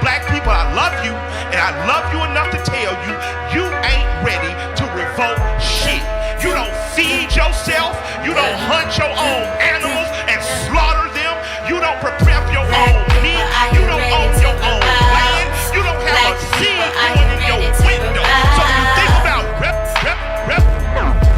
Black people, I love you, and I love you enough to tell you, you ain't ready to revolt shit. You don't feed yourself, you don't hunt your own animals and slaughter them, you don't prepare your own meat, you don't own your own land, you don't have a seed growing in your window. So when you think about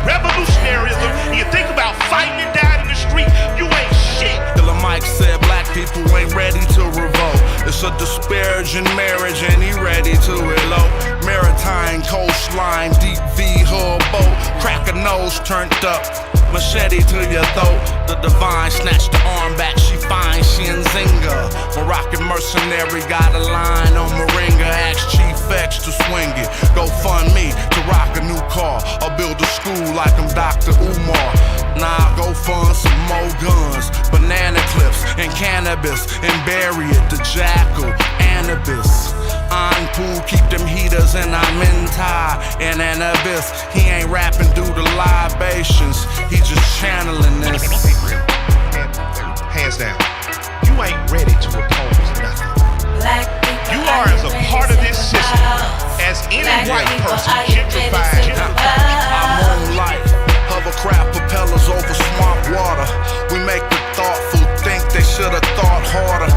revolutionaryism, and you think about fighting and dying in the street, you ain't shit. Mike said black people ain't ready to revolt. It's a disparaging marriage and he ready to elope. Maritime coastline, deep V hull boat. Crack a nose turned up, machete to your throat. The divine snatched the arm back, she fine, she in Zinga. Moroccan mercenary got a line on Moringa. Ask Chief X to swing it. Go fund me to rock a new car or build a school like I'm Dr. Umar. Nah, go fund some more guns, banana clips and cannabis, and bury it, the jackal, Anubis. Anpu, keep them heaters and I'm in tie in an abyss. He ain't rapping due to libations, he just channeling this. Hands down, you ain't ready to oppose nothing. You are as a part of this system as any white person gentrified. I'm on life. Hovercraft propellers over swamp water. We make the thoughtful think they should have thought harder.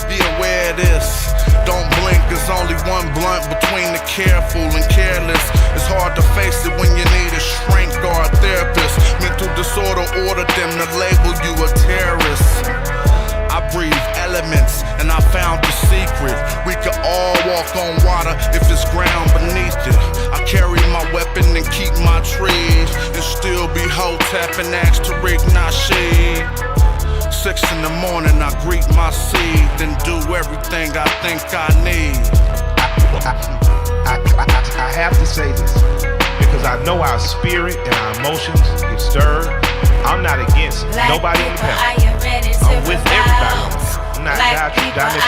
Be aware of this. Don't blink, there's only one blunt between the careful and careless. It's hard to face it when you need a shrink or a therapist. Mental disorder ordered them to label you a terrorist. I breathe elements and I found the secret. We could all walk on water if it's ground beneath it. I carry my weapon and keep my trees, and still be Hotep and ask Tariq Nasheed. 6 in the morning I greet my seed, then do everything I think I need. I have to say this because I know our spirit and our emotions get stirred. I'm not against nobody on the panel. I'm with everybody on the panel. I'm not down this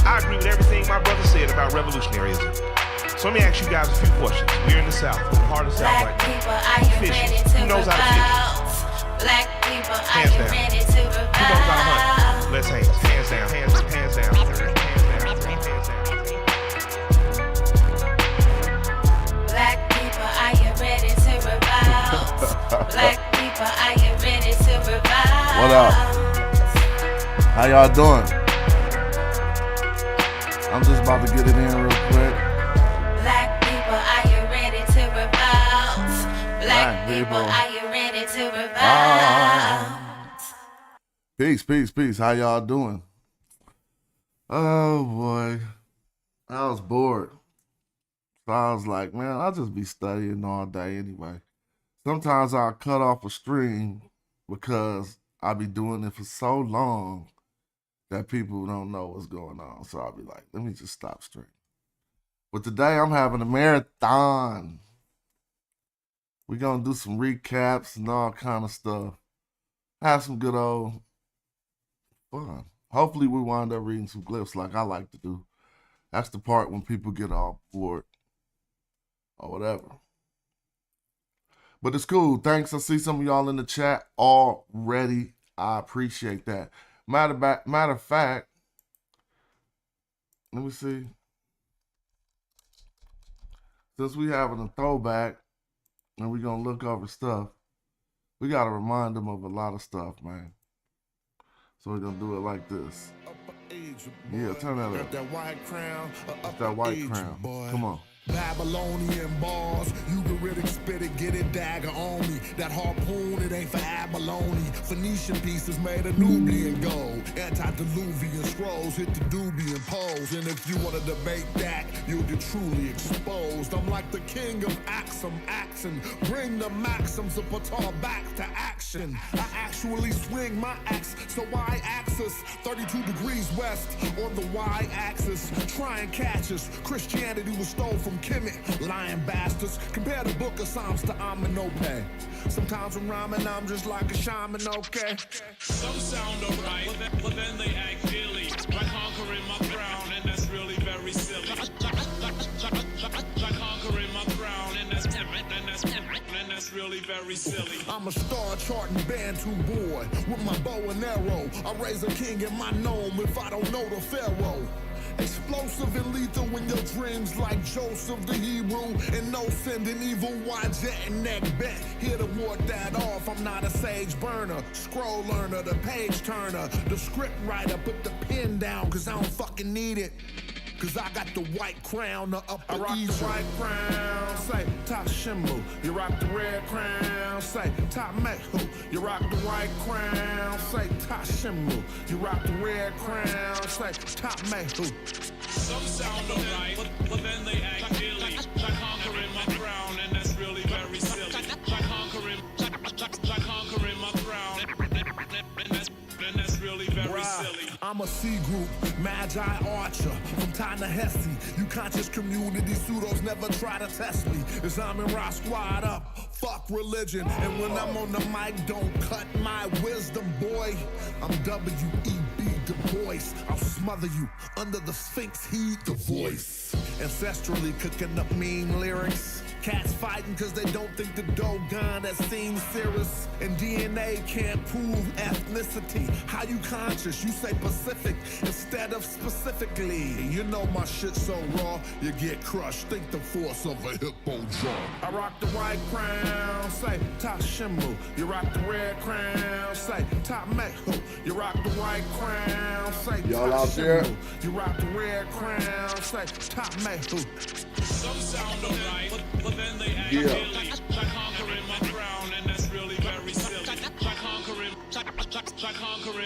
I agree with everything my brother said about revolutionaryism. So let me ask you guys a few questions. We're in the South, we're in the heart of the South right now. Who fishes? Who knows how to fish? Hands down. Who knows how to hunt? Let's hands. Hands down. Hands down. Hands down. Hands down. Black people, are you ready to revolt? Black people, are you ready to revolt? What up? How y'all doing? I'm just about to get it in real quick. Black people, are you ready to revolt? Black people, are you ready to revolt? Peace. How y'all doing? Oh boy. I was bored. So I was like, man, I'll just be studying all day anyway. Sometimes I'll cut off a stream because I'll be doing it for so long that people don't know what's going on. So I'll be like, let me just stop streaming. But today I'm having a marathon. We're going to do some recaps and all kind of stuff. Have some good old fun. Hopefully we wind up reading some glyphs like I like to do. That's the part when people get all bored or whatever. But it's cool. Thanks. I see some of y'all in the chat already. I appreciate that. Matter of fact, let me see. Since we having a throwback and we're going to look over stuff, we got to remind them of a lot of stuff, man. So we're going to do it like this. Yeah, turn that up. That white crown, it's that white crown. Come on. Babylonian bars, Ugaritic spit it, get it, dagger on me. That harpoon, it ain't for abalone. Phoenician pieces made of Nubian gold. Antediluvian scrolls hit the Dubian poles. And if you wanna debate that, you'll get truly exposed. I'm like the king of Axum, accent. Bring the maxims of Patar back to action. I actually swing my axe, so Y-axis 32 degrees west on the Y-axis. Try and catch us. Christianity was stole from Kemet, lying bastards. Compare the book of Psalms to Amenope. Sometimes when rhyming, I'm just like a shaman, okay? Some sound alright, but then they act silly. By conquering my crown, and that's really very silly. By conquering my crown, and that's really very silly. I'm a star charting Bantu boy with my bow and arrow. I raise a king in my gnome if I don't know the pharaoh. Explosive and lethal in your dreams like Joseph the Hebrew. And no sending evil wide jet and neck bent. Here to ward that off, I'm not a sage burner. Scroll learner, the page turner. The script writer, put the pen down cause I don't fucking need it. Cause I got the white crown, the upper I rock Egypt. The white crown, say top Shimu. You rock the red crown, say top Metu. You rock the white crown, say top Shimu. You rock the red crown, say top Metu. Some sound alright, but then they act silly. Try conquering my crown, and that's really very silly. Try conquering my crown, and that's really very silly. I'm a C group, Magi Archer, from Ta-Nehisi. You conscious community pseudos never try to test me. As I'm in Rock Squad up, fuck religion. And when I'm on the mic, don't cut my wisdom, boy. I'm W.E.B. Du Bois. I'll smother you under the Sphinx, heed the voice. Ancestrally cooking up mean lyrics. Cats fighting cause they don't think the Dogon has seen Cirrus. And DNA can't prove ethnicity. How you conscious? You say Pacific instead of specifically. You know my shit so raw, you get crushed. Think the force of a hippo jaw. I rock the white crown, say top Shimu. You rock the red crown, say top Metu. You rock the white crown, say Y'all top out there? Shimu. You rock the red crown, say top Metu. Some sound alright, but then they act silly. Try conquering my crown, and that's really very silly. Try conquering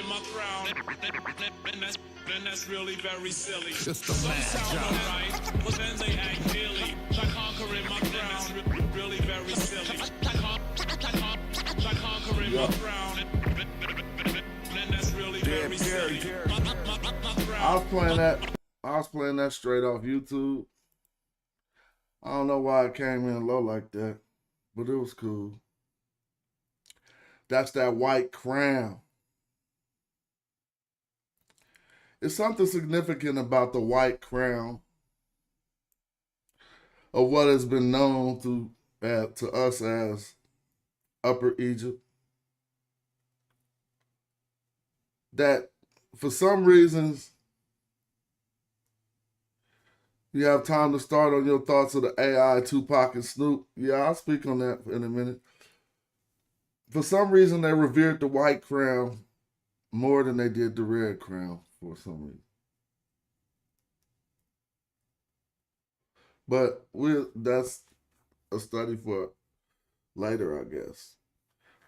my crown, and that's really very silly. It's the Some mad sound job. alright, but then they act silly. Try conquering my crown, really very silly. Try conquering my crown, and that's really very silly. I was playing that straight off YouTube. I don't know why it came in low like that, but it was cool. That's that white crown. It's something significant about the white crown of what has been known to us as Upper Egypt. That for some reasons, you have time to start on your thoughts of the AI, Tupac, and Snoop. Yeah, I'll speak on that in a minute. For some reason, they revered the white crown more than they did the red crown for some reason. But that's a study for later, I guess.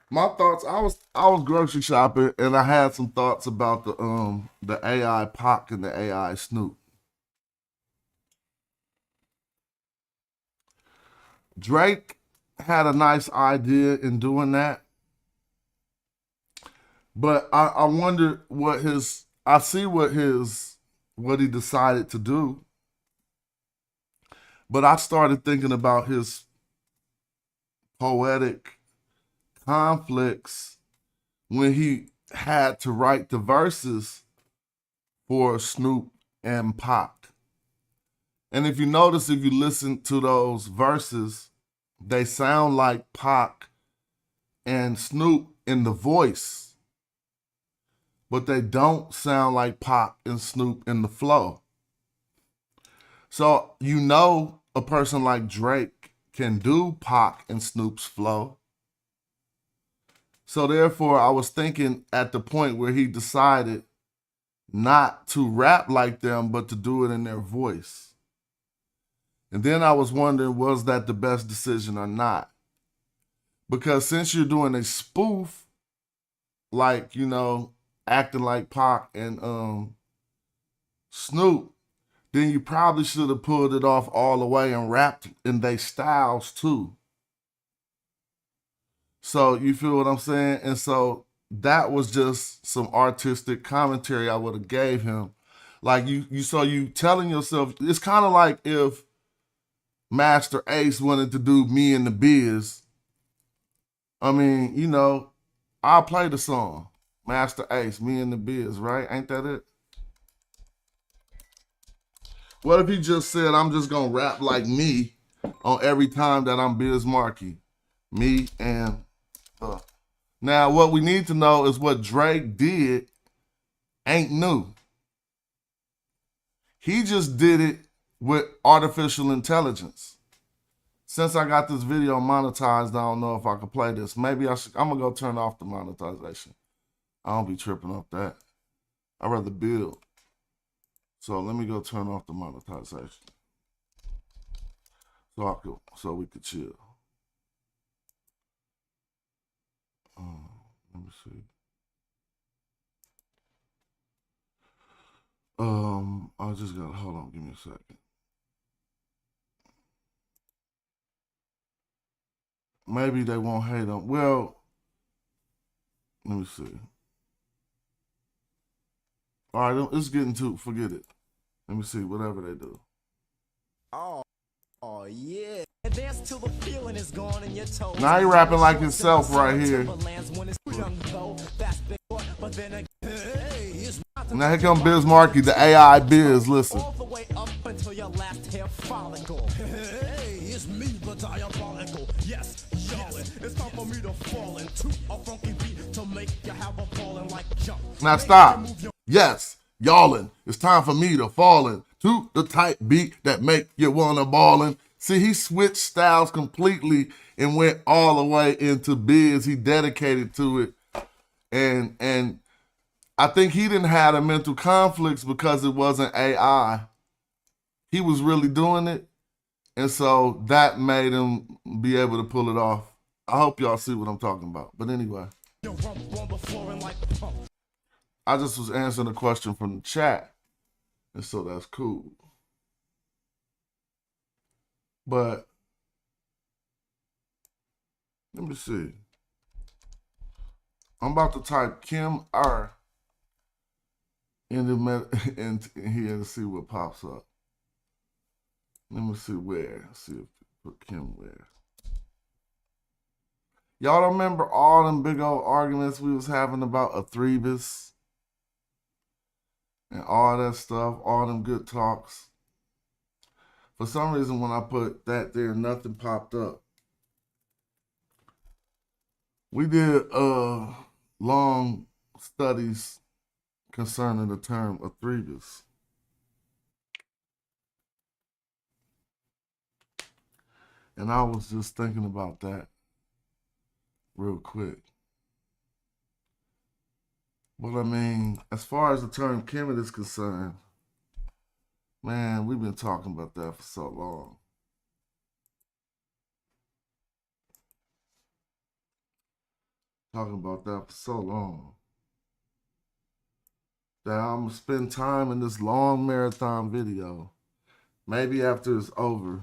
My thoughts, I was grocery shopping and I had some thoughts about the AI Pac and the AI Snoop. Drake had a nice idea in doing that. But I wonder what he decided to do. But I started thinking about his poetic conflicts when he had to write the verses for Snoop and Pac. And if you notice, if you listen to those verses, they sound like Pac and Snoop in the voice, but they don't sound like Pac and Snoop in the flow. So you know a person like Drake can do Pac and Snoop's flow. So therefore, I was thinking at the point where he decided not to rap like them, but to do it in their voice. And then I was wondering, was that the best decision or not? Because since you're doing a spoof, like, you know, acting like Pac and Snoop, then you probably should have pulled it off all the way and rapped in their styles too. So you feel what I'm saying? And so that was just some artistic commentary I would have gave him. Like you telling yourself, it's kind of like if Master Ace wanted to do Me and the Biz. I mean, you know, I'll play the song. Master Ace, Me and the Biz, right? Ain't that it? What if he just said, I'm just going to rap like me on every time that I'm Biz Markie? Me and the. Now, what we need to know is what Drake did ain't new. He just did it with artificial intelligence. Since I got this video monetized, I don't know if I can play this. Maybe I'm gonna go turn off the monetization. I don't be tripping off that. I'd rather build. So let me go turn off the monetization. So we could chill. Let me see. I just gotta hold on, give me a second. Maybe they won't hate them. Well, let me see. All right, it's getting too, forget it. Let me see, whatever they do. Oh yeah. Dance till the feeling is gone in your toes. Now he rapping like himself right here. Now here come Biz Markie, the AI Biz. Listen. All the way up until your last hair follicle. Hey, it's me, the diabolical. Yes, Charlotte. It's time for me to fall into a funky beat to make you have a falling like jump. Now stop. Yes, y'allin'. It's time for me to fall into the tight beat that make you wanna ballin'. See, he switched styles completely and went all the way into Biz. He dedicated to it. And I think he didn't have the mental conflicts because it wasn't AI. He was really doing it. And so that made him be able to pull it off. I hope y'all see what I'm talking about. But anyway. I just was answering a question from the chat. And so that's cool. But let me see. I'm about to type Kim R in here to see what pops up. Let me see where. See if put Kim where. Y'all don't remember all them big old arguments we was having about Athribus and all that stuff, all them good talks? For some reason, when I put that there, nothing popped up. We did long studies concerning the term Athribus. And I was just thinking about that real quick. But I mean, as far as the term Kemet is concerned, man, we've been talking about that for so long. Talking about that for so long that I'm gonna spend time in this long marathon video. Maybe after it's over,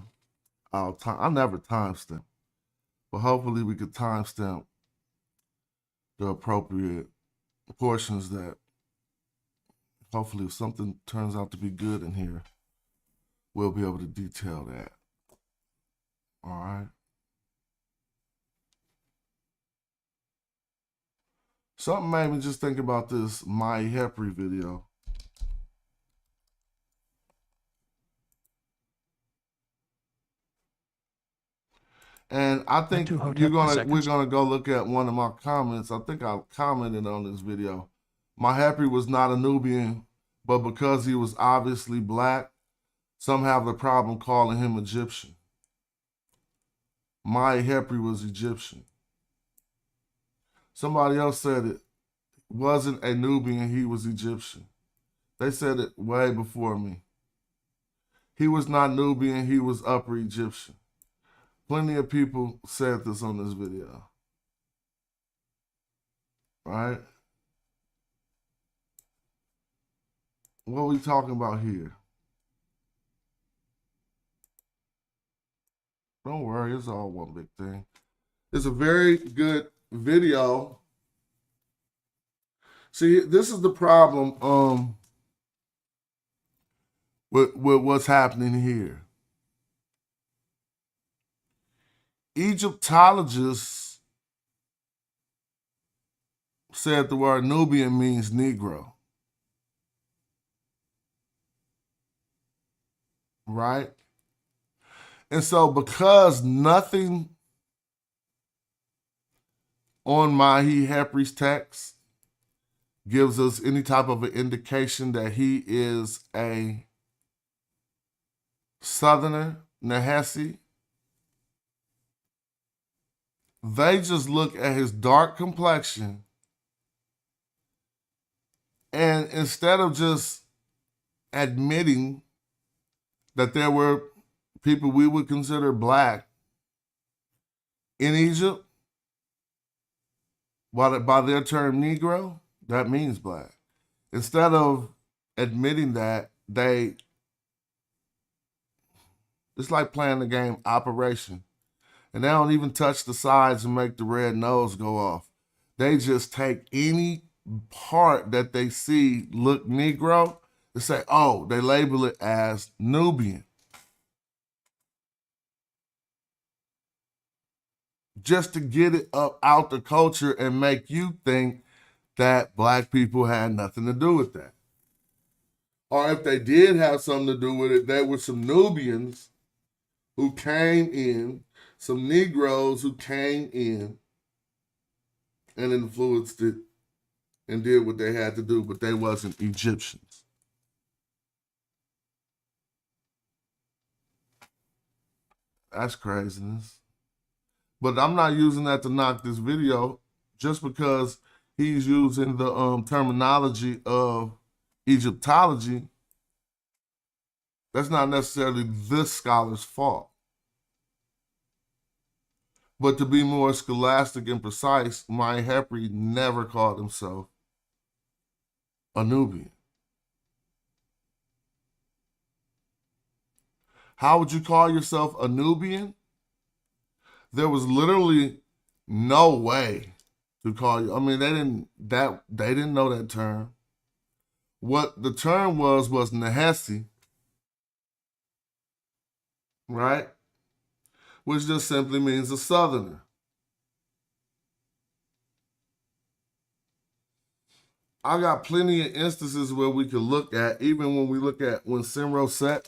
I never timestamp, but hopefully we could timestamp the appropriate portions that hopefully if something turns out to be good in here, we'll be able to detail that. All right. Something made me just think about this My Hepri video. And I think we're gonna go look at one of my comments. I think I commented on this video. My Hepri was not a Nubian, but because he was obviously black, some have the problem calling him Egyptian. My Hepri was Egyptian. Somebody else said it wasn't a Nubian, he was Egyptian. They said it way before me. He was not Nubian, he was Upper Egyptian. Plenty of people said this on this video. Right? What are we talking about here? Don't worry, it's all one big thing. It's a very good video. See, this is the problem with what's happening here. Egyptologists said the word Nubian means Negro. Right? And so because nothing on Mahi Hepri's text gives us any type of an indication that he is a Southerner, Nahesi, they just look at his dark complexion and instead of just admitting that there were people we would consider black in Egypt, by their term Negro, that means black. Instead of admitting that, it's like playing the game Operation. And they don't even touch the sides and make the red nose go off. They just take any part that they see look Negro and say, oh, they label it as Nubian. Just to get it up out the culture and make you think that black people had nothing to do with that. Or if they did have something to do with it, there were some Nubians who came in, some Negroes who came in and influenced it and did what they had to do, but they wasn't Egyptians. That's craziness. But I'm not using that to knock this video just because he's using the terminology of Egyptology. That's not necessarily this scholar's fault. But to be more scholastic and precise, Mahi Hepri never called himself a Nubian. How would you call yourself a Nubian? There was literally no way to call you. I mean, they didn't know that term. What the term was Nahesi, right? Which just simply means a Southerner. I got plenty of instances where we could look at, even when we look at when Simroset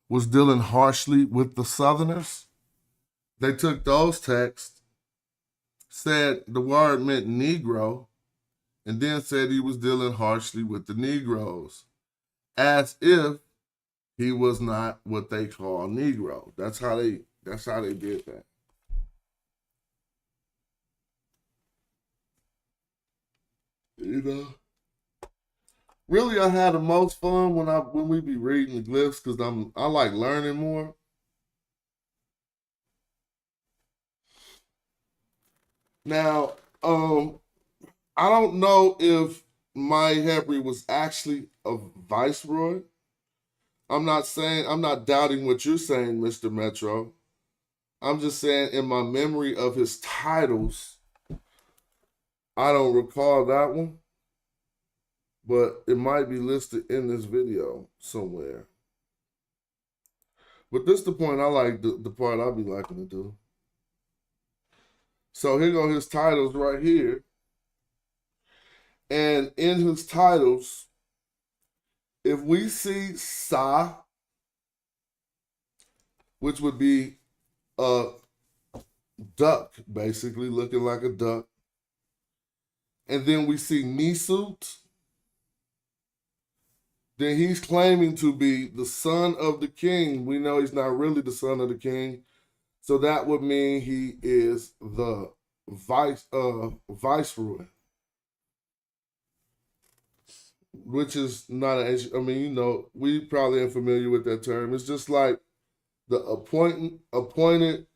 was dealing harshly with the Southerners, they took those texts, said the word meant Negro, and then said he was dealing harshly with the Negroes, as if he was not what they call Negro. That's how they did that. You know, really, I had the most fun when we be reading the glyphs because I like learning more. Now, I don't know if Mahi Hepri was actually a viceroy. I'm not doubting what you're saying, Mr. Metro. I'm just saying in my memory of his titles, I don't recall that one, but it might be listed in this video somewhere. But this is the point I like, the part I be liking to do. So here go his titles right here. And in his titles, if we see Sa, which would be a duck, basically looking like a duck, and then we see Nisut, then he's claiming to be the son of the king. We know he's not really the son of the king, so that would mean he is the viceroy, which is not an ancient. I mean, you know, we probably ain't familiar with that term. It's just like the appointed.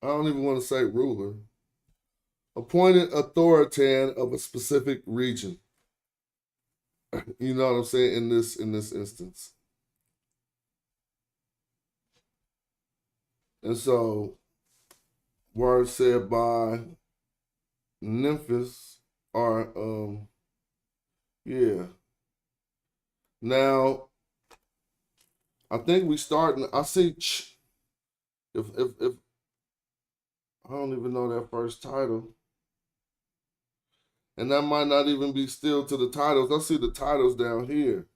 I don't even want to say ruler. Appointed authoritarian of a specific region. You know what I'm saying in this instance. And so, words said by Memphis are yeah. Now, I think we starting. I see. If I don't even know that first title. And that might not even be still to the titles. I see the titles down here.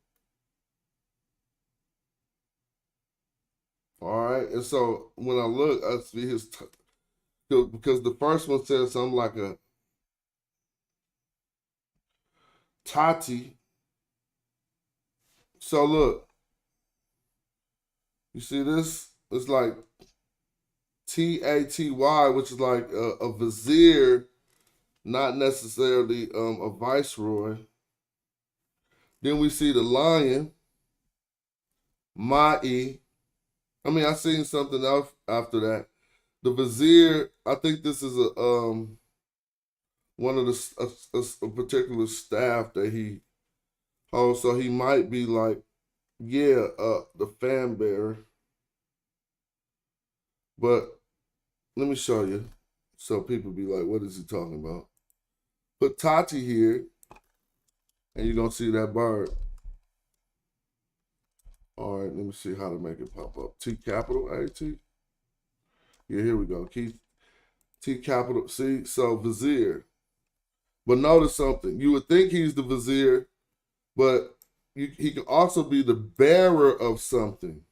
All right. And so when I look, I see because the first one says something like a Tati. So look, you see this? It's like Taty, which is like a vizier, not necessarily a viceroy. Then we see the lion, Mai. I mean, I seen something else after that. The vizier, I think this is a one of a particular staff that he holds. So he might be like, yeah, the fan bearer. But let me show you, so people be like, what is he talking about? Put Tati here, and you're gonna see that bird. All right, let me see how to make it pop up. T capital A-T. Yeah, here we go. T capital C. So vizier. But notice something. You would think he's the vizier, but he can also be the bearer of something.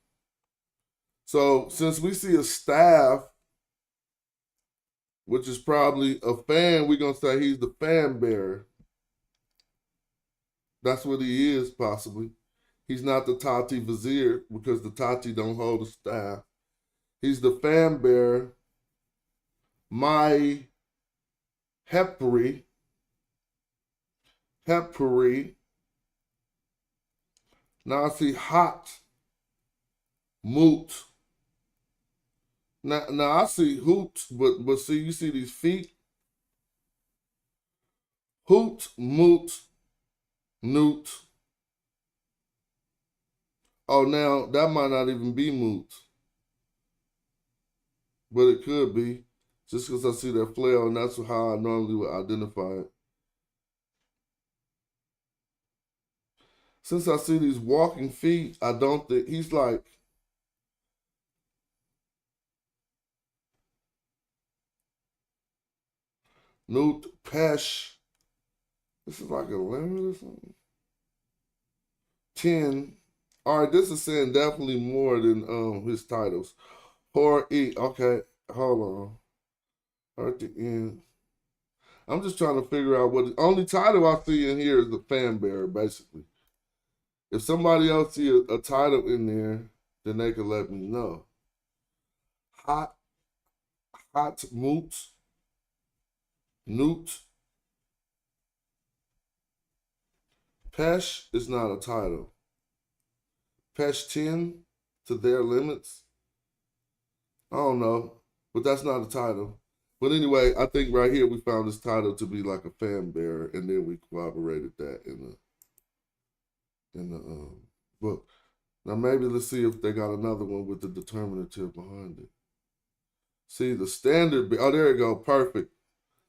So since we see a staff, which is probably a fan, we're going to say he's the fan bearer. That's what he is, possibly. He's not the Tati vizier because the Tati don't hold a staff. He's the fan bearer. My Hepri. Now I see hot. Moot. Now I see hoot, but see, you see these feet? Hoot, moot, newt. Oh, now that might not even be moot. But it could be. Just because I see that flail, and that's how I normally would identify it. Since I see these walking feet, I don't think he's like Newt Pesh. This is like a limit or something. 10. All right, this is saying definitely more than his titles. Or E. Okay, hold on. At the end. I'm just trying to figure out what the only title I see in here is the fan bearer, basically. If somebody else see a title in there, then they can let me know. Hot moot, newt. Pesh is not a title. Pesh 10 to their limits. I don't know, but that's not a title. But anyway, I think right here we found this title to be like a fan bearer, and then we corroborated that in the book. Now maybe let's see if they got another one with the determinative behind it. See the standard. Oh, there you go. Perfect.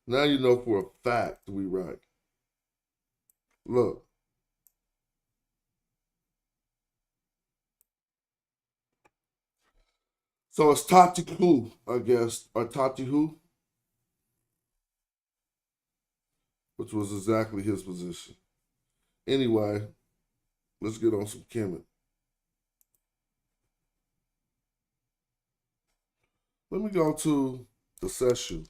Now you know for a fact we right. Look. So it's Tatihu, I guess, or Tatihu, which was exactly his position. Anyway, let's get on some Kemet. Let me go to the Seshu.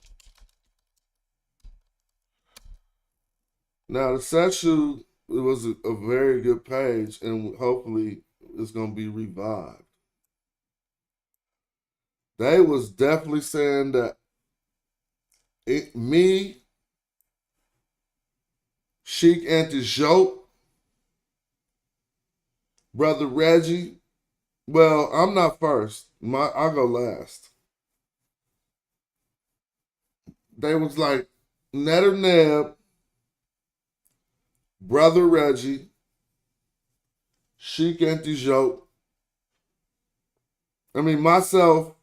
Now, the Seshu, it was a very good page, and hopefully it's going to be revived. They was definitely saying that me, Sheik Antijoke, Brother Reggie, well, I'm not first. I'll go last. They was like Neter Neb, Brother Reggie, Sheik Antijoke, myself,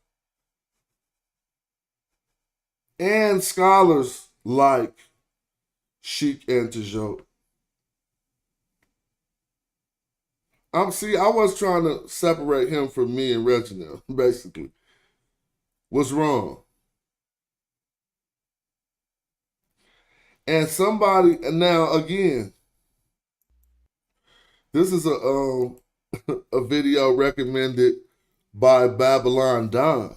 and scholars like Sheik Antijoke. I was trying to separate him from me and Reginald, basically. Was wrong. And somebody, and now again, this is a video recommended by Babylon Don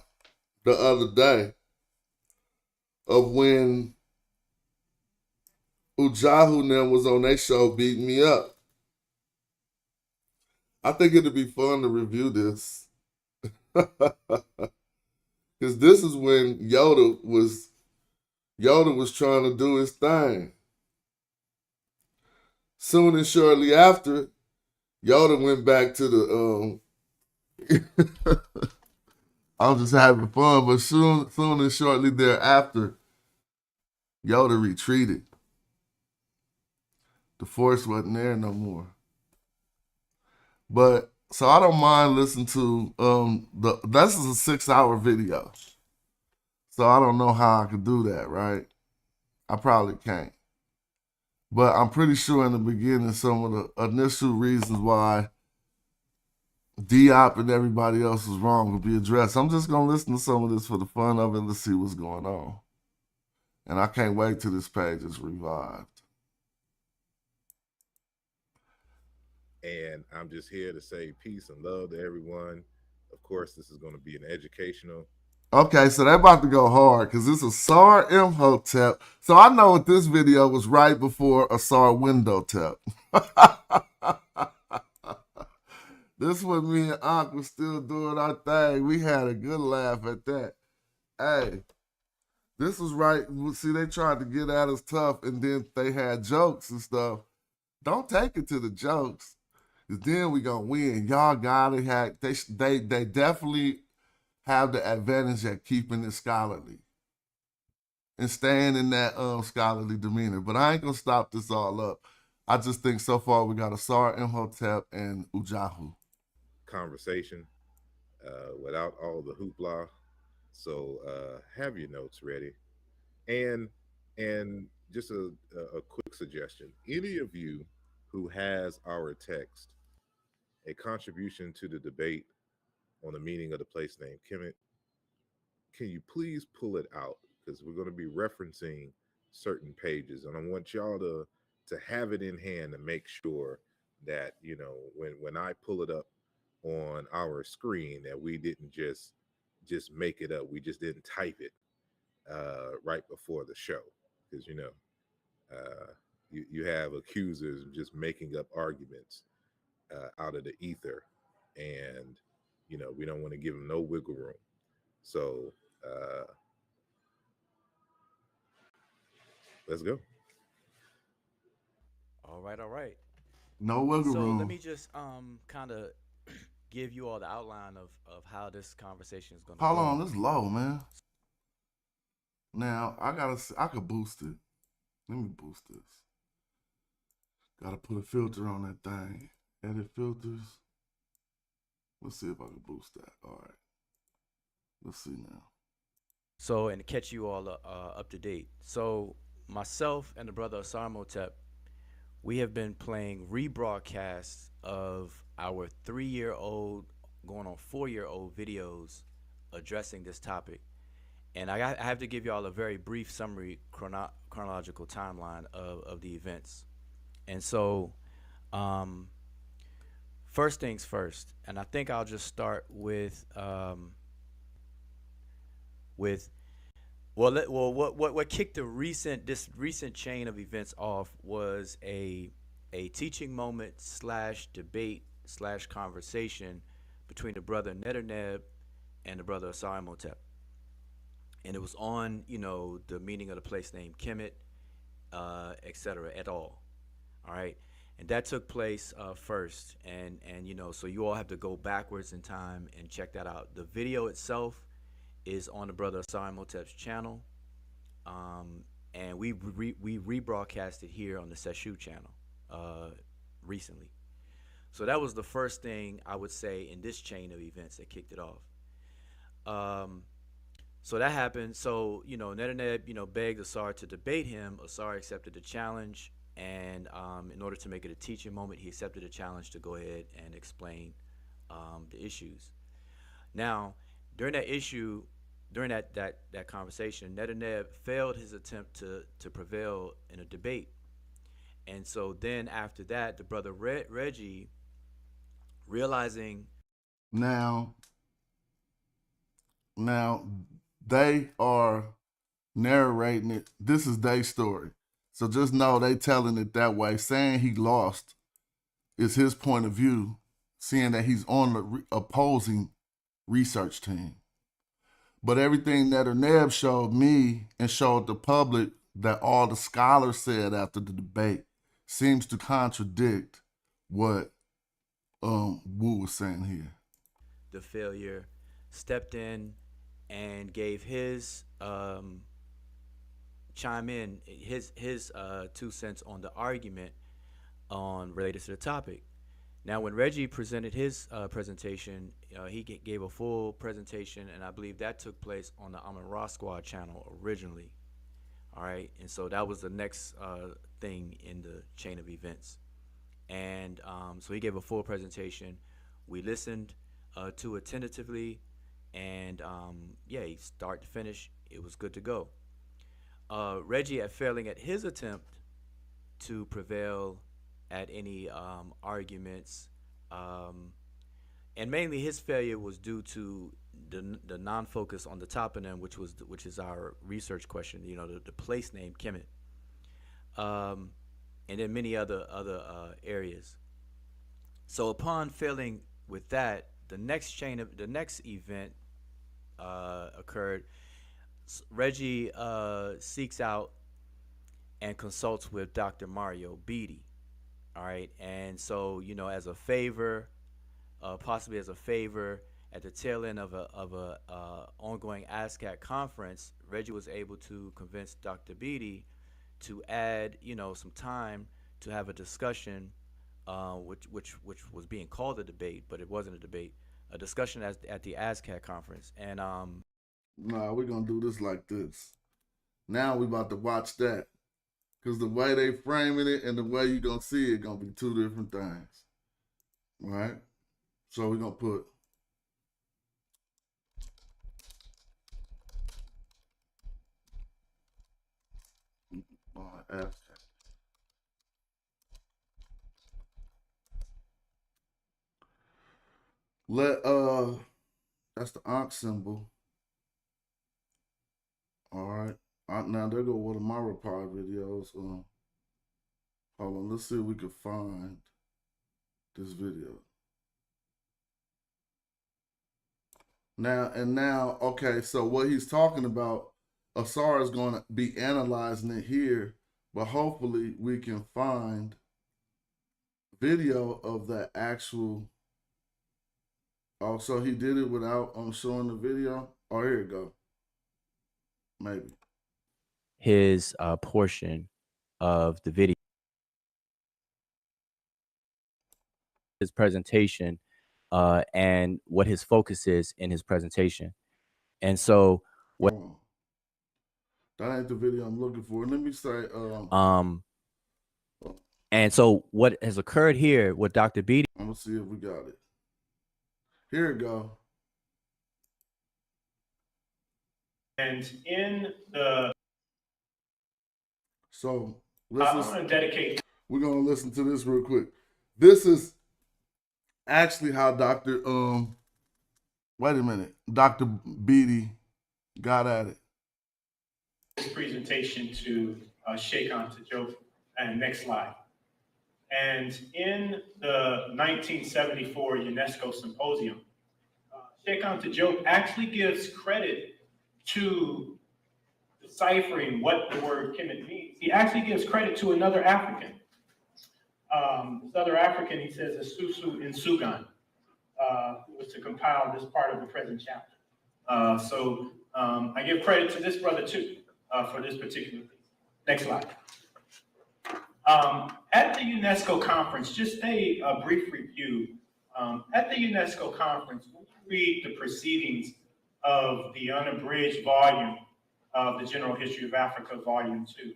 the other day. of when Ujahu now was on their show beating me up. I think it'd be fun to review this. Because this is when Yoda was trying to do his thing. Soon and shortly after, Yoda went back to the I was just having fun, but soon and shortly thereafter, Yoda retreated. The force wasn't there no more. But so I don't mind listening to this is a 6-hour video. So I don't know how I could do that, right? I probably can't. But I'm pretty sure in the beginning some of the initial reasons why Diop and everybody else was wrong will be addressed. I'm just gonna listen to some of this for the fun of it to see what's going on. And I can't wait till this page is revived. And I'm just here to say peace and love to everyone. Of course, this is going to be an educational. Okay, so they're about to go hard because it's Asar Imhotep. So I know what this video was right before Asar Windotep. This when me and Ankh was still doing our thing. We had a good laugh at that. Hey, this was right. See, they tried to get at us tough, and then they had jokes and stuff. Don't take it to the jokes, because then we gonna win. Y'all got it. They definitely have the advantage at keeping it scholarly and staying in that scholarly demeanor. But I ain't gonna stop this all up. I just think so far we got Asar Imhotep and Ujahu. Conversation without all the hoopla. So have your notes ready. And just a quick suggestion. Any of you who has our text, a contribution to the debate on the meaning of the place name Kemet, can you please pull it out? Because we're going to be referencing certain pages. And I want y'all to have it in hand to make sure that, you know, when I pull it up on our screen, that we didn't just make it up. We just didn't type it right before the show, because you know you have accusers just making up arguments out of the ether, and you know we don't want to give them no wiggle room. So let's go. All right, all right. No wiggle So room. let me just kind of give you all the outline of how this conversation is going to go. Hold on, this low, man. Now I could boost it. Let me boost this. Gotta put a filter on that thing. Edit filters. Let's see if I can boost that. All right. Let's see now. So, and to catch you all up to date. So, myself and the brother Asar Imhotep, we have been playing rebroadcasts of our 3-year-old, going on 4-year-old videos addressing this topic. And I have to give y'all a very brief summary chronological timeline of the events. And so, first things first, and I think I'll just start with what kicked this recent chain of events off was a teaching moment / debate / conversation between the brother Neter and the brother Asar Imhotep. And it was on, you know, the meaning of the place name Kemet, etc. et al. All right, and that took place first, and you know, so you all have to go backwards in time and check that out. The video itself is on the brother Asar Imhotep's channel, and we rebroadcast it here on the Seshu channel recently. So that was the first thing I would say in this chain of events that kicked it off. So that happened. So, you know, Neter, you know, begged Asar to debate him. Asar accepted the challenge, and in order to make it a teaching moment, he accepted the challenge to go ahead and explain the issues. Now, during that conversation, Neter failed his attempt to prevail in a debate. And so then after that, the brother Reggie, realizing Now they are narrating it. This is their story. So just know they telling it that way. Saying he lost is his point of view, seeing that he's on the opposing research team. But everything that Neb showed me and showed the public that all the scholars said after the debate seems to contradict what Wu was saying here. The failure stepped in and gave his chime in his 2 cents on the argument on related to the topic. Now, when Reggie presented his presentation, he gave a full presentation, and I believe that took place on the Amin Ra Squad channel originally. All right, and so that was the next thing in the chain of events. And so he gave a full presentation. We listened to it tentatively, and yeah, start to finish, it was good to go. Reggie, at failing at his attempt to prevail at any arguments, and mainly his failure was due to the non-focus on the toponym, which is our research question. You know, the place name Kemet, and then many other areas. So upon failing with that, the next event occurred. Reggie seeks out and consults with Dr. Mario Beatty. All right, and so, you know, as a favor, possibly as a favor, at the tail end of a ongoing ASCAT conference, Reggie was able to convince Dr. Beatty to add, you know, some time to have a discussion, which was being called a debate, but it wasn't a debate, a discussion at the ASCAT conference. And nah, we're gonna do this like this. Now we about to watch that. Because the way they framing it and the way you going to see it going to be two different things. Right? So we're going to put F. That's the Ankh symbol. All right. Now there go one of my reply videos. Hold on, let's see if we can find this video. Now, okay, so what he's talking about, Asar is going to be analyzing it here, but hopefully we can find video of the actual. Oh, so he did it without showing the video? Oh, here you go. Maybe. His portion of the video, his presentation, and what his focus is in his presentation. And so what that ain't the video I'm looking for. Let me say and so what has occurred here with Dr. Beatty, I'm gonna see if we got it. Here we go. And in the So I'm going to dedicate. We're gonna listen to this real quick. This is actually how Dr. Wait a minute, Dr. Beatty got at it. This presentation to Sheikh Anta Diop, and next slide. And in the 1974 UNESCO Symposium, Sheikh Anta Diop actually gives credit to deciphering what the word Kemet means. He actually gives credit to another African. This other African, he says, is Susu Nsugan, who was to compile this part of the present chapter. So I give credit to this brother too, for this particular piece. Next slide. At the UNESCO conference, just a brief review. At the UNESCO conference, when you read the proceedings of the unabridged volume of the General History of Africa, Volume 2,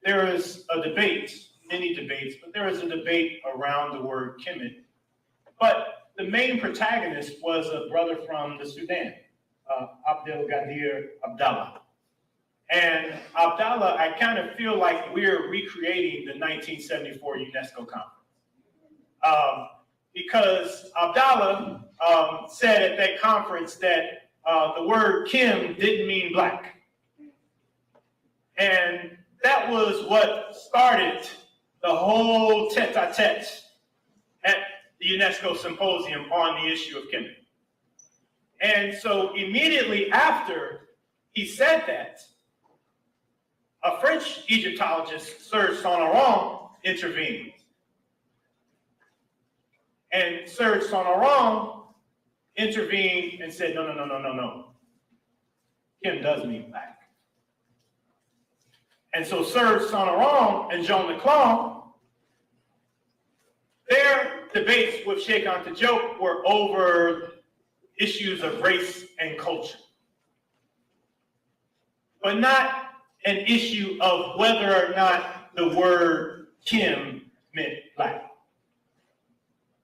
there is a debate, many debates, but there is a debate around the word Kemet. But the main protagonist was a brother from the Sudan, Abdelgadir Abdallah. And Abdallah, I kind of feel like we're recreating the 1974 UNESCO conference. Because Abdallah said at that conference that the word Kim didn't mean black. And that was what started the whole tete-a-tete at the UNESCO symposium on the issue of Kemet. And so immediately after he said that, a French Egyptologist, Serge Saint-Laurent, intervened. And Serge Saint-Laurent intervened and said, no. Kim does mean black. And so Serge Saint-Laurent and Jean Leclerc, their debates with Sheikh Anta Diop were over issues of race and culture, but not an issue of whether or not the word Kim meant black.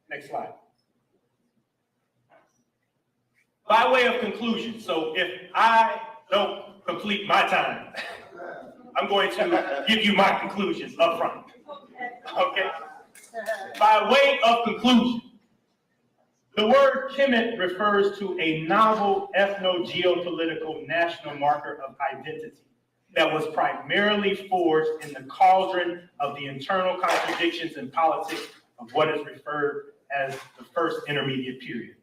Next slide. By way of conclusion, so if I don't complete my time, I'm going to give you my conclusions up front. Okay? By way of conclusion, the word Kemet refers to a novel ethno-geopolitical national marker of identity that was primarily forged in the cauldron of the internal contradictions and politics of what is referred as the first intermediate period.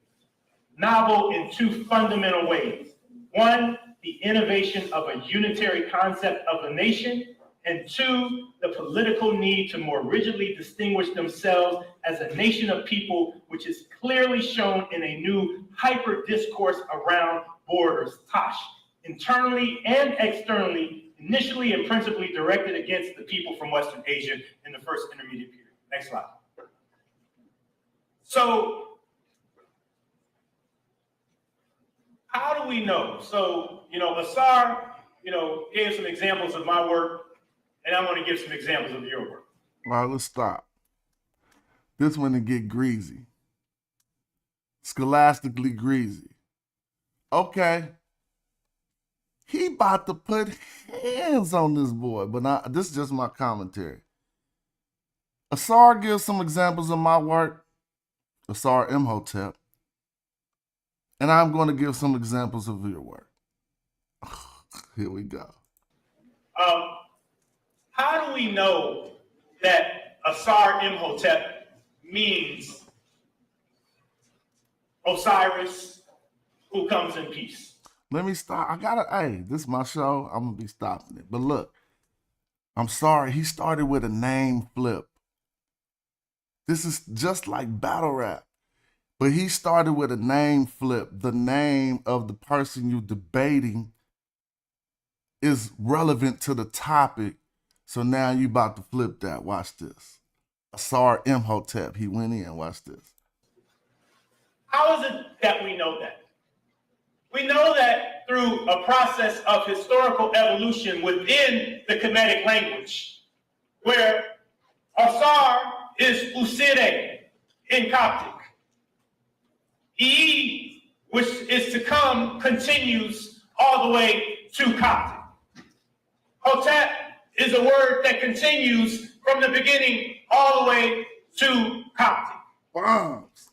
Novel in two fundamental ways. One, the innovation of a unitary concept of a nation, and two, the political need to more rigidly distinguish themselves as a nation of people, which is clearly shown in a new hyper-discourse around borders, Tosh, internally and externally, initially and principally directed against the people from Western Asia in the first intermediate period. Next slide. So, how do we know? So, Asar, gave some examples of my work, and I'm going to give some examples of your work. All right, let's stop. This one to get greasy. Scholastically greasy. Okay. He about to put hands on this boy, but this is just my commentary. Asar gives some examples of my work, Asar Imhotep, and I'm going to give some examples of your work. Here we go. How do we know that Asar Imhotep means Osiris who comes in peace? Let me stop. This is my show. I'm going to be stopping it. But look, I'm sorry. He started with a name flip. This is just like battle rap. But he started with a name flip. The name of the person you're debating is relevant to the topic. So now you about to flip that. Watch this. Asar Imhotep. He went in. Watch this. How is it that we know that? We know that through a process of historical evolution within the Kemetic language, where Asar is Usire in Coptic. E, which is to come, continues all the way to Coptic. Hotep is a word that continues from the beginning all the way to Coptic. Bombs.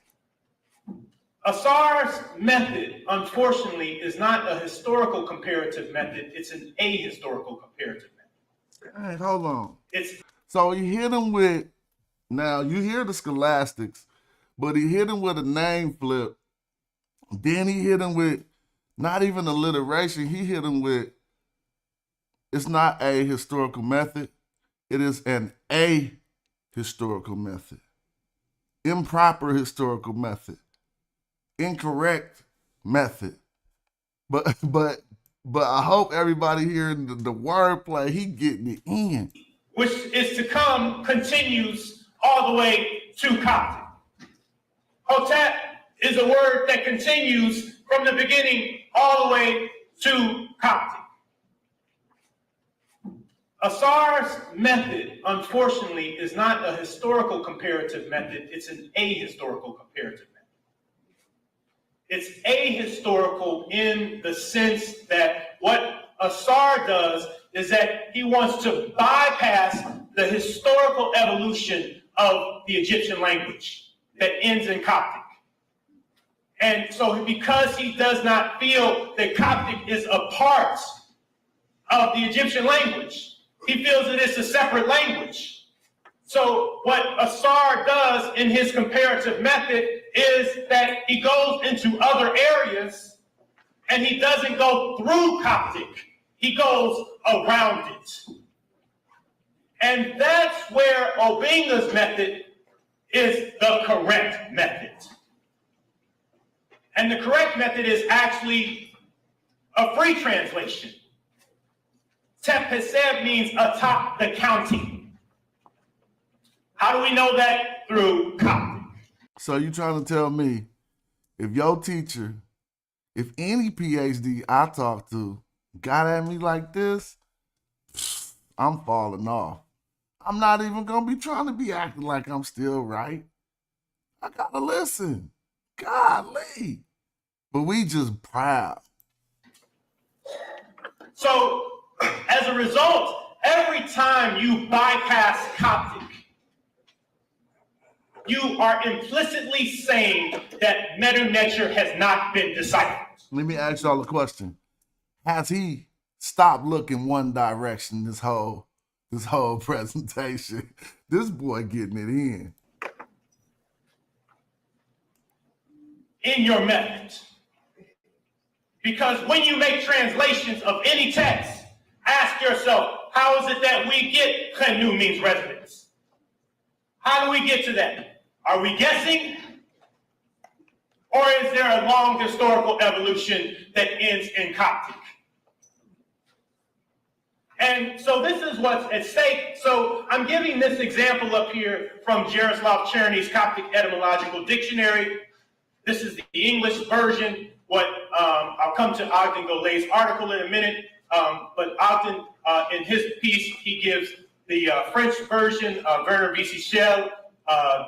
Asar's method, unfortunately, is not a historical comparative method. It's an ahistorical comparative method. All right, hold on. It's So you hit him with, now you hear the scholastics, but he hit him with a name flip. Then he hit him with not even alliteration. He hit him with, it's not a historical method. It is an ahistorical method. Improper historical method. Incorrect method. But I hope everybody hearing the wordplay, he getting it in. which is to come continues all the way to Coptic. Hotep is a word that continues from the beginning all the way to Coptic. Asar's method, unfortunately, is not a historical comparative method. It's an ahistorical comparative method. It's ahistorical in the sense that what Asar does is that he wants to bypass the historical evolution of the Egyptian language that ends in Coptic. And so because he does not feel that Coptic is a part of the Egyptian language. He feels that it's a separate language. So what Asar does in his comparative method is that he goes into other areas and he doesn't go through Coptic, he goes around it. And that's where Obenga's method is the correct method. And the correct method is actually a free translation. Tep-heseb means atop the county. How do we know that? Through Coptic. So you trying to tell me if your teacher, if any PhD I talk to got at me like this, I'm falling off. I'm not even going to be trying to be acting like I'm still right. I got to listen. Golly. But we just proud. So, as a result, every time you bypass Coptic, you are implicitly saying that Metu Neter has not been deciphered. Let me ask y'all a question. Has he stopped looking one direction this whole presentation? This boy getting it in. In your method. Because when you make translations of any text, ask yourself, how is it that we get Chenu means residence? How do we get to that? Are we guessing? Or is there a long historical evolution that ends in Coptic? And so this is what's at stake. So I'm giving this example up here from Jaroslav Cherny's Coptic Etymological Dictionary. This is the English version. I'll come to Ogden Golay's article in a minute, but Ogden, in his piece, he gives the French version, Werner V. Sichel,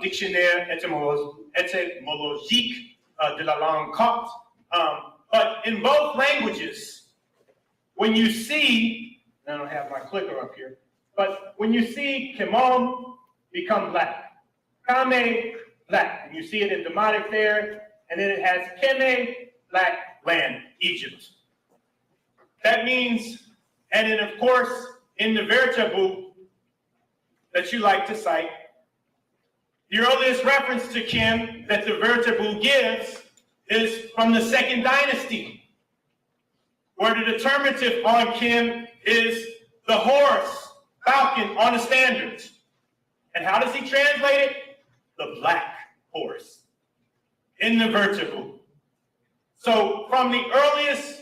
Dictionnaire étymologique de la langue copte. But in both languages, when you see, I don't have my clicker up here, but when you see Kemon become black, Kame, black, and you see it in Demotic there, and then it has Kemet, black land, Egypt. That means, and then of course, in the Vertabu that you like to cite, the earliest reference to Kim that the Vertabu gives is from the Second Dynasty, where the determinative on Kim is the horse, falcon on the standard. And how does he translate it? The black horse in the Vertabu. So from the earliest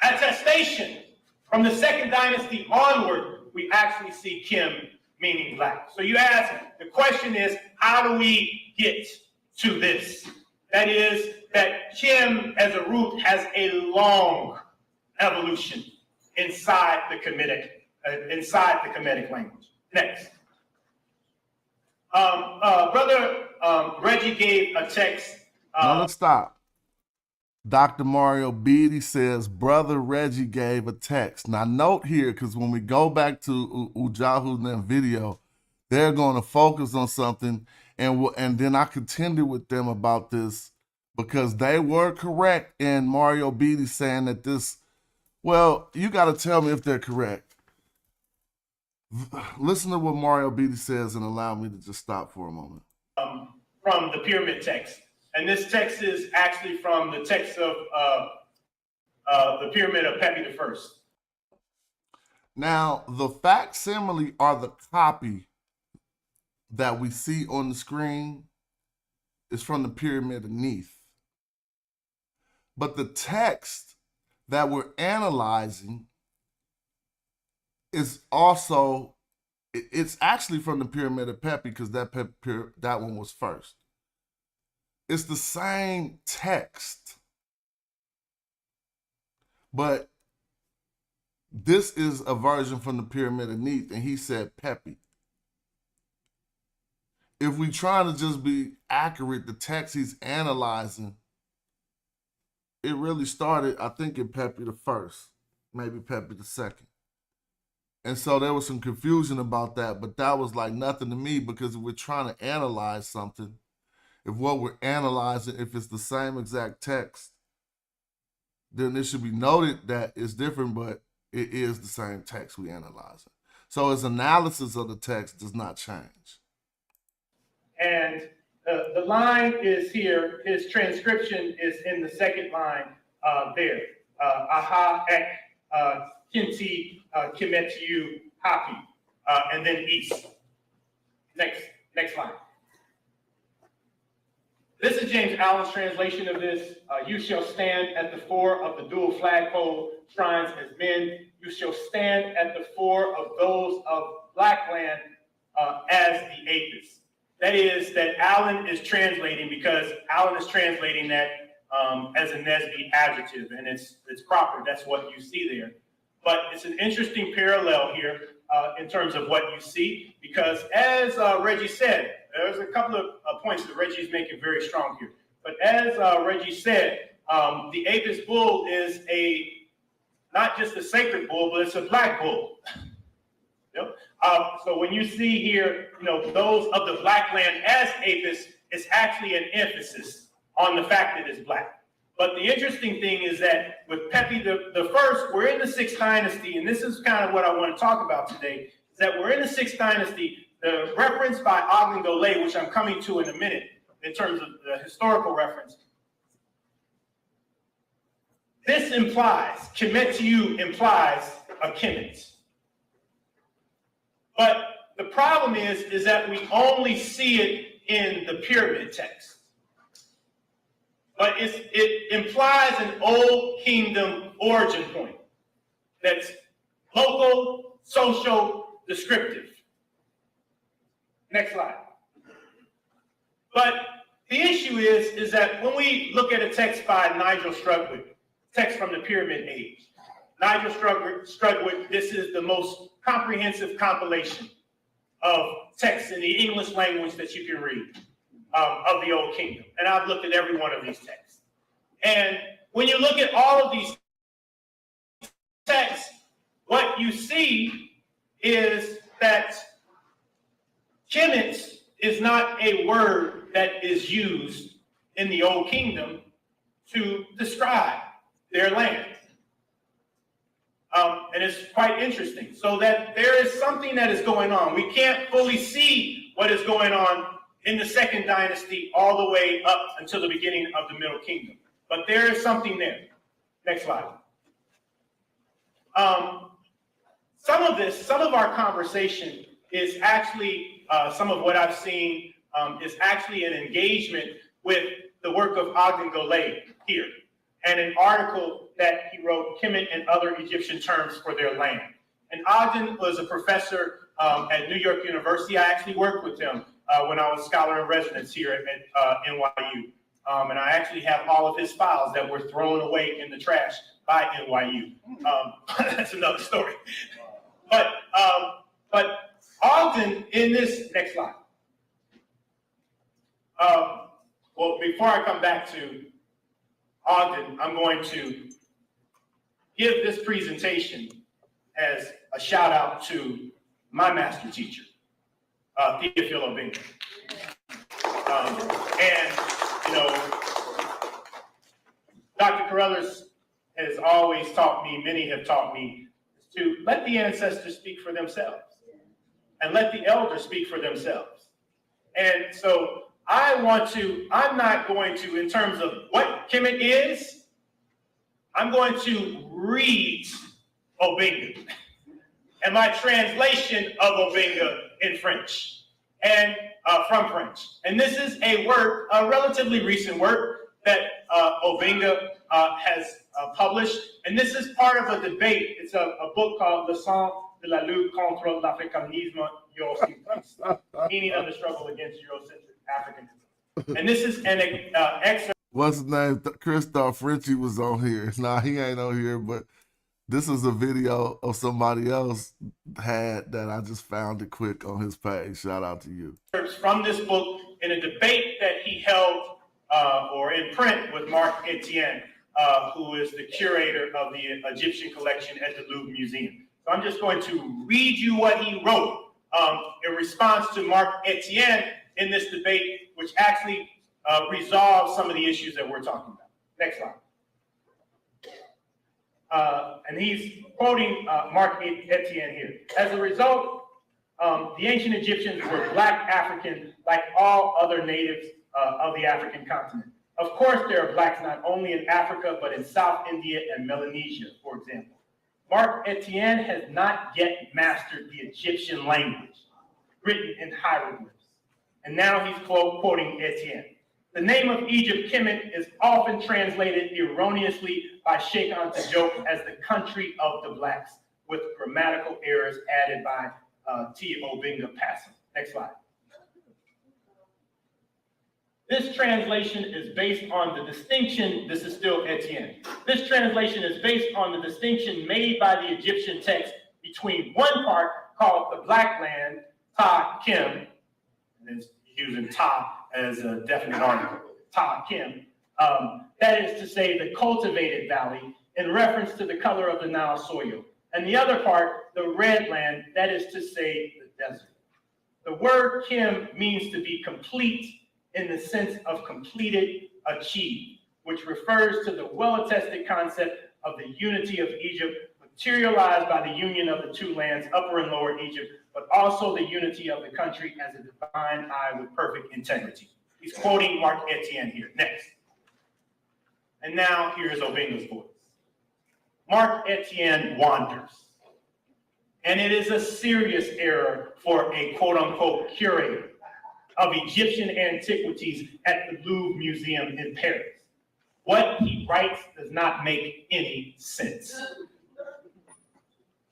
attestation, from the Second Dynasty onward, we actually see Kim meaning black. So you ask, the question is, how do we get to this? That is, that Kim as a root has a long evolution inside the Kemetic language. Next. Brother Reggie gave a text. Now let's stop. Dr. Mario Beatty says, Brother Reggie gave a text. Now note here, because when we go back to Ujahu's video, they're going to focus on something, and then I contended with them about this because they were correct in Mario Beatty saying that this, well, you got to tell me if they're correct. Listen to what Mario Beatty says and allow me to just stop for a moment. From the pyramid text. And this text is actually from the text of the Pyramid of Pepi I. Now, the facsimile or the copy that we see on the screen is from the Pyramid of Neith. But the text that we're analyzing is also, it's actually from the Pyramid of Pepi because that one was first. It's the same text, but this is a version from the Pyramid of Neith, and he said Pepi. If we try to just be accurate, the text he's analyzing, it really started, I think, in Pepi the first, maybe Pepi the second. And so there was some confusion about that, but that was like nothing to me because we're trying to analyze something. If what we're analyzing, if it's the same exact text, then it should be noted that it's different, but it is the same text we analyze it. So his analysis of the text does not change. And the line is here. His transcription is in the second line there. Aha ek kinti kemetu hapi, and then east. Next line. This is James Allen's translation of this. You shall stand at the fore of the dual flagpole shrines as men. You shall stand at the fore of those of black land as the apis. That is, that Allen is translating, because Allen is translating that as a Nesby adjective, and it's proper. That's what you see there. But it's an interesting parallel here in terms of what you see, because as Reggie said, there's a couple of points that Reggie is making very strong here. But as Reggie said, the apis bull is not just a sacred bull, but it's a black bull. Yep. So when you see here, those of the black land as apis, it's actually an emphasis on the fact that it's black. But the interesting thing is that with Pepi the First, we're in the 6th dynasty, and this is kind of what I want to talk about today, is that we're in the 6th dynasty. The reference by Obenga Golay, which I'm coming to in a minute, in terms of the historical reference, this implies, Kemetu implies a Kemet. But the problem is that we only see it in the pyramid text. But it implies an Old Kingdom origin point that's local, social, descriptive. Next slide. But the issue is that when we look at a text by Nigel Strudwick, text from the Pyramid Age, Nigel Strudwick, this is the most comprehensive compilation of texts in the English language that you can read of the Old Kingdom. And I've looked at every one of these texts. And when you look at all of these texts, what you see is that Kemet is not a word that is used in the Old Kingdom to describe their land. And it's quite interesting. So that there is something that is going on. We can't fully see what is going on in the 2nd dynasty all the way up until the beginning of the Middle Kingdom. But there is something there. Next slide. Some of our conversation is actually, some of what I've seen is actually an engagement with the work of Obenga Golay here, and an article that he wrote, Kemet and Other Egyptian Terms for Their Land. And Ogden was a professor at New York University. I actually worked with him when I was scholar in residence here at NYU. And I actually have all of his files that were thrown away in the trash by NYU. That's another story. But Ogden, in this, next slide. Well, before I come back to Ogden, I'm going to give this presentation as a shout out to my master teacher, Theophil Obenga. Dr. Carruthers has always taught me, many have taught me, to let the ancestors speak for themselves and let the elders speak for themselves. And so I'm not going to, in terms of what Kemet is, I'm going to read Obenga and my translation of Obenga in French and from French. And this is a work, a relatively recent work that Obenga has published. And this is part of a debate. It's a book called Leçons de la lutte contre l'africanisme eurocentriste, meaning of the struggle against Eurocentric Africanism. And this is an excerpt. What's his name? Christoph Frenchie was on here. Nah, he ain't on here, but this is a video of somebody else had that I just found it quick on his page. Shout out to you. From this book in a debate that he held or in print with Mark Etienne, who is the curator of the Egyptian collection at the Louvre Museum. So I'm just going to read you what he wrote in response to Mark Etienne in this debate, which actually resolves some of the issues that we're talking about. Next slide. and he's quoting Mark Etienne here. As a result, the ancient Egyptians were black African like all other natives of the African continent. Of course, there are blacks not only in Africa, but in South India and Melanesia, for example. Mark Etienne has not yet mastered the Egyptian language, written in hieroglyphs. And now he's quoting Etienne. The name of Egypt, Kemet, is often translated erroneously by Sheikh Anta Diop as the country of the blacks, with grammatical errors added by T. Obenga Passam. Next slide. This translation is based on the distinction, this is still Etienne. This translation is based on the distinction made by the Egyptian text between one part called the Black Land, Ta Kim, and it's using Ta as a definite article, Ta Kim, that is to say the cultivated valley in reference to the color of the Nile soil. And the other part, the red land, that is to say the desert. The word Kim means to be complete in the sense of completed, achieved, which refers to the well-attested concept of the unity of Egypt, materialized by the union of the two lands, Upper and Lower Egypt, but also the unity of the country as a divine eye with perfect integrity. He's quoting Mark Etienne here. Next. And now here's Obenga's voice. Mark Etienne wanders. And it is a serious error for a quote-unquote curator of Egyptian antiquities at the Louvre Museum in Paris. What he writes does not make any sense.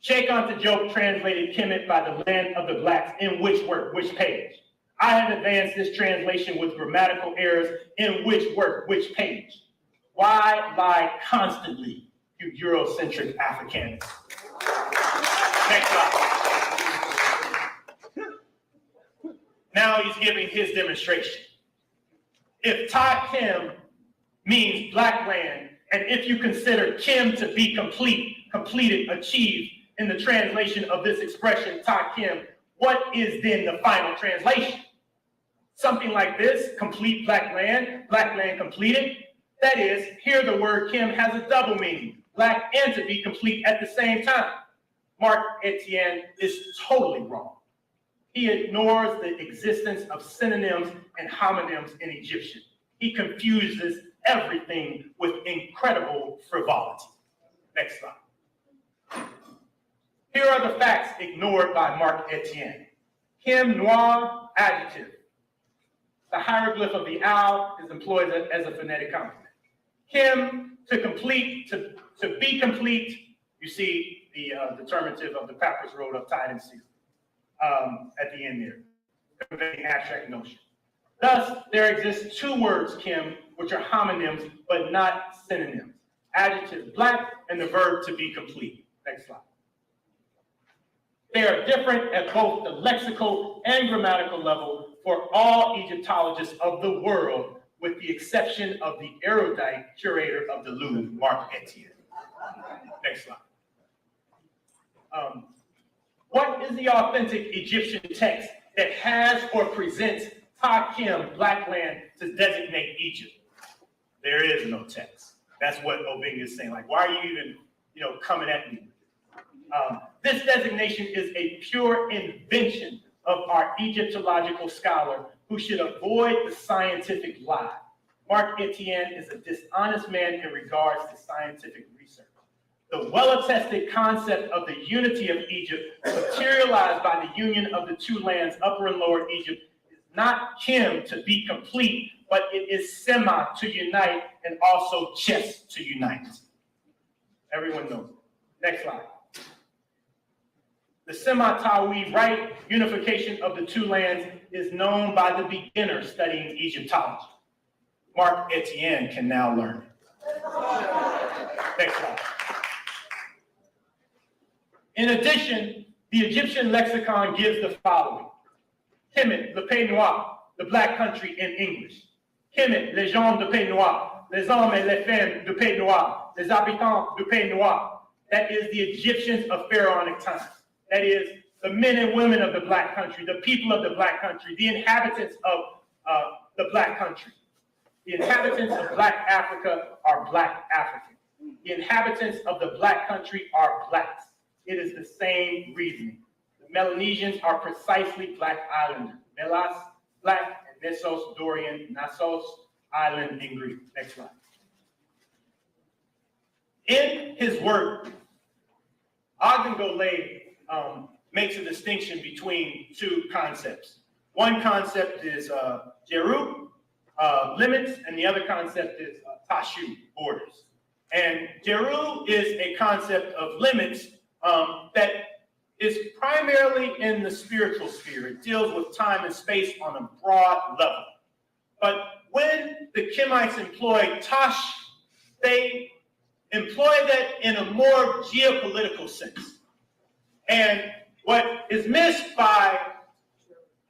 Sheikh Anta Diop translated Kemet by the land of the blacks in which work, which page? I have advanced this translation with grammatical errors in which work, which page? Why lie constantly, you Eurocentric Africans? Next slide. Now he's giving his demonstration. If Ta Kim means black land, and if you consider Kim to be complete, completed, achieved in the translation of this expression, Ta Kim, what is then the final translation? Something like this, complete black land completed. That is, here the word Kim has a double meaning, black and to be complete at the same time. Mark Etienne is totally wrong. He ignores the existence of synonyms and homonyms in Egyptian. He confuses everything with incredible frivolity. Next slide. Here are the facts ignored by Mark Etienne. Kim noir, adjective. The hieroglyph of the owl is employed as a phonetic complement. Kim, to complete, to be complete, you see the determinative of the papyrus rolled up, tied, and sealed at the end there, conveying abstract notion. Thus, there exist two words, Kim, which are homonyms, but not synonyms. Adjective, black, and the verb to be complete. Next slide. They are different at both the lexical and grammatical level for all Egyptologists of the world, with the exception of the erudite curator of the Louvre, Mark Etienne. Next slide. What is the authentic Egyptian text that has or presents Ta Kim, black land, to designate Egypt? There is no text. That's what Obenga is saying. Like, why are you even, coming at me? This designation is a pure invention of our Egyptological scholar who should avoid the scientific lie. Mark Etienne is a dishonest man in regards to scientific research. The well-attested concept of the unity of Egypt, materialized by the union of the two lands, Upper and Lower Egypt, is not Kim to be complete, but it is Sema to unite and also Ches to unite. Everyone knows it. Next slide. The Sema-Tawi right unification of the two lands is known by the beginner studying Egyptology. Mark Etienne can now learn it. Next slide. In addition, the Egyptian lexicon gives the following. Kemet, le pays noir, the black country in English. Kemet, les gens de pays noir, les hommes et les femmes de pays noir, les habitants de pays noir. That is the Egyptians of pharaonic times. That is the men and women of the black country, the people of the black country, the inhabitants of the black country. The inhabitants of black Africa are black African. the inhabitants of the black country are blacks. It is the same reasoning. The Melanesians are precisely black islanders. Melas, black, and Nessos, Dorian, Nasos, island in Greek. Next slide. In his work, Ogden Golay makes a distinction between two concepts. One concept is Jeru, limits, and the other concept is Tashu, borders. And Jeru is a concept of limits that is primarily in the spiritual sphere. It deals with time and space on a broad level. But when the Kemites employ Tash, they employ that in a more geopolitical sense. And what is missed by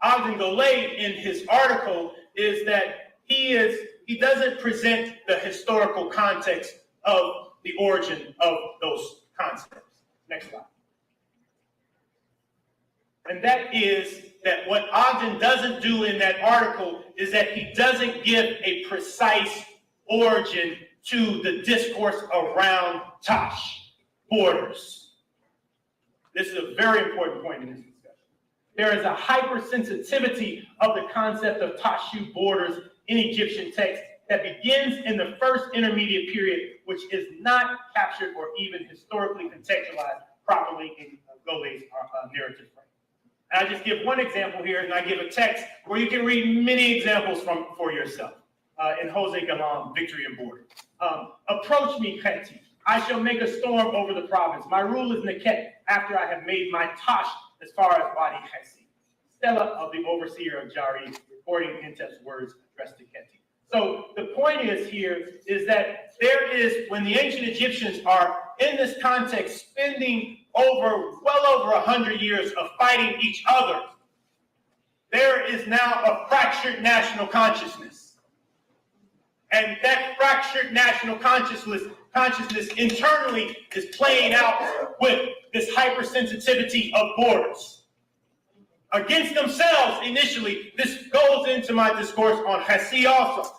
Ogden Golay in his article is that he doesn't present the historical context of the origin of those concepts. Next slide. And that is that what Ogden doesn't do in that article is that he doesn't give a precise origin to the discourse around Tash, borders. This is a very important point in this discussion. There is a hypersensitivity of the concept of Tashu, borders, in Egyptian text that begins in the first intermediate period, which is not captured or even historically contextualized properly in Golay's narrative frame. And I just give one example here, and I give a text where you can read many examples for yourself. In Jose Galan, Victory and Border. Approach me, Kheti. I shall make a storm over the province. My rule is Neket after I have made my Tash as far as Wadi Khesi. Stella of the overseer of Jari, recording Intef's words addressed to Kheti. So the point is here is that there is, when the ancient Egyptians are in this context spending well over 100 years of fighting each other, there is now a fractured national consciousness. And that fractured national consciousness internally is playing out with this hypersensitivity of borders. Against themselves, initially, this goes into my discourse on Hassi also,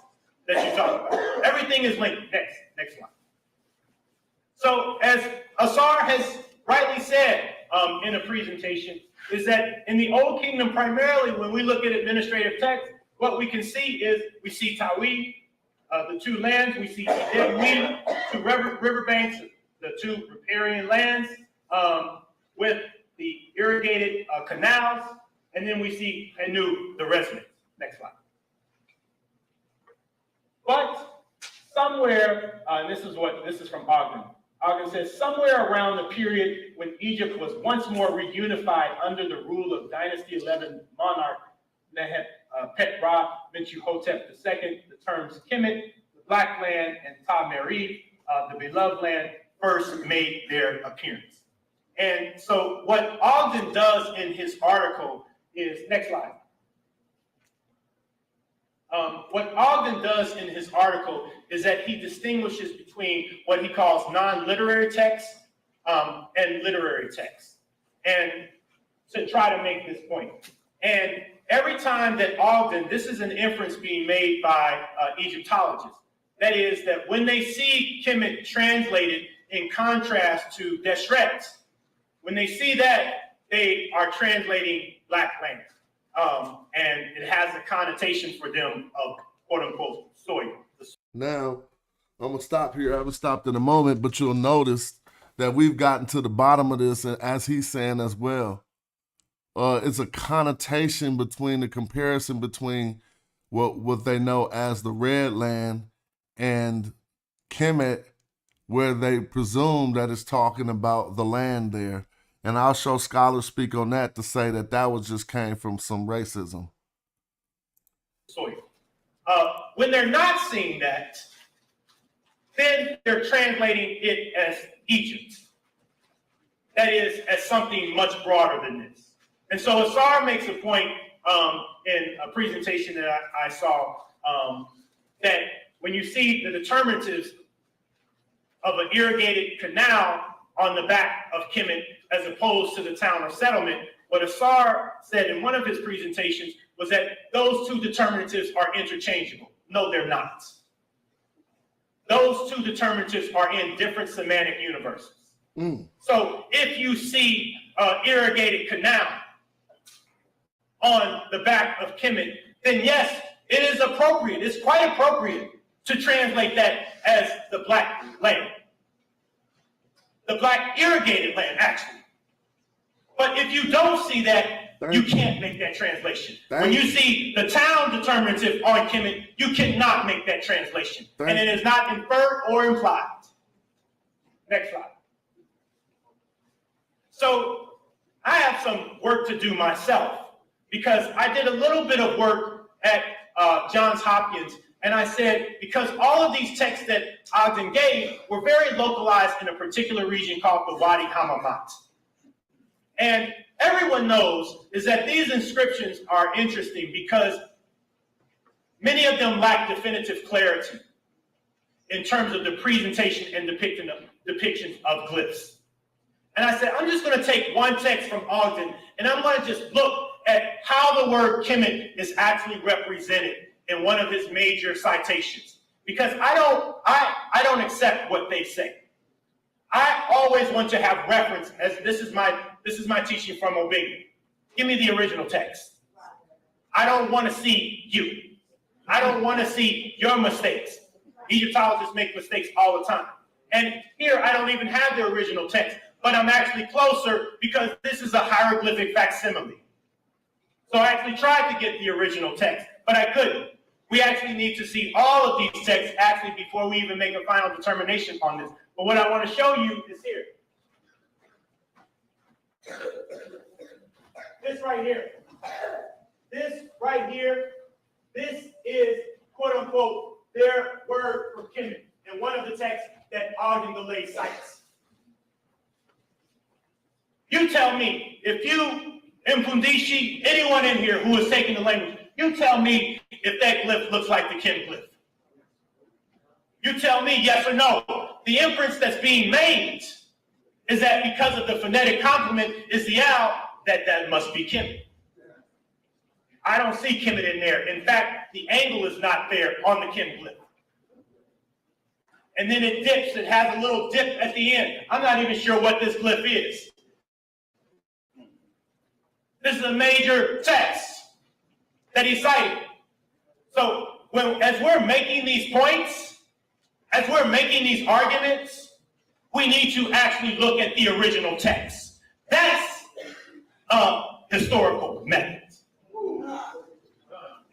that you talk about. Everything is linked. Next slide. So, as Asar has rightly said in a presentation, is that in the Old Kingdom, primarily, when we look at administrative text, what we can see is we see Tawi, the two lands, we see Edwi, two riverbanks, the two riparian lands with the irrigated canals, and then we see Anu, the residents. Next slide. But somewhere, and this is from Ogden. Ogden says, somewhere around the period when Egypt was once more reunified under the rule of Dynasty 11 monarch Pet-Ra Mentuhotep II, the terms Kemet, the Black Land, and Ta-Meri, the Beloved Land, first made their appearance. And so what Ogden does in his article is, next slide. What Ogden does in his article is that he distinguishes between what he calls non-literary texts and literary texts, and to try to make this point. And every time that Ogden, this is an inference being made by Egyptologists, that is that when they see Kemet translated in contrast to Deshret, when they see that, they are translating Black Land. And it has a connotation for them of quote unquote soil. Now, I'm going to stop here. I haven't stopped in a moment, but you'll notice that we've gotten to the bottom of this, and as he's saying as well, it's a connotation between the comparison between what they know as the Red Land and Kemet, where they presume that it's talking about the land there. And I'll show scholars speak on that to say that was just came from some racism. Soil. When they're not seeing that, then they're translating it as Egypt. That is, as something much broader than this. And so Asar makes a point in a presentation that I saw that when you see the determinatives of an irrigated canal on the back of Kemet as opposed to the town or settlement, what Asar said in one of his presentations was that those two determinatives are interchangeable. No, they're not. those two determinatives are in different semantic universes. So if you see irrigated canal on the back of Kemet, then yes, it is appropriate. It's quite appropriate to translate that as the black land. The black irrigated land, actually. But if you don't see that, you can't make that translation. When you see the town determinative on Kemet, you cannot make that translation. And it is not inferred or implied. Next slide. So I have some work to do myself because I did a little bit of work at Johns Hopkins, and I said, because all of these texts that Ogden gave were very localized in a particular region called the Wadi Hamamat. And everyone knows is that these inscriptions are interesting because many of them lack definitive clarity in terms of the presentation and depictions of glyphs. And I said, I'm just going to take one text from Ogden, and I'm going to just look at how the word Kemet is actually represented in one of his major citations. Because I don't accept what they say. I always want to have reference, as this is my teaching from Obenga. Give me the original text. I don't want to see you. I don't want to see your mistakes. Egyptologists make mistakes all the time. And here I don't even have the original text, but I'm actually closer because this is a hieroglyphic facsimile. So I actually tried to get the original text, but I couldn't. We actually need to see all of these texts actually before we even make a final determination on this. But what I want to show you is here. This right here. This right here. This is, quote unquote, their word for Kemet in one of the texts that Ogden Galay cites. You tell me, if you, Mfundishi, anyone in here who is taking the language, you tell me if that glyph looks like the Kem glyph. You tell me yes or no. The inference that's being made is that because of the phonetic complement is the L, that must be Kemet. I don't see Kemet in there. In fact, the angle is not there on the Kem glyph. And then it dips, it has a little dip at the end. I'm not even sure what this glyph is. This is a major text that he cited. So as we're making these points, as we're making these arguments, we need to actually look at the original text. That's a historical method.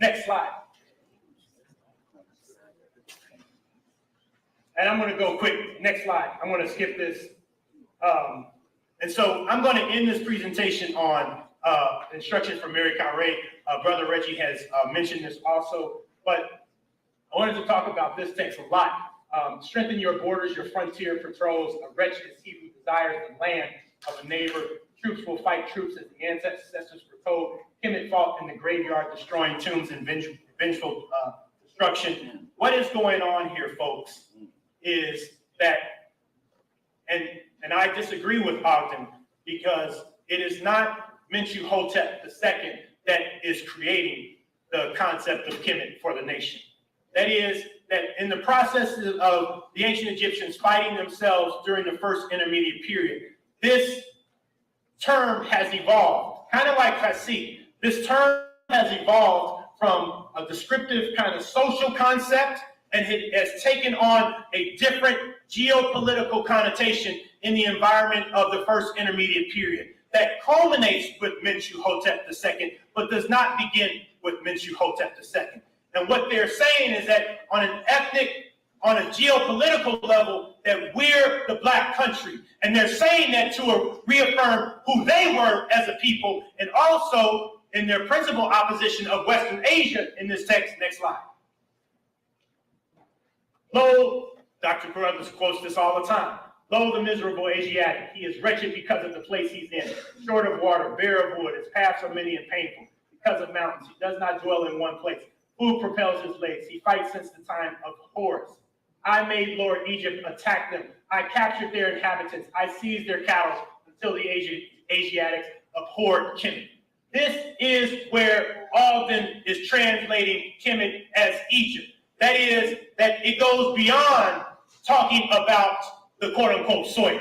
Next slide. And I'm going to go quick. Next slide. I'm going to skip this. And so I'm going to end this presentation on instructions from Mary Carre. Brother Reggie has mentioned this also, but I wanted to talk about this text a lot. Strengthen your borders, your frontier patrols. A wretched is he who desires the land of a neighbor. Troops will fight troops, as the ancestors were told. Kemet fought in the graveyard, destroying tombs and vengeful destruction. What is going on here, folks, is that, and I disagree with Ogden, because it is not Mentu Hotep II that is creating the concept of Kemet for the nation. That is, that in the process of the ancient Egyptians fighting themselves during the first intermediate period, this term has evolved, kind of like Hassi. This term has evolved from a descriptive kind of social concept, and it has taken on a different geopolitical connotation in the environment of the first intermediate period that culminates with Mentu Hotep II, but does not begin with Mentu Hotep II. And what they're saying is that on an ethnic, on a geopolitical level, that we're the black country. And they're saying that to reaffirm who they were as a people, and also in their principal opposition of Western Asia in this text. Next slide. Lo, Dr. Carruthers quotes this all the time. Lo, the miserable Asiatic, he is wretched because of the place he's in, short of water, bare of wood, his paths are many and painful. Because of mountains, he does not dwell in one place. Food propels his legs, he fights since the time of Horus. I made Lord Egypt attack them. I captured their inhabitants. I seized their cattle until the Asiatics abhorred Kemet. This is where Ogden is translating Kemet as Egypt. That is, that it goes beyond talking about the quote-unquote soil.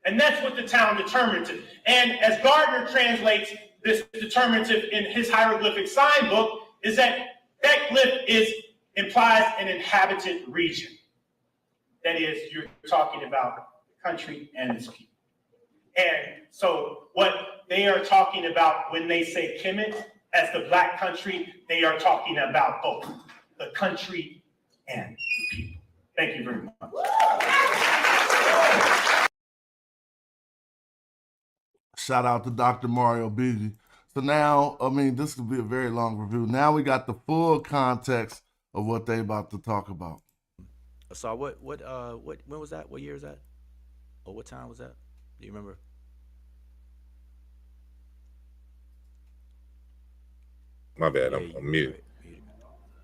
And that's what the town determinative. And as Gardner translates this determinative in his hieroglyphic sign book, is that glyph implies an inhabited region. That is, you're talking about the country and its people. And so what they are talking about when they say Kemet as the black country, they are talking about both the country and the people. Thank you very much. Shout out to Dr. Mario Beatty. So now, I mean, this could be a very long review. Now we got the full context of what they about to talk about. So when was that? What year is that? Or what time was that? Do you remember? My bad, Yeah, I'm mute.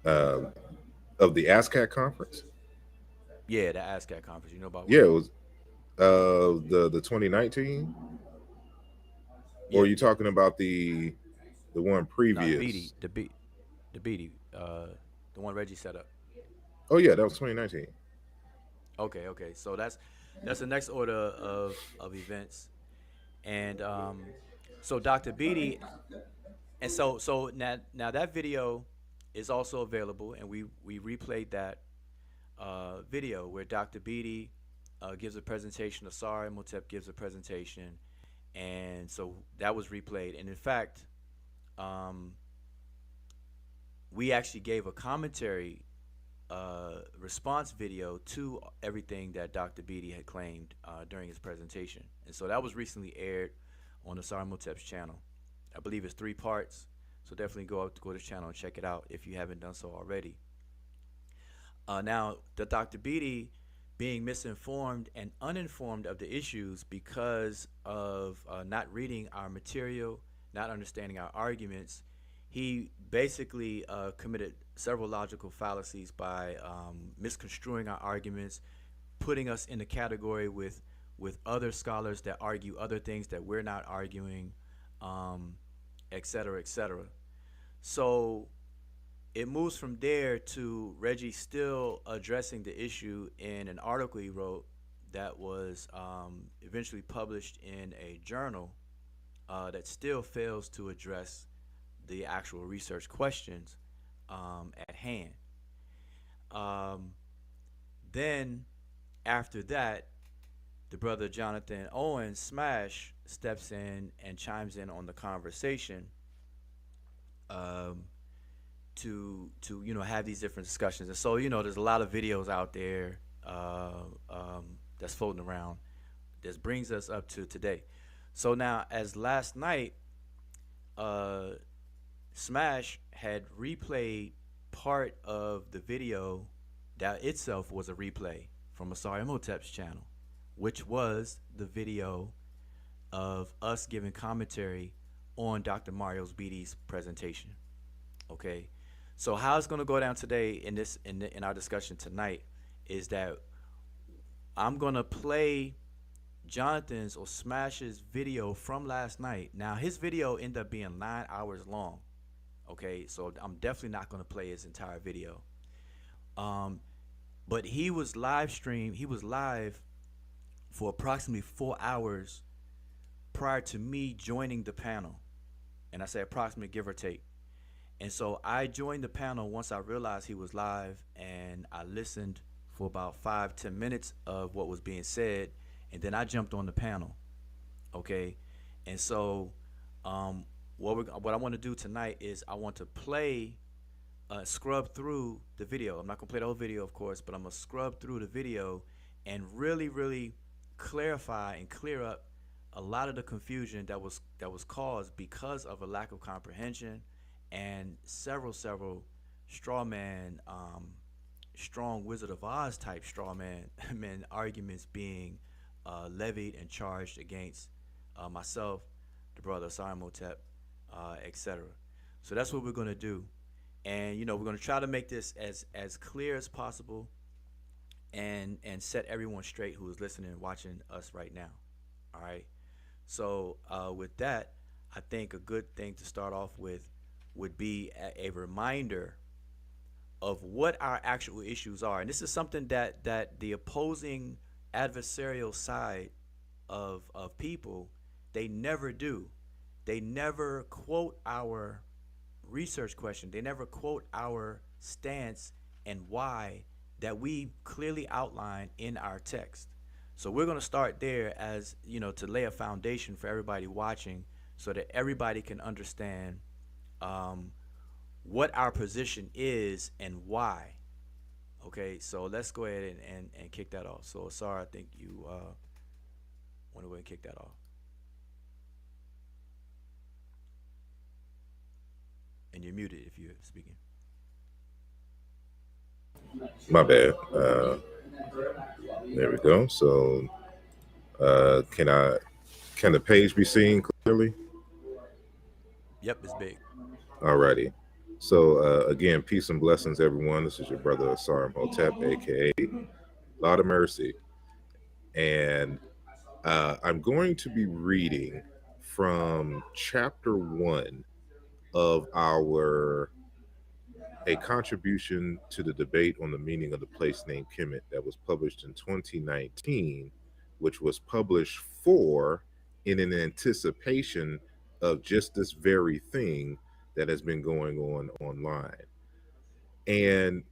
Of the ASCAC conference? Yeah, the ASCAC conference. You know about? Yeah, it was the 2019. Yeah. Or are you talking about the one previous? The Beatty, the one Reggie set up. Oh yeah, that was 2019. Okay. So that's the next order of events, and so Dr. Beatty, and so now that video is also available, and we replayed that video where Dr. Beatty gives a presentation, Asari Motep gives a presentation, and so that was replayed, and in fact, we actually gave a commentary response video to everything that Dr. Beatty had claimed during his presentation. And so that was recently aired on the Saramotep's channel. I believe it's 3 parts, so definitely go to his channel and check it out if you haven't done so already. Now, the Dr. Beatty being misinformed and uninformed of the issues because of not reading our material, not understanding our arguments, he basically committed several logical fallacies by misconstruing our arguments, putting us in the category with other scholars that argue other things that we're not arguing, et cetera, et cetera. So it moves from there to Reggie still addressing the issue in an article he wrote that was eventually published in a journal that still fails to address the actual research questions at hand. Then after that, the brother Jonathan Owens, Smash, steps in and chimes in on the conversation to have these different discussions. And so there's a lot of videos out there that's floating around. This brings us up to today. So now, as last night, Smash had replayed part of the video that itself was a replay from Asari Imhotep's channel, which was the video of us giving commentary on Dr. Mario Beatty's presentation. Okay, so how it's going to go down today in our discussion tonight is that I'm going to play Jonathan's or Smash's video from last night. Now, his video ended up being 9 hours long. Okay, so I'm definitely not going to play his entire video. But he was live for approximately 4 hours prior to me joining the panel. And I say approximately, give or take. And so I joined the panel once I realized he was live, and I listened for about 5-10 minutes of what was being said, and then I jumped on the panel. Okay, and so what I want to do tonight is I want to play, scrub through the video. I'm not gonna play the whole video, of course, but I'm gonna scrub through the video and really clarify and clear up a lot of the confusion that was caused because of a lack of comprehension and several straw man, strong Wizard of Oz type straw man arguments being levied and charged against myself, the brother Saramotep, etc. So that's what we're going to do, and we're going to try to make this as clear as possible, and set everyone straight who is listening and watching us right now. All right. So with that, I think a good thing to start off with would be a reminder of what our actual issues are. And this is something that the opposing adversarial side of people, they never do. They never quote our research question. They never quote our stance and why that we clearly outline in our text. So we're going to start there, as you know, to lay a foundation for everybody watching, so that everybody can understand what our position is and why. Okay, so let's go ahead and kick that off. So, Sarah, I think you want to go ahead and kick that off. And you're muted if you're speaking. My bad. There we go. So can the page be seen clearly? Yep, it's big. Alrighty. So again, peace and blessings, everyone. This is your brother Asar Hotep, aka Lot of Mercy, and I'm going to be reading from chapter 1 of a contribution to the debate on the meaning of the place name Kemet that was published in 2019, which was published in an anticipation of just this very thing that has been going on online. And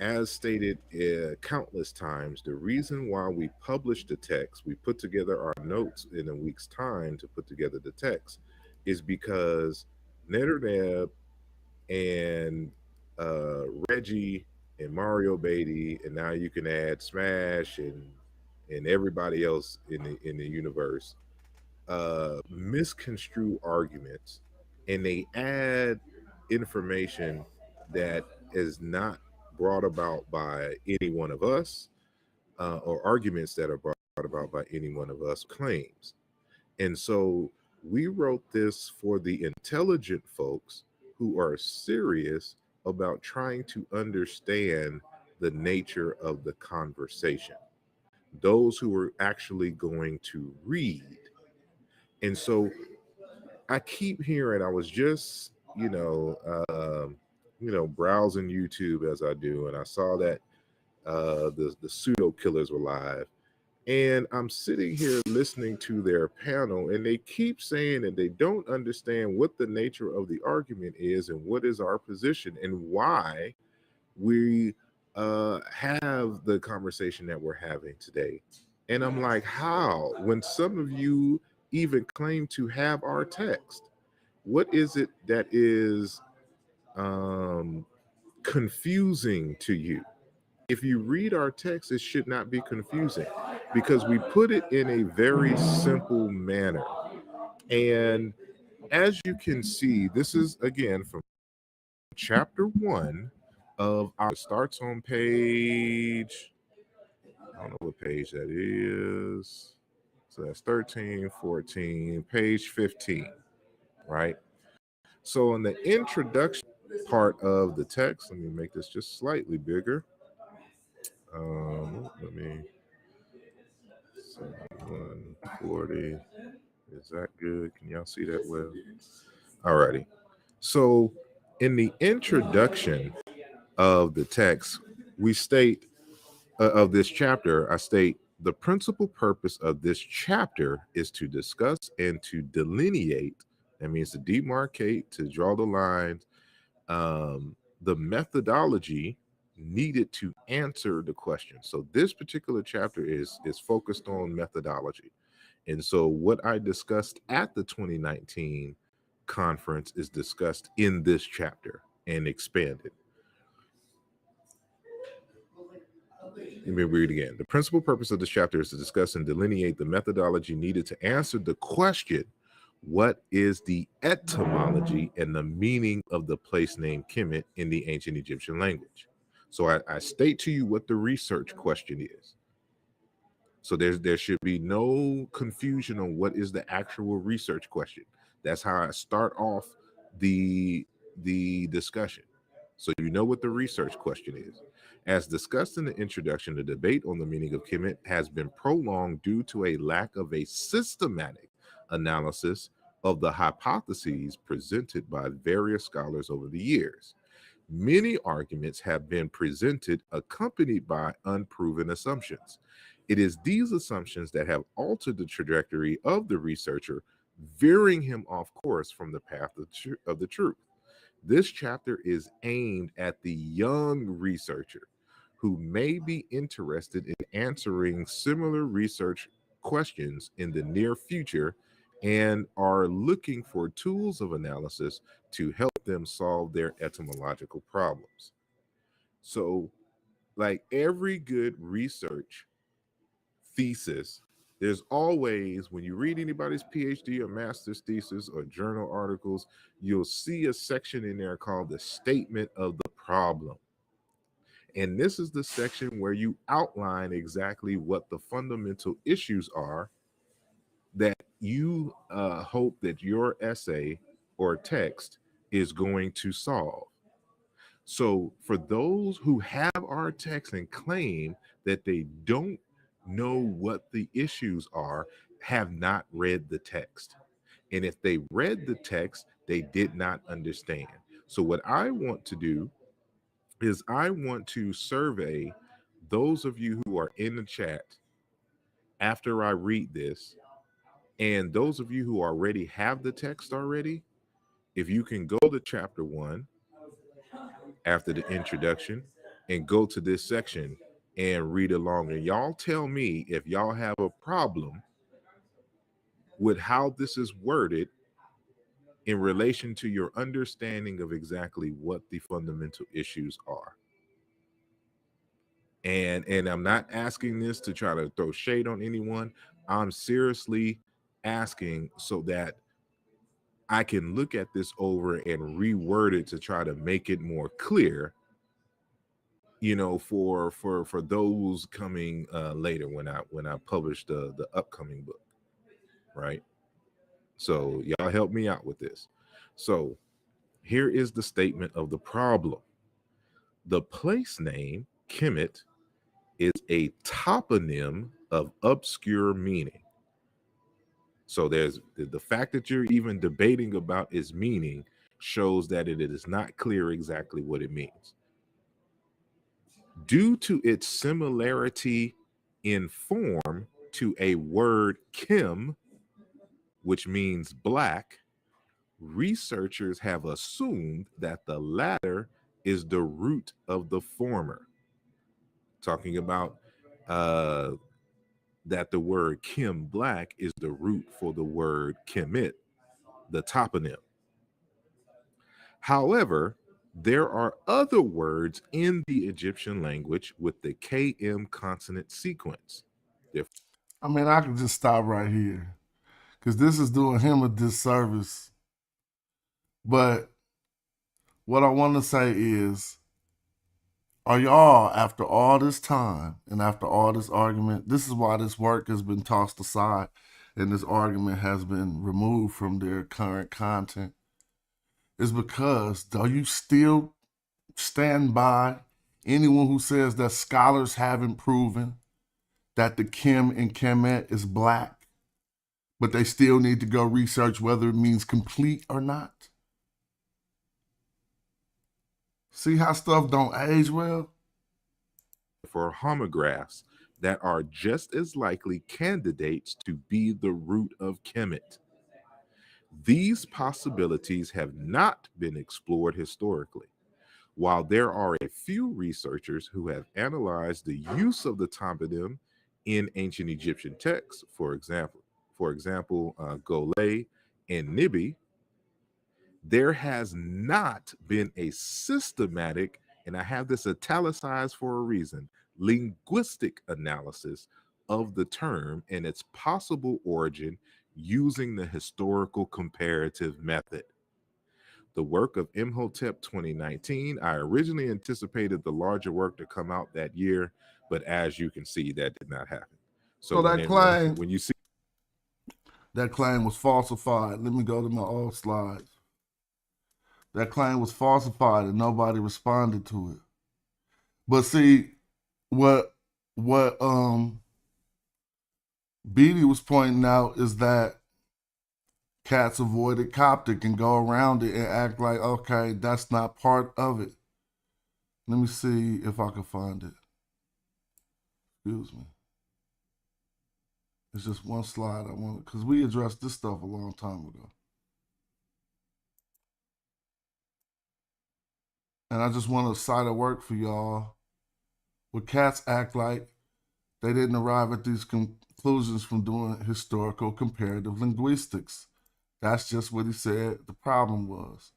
as stated countless times, the reason why we published the text, we put together our notes in a week's time to put together the text, is because Neterneb and Reggie and Mario Beatty, and now you can add Smash and everybody else in the universe, misconstrue arguments, and they add information that is not brought about by any one of us, or arguments that are brought about by any one of us claims. And so we wrote this for the intelligent folks who are serious about trying to understand the nature of the conversation, those who are actually going to read. And so I keep hearing, I was just, browsing YouTube as I do, and I saw that the pseudo killers were live. And I'm sitting here listening to their panel, and they keep saying that they don't understand what the nature of the argument is and what is our position and why we have the conversation that we're having today. And I'm like, how? When some of you even claim to have our text, what is it that is confusing to you? If you read our text, it should not be confusing because we put it in a very simple manner. And as you can see, this is again from chapter 1 of our, starts on page, I don't know what page that is. So that's 13, 14, page 15, right? So in the introduction part of the text, let me make this just slightly bigger. Let me 140. Is that good? Can y'all see that well? Alrighty. So in the introduction of the text, we state of this chapter, I state the principal purpose of this chapter is to discuss and to delineate. That means to demarcate, to draw the lines, the methodology needed to answer the question. So this particular chapter is focused on methodology. And so what I discussed at the 2019 conference is discussed in this chapter and expanded. Let me read again. The principal purpose of this chapter is to discuss and delineate the methodology needed to answer the question, what is the etymology and the meaning of the place name Kemet in the ancient Egyptian language? So I state to you what the research question is. So there should be no confusion on what is the actual research question. That's how I start off the discussion. So you know what the research question is. As discussed in the introduction, the debate on the meaning of Kemet has been prolonged due to a lack of a systematic analysis of the hypotheses presented by various scholars over the years. Many arguments have been presented accompanied by unproven assumptions. It is these assumptions that have altered the trajectory of the researcher, veering him off course from the path of the truth. This chapter is aimed at the young researcher who may be interested in answering similar research questions in the near future and are looking for tools of analysis to help them solve their etymological problems. So, like every good research thesis, there's always, when you read anybody's PhD or master's thesis or journal articles, you'll see a section in there called the statement of the problem. And this is the section where you outline exactly what the fundamental issues are that you hope that your essay or text is going to solve. So, for those who have our text and claim that they don't know what the issues are, have not read the text. And if they read the text, they did not understand. So, what I want to do is I want to survey those of you who are in the chat after I read this, and those of you who already have the text already, if you can go to chapter 1 after the introduction and go to this section and read along. And y'all tell me if y'all have a problem with how this is worded in relation to your understanding of exactly what the fundamental issues are. And I'm not asking this to try to throw shade on anyone. I'm seriously asking so that I can look at this over and reword it to try to make it more clear, for those coming later when I publish the upcoming book, right? So y'all help me out with this. So here is the statement of the problem. The place name Kemet is a toponym of obscure meaning. So there's the fact that you're even debating about its meaning shows that it is not clear exactly what it means. Due to its similarity in form to a word Kim, which means black, researchers have assumed that the latter is the root of the former. Talking about that the word Kim black is the root for the word Kemet, the toponym. However, there are other words in the Egyptian language with the KM consonant sequence. I mean, I could just stop right here because this is doing him a disservice. But what I want to say is, are y'all, after all this time and after all this argument, this is why this work has been tossed aside and this argument has been removed from their current content, is because do you still stand by anyone who says that scholars haven't proven that the Kim in Kemet is black, but they still need to go research whether it means complete or not? See how stuff don't age well? For homographs that are just as likely candidates to be the root of Kemet. These possibilities have not been explored historically. While there are a few researchers who have analyzed the use of the toponym in ancient Egyptian texts, for example, Golay and Nibi, there has not been a systematic, and I have this italicized for a reason, linguistic analysis of the term and its possible origin using the historical comparative method. The work of Imhotep 2019, I originally anticipated the larger work to come out that year, but as you can see, that did not happen. So that claim, when you see that claim was falsified. Let me go to my old slides. That claim was falsified and nobody responded to it. But see, what Beatty was pointing out is that cats avoided Coptic and go around it and act like, okay, that's not part of it. Let me see if I can find it. Excuse me. It's just one slide I want, because we addressed this stuff a long time ago. And I just want to cite a work for y'all. Where cats act like they didn't arrive at these conclusions from doing historical comparative linguistics. That's just what he said the problem was.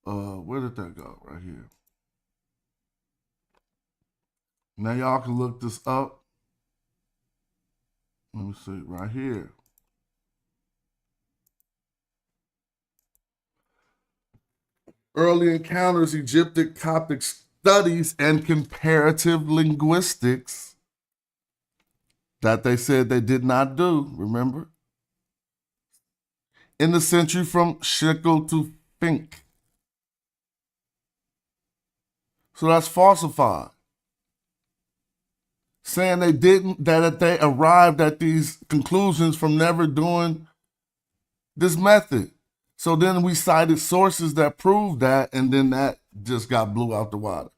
Where did that go? Right here. Now y'all can look this up. Let me see, right here. Early Encounters, Egyptic Coptic Studies and Comparative Linguistics. That they said they did not do, remember? In the century from Schickel to Fink. So that's falsified. Saying they didn't, that they arrived at these conclusions from never doing this method. So then we cited sources that proved that, and then that just got blew out the water.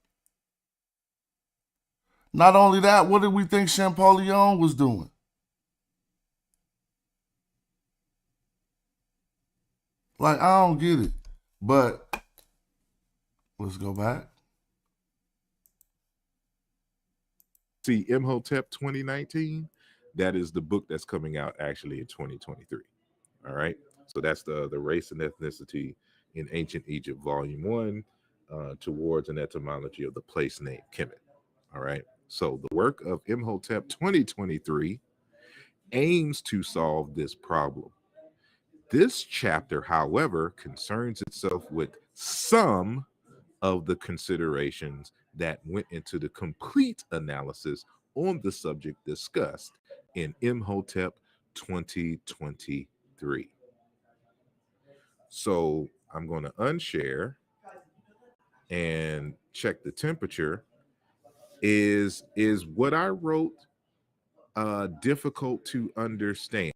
Not only that, what did we think Champollion was doing? Like, I don't get it. But let's go back. See, Imhotep 2019, that is the book that's coming out actually in 2023. All right. So that's the race and ethnicity in ancient Egypt, volume 1, towards an etymology of the place name Kemet. All right. So the work of Imhotep 2023 aims to solve this problem. This chapter, however, concerns itself with some of the considerations that went into the complete analysis on the subject discussed in Imhotep 2023. So I'm going to unshare and check the temperature. Is what I wrote difficult to understand?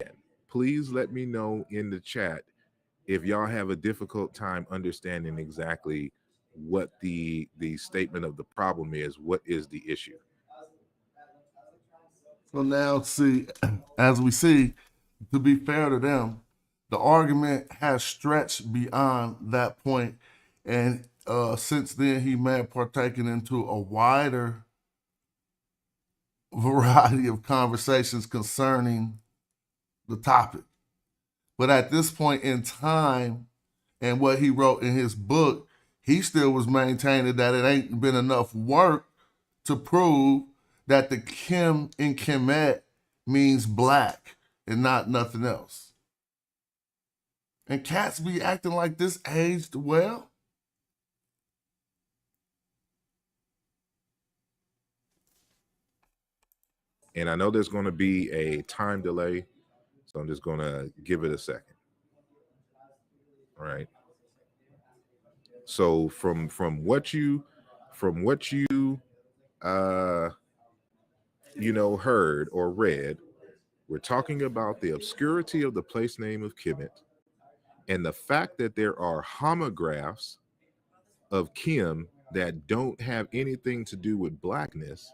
Please let me know in the chat if y'all have a difficult time understanding exactly what the statement of the problem is. What is the issue? So now, see, as we see, to be fair to them, the argument has stretched beyond that point, and since then he may have partaken into a wider variety of conversations concerning the topic. But at this point in time, and what he wrote in his book, he still was maintaining that it ain't been enough work to prove that the Kim in Kemet means black and not nothing else. And cats be acting like this aged well. And I know there's going to be a time delay, so I'm just going to give it a second. All right. So from what you heard or read, we're talking about the obscurity of the place name of Kemet and the fact that there are homographs of Kim that don't have anything to do with blackness,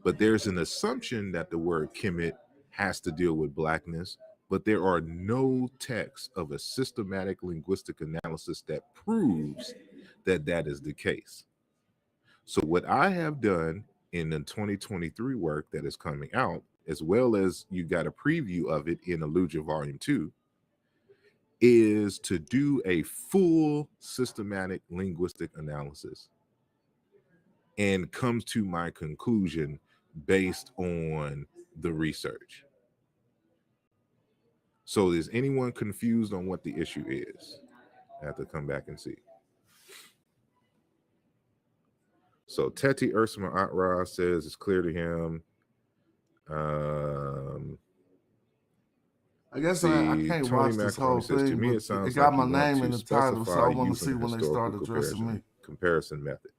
but there's an assumption that the word Kemet has to deal with blackness, but there are no texts of a systematic linguistic analysis that proves that that is the case. So what I have done in the 2023 work that is coming out, as well as you got a preview of it in Alluja Volume 2, is to do a full systematic linguistic analysis and comes to my conclusion based on the research. So is anyone confused on what the issue is? I have to come back and see. So Teti Ursima Atra says it's clear to him. I guess I can't watch this whole says, thing, to me, but it sounds got like my you want name in to the title, so I specify want to see using a when they start historical addressing me. comparison method.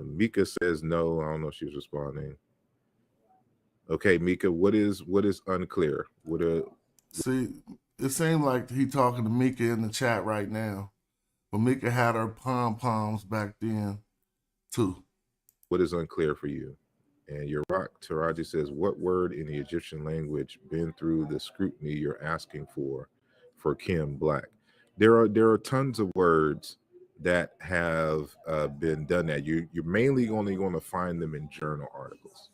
Mika says no. I don't know if she's responding. Okay, Mika, what is unclear? See, it seems like he talking to Mika in the chat right now. But Mika had her pom-poms back then, too. What is unclear for you? And your rock Taraji says, what word in the Egyptian language been through the scrutiny you're asking for Kim Black? There are tons of words that have been done that. You're mainly only going to find them in journal articles,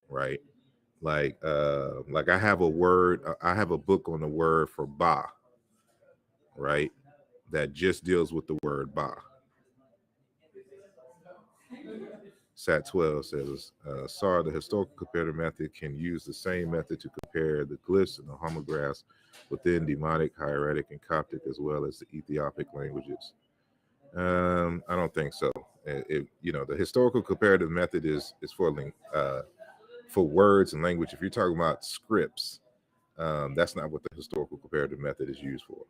right? Like I have a book on the word for ba, right? That just deals with the word ba. Sat 12 says, SAR, the historical comparative method, can use the same method to compare the glyphs and the homographs within Demonic, Hieratic, and Coptic, as well as the Ethiopic languages. I don't think so. The historical comparative method is for words and language. If you're talking about scripts, that's not what the historical comparative method is used for.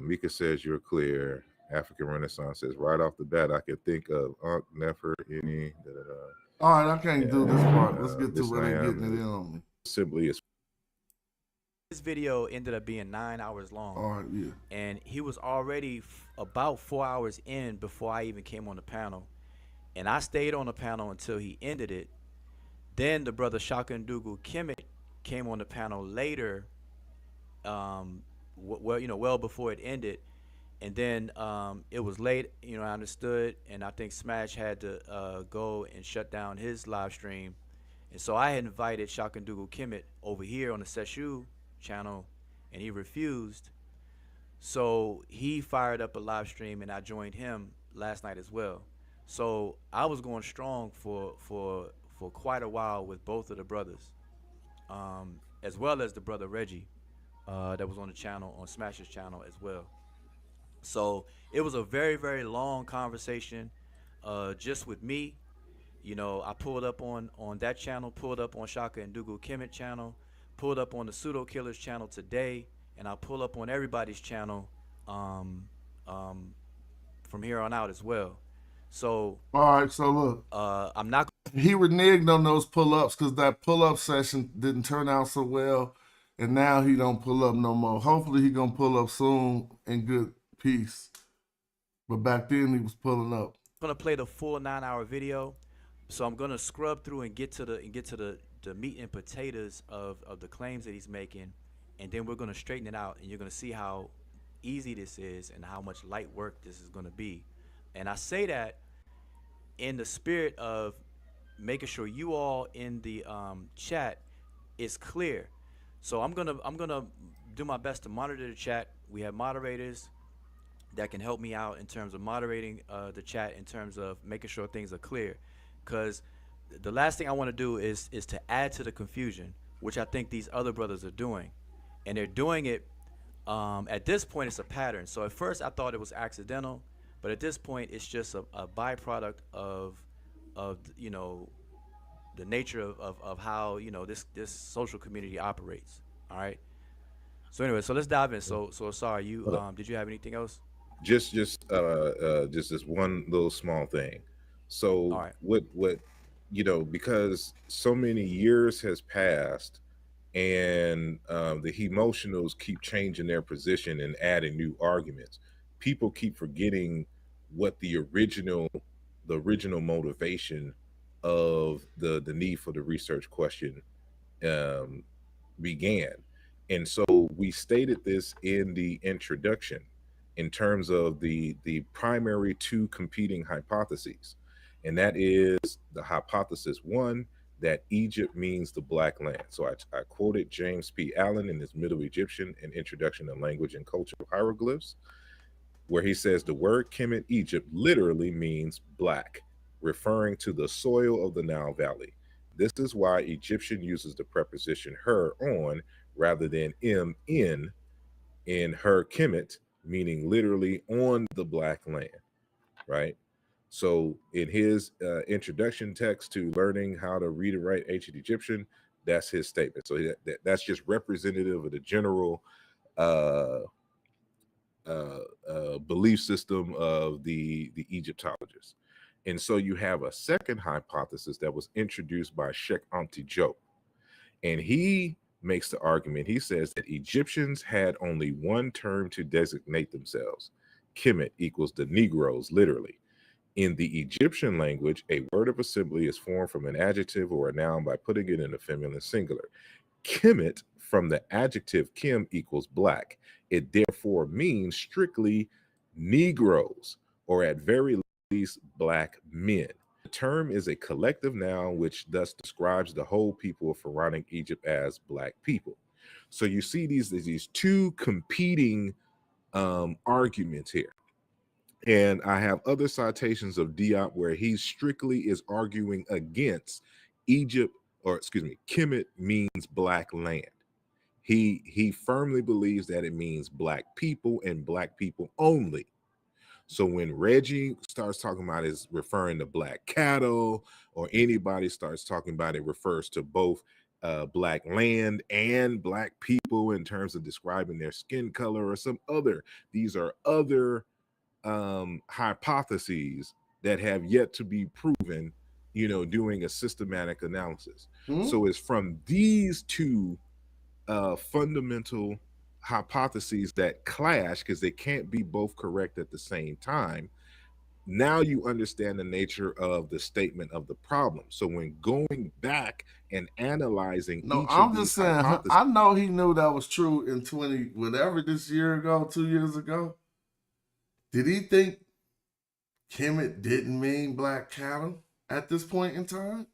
Mika says you're clear. African Renaissance says right off the bat, I can think of Ankh, Nefer, any. All right, I can't do this part. Let's get to where they're getting it in on me. Simply is. This video ended up being 9 hours long. All right, yeah. And he was already about 4 hours in before I even came on the panel. And I stayed on the panel until he ended it. Then the brother Shaka Ndugu Kemet came on the panel later, well before it ended. And then it was late, I understood, and I think Smash had to go and shut down his live stream. And so I had invited Shaka Ndugu Kemet over here on the Seshu channel, and he refused. So he fired up a live stream, and I joined him last night as well. So I was going strong for quite a while with both of the brothers, as well as the brother Reggie that was on the channel, on Smash's channel as well. So it was a very, very long conversation just with me. I pulled up on that channel, pulled up on Shaka and Ndugu Kemet channel, pulled up on the Pseudo Killers channel today, and I'll pull up on everybody's channel from here on out as well. So all right, so look, I'm not. He reneged on those pull-ups because that pull-up session didn't turn out so well, and now he don't pull up no more. Hopefully he gonna pull up soon in good peace. But back then he was pulling up. I'm gonna play the full 9-hour video, so I'm gonna scrub through and get to the meat and potatoes of the claims that he's making, and then we're gonna straighten it out, and you're gonna see how easy this is and how much light work this is gonna be. And I say that in the spirit of making sure you all in the chat is clear. So I'm gonna do my best to monitor the chat. We have moderators that can help me out in terms of moderating the chat, in terms of making sure things are clear, because the last thing I want to do is to add to the confusion, which I think these other brothers are doing, and they're doing it at this point. It's a pattern. So at first I thought it was accidental, but at this point it's just a byproduct of the nature of how this social community operates. All right. So anyway, so let's dive in. So sorry, you did you have anything else? Just this one little small thing. So all right. What because so many years has passed, and the emotionals keep changing their position and adding new arguments. People keep forgetting what the original motivation of the need for the research question began. And so we stated this in the introduction in terms of the primary two competing hypotheses. And that is the hypothesis one, that Egypt means the Black Land. So I quoted James P. Allen in his Middle Egyptian, An Introduction to Language and Culture of Hieroglyphs, where he says the word Kemet, Egypt, literally means black, referring to the soil of the Nile Valley. This is why Egyptian uses the preposition her, on, rather than in her Kemet, meaning literally on the Black Land, right? So in his introduction text to learning how to read and write ancient Egyptian, that's his statement. So that's just representative of the general belief system of the Egyptologists. And so you have a second hypothesis that was introduced by Sheikh Amti Diop. And he makes the argument. He says that Egyptians had only one term to designate themselves. Kemet equals the Negroes, literally. In the Egyptian language, a word of assembly is formed from an adjective or a noun by putting it in a feminine singular. Kemet, from the adjective kim equals black. It therefore means strictly Negroes, or at very least black men. The term is a collective noun which thus describes the whole people of pharaonic Egypt as black people. So you see these two competing arguments here. And I have other citations of Diop where he strictly is arguing against Egypt, or excuse me, Kemet means black land. He firmly believes that it means black people and black people only. So when Reggie starts talking about it referring to black cattle, or anybody starts talking about it refers to both black land and black people in terms of describing their skin color or some other, these are other hypotheses that have yet to be proven, doing a systematic analysis. So it's from these two fundamental hypotheses that clash, because they can't be both correct at the same time. Now you understand the nature of the statement of the problem. So when going back and analyzing No, each I'm of just these saying, hypotheses, I know he knew that was true in 20, whatever, this year ago, 2 years ago. Did he think Kemet didn't mean black cattle at this point in time?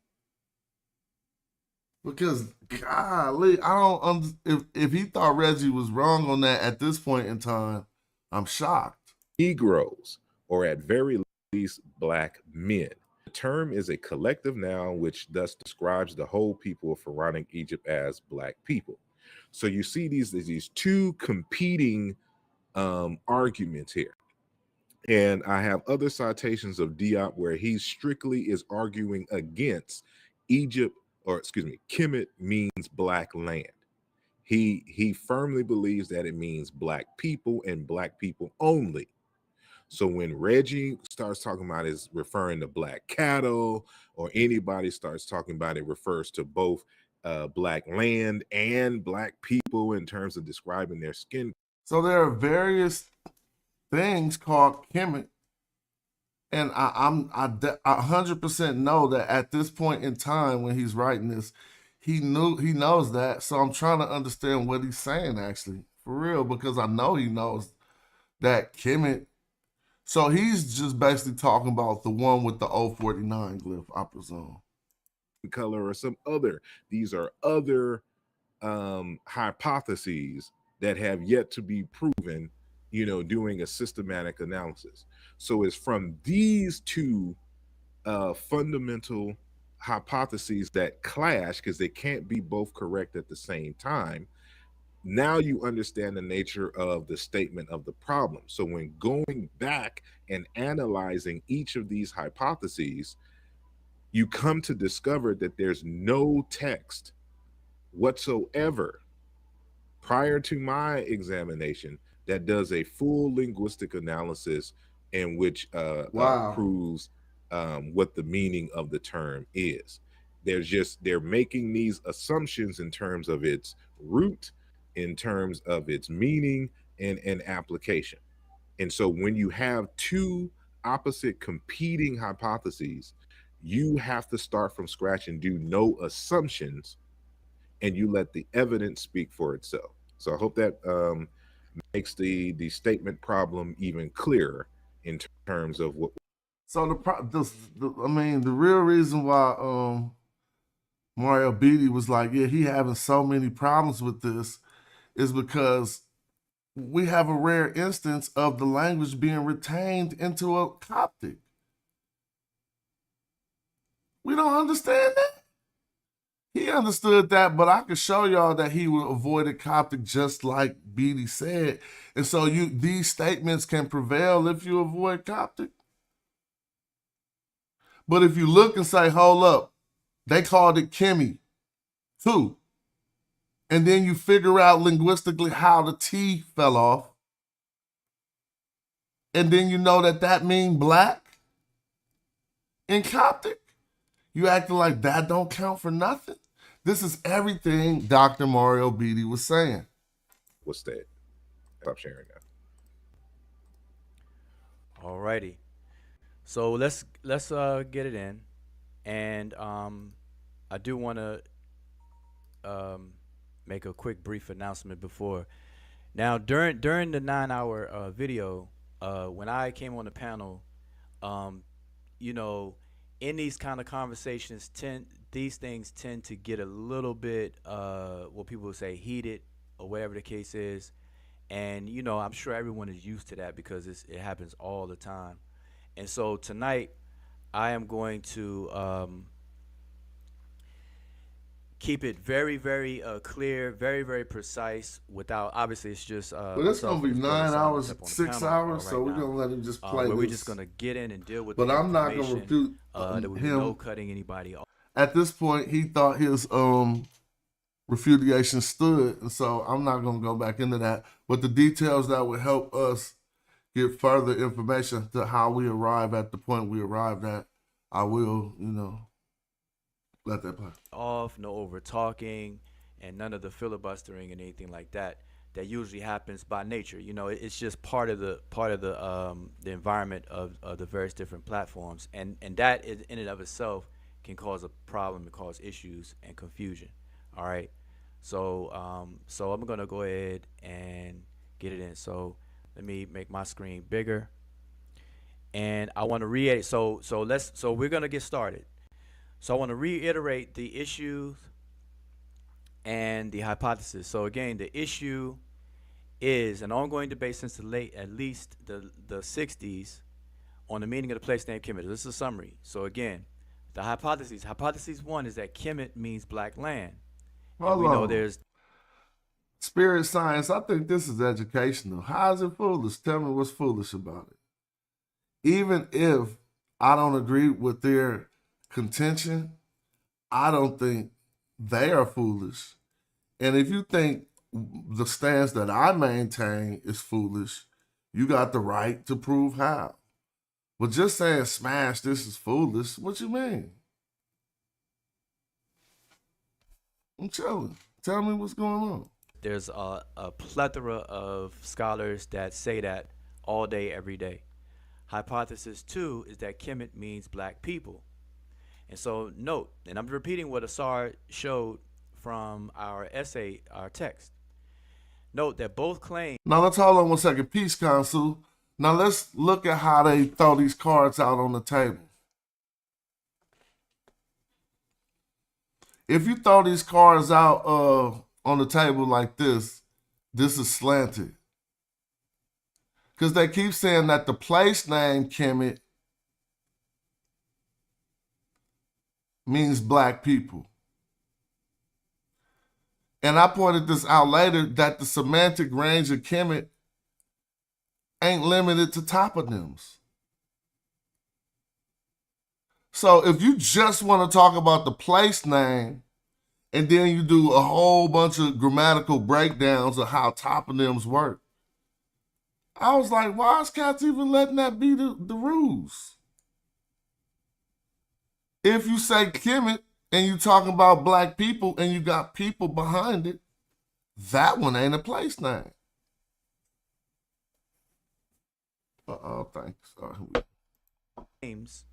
Because, golly, I don't if he thought Reggie was wrong on that at this point in time, I'm shocked. Negroes, or at very least black men. The term is a collective noun which thus describes the whole people of pharaonic Egypt as black people. So you see these two competing arguments here. And I have other citations of Diop where he strictly is arguing against Egypt, or excuse me, Kemet means black land. He firmly believes that it means black people and black people only. So when Reggie starts talking about it referring to black cattle, or anybody starts talking about it refers to both black land and black people in terms of describing their skin. So there are various things called Kemet, and I 100% know that at this point in time when he's writing this, he knows that. So I'm trying to understand what he's saying actually, for real, because I know he knows that Kemet. So he's just basically talking about the one with the 049 glyph, I presume. Color or some other. These are other hypotheses that have yet to be proven, doing a systematic analysis. So it's from these two fundamental hypotheses that clash, because they can't be both correct at the same time. Now you understand the nature of the statement of the problem. So when going back and analyzing each of these hypotheses, you come to discover that there's no text whatsoever prior to my examination that does a full linguistic analysis in which proves what the meaning of the term is. They're making these assumptions in terms of its root, in terms of its meaning and application. And so when you have two opposite competing hypotheses, you have to start from scratch and do no assumptions, and you let the evidence speak for itself. So I hope that makes the statement problem even clearer in terms of what. So the real reason why Mario Beatty was like, yeah, he having so many problems with this is because we have a rare instance of the language being retained into a Coptic. We don't understand that. He understood that, but I could show y'all that he would avoid Coptic just like Beatty said. And so these statements can prevail if you avoid Coptic. But if you look and say, hold up, they called it Kemi too. And then you figure out linguistically how the T fell off. And then you know that means black in Coptic. You acting like that don't count for nothing? This is everything Dr. Mario Beatty was saying. What's that? Stop sharing now. Alrighty. So let's get it in, and I do want to make a quick brief announcement before. Now during the 9-hour video, when I came on the panel, you know, in these kind of conversations, these things tend to get a little bit what people would say heated or whatever the case is, and you know, I'm sure everyone is used to that because it happens all the time. And so tonight, I am going to keep it very, very clear, very, very precise. Without obviously, it's just. But it's gonna be 9 hours, 6 hours, so we're gonna let him just play this. We're just gonna get in and deal with. But the I'm not gonna refute there will be no cutting anybody off. At this point, he thought his refutation stood, and so I'm not gonna go back into that. But the details that would help us get further information to how we arrive at the point we arrived at, I will, let that play. Off, no over talking, and none of the filibustering and anything like that. That usually happens by nature. You know, it's just part of the environment of the various different platforms, and that in and of itself can cause a problem, and cause issues and confusion. All right, so I'm gonna go ahead and get it in. So let me make my screen bigger, and I want to reiterate. So we're gonna get started. So I want to reiterate the issues and the hypothesis. So again, the issue is an ongoing debate since at least the 60s on the meaning of the place name Kemet. This is a summary. So again, the hypotheses. Hypothesis 1 is that Kemet means black land. And we know there's spirit science. I think this is educational. How is it foolish? Tell me what's foolish about it. Even if I don't agree with their contention, I don't think they are foolish. And if you think the stance that I maintain is foolish, you got the right to prove how. But just saying smash this is foolish, what you mean? I'm chilling. Tell me what's going on. There's a plethora of scholars that say that all day, every day. Hypothesis 2 is that Kemet means black people. And so note, and I'm repeating what Asar showed from our essay, our text. Note that both claim. Now let's hold on 1 second. Peace, Consul. Now let's look at how they throw these cards out on the table. If you throw these cards out on the table like this is slanted. Because they keep saying that the place name Kemet means black people. And I pointed this out later that the semantic range of Kemet ain't limited to toponyms. So if you just want to talk about the place name and then you do a whole bunch of grammatical breakdowns of how toponyms work, I was like, why is cats even letting that be the rules? If you say Kemet and you talking about black people and you got people behind it, that one ain't a place name. Thanks. Names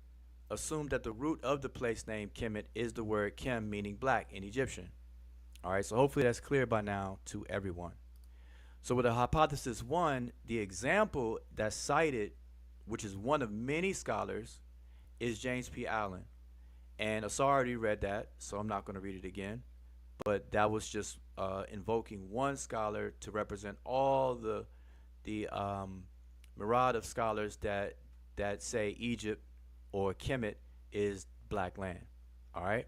assume that the root of the place name Kemet is the word Kem, meaning black in Egyptian. All right, so hopefully that's clear by now to everyone. So with the hypothesis 1, the example that's cited, which is one of many scholars, is James P. Allen. And Asar already read that, so I'm not going to read it again. But that was just invoking one scholar to represent all the myriad of scholars that say Egypt or Kemet is black land. All right?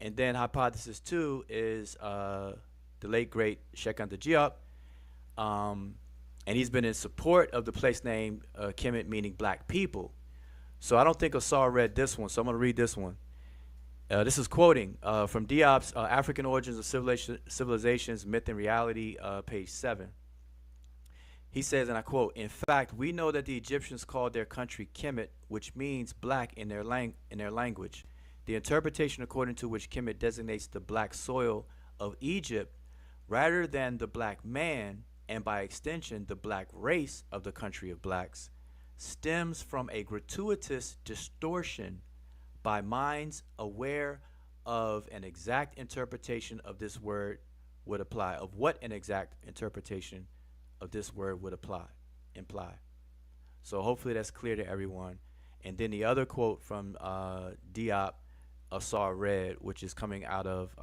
And then hypothesis 2 is the late, great Sheikh Anta Diop. And he's been in support of the place name Kemet, meaning black people. So I don't think Asar read this one, so I'm going to read this one. This is quoting from Diop's African Origins of Civilizations, Myth and Reality, page 7. He says, and I quote, "In fact, we know that the Egyptians called their country Kemet, which means black in their language. The interpretation according to which Kemet designates the black soil of Egypt rather than the black man, and by extension the black race of the country of blacks, stems from a gratuitous distortion by minds aware of an exact interpretation of this word would apply, of what an exact interpretation of this word would imply. So hopefully that's clear to everyone. And then the other quote from Diop Asar Red, which is coming out of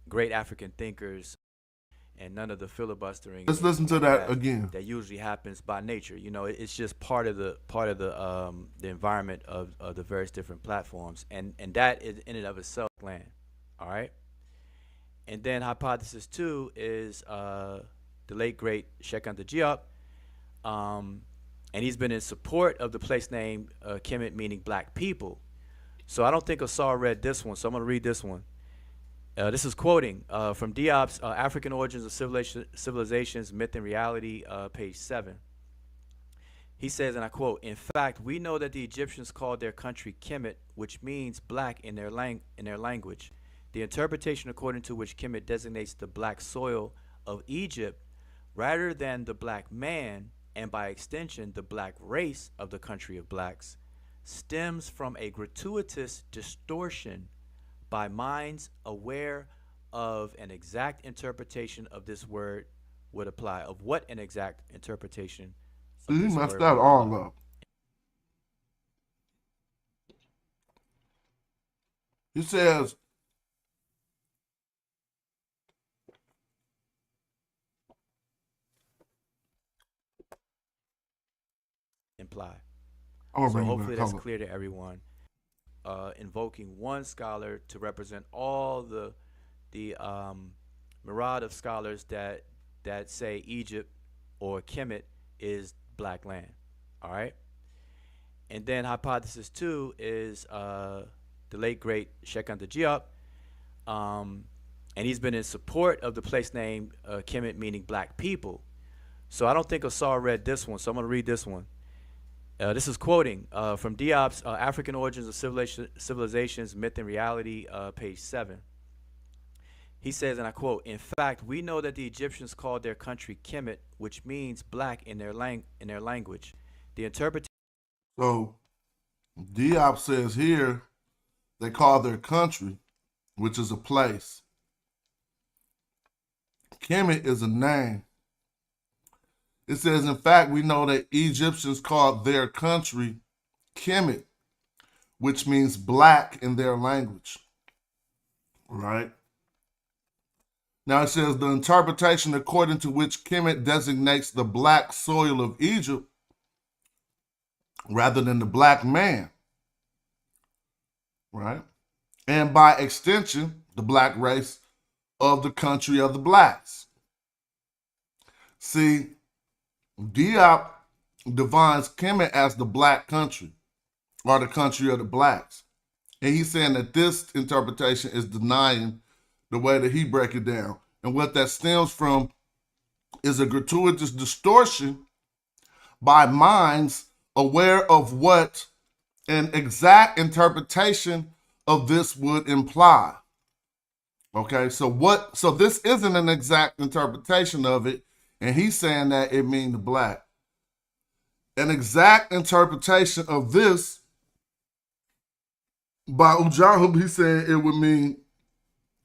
Great African Thinkers, and none of the filibustering. Let's listen to that again. That usually happens by nature. You know, it's just part of the environment of the various different platforms, and that is in and of itself land. All right. And then hypothesis 2 is the late great Sheikh Anta Diop, and he's been in support of the place name Kemet, meaning black people. So I don't think Asar read this one, so I'm going to read this one. This is quoting from Diop's African Origins of Civilizations, Myth and Reality, page 7. He says, and I quote, "In fact, we know that the Egyptians called their country Kemet, which means black in their language. The interpretation according to which Kemet designates the black soil of Egypt rather than the black man, and by extension the black race of the country of blacks, stems from a gratuitous distortion by minds aware of an exact interpretation of this word would apply, of what an exact interpretation of He this messed word that would all apply. up. He says, Imply. I'm gonna So bring you hopefully back. that's Hold up. clear to everyone. Invoking one scholar to represent all the myriad of scholars that say Egypt or Kemet is black land. All right. And then hypothesis 2 is the late great Sheikh Anta Diop, and he's been in support of the place name Kemet, meaning black people. So I don't think Asar read this one, so I'm going to read this one. This is quoting from Diop's African Origins of Civilizations, Myth and Reality, page 7. He says, and I quote, "In fact, we know that the Egyptians called their country Kemet, which means black in their language. The interpretation." So Diop says here they call their country, which is a place. Kemet is a name. It says, in fact, we know that Egyptians called their country Kemet, which means black in their language. Right? Now it says the interpretation according to which Kemet designates the black soil of Egypt rather than the black man. Right? And by extension, the black race of the country of the blacks. See, Diop defines Kemet as the black country, or the country of the blacks. And he's saying that this interpretation is denying the way that he break it down. And what that stems from is a gratuitous distortion by minds aware of what an exact interpretation of this would imply. Okay, so this isn't an exact interpretation of it, and he's saying that it means the black. An exact interpretation of this by Ujahub, he's saying it would mean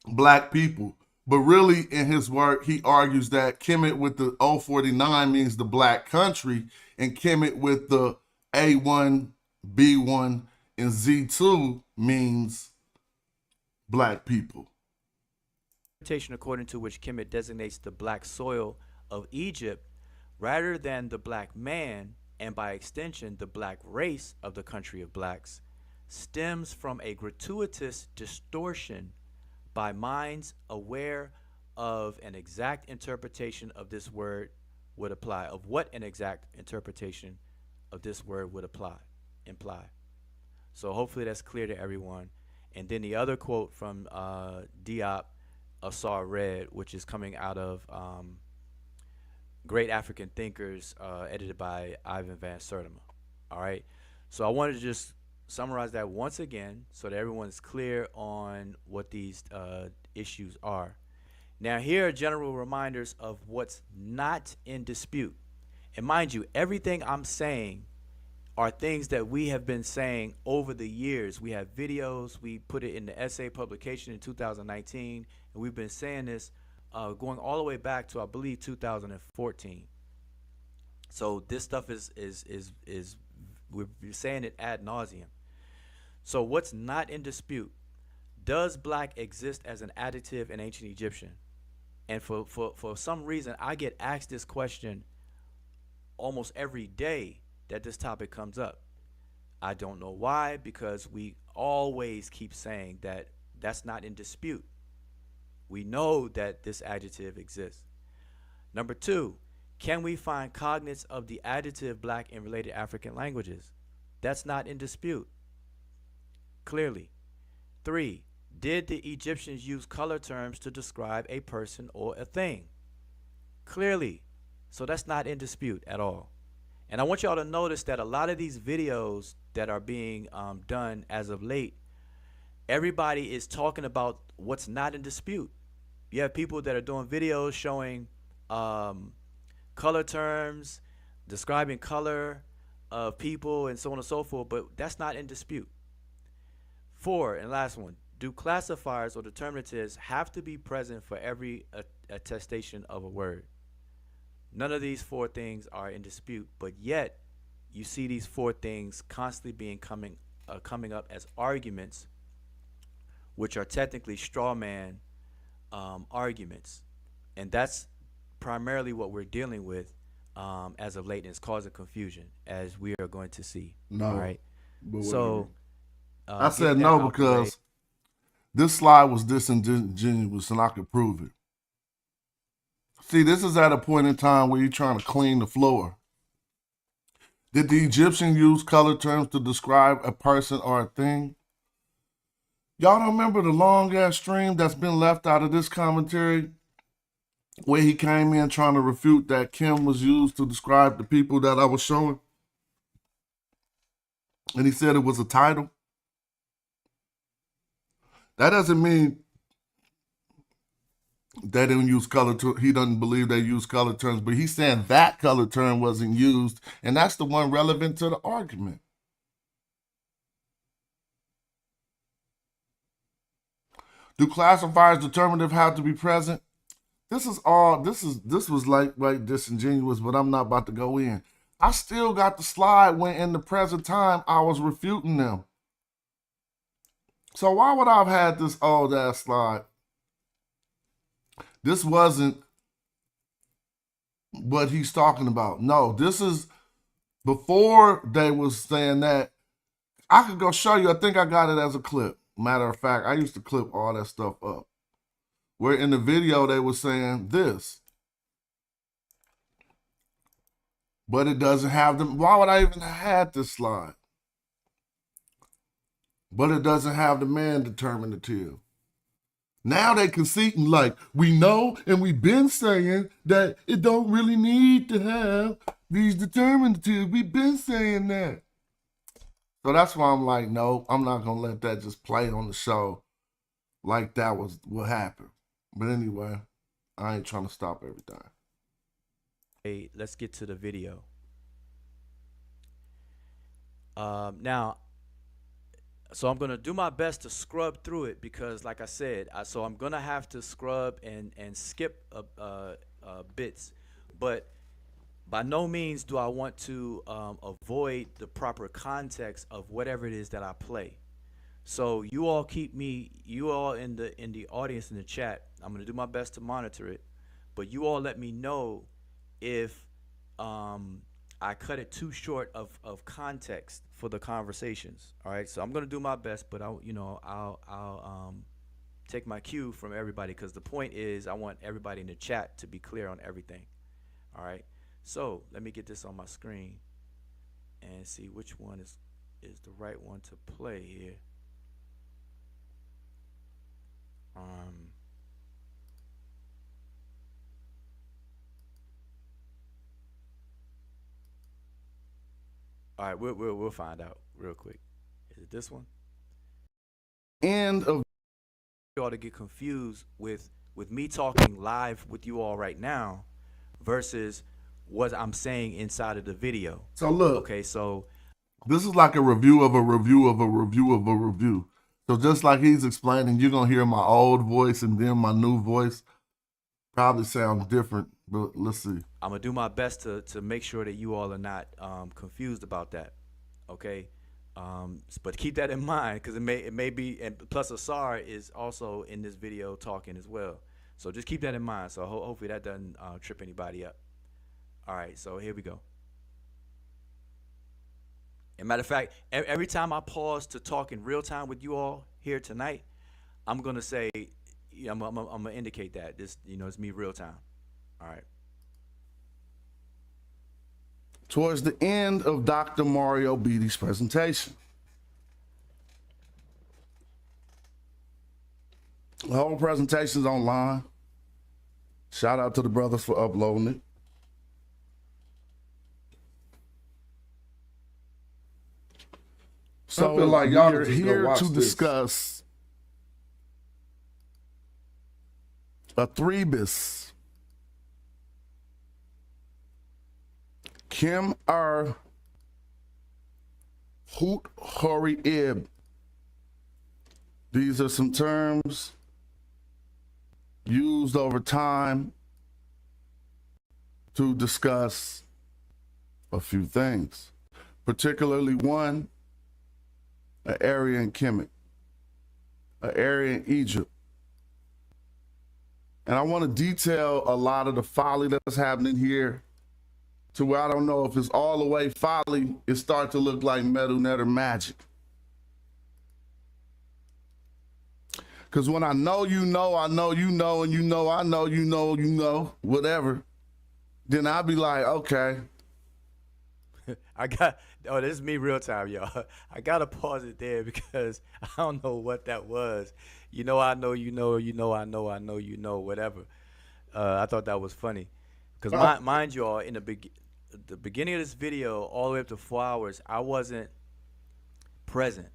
black people. But really, in his work, he argues that Kemet with the O49 means the black country, and Kemet with the A1, B1, and Z2 means black people. Interpretation according to which Kemet designates the black soil of Egypt rather than the black man, and by extension the black race of the country of blacks, stems from a gratuitous distortion by minds aware of an exact interpretation of this word would apply, of what an exact interpretation of this word would imply. So hopefully that's clear to everyone. And then the other quote from Diop Asar Red, which is coming out of Great African Thinkers, edited by Ivan Van Sertima. All right. So I wanted to just summarize that once again so that everyone's clear on what these issues are. Now, here are general reminders of what's not in dispute. And mind you, everything I'm saying are things that we have been saying over the years. We have videos, we put it in the essay publication in 2019, and we've been saying this going all the way back to, I believe, 2014. So this stuff is we're saying it ad nauseum. So what's not in dispute? Does black exist as an adjective in ancient Egyptian? And for some reason, I get asked this question almost every day that this topic comes up. I don't know why, because we always keep saying that that's not in dispute. We know that this adjective exists. Number two, can we find cognates of the adjective black in related African languages? That's not in dispute, clearly. Three, did the Egyptians use color terms to describe a person or a thing? Clearly. So that's not in dispute at all. And I want y'all to notice that a lot of these videos that are being done as of late, everybody is talking about what's not in dispute. You have people that are doing videos showing color terms, describing color of people, and so on and so forth, but that's not in dispute. Four, and last one, do classifiers or determinatives have to be present for every attestation of a word? None of these four things are in dispute, but yet you see these four things constantly coming up as arguments, which are technically straw man arguments, and that's primarily what we're dealing with as of late, and it's causing confusion, as we are going to see. No. All right. But So I said no because this slide was disingenuous and I could prove it. See, this is at a point in time where you're trying to clean the floor. Did the Egyptian use color terms to describe a person or a thing? Y'all don't remember the long-ass stream that's been left out of this commentary where he came in trying to refute that Kim was used to describe the people that I was showing? And he said it was a title. That doesn't mean they didn't use color terms. He doesn't believe they use color terms, but he's saying that color term wasn't used, and that's the one relevant to the argument. Do classifiers determinative have to be present? This was like disingenuous, but I'm not about to go in. I still got the slide when in the present time I was refuting them. So why would I have had this old ass slide? This wasn't what he's talking about. No, this is before they was saying that. I could go show you. I think I got it as a clip. Matter of fact, I used to clip all that stuff up. Where in the video they were saying this. But it doesn't have them. Why would I even have had this slide? But it doesn't have the man determinative. Now they conceding like, we know and we've been saying that it don't really need to have these determinatives. We've been saying that. So that's why I'm like, no, I'm not going to let that just play on the show like that was what happened. But anyway, I ain't trying to stop everything. Hey, let's get to the video. Now, so I'm going to do my best to scrub through it because, like I said, so I'm going to have to scrub and skip bits. But by no means do I want to avoid the proper context of whatever it is that I play. So you all you all in the audience in the chat, I'm going to do my best to monitor it. But you all let me know if I cut it too short of context for the conversations. All right, so I'm gonna do my best, but I'll take my cue from everybody because the point is I want everybody in the chat to be clear on everything. All right, so let me get this on my screen and see which one is the right one to play here. All right, we'll find out real quick Is it this one? End of You ought to get confused with me talking live with you all right now versus what I'm saying inside of the video. so look. Okay, so This is like a review of a review of a review of a review. So just like he's explaining, you're gonna hear my old voice and then my new voice. Probably sounds different, but let's see. I'm gonna do my best to make sure that you all are not confused about that. Okay, but keep that in mind because it may be, and plus Asar is also in this video talking as well. So just keep that in mind. So hopefully that doesn't trip anybody up. All right, so here we go. And matter of fact, every time I pause to talk in real time with you all here tonight, I'm gonna say, I'm gonna indicate that this, it's me real time. All right. Towards the end of Dr. Mario Beatty's presentation, the whole presentation's online. Shout out to the brothers for uploading it. So I feel like y'all we're just go here watch to this. discuss a threebus. Kim R. Hoot Hori Ib. These are some terms used over time to discuss a few things, particularly one, an area in Kemet, an area in Egypt. And I want to detail a lot of the folly that's happening here to where I don't know if it's all the way folly, it starts to look like Metu Neter magic. Because when I know you know, I know you know, and you know I know you know, whatever, then I'll be like, okay. This is me real time, y'all. I gotta pause it there because I don't know what that was. I know you know, I know you know, whatever. I thought that was funny. Because mind you all, in the beginning of this video, all the way up to 4 hours, I wasn't present.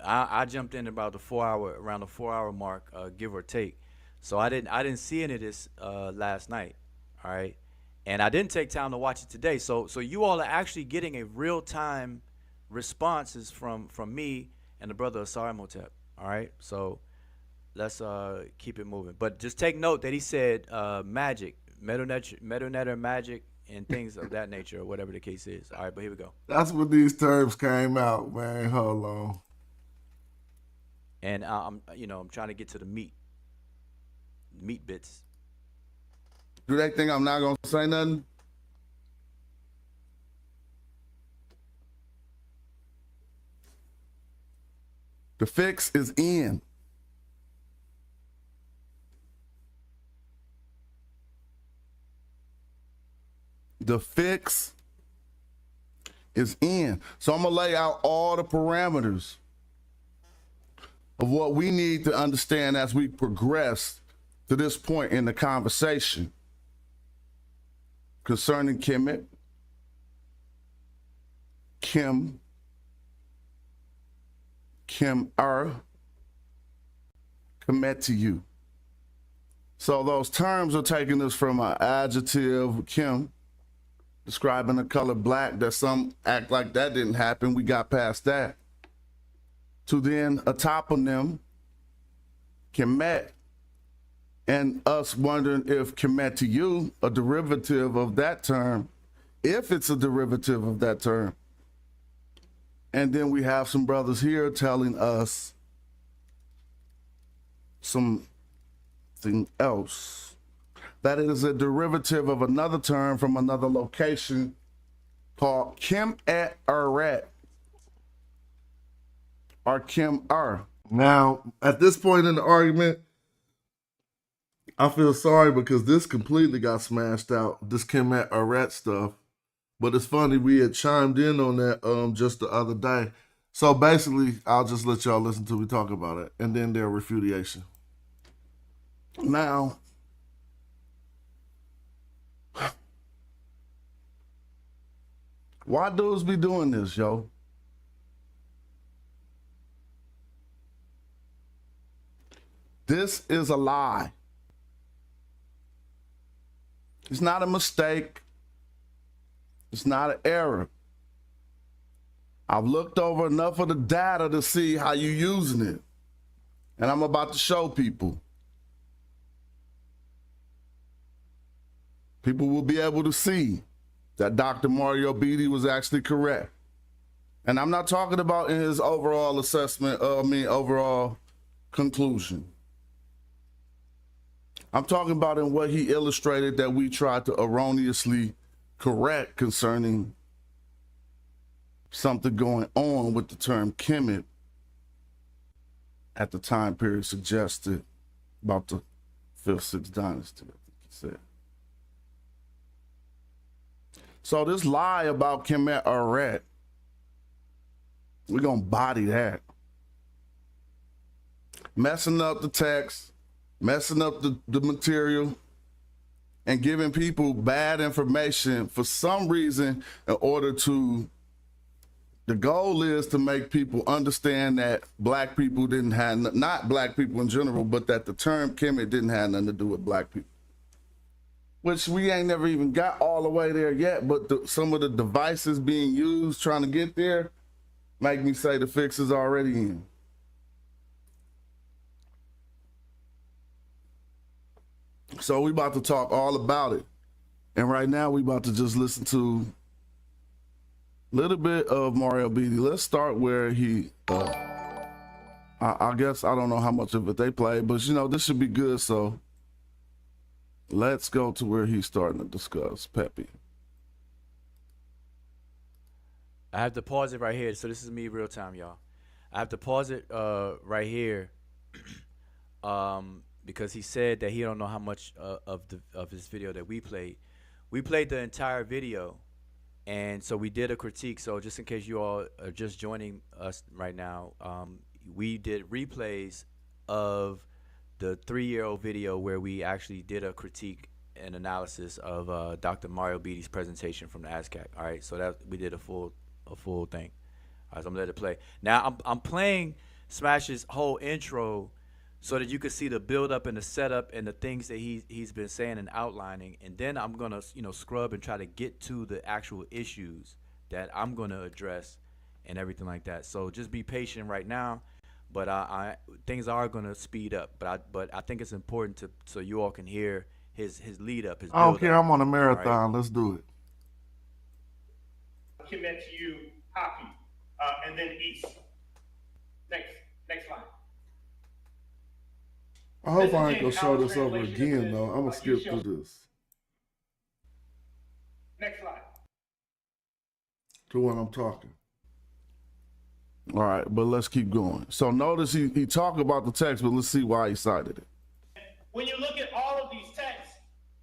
I jumped in about around the 4 hour mark, give or take. So I didn't see any of this last night. All right. And I didn't take time to watch it today. So you all are actually getting a real time responses from me and the brother Asar Motep. All right. So let's keep it moving. But just take note that he said magic, Metu Neter magic, and things of that nature, or whatever the case is. All right, but here we go. That's when these terms came out, man. Hold on. And I'm trying to get to the meat bits. Do they think I'm not gonna say nothing? The fix is in. The fix is in. So I'm gonna lay out all the parameters of what we need to understand as we progress to this point in the conversation concerning Kemet, Kim R, Kemet to you. So those terms are taking us from an adjective, Kim, describing the color black, that some act like that didn't happen. We got past that. To then a toponym, Kemet, and us wondering if Kemet to you, a derivative of that term, if it's a derivative of that term. And then we have some brothers here telling us something else, that it is a derivative of another term from another location called Kemet Aret, or Kim R. Now, at this point in the argument, I feel sorry because this completely got smashed out, this Kemet Aret stuff. But it's funny, we had chimed in on that just the other day. So basically, I'll just let y'all listen till we talk about it, and then their refutation. Now, why dudes be doing this, yo? This is a lie. It's not a mistake. It's not an error. I've looked over enough of the data to see how you're using it. And I'm about to show people. People will be able to see that Dr. Mario Beatty was actually correct. And I'm not talking about in his overall assessment, overall conclusion. I'm talking about in what he illustrated that we tried to erroneously correct concerning something going on with the term Kemet at the time period suggested about the 5th, 6th dynasty, I think he said. So this lie about Kemet Aret, we're gonna body that. Messing up the text, messing up the material, and giving people bad information for some reason in order to, the goal is to make people understand that black people didn't have, not black people in general, but that the term Kemet didn't have nothing to do with black people. Which we ain't never even got all the way there yet, but some of the devices being used trying to get there make me say the fix is already in. So we about to talk all about it. And right now we about to just listen to a little bit of Mario Beatty. Let's start where he, I guess, I don't know how much of it they played, but you know, this should be good. So let's go to where he's starting to discuss Pepe. I have to pause it right here. So this is me real time, y'all. I have to pause it right here because he said that he don't know how much of his video that we played. We played the entire video, and so we did a critique. So just in case you all are just joining us right now, we did replays of the 3-year-old video where we actually did a critique and analysis of Dr. Mario Beatty's presentation from the ASCAC. All right, so that we did a full thing. All right, so I'm gonna let it play. Now I'm playing Smash's whole intro so that you can see the build up and the setup and the things that he's been saying and outlining, and then I'm gonna scrub and try to get to the actual issues that I'm gonna address and everything like that. So just be patient right now. But things are gonna speed up. But I think it's important so you all can hear his lead up. His I don't care. I'm on a marathon. Right. Let's do it. Kemet to you, Happy, and then East. Next line. I hope I ain't gonna show this over again though. I'm gonna skip through this. Next slide. To when I'm talking. All right, but let's keep going. So notice he talked about the text, but let's see why he cited it. When you look at all of these texts,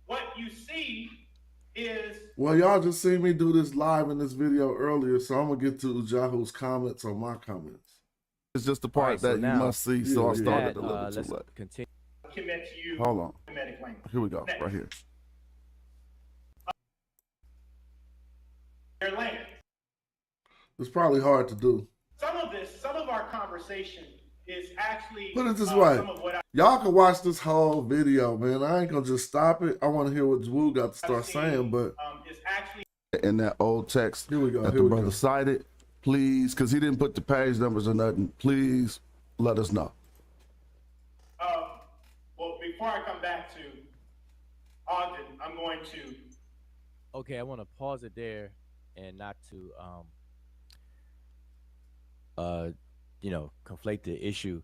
what you see is... Well, y'all just seen me do this live in this video earlier, so I'm going to get to Jahu's comments on my comments. It's just the part right, so that you must see, so I started a little too late. Continue. Commit to you. Hold on. Here we go, right here. Their land. It's probably hard to do. Some of our conversation is actually... Put it this way. Y'all can watch this whole video, man. I ain't gonna just stop it. I want to hear what Wu got to start saying, but... is actually... In that old text here we go, that the brother cited, please, because he didn't put the page numbers or nothing, please let us know. Well, before I come back to Ogden, I'm going to... Okay, I want to pause it there and not to... conflate the issue.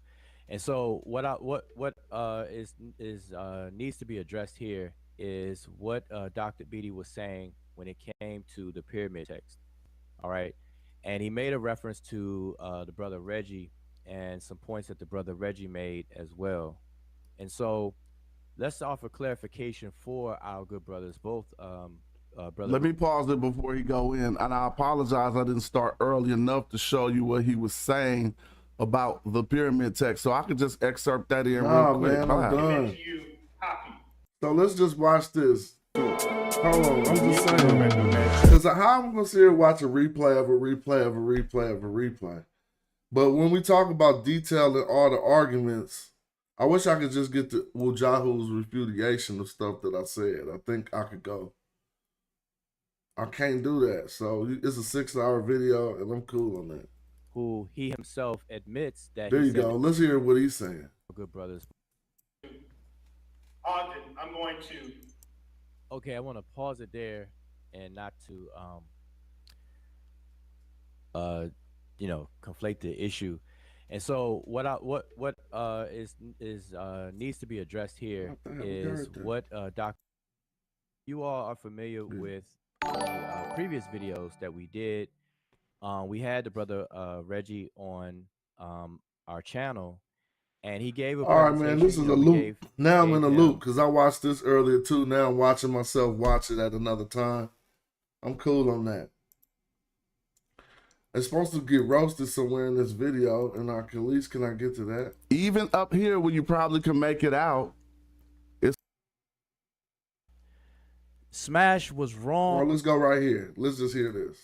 And so what needs to be addressed here is what Dr. Beatty was saying when it came to the pyramid text. All right. And he made a reference to the brother Reggie and some points that the brother Reggie made as well. And so let's offer clarification for our good brothers, both brother. Let me pause it before he go in, and I apologize I didn't start early enough to show you what he was saying about the pyramid text, so I could just excerpt that in real quick. Man, I'm done. So let's just watch this. Hold on, I'm just saying, because how I'm gonna sit here and watch a replay of a replay of a replay of a replay, but when we talk about detailing all the arguments, I wish I could just get to Wujahu's repudiation of stuff that I said. I think I could go. I can't do that. So it's a 6-hour video, and I'm cool on that. Who he himself admits that There he you said go. Let's hear what he's saying. good brothers. Ogden, I'm going to. Okay, I want to pause it there and not to conflate the issue. And so what needs to be addressed here is what Dr. You all are familiar with the previous videos that we did. We had the brother Reggie on our channel, and he gave a All right, presentation. man, this is a loop. Now I'm in a him- loop because I watched this earlier too. Now I'm watching myself watch it at another time. I'm cool on that. It's supposed to get roasted somewhere in this video, and at least can I get to that? Even up here where you probably can make it out. Smash was wrong. Or let's go right here. Let's just hear this.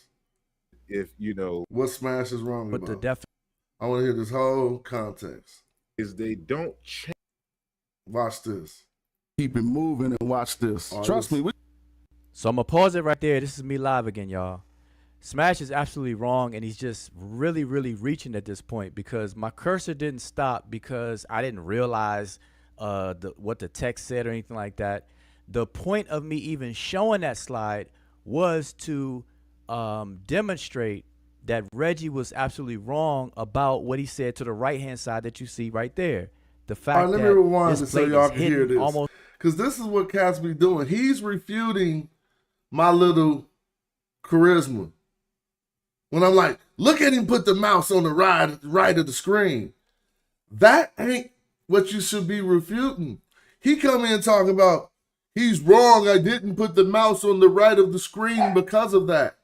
If you know What Smash is wrong But about. the I want to hear this whole context. is they don't change. Watch this. Keep it moving and watch this. Trust me. So I'm gonna pause it right there. This is me live again, y'all. Smash is absolutely wrong, and he's just really, really reaching at this point because my cursor didn't stop because I didn't realize what the text said or anything like that. The point of me even showing that slide was to demonstrate that Reggie was absolutely wrong about what he said to the right-hand side that you see right there. The fact All right, let me that rewind this it so plate y'all is can hear hidden this. almost. Because this is what Cat's be doing. He's refuting my little charisma. When I'm like, look at him put the mouse on the right of the screen. That ain't what you should be refuting. He come in talking about, he's wrong, I didn't put the mouse on the right of the screen because of that.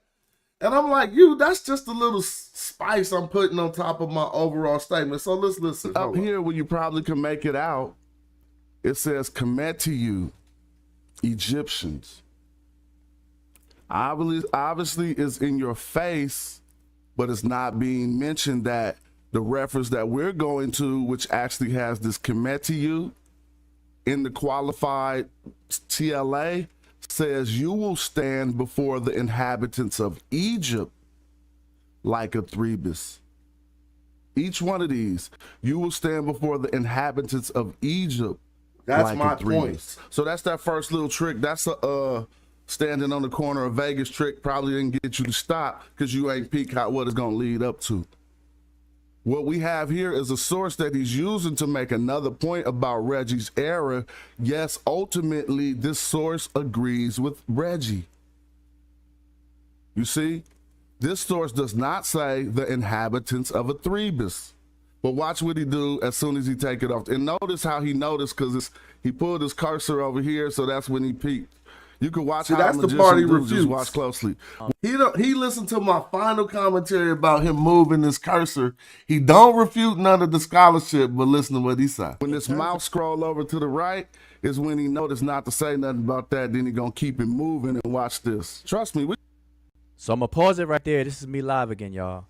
And I'm like, that's just a little spice I'm putting on top of my overall statement. So let's listen. Up here where you probably can make it out, it says, Kemet to you, Egyptians. Obviously it's in your face, but it's not being mentioned that the reference that we're going to, which actually has this Kemet to you in the qualified TLA, says you will stand before the inhabitants of Egypt like a Threbus. Each one of these, you will stand before the inhabitants of Egypt. That's like my point. So that's that first little trick. That's a standing on the corner of Vegas trick. Probably didn't get you to stop because you ain't peek out what it's gonna lead up to. What we have here is a source that he's using to make another point about Reggie's error. Yes, ultimately, this source agrees with Reggie. You see, this source does not say the inhabitants of a Threbus. But watch what he do as soon as he take it off. And notice how he noticed because he pulled his cursor over here, so that's when he peeked. You can watch. See, that's the part he refused. Just watch closely. He listened to my final commentary about him moving his cursor. He don't refute none of the scholarship, but listen to what he said. When this mouse scroll over to the right is when he noticed not to say nothing about that. Then he gonna keep it moving and watch this. Trust me. So I'm gonna pause it right there. This is me live again, y'all.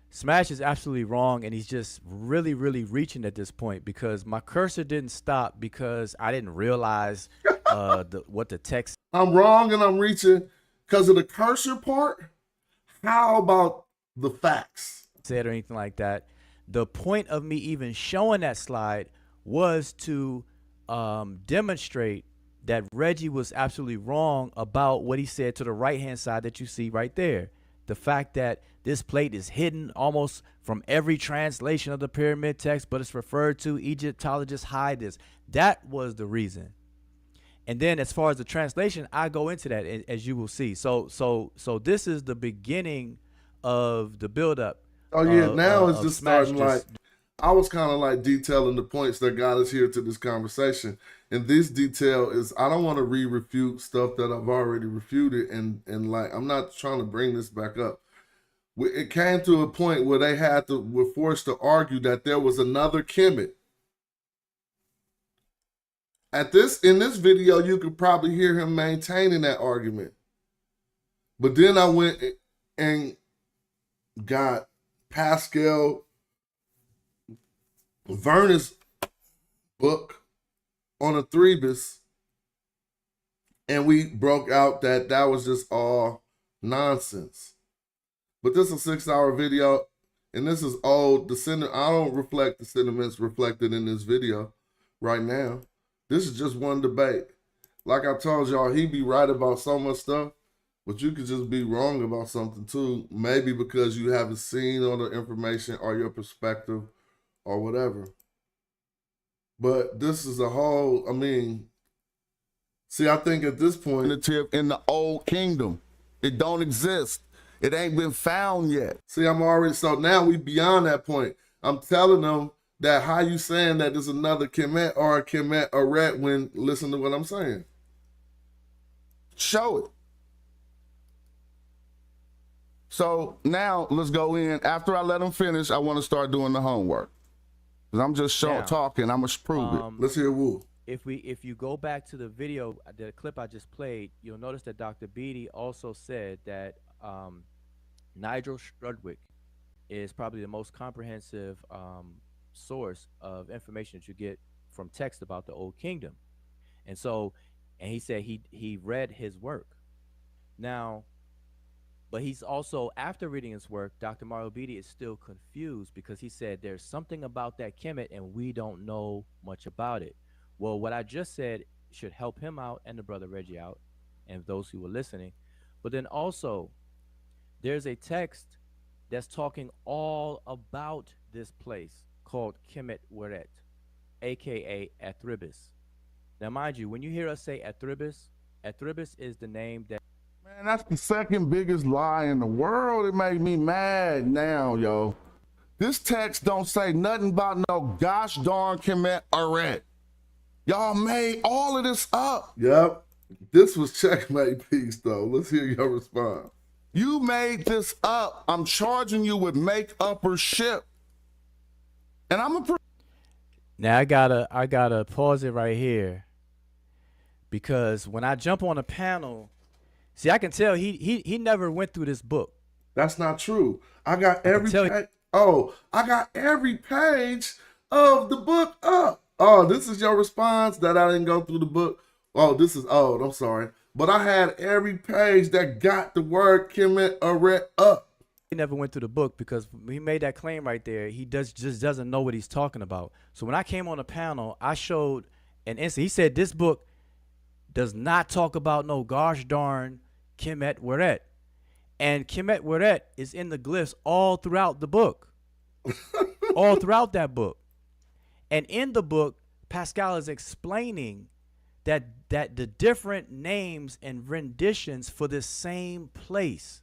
Smash is absolutely wrong, and he's just really, really reaching at this point because my cursor didn't stop because I didn't realize what the text. I'm wrong and I'm reaching because of the cursor part. How about the facts? Said or anything like that. The point of me even showing that slide was to demonstrate that Reggie was absolutely wrong about what he said to the right-hand side that you see right there. The fact that this plate is hidden almost from every translation of the pyramid text, but it's referred to. Egyptologists hide this. That was the reason. And then as far as the translation, I go into that as you will see. So this is the beginning of the buildup. Oh yeah, now it's just starting like, I was kind of like detailing the points that got us here to this conversation. And this detail is, I don't want to refute stuff that I've already refuted. And like, I'm not trying to bring this back up. It came to a point where they were forced to argue that there was another Kemet. In this video, you could probably hear him maintaining that argument. But then I went and got Pascal Vernus book on a Threbus, and we broke out that was just all nonsense. But this is a 6-hour video, and this is old. I don't reflect the sentiments reflected in this video right now. This is just one debate. Like I told y'all, he be right about so much stuff, but you could just be wrong about something too. Maybe because you haven't seen all the information or your perspective or whatever. But this is a whole, I mean, see, I think at this point, in the old kingdom, it don't exist. It ain't been found yet. See, so now we beyond that point. I'm telling them that how you saying that there's another Kemet or a Kemet Aret when listen to what I'm saying. Show it. So now let's go in. After I let them finish, I want to start doing the homework. Because I'm just talking, I'm going to prove it. Let's hear Woo. If you go back to the video, the clip I just played, you'll notice that Dr. Beatty also said that Nigel Strudwick is probably the most comprehensive source of information that you get from text about the Old Kingdom. And he said he read his work. Now, but he's also, after reading his work, Dr. Mario Beatty is still confused because he said there's something about that Kemet and we don't know much about it. Well, what I just said should help him out and the brother Reggie out and those who were listening. But then also, there's a text that's talking all about this place called Kemet Weret, aka Athribis. Now, mind you, when you hear us say Athribis, Athribis is the name that. Man, that's the second biggest lie in the world. It made me mad now, yo. This text don't say nothing about no gosh darn Kemet Aret. Y'all made all of this up. Yep. This was checkmate piece, though. Let's hear your response. You made this up. I'm charging you with make up or ship. And I'm a. Now I gotta pause it right here because when I jump on a panel, see, I can tell he never went through this book. That's not true. I got every page. Oh, I got every page of the book up. Oh, this is your response that I didn't go through the book. Oh, this is old. I'm sorry. But I had every page that got the word Kemet Aret up. He never went through the book because when he made that claim right there, he just doesn't know what he's talking about. So when I came on the panel, I showed an instant. He said this book does not talk about no gosh darn Kemet Weret. And Kemet Weret is in the glyphs all throughout the book. All throughout that book. And in the book, Pascal is explaining that the different names and renditions for the same place.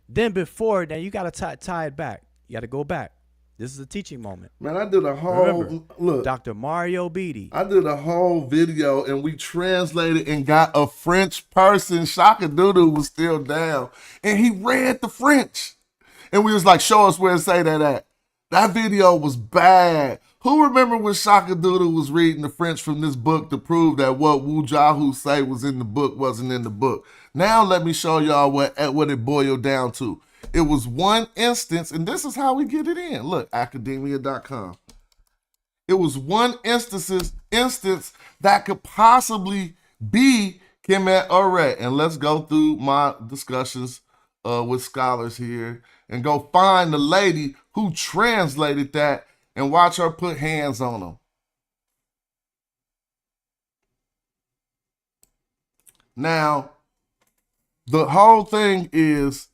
Then now you got to tie it back. You got to go back. This is a teaching moment. Man, I did a whole, look. Dr. Mario Beatty. I did a whole video and we translated and got a French person. Shaka Doodoo was still down. And he read the French. And we was like, show us where to say that at. That video was bad. Who remember when Shaka Doodoo was reading the French from this book to prove that what Wu Jahu say was in the book wasn't in the book? Now let me show y'all what it boiled down to. It was one instance, and this is how we get it in. Look, academia.com. It was one instance that could possibly be Kemet Aret. And let's go through my discussions with scholars here and go find the lady who translated that and watch her put hands on them. Now, the whole thing is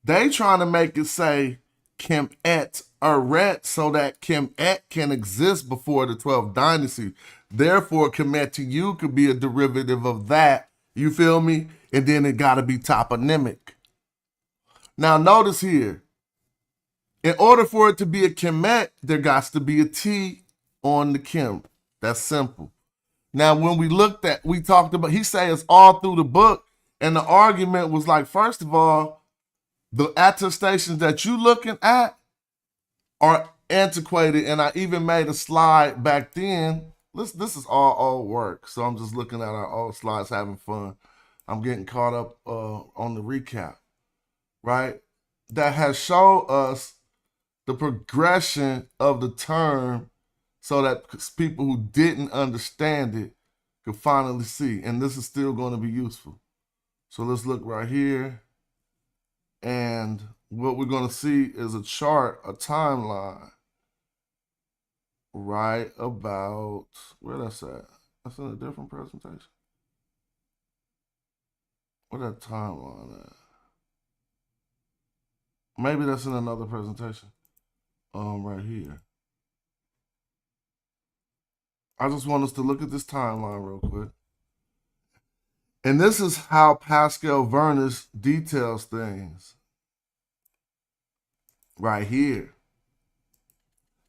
they trying to make it say Kemet Aret so that Kemet can exist before the 12th dynasty. Therefore, Kemet to you could be a derivative of that. You feel me? And then it got to be toponymic. Now, notice here. In order for it to be a Kemet, there got to be a T on the Kim. That's simple. Now, when we talked about, he said it's all through the book, and the argument was like, first of all, the attestations that you looking at are antiquated, and I even made a slide back then. This is all old work, so I'm just looking at our old slides, having fun. I'm getting caught up on the recap, right? That has shown us the progression of the term so that people who didn't understand it could finally see. And this is still going to be useful. So let's look right here. And what we're going to see is a chart, a timeline, right about, where that's at? That's in a different presentation. Where that timeline at? Maybe that's in another presentation. Right here. I just want us to look at this timeline real quick. And this is how Pascal Vernis details things. Right here.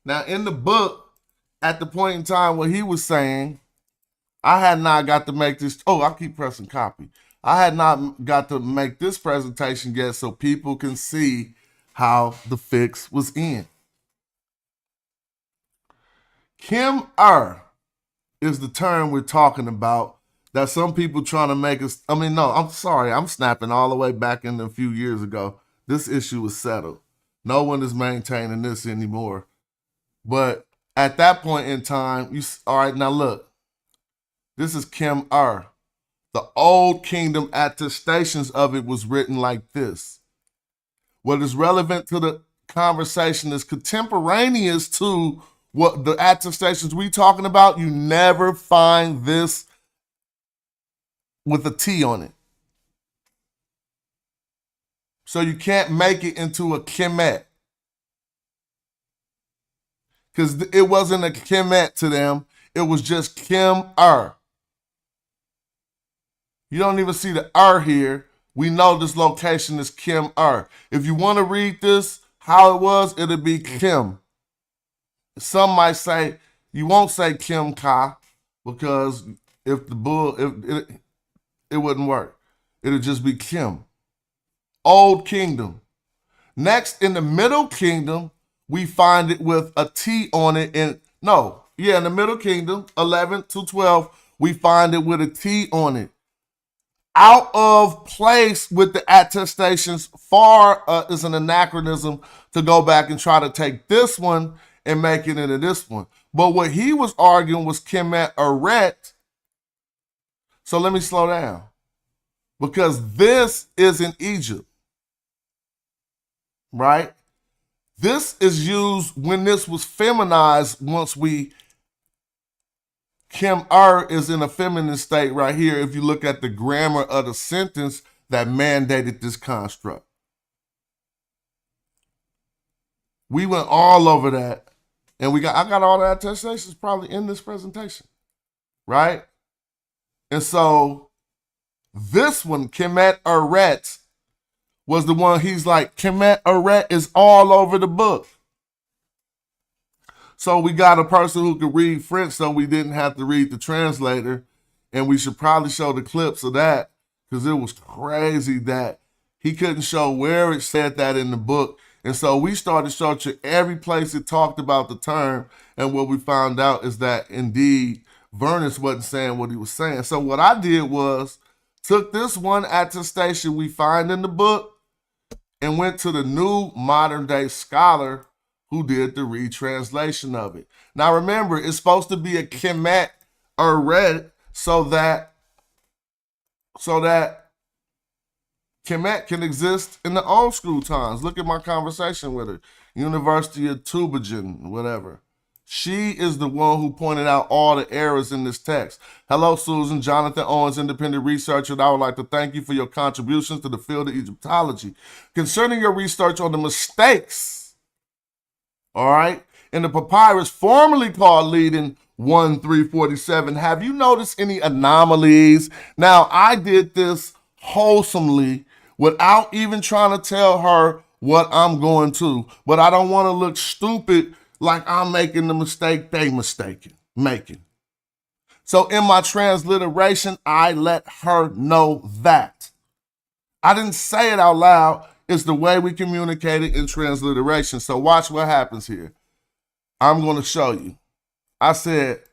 Now, in the book, at the point in time where he was saying, I had not got to make this. Oh, I keep pressing copy. I had not got to make this presentation yet so people can see how the fix was in. Kim is the term we're talking about that some people trying to make us. I mean, no, I'm sorry. I'm snapping all the way back in a few years ago. This issue was settled. No one is maintaining this anymore. But at that point in time, all right, now look. This is Kim The Old Kingdom attestations of it was written like this. What is relevant to the conversation is contemporaneous to what the attestations we talking about. You never find this with a T on it. So you can't make it into a Kemet. Because it wasn't a Kemet to them. It was just Kim You don't even see the here. We know this location is Kim If you want to read this, how it was, it'll be Kim. Some might say, you won't say Kim Ka, because if it wouldn't work. It'll just be Kim. Old Kingdom. Next, in the Middle Kingdom, we find it with a T on it. In the Middle Kingdom, 11 to 12, we find it with a T on it. Out of place with the attestations, far is an anachronism to go back and try to take this one and make it into this one. But what he was arguing was Kemet Eret. So let me slow down. Because this is in Egypt. Right? This is used when this was feminized once Kim is in a feminine state right here if you look at the grammar of the sentence that mandated this construct. We went all over that, and I got all the attestations probably in this presentation, right? And so this one, Kemet Eret, was the one he's like, Kemet Eret is all over the book. So we got a person who could read French, so we didn't have to read the translator. And we should probably show the clips of that, because it was crazy that he couldn't show where it said that in the book. And so we started showing you every place it talked about the term. And what we found out is that indeed Vernis wasn't saying what he was saying. So what I did was took this one attestation we find in the book and went to the new modern day scholar who did the retranslation of it. Now remember, it's supposed to be a Kemet Eret so that Kemet can exist in the old school times. Look at my conversation with her. University of Tübingen, whatever. She is the one who pointed out all the errors in this text. Hello, Susan. Jonathan Owens, independent researcher. And I would like to thank you for your contributions to the field of Egyptology. Concerning your research on the mistakes, all right, in the papyrus formerly called Leading 1347, have you noticed any anomalies? Now, I did this wholesomely without even trying to tell her what I'm going to, but I don't want to look stupid like I'm making the mistake they making. So in my transliteration, I let her know that. I didn't say it out loud. It's the way we communicate it in transliteration. So watch what happens here. I'm going to show you. I said,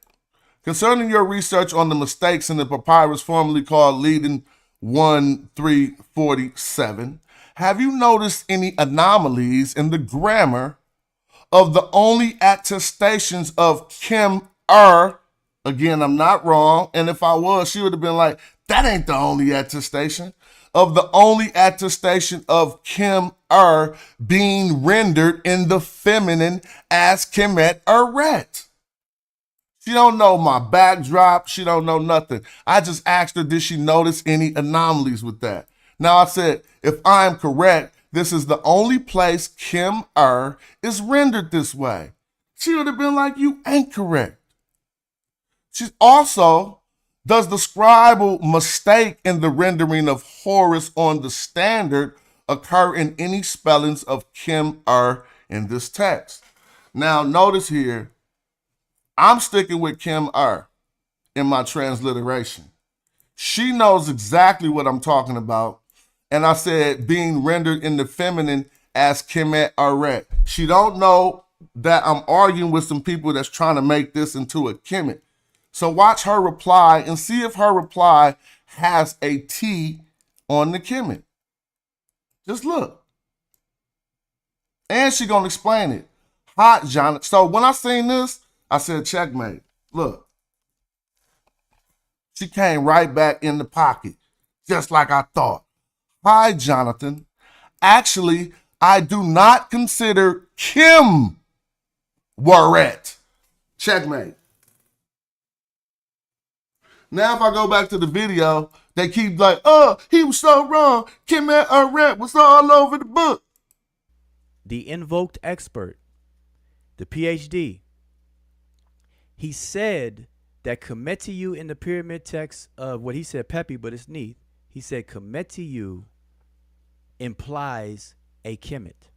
concerning your research on the mistakes in the papyrus formerly called Leading 1347, have you noticed any anomalies in the grammar of the only attestations of Kim again, I'm not wrong, and if I was, she would have been like, that ain't the only attestation, of the only attestation of Kim being rendered in the feminine as Kemet Eret. She don't know my backdrop. She don't know nothing. I just asked her, did she notice any anomalies with that? Now I said, if I'm correct, this is the only place Kim is rendered this way. She would have been like, you ain't correct. She also, does the scribal mistake in the rendering of Horus on the standard occur in any spellings of Kim in this text? Now notice here, I'm sticking with Kim in my transliteration. She knows exactly what I'm talking about. And I said being rendered in the feminine as Kemet Eret. She don't know that I'm arguing with some people that's trying to make this into a Kemet. So watch her reply and see if her reply has a T on the Kemet. Just look. And she gonna explain it. Hot, Jonathan. So when I seen this, I said, checkmate. Look. She came right back in the pocket, just like I thought. Hi, Jonathan. Actually, I do not consider Kim Waret. Checkmate. Now, if I go back to the video, they keep like, oh, he was so wrong. Kemet Eret was all over the book. The invoked expert, the PhD, he said that Kemetiu in the pyramid text of what he said Pepi, but it's Neath. He said Kemetiu implies a Kemet.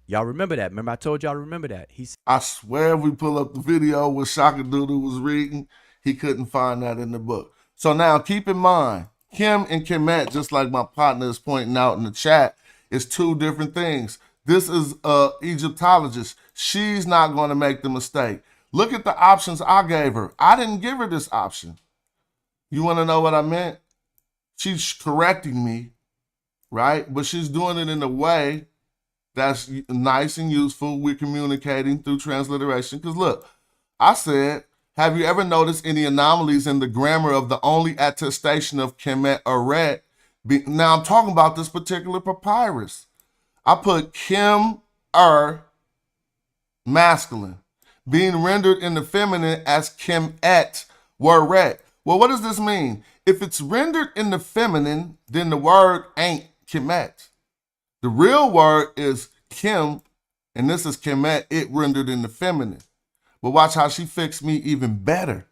Y'all remember that? Remember I told y'all to remember that. I swear if we pull up the video where Shaka Doodle was reading, he couldn't find that in the book. So now keep in mind, Kim and Kemet, just like my partner is pointing out in the chat, is two different things. This is an Egyptologist. She's not going to make the mistake. Look at the options I gave her. I didn't give her this option. You want to know what I meant? She's correcting me, right? But she's doing it in a way that's nice and useful. We're communicating through transliteration. Because look, I said, have you ever noticed any anomalies in the grammar of the only attestation of Kemet Eret? Now I'm talking about this particular papyrus. I put Kim masculine, being rendered in the feminine as Kemet Waret. Well, what does this mean? If it's rendered in the feminine, then the word ain't Kemet. The real word is Kim, and this is Kemet, it rendered in the feminine. But watch how she fixed me even better.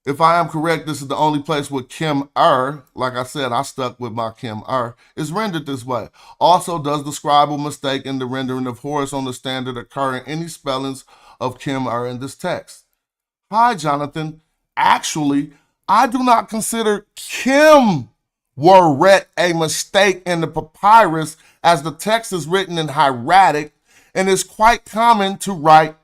If I am correct, this is the only place where Kim like I said, I stuck with my Kim is rendered this way. Also, does the scribal mistake in the rendering of Horus on the standard occur in any spellings of Kim in this text? Hi, Jonathan. Actually, I do not consider Kim Waret a mistake in the papyrus, as the text is written in hieratic and it's quite common to write,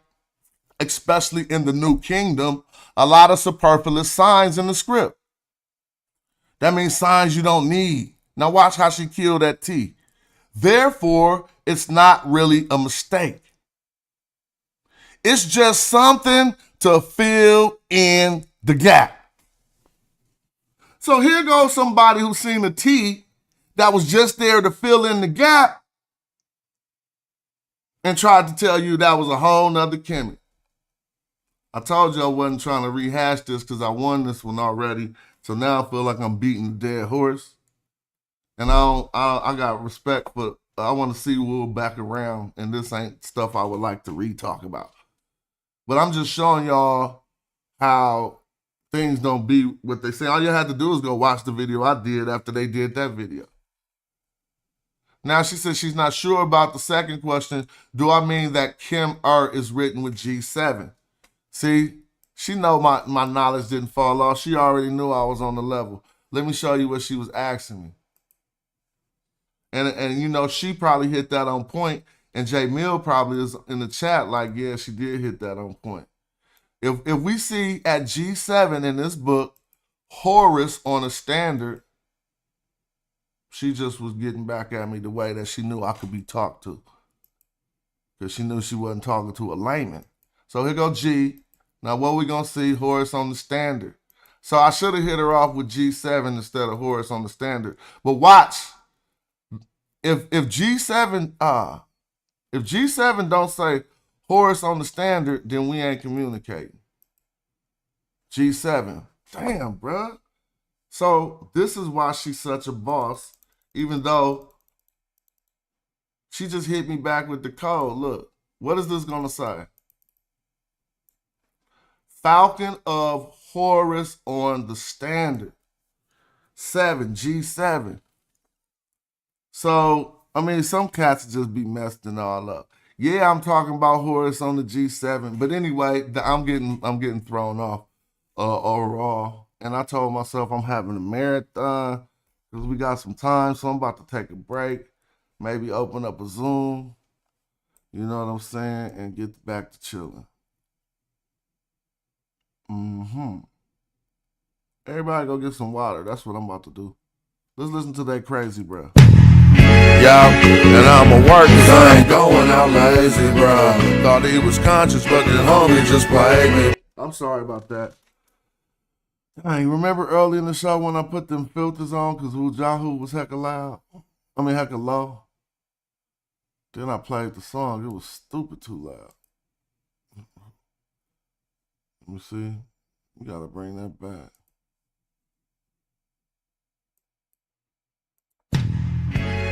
especially in the New Kingdom, a lot of superfluous signs in the script. That means signs you don't need. Now watch how she killed that T. Therefore, it's not really a mistake. It's just something to fill in the gap. So here goes somebody who's seen a T that was just there to fill in the gap and tried to tell you that was a whole nother Kemet. I told you I wasn't trying to rehash this because I won this one already. So now I feel like I'm beating a dead horse. And I got respect for, I want to see Will back around, and this ain't stuff I would like to re-talk about. But I'm just showing y'all how things don't be what they say. All you had to do is go watch the video I did after they did that video. Now she says she's not sure about the second question. Do I mean that Kim is written with G7? See, she know my knowledge didn't fall off. She already knew I was on the level. Let me show you what she was asking me. And you know, she probably hit that on point. And J Mill probably is in the chat like, yeah, she did hit that on point. If we see at G7 in this book, Horus on a standard, she just was getting back at me the way that she knew I could be talked to. because she knew she wasn't talking to a layman. So here go G. Now what we gonna see? Horace on the standard. So I should have hit her off with G7 instead of Horace on the standard. But watch, if G7 if G7 don't say Horace on the standard, then we ain't communicating. G7, damn, bruh. So this is why she's such a boss, even though she just hit me back with the code. Look, what is this gonna say? Falcon of Horus on the standard. 7, G7. So, I mean, some cats just be messing all up. Yeah, I'm talking about Horus on the G7. But anyway, I'm getting thrown off overall. And I told myself I'm having a marathon because we got some time. So I'm about to take a break. Maybe open up a Zoom. You know what I'm saying? And get back to chilling. Everybody go get some water. That's what I'm about to do. Let's listen to that crazy, bro. Yeah, and I'ma work 'cause I ain't going out lazy, bruh. Thought he was conscious, but the homie just played me. I'm sorry about that. Hey, remember early in the show when I put them filters on because Yahoo was hecka loud? I mean, hecka low. Then I played the song. It was stupid too loud. Let me see. We gotta bring that back.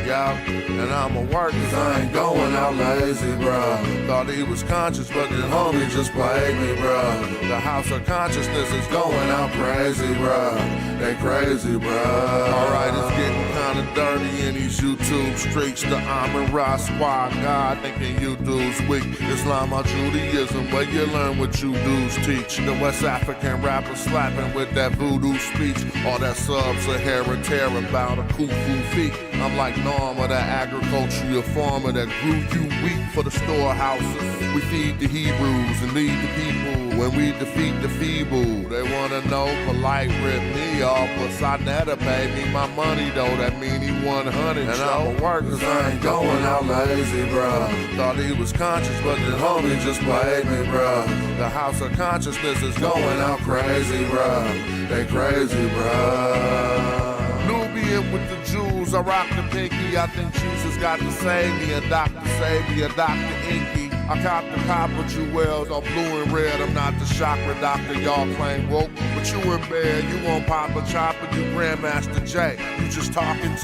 Yeah, and I'ma work 'cause I ain't going out lazy, bruh. Thought he was conscious, but the homie just played me, bruh. The house of consciousness is going out crazy, bruh. They crazy, bruh. Alright, it's getting kinda dirty in these YouTube streets. The Amin Ra squad, God thinking you dudes weak. Islam or Judaism, where you learn what you dudes teach. The West African rapper slapping with that voodoo speech. All that sub-Saharan terror about a cuckoo feet. I'm like Norma, that agricultural farmer that grew you wheat for the storehouses. We feed the Hebrews and lead the people when we defeat the feeble. They wanna know polite rip me off, but Sonetta paid me my money though. That mean he 100. And I'ma work 'cause I ain't going out lazy, bruh. Thought he was conscious, but the homie just played me, bruh. The house of consciousness is going out crazy, bruh. They crazy, bruh. Nubian with the Jews, I rock the pinky. I think Jesus got to save me, a doctor save me, a Dr. Inky. I cop the copper jewels on blue and red. I'm not the chakra doctor y'all claim woke, but you in bed, you won't pop a chopper, you Grandmaster J. You just talking.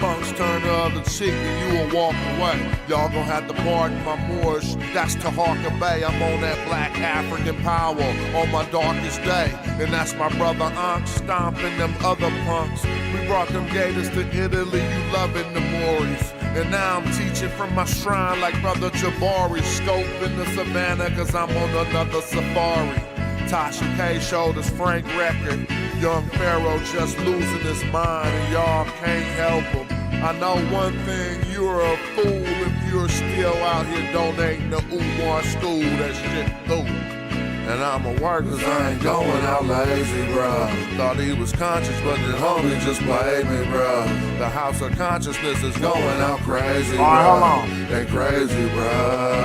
Punks turn the other cheek and you will walk away. Y'all gon' have to pardon my Moorish. That's Taharka Bay. I'm on that black African power on my darkest day. And that's my brother Ankh stomping them other punks. We brought them gators to Italy, you loving the Moors. And now I'm teaching from my shrine like brother Jabari. Scoping the savannah 'cause I'm on another safari. Tasha K showed us Frank record. Young Pharaoh just losing his mind and y'all can't help him. I know one thing, you're a fool if you're still out here donating to Umar school. That shit through. And I'ma work 'cause I ain't going out lazy, bruh. Thought he was conscious, but the homie just played me, bruh. The house of consciousness is going out crazy, bruh. All right, hold on. They crazy, bruh.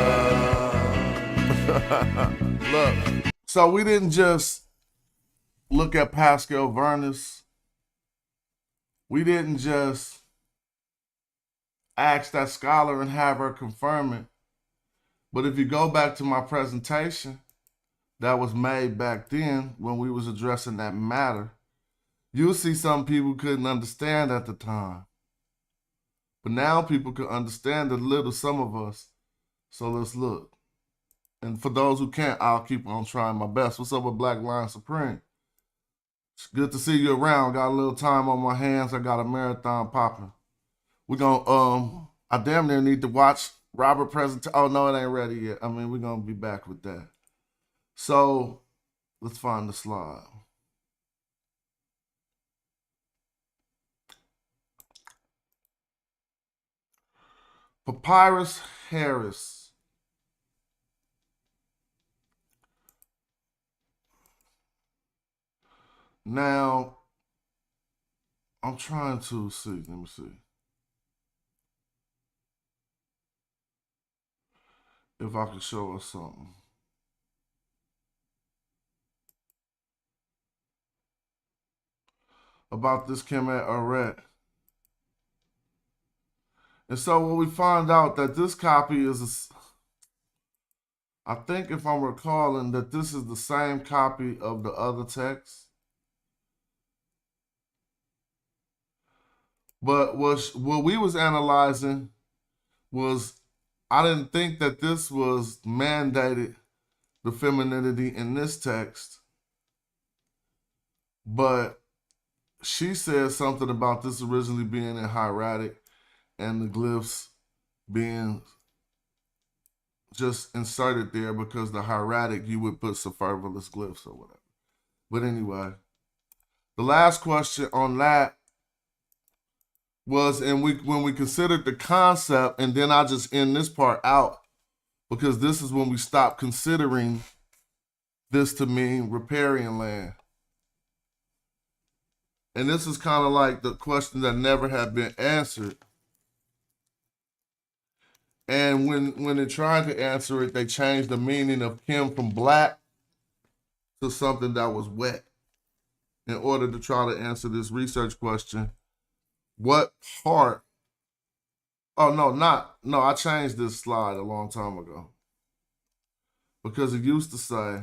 Look, so we didn't just look at Pascal Vernus. We didn't just ask that scholar and have her confirm it. But if you go back to my presentation that was made back then when we was addressing that matter, you'll see some people couldn't understand at the time. But now people can understand a little, some of us. So let's look. And for those who can't, I'll keep on trying my best. What's up with Black Lion Supreme? It's good to see you around. Got a little time on my hands. I got a marathon popping. We're gonna I damn near need to watch Robert present. Oh no, it ain't ready yet. I mean, we're gonna be back with that. So let's find the slide. Papyrus Harris. Now, I'm trying to see. Let me see. if I could show us something. About this Kemet Aret. And so when we find out that this copy is, I think if I'm recalling that this is the same copy of the other text. But what we was analyzing was, I didn't think that this was mandated, the femininity in this text. But she said something about this originally being in hieratic and the glyphs being just inserted there because the hieratic you would put superfluous glyphs or whatever. But anyway, the last question on that was, and when we considered the concept, and then I just end this part out because this is when we stop considering this to mean riparian land. And this is kind of like the question that never had been answered. And when they tried to answer it, they changed the meaning of Kim from black to something that was wet in order to try to answer this research question. What part? Oh, no, I changed this slide a long time ago. Because it used to say,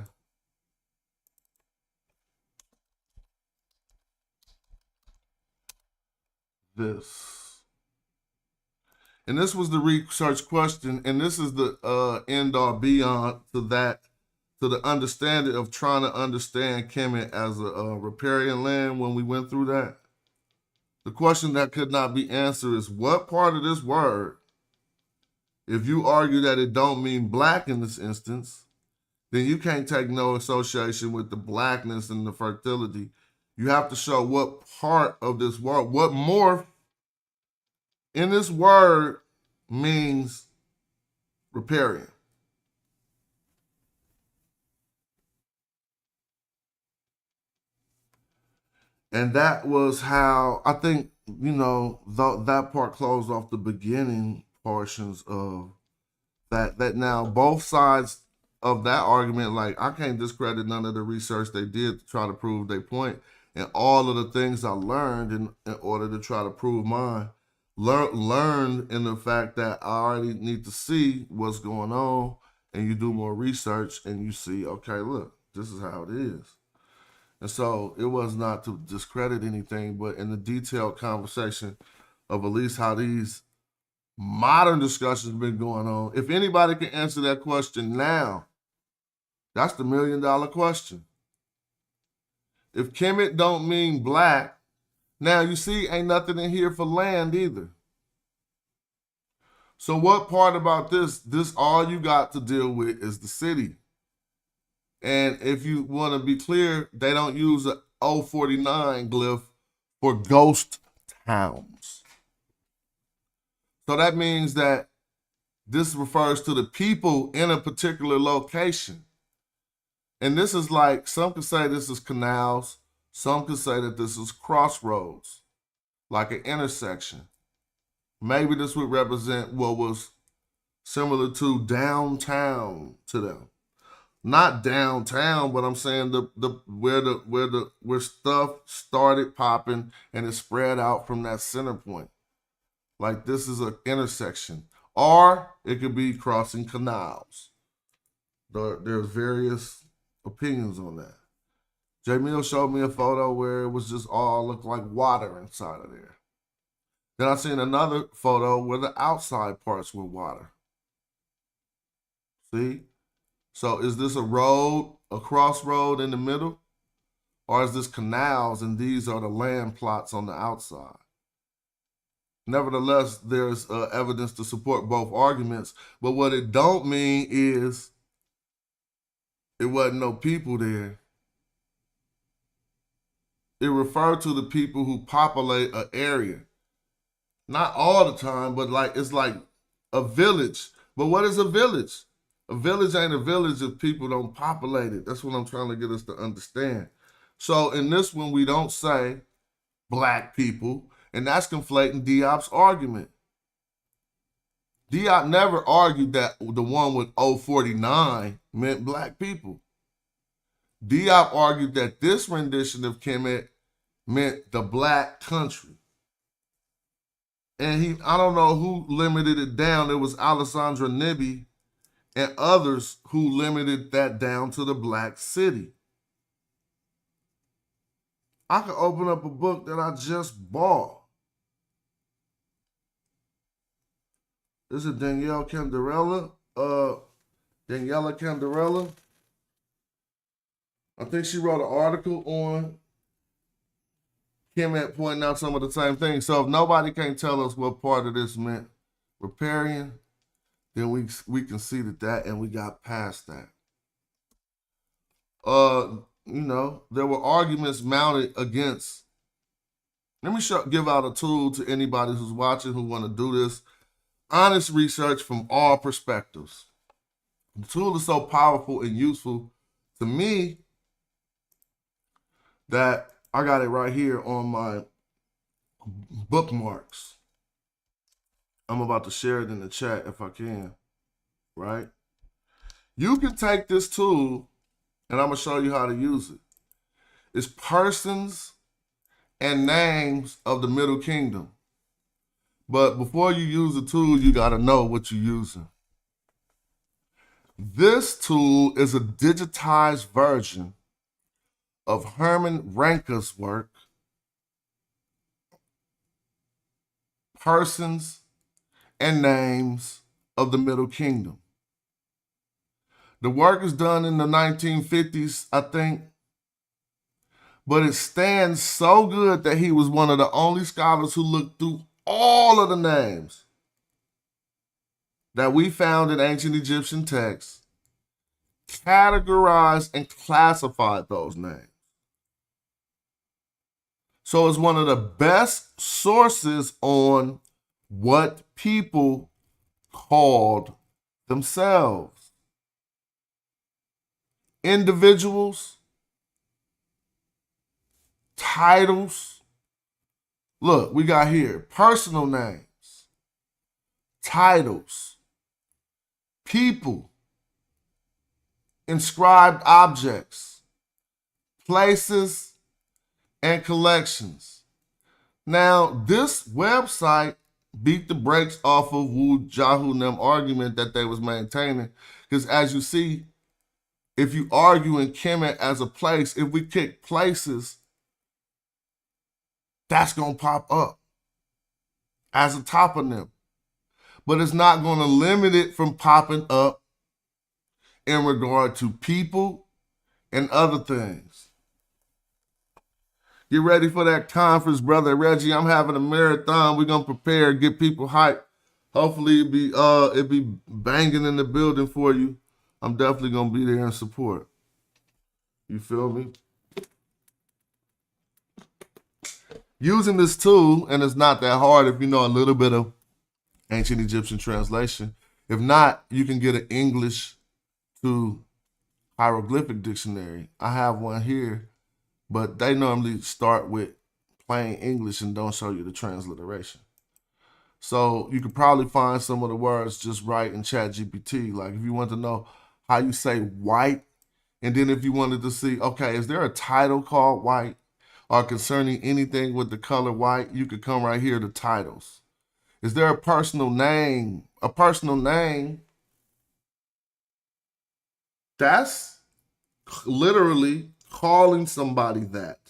this. And this was the research question, and this is the end all beyond to that, to the understanding of trying to understand Kemet as a riparian land when we went through that. The question that could not be answered is what part of this word, if you argue that it don't mean black in this instance, then you can't take no association with the blackness and the fertility. You have to show what part of this word, what morph in this word means riparian. And that was how, I think, that part closed off the beginning portions of that now both sides of that argument, like I can't discredit none of the research they did to try to prove their point, and all of the things I learned in order to try to prove mine. Learned in the fact that I already need to see what's going on, and you do more research and you see, okay, look, this is how it is. And so it was not to discredit anything, but in the detailed conversation of at least how these modern discussions have been going on. If anybody can answer that question now, that's the $1 million question. If Kemet don't mean black, now you see ain't nothing in here for land either. So what part about this all you got to deal with is the city. And if you want to be clear, they don't use a 049 glyph for ghost towns. So that means that this refers to the people in a particular location. And this is like, some could say this is canals, some could say that this is crossroads, like an intersection. Maybe this would represent what was similar to downtown to them. Not downtown, but I'm saying where stuff started popping and it spread out from that center point. Like this is an intersection. Or it could be crossing canals. There's various opinions on that. Jamil showed me a photo where it was just all looked like water inside of there. Then I seen another photo where the outside parts were water. See? So is this a road, a crossroad in the middle? Or is this canals and these are the land plots on the outside? Nevertheless, there's evidence to support both arguments. But what it don't mean is it wasn't no people there. It referred to the people who populate an area. Not all the time, but like it's like a village. But what is a village? A village ain't a village if people don't populate it. That's what I'm trying to get us to understand. So in this one, we don't say black people, and that's conflating Diop's argument. Diop never argued that the one with 049 meant black people. Diop argued that this rendition of Kemet meant the black country. And I don't know who limited it down. It was Alessandra Nibby and others who limited that down to the black city. I could open up a book that I just bought. This is Danielle Candarella. Daniela Candarella. I think she wrote an article on Kemet pointing out some of the same things. So if nobody can tell us what part of this meant riparian, then we can see that and we got past that. There were arguments mounted against. Let me give out a tool to anybody who's watching who want to do this. Honest research from all perspectives. The tool is so powerful and useful to me that I got it right here on my bookmarks. I'm about to share it in the chat if I can, right? You can take this tool and I'm going to show you how to use it. It's persons and names of the Middle Kingdom. But before you use the tool, you got to know what you're using. This tool is a digitized version of Herman Ranke's work, Persons and Names of the Middle Kingdom. The work is done in the 1950s, I think, but it stands so good that he was one of the only scholars who looked through all of the names that we found in ancient Egyptian texts, categorized and classified those names. So it's one of the best sources on what people called themselves. Individuals, titles. Look, we got here personal names, titles, people, inscribed objects, places, and collections. Now, this website beat the brakes off of Wu Jahu and them argument that they was maintaining. Because as you see, if you argue in Kemet as a place, if we kick places, that's going to pop up as a toponym. But it's not going to limit it from popping up in regard to people and other things. Get ready for that conference, Brother Reggie. I'm having a marathon. We're going to prepare, get people hyped. Hopefully it'll be banging in the building for you. I'm definitely going to be there in support. You feel me? Using this tool, and it's not that hard if you know a little bit of ancient Egyptian translation. If not, you can get an English to hieroglyphic dictionary. I have one here, but they normally start with plain English and don't show you the transliteration. So you could probably find some of the words just right in ChatGPT. Like if you want to know how you say white, and then if you wanted to see, okay, is there a title called white or concerning anything with the color white, you could come right here to titles. Is there a personal name? A personal name, that's literally calling somebody that.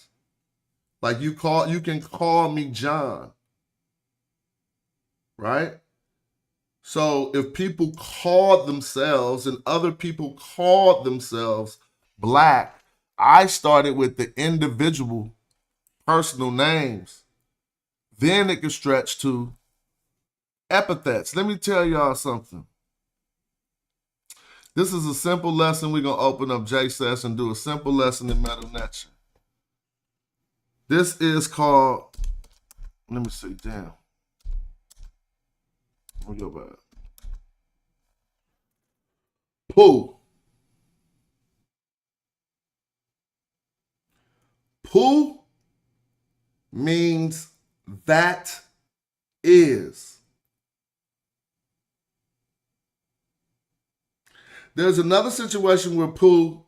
Like you can call me John, right? So if people called themselves and other people called themselves black, I started with the individual personal names. Then it can stretch to epithets. Let me tell y'all something. This is a simple lesson. We're going to open up JSS and do a simple lesson in Metu Neter. This is called, let me see, damn. Let me go back. Pu. Pu means that is. There's another situation where poo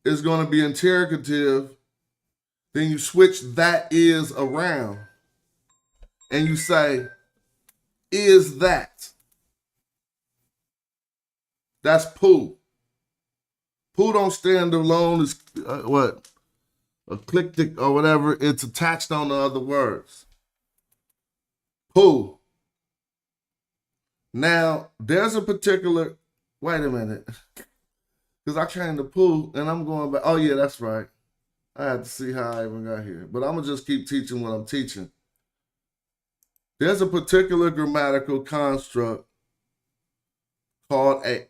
is going to be interrogative. Then you switch that is around and you say, is that? That's poo. Poo don't stand alone as what? Eclectic or whatever. It's attached on the other words. Poo. Now, there's a particular, wait a minute. Because I came to poo and I'm going back. Oh, yeah, that's right. I had to see how I even got here. But I'm going to just keep teaching what I'm teaching. There's a particular grammatical construct called a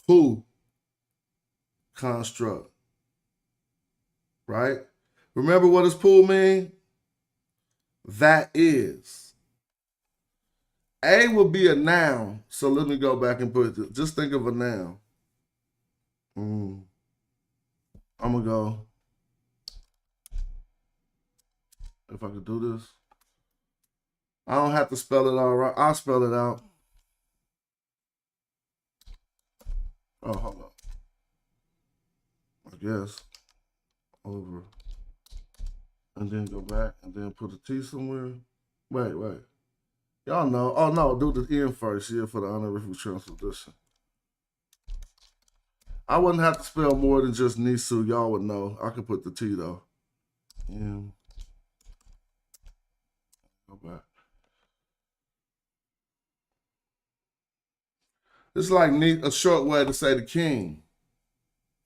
poo construct. Right? Remember what does poo mean? That is. A will be a noun. So let me go back and put it. Just think of a noun. I'm going to go. If I could do this. I don't have to spell it all right. I'll spell it out. Oh, hold on. I guess. Over. And then go back and then put a T somewhere. Wait. Y'all know. Oh, no. Do the N first. Yeah, for the honorific translation. I wouldn't have to spell more than just Nisu. Y'all would know. I could put the T, though. And go back. It's like a short way to say the king.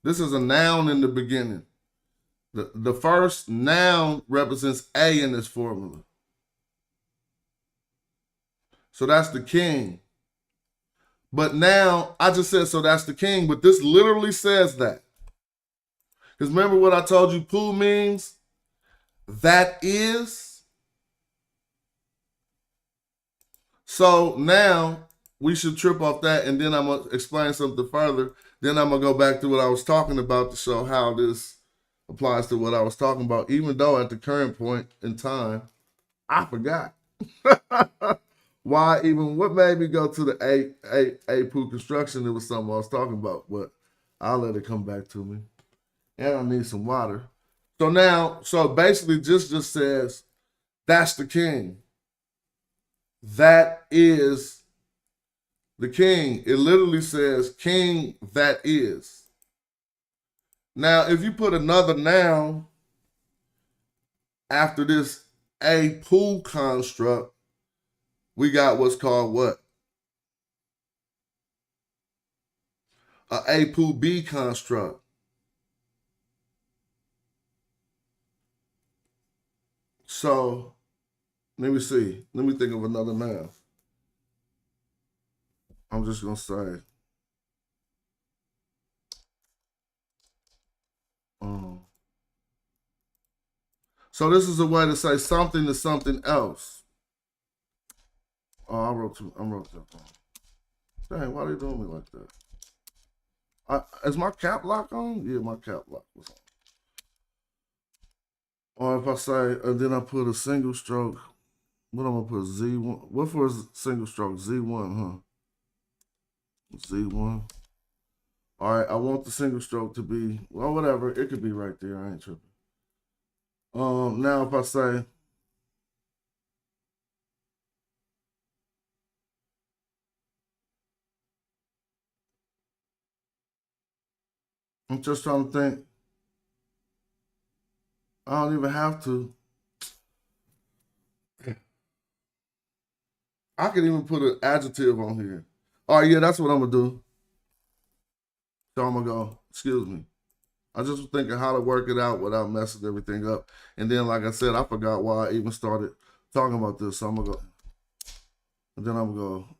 This is a noun in the beginning. The first noun represents A in this formula. So that's the king. But now, I just said, so that's the king, but this literally says that. Because remember what I told you poo means? That is. So now, we should trip off that, and then I'm going to explain something further. Then I'm going to go back to what I was talking about to show how this applies to what I was talking about, even though at the current point in time, I forgot. Why even, what made me go to the A poo construction? It was something I was talking about, but I'll let it come back to me. And I need some water. So now, so basically just says, that's the king. That is the king. It literally says king that is. Now, if you put another noun after this a poo construct, we got what's called what? A poo B construct. So, let me see. Let me think of another noun. I'm just going to say. So this is a way to say something to something else. Oh, I wrote that down. Dang, why are they doing me like that? Is my cap lock on? Yeah, my cap lock was on. Or if I say, and then I put a single stroke, what I'm going to put, Z1. What for a single stroke? Z1, huh? Z1. All right, I want the single stroke to be, well, whatever. It could be right there. I ain't tripping. Now if I say, I'm just trying to think. I don't even have to. I can even put an adjective on here. All right, yeah, that's what I'm going to do. So I'm going to go, excuse me. I just was thinking how to work it out without messing everything up. And then, like I said, I forgot why I even started talking about this. So I'm going to go. And then I'm going to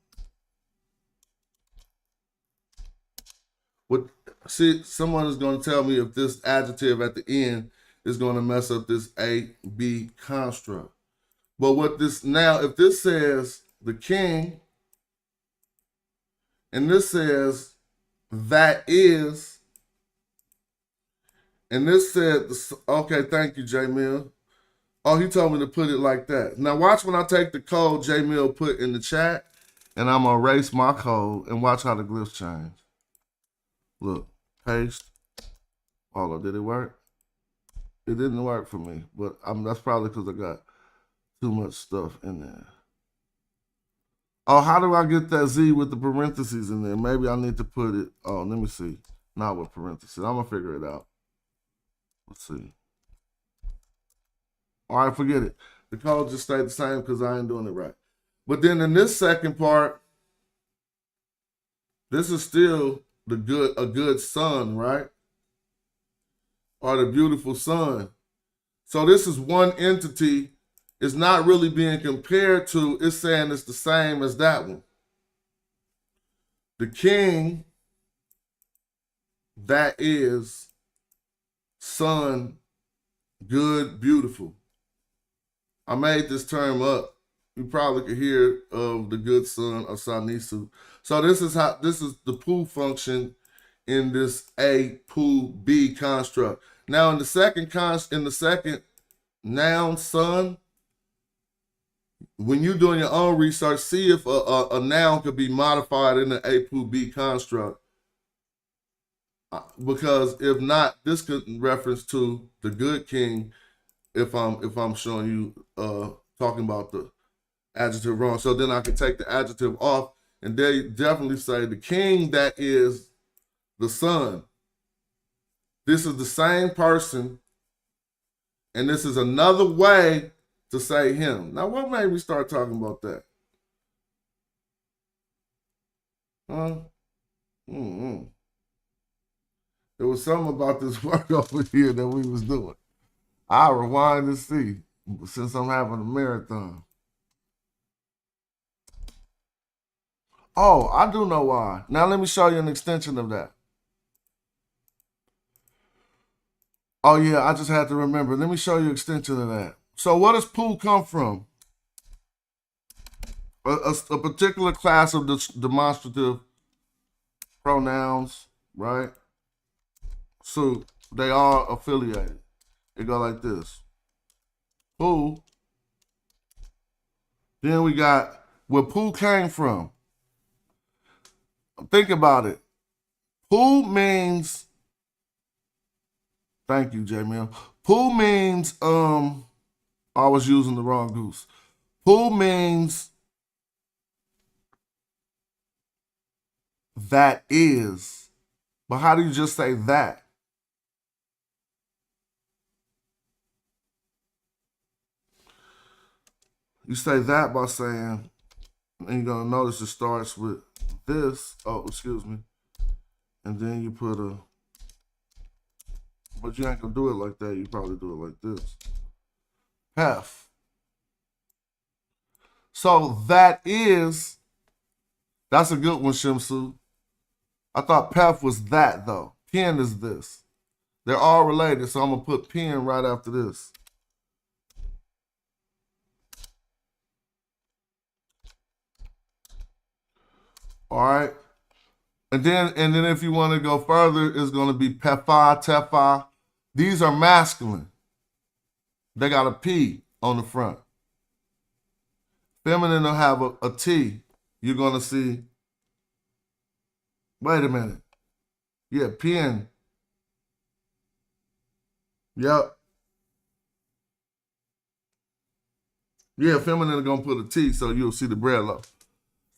go. See, someone is going to tell me if this adjective at the end is going to mess up this A-B construct. But what this, now, if this says the king, and this says that is, and this said, okay, thank you, J Mill. Oh, he told me to put it like that. Now watch when I take the code J Mill put in the chat, And I'm gonna erase my code and watch how the glyphs change. Look, paste. Hold on, did it work? It didn't work for me, but that's probably because I got too much stuff in there. Oh, how do I get that Z with the parentheses in there? Maybe I need to put it, oh, let me see. Not with parentheses. I'm gonna figure it out. Let's see. All right, forget it. The code just stayed the same because I ain't doing it right. But then in this second part, this is still a good son, right? Or the beautiful son. So this is one entity. It's not really being compared to, it's saying it's the same as that one. The king, that is son, good, beautiful. I made this term up. You probably could hear of the good son of Sanisu. So this is the poo function in this A poo B construct. Now in the second noun son, when you're doing your own research, see if a noun could be modified in the A poo B construct. Because if not, this could reference to the good king. If I'm showing you talking about the adjective wrong, so then I could take the adjective off, and they definitely say the king that is the son. This is the same person, and this is another way to say him. Now, what made me start talking about that? There was something about this work over here that we was doing. I'll rewind and see, since I'm having a marathon. Oh, I do know why. Now let me show you an extension of that. Oh yeah, I just had to remember. Let me show you an extension of that. So where does poo come from? A particular class of demonstrative pronouns, right? So they are affiliated. It go like this. Poo. Then we got where poo came from. Think about it. Poo means, thank you, J-Mill. Poo means, I was using the wrong goose. Poo means that is. But how do you just say that? You say that by saying, and you're going to notice it starts with this. Oh, excuse me. And then you put a, but you ain't going to do it like that. You probably do it like this. Hef. So that is, that's a good one, Shimsu. I thought Pef was that, though. Pen is this. They're all related, so I'm going to put pen right after this. All right. And then if you want to go further, it's going to be pefa, tefa. These are masculine. They got a P on the front. Feminine will have a T. You're going to see, wait a minute. Yeah, pen. Yep. Yeah, feminine are going to put a T, so you'll see the bread loaf.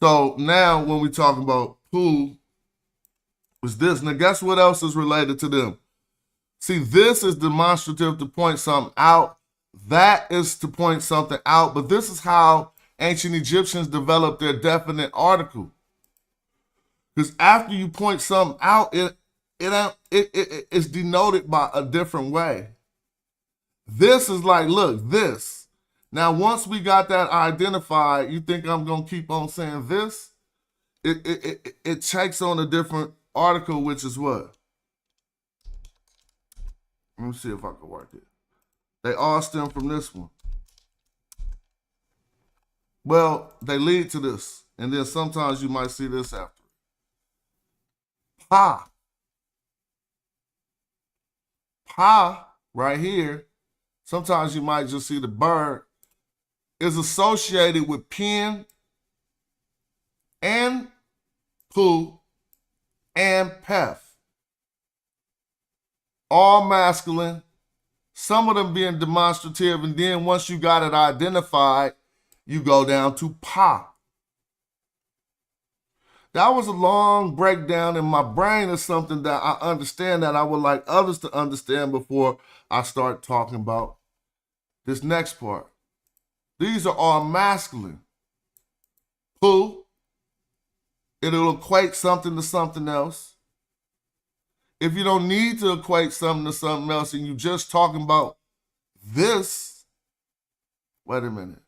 So now when we talk about poo, is this. Now guess what else is related to them? See, this is demonstrative to point something out. That is to point something out. But this is how ancient Egyptians developed their definite article. Because after you point something out, it's denoted by a different way. This is like, look, this. Now, once we got that identified, you think I'm going to keep on saying this? It takes on a different article, which is what? Let me see if I can work it. They all stem from this one. Well, they lead to this. And then sometimes you might see this after. Pa. Pa, right here, sometimes you might just see the bird, is associated with pen and pu, and peth. All masculine, some of them being demonstrative, and then once you got it identified, you go down to pa. That was a long breakdown in my brain of something that I understand that I would like others to understand before I start talking about this next part. These are all masculine. Pu, it'll equate something to something else. If you don't need to equate something to something else and you're just talking about this, wait a minute.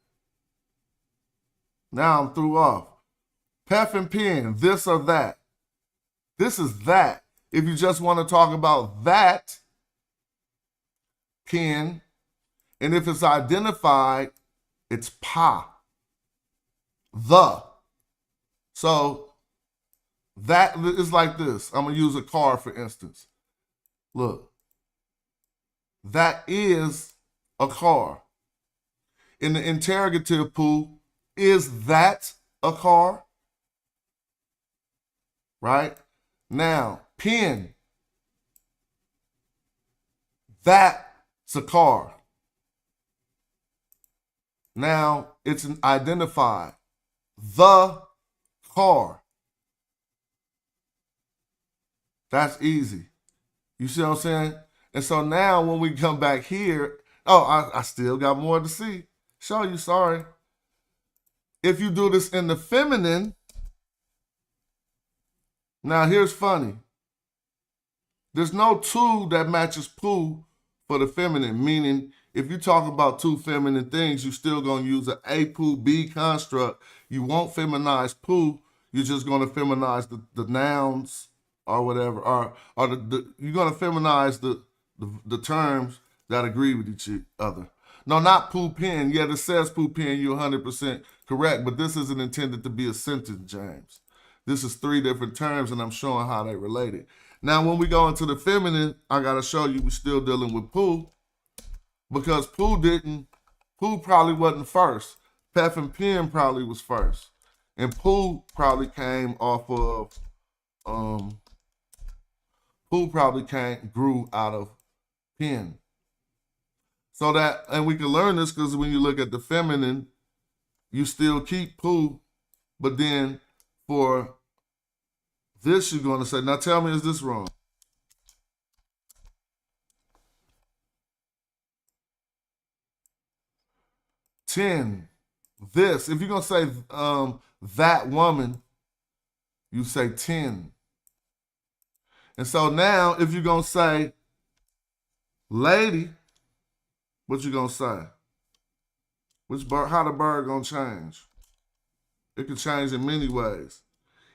Now I'm through off. Pef and pen, this or that. This is that. If you just want to talk about that, pen, and if it's identified, it's pa. The. So that is like this. I'm going to use a car, for instance. Look. That is a car. In the interrogative pool, is that a car? Right? Now, pen. That's a car. Now, it's identified. The car. That's easy. You see what I'm saying? And so now when we come back here, I still got more to see. Show you, sorry. If you do this in the feminine, now here's funny. There's no two that matches pu for the feminine, meaning if you talk about two feminine things, you're still going to use an A pu B construct. You won't feminize pu. You're just going to feminize the nouns or whatever, or you're going to feminize the terms that agree with each other. No, not pu pen. Yeah, it says pu pen. You're 100% correct, but this isn't intended to be a sentence, James. This is three different terms, and I'm showing how they related. Now, when we go into the feminine, I got to show you we're still dealing with pu, because pu probably wasn't first. Pef and pen probably was first. And pu probably came off of, grew out of pen. So that, and we can learn this because when you look at the feminine, you still keep pu, but then for this, you're going to say, now tell me, is this wrong? Ten, this. If you're going to say that woman, you say 10. And so now, if you're going to say lady, what you going to say? Which bird, how the bird going to change? It can change in many ways.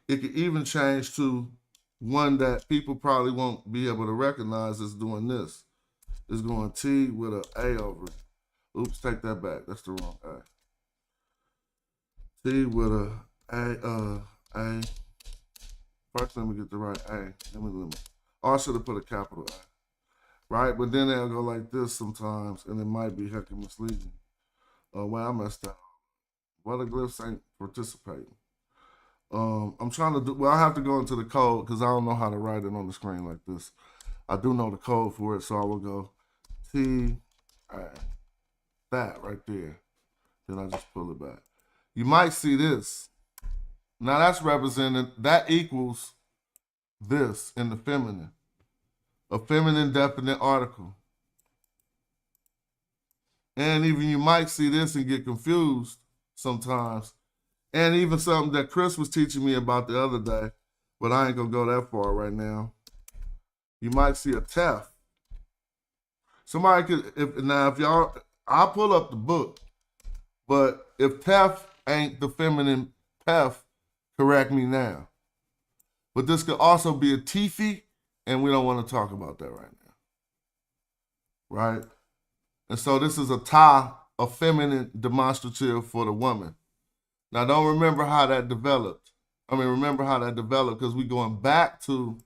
It could even change to one that people probably won't be able to recognize as doing this. It's going T with an A over it. Oops, take that back. That's the wrong A. T with a A. First, let me get the right A. Let me. Oh, I should have put a capital A. Right? But then they'll go like this sometimes, and it might be heckin' misleading. Well, I messed up. Well, the glyphs ain't participating. I'm trying to do, well, I have to go into the code because I don't know how to write it on the screen like this. I do know the code for it, so I will go T, that right there. Then I just pull it back. You might see this. Now that's represented, that equals this in the feminine. A feminine definite article. And even you might see this and get confused sometimes. And even something that Chris was teaching me about the other day, but I ain't gonna go that far right now. You might see a tef. Somebody could, if y'all, I'll pull up the book, but if tef ain't the feminine pef, correct me now. But this could also be a tifi, and we don't want to talk about that right now. Right? And so this is a ta, a feminine demonstrative for the woman. Now, don't remember how that developed. Remember how that developed because we're going back to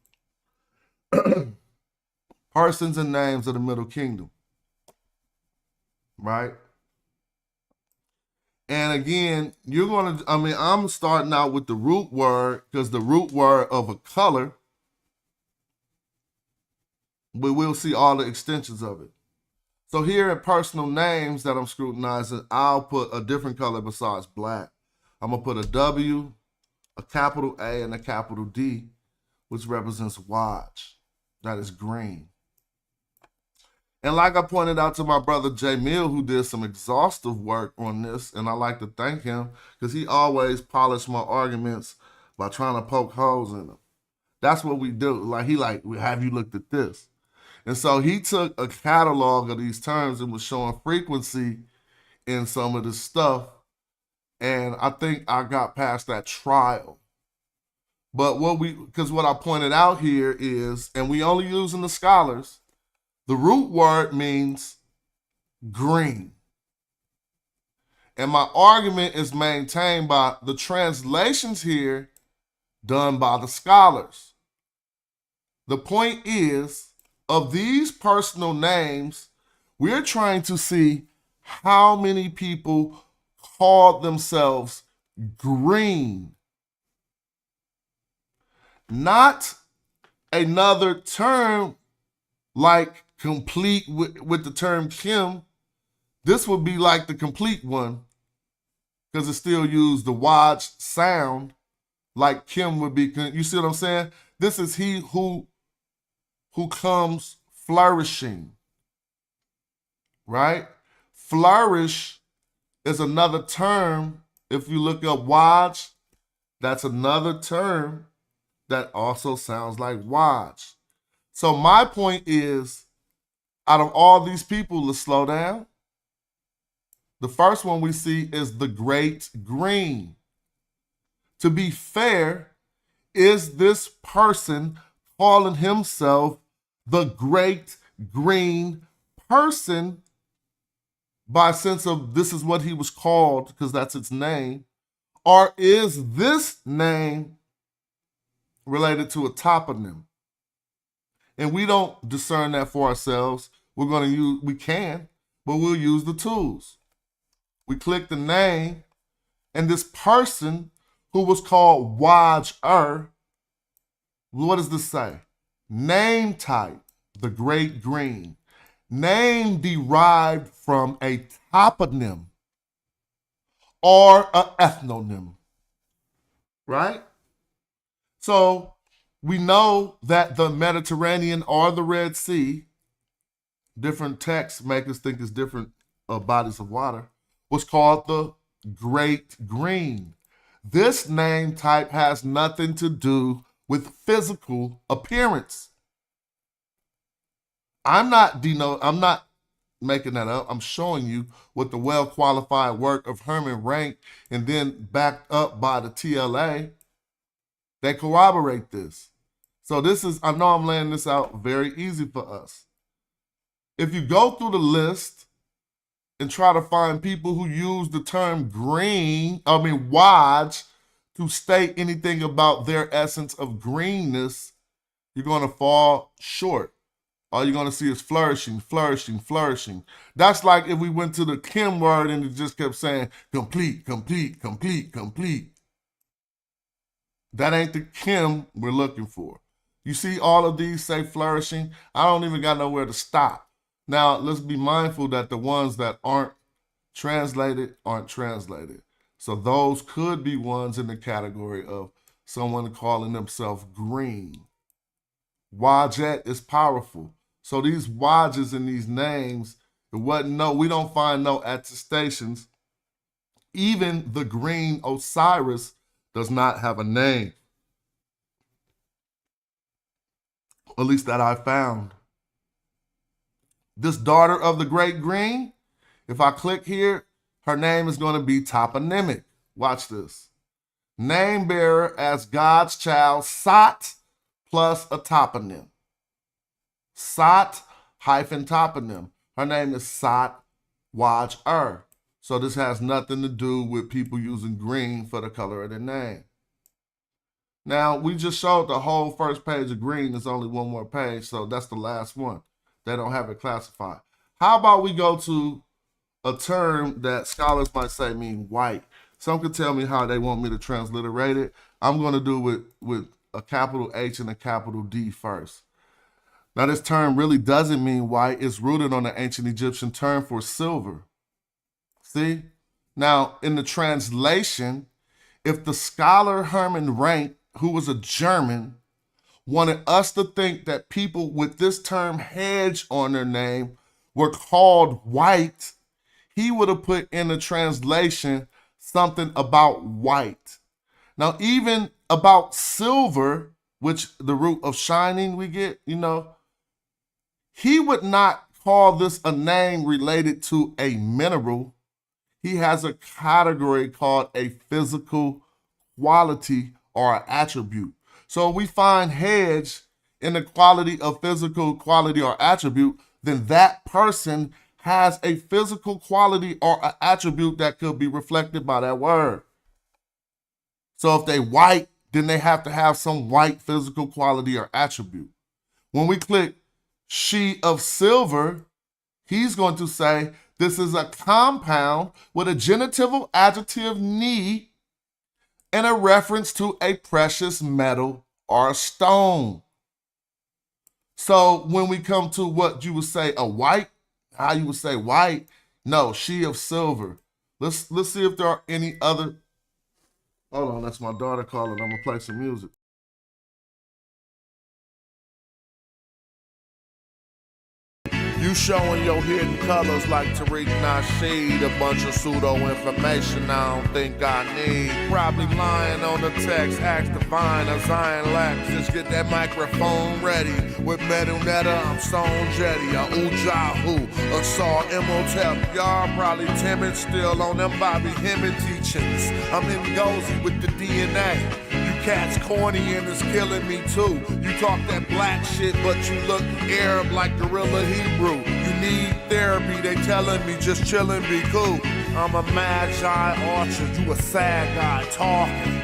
persons and names of the Middle Kingdom. Right? And again, I'm starting out with the root word because the root word of a color, but we'll see all the extensions of it. So here in personal names that I'm scrutinizing, I'll put a different color besides black. I'm going to put a W, a capital A, and a capital D, which represents watch. That is green. And like I pointed out to my brother Jay Mill, who did some exhaustive work on this, and I like to thank him because he always polished my arguments by trying to poke holes in them. That's what we do. Like, have you looked at this? And so he took a catalog of these terms and was showing frequency in some of this stuff. And I think I got past that trial. But what I pointed out here is, and we only using the scholars, the root word means green. And my argument is maintained by the translations here done by the scholars. The point is, of these personal names, we're trying to see how many people called themselves green. Not another term like complete with the term Kim. This would be like the complete one because it still used the watch sound like Kim would be. You see what I'm saying? This is he who comes flourishing, right? Flourish is another term. If you look up watch, that's another term that also sounds like watch. So my point is, out of all these people, let's slow down. The first one we see is the great green. To be fair, is this person calling himself the great green person by sense of this is what he was called because that's its name? Or is this name related to a toponym? And we don't discern that for ourselves. We can, but we'll use the tools. We click the name, and this person who was called Waj-er, what does this say? Name type, the great green. Name derived from a toponym or an ethnonym, right? So we know that the Mediterranean or the Red Sea, different texts make us think it's different bodies of water, was called the Great Green. This name type has nothing to do with physical appearance. I'm not making that up. I'm showing you what the well-qualified work of Herman Rank and then backed up by the TLA, they corroborate this. So I know I'm laying this out very easy for us. If you go through the list and try to find people who use the term watch to state anything about their essence of greenness, you're going to fall short. All you're going to see is flourishing, flourishing, flourishing. That's like if we went to the Kim word and it just kept saying complete, complete, complete, complete. That ain't the Kim we're looking for. You see all of these say flourishing? I don't even got nowhere to stop. Now, let's be mindful that the ones that aren't translated aren't translated. So those could be ones in the category of someone calling themselves green. Wajet is powerful. So these wajes in these names, we don't find no attestations. Even the green Osiris does not have a name. At least that I found. This daughter of the great green, if I click here, her name is going to be toponymic. Watch this. Name bearer as God's child, Sat plus a toponym. Sat hyphen toponym. Her name is Sat Waj-er. So this has nothing to do with people using green for the color of their name. Now, we just showed the whole first page of green. There's only one more page, so that's the last one. They don't have it classified. How about we go to a term that scholars might say mean white. Some could tell me how they want me to transliterate it. I'm going to do it with a capital H and a capital D first. Now, this term really doesn't mean white. It's rooted on the ancient Egyptian term for silver. See? Now, in the translation, if the scholar Hermann Rank, who was a German, wanted us to think that people with this term hedge on their name were called white, he would have put in the translation something about white. Now, even about silver, which the root of shining we get, he would not call this a name related to a mineral. He has a category called a physical quality or an attribute. So if we find hedge in the quality of physical quality or attribute, then that person has a physical quality or an attribute that could be reflected by that word. So if they white, then they have to have some white physical quality or attribute. When we click she of silver, he's going to say this is a compound with a genitive of adjective ni and a reference to a precious metal or a stone. So when we come to what you would say a white, how you would say white, no, she of silver. Let's see if there are any other. Hold on, that's my daughter calling. I'm gonna play some music. You showing your hidden colors like Tariq Nasheed. A bunch of pseudo information I don't think I need. Probably lying on the text, ask divine as Zion Lax. Just get that microphone ready. With Metu Neter, I'm Stone Jetty. A Ujahu, a Saw Imhotep. Y'all probably timid still on them Bobby Hemmett teachings. I'm in Gozy with the DNA. Cats corny and it's killing me too. You talk that black shit, but you look Arab like Gorilla Hebrew. You need therapy, they telling me just chillin', be cool. I'm a magi archer, you a sad guy talking.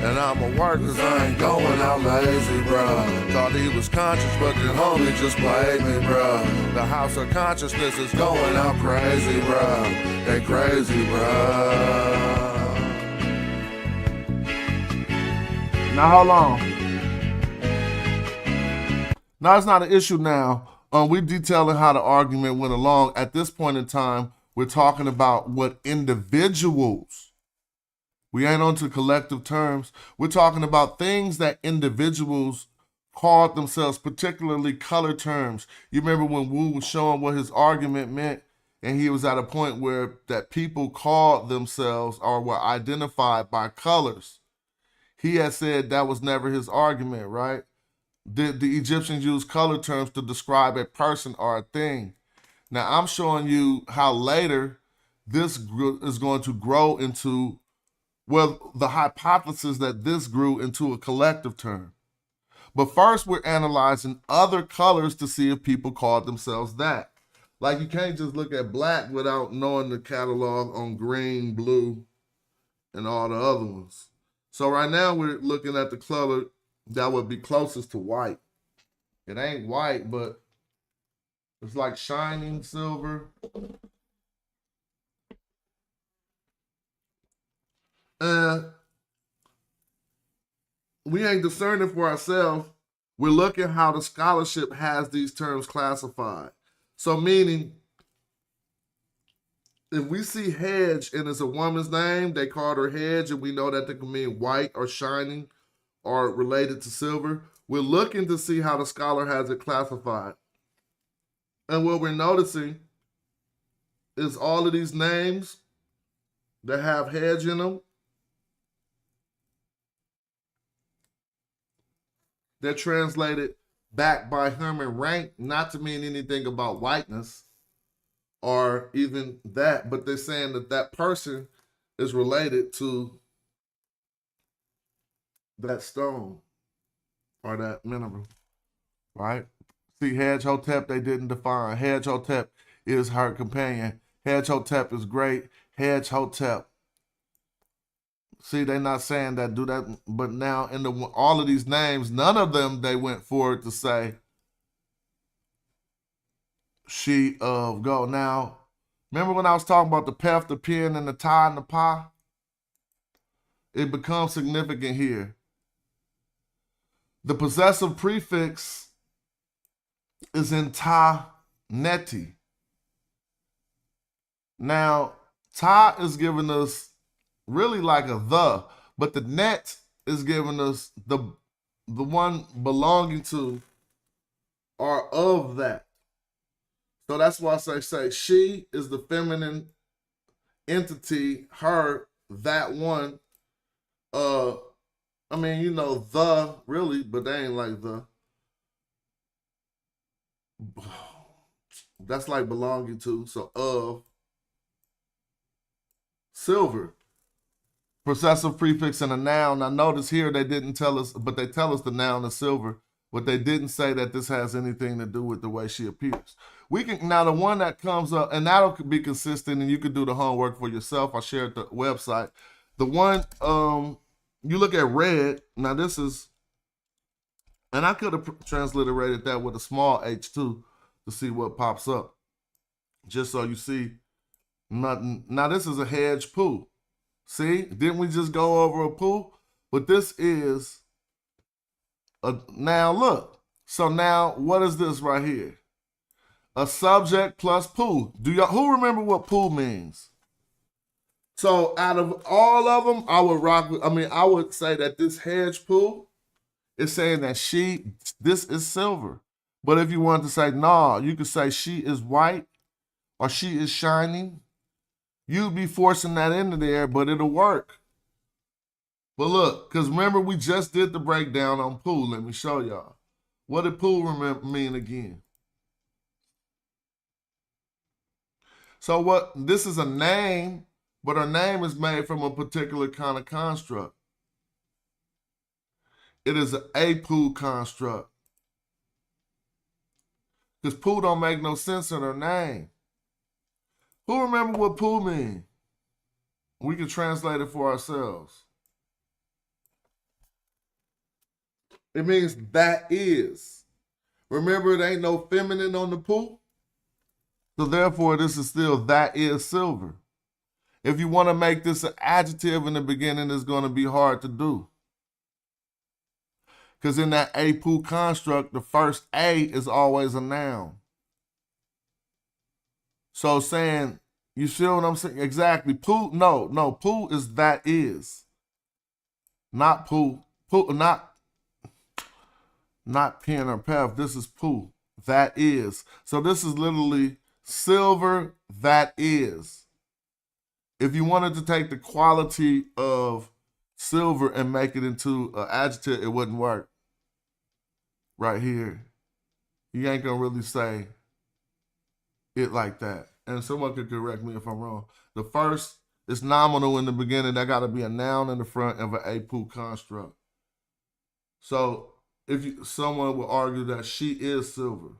And I'm a work cause I ain't going out lazy, bruh. Thought he was conscious, but the homie just played me, bruh. The house of consciousness is going out crazy, bruh. They crazy, bruh. Now, hold on. Now, it's not an issue now. We're detailing how the argument went along. At this point in time, we're talking about what individuals, we ain't on to collective terms. We're talking about things that individuals called themselves, particularly color terms. You remember when Wu was showing what his argument meant, and he was at a point where that people called themselves or were identified by colors. He had said that was never his argument, right? The Egyptians used color terms to describe a person or a thing. Now, I'm showing you how later this is going to grow into, well, the hypothesis that this grew into a collective term. But first, we're analyzing other colors to see if people called themselves that. Like, you can't just look at black without knowing the catalog on green, blue, and all the other ones. So right now we're looking at the color that would be closest to white. It ain't white, but it's like shining silver. And we ain't discerning for ourselves. We're looking how the scholarship has these terms classified. So meaning, if we see hedge and it's a woman's name, they called her hedge, and we know that they can mean white or shining or related to silver. We're looking to see how the scholar has it classified. And what we're noticing is all of these names that have hedge in them, they're translated back by Hermann Rank not to mean anything about whiteness or even that, but they're saying that that person is related to that stone or that mineral, right? See, Hedge Hotep, they didn't define. Hedge Hotep is her companion. Hedge Hotep is great. Hedge Hotep. See, they're not saying that, do that, but now in all of these names, none of them, they went forward to say she of go. Now, Remember when I was talking about the pef, the pen, and the tie, and the pie? It becomes significant here. The possessive prefix is in ta, neti. Now, ta is giving us really like a the, but the net is giving us the one belonging to or of that. So that's why I say she is the feminine entity, her, that one. I mean, you know, the, really, but they ain't like the. That's like belonging to, so of. Silver. Possessive prefix and a noun. Now notice here they didn't tell us, but they tell us the noun is silver, but they didn't say that this has anything to do with the way she appears. We can, now the one that comes up, and that'll be consistent, and you can do the homework for yourself. I shared the website. The one, you look at red, now this is, and I could have transliterated that with a small h too to see what pops up, just so you see nothing. Now this is a hedge poo. See, didn't we just go over a poo? But this is a, now look. So now what is this right here? A subject plus poo. Who remember what poo means? So out of all of them, I would say that this hedge poo is saying that this is silver. But if you wanted to say, nah, you could say she is white or she is shining. You'd be forcing that into there, but it'll work. But look, because remember we just did the breakdown on poo. Let me show y'all. What did poo mean again? So this is a name, but her name is made from a particular kind of construct. It is an apoo construct. Because poo don't make no sense in her name. Who remember what poo mean? We can translate it for ourselves. It means that is. Remember, it ain't no feminine on the poo. So therefore, this is still that is silver. If you want to make this an adjective in the beginning, it's going to be hard to do. Because in that apoo construct, the first A is always a noun. So saying, you feel what I'm saying? Exactly. Poo, no, poo is that is. Not poo. Poo, not pen or pef. This is poo. That is. So this is literally silver that is. If you wanted to take the quality of silver and make it into an adjective, it wouldn't work. Right here. You ain't gonna really say it like that. And someone could correct me if I'm wrong. The first is nominal in the beginning. That got to be a noun in the front of an apoo construct. So if someone would argue that she is silver,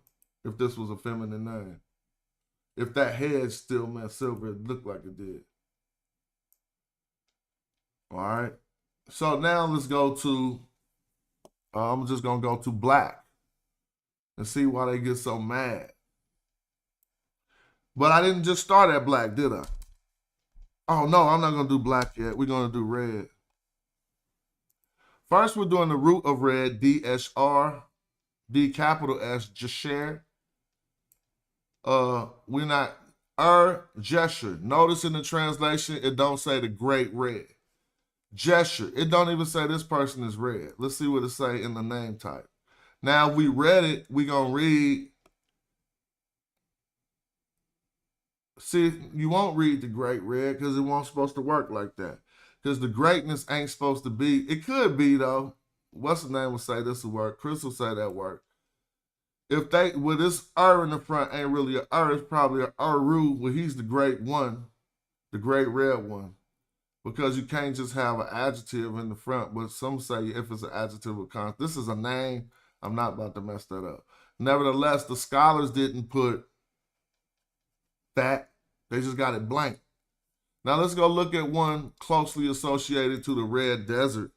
if this was a feminine name. If that head still meant silver, it looked like it did. All right. So now let's go to, I'm just going to go to black and see why they get so mad. But I didn't just start at black, did I? Oh, no, I'm not going to do black yet. We're going to do red. First, we're doing the root of red, D-S-R, D capital S, Jesher. We're not, gesture. Notice in the translation, it don't say the great red. Gesture. It don't even say this person is red. Let's see what it say in the name type. Now, if we read it, we're going to read. See, you won't read the great red because it won't supposed to work like that. Because the greatness ain't supposed to be. It could be, though. What's the name will say this will work. Chris will say that work. If they, with this in the front ain't really a it's probably a ru, well, he's the great one, the great red one. Because you can't just have an adjective in the front, but some say if it's an adjective with context. This is a name. I'm not about to mess that up. Nevertheless, the scholars didn't put that. They just got it blank. Now let's go look at one closely associated to the red desert.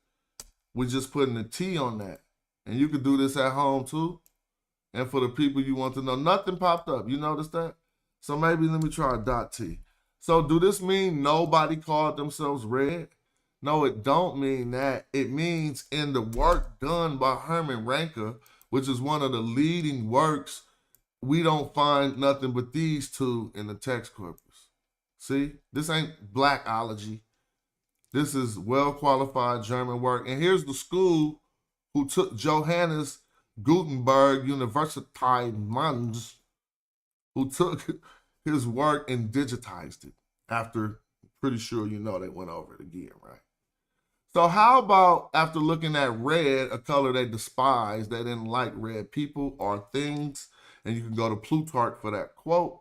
We're just putting a T on that. And you can do this at home too. And for the people you want to know, nothing popped up. You notice that? So maybe let me try .t. So do this mean nobody called themselves red? No, it don't mean that. It means in the work done by Herman Ranker, which is one of the leading works, we don't find nothing but these two in the text corpus. See, this ain't Blackology. This is well-qualified German work. And here's the school who took Johannes Gutenberg Universitätsmanns, who took his work and digitized it after, pretty sure you know they went over it again, right? So how about after looking at red, a color they despise, they didn't like red people or things, and you can go to Plutarch for that quote.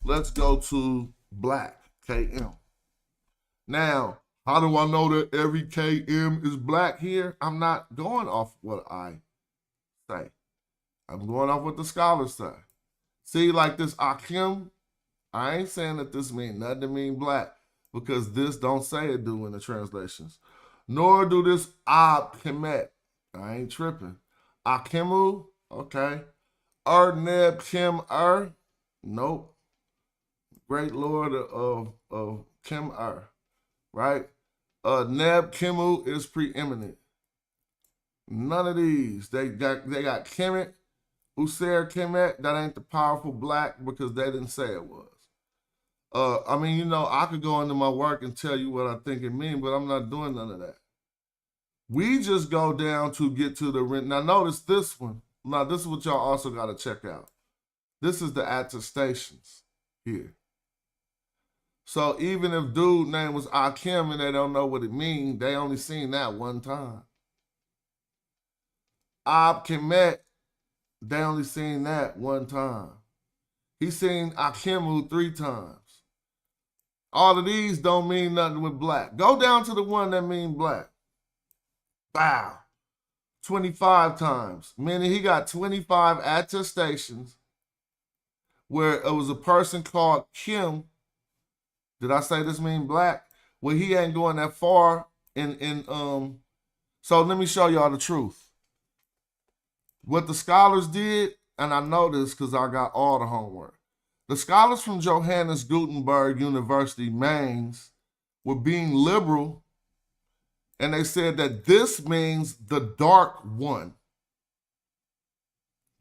Let's go to black, KM. Now, how do I know that every KM is black here? I'm not going off what I say. I'm going off what the scholars say. See, like this Akim, I ain't saying that this mean nothing to mean black, because this don't say it do in the translations. Nor do this Kemet. I ain't tripping. Akimu, okay. Neb Kim nope. Great Lord of Kim right? Neb Kimu is preeminent. None of these. They got Kemet, User Kemet. That ain't the powerful black because they didn't say it was. I mean, you know, I could go into my work and tell you what I think it means, but I'm not doing none of that. We just go down to get to the rent. Now, notice this one. Now, this is what y'all also got to check out. This is the attestations here. So even if dude name was Akim and they don't know what it means, they only seen that one time. Ab Kemet, they only seen that one time. He seen Akimu 3 times. All of these don't mean nothing with black. Go down to the one that mean black. Bow. 25 times. Meaning he got 25 attestations where it was a person called Kim. Did I say this mean black? Well, he ain't going that far so let me show y'all the truth. What the scholars did, and I know this because I got all the homework. The scholars from Johannes Gutenberg University, Mainz, were being liberal, and they said that this means the dark one.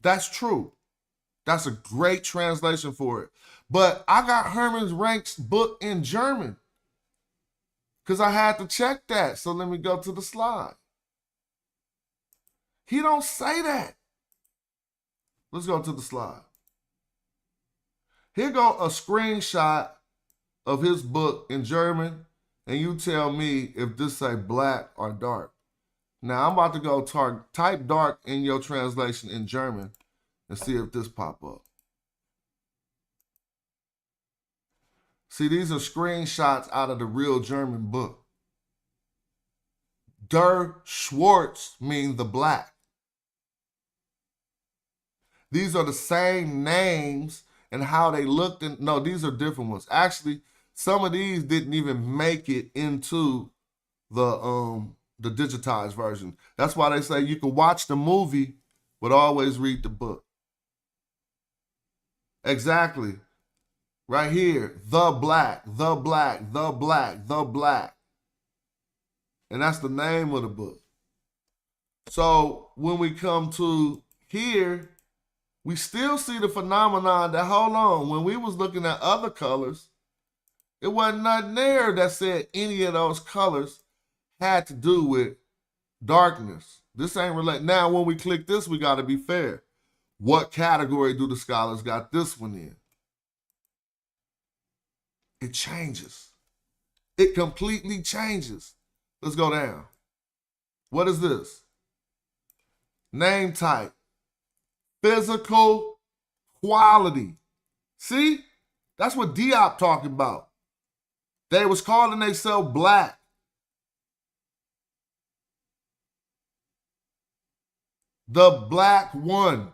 That's true. That's a great translation for it. But I got Herman Ranke's book in German because I had to check that. So let me go to the slide. He don't say that. Let's go to the slide. Here go a screenshot of his book in German, and you tell me if this say black or dark. Now I'm about to go type dark in your translation in German and see if this pop up. See, these are screenshots out of the real German book. Der Schwarz means the black. These are the same names and how they looked. No, these are different ones. Actually, some of these didn't even make it into the digitized version. That's why they say you can watch the movie, but always read the book. Exactly. Right here, the black, the black, the black, the black. And that's the name of the book. So when we come to here, we still see the phenomenon that, hold on, when we was looking at other colors, it wasn't nothing there that said any of those colors had to do with darkness. This ain't related. Now, when we click this, we got to be fair. What category do the scholars got this one in? It changes. It completely changes. Let's go down. What is this? Name type. Physical quality. See? That's what Diop talking about. They was calling themselves black. The black one.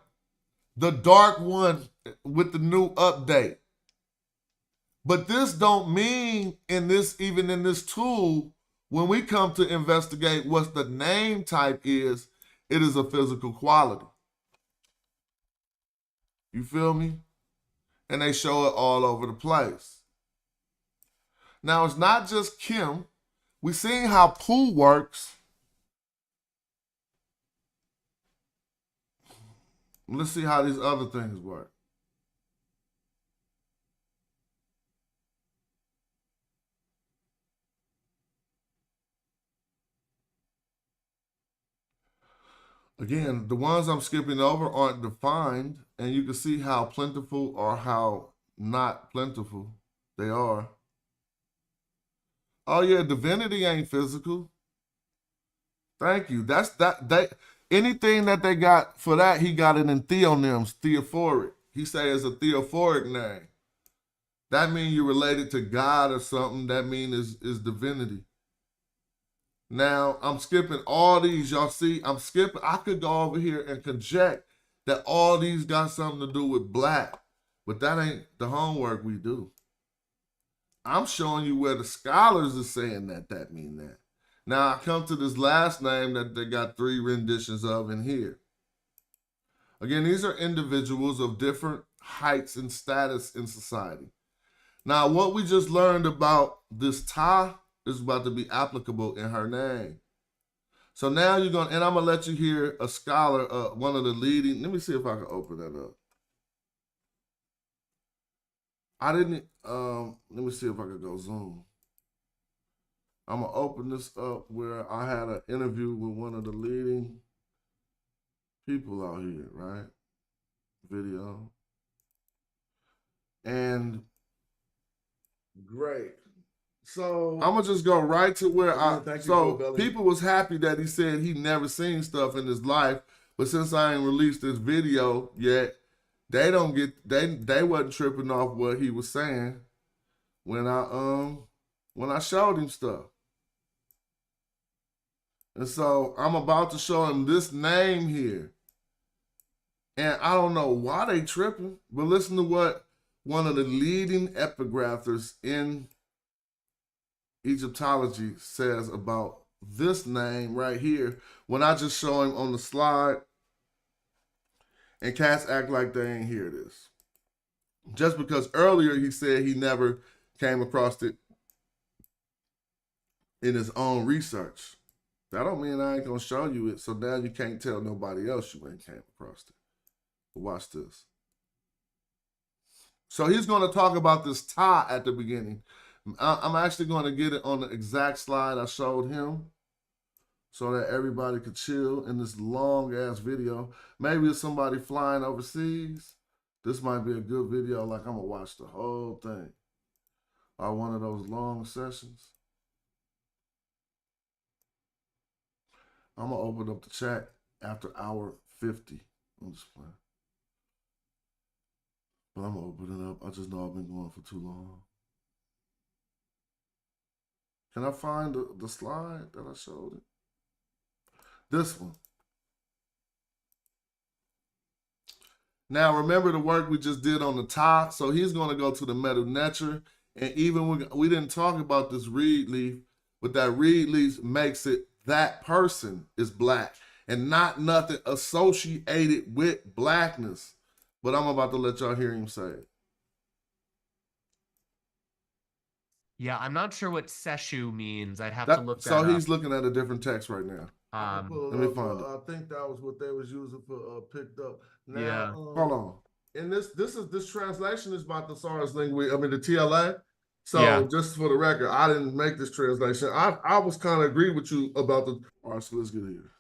The dark one with the new update. But this don't mean even in this tool, when we come to investigate what the name type is, it is a physical quality. You feel me? and they show it all over the place. Now, it's not just Kim. We seen how Pooh works. Let's see how these other things work. Again, the ones I'm skipping over aren't defined, and you can see how plentiful or how not plentiful they are. Oh yeah, divinity ain't physical. Thank you. That's that. Anything that they got for that, he got it in theonyms, theophoric. He say it's a theophoric name. That means you're related to God or something. That means is divinity. Now, I'm skipping all these. Y'all see, I'm skipping. I could go over here and conject that all these got something to do with black, but that ain't the homework we do. I'm showing you where the scholars are saying that mean that. Now, I come to this last name that they got 3 renditions of in here. Again, these are individuals of different heights and status in society. Now, what we just learned about this Ta is about to be applicable in her name. So now you're going, and I'm going to let you hear a scholar, one of the leading, let me see if I can open that up. I didn't, let me see if I could go zoom. I'm going to open this up where I had an interview with one of the leading people out here, right? Video. And great. So I'm gonna just go right to where people was happy that he said he never seen stuff in his life, but since I ain't released this video yet, they don't get they wasn't tripping off what he was saying when I showed him stuff. And so I'm about to show him this name here. And I don't know why they tripping, but listen to what one of the leading epigraphers in Egyptology says about this name right here when I just show him on the slide and cats act like they ain't hear this. Just because earlier he said he never came across it in his own research. That don't mean I ain't gonna show you it, so now you can't tell nobody else you ain't came across it. But watch this. So he's gonna talk about this Ta at the beginning. I'm actually going to get it on the exact slide I showed him so that everybody could chill in this long-ass video. Maybe it's somebody flying overseas. This might be a good video, like I'm going to watch the whole thing. Or one of those long sessions. I'm going to open up the chat after hour 50. I'm just playing. But I'm going to open it up. I just know I've been going for too long. Can I find the slide that I showed it? This one. Now, remember the work we just did on the Ta? So he's going to go to the Metu Neter. And even we didn't talk about this reed leaf, but that reed leaf makes it that person is black and not nothing associated with blackness. But I'm about to let y'all hear him say it. Yeah, I'm not sure what Seshu means. I'd have to look that so up. he's looking at a different text right now. Let me find it. I think that was what they was using for picked up. Now, Yeah. Hold on. And this translation is about the SARS language. I mean the TLA. So Yeah. just for the record, I didn't make this translation. I was kind of agree with you about the. All right, so let's get here.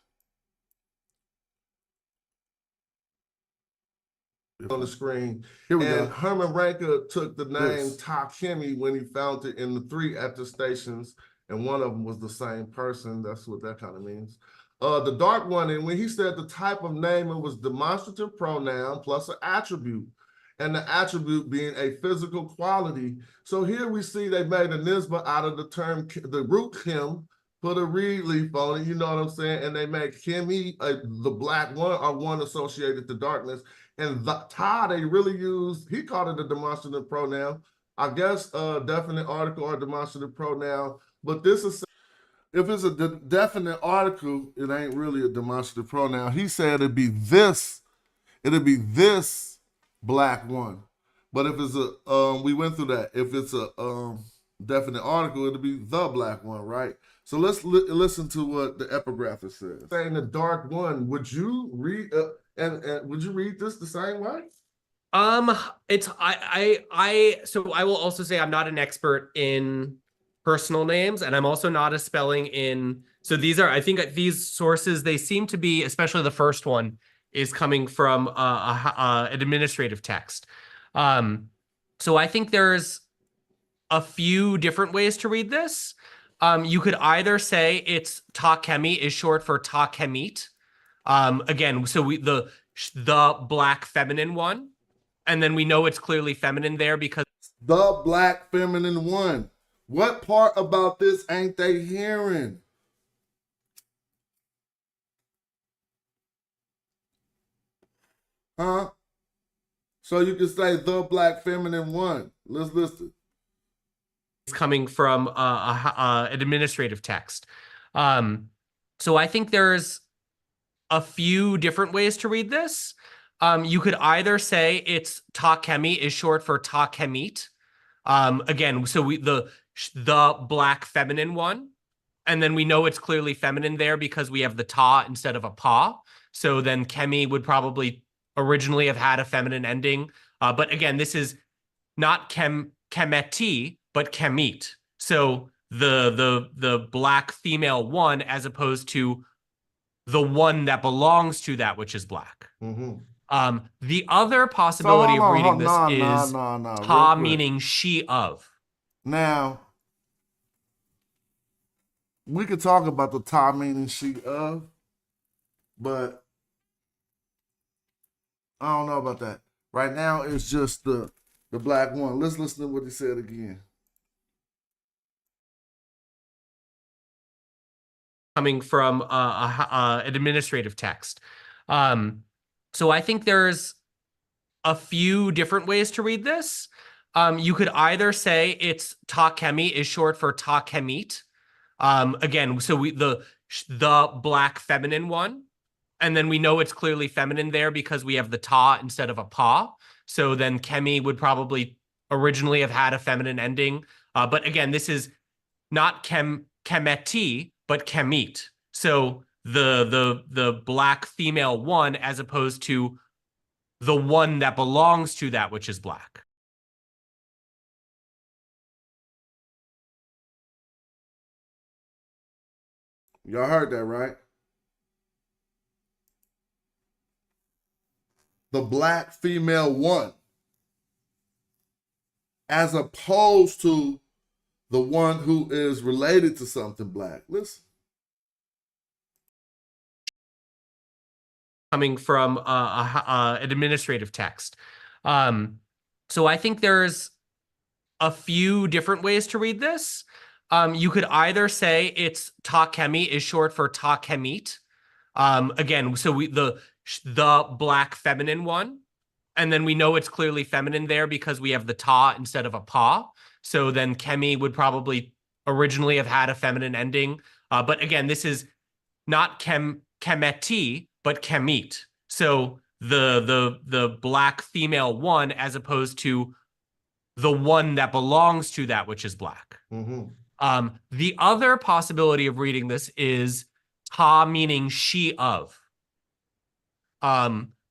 On the screen. Here we and go. Herman Ranker took the name This. Takemi when he found it in the 3 attestations, and one of them was the same person. That's what that kind of means. The dark one, and when he said the type of name, it was demonstrative pronoun plus an attribute, and the attribute being a physical quality. So here we see they made a Nisba out of the term, the root Kim, put a reed leaf on it, you know what I'm saying? And they make Kimi, the black one, or one associated to darkness. And the Ta, they really used, he called it a demonstrative pronoun. I guess definite article or demonstrative pronoun. But this is, if it's a definite article, it ain't really a demonstrative pronoun. He said it'd be this black one. But if it's a we went through that. If it's a definite article, it'll be the black one, right? So let's listen to what the epigrapher says. Saying the dark one, would you read and would you read this the same way? It's so I will also say I'm not an expert in personal names, and I'm also not a spelling in. So these are, I think these sources, they seem to be, especially the first one, is coming from an administrative text. So I think there's a few different ways to read this. You could either say it's ta kemi is short for ta kemit. Again, so the black feminine one, and then we know it's clearly feminine there because the black feminine one. What part about this ain't they hearing? Huh? So you can say the black feminine one. Let's listen. It's coming from an administrative text. So I think there's a few different ways to read this. You could either say it's ta kemi is short for ta kemit. Again, so the black feminine one, and then we know it's clearly feminine there because we have the ta instead of a pa. So then kemi would probably originally have had a feminine ending. But again, this is not kemeti, but kemit. So the black female one as opposed to the one that belongs to that which is black. Mm-hmm. The other possibility of reading this is ta meaning she of. Now, we could talk about the ta meaning she of, but I don't know about that. Right now, it's just the black one. Let's listen to what he said again. Coming from an administrative text. So I think there's a few different ways to read this. You could either say it's ta kemi is short for ta kemit. Again, so the black feminine one, and then we know it's clearly feminine there because we have the ta instead of a pa. So then kemi would probably originally have had a feminine ending. But again, this is not kemeti, but kemit. So the black female one as opposed to the one that belongs to that which is black. Y'all heard that, right? The black female one as opposed to the one who is related to something black. Listen. Coming from an administrative text. So I think there's a few different ways to read this. You could either say it's ta kemi is short for ta kemit. Again, so the black feminine one, and then we know it's clearly feminine there because we have the ta instead of a pa. So then kemi would probably originally have had a feminine ending. But again, this is not kemeti, but kemit. So the black female one as opposed to the one that belongs to that which is black. Mm-hmm. The other possibility of reading this is ta meaning she of.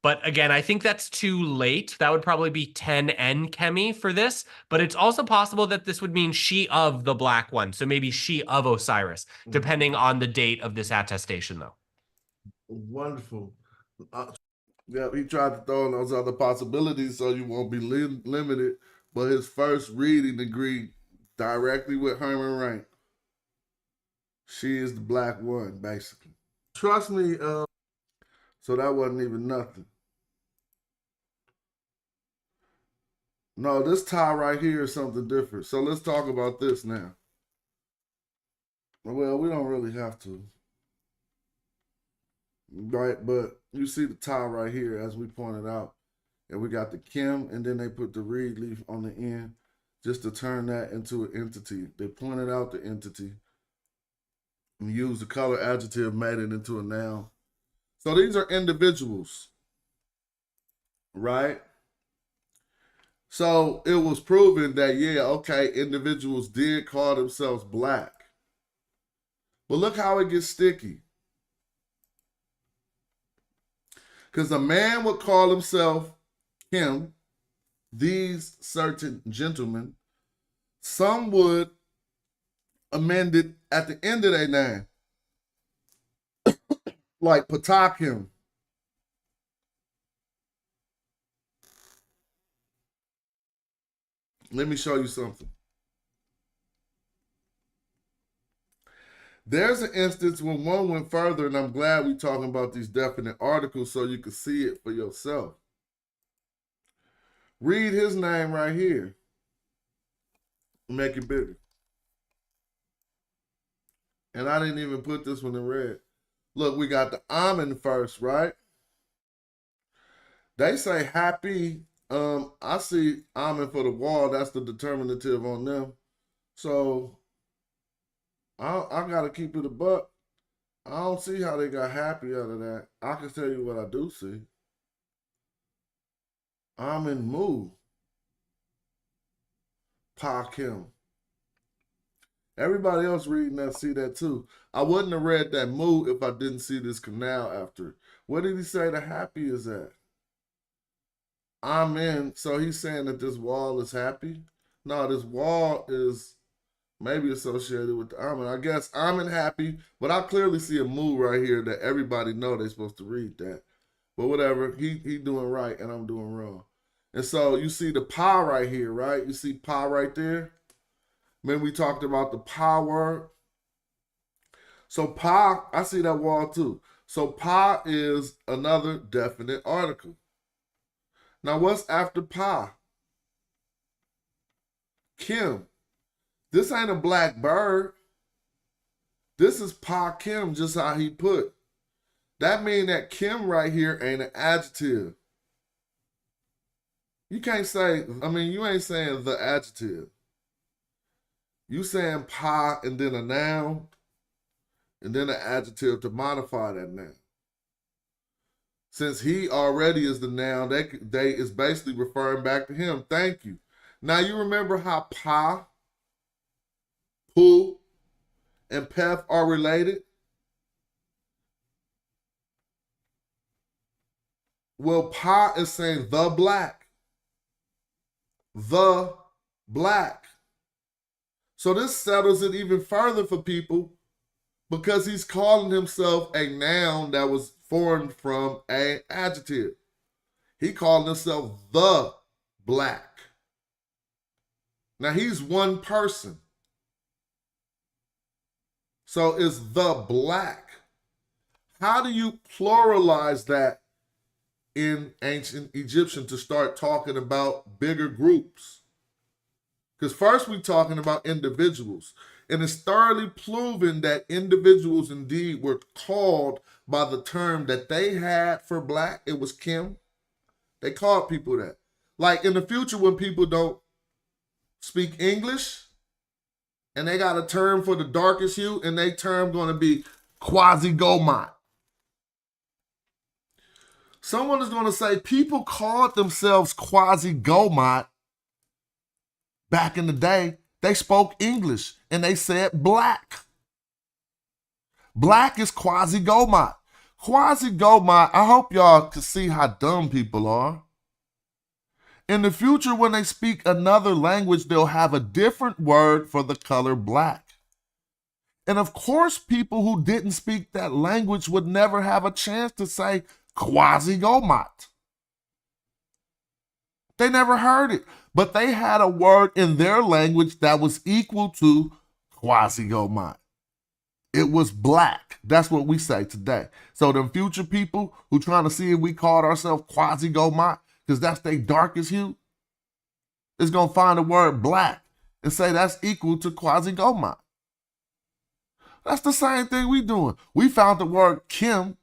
But again, I think that's too late. That would probably be 10n kemi for this. But it's also possible that this would mean she of the black one. So maybe she of Osiris, depending on the date of this attestation, though. Wonderful. Yeah, he tried to throw in those other possibilities so you won't be limited. But his first reading agreed directly with Herman Rank. She is the black one, basically. Trust me, so that wasn't even nothing. No, this tie right here is something different. So let's talk about this now. Well, we don't really have to. Right, but you see the tie right here, as we pointed out. And we got the Kim, and then they put the reed leaf on the end just to turn that into an entity. They pointed out the entity and used the color adjective, made it into a noun. So these are individuals, right? So it was proven that, yeah, okay, individuals did call themselves black. But look how it gets sticky. Because a man would call himself him, these certain gentlemen. Some would amend it at the end of their name, like Patakim. Let me show you something. There's an instance when one went further, and I'm glad we're talking about these definite articles so you can see it for yourself. Read his name right here. Make it bigger. And I didn't even put this one in red. Look, we got the Amen first, right? They say happy. I see Amen for the wall. That's the determinative on them. So I gotta keep it a buck. I don't see how they got happy out of that. I can tell you what I do see. Amen Mu. Pa Kim. Everybody else reading that see that too. I wouldn't have read that Mu if I didn't see this canal after. What did he say the happy is at? Amen. So he's saying that this wall is happy? No, this wall is maybe associated with the Amen. I guess Amen happy, but I clearly see a Mu right here that everybody know they're supposed to read that. But whatever, he doing right and I'm doing wrong. And so you see the Pa right here, right? You see Pa right there? Then we talked about the Pa word. So Pa, I see that wall too. So Pa is another definite article. Now what's after Pa? Kim. This ain't a black bird. This is Pa Kim, just how he put. That means that Kim right here ain't an adjective. You can't say, you ain't saying the adjective. You saying Pa and then a noun and then an adjective to modify that noun. Since he already is the noun, they is basically referring back to him. Thank you. Now you remember how Pa, Pu, and Pef are related? Well, Pa is saying the black. The black. So this settles it even further for people because he's calling himself a noun that was formed from an adjective. He called himself the black. Now he's one person. So it's the black. How do you pluralize that in ancient Egyptian to start talking about bigger groups? Because first we're talking about individuals. And it's thoroughly proven that individuals indeed were called by the term that they had for black. It was Kim. They called people that. Like in the future when people don't speak English and they got a term for the darkest hue and they term going to be quasi-gomat. Someone is going to say people called themselves quasi-gomat back in the day. They spoke English and they said black. Black is quasi-gomat. Quasi-gomat, I hope y'all can see how dumb people are. In the future, when they speak another language, they'll have a different word for the color black. And of course, people who didn't speak that language would never have a chance to say quasi-gomat. They never heard it, but they had a word in their language that was equal to quasi-gomat. It was black. That's what we say today. So the future people who trying to see if we called ourselves quasi-gomat, because that's their darkest hue, is going to find the word black and say that's equal to quasi-gomat. That's the same thing we doing. We found the word Kim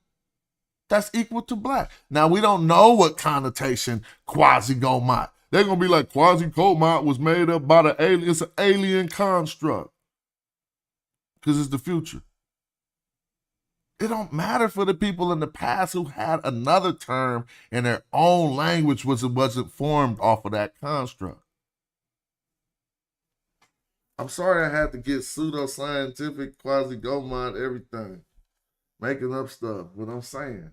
that's equal to black. Now, we don't know what connotation quasi-gomat. They're going to be like, quasi-gomat was made up by the alien. It's an alien construct. Because it's the future. It don't matter for the people in the past who had another term in their own language which wasn't formed off of that construct. I'm sorry I had to get pseudoscientific, quasi-Gomon, everything. Making up stuff, but I'm saying.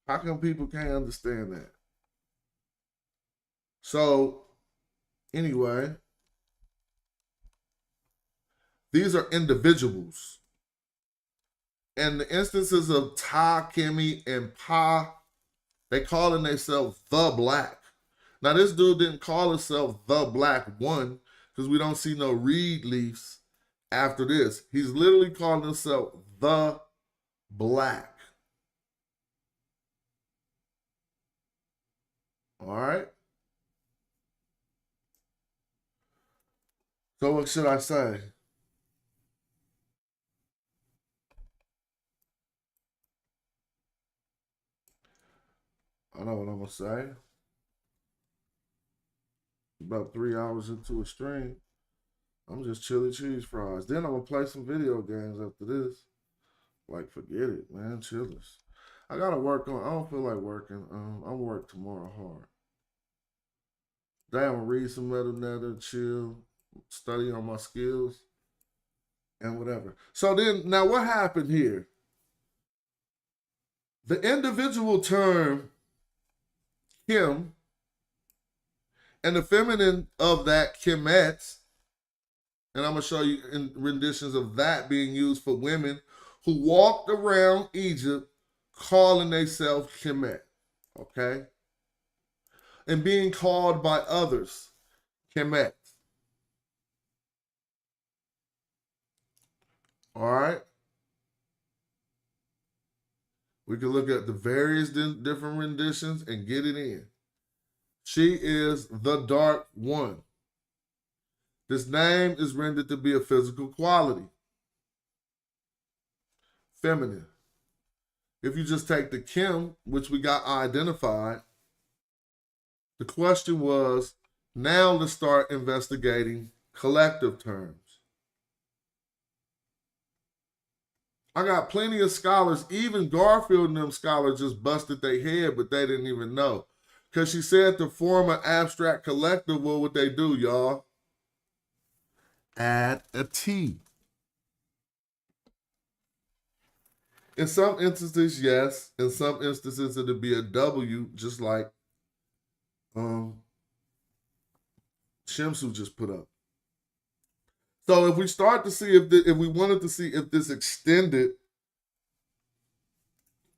How come people can't understand that? So, anyway, these are individuals. And the instances of Ta, Kimi, and Pa, they calling themselves the Black. Now, this dude didn't call himself the Black One because we don't see no reed leaves after this. He's literally calling himself the Black. All right? So what should I say? I know what I'm going to say. About 3 hours into a stream, I'm just chili cheese fries. Then I'm going to play some video games after this. Like, forget it, man. Chillers. I got to work on, I don't feel like working. I'll work tomorrow hard. Then I'm going to read some Metu Neter, chill, study on my skills, and whatever. So then, now what happened here? The individual term, Kim, and the feminine of that, Kemet, and I'm going to show you in renditions of that being used for women who walked around Egypt calling themselves Kemet, okay? And being called by others, Kemet. All right? We can look at the various different renditions and get it in. She is the dark one. This name is rendered to be a physical quality. Feminine. If you just take the Kim, which we got identified, the question was, now let's start investigating collective terms. I got plenty of scholars, even Garfield and them scholars just busted their head, but they didn't even know. Because she said to form an abstract collective, what would they do, y'all? Add a T. In some instances, yes. In some instances, it'll be a W, just like Shamsu just put up. So if we start to see if we wanted to see if this extended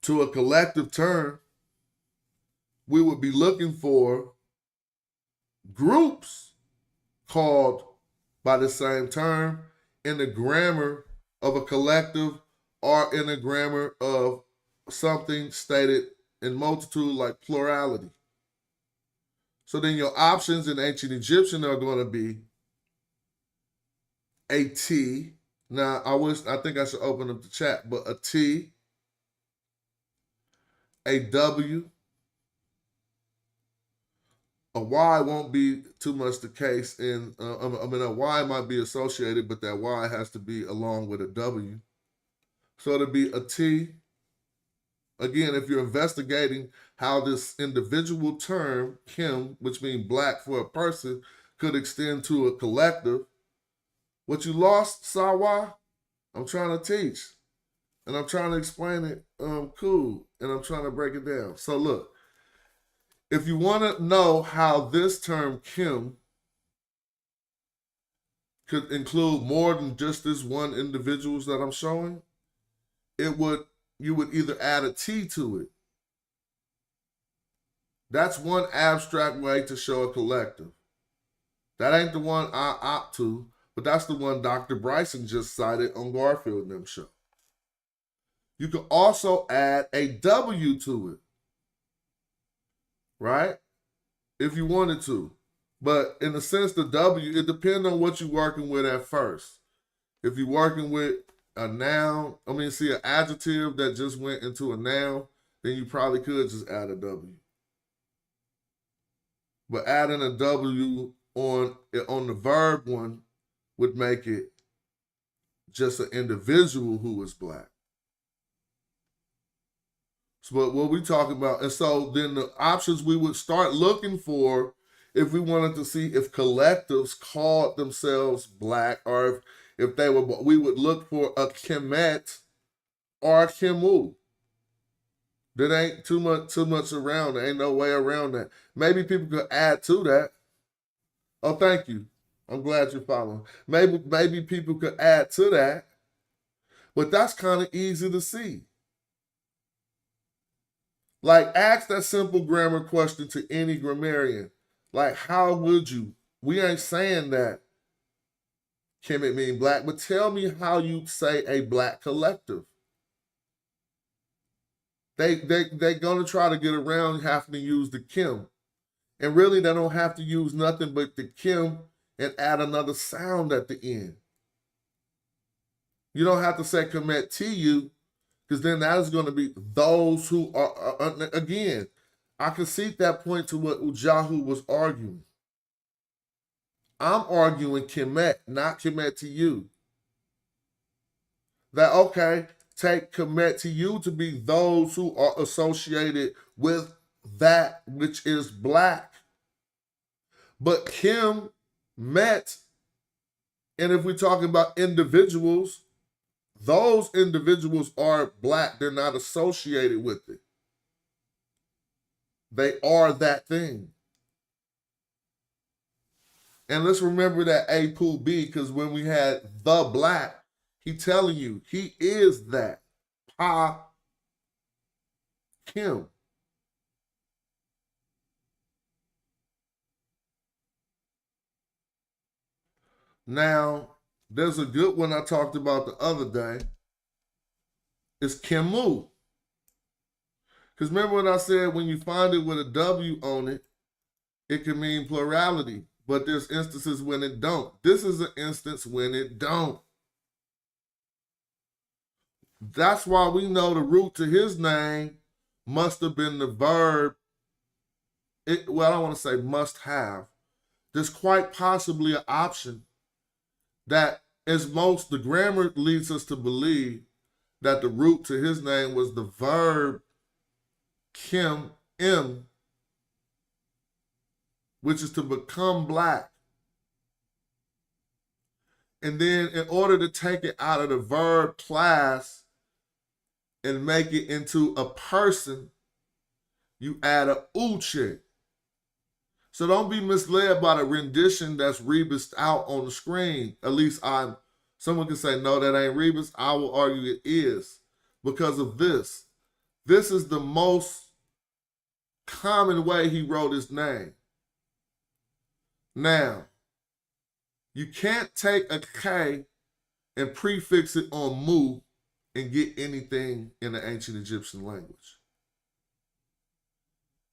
to a collective term, we would be looking for groups called by the same term in the grammar of a collective or in a grammar of something stated in multitude like plurality. So then your options in ancient Egyptian are going to be a T. Now, I think I should open up the chat, but a T, a W, a Y won't be too much the case. A Y might be associated, but that Y has to be along with a W. So it'll be a T. Again, if you're investigating how this individual term, Kim, which means black for a person, could extend to a collective, what you lost, Sawa, I'm trying to teach. And I'm trying to explain it cool. And I'm trying to break it down. So look, if you want to know how this term Kim could include more than just this one individuals that I'm showing, you would either add a T to it. That's one abstract way to show a collective. That ain't the one I opt to, but that's the one Dr. Bryson just cited on Garfield and them show. You could also add a W to it, right? If you wanted to. But in a sense, the W, it depends on what you're working with at first. If you're working with a noun, an adjective that just went into a noun, then you probably could just add a W. But adding a W on the verb one would make it just an individual who is black. So what we talking about, and so then the options we would start looking for if we wanted to see if collectives called themselves black, or if they were, we would look for a Kemet or a Kemu. There ain't too much around. There ain't no way around that. Maybe people could add to that. Oh, thank you. I'm glad you're following. Maybe people could add to that, but that's kind of easy to see. Like, ask that simple grammar question to any grammarian. Like, how would you? We ain't saying that Kemet mean black, but tell me how you'd say a black collective. They're gonna try to get around having to use the Kim. And really they don't have to use nothing but the Kim and add another sound at the end. You don't have to say Kemet TU, because then that is going to be those who are again, I can see that point to what Ujahu was arguing. I'm arguing Kemet, not Kemet to you. That, okay, take Kemet to you to be those who are associated with that which is black. But Kim, Met, and if we're talking about individuals, those individuals are black. They're not associated with it. They are that thing. And let's remember that A Pool B, because when we had the black, he telling you he is that. Pa Kim. Now, there's a good one I talked about the other day. It's Kemu. Because remember what I said, when you find it with a W on it, it can mean plurality. But there's instances when it don't. This is an instance when it don't. That's why we know the root to his name must have been the verb. Well, I don't want to say must have. There's quite possibly an option that, as most, the grammar leads us to believe that the root to his name was the verb Kim, M, which is to become black. And then in order to take it out of the verb class and make it into a person, you add a uche. So don't be misled by the rendition that's rebused out on the screen. At least someone can say, no, that ain't rebus. I will argue it is because of this. This is the most common way he wrote his name. Now, you can't take a K and prefix it on mu and get anything in the ancient Egyptian language.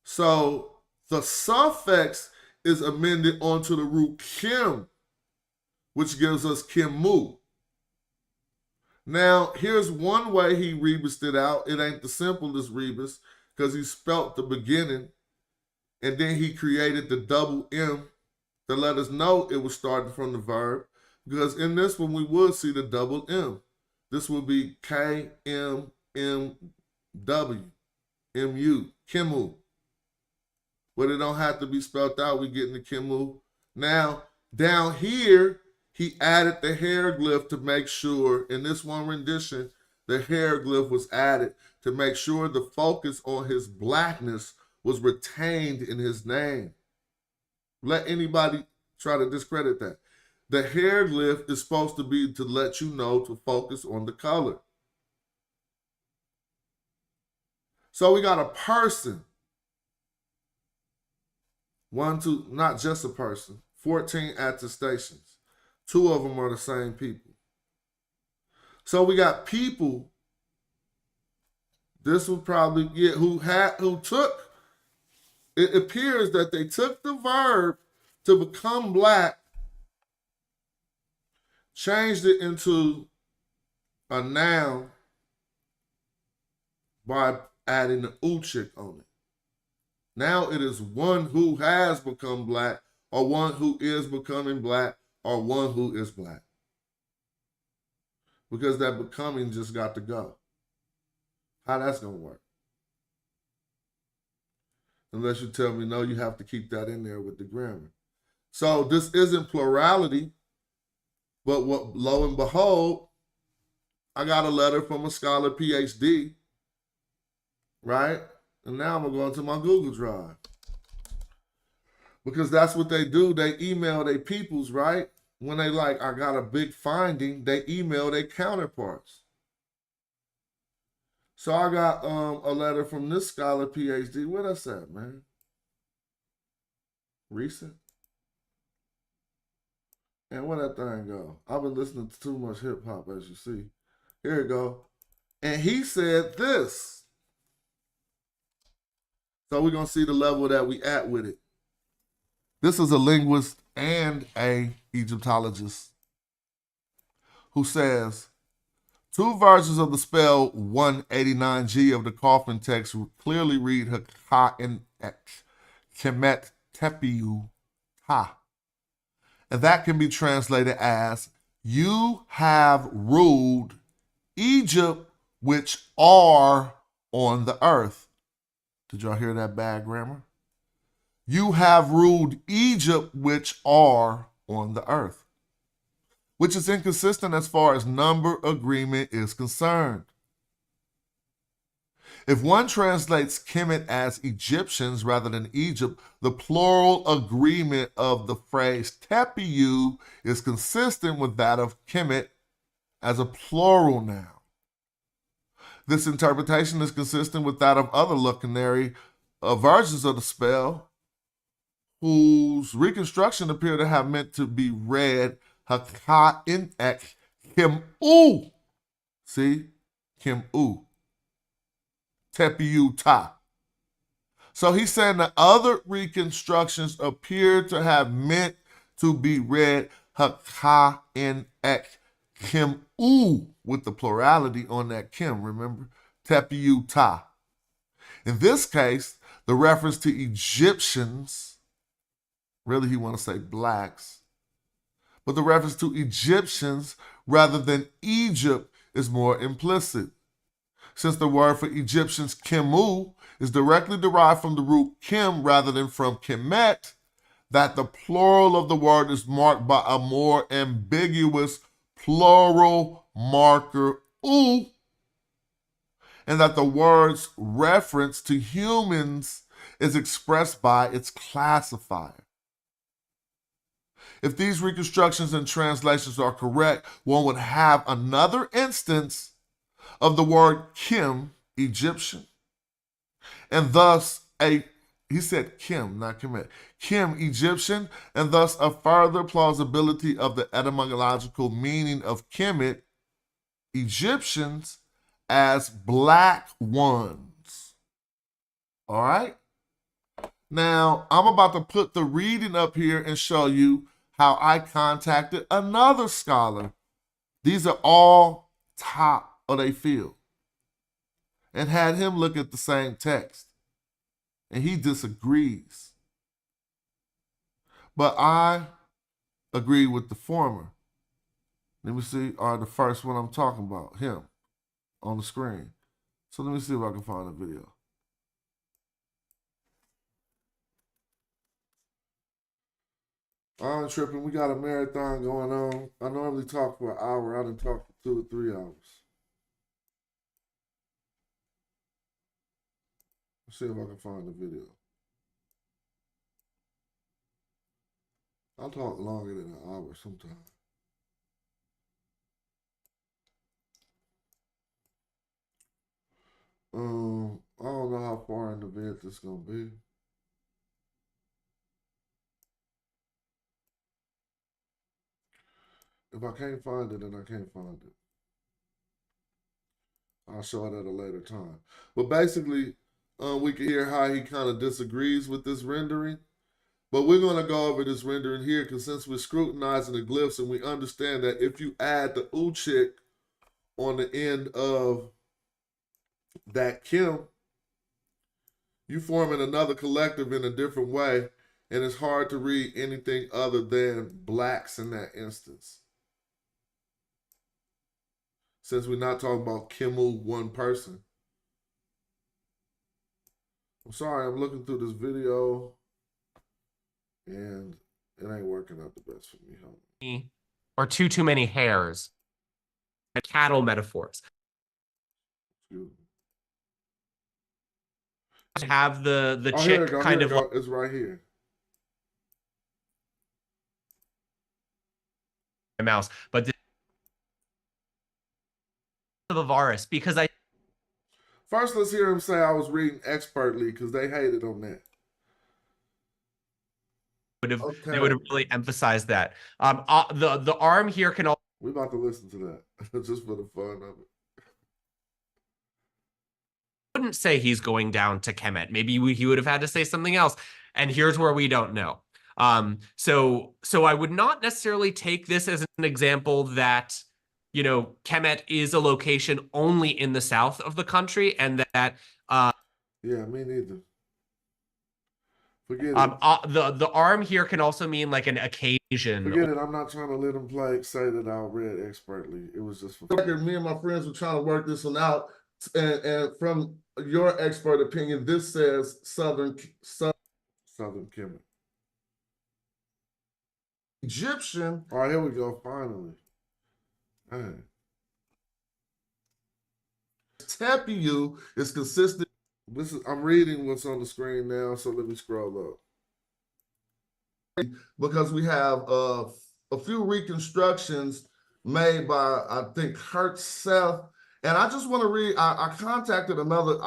So the suffix is amended onto the root Kim, which gives us Kimu. Now, here's one way he rebused it out. It ain't the simplest rebus, because he spelt the beginning, and then he created the double M to let us know it was starting from the verb, because in this one we would see the double M. This would be K-M-M-W, M-U, Kimu. But it don't have to be spelled out. We get in the Kimu. Now, down here, he added the hieroglyph to make sure, in this one rendition, the hieroglyph was added to make sure the focus on his blackness was retained in his name. Let anybody try to discredit that. The hieroglyph is supposed to be to let you know to focus on the color. So we got a person. 1, 2, not just a person. 14 attestations. 2 of them are the same people. So we got people. This was probably, who took, it appears that they took the verb to become black, changed it into a noun by adding the uchik on it. Now it is one who has become black, or one who is becoming black, or one who is black. Because that becoming just got to go. How that's going to work? Unless you tell me no, you have to keep that in there with the grammar. So this isn't plurality, but what, lo and behold, I got a letter from a scholar PhD, right? And now I'm gonna go into my Google Drive. Because that's what they do. They email their peoples, right? When they like, I got a big finding, they email their counterparts. So I got a letter from this scholar PhD. Where that's at, man? Recent. And where that thing go? I've been listening to too much hip hop, as you see. Here it go. And he said this. So we're gonna see the level that we at with it. This is a linguist and a Egyptologist who says, two versions of the spell 189G of the coffin text clearly read Haka in Kemet Tepiu Ha. And that can be translated as, you have ruled Egypt, which are on the earth. Did y'all hear that bad grammar? You have ruled Egypt, which are on the earth, which is inconsistent as far as number agreement is concerned. If one translates Kemet as Egyptians rather than Egypt, the plural agreement of the phrase Tepiu is consistent with that of Kemet as a plural noun. This interpretation is consistent with that of other lacunary versions of the spell, whose reconstruction appear to have meant to be read Haka in ek Kim-u. See? Kim-u. Tepiu ta. So he's saying that other reconstructions appear to have meant to be read Haka in ek Kim-u with the plurality on that Kim, remember? Tepiu ta. In this case, the reference to Egyptians, really, he want to say blacks. But the reference to Egyptians rather than Egypt is more implicit. Since the word for Egyptians, Kemu, is directly derived from the root Kim rather than from Kemet, that the plural of the word is marked by a more ambiguous plural marker, u, and that the word's reference to humans is expressed by its classifier. If these reconstructions and translations are correct, one would have another instance of the word Kim, Egyptian, and thus he said Kim, not Kemet, Kim, Egyptian, and thus a further plausibility of the etymological meaning of Kemet, Egyptians, as black ones. All right? Now, I'm about to put the reading up here and show you how I contacted another scholar. These are all top of their field. And had him look at the same text. And he disagrees. But I agree with the former. Let me see, the first one I'm talking about, him, on the screen. So let me see if I can find a video. I'm tripping. We got a marathon going on. I normally talk for an hour. I done talk for 2 or 3 hours. Let's see if I can find the video. I'll talk longer than an hour sometimes. I don't know how far in the vid this is gonna be. If I can't find it, then I can't find it. I'll show it at a later time. But basically, we can hear how he kind of disagrees with this rendering. But we're going to go over this rendering here because since we're scrutinizing the glyphs and we understand that if you add the uchik on the end of that Kim, you forming another collective in a different way, and it's hard to read anything other than blacks in that instance. Since we're not talking about Kimu, one person. I'm sorry, I'm looking through this video and it ain't working out the best for me. Or too many hairs. Cattle metaphors. Have the Oh, chick kind of like, it's right here. a mouse, but the Varus, because I First, let's hear him say I was reading expertly because they hated on that. they would have really emphasized that. The arm here can also. We're about to listen to that just for the fun of it. Wouldn't say he's going down to Kemet. Maybe he would have had to say something else. And here's where we don't know. So I would not necessarily take this as an example that, you know, Kemet is a location only in the south of the country, and that yeah, me neither. Forget it. The arm here can also mean like an occasion. Forget it. I'm not trying to let him say that I read expertly. It was just for me and my friends were trying to work this one out. And from your expert opinion, this says Southern Kemet. Egyptian. All right, here we go. Finally. Dang. Tepiu is consistent. I'm reading what's on the screen now, so let me scroll up. Because we have a few reconstructions made by, I think, Hertzseth. And I just want to read, I contacted another,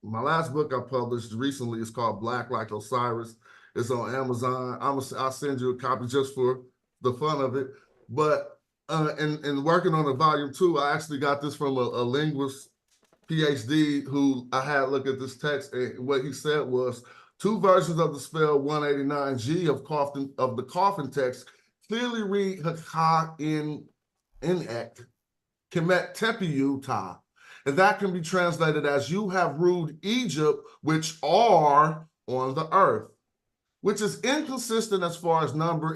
my last book I published recently is called Black Like Osiris. It's on Amazon. I'll send you a copy just for the fun of it. But in working on a volume 2, I actually got this from a linguist PhD who I had look at this text, and what he said was 2 versions of the spell 189G of the coffin text clearly read Haka in ek, Kemet Tepiu Ta. And that can be translated as you have ruled Egypt, which are on the earth, which is inconsistent as far as number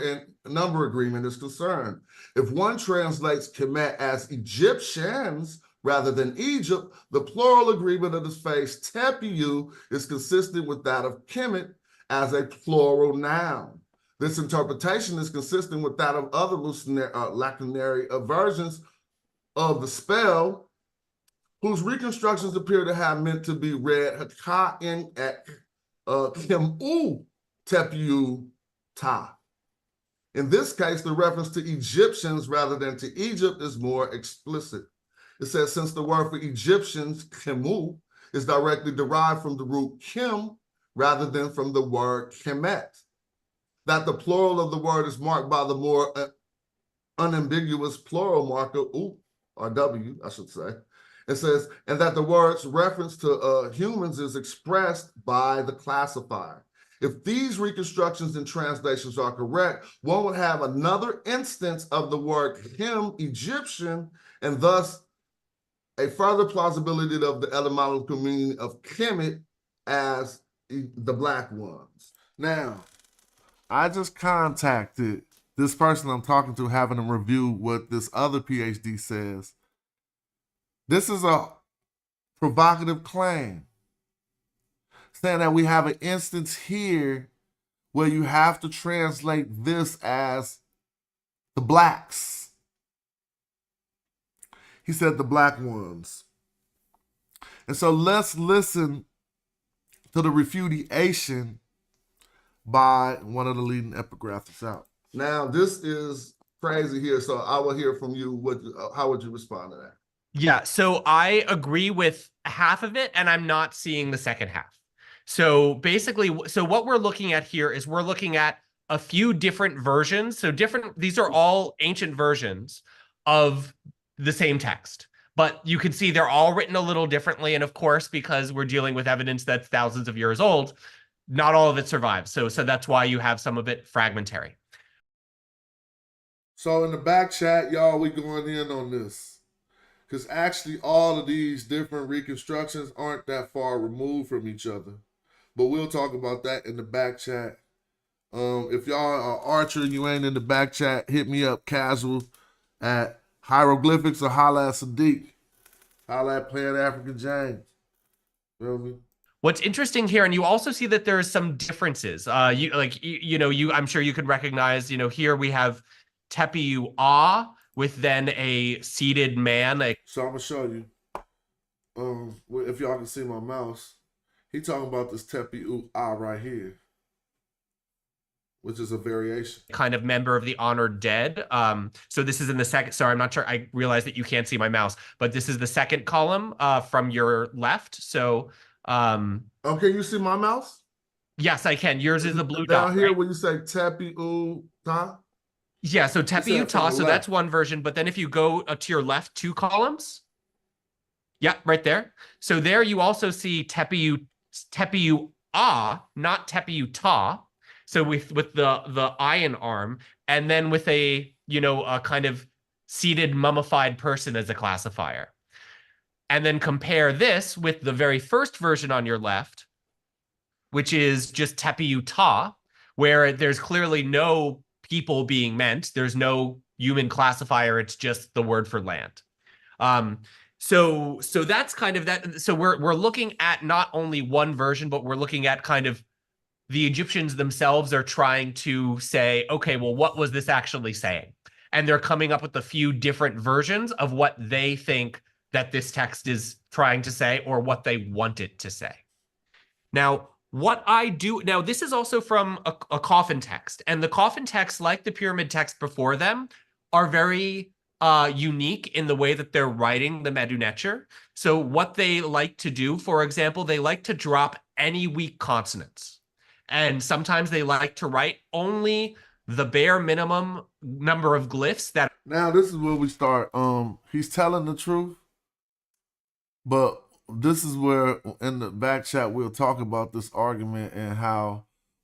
agreement is concerned. If one translates Kemet as Egyptians rather than Egypt, the plural agreement of this phrase Tepiu is consistent with that of Kemet as a plural noun. This interpretation is consistent with that of other lacunary versions of the spell, whose reconstructions appear to have meant to be read Haka in ek Kemu Tepiu Ta. In this case, the reference to Egyptians rather than to Egypt is more explicit. It says, since the word for Egyptians, Kemu, is directly derived from the root Kim rather than from the word Kemet, that the plural of the word is marked by the more unambiguous plural marker, U, or W, I should say. It says, and that the word's reference to humans is expressed by the classifier. If these reconstructions and translations are correct, one would have another instance of the word Kim, Egyptian, and thus a further plausibility of the etymological meaning of Kemet as the black ones. Now, I just contacted this person I'm talking to, having him review what this other PhD says. This is a provocative claim, saying that we have an instance here where you have to translate this as the blacks. He said the black ones. And so let's listen to the refutation by one of the leading epigraphists out. Now, this is crazy here, so I will hear from you. How would you respond to that? Yeah, so I agree with half of it, and I'm not seeing the second half. So basically, what we're looking at here is we're looking at a few different versions. So these are all ancient versions of the same text, but you can see they're all written a little differently. And of course, because we're dealing with evidence that's thousands of years old, not all of it survives. So that's why you have some of it fragmentary. So in the back chat, y'all, we going in on this, because actually all of these different reconstructions aren't that far removed from each other. But we'll talk about that in the back chat. If y'all are Archer and you ain't in the back chat, hit me up casual at Hieroglyphics or holla at Sadiq. Holla at Playing African James. Feel me? What's interesting here, and you also see that there's some differences. I'm sure you could recognize, here we have tepiu ah with then a seated man. So I'm gonna show you. If y'all can see my mouse, he talking about this tepiu ah right here, which is a variation. Kind of member of the honored dead. So this is in the second. Sorry, I'm not sure. I realize that you can't see my mouse, but this is the second column from your left. So. Okay, you see my mouse? Yes, I can. Yours is the blue down dot here right? where you say tepiu ta. Yeah, so tepiu ta. So that's one version. But then if you go to your left 2 columns. Yeah, right there. So there you also see tepiu ah, not tepiu ta. So with the iron arm, and then with a kind of seated mummified person as a classifier. And then compare this with the very first version on your left, which is just tepiu ta, where there's clearly no people being meant. There's no human classifier. It's just the word for land. So that's kind of that. So we're looking at not only one version, but we're looking at kind of the Egyptians themselves are trying to say, okay, well, what was this actually saying? And they're coming up with a few different versions of what they think that this text is trying to say or what they want it to say. Now, this is also from a coffin text, and the coffin texts, like the pyramid text before them, are very unique in the way that they're writing the Metu Neter. So what they like to do, for example, they like to drop any weak consonants. And sometimes they like to write only the bare minimum number of glyphs that. Now, this is where we start. He's telling the truth, but this is where in the back chat we'll talk about this argument and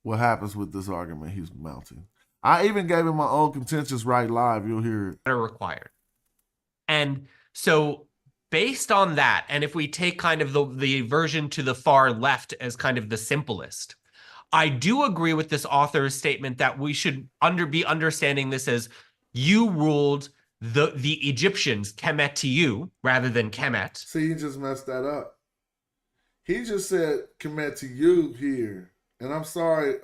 what happens with this argument he's mounting. I even gave him my own contentious right live. You'll hear it. Are required. And so based on that, and if we take kind of the version to the far left as kind of the simplest, I do agree with this author's statement that we should be understanding this as you ruled the Egyptians, Kemet to you, rather than Kemet. See, he just messed that up. He just said Kemet to you here. And I'm sorry,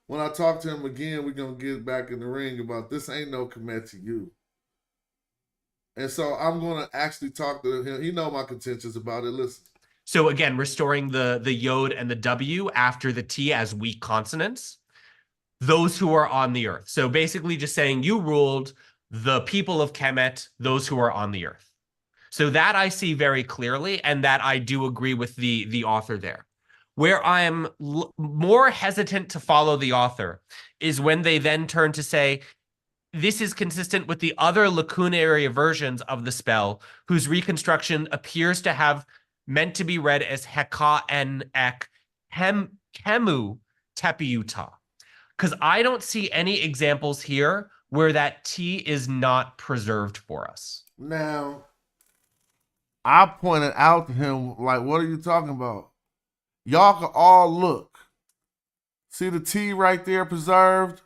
when I talk to him again, we're going to get back in the ring about this ain't no Kemet to you. And so I'm going to actually talk to him. He know my contentions about it. Listen. So again, restoring the yod and the W after the T as weak consonants, those who are on the earth. So basically just saying you ruled the people of Kemet, those who are on the earth. So that I see very clearly, and that I do agree with the author there. Where I am more hesitant to follow the author is when they then turn to say, this is consistent with the other lacunary versions of the spell, whose reconstruction appears to have meant to be read as heka en ek kemu tepiuta. Because I don't see any examples here where that T is not preserved for us. Now, I pointed out to him, like, what are you talking about? Y'all can all look. See the T right there preserved?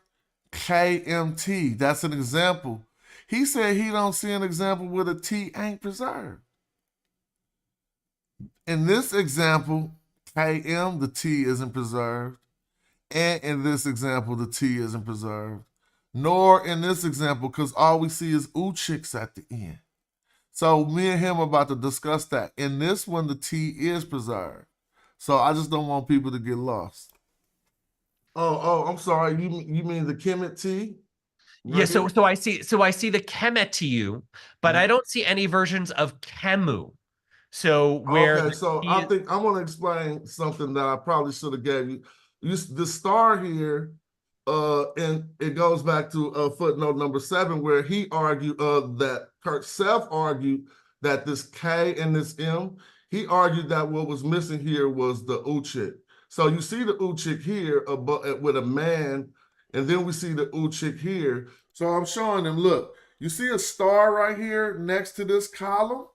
KMT. That's an example. He said he don't see an example where the T ain't preserved. In this example, KM, the T isn't preserved. And in this example, the T isn't preserved. Nor in this example, because all we see is uchicks at the end. So me and him are about to discuss that. In this one, the T is preserved. So I just don't want people to get lost. Oh, I'm sorry. You mean the Kemet T? Right, yeah, so I see the Kemet to you, but I don't see any versions of Kemu. So where okay, so I think I'm gonna explain something that I probably should have gave you. The star here, and it goes back to footnote number 7, where he argued that Kurt Self argued that this K and this M, he argued that what was missing here was the uchik. So you see the uchik here with a man, and then we see the uchik here. So I'm showing him, look, you see a star right here next to this column?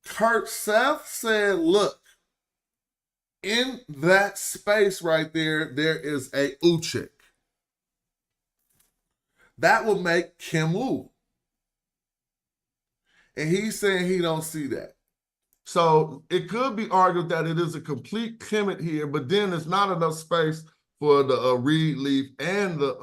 Kurt Self said, look, in that space right there, there is a uchik. That would make Kemu. And he's saying he don't see that. So it could be argued that it is a complete Kemet here, but then there's not enough space for the reed leaf and the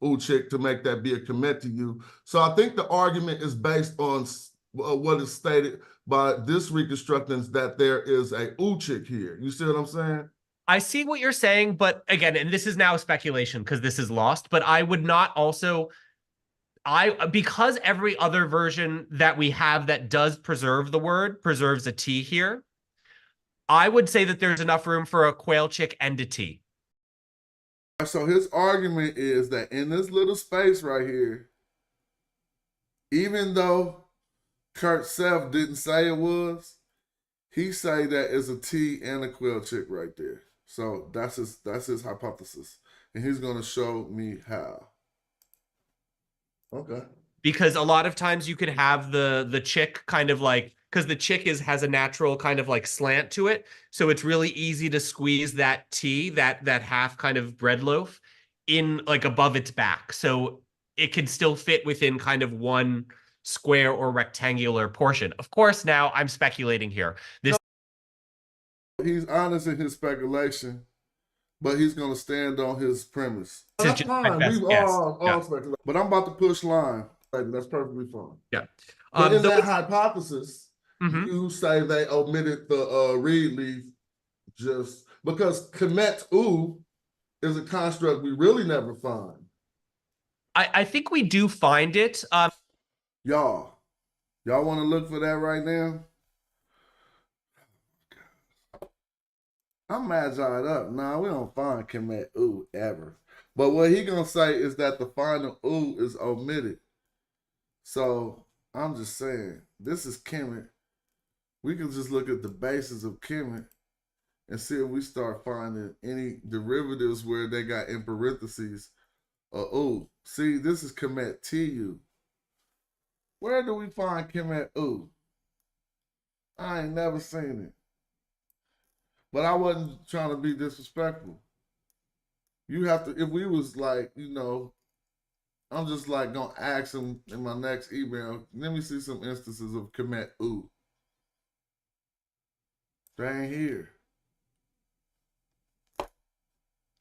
uchik to make that be a Kemet to you. So I think the argument is based on what is stated by this reconstructance, that there is a uchik here. You see what I'm saying? I see what you're saying, but again, and this is now speculation because this is lost, but I would not also, because every other version that we have that does preserve the word preserves a T here, I would say that there's enough room for a quail chick and a T. So his argument is that in this little space right here, even though Kurt Self didn't say it was, he say that it's a T and a quail chick right there. So that's his hypothesis, and he's gonna show me how. Okay. Because a lot of times you could have the chick kind of like, because the chick has a natural kind of like slant to it, so it's really easy to squeeze that T, that half kind of bread loaf, in like above its back, so it can still fit within kind of one square or rectangular portion. Of course, now I'm speculating here. He's honest in his speculation, but he's gonna stand on his premise. This is That's just my fine. best We've guess. all Yeah. speculate. But I'm about to push line. That's perfectly fine. Yeah. But in those- that hypothesis, Mhm. you say they omitted the reed leaf just because Kemet is a construct we really never find. I think we do find it. Y'all want to look for that right now? I'm magi'd up. Nah, we don't find Kemet ever. But what he gonna say is that the final is omitted. So I'm just saying, this is Kemet. We can just look at the basis of Kemet and see if we start finding any derivatives where they got in parentheses See, this is Kemet TU. Where do we find Kemet I ain't never seen it. But I wasn't trying to be disrespectful. You have to, if we was like, I'm just like gonna ask him in my next email, let me see some instances of Kemet They ain't here.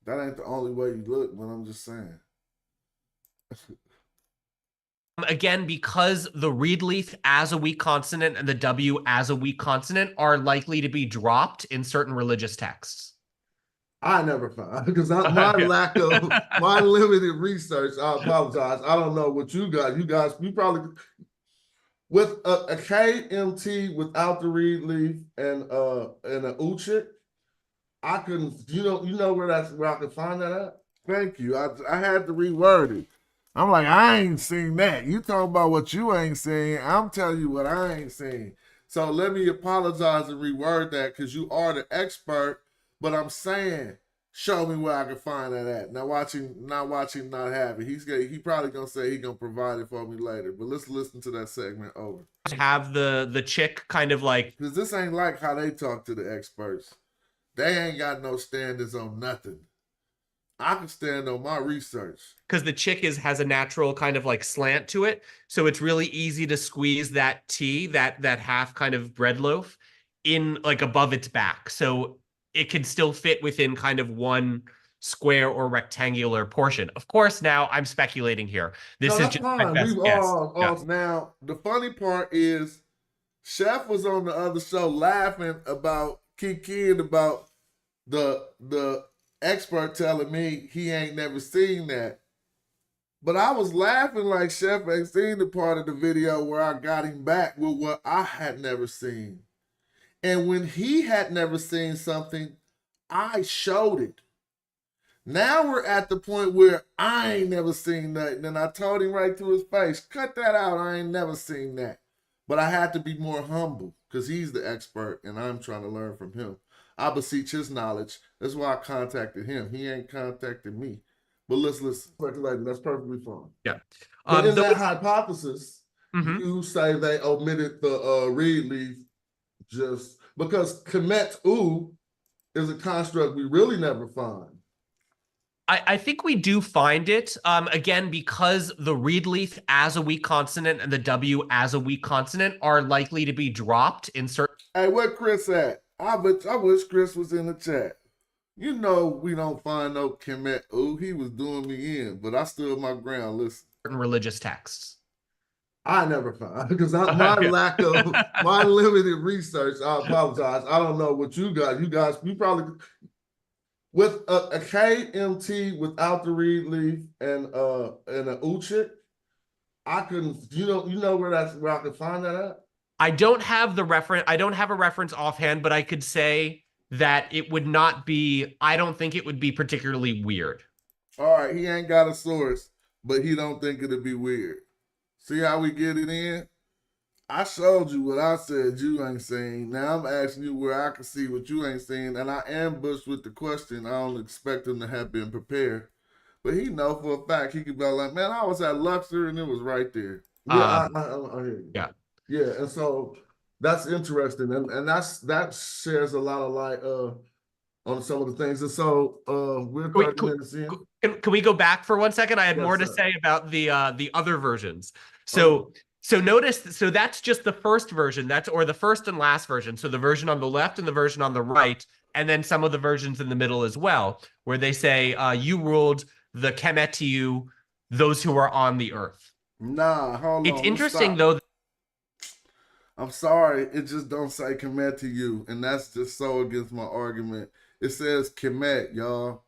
That ain't the only way you look, but I'm just saying. Again, because the reed leaf as a weak consonant and the W as a weak consonant are likely to be dropped in certain religious texts. I never found, because my lack of, my limited research, I apologize. I don't know what you guys, you probably, with a KMT without the reed leaf and an uchik, I couldn't, you know where I could find that at? Thank you. I had to reword it. I'm like, I ain't seen that. You talking about what you ain't seen. I'm telling you what I ain't seen. So let me apologize and reword that, because you are the expert, but I'm saying, show me where I can find that at. Not watching, not have it. He probably gonna say he gonna provide it for me later, but let's listen to that segment over. Have the chick kind of like, because this ain't like how they talk to the experts. They ain't got no standards on nothing. I can stand on my research. Because the chick has a natural kind of like slant to it, so it's really easy to squeeze that T, that half kind of bread loaf, in like above its back, so it can still fit within kind of one square or rectangular portion. Of course, now I'm speculating here. This is just my best guess. Now, the funny part is, Chef was on the other show laughing about Kikiing about the expert telling me he ain't never seen that. But I was laughing like Chef ain't seen the part of the video where I got him back with what I had never seen. And when he had never seen something, I showed it. Now we're at the point where I ain't never seen nothing. And I told him right to his face, cut that out. I ain't never seen that. But I had to be more humble because he's the expert and I'm trying to learn from him. I beseech his knowledge. That's why I contacted him. He ain't contacted me. But let's speculate. That's perfectly fine. Yeah. But in that hypothesis, you say they omitted the reed leaf just because Kemet is a construct we really never find. I think we do find it, again, because the read leaf as a weak consonant and the W as a weak consonant are likely to be dropped in certain. Hey, where Chris at? I wish Chris was in the chat. You know we don't find no Kemet. Ooh, he was doing me in, but I stood my ground. Listen, religious texts. I never found because my lack of my limited research. I apologize. I don't know what you guys. You probably with a KMT without the read leaf and a Uchik. I couldn't. You know where I could find that at. I don't have the reference. I don't have a reference offhand, but I could say that it would not be. I don't think it would be particularly weird. All right, he ain't got a source, but he don't think it'd be weird. See how we get it in? I showed you what I said you ain't seen. Now I'm asking you where I can see what you ain't seen, and I ambushed with the question. I don't expect him to have been prepared, but he know for a fact he could be like, man, I was at Luxor and it was right there. Yeah, I hear you. Yeah, and so that's interesting, and that shares a lot of light on some of the things. And so we're 30 minutes in. Can we go back for 1 second? I had more to say about the other versions. So notice, so that's just the first version. Or the first and last version. So the version on the left and the version on the right, and then some of the versions in the middle as well, where they say, you ruled the Kemet to you, those who are on the earth. Nah, hold on. It's interesting though. I'm sorry, it just don't say Kemet to you, and that's just so against my argument. It says Kemet, y'all.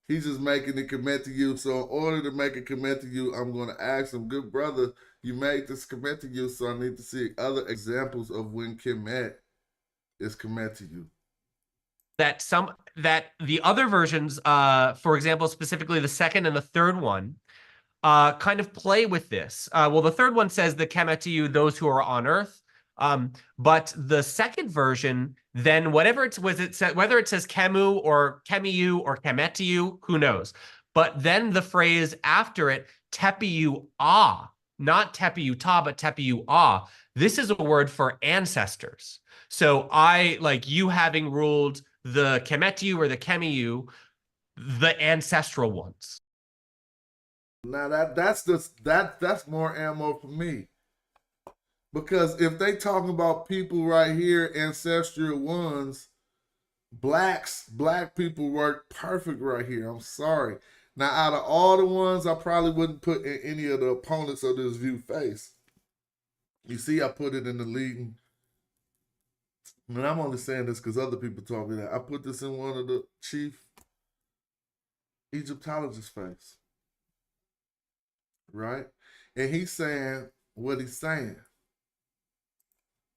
He's just making it Kemet to you. So in order to make it Kemet to you, I'm going to ask him, good brother, you made this Kemet to you, so I need to see other examples of when Kemet is Kemet to you. That the other versions, for example, specifically the second and the third one, kind of play with this. Well, the third one says the Kemet to you, those who are on earth. But the second version, then whether it says Kemu or Kemiu or Kemetiu, who knows? But then the phrase after it, Tepiu ah, not Tepiu ta, but Tepiu ah. This is a word for ancestors. So I, like you having ruled the Kemetiu or the Kemiu, the ancestral ones. Now that's more ammo for me. Because if they talking about people right here, ancestral ones, black people work perfect right here. I'm sorry. Now, out of all the ones, I probably wouldn't put in any of the opponents of this view face. You see, I put it in the leading. I mean, I'm only saying this because other people told me that. I put this in one of the chief Egyptologists' face. Right? And he's saying what he's saying.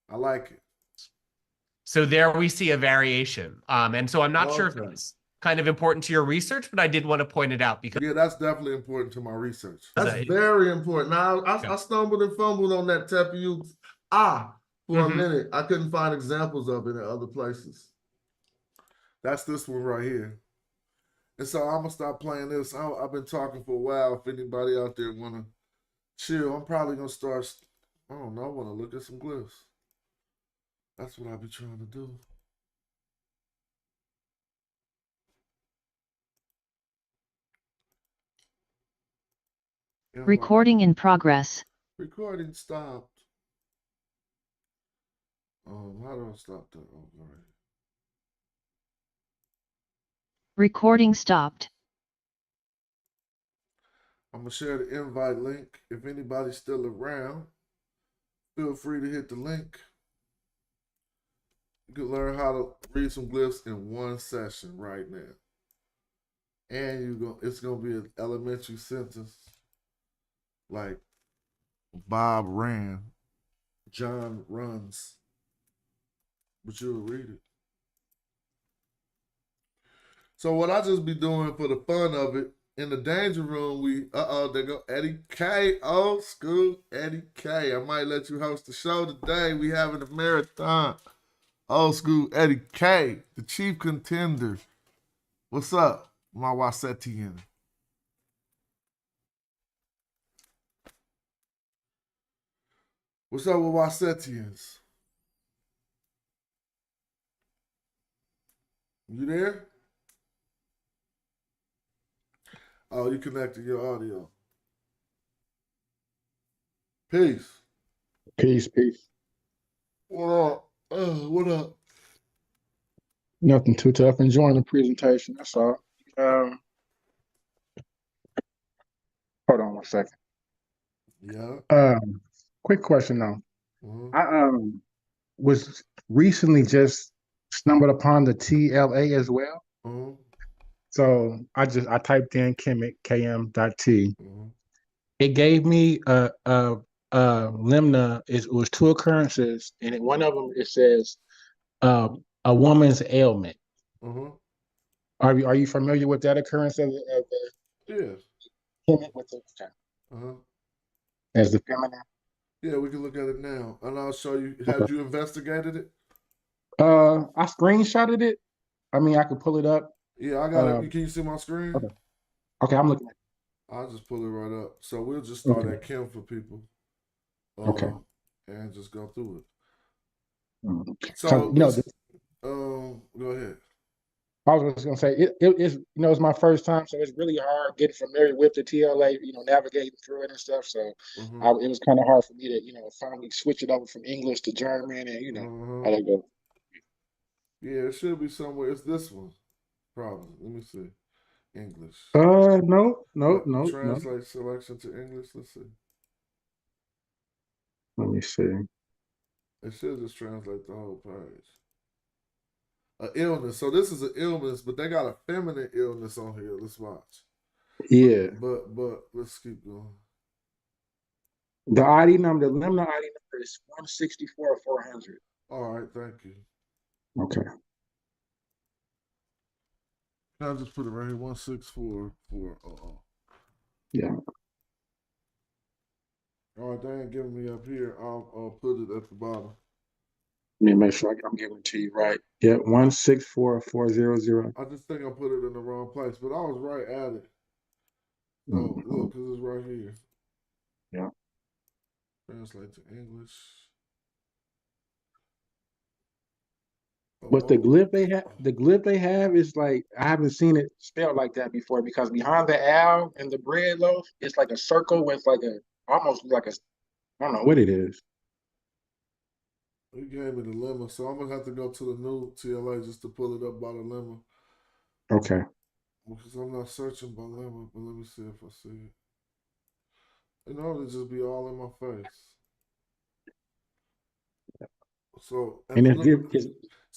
I like it. So there we see a variation. And so I'm not sure if it's kind of important to your research, but I did want to point it out because that's definitely important to my research. That's very important. Now I stumbled and fumbled on that Tepiu for a minute. I couldn't find examples of it in other places. That's this one right here. And so I'm gonna stop playing this. I've been talking for a while. If anybody out there wanna chill, I'm probably gonna start. I don't know. I wanna look at some glyphs. That's what I be trying to do. Recording in progress. Recording stopped. How do I stop that? Oh, all right. Recording stopped. I'm gonna share the invite link. If anybody's still around, feel free to hit the link. You can learn how to read some glyphs in one session right now. And it's gonna be an elementary sentence like Bob ran, John runs. But you'll read it. So what I just be doing for the fun of it, in the danger room, there go Eddie K, old school Eddie K. I might let you host the show today. We having a marathon. Old school Eddie K, the chief contender. What's up, my Etienne? What's up with Etienne's? You there? Oh, you connected your audio. Peace. Peace, peace. What up? What up? Nothing too tough. Enjoying the presentation. That's all. Hold on one second. Yeah. Quick question though. Mhm. I was recently just stumbled upon the TLA as well. Mhm. So I typed in Kemet KM.T. Mhm. It gave me limna. It was two occurrences, and one of them it says a woman's ailment. Mhm. Are you familiar with that occurrence of the Yes. Kemet with the Uh-huh. as the feminine? Yeah, we can look at it now, and I'll show you. Okay. Had you investigated it? I screenshotted it. I mean, I could pull it up. Yeah, I got it. Can you see my screen? Okay. Okay, I'm looking at I'll just pull it right up. So we'll just it. start Okay. at Kim for people, Okay. and just go through it. Mhm. So You know, let's go ahead. I was just gonna say it's it's my first time, so it's really hard getting familiar with the TLA. Navigating through it and stuff. So Mhm. it was kind of hard for me to finally switch it over from English to German, and how to go. Yeah, it should be somewhere. It's this one, probably. Let me see. English. No. Translate selection to English. Let's see. Let me see. It should just translate the whole page. An illness. So this is an illness, but they got a feminine illness on here. Let's watch. Yeah. But let's keep going. The ID number, the limna ID number is 164,400. All right, thank you. Okay. I'll just put it right here. 164,400. Yeah. All right, they ain't giving me up here. I'll put it at the bottom. Let me make sure I'm giving it to you right. Yeah, 164,400. I just think I put it in the wrong place, but I was right at it. So look, because it's right here. Yeah. Translate to English. But the glyph they have is like I haven't seen it spelled like that before because behind the L and the bread loaf, it's like a circle with like a almost like a I don't know what it is. He gave me the lemma, so I'm gonna have to go to the new TLA just to pull it up by the lemma. Okay. Because I'm not searching by lemma, but let me see if I see it. In order to just be all in my face. So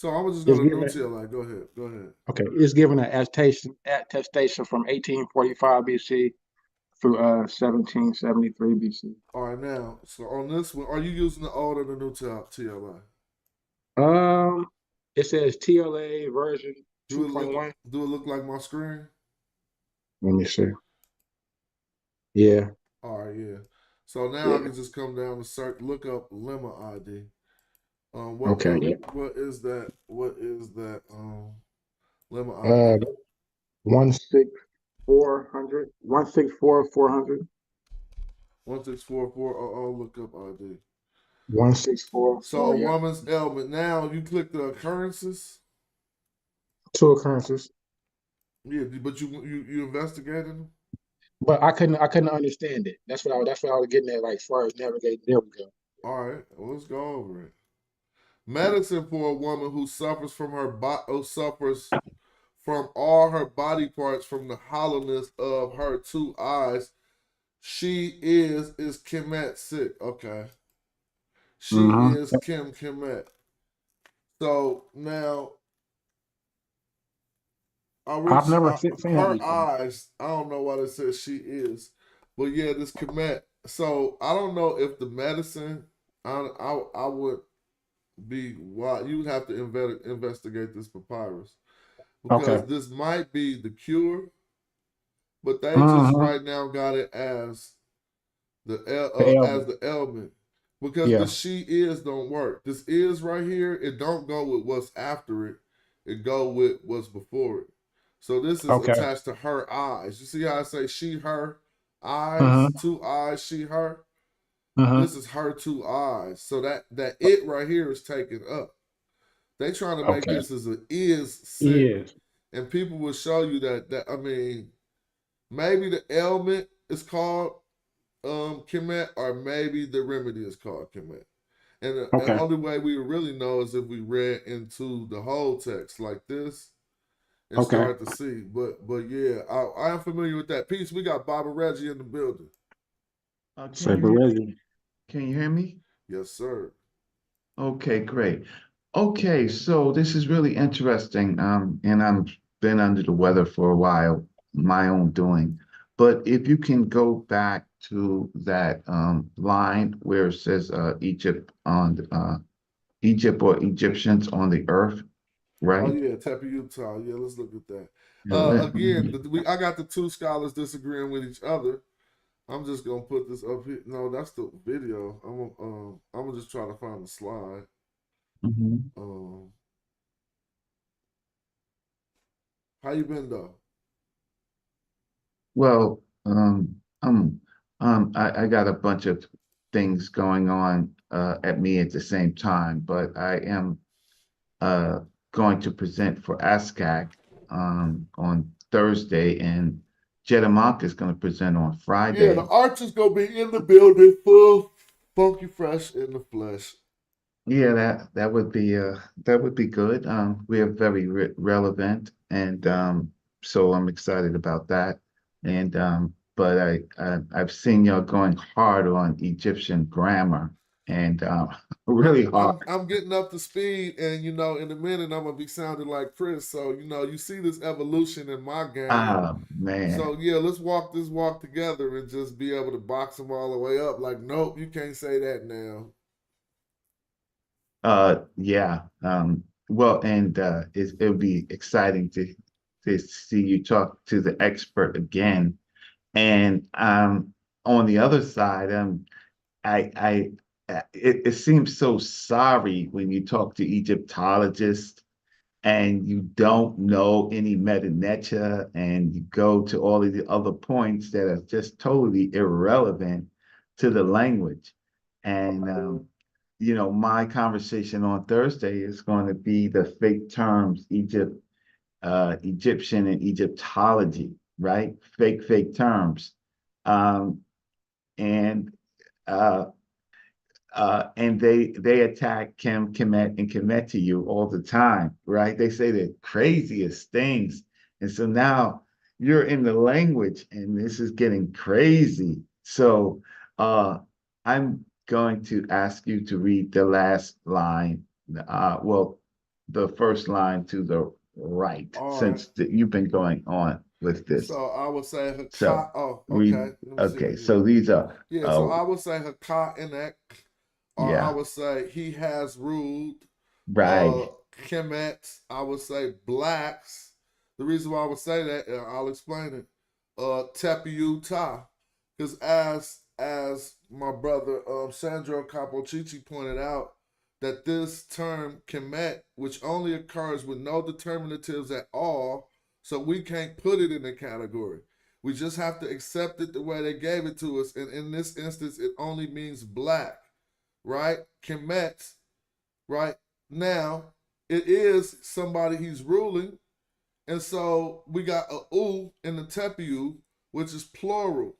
I'm just gonna new TLA. Go ahead. Okay, it's given an attestation from 1845 BC through 1773 BC. All right, now, so on this one, are you using the old or the new TLA? It says TLA version 2.1. Do it look like my screen? Let me see. Yeah. All right, yeah. So now I can just come down and search, look up lemma ID. What is that? What is that? Lemma ID. 164,400. 164,400. 164,400. Look up ID. 164. So a woman's ailment. Now you click the occurrences. Two occurrences. Yeah, but you investigated them. But I couldn't understand it. That's what I was getting at. Like as far as navigating. There we go. All right, well, let's go over it. Medicine for a woman who suffers from suffers from all her body parts from the hollowness of her two eyes. She is Kemet sick. Okay. She is Kemet. So now I've never seen her that eyes. I don't know why they says she is, but yeah, this Kemet. So I don't know if the medicine. I would be why you would have to investigate this papyrus because this might be the cure, but they just right now got it as the ailment because the she is don't work. This is right here. It don't go with what's after it. It go with what's before it. So this is attached to her eyes. You see how I say she, her eyes, two eyes, she, her. This is her two eyes. So that it right here is taken up. They trying to make this as a is sick, and people will show you that I mean, Maybe the ailment is called Kemet, or maybe the remedy is called Kemet. And the Okay. only way we would really know is if we read into the whole text like this and Okay. start to see. But yeah, I am familiar with that piece. We got Baba Reggie in the building. Say Berezi. Can you hear me? Yes, sir. Okay, great. Okay, so this is really interesting. And I'm been under the weather for a while, my own doing. But if you can go back to that line where it says Egypt on Egypt or Egyptians on the earth, Oh right? yeah, Tepe Utah. Yeah, let's look at that. Let Again, me- I got the two scholars disagreeing with each other. I'm just gonna put this up here. No, that's the video. I'm gonna just try to find the slide. Mhm. How you been though? Well, I got a bunch of things going on at me at the same time, but I am going to present for ASCAC on Thursday, and Jedamonk is going to present on Yeah, Friday. the archer's gonna be in the building, full funky fresh in the flesh. Yeah, that would be good. We are very relevant, and so I'm excited about that. And but I've seen y'all going hard on Egyptian grammar, and really hard. I'm getting up to speed, and in a minute I'm gonna be sounding like Chris. So you see this evolution in my game. Oh man. So yeah, let's walk this walk together and just be able to box them all the way up. Like, nope, you can't say that now. Yeah. Well, and it'll be exciting to see you talk to the expert again. And on the other side, I it seems so sorry when you talk to Egyptologists and you don't know any Metu Neter, and you go to all of the other points that are just totally irrelevant to the language. And my conversation on Thursday is going to be the fake terms Egyptian and Egyptology, right? Fake terms. And uh, and they attack Kemet, and Kemet to you all the time, right? They say the craziest things, and so now you're in the language, and this is getting crazy. So I'm going to ask you to read the last line. Well, the first line to the right, All right. since you've been going on with this. So I would say So okay. read. Let me see. Okay, so these are Yeah, so I would say Haka Enek, or I yeah, would say he has ruled. right. Kemet, I would say blacks. The reason why I would say that, I'll explain it. Tepe Utah, because as my brother Sandro Capochichi pointed out, that this term Kemet, which only occurs with no determinatives at all, so we can't put it in a category. We just have to accept it the way they gave it to us. And in this instance, it only means black, right? Kemet, right? Now, it is somebody he's ruling. And so we got a U in the tepiu, which is plural.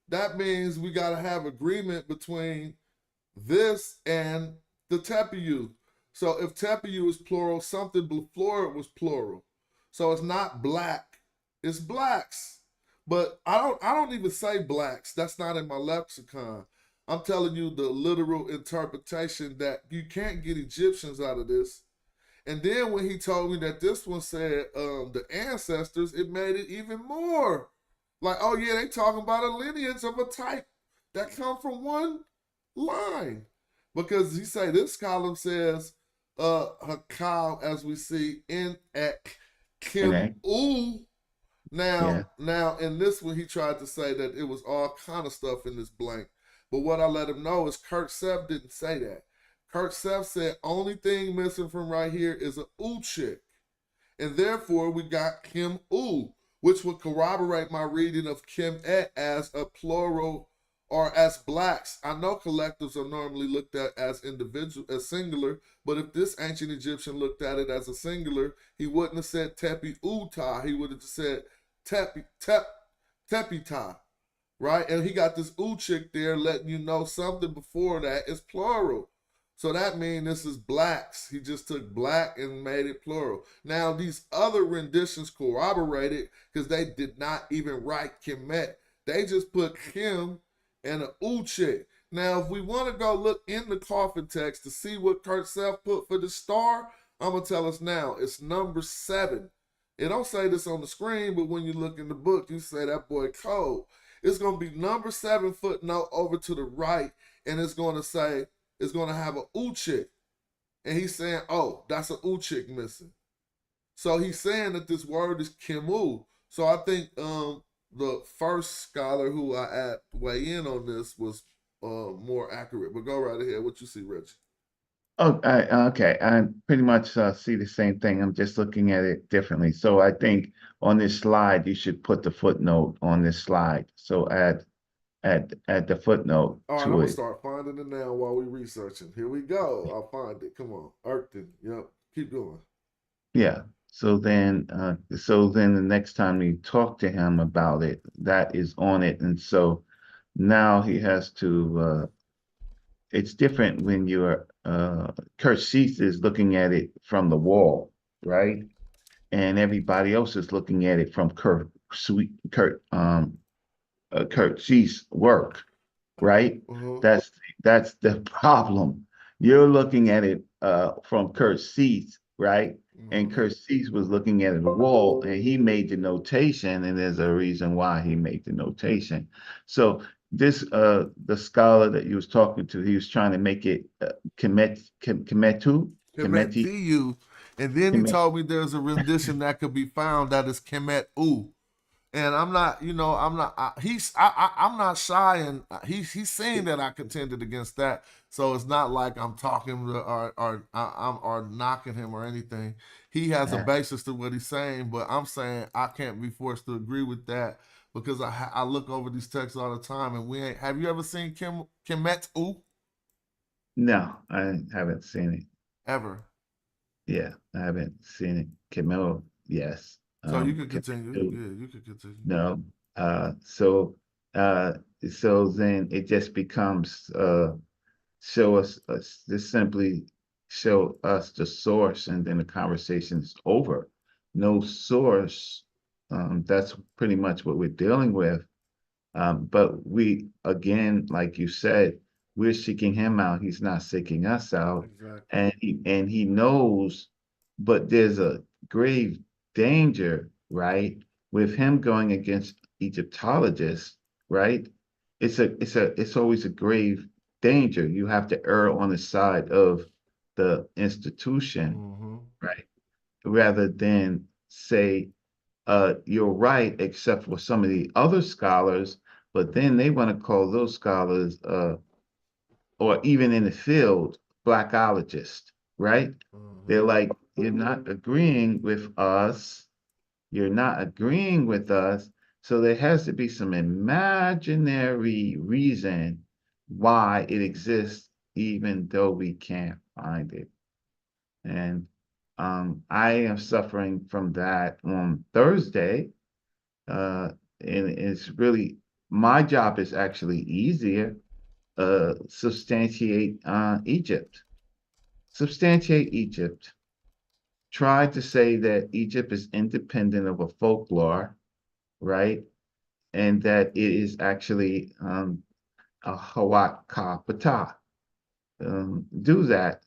That means we got to have agreement between this and the tepiu. So if tepiu is plural, something before it was plural. So it's not black, it's blacks. But I don't even say blacks. That's not in my lexicon. I'm telling you the literal interpretation that you can't get Egyptians out of this. And then when he told me that this one said the ancestors, it made it even more. Like, oh yeah, they talking about a lineage of a type that come from one line. Because he say this column says Hakal, as we see in ek Kim U. Now in this one he tried to say that it was all kind of stuff in this blank. But what I let him know is Kurt Seff didn't say that. Kurt Seff said only thing missing from right here is a U chick. And therefore we got Kim U, which would corroborate my reading of Kim Et as a plural or as blacks. I know collectives are normally looked at as individual, as singular, but if this ancient Egyptian looked at it as a singular, he wouldn't have said Tepi Uta. He would have just said Tepi, tepita, right? And he got this uchik there letting you know something before that is plural. So that means this is blacks. He just took black and made it plural. Now, these other renditions corroborated because they did not even write Kemet. They just put Kim and an uchik. Now, if we want to go look in the coffin text to see what Kurt Self put for the star, I'm going to tell us now. It's number 7. It don't say this on the screen, but when you look in the book, you say that boy code. It's going to be number 7 footnote over to the right, and it's going to say, it's going to have a uchik. And he's saying, oh, that's a uchik missing. So he's saying that this word is kimu. So I think the first scholar who I had weigh in on this was more accurate. But go right ahead. What you see, Reggie? Oh, okay. I pretty much see the same thing. I'm just looking at it differently. So I think on this slide, you should put the footnote on this slide. So add the footnote All right, I'm to gonna it. start finding it now while we researching. Here we go. I'll find it. Come on, Erkton. Yep. Keep going. Yeah. So then the next time you talk to him about it, that is on it. And so now he has to, it's different when you're, Kurt Cease is looking at it from the wall, right? And everybody else is looking at it from Kurt Cease work, right? That's the problem. You're looking at it from Kurt Cease, right? And Kurt Cease was looking at the wall, and he made the notation, and there's a reason why he made the notation. So this the scholar that you was talking to, he was trying to make it Kemetu, Kemet, and then he told me there's a rendition that could be found that is Kemet U. And I'm not, I'm not. I'm not shy, and he's saying that I contended against that. So it's not like I'm talking or knocking him or anything. He has a basis to what he's saying, but I'm saying I can't be forced to agree with that because I look over these texts all the time, and we ain't. Have you ever seen Kemet U? No, I haven't seen it. Ever? Yeah, I haven't seen it. Kemel, yes. So you can continue. Yeah, you can continue. No. So then it just becomes show us just simply show us the source, and then the conversation is over. No source. That's pretty much what we're dealing with. But we, again, like you said, we're seeking him out. He's not seeking us out. Exactly. And he knows, but there's a grave danger, right? With him going against Egyptologists, right? It's always a grave danger. You have to err on the side of the institution, right? Rather than say, you're right, except for some of the other scholars, but then they want to call those scholars, or even in the field, blackologist, right? They're like, you're not agreeing with us. You're not agreeing with us. So there has to be some imaginary reason why it exists, even though we can't find it. And I am suffering from that on Thursday. And it's really, my job is actually easier. Substantiate Egypt. Substantiate Egypt. Try to say that Egypt is independent of a folklore, right? And that it is actually a Hawaka Pata. Do that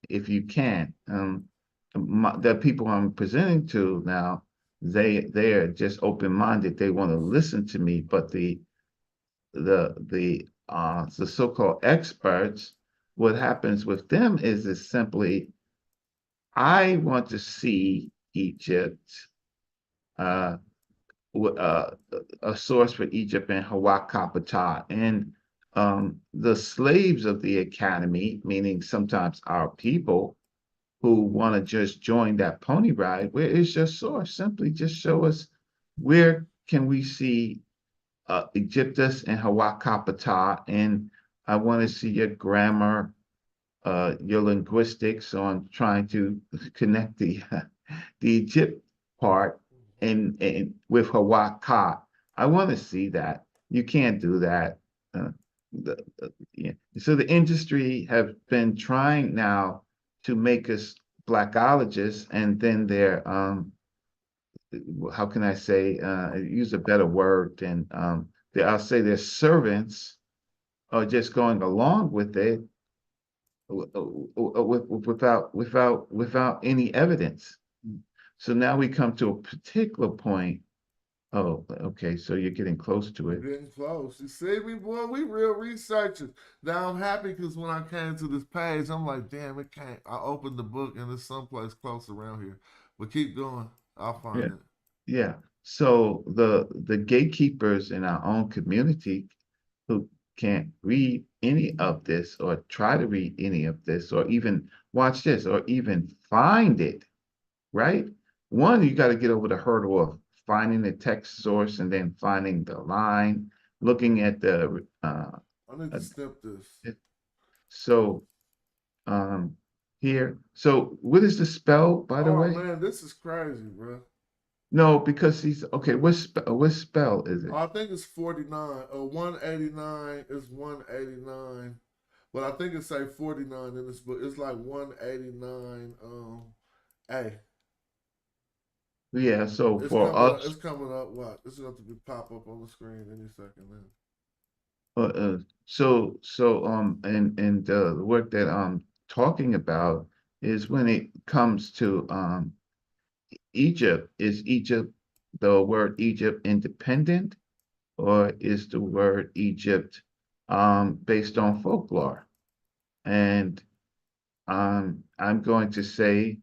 if you can. The people I'm presenting to now, they are just open-minded. They want to listen to me, but the so-called experts, what happens with them is simply, I want to see Egypt, a source for Egypt in Hawakapata. And the slaves of the academy, meaning sometimes our people who want to just join that pony ride, where is your source? Simply just show us, where can we see Egyptus and Hawakapata, and I want to see your grammar, your linguistics on trying to connect the Egypt part and with Hawaka. I want to see that. You can't do that. Yeah. So the industry have been trying now to make us blackologists, and then they're how can I say, use a better word than I'll say their servants are just going along with it without any evidence. So now we come to a particular point. Oh, okay, so you're getting close to it. Getting close. You see me, boy? We real researchers. Now I'm happy because when I came to this page, I'm like, damn, it can't. I opened the book and it's someplace close around here. But keep going. I'll find Yeah. it. Yeah. So the gatekeepers in our own community who can't read any of this or try to read any of this or even watch this or even find it, right? One, you got to get over the hurdle of finding the text source and then finding the line, looking at the I need to step this. so here. So what is the spell, by the Oh way? man, this is crazy, bro. No, because he's okay. What spell is it? I think it's 49. 189 is 189. But I think it say 49 in this book. It's like 189 A. Yeah, so It's for coming up, us, it's coming up. What? It's going to be pop up on the screen any second now. and the work that I'm talking about is when it comes to Egypt. Is Egypt, the word Egypt, independent, or is the word Egypt based on folklore? And I'm going to say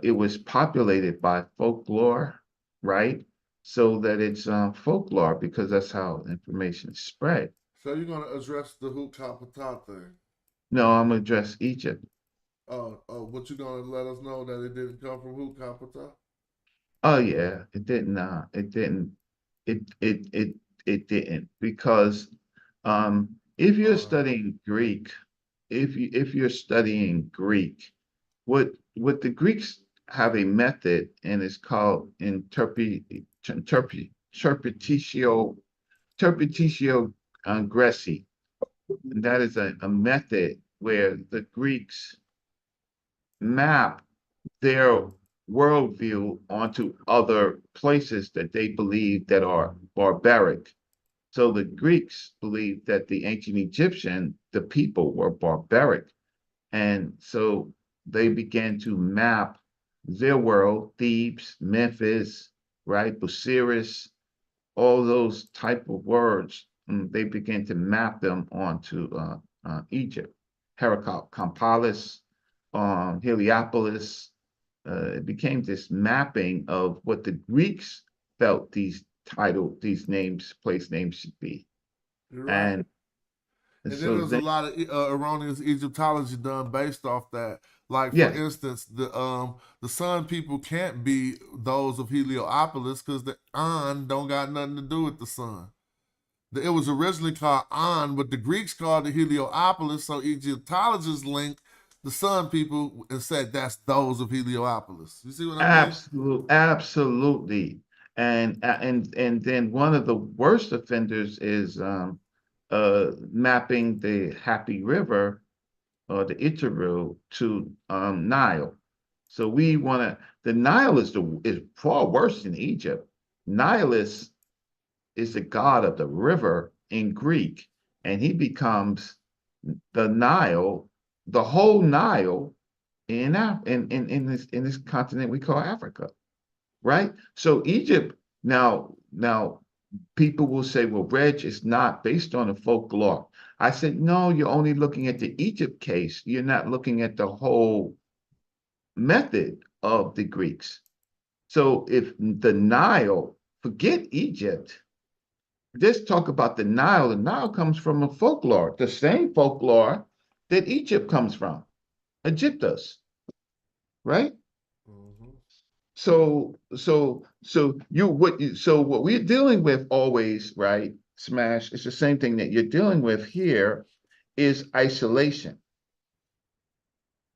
it was populated by folklore, right? So that it's folklore because that's how information is spread. So you're going to address the Hukapata thing? No, I'm gonna address Egypt. What you going to let us know that it didn't come from Hukapata? Oh yeah, it didn't. It didn't because if you're studying Greek, if you're studying Greek, what the Greeks have a method and it's called interpretatio Gressi. And that is a method where the Greeks map their worldview onto other places that they believe that are barbaric. So the Greeks believed that the ancient Egyptian, the people were barbaric. And so they began to map their world, Thebes, Memphis, right, Busiris, all those type of words. They began to map them onto Egypt, Heracompolis, Heliopolis. It became this mapping of what the Greeks felt these names, place names should be. You're right. And then so there's a lot of erroneous Egyptology done based off that. Like for yes, instance, the Sun people can't be those of Heliopolis because the An don't got nothing to do with the Sun. It was originally called An, but the Greeks called it Heliopolis, so Egyptologists linked the Sun people and said that's those of Heliopolis. You see what I mean? absolutely. And then one of the worst offenders is mapping the Happy River or the Itaru to Nile. So we want to. The Nile is far worse than Egypt. Nilus is the god of the river in Greek, and he becomes the Nile, the whole Nile in this continent we call Africa, right? So Egypt now people will say, well, Reg is not based on the folklore. I said, no, you're only looking at the Egypt case. You're not looking at the whole method of the Greeks. So if the Nile, forget Egypt, just talk about the Nile. The Nile comes from a folklore, the same folklore that Egypt comes from, Egyptus, right? So what we're dealing with always, right? Smash, it's the same thing that you're dealing with here is isolation.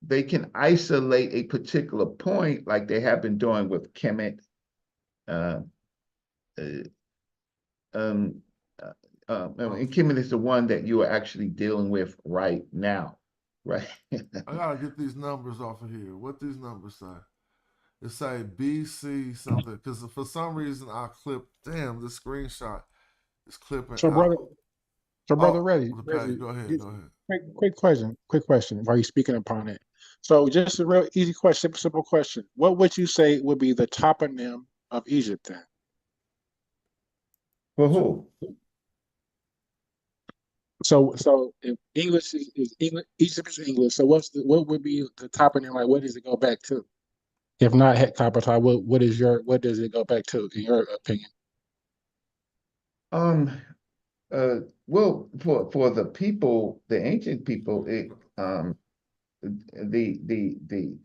they can isolate a particular point, like they have been doing with Kemet. Uh, uh, um, and Kemet is the one that you are actually dealing with right now, right? I gotta get these numbers off of here. What these numbers say? It say BC something because for some reason I clipped. Damn, this screenshot is clipping So, out. brother, so brother, Oh, Reggie, the page. Reggie, Go ahead. just Go ahead. quick question. While you speaking upon it, so just a real easy question, simple question. What would you say would be the toponym of Egypt then? For who? So if English is English, Egypt is English. So what would be the toponym? Like, what does it go back to? If not het Kapatai, what does it go back to in your opinion? Um, well, for the people, the ancient people, the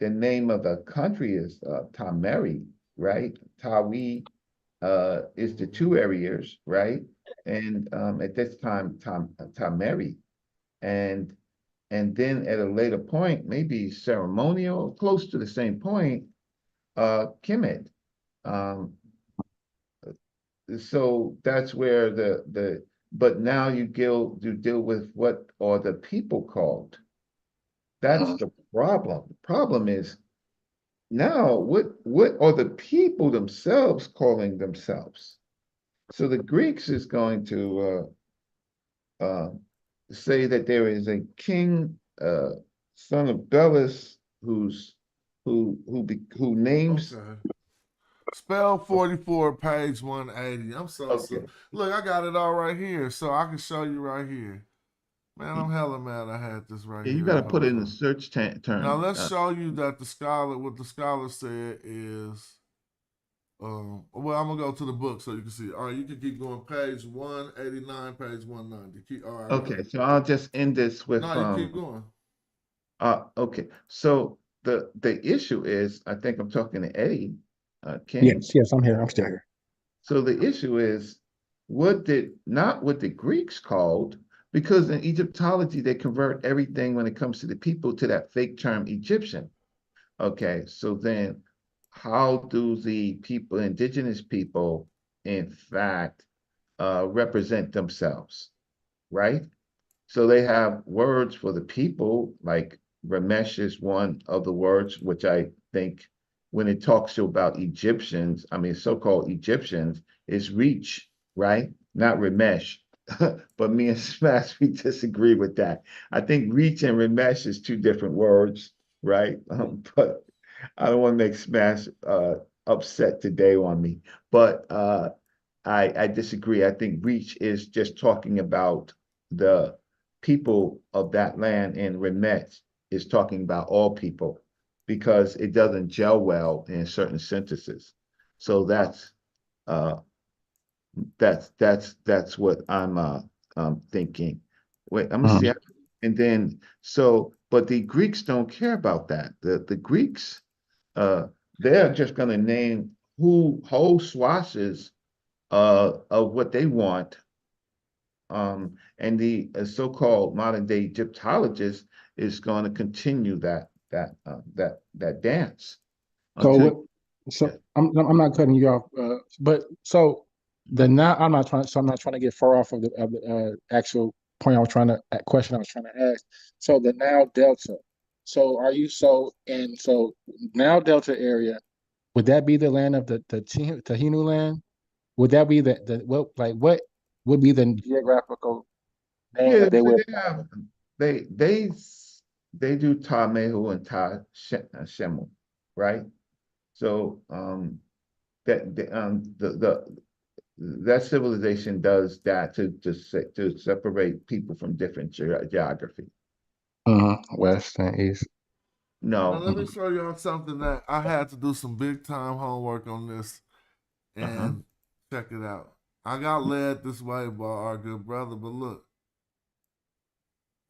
name of the country is Tameri, right? Tawi is the two areas, right? And at this time, Tameri, and then at a later point, maybe ceremonial, close to the same point, Kemet. Um, so that's where but now you deal with what are the people called. That's the problem. The problem is now what are the people themselves calling themselves? So the Greeks is going to say that there is a king, son of Belus, who names. Okay. Spell 44, page 180. I'm so Okay. look, I got it all right here, so I can show you right here. Man, I'm hella mad I had this right Yeah, you here got the to put whole it in the time. search Now term. let's show you that what the scholar said is well, I'm gonna go to the book so you can see. All right, you can keep going. Page 189, page 190. Keep all right, I got Okay, it. so I'll just end this with No, you keep going. okay. So the issue is, I think I'm talking to Eddie King. Yes, I'm here. I'm still here. So the issue is not what the Greeks called, because in Egyptology they convert everything when it comes to the people to that fake term Egyptian. Okay, so then how do the people, indigenous people, in fact, represent themselves, right? So they have words for the people, like Ramesh is one of the words, which I think when it talks about Egyptians, I mean, so-called Egyptians, is reach, right? Not Ramesh. But me and Smash, we disagree with that. I think reach and Ramesh is two different words, right? But I don't want to make Smash upset today on me. But I disagree. I think reach is just talking about the people of that land, and Remet is talking about all people because it doesn't gel well in certain sentences. So uh that's what I'm thinking. Wait, I'm gonna see. And then but the Greeks don't care about that. The Greeks they're just gonna name whole swashes of what they want. And the so-called modern day Egyptologist is going to continue that dance So until so I'm not cutting you off, but so the now I'm not trying to get far off of the actual point I was trying to question I was trying to ask. So the now delta. So are you so now delta area? Would that be the land of the Tahinu land? Would that be what would be the geographical name yeah, that they would? they have they they they do Ta Mehu and Ta Shemu, right? So that civilization does that to separate people from different geography. West and east. Now No. let me show y'all something that I had to do some big time homework on this Uh-huh. and check it out. I got led this way by our good brother, but look,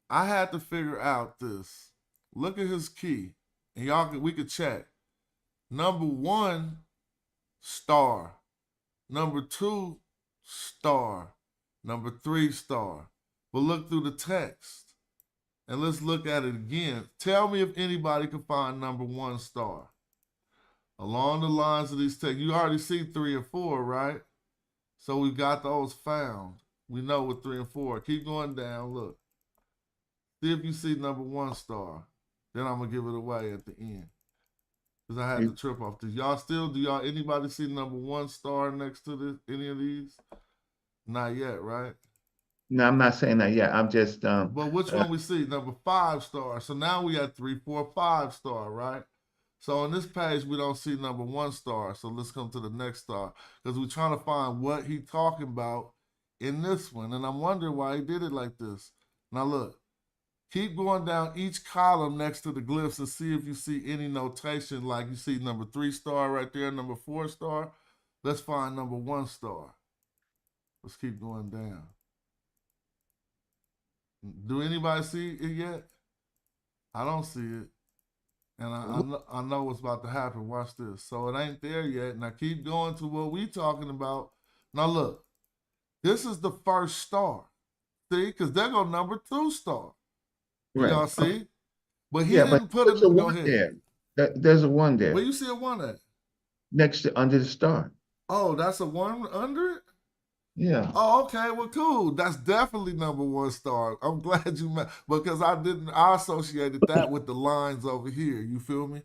I had to figure out this. Look at his key, and we could check. Number 1, star. Number 2, star. Number 3, star. But look through the text. And let's look at it again. Tell me if anybody can find number 1 star. Along the lines of these texts, you already see 3 and 4, right? So we got those found. We know what 3 and 4. Keep going down, look. See if you see number 1 star. Then I'm gonna give it away at the end. Because I had to trip off this. Anybody see number 1 star next to any of these? Not yet, right? No, I'm not saying that yet. I'm just But which one we see? Number 5 star. So now we got 3, 4, 5 star, right? So on this page, we don't see number 1 star. So let's come to the next star. Because we're trying to find what he talking about in this one. And I'm wondering why he did it like this. Now look. Keep going down each column next to the glyphs and see if you see any notation, like you see number 3 star right there, number 4 star. Let's find number 1 star. Let's keep going down. Do anybody see it yet? I don't see it. And I know what's about to happen. Watch this. So it ain't there yet. Now keep going to what we talking about. Now look, this is the first star. See, because there go number 2 star. right. Y'all see? But he Yeah, didn't but put there's it. a Go one ahead. there. There's a 1 there Where you see a 1 at? next to under the star. Oh, that's a 1 under it? Yeah. Oh, okay. Well, cool. That's definitely number 1 star. I'm glad you met, because I associated that with the lines over here. You feel me?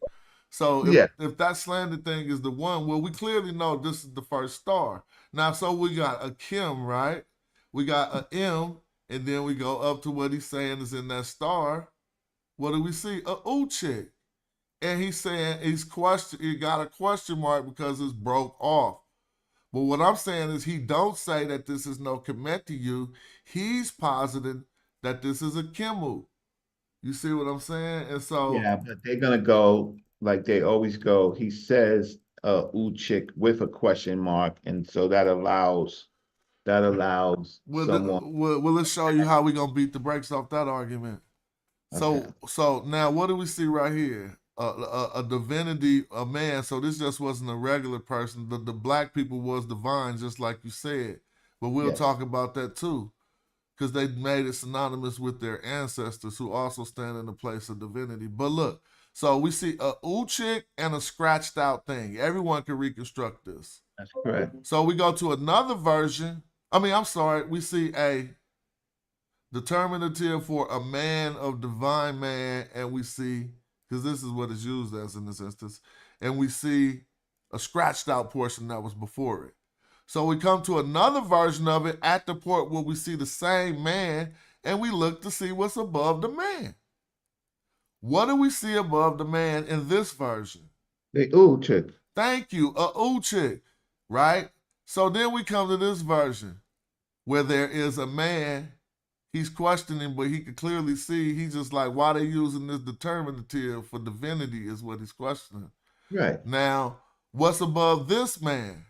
So Yeah. if that slander thing is the 1, well, we clearly know this is the first star. Now, so we got a Kim, right? We got a M, and then we go up to what he's saying is in that star. What do we see? A Uchik. And he's saying he got a question mark because it's broke off. But what I'm saying is he don't say that this is no Kemet to you. He's positing that this is a Kimu. You see what I'm saying? And so Yeah, but they're gonna go like they always go. He says Uchik with a question mark, and so that allows someone. let's show you how we gonna beat the brakes off that argument. Okay. So now what do we see right here? A divinity, a man. So this just wasn't a regular person. The black people was divine, just like you said. But we'll Yes. talk about that too, because they made it synonymous with their ancestors who also stand in the place of divinity. But look, so we see a Uchik and a scratched out thing. Everyone can reconstruct this. That's correct. So we go to another version. We see a determinative for a man of divine man, and we see, because this is what it's used as in this instance, and we see a scratched out portion that was before it. So we come to another version of it at the point where we see the same man, and we look to see what's above the man. What do we see above the man in this version? The Uchik. Thank you, a Uchik, right? So then we come to this version where there is a man. He's questioning, but he can clearly see. He's just like, why they using this determinative for divinity is what he's questioning. Right. Now, what's above this man?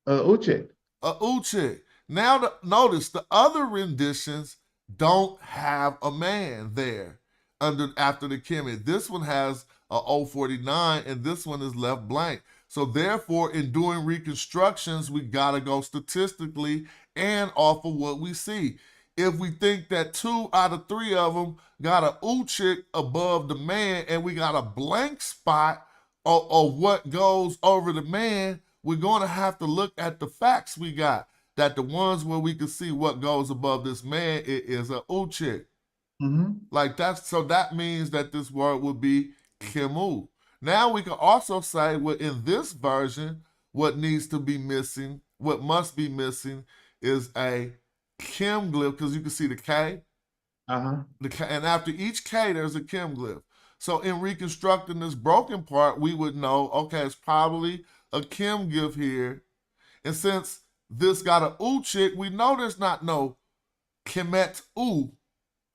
Uchik. A Uchik. Now, notice the other renditions don't have a man there after the Kemet. This one has a 049, and this one is left blank. So therefore, in doing reconstructions, we gotta go statistically and off of what we see. If we think that 2 out of 3 of them got a Uchik above the man and we got a blank spot of what goes over the man, we're going to have to look at the facts we got. That the ones where we can see what goes above this man, it is a Uchik. Mm-hmm. So that means that this word would be Kimu. Now we can also say, well, in this version, what needs to be missing, what must be missing is a Kim glyph, because you can see the K. And after each K, there's a Kim glyph. So in reconstructing this broken part, we would know, okay, it's probably a Kim glyph here. And since this got an Uchik, we know there's not no Kemet U.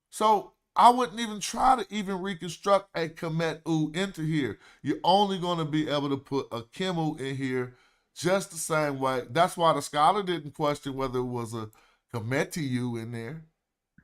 So I wouldn't even try to even reconstruct a Kemet U into here. You're only going to be able to put a Kimu in here just the same way. That's why the scholar didn't question whether it was a Kometiyu in there.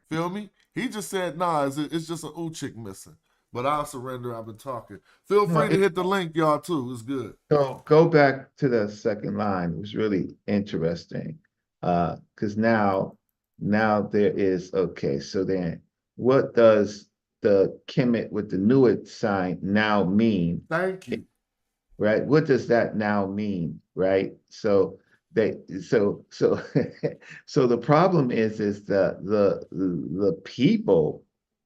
Feel me? He just said, nah, it's just an Uchik missing. But I'll surrender. I've been talking. Feel free to hit the link, y'all, too. It's good. So go back to the second line. It was really interesting. Because now there is, okay, so then what does the Kemet with the Nuit sign now mean? Thank you. Right? What does that now mean? Right? So so the problem is the people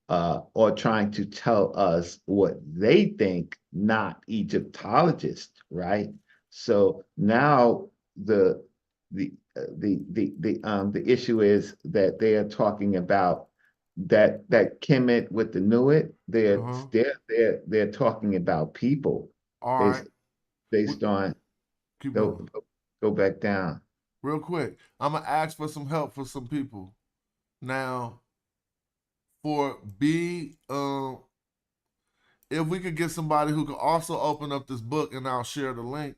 are trying to tell us what they think, not Egyptologists, right? So now the issue is that they are talking about that Kemet with the Nuit. They're talking about people All based right. based on Keep go going. go back down. Real quick, I'm gonna ask for some help for some people. Now, for B, if we could get somebody who could also open up this book and I'll share the link,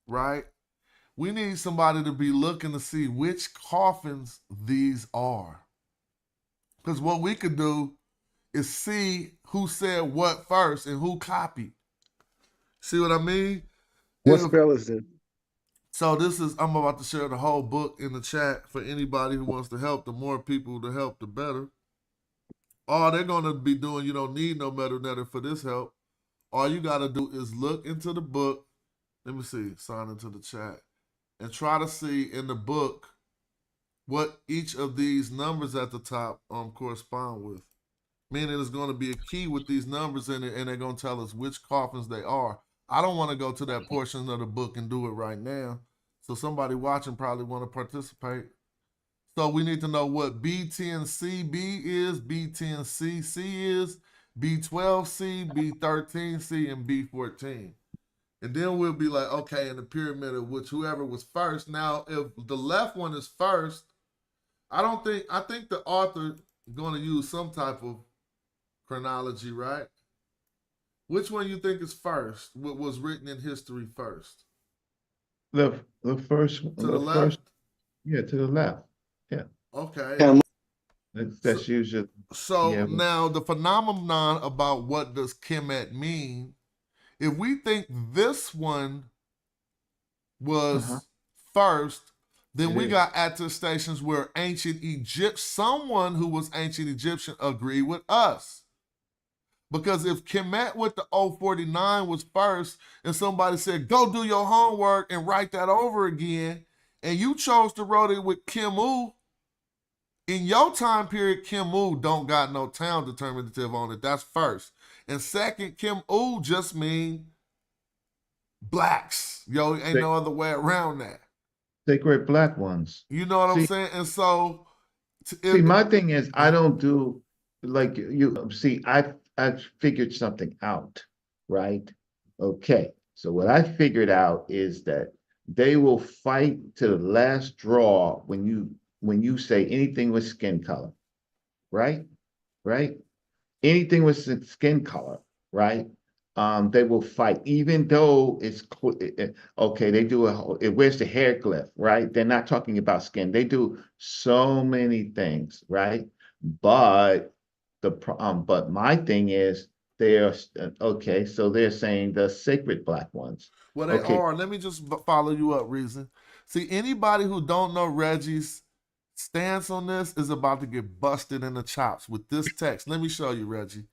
right? We need somebody to be looking to see which coffins these are. Because what we could do is see who said what first and who copied. See what I mean? What spell is this? So this is, I'm about to share the whole book in the chat for anybody who wants to help. The more people to help, the better. All they're going to be doing, you don't need no Metu Neter for this help. All you got to do is look into the book. Let me see, sign into the chat. And try to see in the book what each of these numbers at the top correspond with. Meaning it's going to be a key with these numbers in it, and they're going to tell us which coffins they are. I don't want to go to that portion of the book and do it right now. So somebody watching probably want to participate. So we need to know what B10CB is, B10CC is, B12C, B13C, and B14. And then we'll be like, okay, in the pyramid of which whoever was first. Now, if the left one is first, I think the author is going to use some type of chronology, right? Which one you think is first? What was written in history first? The first To the left? Yeah, to the left. Yeah. Okay. That's usually. So yeah. Now the phenomenon about what does Kemet mean, if we think this one was first, then we got attestations where ancient Egypt, someone who was ancient Egyptian agreed with us. Because if Kemet with the 049 was first and somebody said, go do your homework and write that over again, and you chose to write it with Kemu, in your time period, Kemu don't got no town determinative on it. That's first. And second, Kemu just mean blacks. Yo, ain't no other way around that. Sacred black ones. You know what I'm saying? And so... See, my thing is, I don't do, like, you see, I figured something out, right? Okay, so what I figured out is that they will fight to the last draw when you say anything with skin color, right? Right? Anything with skin color, right? They will fight, even though it's okay. They do where's the hair glyph, right? They're not talking about skin. They do so many things, right? But but my thing is they're okay. So they're saying the sacred black ones. Well, they are. Let me just follow you up, Reason. See, anybody who don't know Reggie's stance on this is about to get busted in the chops with this text. Let me show you, Reggie.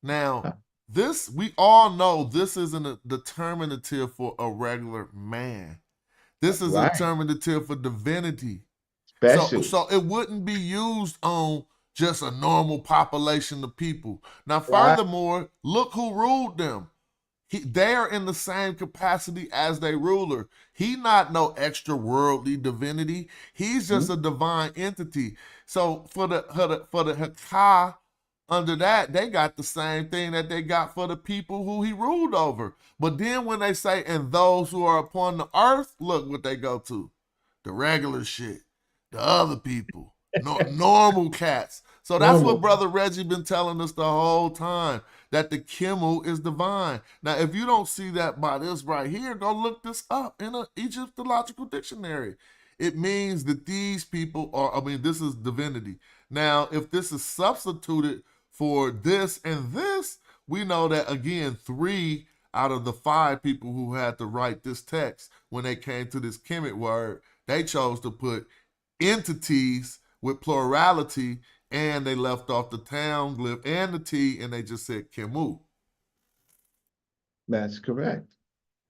Now, this, we all know this isn't a determinative for a regular man. This is a determinative for divinity. So it wouldn't be used on just a normal population of people. Now, furthermore, look who ruled them. They are in the same capacity as their ruler. He not no extra worldly divinity. He's just a divine entity. So for the Haka, under that, they got the same thing that they got for the people who he ruled over. But then when they say, and those who are upon the earth, look what they go to. The regular shit. The other people. Normal cats. So that's what Brother Reggie been telling us the whole time, that the Kemu is divine. Now, if you don't see that by this right here, go look this up in an Egyptological dictionary. It means that these people are, this is divinity. Now, if this is substituted for this and this, we know that, again, 3 out of the 5 people who had to write this text, when they came to this Kemet word, they chose to put entities with plurality and they left off the town glyph and the T, and they just said Kemu. That's correct.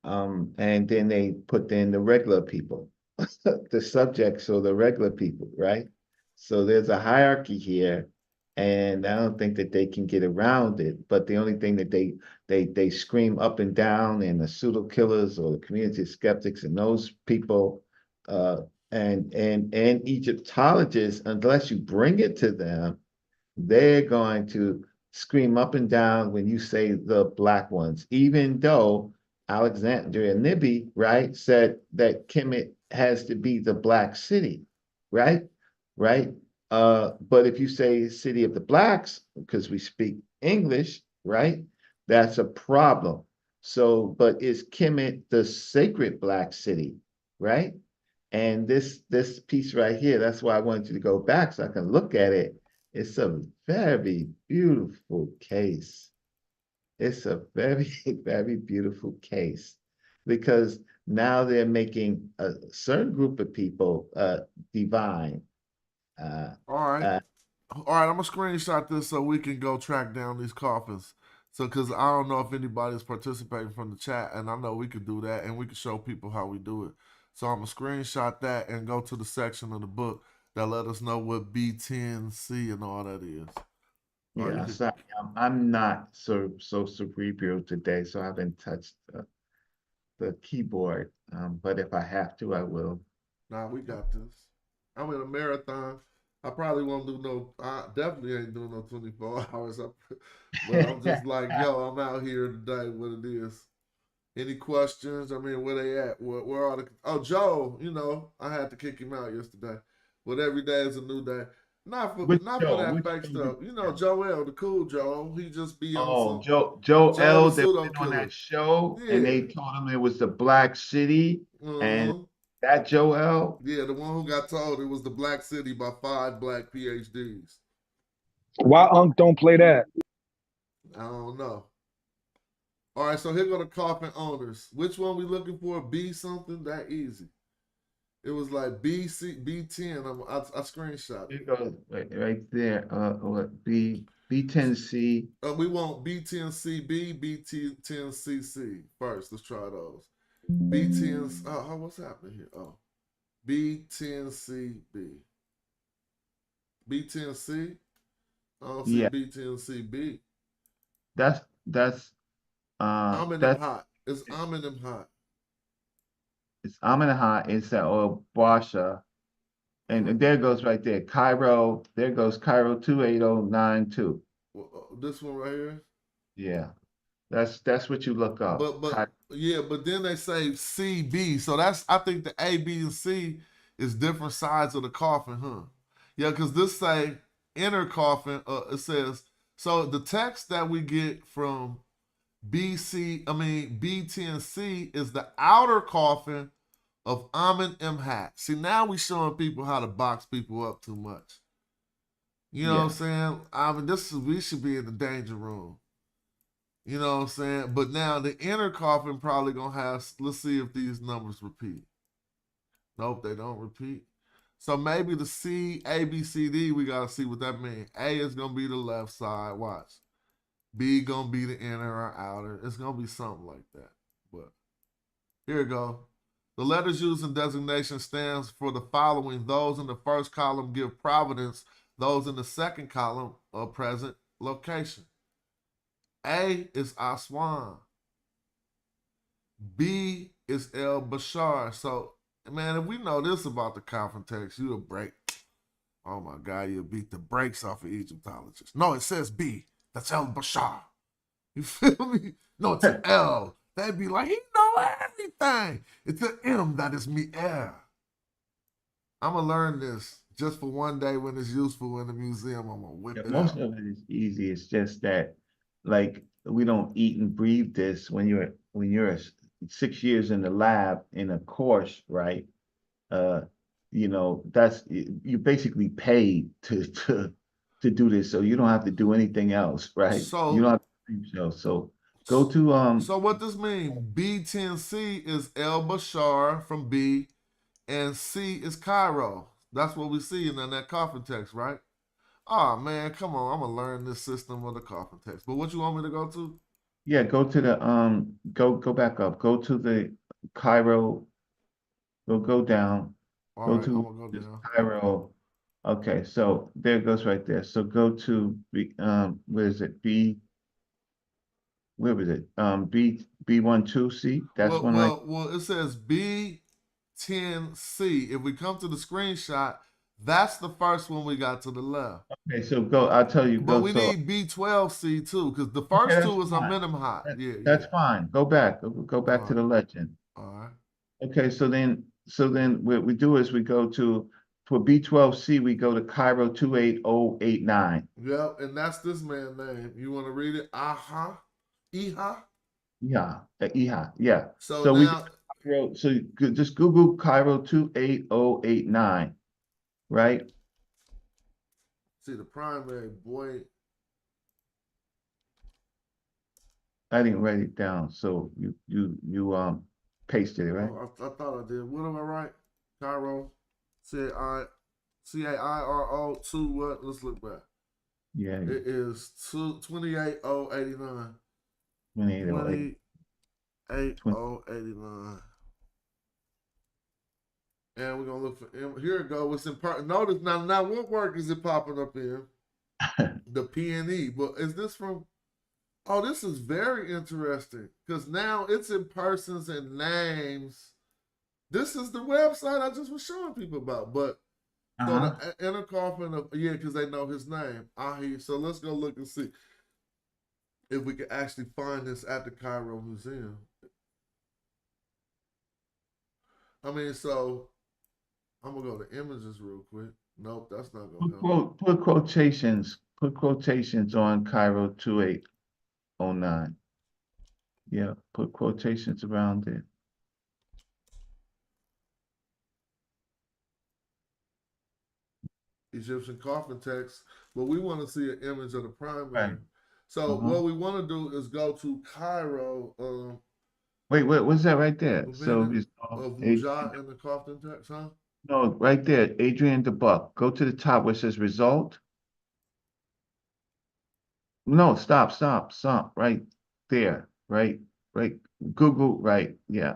And then they put in the regular people, the subjects or the regular people, right? So there's a hierarchy here, and I don't think that they can get around it. But the only thing that they scream up and down, and the pseudo killers or the community skeptics and those people, and Egyptologists, unless you bring it to them, they're going to scream up and down when you say the black ones, even though Alexandria Nibby, right, said that Kemet has to be the black city, right? Right? But if you say city of the blacks, because we speak English, right, that's a problem. So, but is Kemet the sacred black city, right? And this piece right here, that's why I wanted you to go back so I can look at it. It's a very beautiful case. It's a very, very beautiful case because now they're making a certain group of people divine. All right. All right, I'm gonna screenshot this so we can go track down these coffins. So, because I don't know if anybody's participating from the chat, and I know we could do that, and we can show people how we do it. So I'm gonna screenshot that and go to the section of the book that let us know what B10C and all that is. Yeah, sorry, I'm not so cerebral today, so I haven't touched the keyboard. But if I have to, I will. Nah, we got this. I'm in a marathon. I probably won't do no. I definitely ain't doing no 24 hours. But I'm just like, yo, I'm out here today. What it is? Any questions? I mean, where they at? Where are the? Oh, Joe. You know, I had to kick him out yesterday. But every day is a new day. Not for that fake stuff. You know, Joel, the cool Joe. He just be on some. Joe L. the They pseudo went on killer. that show, Yeah. and they told him it was the Black City, and Mhm. that Joe L. Yeah, the one who got told it was the Black City by 5 black PhDs. Why Unc don't play that? I don't know. All right, so here go the coffin owners. Which one we looking for? B something? That easy. It was like B10. I screenshot it. It goes right there. What B10C? We want B10CB, B10CC first. Let's try those. B10. Oh, what's happening here? Oh, B10CB. B10C. I don't see Yeah, B10CB. that's I'm in them that's hot. I'm in them hot. it's Amenemhat. It's that old Basha, and there goes right there. Cairo. There goes Cairo 28092. This one right here. Yeah, that's what you look up. But then they say CB. So I think the A, B, and C is different sides of the coffin, huh? Yeah, because this say inner coffin. It says so. The text that we get from B10C is the outer coffin of Amenemhat. See, now we showing people how to box people up too much. You know what I'm saying? I mean, we should be in the danger room. You know what I'm saying? But now the inner coffin probably gonna have. Let's see if these numbers repeat. Nope, they don't repeat. So maybe the C, A, B, C, D. We gotta see what that means. A is gonna be the left side. Watch. B gonna be the inner or outer. It's gonna be something like that. But here we go. The letters used in designation stands for the following. Those in the first column give providence. Those in the second column are present location. A is Aswan. B is El Bashar. So, man, if we know this about the coffin text, you'll break. Oh my God, you'll beat the brakes off of Egyptologists. No, it says B. That's El Bashar. You feel me? No, it's an L. They'd be like, he know everything. It's an M that is me air. I'm going to learn this just for one day when it's useful in the museum. I'm going to whip it Most out. of it is easy. It's just that, like, we don't eat and breathe this when you're 6 years in the lab in a course, right? That's you basically paid to do this, so you don't have to do anything else, right? So you don't have to, so go to So what this means? B10C is El Bashar from B, and C is Cairo. That's what we see in that coffin text, right? Oh man, come on! I'm gonna learn this system of the coffin text. But what you want me to go to? Yeah, go to the go back up. Go to the Cairo. Go down. All Go right, I'm to gonna go this down. Cairo. Okay, so there it goes right there. So go to where is it? Where was it? B12C. That's one right. Well. It says B10C. If we come to the screenshot, that's the first one we got to the left. Okay, so go. I'll tell you. But Go. we So need B12C too, because the okay, first that's two is a fine. minimum high. Yeah, That's fine. Go back. Go back All to right. the legend. All right. Okay, so then what we do is we go to for B12C we go to Cairo 28089. Yep, and that's this man's name. You want to read it? Aha. Iha. Yeah, Iha. Yeah. So So we go now, to Cairo. So you just Google Cairo 28089, right? see the primary boy. I didn't write it down, so you pasted it, right? Oh, I thought I did. What am I right? Cairo. CAIRO 2 what? Let's look back. Yeah. It is 28089. 28089. 28089. And we're gonna look for here it go. It's in part. Notice now what work is it popping up in? The P&E. But is this from? Oh, this is very interesting because now it's in persons and names. This is the website I just was showing people about. But so the inner coffin of because they know his name. So let's go look and see if we can actually find this at the Cairo Museum. I mean, so I'm gonna go to images real quick. Nope, that's not gonna help. Put quotations on Cairo 2809. Yeah, put quotations around it. Egyptian coffin text, but we want to see an image of the primary. Right. So what we want to do is go to Cairo. Wait, what's that right there? So it's of Wujat in the coffin text, huh? no, right there, Adrian DeBuck. Go to the top where it says result. No, stop. Right there, right. Google, right, yeah.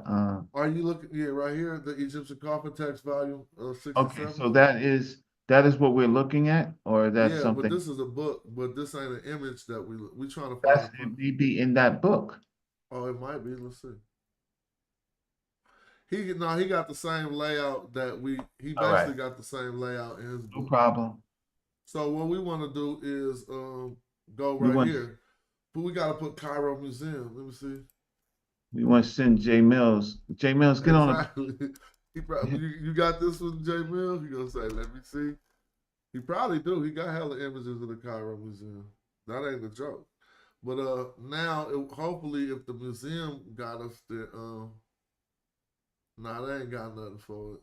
Are you looking? Yeah, right here, the Egyptian coffin text volume 67. Okay, so that is what we're looking at, or that's Yeah, something. but this is a book, but this ain't an image that we trying to That's find. it may be in that book. Oh, it might be. Let's see. He got the same layout that he basically got the same layout in his book. No problem. So what we want to do is go right here. But we got to put Cairo Museum. Let me see. We want to send Jay Mills. Jay Mills, get exactly. He probably you got this one, Jay Mills? He gonna say, let me see. He probably do. He got hella images of the Cairo Museum. That ain't a joke. But now hopefully if the museum got us there, nah, they ain't got nothing for it.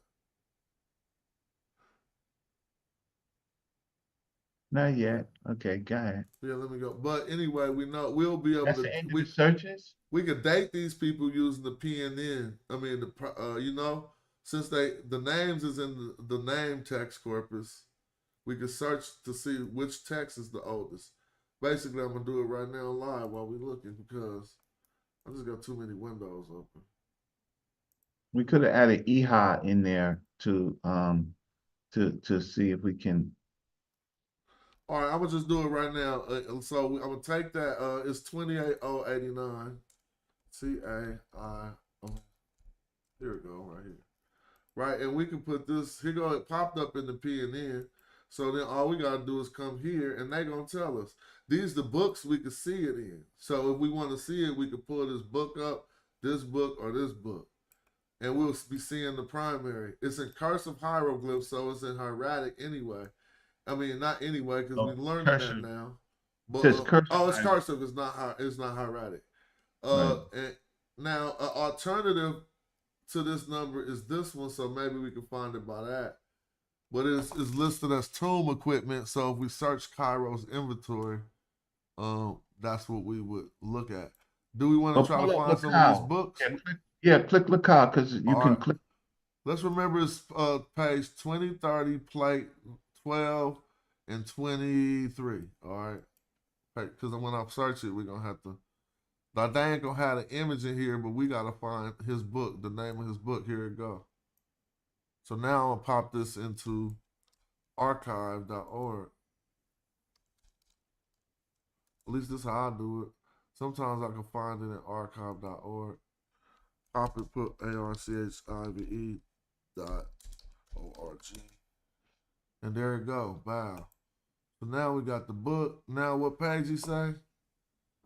Not yet. Okay, go ahead. Yeah, let me go. But anyway, we know we'll be able That's to. the end of the searches. We could date these people using the PNN. I mean, since the names is in the name text corpus, we could search to see which text is the oldest. Basically, I'm gonna do it right now live while we're looking because I just got too many windows open. We could have added EHA in there to see if we can. All right, I'm gonna just do it right now. So I'm gonna take that. It's 28089. CAI. Here we go, right here. Right, and we can put this. Here go. It popped up in the PNN. So then all we gotta do is come here, and they gonna tell us these the books we can see it in. So if we want to see it, we can pull this book up, this book, or this book, and we'll be seeing the primary. It's in cursive hieroglyphs, so it's in hieratic anyway. I mean, not anyway, because we're learning that now. But It's cursive. it's cursive. It's not hieratic. Right. And now an alternative to this number is this one, so maybe we can find it by that. But it's listed as tomb equipment, so if we search Cairo's inventory, that's what we would look at. Do we want to try to find some of these books? Click locale because you can click. Let's remember it's page 2030, plate 12, and 23. All right. Because when I search it, we're going to have to. Now, they ain't going to have the image in here, but we got to find his book, the name of his book. Here it go. So now I'm going to pop this into archive.org. At least this is how I do it. Sometimes I can find it at archive.org. Pop it, put archive.org. And there it go. Wow. So now we got the book. Now what page you say?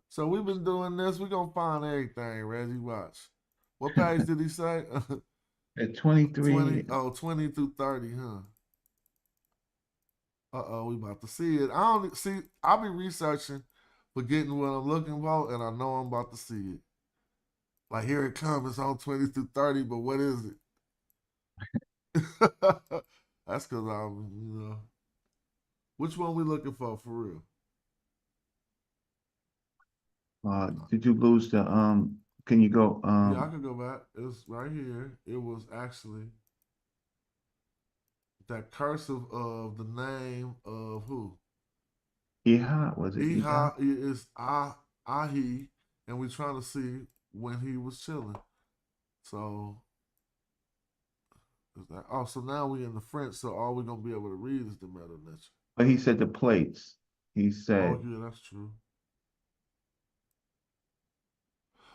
So we've been doing this. We're going to find everything, Reggie. Watch. What page did he say? At 23. 20 through 30, huh? Uh-oh, we about to see it. I don't see. I'll be researching, forgetting what I'm looking for, and I know I'm about to see it. Like, here it comes. It's on 20 through 30, but what is it? That's because I'm, Which one we looking for real? Did you lose the can you go Yeah, I can go back. It's right here. It was actually that cursive of the name of who? Iha, was it Iha? Iha is Ahi, and we're trying to see when he was chilling. So is that, so now we in the French, so all we're gonna be able to read is the Metu Neter. But he said the plates. He said, oh yeah, that's true.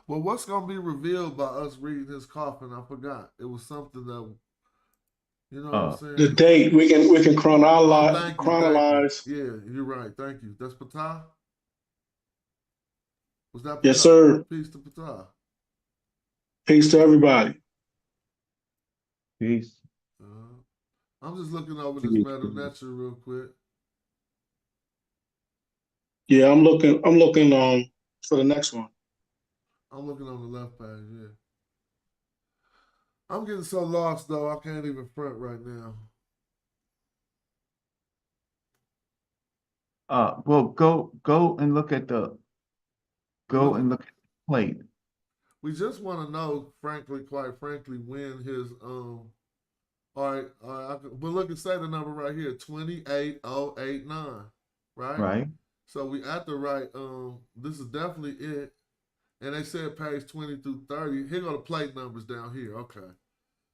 Well, what's gonna be revealed by us reading his coffin? I forgot. It was something that, you know what I'm saying? The date we can chronologize. Oh, thank you. Yeah, you're right. Thank you. That's Patah? Was that Patah? Yes, sir. Peace to Patah. Peace to everybody. Peace. I'm just looking over this Metu Neter real quick. Yeah, I'm looking for the next one. I'm looking on the left page, yeah. I'm getting so lost though, I can't even front right now. Well, go and look at the plate. We just want to know, quite frankly, when his all right, but look and say the number right here, 28089, right? Right. So we at the right, this is definitely it. And they said page 20 through 30. Here go the plate numbers down here. Okay.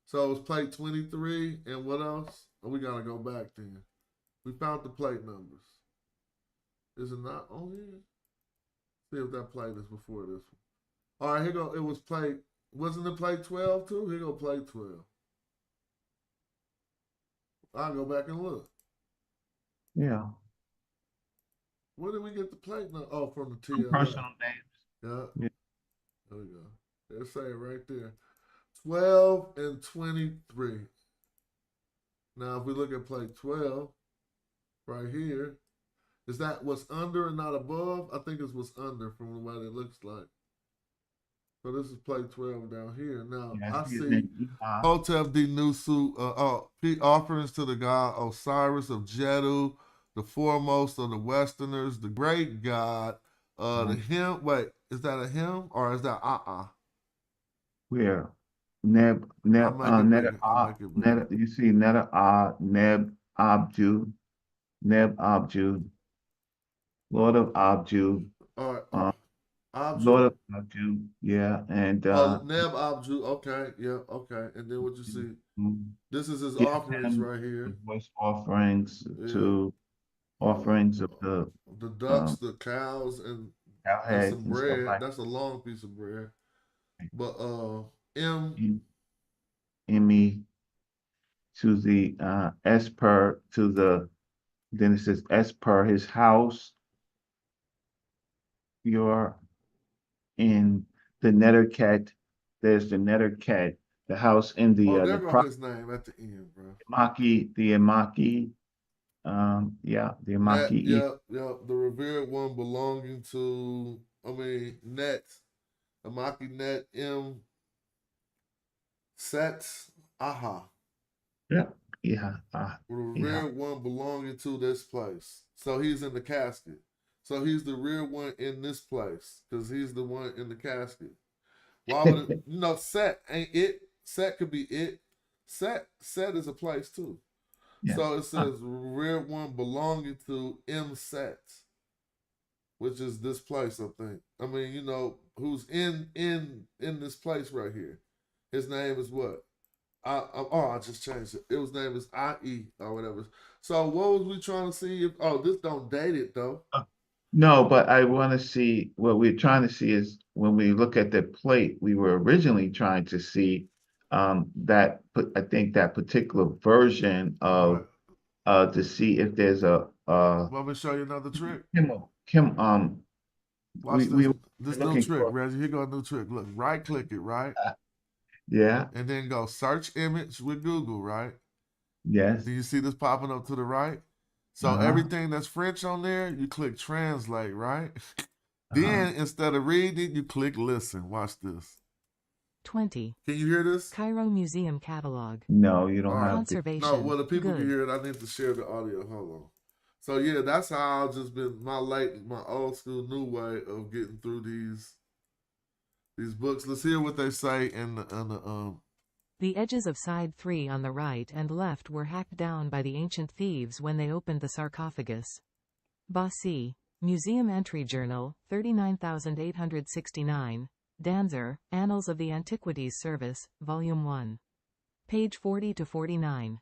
So it's plate 23, and what else? Oh, we gotta go back then. We found the plate numbers. Is it not on here? See if that plate is before this one. All right, here go. It was plate. Wasn't it plate 12 too? Here go plate 12. I'll go back and look. Yeah. Where did we get the plate number? Oh, from the TLA. Personal names. Yeah. There we go. They say it right there. 12 and 23. Now, if we look at plate 12, right here, is that what's under and not above? I think it's what's under from the way it looks like. So this is plate 12 down here. Now, I see Hotep D. Nusu, offerings to the god Osiris of Jeddu, the foremost of the Westerners, the great god, the hymn. Wait, is that a hymn or is that Where? Neb, you see Neb Abju, Lord of Abju. All right. Lord of Abju, yeah, and Neb Abju, okay, yeah, okay. And then what you see? This is his offerings right here. Voice offerings to offerings of the ducks, the cows, and some bread. Like that's a long piece of bread. But Emmy to the as per to the then it says as per his house. You're in the Nettercat. There's the Nettercat, the house in the there goes his name at the end, bro. Imaki, the Imaki. The Imaki. Yeah, the revered one belonging to, Net, Imaki Net M. Sets Aha. Yeah. The revered one belonging to this place. So he's in the casket. So he's the real one in this place because he's the one in the casket. Why would it, Set ain't it? Set could be it. Set is a place too. Yeah. So it says rear one belonging to M Sets, which is this place, I think. I mean, you know, who's in this place right here. His name is what? I just changed it. His name is IE or whatever. So what was we trying to see? If this don't date it though. No, but I want to see what we're trying to see is when we look at the plate, we were originally trying to see I think that particular version Right. of to see if there's a Want me to show you another trick? Kim Watch we this. were This new looking trick, for Reggie. Here go a new trick. Look, right click it, right? yeah, And then go search image with Google, right? yes, Do you see this popping up to the right? So uh-huh, everything that's French on there, you click translate, right? uh-huh. Then instead of reading it, you click listen. Watch this. 20. Can you hear this? Cairo Museum Catalog. No, you don't All right. have to. Conservation. No, well the people Good. can hear it. I need to share the audio. Hold on. So yeah, that's how I've just been my old school new way of getting through these books. Let's hear what they say in the The edges of side 3 on the right and left were hacked down by the ancient thieves when they opened the sarcophagus. Bassi. Museum Entry Journal, 39869. Danzer, Annals of the Antiquities Service, Volume 1. Page 40 to 49.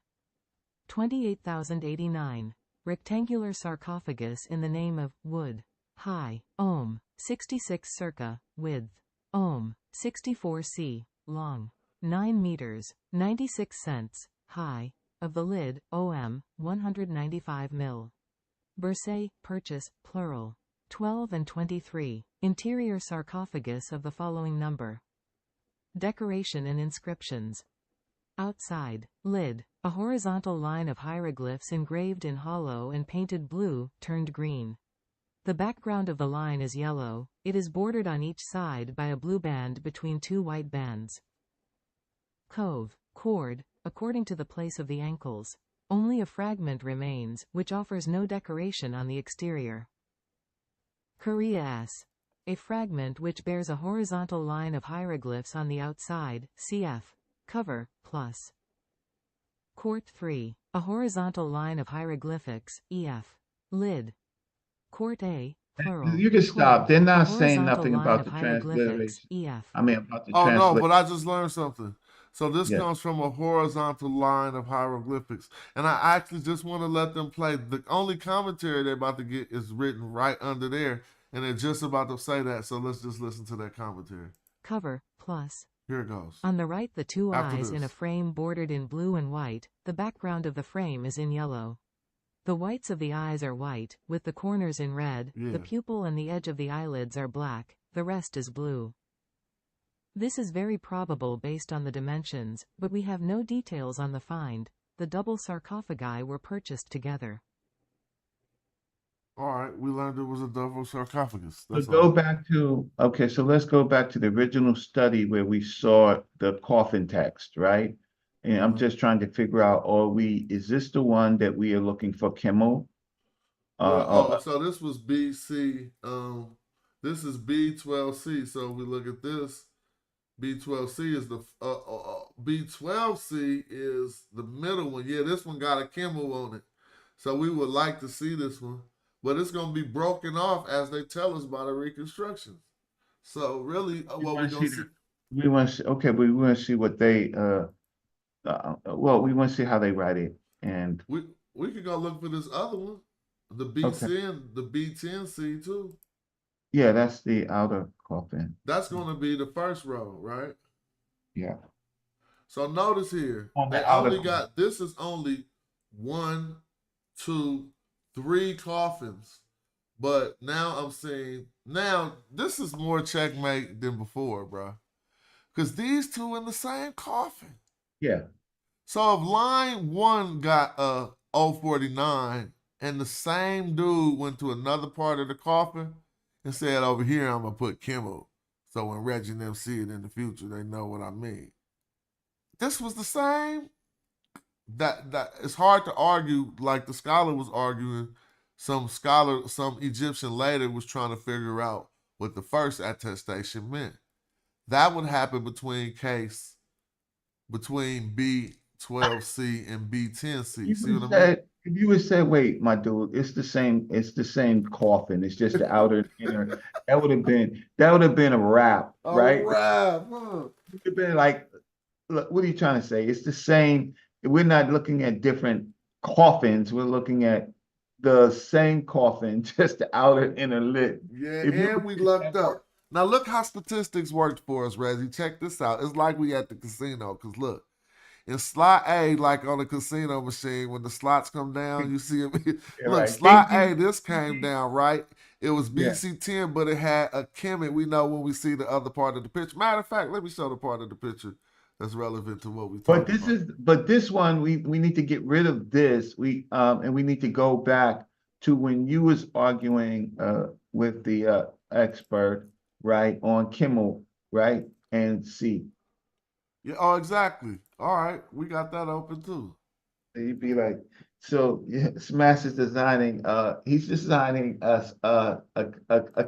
28089. Rectangular sarcophagus in the name of Wood. High. Ohm. 66 circa. Width. Ohm. 64 c. Long. 9 meters. 96 cents. High. Of the lid, OM. 195 mil. Bersay, purchase, plural. 12 and 23. Interior sarcophagus of the following number. Decoration and inscriptions. Outside. Lid. A horizontal line of hieroglyphs engraved in hollow and painted blue, turned green. The background of the line is yellow. It is bordered on each side by a blue band between two white bands. Cove. Cord, according to the place of the ankles. Only a fragment remains, which offers no decoration on the exterior. Korea. A fragment which bears a horizontal line of hieroglyphs on the outside, cf. Cover, plus. Court 3. A horizontal line of hieroglyphics, ef. Lid. Court A, plural. You can stop. They're not saying horizontal nothing line about of the hieroglyphics, translation. ef. I mean, about the Oh no, translation. but I just learned something. So this Yeah. comes from a horizontal line of hieroglyphics. And I actually just want to let them play. The only commentary they're about to get is written right under there. And they're just about to say that. So let's just listen to that commentary. Cover, plus. Here it goes. On the right, the two After eyes in a this. frame bordered in blue and white. The background of the frame is in yellow. The whites of the eyes are white, with the corners in red. Yeah. The pupil and the edge of the eyelids are black. The rest is blue. This is very probable based on the dimensions, but we have no details on the find. The double sarcophagi were purchased together. All right, we learned it was a double sarcophagus. So That's go all. back to, okay, so let's go back to the original study where we saw the coffin text, right? And I'm just trying to figure out, is this the one that we are looking for Kimmel? So this was BC. This is B12C. So we look at this. B12C is the B12C is the middle one. Yeah, this one got a Kimmel on it. So we would like to see this one, but it's going to be broken off as they tell us by the reconstructions. So really, what we're going to see. We want to see, okay, but we want to see what they, well, we want to see how they write it. And we could go look for this other one, the B10, the B10C too. yeah, that's the outer coffin. That's going to be the first row, right? Yeah. So notice here, On the they outer only got, this is only 1, 2, 3 coffins. But now I'm saying, now this is more checkmate than before, bro. Because these two in the same coffin. Yeah. So if line 1 got a 049 and the same dude went to another part of the coffin and said, over here, I'm going to put Kimmel. So when Reggie and them see it in the future, they know what I mean. This was the same. That it's hard to argue, like the scholar was arguing. Some Egyptian later was trying to figure out what the first attestation meant. That would happen between B12 B12C and B10C. You See would what I mean? say if you would say, wait, my dude, it's the same coffin. It's just the outer and inner. That would have been a wrap, All right? right. It would have been like, look, what are you trying to say? It's the same. We're not looking at different coffins. We're looking at the same coffin, just the outer and inner lid. Yeah, If you and we lucked up. Now look how statistics worked for us, Reggie. Check this out. It's like we at the casino. Cause look, in slot A, like on the casino machine, when the slots come down, you see them. Yeah, Look, right. slot Ding, A, this came down, right? It was Yeah. BC10, but it had a Kemet. We know when we see the other part of the picture. Matter of fact, let me show the part of the picture that's relevant to what we But talking about. this one we need to get rid of this. And we need to go back to when you was arguing with the expert, right, on Kimmel, right, and C. Yeah, oh, exactly. All right, we got that open too. You'd be like, so yeah, Smash is designing. He's designing us a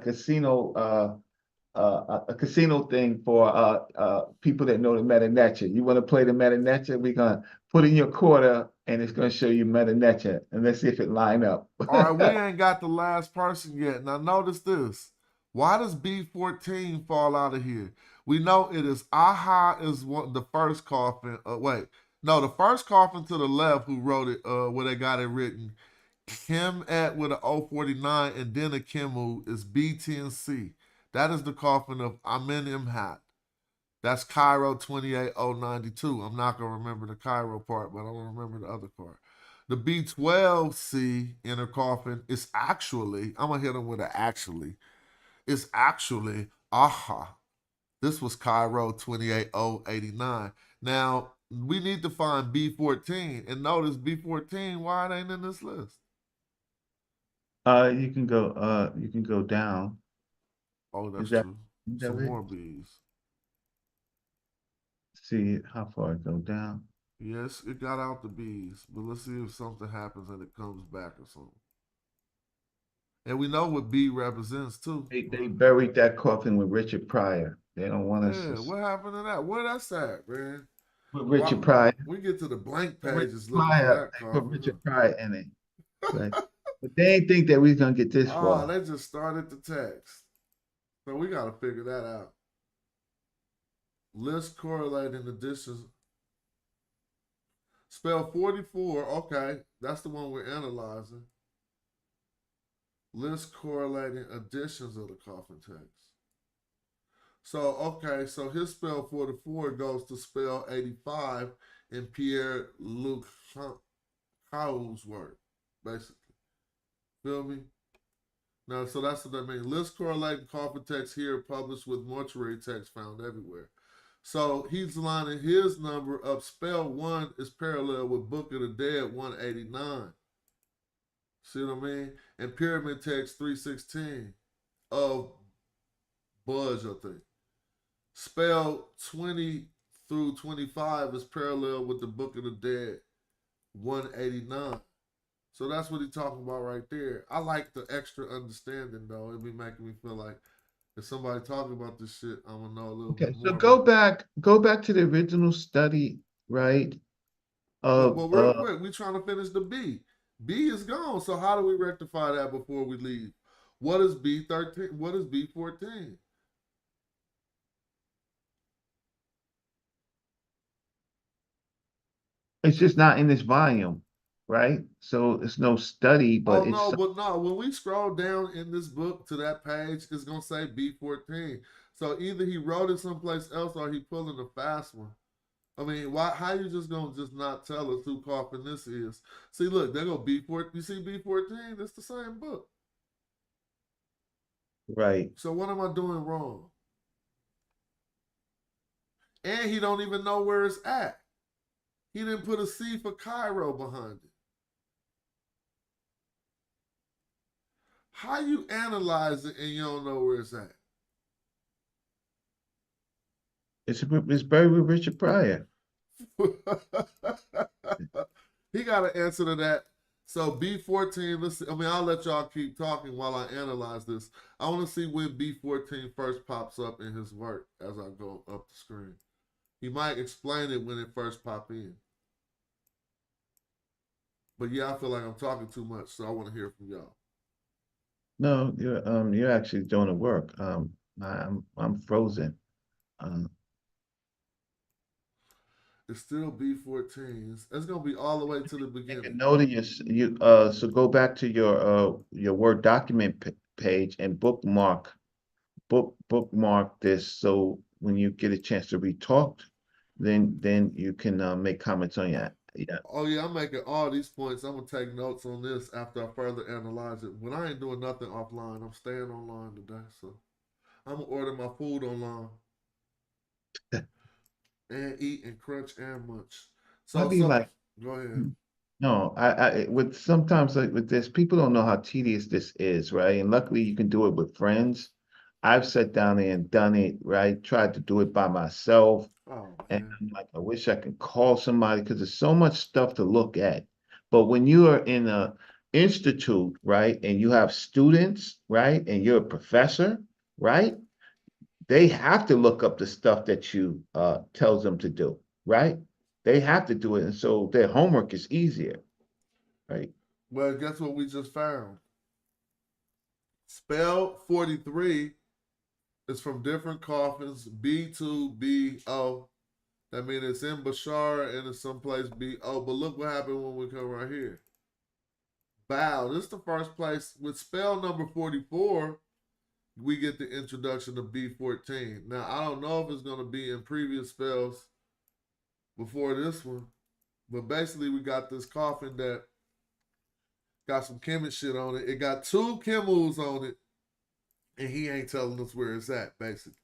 casino. A casino thing for people that know the meta nature. You want to play the meta nature? We're gonna put in your quarter, and it's gonna show you meta nature, and let's see if it line up. All right, we ain't got the last person yet. Now notice this. Why does B14 fall out of here? We know it is Aha is the first coffin. The first coffin to the left who wrote it, where they got it written. Kemet with an 049 and then a Kemu is B10C. That is the coffin of Amen Imhat. That's Cairo 28092. I'm not going to remember the Cairo part, but I'm going to remember the other part. The B12C inner coffin is actually, I'm going to hit them with an actually. It's actually Aha. This was Cairo 28089. Now, we need to find B14. And notice B14, why it ain't in this list? You can go down. Oh, that's Is that true. is that Some it? more B's. See how far it go down. Yes, it got out the B's, but let's see if something happens and it comes back or something. And we know what B represents too. They buried that coffin with Richard Pryor. They don't want us Yeah, what happened to that? Where that's at, man? with Richard Pryor. We get to the blank Richard pages looking for Pryor. that They put coffin. Richard Pryor in it. Right? But they ain't think that we was gonna get this Oh, far. they just started the text. So we got to figure that out. List correlating additions. Spell 44. Okay, that's the one we're analyzing. List correlating additions of the coffin text. So, okay, so his spell 44 goes to spell 85 in Pierre Luc Cau's work, basically. Feel me? Now, so that's what that means. List correlating coffin text here published with mortuary text found everywhere. So he's lining his number up. Spell 1 is parallel with Book of the Dead 189. See what I mean? And pyramid text 316 of Budge, I think. Spell 20 through 25 is parallel with the Book of the Dead 189. So that's what he's talking about right there. I like the extra understanding though. It be making me feel like if somebody talking about this shit, I'm gonna know a little Okay, bit so more. go back to the original study, right? But real quick, we trying to finish the B. B is gone. So how do we rectify that before we leave? What is B13? What is B14? It's just not in this volume, right? So it's no study, but Oh it's no, but no. When we scroll down in this book to that page, it's gonna say B14. So either he wrote it someplace else or he pulling a fast one. I mean, why? How you just gonna just not tell us who coffin this is? See, look, they go B14. You see B14? It's the same book. right. So what am I doing wrong? And he don't even know where it's at. He didn't put a C for Cairo behind it. How you analyze it and you don't know where it's at? It's buried with Richard Pryor. He got an answer to that. So B14, let's see. I mean, I'll let y'all keep talking while I analyze this. I want to see when B14 first pops up in his work as I go up the screen. He might explain it when it first pop in. But yeah, I feel like I'm talking too much, so I want to hear from y'all. No, you're actually doing the work. I'm frozen. Um, It's still B14s. It's gonna be all the way to the Make a beginning. note of so go back to your Word document page and bookmark this, so when you get a chance to re-talk, then you can make comments on that. Yeah. Oh yeah, I'm making all these points. I'm gonna take notes on this after I further analyze it. When I ain't doing nothing offline, I'm staying online today. So I'm gonna order my food online and eat and crunch and munch. I'd So be like, go ahead. no, with sometimes like with this, people don't know how tedious this is, right? And luckily you can do it with friends. I've sat down there and done it, right? Tried to do it by myself. Oh And man. I'm like, I wish I could call somebody because there's so much stuff to look at. But when you are in a institute, right, and you have students, right, and you're a professor, right, they have to look up the stuff that you tells them to do, right? They have to do it, and so their homework is easier, right? Well, guess what we just found? Spell 43 is from different coffins, B to B-O. That means it's in Bashar and it's someplace B-O. But look what happened when we come right here. Bow. This is the first place. With spell number 44, we get the introduction of B14. Now, I don't know if it's going to be in previous spells before this one. But basically, we got this coffin that got some Kemet shit on it. It got 2 Kimmels on it. And he ain't telling us where it's at, basically.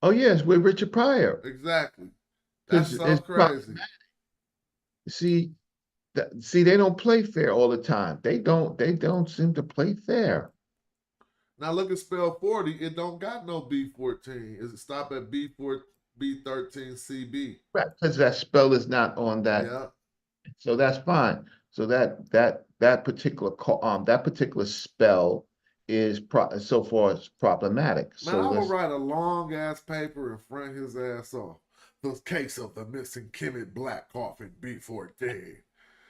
Oh yes, with Richard Pryor. Exactly. That's so It's crazy. See, see, they don't play fair all the time. They don't seem to play fair. Now look at spell 40. It don't got no B14. Is it stop at B4, B13, CB? Right, because that spell is not on that. Yeah. So that's fine. So that particular spell is so far as problematic. Man, So I would let's write a long ass paper and front his ass off. The case of the missing Kemet Black coffin B14.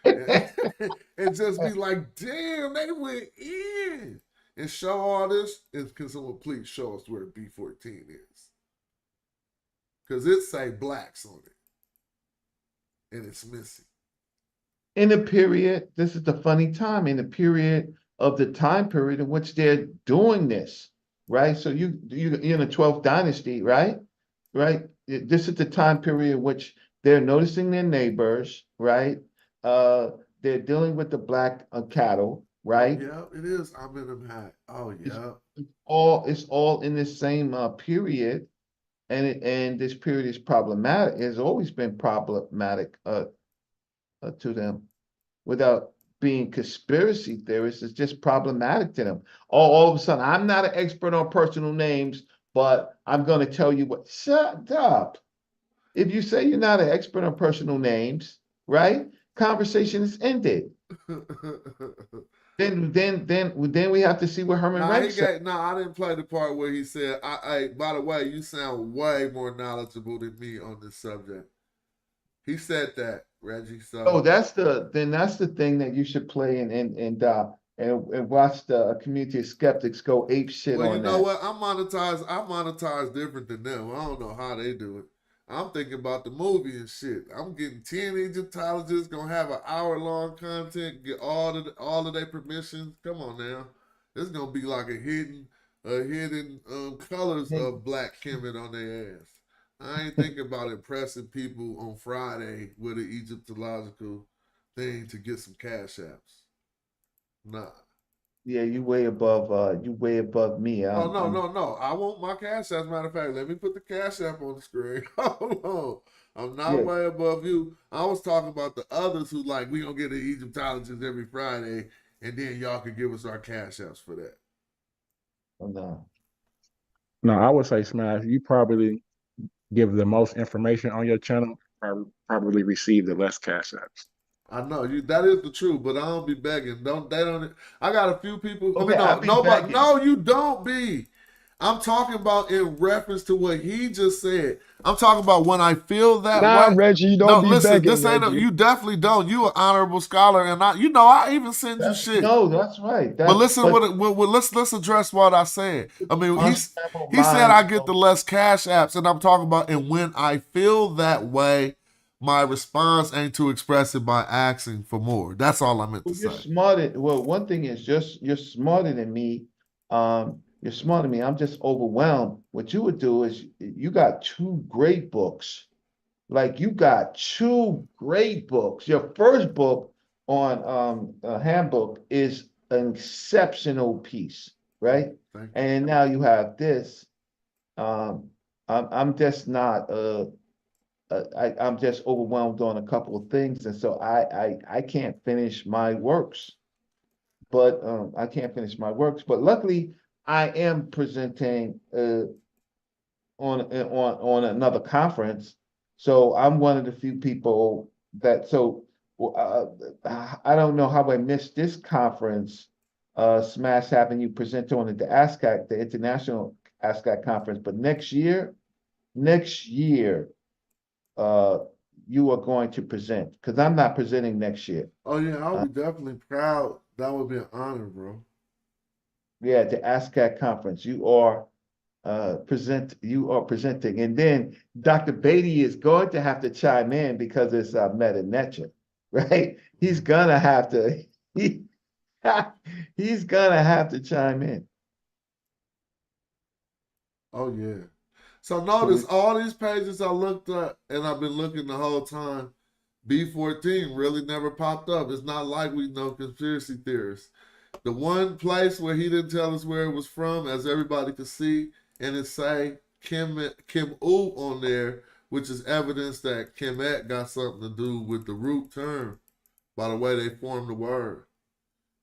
And just be like, damn, they went in. And show all this. And can someone please show us where B14 is? Because it say blacks on it. And it's missing. in the period, this is the funny time, in the period of the time period in which they're doing this, right? So you're in the 12th dynasty, right? Right? This is the time period in which they're noticing their neighbors, right? They're dealing with the black cattle, right? Yeah, it is. I'm in them high. Oh, yeah. It's all in the same period, and this period is problematic. Has always been problematic to them, without being conspiracy theorists. It's just problematic to them. All of a sudden, I'm not an expert on personal names, but I'm going to tell you what. Shut up. If you say you're not an expert on personal names, right? Conversation is ended. Then we have to see what Herman Rex said. I didn't play the part where he said, by the way, you sound way more knowledgeable than me on this subject. He said that, Reggie. So Oh, that's the thing that you should play and watch the community of skeptics go ape shit well, on you know that. what? I monetize different than them. I don't know how they do it. I'm thinking about the movie and shit. I'm getting 10 Egyptologists gonna have an hour-long content, get all of their permissions. Come on now. It's gonna be like a hidden colors of black Kemet on their ass. I ain't thinking about impressing people on Friday with an Egyptological thing to get some cash apps. Nah. Yeah, you way above me. No. I want my cash app. As a matter of fact, let me put the cash app on the screen. Hold on. I'm not way above you. I was talking about the others who like, we gonna get an Egyptologist every Friday, and then y'all can give us our cash apps for that. Oh, no. No, I would say, Smash, you probably give the most information on your channel, probably receive the less cash apps. I know that is the truth, but I don't be begging. I got a few people. Okay, No, you don't be. I'm talking about in reference to what he just said. I'm talking about when I feel that Nah, way. Reggie, you don't No, be listen, begging, this ain't Reggie. you definitely don't. You an honorable scholar, and I even send you shit. No, that's right. But listen, But let's address what I said. I mean, unscrambled he said I minds get the less cash apps, and I'm talking about, and when I feel that way, my response ain't to express it by asking for more. That's all I meant to Well, you're say. smarter. Well, one thing is just you're smarter than me. You're smarter than me. I'm just overwhelmed. What you would do is you got two great books. Like you got two great books. Your first book on handbook is an exceptional piece, right? Thank you. And now you have this. I'm just not I'm just overwhelmed on a couple of things, and so I can't finish my works. But I can't finish my works. But luckily, I am presenting on another conference, so I'm one of the few people that. So I don't know how I missed this conference. Smash having you present on the ASCAC, the International ASCAC conference, but next year, you are going to present because I'm not presenting next year. Oh yeah, I'll be definitely proud. That would be an honor, bro. Yeah, the ASCAC conference. You are presenting, and then Dr. Beatty is going to have to chime in because it's Metu Neter, right? He's gonna have to he's gonna have to chime in. Oh yeah. So notice all these pages I looked at, and I've been looking the whole time. B14 really never popped up. It's not like we know conspiracy theorists. The one place where he didn't tell us where it was from, as everybody could see, and it say Kim U on there, which is evidence that Kemet got something to do with the root term by the way they formed the word.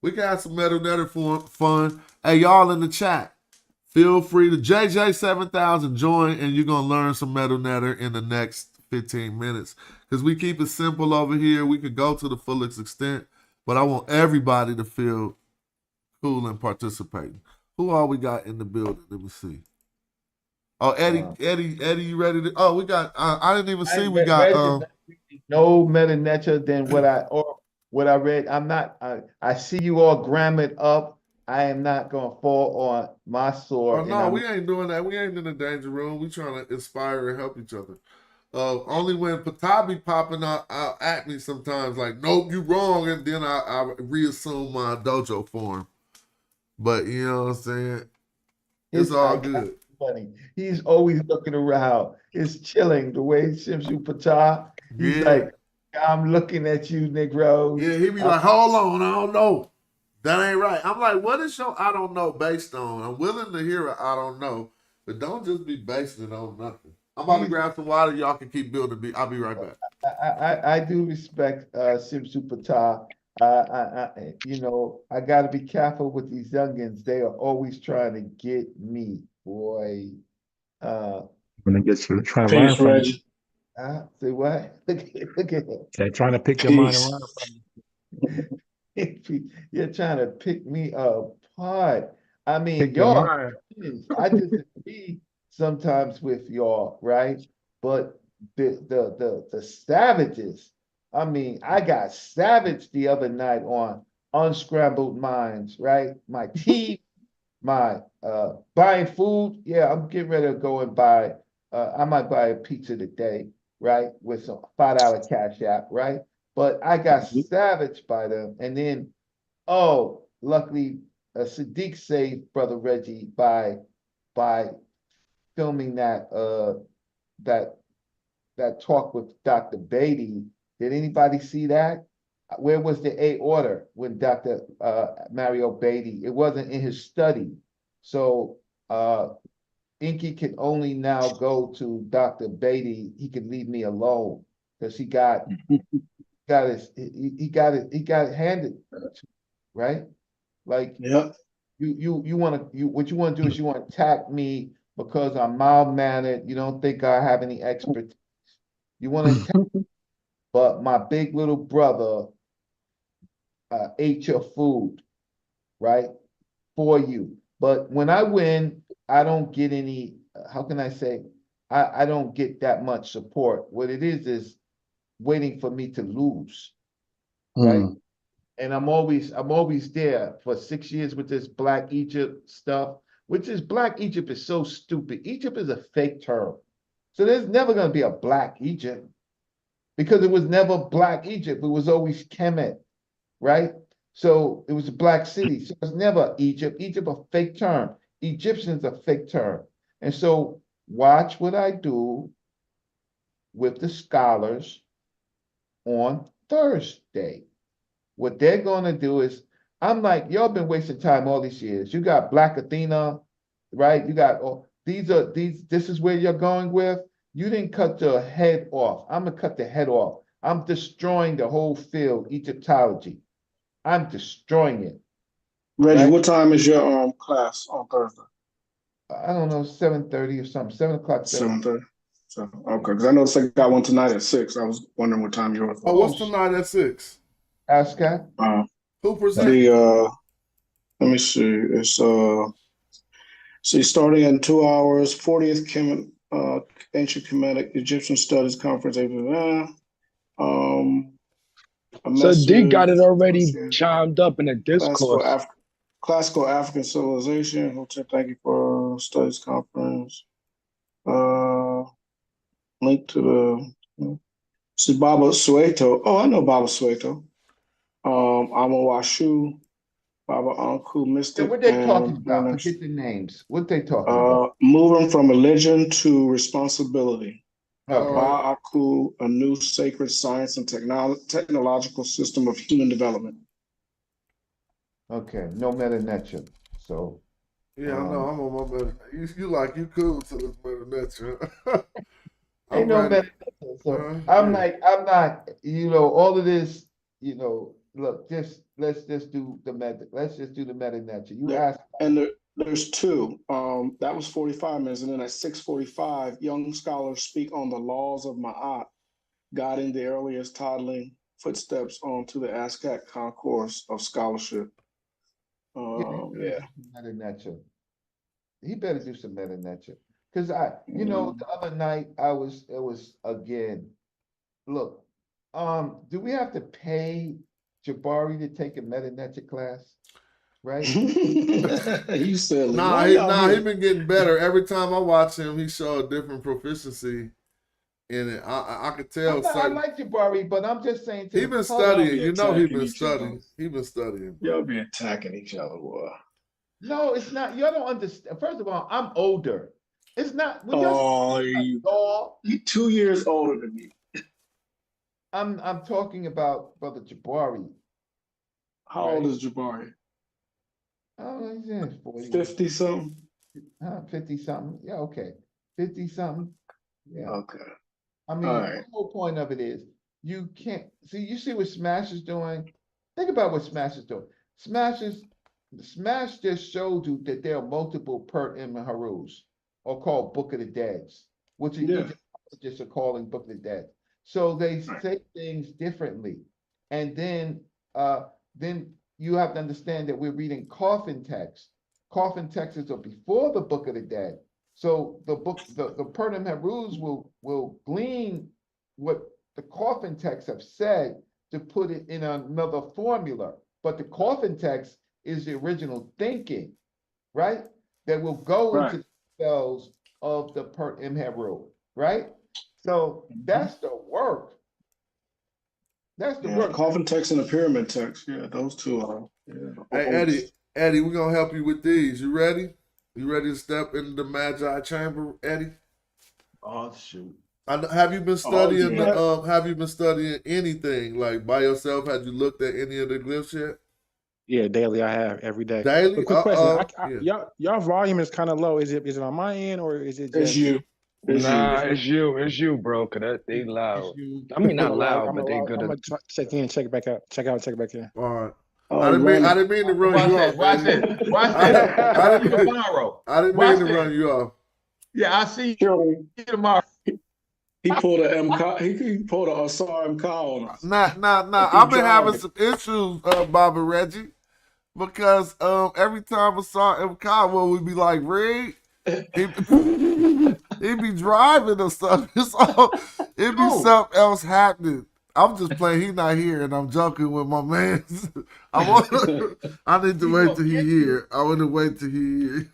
We can have some Metu Neter fun. Hey, y'all in the chat, feel free to JJ7000 join, and you're going to learn some Metu Neter in the next 15 minutes. Because we keep it simple over here. We could go to the fullest extent, but I want everybody to feel cool and participating. Who all we got in the building? Let me see. Oh, Eddie, you ready to? Oh, we got. I didn't even see. We got. No Metu Neter than what I read. I'm not. I see you all grammared up. I am not gonna fall on my sword. Oh no, we ain't doing that. We ain't in the danger room. We trying to inspire and help each other. Only when Patabi popping out at me sometimes, like, nope, you wrong, and then I reassume my dojo form. But you know what I'm saying? It's all good. Funny. He's always looking around. It's chilling the way Shimshu Pata. He's like, I'm looking at you, Negro. Yeah, he be like, hold on, I don't know. That ain't right. I'm like, what is your I don't know based on? I'm willing to hear a I don't know, but don't just be basing it on nothing. I'm about to grab some water. Y'all can keep building. I'll be right back. I do respect Shimshu Pata. I got to be careful with these youngins. They are always trying to get me, boy. When they trying to learn Peace, from you. Reggie. Reggie. Say what? Look at that. They're trying to pick your mind and learn from you. You're trying to pick me apart. I mean, Pick your y'all, mind. I disagree sometimes with y'all, right? But the savages, I mean, I got savage the other night on Unscrambled Minds, right? My tea, my buying food. Yeah, I'm getting ready to go and buy. I might buy a pizza today, right? With some $5 cash app, right? But I got savaged by them, and then luckily Sadiq saved Brother Reggie by filming that talk with Dr. Beatty. Did anybody see that? Where was the A order when Dr. Mario Beatty? It wasn't in his study. So Inky can only now go to Dr. Beatty. He can leave me alone because he got it handed, right? Like Yep. what you want to do is you want to attack me because I'm mild mannered. You don't think I have any expertise. You want to attack me, but my big little brother ate your food, right? For you. But when I win, I don't get any, how can I say, I don't get that much support. What it is waiting for me to lose, right? And I'm always there for 6 years with this Black Egypt stuff, which is Black Egypt is so stupid. Egypt is a fake term. So there's never going to be a Black Egypt because it was never Black Egypt. It was always Kemet, right? So it was a Black city. So it's never Egypt. Egypt a fake term. Egyptian's a fake term. And so watch what I do with the scholars on Thursday. What they're going to do is, I'm like, y'all been wasting time all these years. You got Black Athena, right? You got, this is where you're going with. You didn't cut the head off. I'm going to cut the head off. I'm destroying the whole field, Egyptology. I'm destroying it. Reggie, right? what time is your class on Thursday? I don't know, 7:30 or something, 7 o'clock. 7:30. So, okay, because I noticed I got one tonight at 6. I was wondering what time yours was. Oh, what's tonight at 6? ASCAP. Who presents? Let me see. It's starting in 2 hours, 40th Kemet, Ancient Kemetic Egyptian Studies Conference. So D got it already chimed up in the discourse. Classical African Civilization. Hotel, thank you for studies conference. Link to the this is Baba Soweto. Oh, I know Baba Soweto. Amawashu, Baba Anku, Mystic. So what they talking about? Forget the names. What they talking about? Moving from religion to responsibility. Ba'aku, a new sacred science and technological system of human development. Okay, no Metu Neter. So yeah, I know. I'm on my Metu. You cool to this Metu Neter. Ain't no Metu Neter. So I'm not, all of this, look, let's just do the Metu Neter. You asked. And there's two. That was 45 minutes, and then at 6:45, young scholars speak on the laws of Ma'at, guiding the earliest toddling footsteps onto the ASCAP concourse of scholarship. Metu Neter. He better do some Metu Neter. Because the other night it was again, look, do we have to pay Jabari to take a Metu Neter class? Right? You silly. He been getting better. Every time I watch him, he show a different proficiency in it. I could tell. I like Jabari, but I'm just saying. He been studying. He been studying. He been studying. Y'all be attacking each other, boy. No, it's not. Y'all don't understand. First of all, I'm older. It's not. You 2 years older than me. I'm talking about Brother Jabari. How old is Jabari? Oh, he's in 40. 50 something. 50 something. Yeah, okay. 50 something. Yeah. Okay. I mean, the whole point of it is you can't see. You see what Smash is doing. Think about what Smash is doing. Smash just showed you that there are multiple Pert and Harus, or called Book of the Deads, which Egyptologists are calling Book of the Dead. So they say things differently, and then you have to understand that we're reading coffin texts. Coffin texts are before the Book of the Dead. So the Pert and Harus will glean what the coffin texts have said to put it in another formula. But the coffin text is the original thinking, right? That will go into the cells of the Pert and Harus, right? So that's the work. That's the work. Coffin text and the pyramid text. Yeah, those two are. Hey, Eddie, we're gonna help you with these. You ready? You ready to step into the Magi chamber, Eddie? Oh shoot! Have you been studying? Have you been studying anything like by yourself? Have you looked at any of the glyphs yet? Yeah, daily. I have every day. Daily. But quick question: y'all volume is kind of low. Is it on my end or is it just you? It's you, bro. Cause they loud. I mean, not loud, but they good. I'm gonna check in, check it back out. Check out, check it back in. All right. I didn't mean to run you off. Watch it. Tomorrow. I didn't mean to run you off. Yeah, I see you tomorrow. He pulled a MK. He pulled a Asar MK on us. Nah. I've been having some issues, Bobby Reggie, because every time Asar MK, would be like, read, he be driving or something. It be something else happening. I'm just playing. He not here, and I'm joking with my man. I need to wait till he here. I want to wait till he here.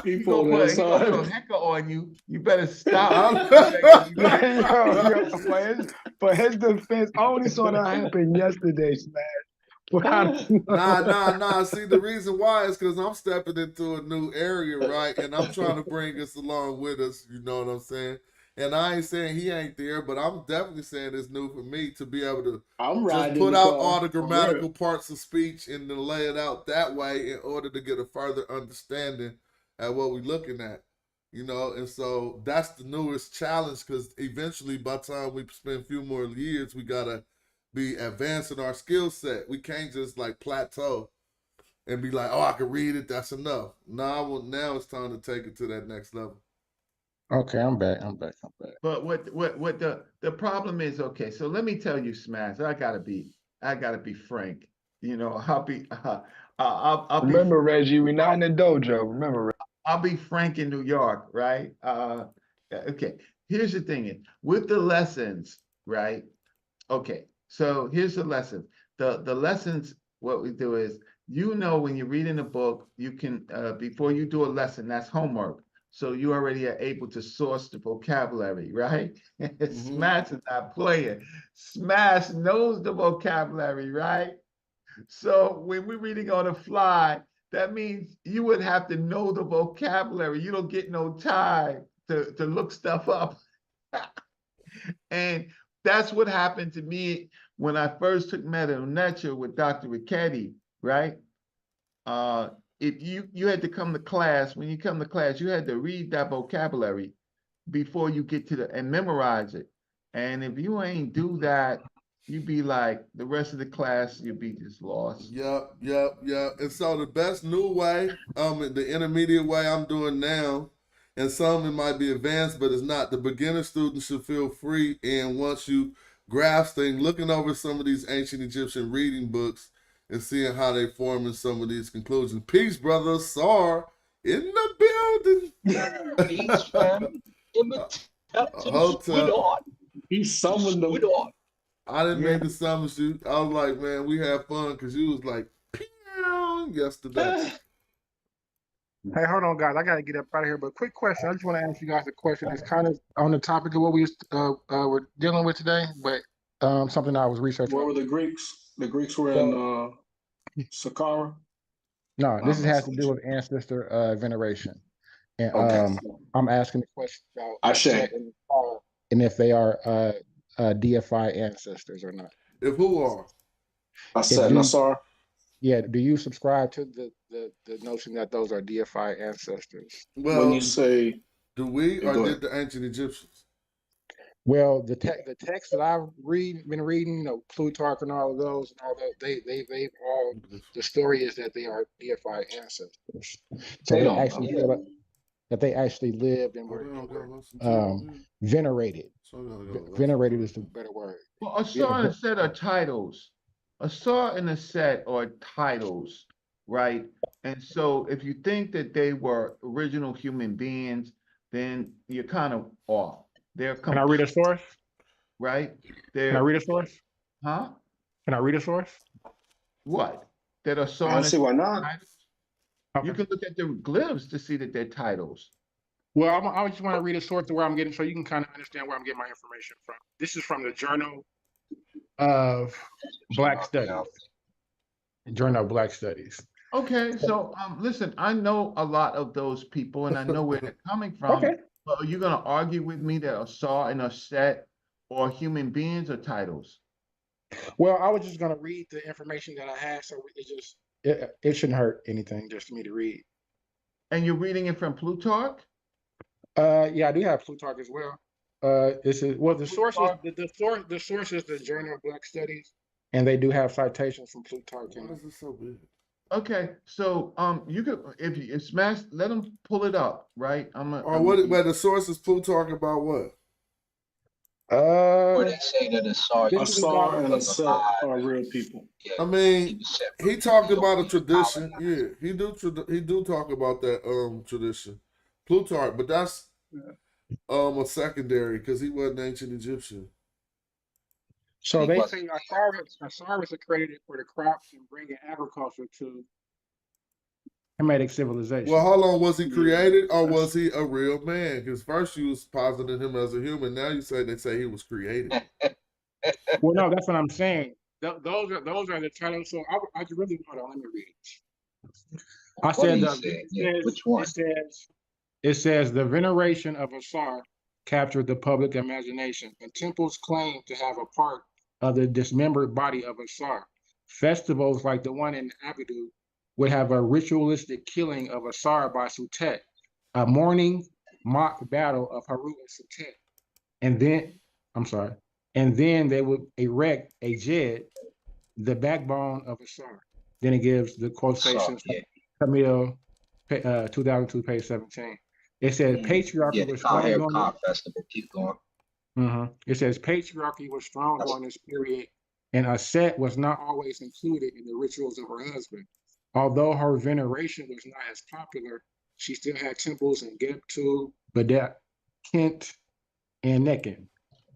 He gonna put a hecker on you. You better stop. For his defense, I only saw that happen yesterday, Smash. Nah. See, the reason why is because I'm stepping into a new area, right? And I'm trying to bring us along with us. You know what I'm saying? And I ain't saying he ain't there, but I'm definitely saying it's new for me to be able to just put out all the grammatical parts of speech and then lay it out that way in order to get a further understanding at what we're looking at. You know, and so that's the newest challenge because eventually by the time we spend a few more years, we got to be advancing our skill set. We can't just like plateau and be like, oh, I can read it, that's enough. Now it's time to take it to that next level. Okay, I'm back. But what the problem is, okay, so let me tell you, Smash, I gotta be frank. You know, I'll be Remember, Reggie, we're not in the dojo. Remember, Reggie. I'll be frank in New York, right? Okay, here's the thing. With the lessons, right? Okay, so here's the lesson. The lessons, what we do is, you know, when you're reading a book, you can, before you do a lesson, that's homework. So you already are able to source the vocabulary, right? Smash is not playing. Smash knows the vocabulary, right? So when we're reading on the fly, that means you would have to know the vocabulary. You don't get no time to look stuff up. And that's what happened to me when I first took Metu Neter with Dr. Ricchetti, right? If you had to come to class, when you come to class, you had to read that vocabulary before you get to and memorize it. And if you ain't do that, you'd be like the rest of the class, you'd be just lost. Yep. And so the best new way, the intermediate way I'm doing now, and some it might be advanced, but it's not. The beginner student should feel free. And once you grasp things, looking over some of these ancient Egyptian reading books and seeing how they form in some of these conclusions. Peace, brother. Sar in the building. Peace, fam. Hotel. He summoned them. I didn't mean to summon you. I was like, man, we had fun because you was like, pew, yesterday. Hey, hold on, guys. I gotta get up out of here. But quick question. I just want to ask you guys a question. It's kind of on the topic of what we were dealing with today, but something I was researching. Where were the Greeks? The Greeks were in Saqqara? No, this has to do with ancestor veneration. And I'm asking the question about Ashe. and if they are deified ancestors or not. If who are? Nassar? Yeah, do you subscribe to the notion that those are deified ancestors? Well, when you say, do we or did the ancient Egyptians? Well, the text that I've been reading, you know, Plutarch and all of those, and all that, they all, the story is that they are deified ancestors. So they actually feel like that they actually lived and were venerated. Venerated is the better word. Well, a saw and a set are titles. A saw and a set are titles, right? And so if you think that they were original human beings, then you're kind of off. Can I read a source? Right? Can I read a source? Huh? Can I read a source? What? That are saw I don't see why not. Okay. You can look at the glyphs to see that they're titles. Well, I just want to read a source to where I'm getting, so you can kind of understand where I'm getting my information from. This is from the Journal of Black Studies. Journal of Black Studies. Okay, so listen, I know a lot of those people and I know where they're coming from. Okay. But are you going to argue with me that a saw and a set are human beings or titles? Well, I was just going to read the information that I have, so it shouldn't hurt anything just for me to read. And you're reading it from Plutarch? Yeah, I do have Plutarch as well. The source is the Journal of Black Studies, and they do have citations from Plutarch. Why is it so big? Okay, so you could if Smash, let them pull it up, right? But the source is Plutarch about what? Where they say that a saw and a set are real people. I mean, he talked about a tradition. Yeah, he do talk about that tradition. Plutarch, but that's a secondary because he wasn't ancient Egyptian. So they say Osiris are credited for the crops and bringing agriculture to Kemetic civilization. Well, how long was he created, or was he a real man? Because first you was positing him as a human. Now you say they say he was created. Well, no, that's what I'm saying. Those are the titles. So I just really hold on. Let me read. I said Which one? It says the veneration of Asar captured the public imagination, and temples claim to have a part of the dismembered body of Asar. Festivals like the one in Abydos would have a ritualistic killing of Asar by Sutet, a mourning mock battle of Haru and Sutet, and then they would erect a Jed, the backbone of Asar. Then it gives the quotations from Camille, 2002, page 17. It says patriarchy was strong during festival. Keep going. It says patriarchy was strong during this period, and Aset was not always included in the rituals of her husband. Although her veneration was not as popular, she still had temples in Gebtu, Badet, Kent, and Nekin.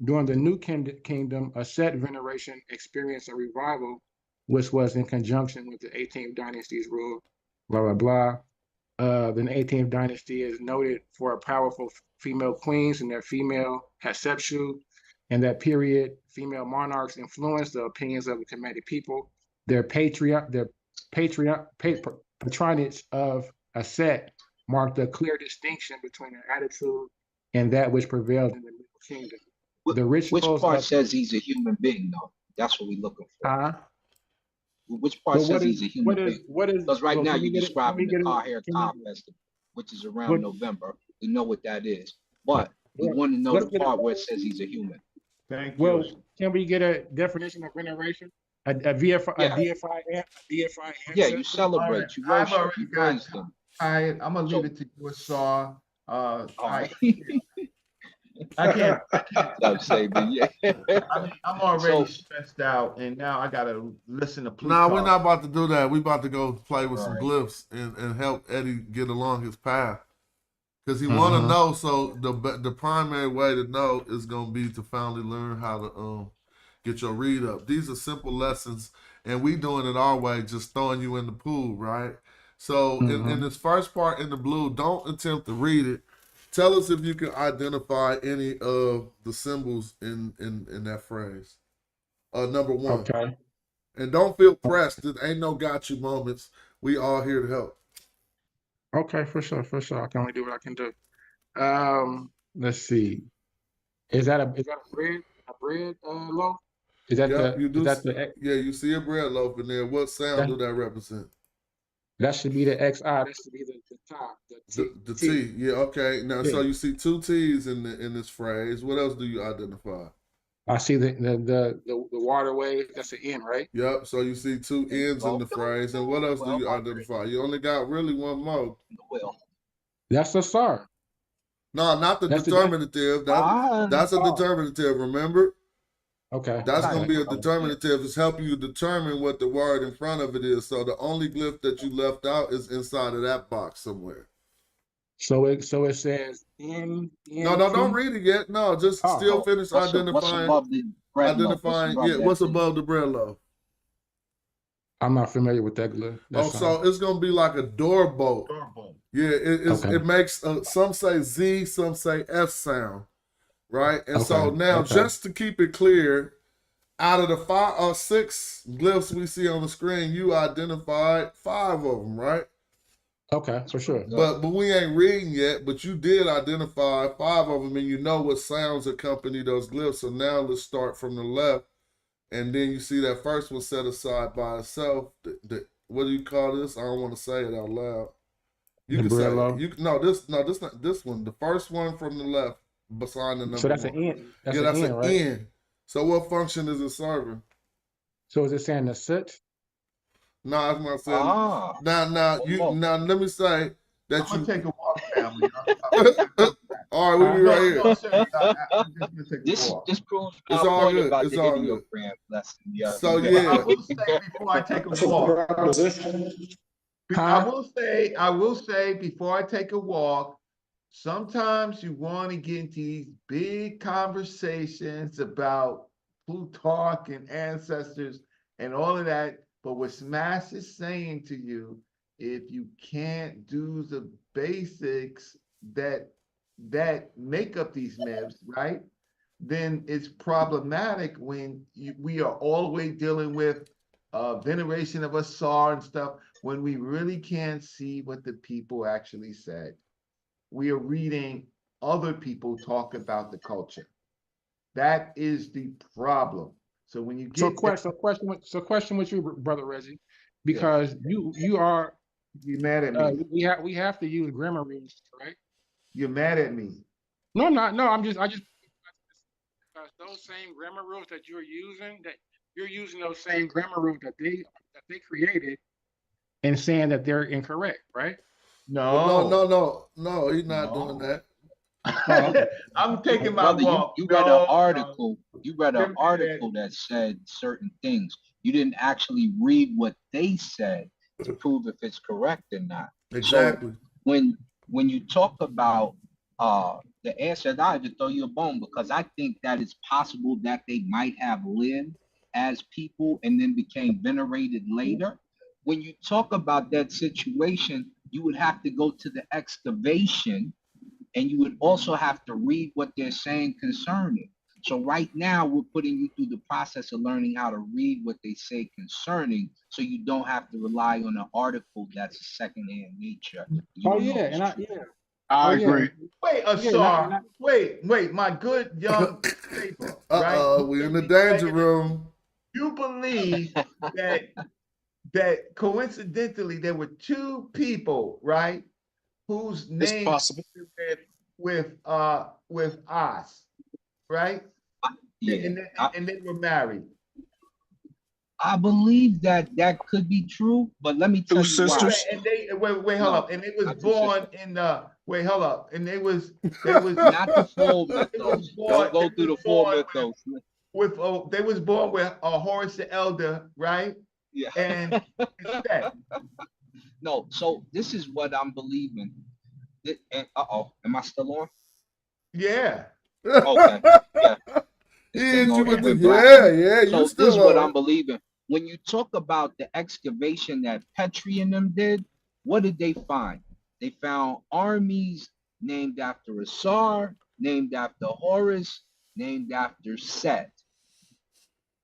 During the New Kingdom, Aset veneration experienced a revival, which was in conjunction with the 18th dynasty's rule, blah, blah, blah. The 18th dynasty is noted for a powerful female queens and their female Hatshepsut. In that period, female monarchs influenced the opinions of the Kemetic people. Their patronage of Aset marked a clear distinction between their attitude and that which prevailed in the Middle Kingdom. Which part says he's a human being, though? That's what we're looking for. Which part says he's a human being? Because right now you're describing the Kaher Ka festival, which is around November. We know what that is. But we want to know the part where it says he's a human. Thank you. Well, can we get a definition of veneration? A DFI answer? Yeah, you celebrate, you worship, you praise them. I'm gonna leave it to you, Asar. I can't. I'm already stressed out, and now I gotta listen to Plutarch. No, we're not about to do that. We about to go play with some glyphs and help Eddie get along his path, because he want to know. So the primary way to know is gonna be to finally learn how to get your read up. These are simple lessons, and we doing it our way, just throwing you in the pool, right? So in this first part in the blue, don't attempt to read it. Tell us if you can identify any of the symbols in that phrase. Number one. Okay. And don't feel pressed. There ain't no got you moments. We all here to help. Okay, for sure. I can only do what I can do. Let's see. Is that a bread loaf? Is that you see a bread loaf in there. What sound do that represent? That should be the XI. That should be the top. The T. Yeah, okay. Now, so you see two T's in this phrase. What else do you identify? I see the waterway. That's an N, right? Yep. So you see two N's in the phrase. And what else do you identify? You only got really one more. That's a SAR. No, not the determinative. That's a determinative, remember? Okay. That's going to be a determinative. It's helping you determine what the word in front of it is. So the only glyph that you left out is inside of that box somewhere. So it says N. No, don't read it yet. No, just still finish identifying. What's above the bread loaf? I'm not familiar with that glyph. So it's going to be like a door bolt. Yeah, it makes, some say Z, some say F sound. Right, and so now just to keep it clear, out of the 5 or 6 glyphs we see on the screen, you identified 5 of them, right? Okay, for sure. But we ain't reading yet, but you did identify 5 of them, and you know what sounds accompany those glyphs. So now let's start from the left, and then you see that first one set aside by itself. What do you call this? I don't want to say it out loud. You can say this one. The first one from the left. Beside the number so that's one. an N. That's an right? N. So what function is it serving? So is it saying the sit? No, that's what I'm saying. Now let me say that I'm gonna take a walk, family. All right, we'll be right here. This proves it's all good. It's all good. So yeah. I will say before I take a walk. I will say before I take a walk. sometimes you want to get into these big conversations about Plutarch and ancestors and all of that. But what Smash is saying to you, if you can't do the basics that make up these myths, right? Then it's problematic when we are always dealing with veneration of Asar and stuff when we really can't see what the people actually said. We are reading other people talk about the culture. That is the problem. So when you So get question with you, brother Reggie, because you are you mad at me. We have to use grammar rules, right? You're mad at me. No, I'm not. No, I just because those same grammar rules that you're using those same grammar rules that they created and saying that they're incorrect, right? No, he's not doing that. I'm taking my Brother, walk. you read an article. You read an article that said certain things. You didn't actually read what they said to prove if it's correct or not. Exactly. So when you talk about the answer, I have to throw you a bone because I think that it's possible that they might have lived as people and then became venerated later. When you talk about that situation, you would have to go to the excavation and you would also have to read what they're saying concerning. So right now we're putting you through the process of learning how to read what they say concerning, so you don't have to rely on an article that's a second-hand nature. I agree. Wait, Asar. Wait, my good young neighbor, right? We're in the danger room. You believe that coincidentally there were two people, right, whose names with us, right? Yeah. And they were married. I believe that could be true, but let me tell you why. And they wait, hold up. And it was born in hold up. And they was not the full mythos. Don't go through the full mythos. They was born with Horus the Elder, right? Yeah. And no, so this is what I'm believing. Am I still on? Yeah. Okay. Yeah. So this is what I'm believing. When you talk about the excavation that Petrie and them did, what did they find? They found armies named after Asar, named after Horus, named after Set.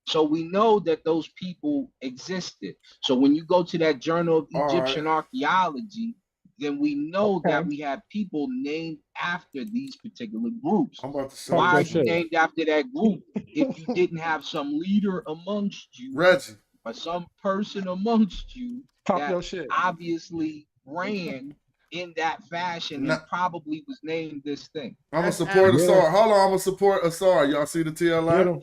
So we know that those people existed. So when you go to that Journal of Egyptian Archaeology, then we know that we have people named after these particular groups. Why are you named after that group if you didn't have some leader amongst you, Reggie, or some person amongst you that obviously ran in that fashion and probably was named this thing? I'm gonna support Asar. Hold on, I'm gonna support Asar. Y'all see the TLI?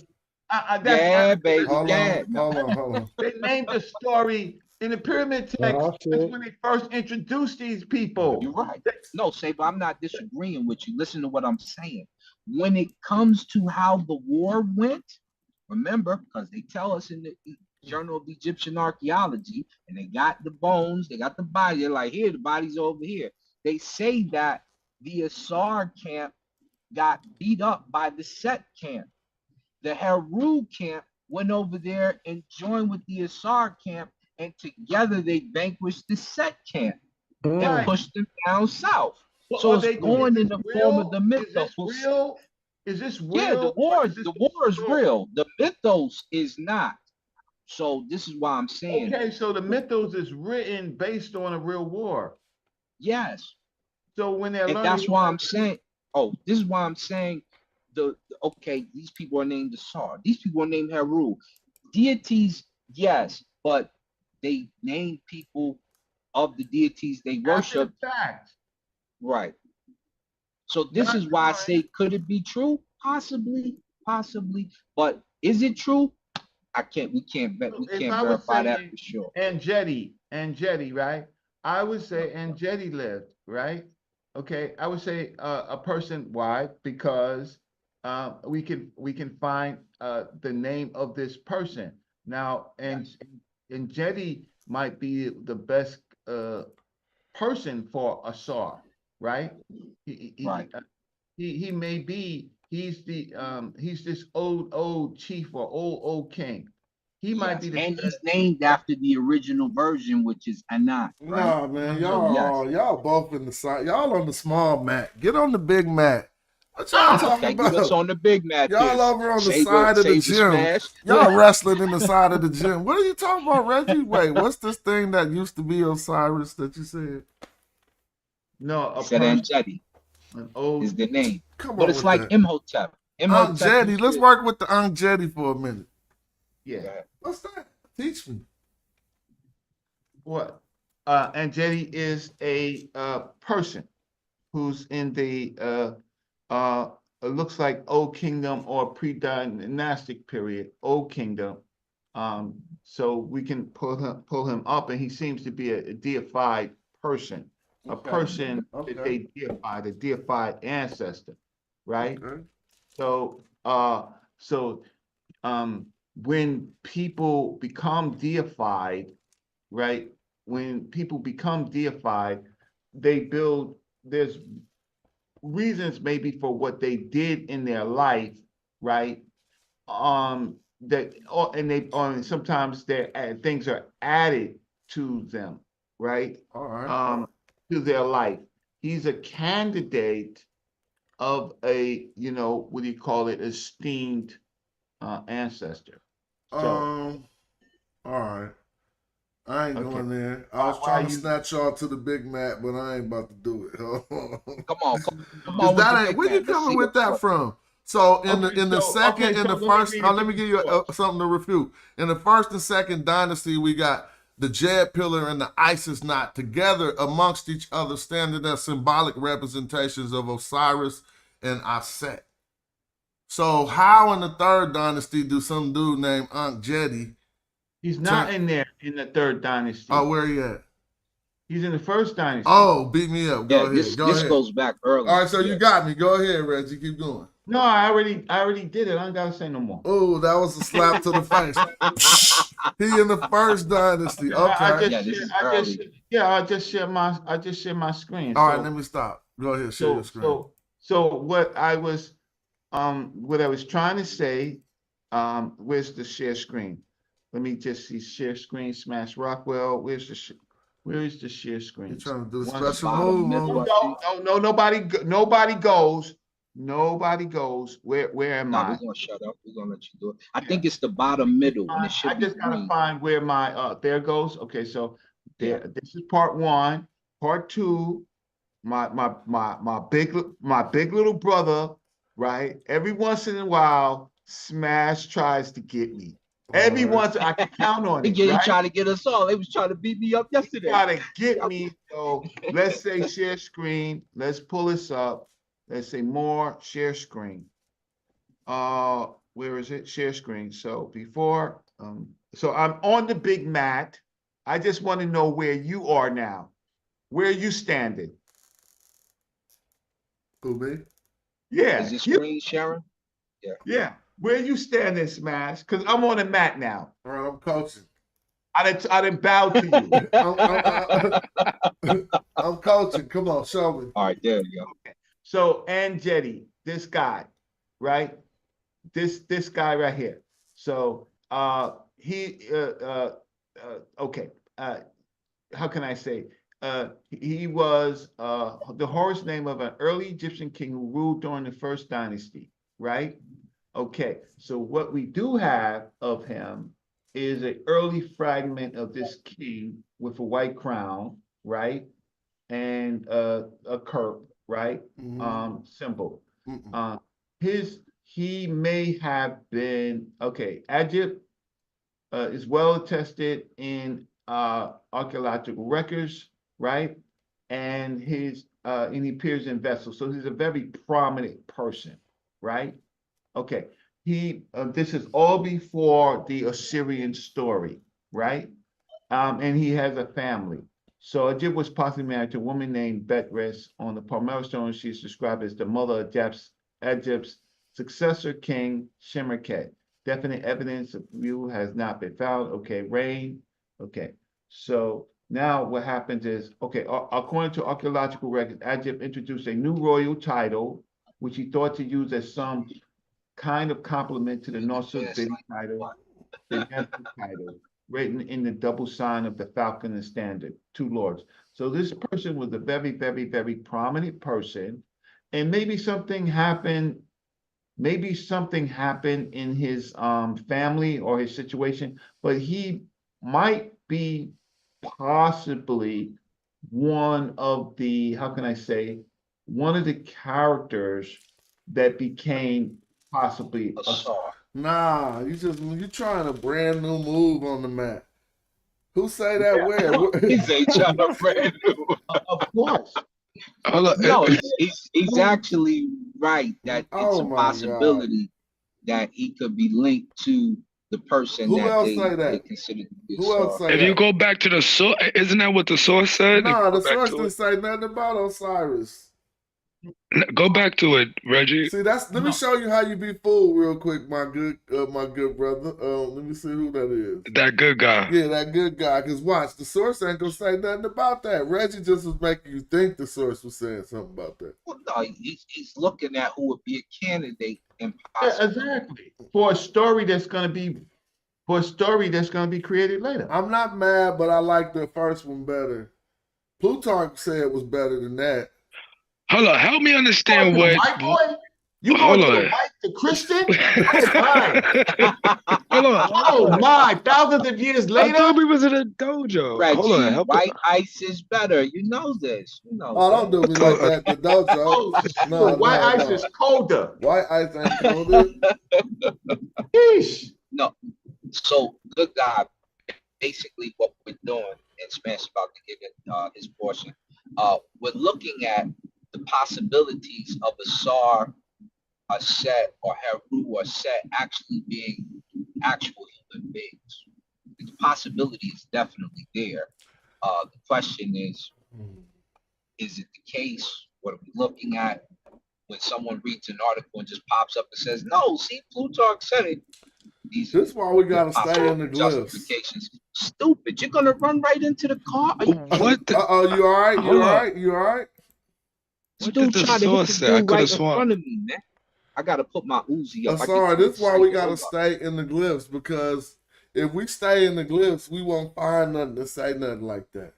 Yeah, baby. Hold on. They named the story in the pyramid text. That's when they first introduced these people. You're right. No, Saber, I'm not disagreeing with you. Listen to what I'm saying. When it comes to how the war went, remember, because they tell us in the Journal of Egyptian Archaeology, and they got the bones, they got the body, they're like, here, the body's over here. They say that the Asar camp got beat up by the Set camp. The Heru camp went over there and joined with the Asar camp, and together they vanquished the Set camp and pushed them down south. Well, so it's going in the form of the mythos. Is this real? Yeah, the war is real. The mythos is not. So this is why I'm saying. Okay, so the mythos is written based on a real war. Yes. So when they're learning, that's why I'm saying. Oh, this is why I'm saying. Okay, these people are named Asar. These people are named Heru. Deities, yes, but they name people of the deities they worship. Right. So this is why I say, could it be true? Possibly. But is it true? We can't verify that for sure. Andretti, right? I would say Andretti lived, right? Okay, I would say a person. Why? Because we can find the name of this person now, and Jetty might be the best person for Asar, right? Right. He may be, he's this old chief or old king. He might be the And he's named after the original version, which is Anan, right? Nah, man, So yes. y'all both in the side. Y'all on the small mat. Get on the big mat. What y'all talking Okay, about? get us on the big mat. Y'all then. over on the Saber- side of the Saber gym. Smash. Y'all wrestling in the side of the gym. What are you talking about, Reggie? Wait, what's this thing that used to be Osiris that you said? No, a Said person, Anjeti an old. is the name. Come But on it's with like that. Imhotep. Aunt Imhotep. Jetty. used Let's to- work with the Aunt Jetty for a minute. Yeah. What's that? Teach me. What? Anjeti is a person who's in the it looks like Old Kingdom or pre-dynastic period, Old Kingdom. So we can pull him up, and he seems to be a deified person, a person that they deified, a deified ancestor, right? Okay. So when people become deified, right? When people become deified, there's reasons maybe for what they did in their life, right? And sometimes things are added to them, right? All right. To their life. He's a candidate of a, what do you call it, esteemed ancestor. So, all right. I ain't Okay. going there. I was trying to snatch y'all to the big mat, but I ain't about to do it. Come on. With the big Where you mat. Let's coming see with that what- from? So in Okay, the so- second, okay, in so the let me first, read it let me give you something to refute. In the first and second dynasty, we got the Jed pillar and the Isis knot together amongst each other, standing as symbolic representations of Osiris and Aset. So how in the third dynasty do some dude named Aunt Jetty? He's not in there in the third dynasty. Oh, where he at? He's in the first dynasty. Oh, beat me up. Go ahead. This Go ahead. goes back early. All right, so you got me. Go ahead, Reggie. Keep going. No, I already did it. I don't gotta say no more. Oh, that was a slap to the face. He in the first dynasty. Okay. I just share my screen. All right, let me stop. Go ahead, share your screen. So what I was trying to say, where's the share screen? Let me just see share screen, smash Rockwell. Where is the share screen? You're trying to do the One special bottom, move. No, nobody goes. Nobody goes. Where am I? We're gonna shut up. We're gonna let you do it. I think it's the bottom middle, and it should I be just gotta green. find where my there goes. Okay, so there. This is part one. Part two. My big little brother. Right. Every once in a while, Smash tries to get me. Every once I can count on it. He Right? trying to get us all. They was trying to beat me up yesterday. Try to get me. So let's say share screen. Let's pull this up. Let's say more share screen. Where is it? Share screen. So before, so I'm on the big mat. I just want to know where you are now. Where are you standing? Who, me? Yeah. Is it screen sharing? Yeah. Yeah. Where you standing, Smash? Because I'm on the mat now. All right, I'm coaching. I didn't bow to you. I'm coaching. Come on, show me. All right, there you go. Okay. So Anjeti, this guy, right? This guy right here. So okay. How can I say? He was the horse name of an early Egyptian king who ruled during the first dynasty, right? Okay, so what we do have of him is an early fragment of this king with a white crown, right? And a curp, right? Symbol. He may have been, okay, Egypt is well attested in archaeological records, right? And he appears in vessels. So he's a very prominent person, right? Okay, this is all before the Assyrian story, right? And he has a family. So Egypt was possibly married to a woman named Betres. On the Palmyra stone, she's described as the mother of Egypt's successor king, Shemerket. Definite evidence of view has not been found. Okay, reign. Okay, so Now what happens is, okay, according to archaeological records, Adjective introduced a new royal title, which he thought to use as some kind of complement to the Norse-Vedic title, the Nefer title, written in the double sign of the falcon and standard, two lords. So this person was a very, very, very prominent person, and maybe something happened in his family or his situation, but he might be possibly one of the, how can I say, one of the characters that became possibly a star. Nah, you trying a brand new move on the map. Who say that where? He's ain't trying to brand new. Of course. No, he's actually right that it's a my possibility that he could be linked to the person Who that else they, say that? they consider to be a Who else star. say If that? you go back to the source, isn't that what the source said? Nah, the Go back source to didn't it. say nothing about Osiris. Go back to it, Reggie. See, let me show you how you be fooled real quick, my good brother. Let me see who that is. That good guy. Yeah, that good guy. Cause watch, the source ain't gonna say nothing about that. Reggie just was making you think the source was saying something about that. Well, no, he's looking at who would be a candidate and Yeah, exactly. For a story that's gonna be created later. I'm not mad, but I like the first one better. Plutarch said it was better than that. Hold on, help me understand what. White boy? You Hold going to on. the white, the Christian? Oh my! Hold on. Oh my! Thousands of years I later. thought we was in a dojo. Reggie, Hold on, help white ice is better. You know this. You know. Oh, don't do me like that. The dojo. Oh, no, white ice is colder. White ice ain't colder. Yeesh. No. So good God, basically what we're doing, and Spencer's about to give it his portion. We're looking at the possibilities of a Sar, a Set, or Heru, or Set actually being actual human beings. The possibility is definitely there. The question is it the case? What are we looking at? When someone reads an article and just pops up and says, no, see, Plutarch said it. This is why we gotta stay in the glyphs. Justifications. Stupid. You're gonna run right into the car. What? Uh-oh, you all right? You all right? You all right? Still trying to hit the dude right in front of me, man. I gotta put my Uzi up. I'm sorry, this is why we gotta stay in the glyphs, because if we stay in the glyphs, we won't find nothing to say nothing like that.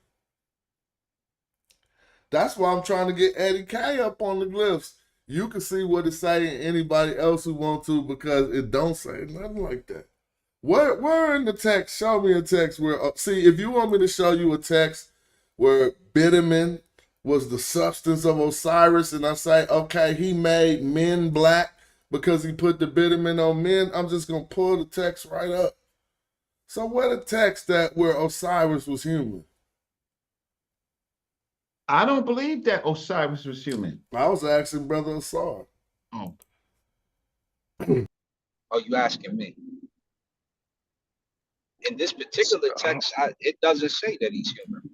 That's why I'm trying to get Eddie K up on the glyphs. You can see what it's saying, anybody else who want to, because it don't say nothing like that. Where in the text, show me a text where, see, if you want me to show you a text where bitumen was the substance of Osiris, and I say, okay, he made men black because he put the bitumen on men, I'm just going to pull the text right up. So where the text that where Osiris was human? I don't believe that Osiris was human. I was asking Brother Asar. Oh. Oh, you asking me? In this particular text, it doesn't say that he's human.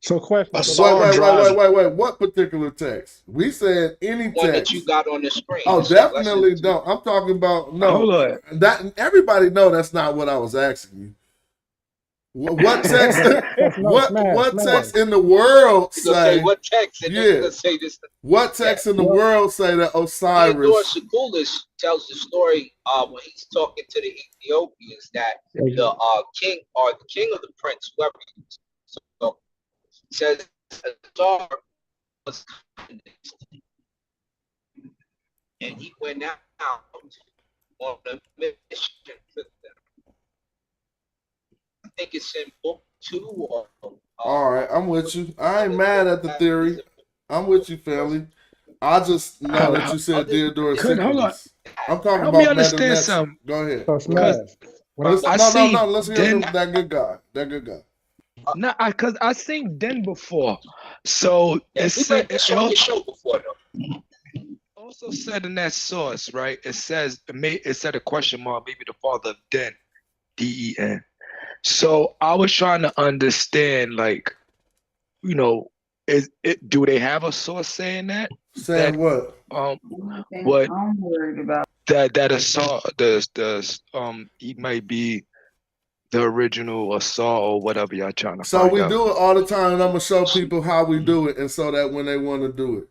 So question. Wait. What particular text? We said any text. One that you got on the screen. Oh, definitely don't. I'm talking about, no. Hold on. That, everybody know that's not what I was asking you. What text? what text in the world say? What text? And yeah. say this. What text in the world say that Osiris? Theodore Segulis tells the story when he's talking to the Ethiopians that the king or the king of the prince, whoever he is, so, says Azar was, and he went out on a mission with them. I think it's in book 2 or. All right, I'm with you. I ain't mad at the theory. I'm with you, family. I just know that you said Theodore Segulis. I'm talking Help about me understand something. Go ahead. No, let's hear that good guy. That good guy. No, because I seen Den before. So it said also said in that source, right? It said a question mark, maybe the father of Den, D-E-N. So I was trying to understand, like, you know, do they have a source saying that? Saying what? What I'm worried about that he might be the original Asar or whatever y'all trying to So find we out. do it all the time, and I'm gonna show people how we do it, and so that when they want to do it,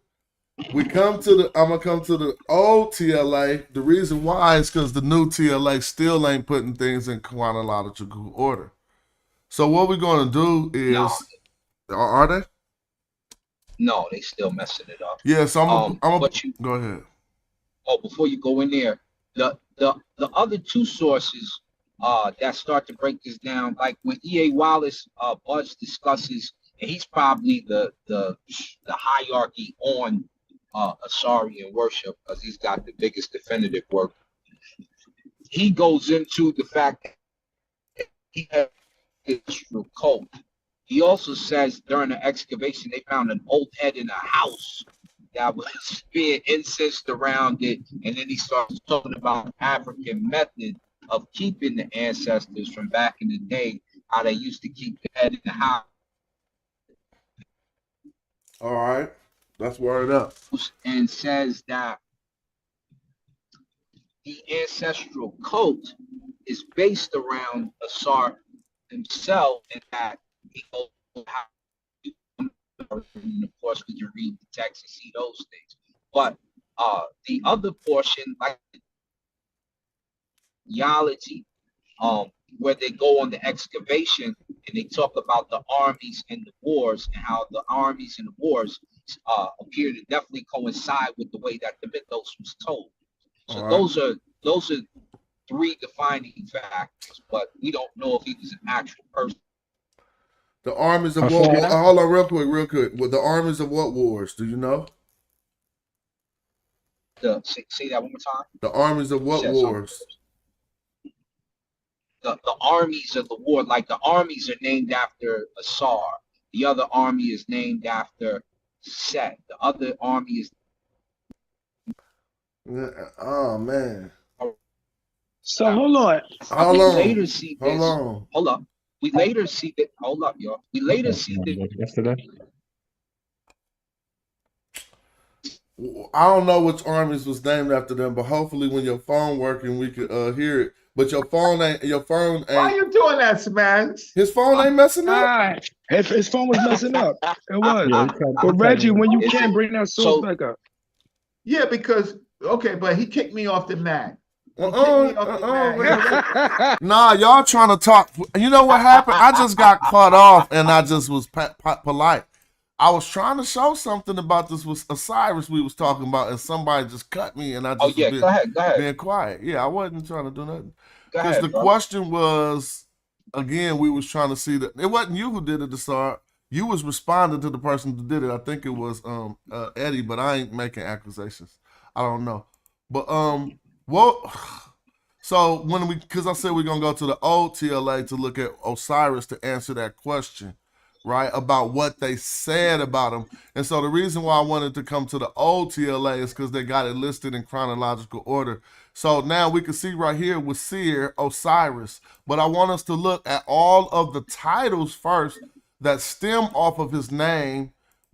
I'm gonna come to the old TLA. The reason why is because the new TLA still ain't putting things in chronological order. So what we're gonna do is, are they? No, they still messing it up. Yeah. So I'm gonna But you, go ahead. before you go in there, the other two sources that start to break this down, like when E.A. Wallace Budge discusses, and he's probably the hierarchy on Asarian worship because he's got the biggest definitive work. He goes into the fact that he has this cult. He also says during the excavation they found an old head in a house that was being incensed around it, and then he starts talking about African method of keeping the ancestors from back in the day, how they used to keep the head in the house. All right, that's word up. And says that the ancestral cult is based around Asar himself, and that he knows how. And of course, we can read the text and see those things. But the other portion, like theology, where they go on the excavation and they talk about the armies and the wars and how the armies and the wars appear to definitely coincide with the way that the mythos was told. So those are three defining factors, but we don't know if he was an actual person. The armies of what war? Hold on, real quick. With the armies of what wars? Do you know? Say that one more time. The armies of what wars? The armies of the war, like the armies are named after Asar. The other army is named after Set. The other army is. Oh man. So hold on. We later see this. Hold up. We later see that. Hold up, y'all. We later see that. Yesterday. I don't know which armies was named after them, but hopefully when your phone working, we could hear it. But your phone ain't. Why you doing that, Smags? His phone ain't messing up. If his phone was messing up, it was. But Reggie, when you can bring that source back up. Yeah, because but he kicked me off the mat. Nah, y'all trying to talk. You know what happened? I just got cut off, and I just was polite. I was trying to show something about this with Osiris we was talking about, and somebody just cut me, and I just go ahead. being quiet. Yeah, I wasn't trying to do nothing. Because the bro. question was, again, we was trying to see that it wasn't you who did it to start. You was responding to the person who did it. I think it was Eddie, but I ain't making accusations. I don't know. But so because I said we're gonna go to the old TLA to look at Osiris to answer that question, right, about what they said about him. And so the reason why I wanted to come to the old TLA is because they got it listed in chronological order. So now we can see right here with Seer, Osiris. But I want us to look at all of the titles first that stem off of his name.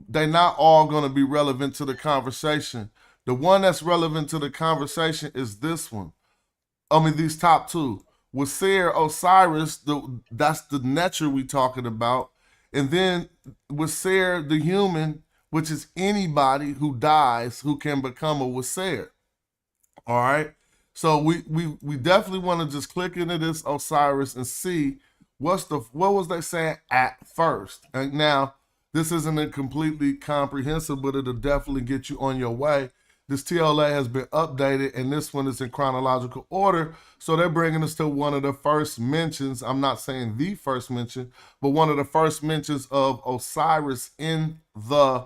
They're not all going to be relevant to the conversation. The one that's relevant to the conversation is this one. I mean, these top two. With Seer, Osiris, that's the Neter we talking about. And then with Seer, the human, which is anybody who dies who can become a Waser. All right. So we definitely want to just click into this Osiris and see what was they saying at first. And now this isn't completely comprehensive, but it'll definitely get you on your way. This TLA has been updated, and this one is in chronological order. So they're bringing us to one of the first mentions. I'm not saying the first mention, but one of the first mentions of Osiris in the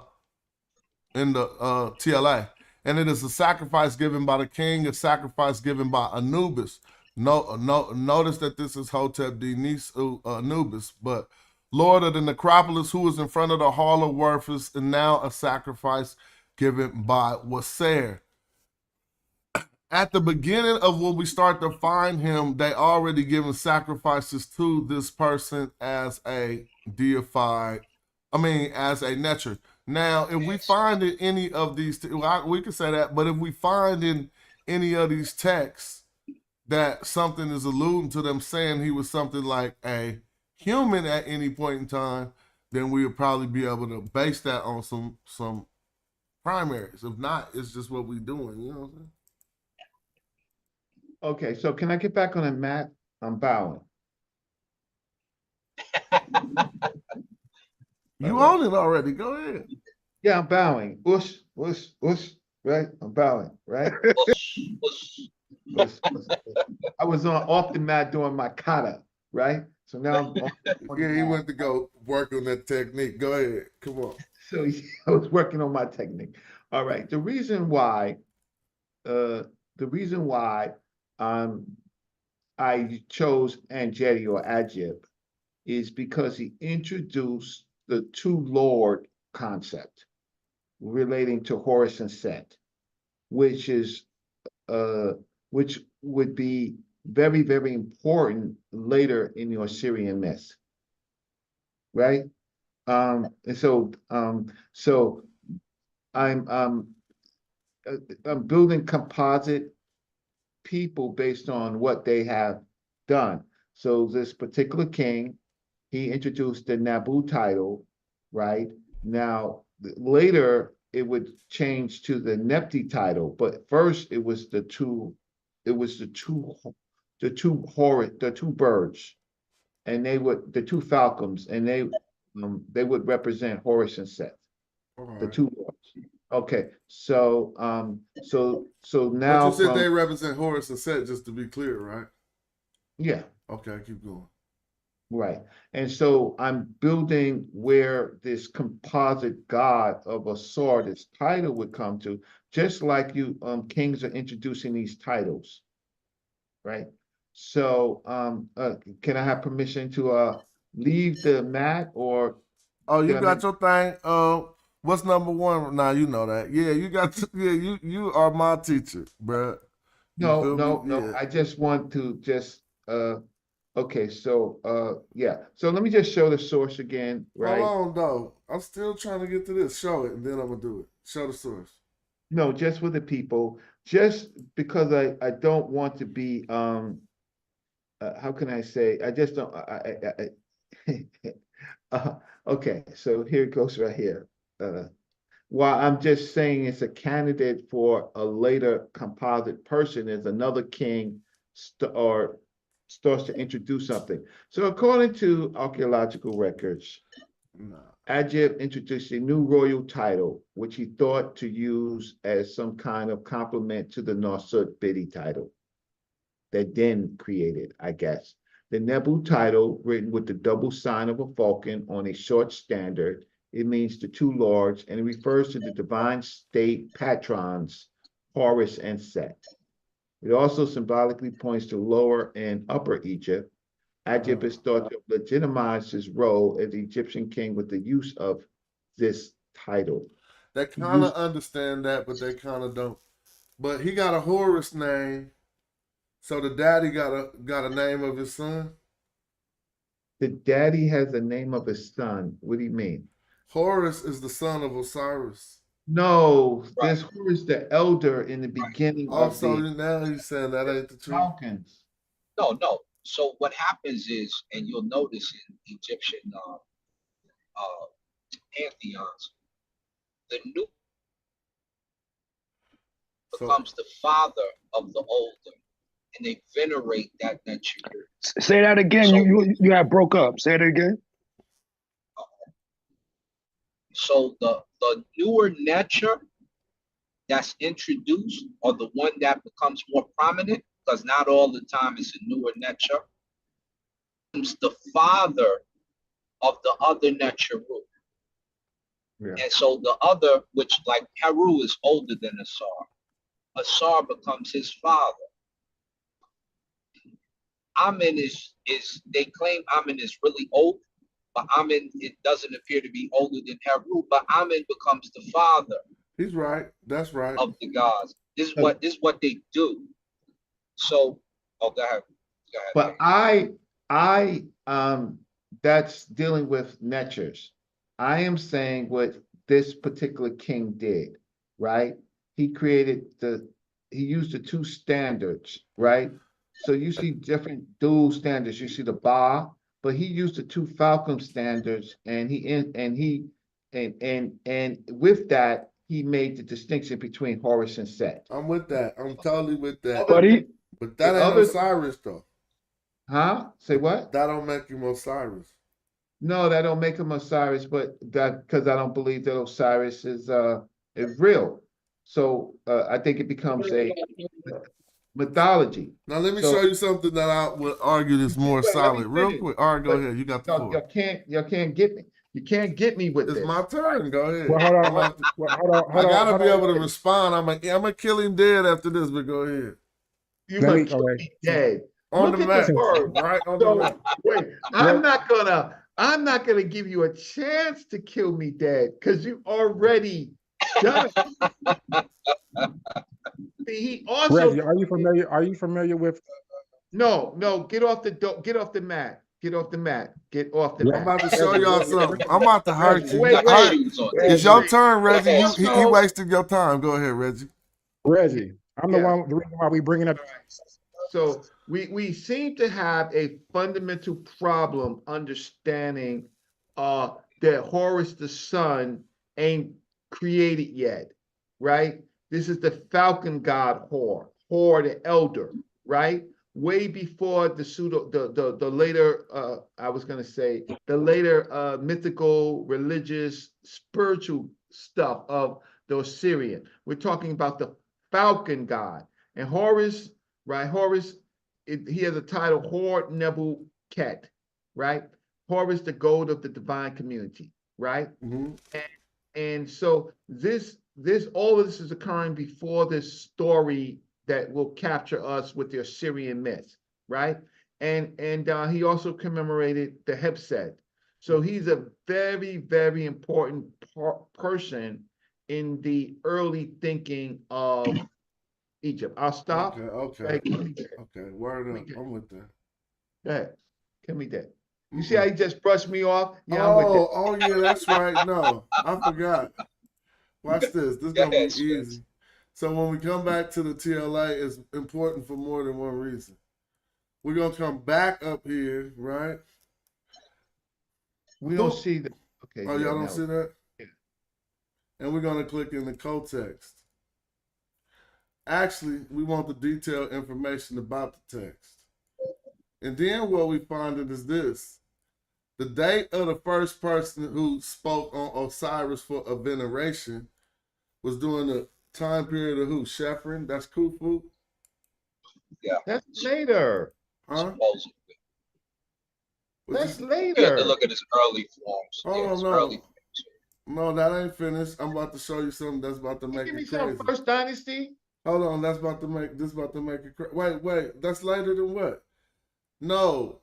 TLA. And it is a sacrifice given by the king, a sacrifice given by Anubis. Notice that this is Hotep D Anubis, but Lord of the necropolis, who is in front of the hall of workers, and now a sacrifice given by Waser. At the beginning of when we start to find him, they already given sacrifices to this person as a deified, as a Neter. Now, if we find in any of these, we can say that, but if we find in any of these texts that something is alluding to them saying he was something like a human at any point in time, then we would probably be able to base that on some primaries. If not, it's just what we doing, you know what I'm saying? Okay, so can I get back on the mat? I'm bowing. You own it already. Go ahead. Yeah, I'm bowing. Whoosh, whoosh, whoosh. Right? I'm bowing, right? Whoosh, whoosh. I was off the mat doing my kata, right? So now I'm on Yeah, he went to go work on that technique. Go ahead. Come on. So I was working on my technique. All right. The reason why I chose Angeli or Adjib is because he introduced the two Lord concept relating to Horus and Set, which would be very, very important later in your Assyrian myth. Right? And so I'm building composite people based on what they have done. So this particular king, he introduced the Nabu title, right? Now later it would change to the Nepti title, but first it was the two birds, and the two falcons, and they would represent Horus and Seth, the two lords. Okay, so now But you said they represent Horus and Set, just to be clear, right? Yeah. Okay, keep going. Right. And so I'm building where this composite god of a sword, its title would come to, just like you kings are introducing these titles. Right. So can I have permission to leave the mat, or you got your thing. What's number one? Now you know that. Yeah, you got you are my teacher, bruh. No. I just want to okay, so yeah. So let me just show the source again, right? Hold on though. I'm still trying to get to this. Show it, and then I'm gonna do it. Show the source. No, just for the people. Just because I don't want to be how can I say? I just don't okay, so here it goes right here. While I'm just saying it's a candidate for a later composite person, is another king starts to introduce something. So according to archaeological records, Adjib introduced a new royal title, which he thought to use as some kind of complement to the Nasut Bidi title that Den created, I guess. The Nebu title, written with the double sign of a falcon on a short standard, it means the two lords, and it refers to the divine state patrons, Horus and Set. It also symbolically points to Lower and Upper Egypt. Adjib is thought to legitimize his role as the Egyptian king with the use of this title. They kind of understand that, but they kind of don't. But he got a Horus name, so the daddy got a name of his son. The daddy has the name of his son. What do you mean? Horus is the son of Osiris. No, there's Horus the elder in the beginning of so now he's saying that ain't the truth. Falcons. No. So what happens is, and you'll notice in Egyptian pantheons, the new becomes the father of the older, and they venerate that nature. Say that again. So, you have broke up. Say it again. So the newer nature that's introduced, or the one that becomes more prominent, because not all the time it's a newer nature, becomes the father of the other nature root. Yeah. And so the other, which like Heru is older than Asar becomes his father. Amen is they claim Amen is really old, but Amen, it doesn't appear to be older than Heru, but Amen becomes the father. He's right. That's right. Of the gods. This is what they do. So, go ahead. But I that's dealing with natures. I am saying what this particular king did, right? He used the two standards, right? So you see different dual standards. You see the Ba, but he used the two Falcon standards, and with that he made the distinction between Horus and Set. I'm with that. I'm totally with that. But the that ain't other- Osiris though. Huh? Say what? That don't make him Osiris. No, that don't make him Osiris, but that because I don't believe that Osiris is real. So I think it becomes a mythology. Now let me So- show you something that I would argue is more Wait, let me solid. Real finish. quick. All right, go But ahead. You got the floor. Y'all can't get me. You can't get me with It's this. my turn. Go ahead. Well, hold on. I'm about to- Hold I on. gotta hold be on. able to respond. I'm gonna kill him dead after this, but go ahead. You Let me- might kill me dead. On Look the at map. the word. Right on the So, map. wait, I'm not gonna give you a chance to kill me dead because you already done it. See, he also Reggie, are you familiar with? no, get off the mat. Get off the mat. Get off the Yeah. mat. I'm about to show y'all something. I'm about to hurt you. Wait, All right. wait. It's your turn, Reggie. Yes, He no. wasted your time. Go ahead, Reggie. Reggie, I'm Yeah. the reason why we bringing up. So we seem to have a fundamental problem understanding that Horus the sun ain't created yet, right? This is the falcon god Hor the elder, right? Way before the later I was gonna say the later mythical, religious, spiritual stuff of the Assyrian. We're talking about the falcon god. And Horus, right? Horus, he has a title, Hor Nebu Ket, right? Horus, the gold of the divine community, right? Mhm. And so all of this is occurring before this story that will capture us with the Assyrian myths, right? And he also commemorated the Hepsed. So he's a very, very important person in the early thinking of Egypt. I'll stop. Okay. Give me that. Okay. Word up. I'm with that. Go ahead. Give me that. You see how he just brushed me off? Yeah, I'm with Oh yeah, that's right. No, I forgot. Watch this. This is gonna be easy. So when we come back to the TLA, it's important for more than one reason. We're gonna come back up here, right? We don't see that. Okay. Oh, yeah, y'all don't now- see that? Yeah. And we're gonna click in the context. Actually, we want the detailed information about the text. And then what we find it is this. The date of the first person who spoke on Osiris for a veneration was during the time period of who? Shephren? That's Khufu? Yeah. That's later. Huh? Supposedly. That's You have later. to look at his early forms. Hold Yeah, his on, early no, that ain't finished. I'm about to show you something that's about to make Give me it some crazy. First Dynasty. Hold on, this about to make it crazy. Wait, that's later than what? No.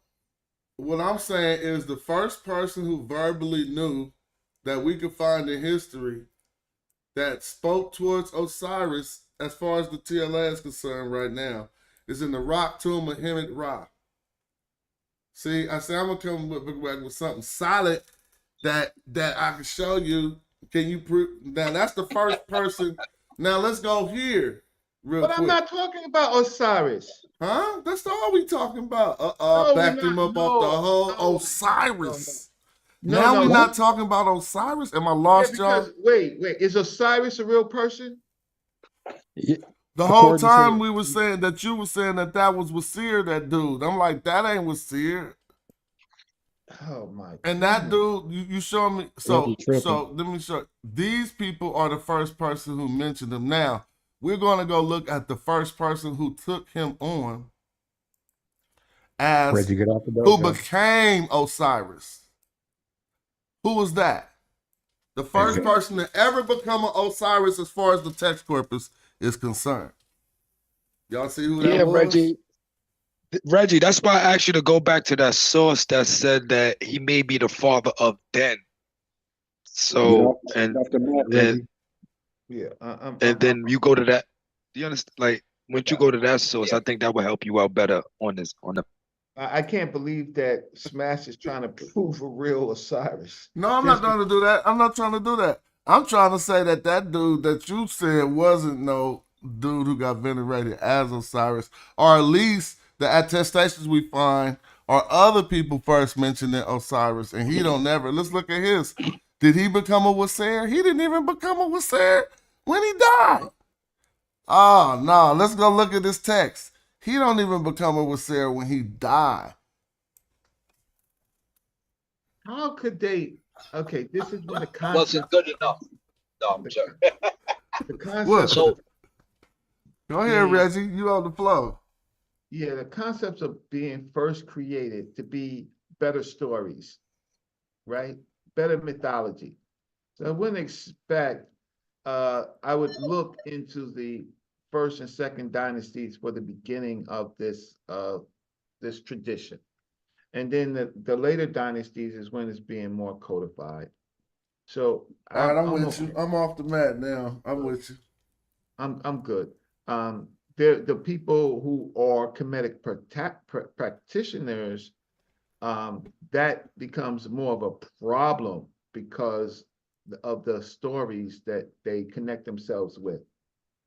What I'm saying is the first person who verbally knew that we could find in history that spoke towards Osiris, as far as the TLA is concerned right now, is in the rock tomb of Hemet Ra. See, I say I'm gonna come with something solid that I can show you. Can you prove? Now that's the first person. Now let's go here real But quick. I'm not talking about Osiris. Huh? That's all we talking about. No, Backed we're him not. up off the No, whole no, Osiris. no, Now no, we're no. not talking about Osiris. Am I Yeah, lost, y'all? because wait, is Osiris a real person? The whole According to time the- we were saying that you were saying that was Wasir, that dude. I'm like, that ain't Wasir. Oh my. And that dude, you show me. Reggie tripping. So let me show. These people are the first person who mentioned him. Now we're going to go look at the first person who took him on as Reggie, get off the who dojo. became Osiris. Who was that? The first person to ever become an Osiris as far as the text corpus is concerned. Y'all see who that Yeah, was? Reggie, that's why I asked you to go back to that source that said that he may be the father of Den. So Get off the mat, Reggie. Yeah. and then you go to that. Do you understand? Like once you go to that source, I think that will help you out better on this. On the. I can't believe that Smash is trying to prove a real Osiris. No, I'm not trying to do that. I'm not trying to do that. I'm trying to say that dude that you said wasn't no dude who got venerated as Osiris, or at least The attestations we find are other people first mentioning Osiris, and he don't never. Let's look at his. Did he become a Wasser? He didn't even become a Wasser when he died. Oh, no. Let's go look at this text. He don't even become a Wasser when he died. How could they? Okay, this is when the concept wasn't good enough. No, I'm joking. The concept. What? So Go ahead, Reggie. You on the flow. Yeah, the concepts of being first created to be better stories, right? Better mythology. So I wouldn't expect, I would look into the first and second dynasties for the beginning of this tradition. And then the later dynasties is when it's being more codified. So All right, I'm with you. I'm off the mat now. I'm with you. I'm good. The people who are Kemetic practitioners, that becomes more of a problem because of the stories that they connect themselves with.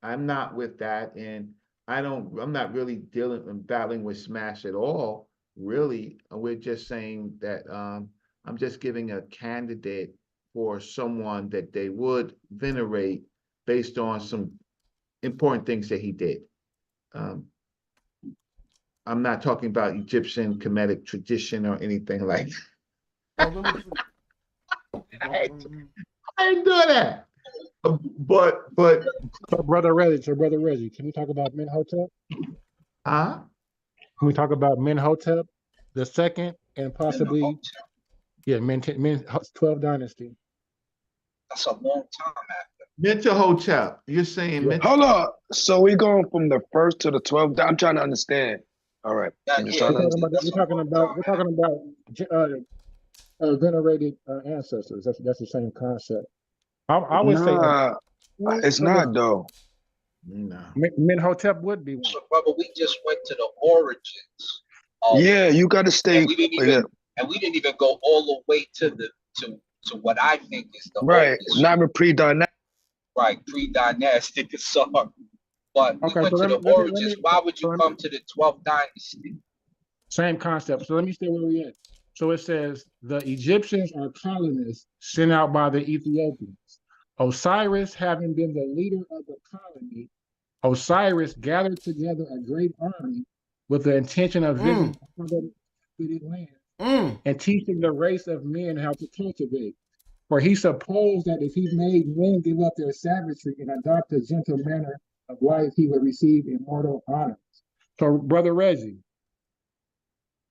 I'm not with that, and I'm not really dealing and battling with Smash at all. Really, we're just saying that I'm just giving a candidate for someone that they would venerate based on some important things that he did. I'm not talking about Egyptian Kemetic tradition or anything like that. I ain't doing that. But So brother Reggie, can we talk about Menhotep? Can we talk about Menhotep the second and possibly 12th dynasty? That's a long time after. Menhotep, you're saying Hold on. So we going from the first to the 12th. I'm trying to understand. All right. I'm just trying to understand. We're talking about venerated ancestors. That's the same concept. I would say it's not though. No. Menhotep would be one. So, brother, we just went to the origins. Yeah, you got to stay. And we didn't even go all the way to what I think is the right. Not even pre-dynastic. Right, pre-dynastic is so. But we went to the origins. Why would you come to the 12th dynasty? Same concept. So let me stay where we at. So it says the Egyptians are colonists sent out by the Ethiopians. Osiris, having been the leader of the colony, Osiris gathered together a great army with the intention of visiting land and teaching the race of men how to cultivate. For he supposed that if he made men give up their savagery and adopt a gentle manner of life, he would receive immortal honors. So, Brother Reggie,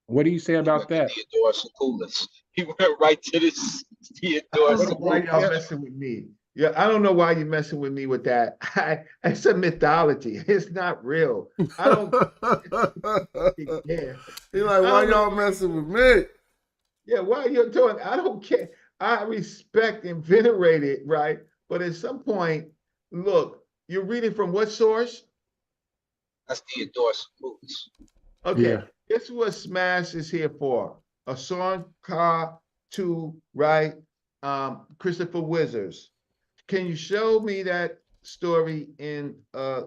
what do you say about that? Theodore Secundus. He went right to this Theodore Secundus. Why y'all messing with me? Yeah, I don't know why you're messing with me with that. It's a mythology. It's not real. I don't. Yeah. He's like, why y'all messing with me? Yeah, why you doing? I don't care. I respect and venerate it, right? But at some point, look, you're reading from what source? That's Theodore Secundus. Okay, Yeah. This is what Smash is here for. A song car 2, right? Christopher Wizards. Can you show me that story in any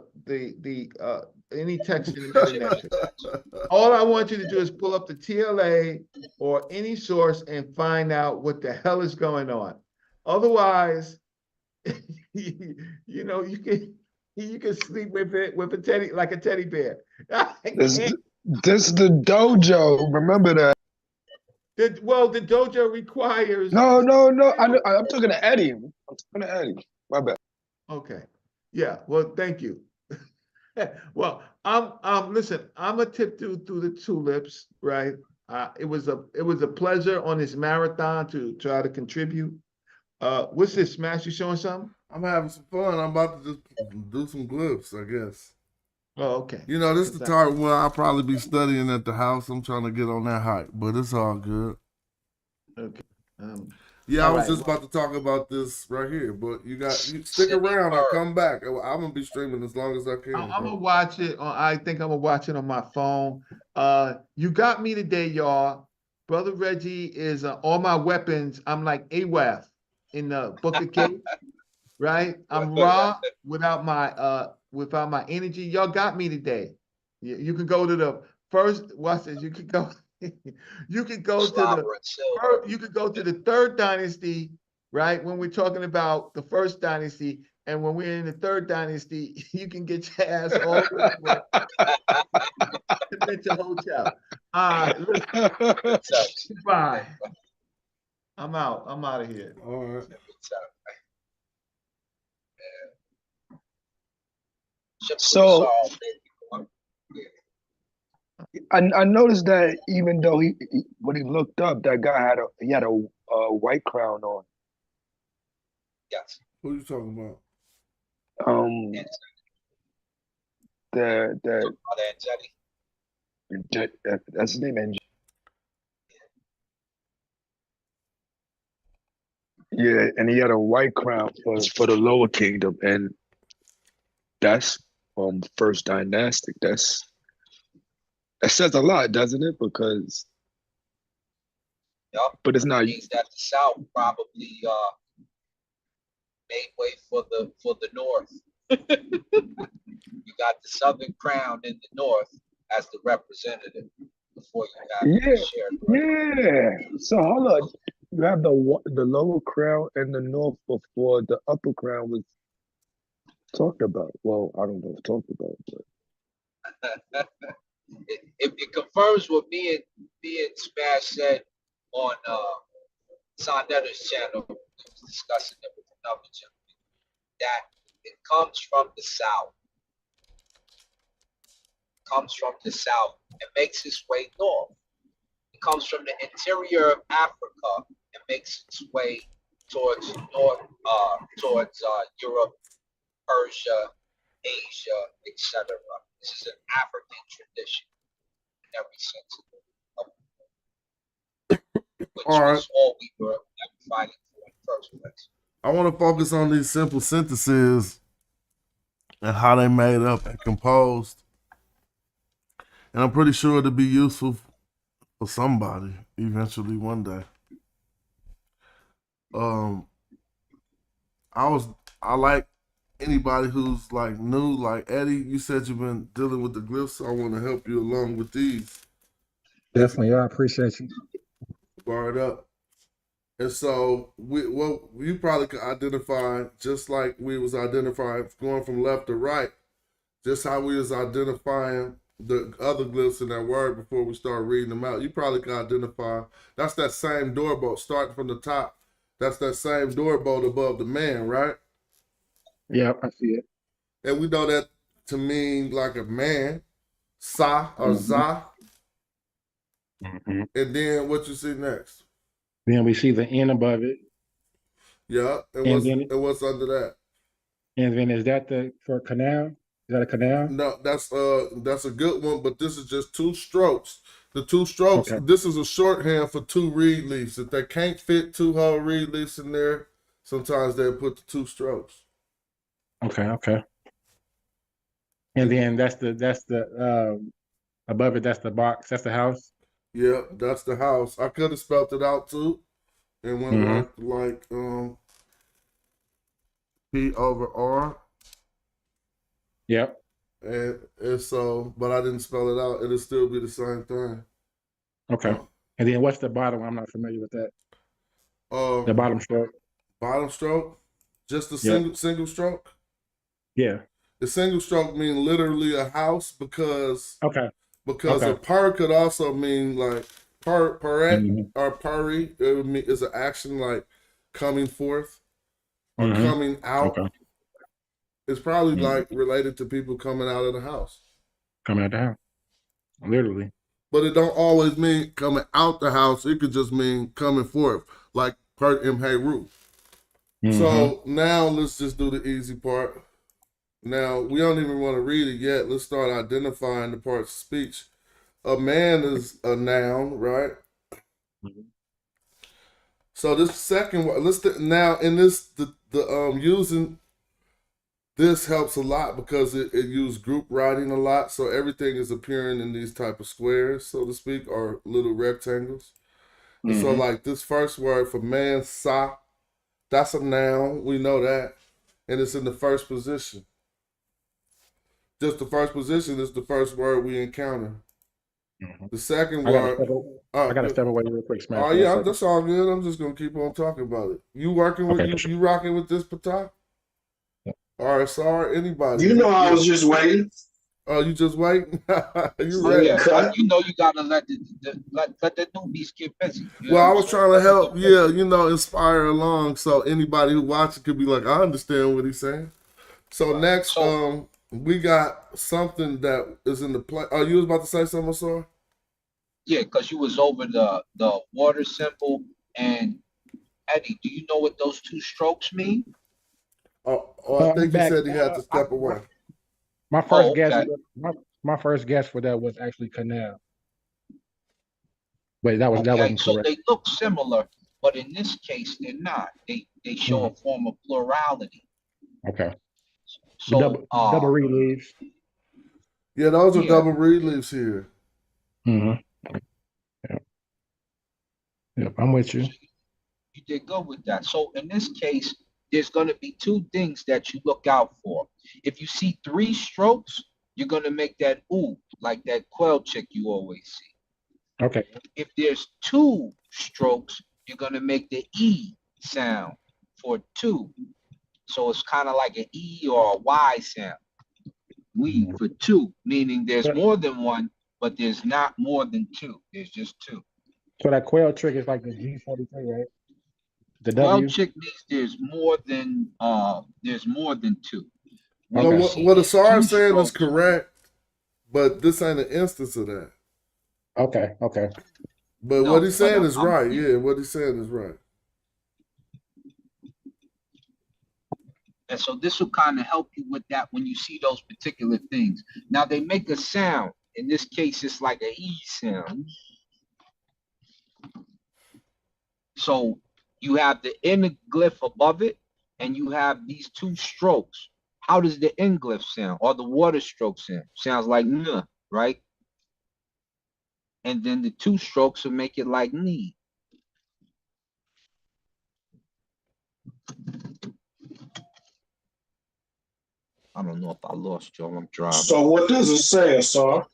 text in the Metu Neter? All I want you to do is pull up the TLA or any source and find out what the hell is going on. Otherwise, you can sleep with it with a teddy like a teddy bear. This the dojo. Remember that. The dojo requires. No. I'm talking to Eddie. My bad. Okay. Yeah. Well, thank you. Well, listen, I'm a tip through the tulips, right? It was a pleasure on this marathon to try to contribute. What's this, Smash? You showing something? I'm having some fun. I'm about to just do some glyphs, I guess. Oh, okay. You know, this is the part where I'll probably be studying at the house. I'm trying to get on that hype, but it's all good. Okay. Yeah, I was just about to talk about this right here, but you stick around. I'll come back. I'm gonna be streaming as long as I can. I'm gonna watch it. I think I'm gonna watch it on my phone. You got me today, y'all. Brother Reggie is all my weapons. I'm like AWAF in the Book of K, right? I'm raw without my energy. Y'all got me today. You can go to the first, watch this. You could go. You could go to the third dynasty, right? When we're talking about the first dynasty, and when we're in the third dynasty, you can get your ass all over Convention Hotel. All right, listen. Bye. I'm out. I'm out of here. All right. So I noticed that even though when he looked up, that guy had a white crown on. Yes. Who are you talking about? That's his name, Angel. Yeah, and he had a white crown for the lower kingdom, and that's first dynastic. That says a lot, doesn't it? Because but it's not. Means that the South probably made way for the North. You got the Southern Crown in the North as the representative before you have So hold on, you have the lower crown and the North before the upper crown was talked about. Well, I don't know if talked about, but it confirms what me and Smash said on Sonetter's channel. We was discussing it with another gentleman, that it comes from the South. And makes its way north. It comes from the interior of Africa and makes its way towards Europe, Persia, Asia, etc. This is an African tradition in every sense of it, which was all we were fighting for in the first place. I want to focus on these simple sentences and how they made up and composed. And I'm pretty sure it'll be useful for somebody eventually one day. I like anybody who's like new, like Eddie. You said you've been dealing with the glyphs, so I want to help you along with these. Definitely, I appreciate you. Bar it up. And so you probably could identify, just like we was identifying going from left to right, just how we was identifying the other glyphs in that word before we start reading them out. You probably can identify, that's that same doorbolt starting from the top. That's that same doorbolt above the man, right? Yeah, I see it. And we know that to mean like a man, sa or za. And then what you see next? Then we see the N above it. Yeah, and what's under that? And then is that for canal? Is that a canal? No, that's a good one, but this is just two strokes. The two strokes, This is a shorthand for two reed leaves. If they can't fit two whole reed leaves in there, sometimes they'll put the two strokes. Okay. And then that's the above it, that's the box, that's the house. Yeah, that's the house. I could have spelled it out too. And went like P over R. Yep. And so, but I didn't spell it out. It'll still be the same thing. Okay. And then what's the bottom? I'm not familiar with that. The bottom stroke. Bottom stroke? Just the single stroke? Yeah. The single stroke means literally a house because a per could also mean like peret or pari. It is an action like coming forth or coming out. Okay. It's probably like related to people coming out of the house. Coming out the house. Literally. But it don't always mean coming out the house. It could just mean coming forth, like per imheru. So now let's just do the easy part. Now, we don't even want to read it yet. Let's start identifying the parts of speech. A man is a noun, right? So this second one, now in this, using this helps a lot because it used group writing a lot. So everything is appearing in these type of squares, so to speak, or little rectangles. And so like this first word for man, sa, that's a noun. We know that. And it's in the first position. Just the first position is the first word we encounter. The second I gotta word. step away. I gotta step away real quick, Smash. Oh For a yeah, second. that's all good. I'm just gonna keep on talking about it. You working with Okay. you rocking with this Patah? All right, sorry, anybody. You know I was just waiting. Oh, you just waiting? You So ready? yeah, you know you gotta let the newbies get busy. You know Well, I what was I'm trying to saying? help, yeah, you know, inspire along so anybody who watches could be like, I understand what he's saying. So next, we got something that is in the play. Oh, you was about to say something, sir? Yeah, because you was over the water symbol, and Eddie, do you know what those two strokes mean? Oh, I I'm think he back. said he had to step away. My first Oh, guess, okay. my first guess for that was actually canal. Wait, that Okay, wasn't so correct. they look similar, but in this case they're not. They show a form of plurality. Okay. So double read leaves. Yeah, those are Yeah. double reed leaves here. Mm-hmm. Yep, I'm with you. You did good with that. So in this case, there's going to be two things that you look out for. If you see three strokes, you're going to make that ooh, like that quail chick you always see. Okay. If there's two strokes, you're going to make the E sound for two. So it's kind of like an E or a Y sound. We for two, meaning there's more than one, but there's not more than two. There's just two. So that quail trick is like the G43, right? The Quail W. chick means there's more than two. Well, what Asar is saying is correct, but this ain't an instance of that. Okay. But No, what he's saying but is right. Yeah, what he's saying is right. And so this will kind of help you with that when you see those particular things. Now they make a sound. In this case, it's like an E sound. So you have the inner glyph above it, and you have these two strokes. How does the end glyph sound or the water stroke sound? Sounds like n, right? And then the two strokes will make it like ni. I don't know if I lost you. I'm driving. So what does it say, Asar?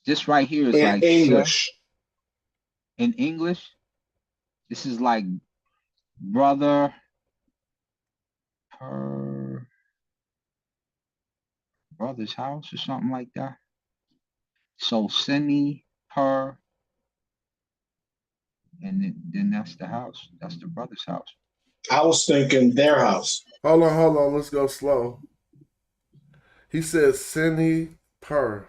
This right here is In like English. In English, this is like brother per brother's house or something like that. So semi per, and then that's the house. That's the brother's house. I was thinking their house. Hold on. Let's go slow. He says Sini per.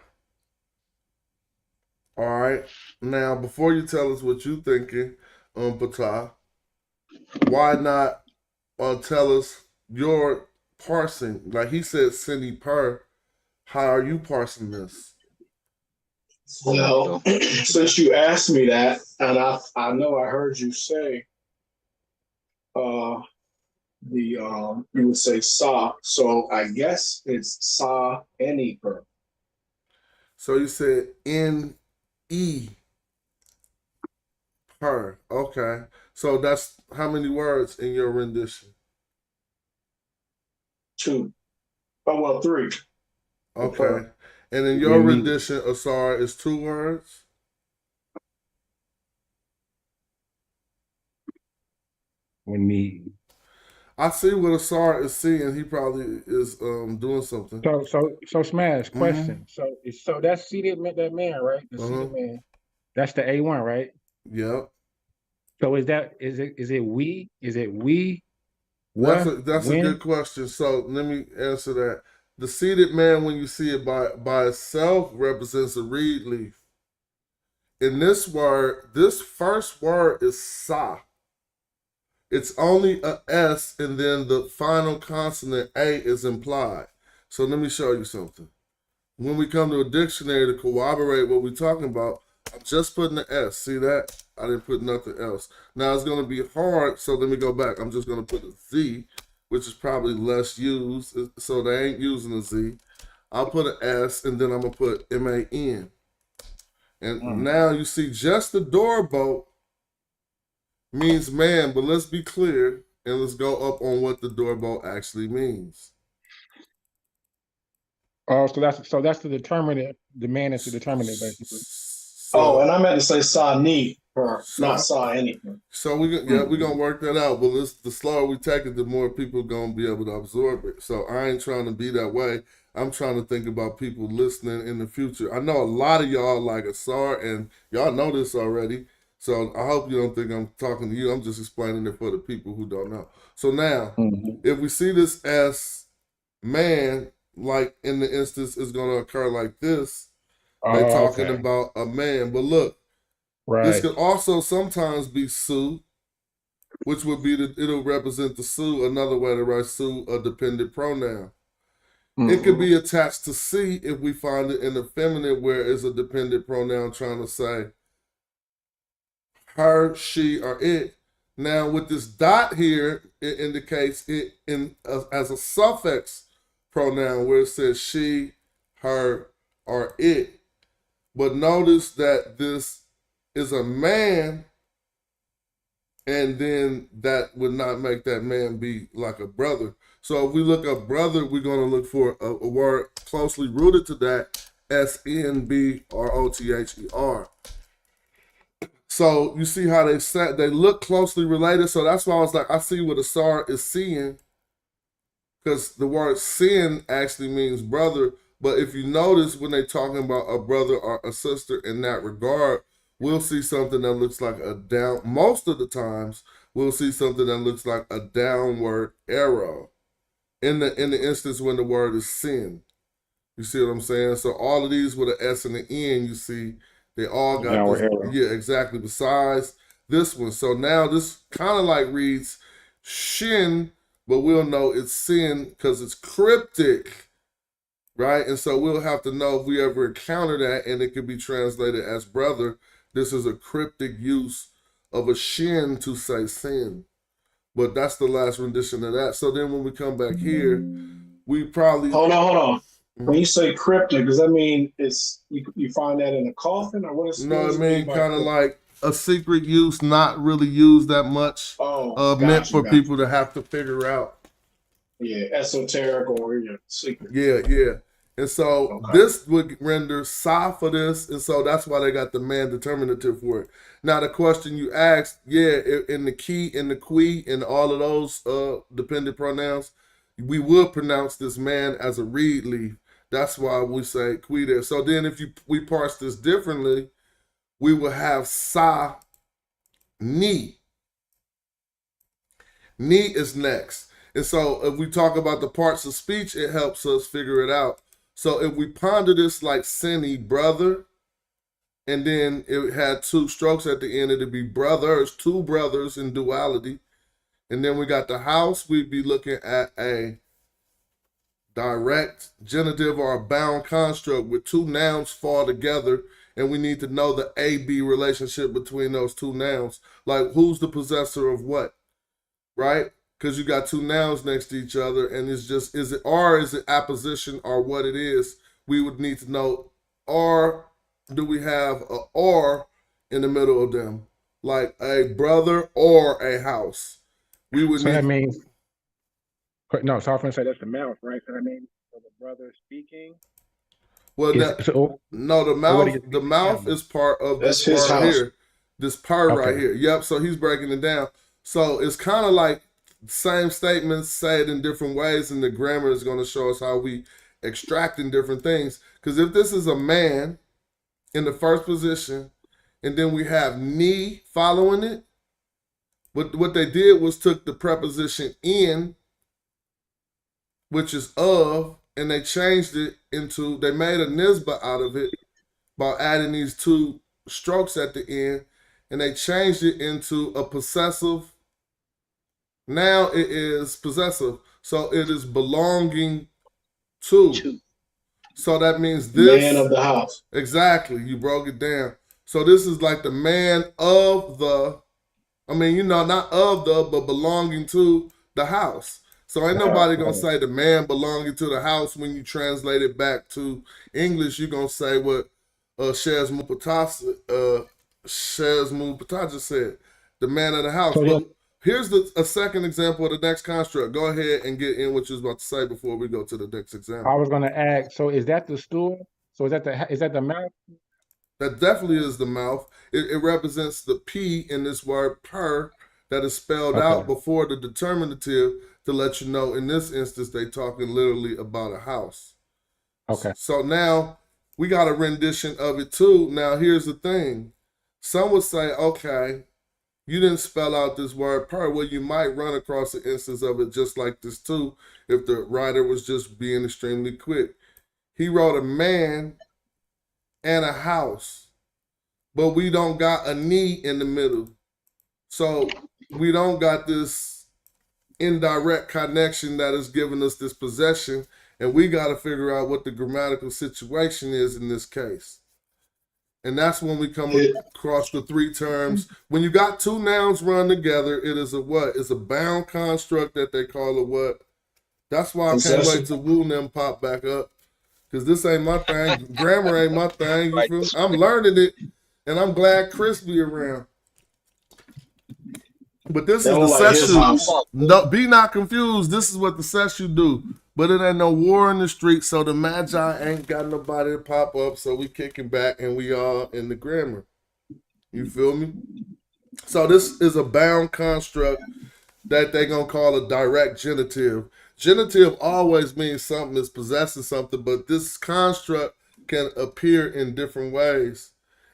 All right. Now, before you tell us what you thinking, Patah, why not tell us your parsing? Like he said Sini per. How are you parsing this? Well, since you asked me that, and I know I heard you say you would say sa, so I guess it's sa any per. So you said N-E per. Okay. So that's how many words in your rendition? 2. Oh, well, 3. Okay. And in your rendition, Asar, is 2 words? We need. I see what Asar is seeing. He probably is doing something. So Smash question. So that's seated that man, right? The seated man. That's the A1, right? Yep. So is it we? Is it we? That's a good question. So let me answer that. The seated man, when you see it by itself, represents a reed leaf. In this word, this first word is sa. It's only a S, and then the final consonant A is implied. So let me show you something. When we come to a dictionary to corroborate what we're talking about, I'm just putting the S. See that? I didn't put nothing else. Now it's going to be hard, so let me go back. I'm just going to put a Z, which is probably less used, so they ain't using a Z. I'll put an S, and then I'm going to put M-A-N. And now you see just the doorbolt means man, but let's be clear, and let's go up on what the doorbolt actually means. Oh, so that's the determinant. The man is the determinant, basically. Oh, and I meant to say saw need or not So, saw anything. so we're gonna work that out. But the slower we take it, the more people gonna be able to absorb it. So I ain't trying to be that way. I'm trying to think about people listening in the future. I know a lot of y'all like Asar, and y'all know this already. So I hope you don't think I'm talking to you. I'm just explaining it for the people who don't know. So now, if we see this as man, like in the instance, is going to occur like this. They talking about a man, but look, this could also sometimes be Sue, which would be it'll represent the Sue. Another way to write Sue, a dependent pronoun. It could be attached to C if we find it in the feminine, where it's a dependent pronoun trying to say her, she, or it. Now with this dot here, it indicates it as a suffix pronoun where it says she, her, or it. But notice that this is a man, and then that would not make that man be like a brother. So if we look up brother, we're going to look for a word closely rooted to that, SNBROTHER. So you see how they look closely related. So that's why I was like, I see what Asar is seeing, because the word sin actually means brother. But if you notice when they're talking about a brother or a sister in that regard, we'll see something that looks like a down. Most of the times, we'll see something that looks like a downward arrow in the instance when the word is sin. You see what I'm saying? So all of these with an S and an N, you see, they all got Downward this. arrow. Yeah, exactly. Besides this one. So now this kind of like reads shin, but we'll know it's sin because it's cryptic, right? And so we'll have to know if we ever encounter that, and it could be translated as brother. This is a cryptic use of a shin to say sin. But that's the last rendition of that. So then when we come back here, we probably... Hold on. When you say cryptic, does that mean it's you find that in a coffin, or what is? No, it means kind of like a secret use, not really used that much. Meant for people to have to figure out. Yeah, esoteric or secret. Yeah. And so this would render sa for this, and so that's why they got the man determinative for it. Now the question you asked, in the key, in the qui, in all of those dependent pronouns, we would pronounce this man as a reed leaf. That's why we say qui there. So then if we parse this differently, we will have sa, ni. Ni is next. And so if we talk about the parts of speech, it helps us figure it out. So if we ponder this like Sini, brother, and then it had two strokes at the end, it'd be brothers, two brothers in duality. And then we got the house, we'd be looking at a direct genitive or a bound construct with two nouns fall together, and we need to know the A-B relationship between those two nouns. Like, who's the possessor of what, right? Because you got two nouns next to each other, and it's just, is it or is it apposition or what it is? We would need to know, or do we have a or in the middle of them? Like a brother or a house. We would So that means, no, so I was going to say that's the mouth, right? So that means the brother speaking. Well, no, the mouth is part of this part here. This part right here. Yep, so he's breaking it down. So it's kind of like same statements said in different ways, and the grammar is going to show us how we extracting different things. Because if this is a man in the first position, and then we have ni following it, what they did was took the preposition in, which is of, and they changed it into, they made a nisba out of it by adding these two strokes at the end, and they changed it into a possessive. Now it is possessive, so it is belonging to. So that means this man of the house. Exactly, you broke it down. So this is like the man of the, not of the, but belonging to the house. So ain't nobody gonna say the man belonging to the house when you translate it back to English. You're gonna say what Shez Mupata just said, the man of the house. Here's a second example of the next construct. Go ahead and get in what you was about to say before we go to the next example. I was going to ask. So is that the stool? So is that the mouth? That definitely is the mouth. It represents the P in this word per that is spelled out before the determinative to let you know in this instance they talking literally about a house. Okay. So now we got a rendition of it too. Now here's the thing. Some would say, okay, you didn't spell out this word per. Well, you might run across an instance of it just like this too if the writer was just being extremely quick. He wrote a man and a house, but we don't got a knee in the middle. So we don't got this indirect connection that is giving us this possession, and we got to figure out what the grammatical situation is in this case. And that's when we come across the three terms. When you got two nouns run together, it is a what? It's a bound construct that they call a what? That's why I can't wait till Woo and them pop back up. Because this ain't my thing. Grammar ain't my thing. You feel me? I'm learning it, and I'm glad Chris be around. But this is the session. No, be not confused. This is what the session do. But it ain't no war in the street, so the Magi ain't got nobody to pop up, so we kicking back, and we all in the grammar. You feel me? So this is a bound construct that they gonna call a direct genitive. Genitive always means something is possessing something, but this construct can appear in different ways.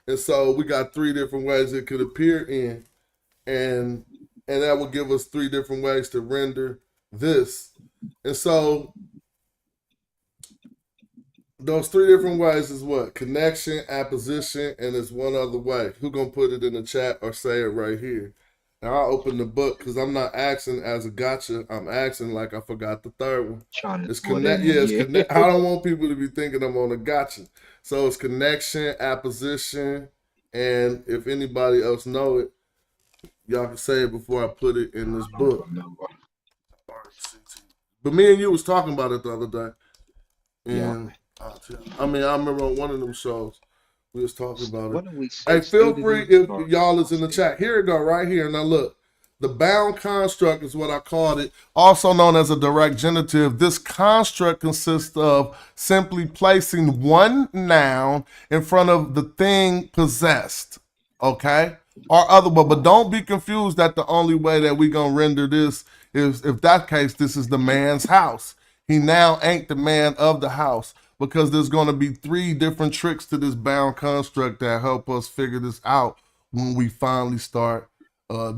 And so we got three different ways it could appear in. And that will give us three different ways to render this. And so those three different ways is what? Connection, apposition, and there's one other way. Who gonna put it in the chat or say it right here? Now I'll open the book because I'm not asking as a gotcha. I'm asking like I forgot the third one. It's connect. Yeah, it's connect. I don't want people to be thinking I'm on a gotcha. So it's connection, apposition, and if anybody else know it, y'all can say it before I put it in this book. But me and you was talking about it the other day. And I mean, I remember on one of them shows we was talking about it. Hey, feel free if y'all is in the chat. Here it go, right here. Now look, the bound construct is what I called it, also known as a direct genitive. This construct consists of simply placing one noun in front of the thing possessed, okay? Or other, but don't be confused that the only way that we gonna render this is if that case, this is the man's house. He now ain't the man of the house because there's gonna be three different tricks to this bound construct that help us figure this out when we finally start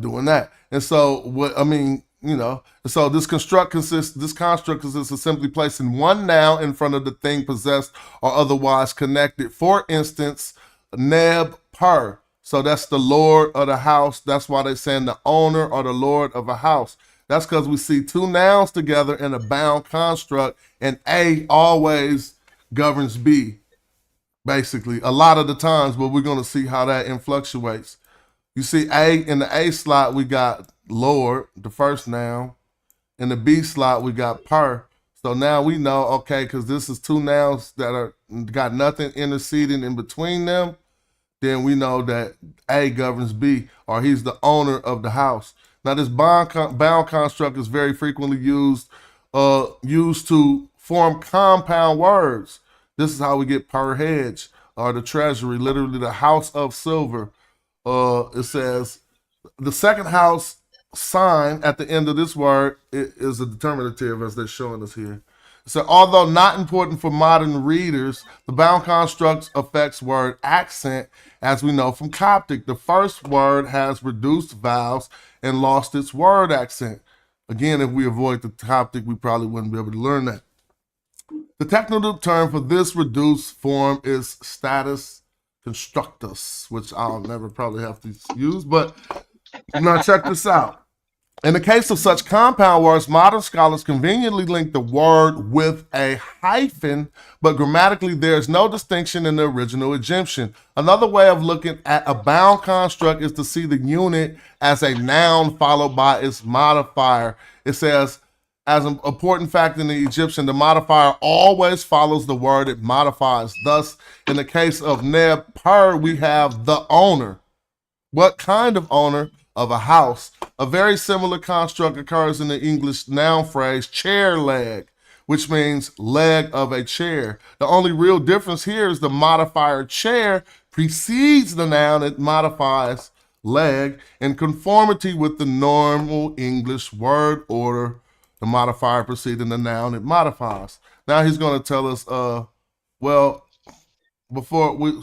doing that. And so what I mean, you know, so this construct consists of simply placing one noun in front of the thing possessed or otherwise connected. For instance, neb per. So that's the lord of the house. That's why they're saying the owner or the lord of a house. That's because we see two nouns together in a bound construct, and A always governs B, basically, a lot of the times, but we're going to see how that influctuates. You see A, in the A slot, we got lord, the first noun. In the B slot, we got per. So now we know, okay, because this is two nouns that are got nothing interceding in between them, then we know that A governs B, or he's the owner of the house. Now, this bound construct is very frequently used to form compound words. This is how we get per hedge, or the treasury, literally the house of silver. It says the second house sign at the end of this word is a determinative, as they're showing us here. So although not important for modern readers, the bound construct affects word accent, as we know from Coptic. The first word has reduced vowels and lost its word accent. Again, if we avoid the Coptic, we probably wouldn't be able to learn that. The technical term for this reduced form is status constructus, which I'll never probably have to use, but now check this out. In the case of such compound words, modern scholars conveniently link the word with a hyphen, but grammatically there is no distinction in the original Egyptian. Another way of looking at a bound construct is to see the unit as a noun followed by its modifier. It says, as an important fact in the Egyptian, the modifier always follows the word it modifies. Thus, in the case of neb per, we have the owner. What kind of owner? Of a house. A very similar construct occurs in the English noun phrase chair leg, which means leg of a chair. The only real difference here is the modifier chair precedes the noun. It modifies leg in conformity with the normal English word order. The modifier preceding the noun it modifies. Now he's going to tell us,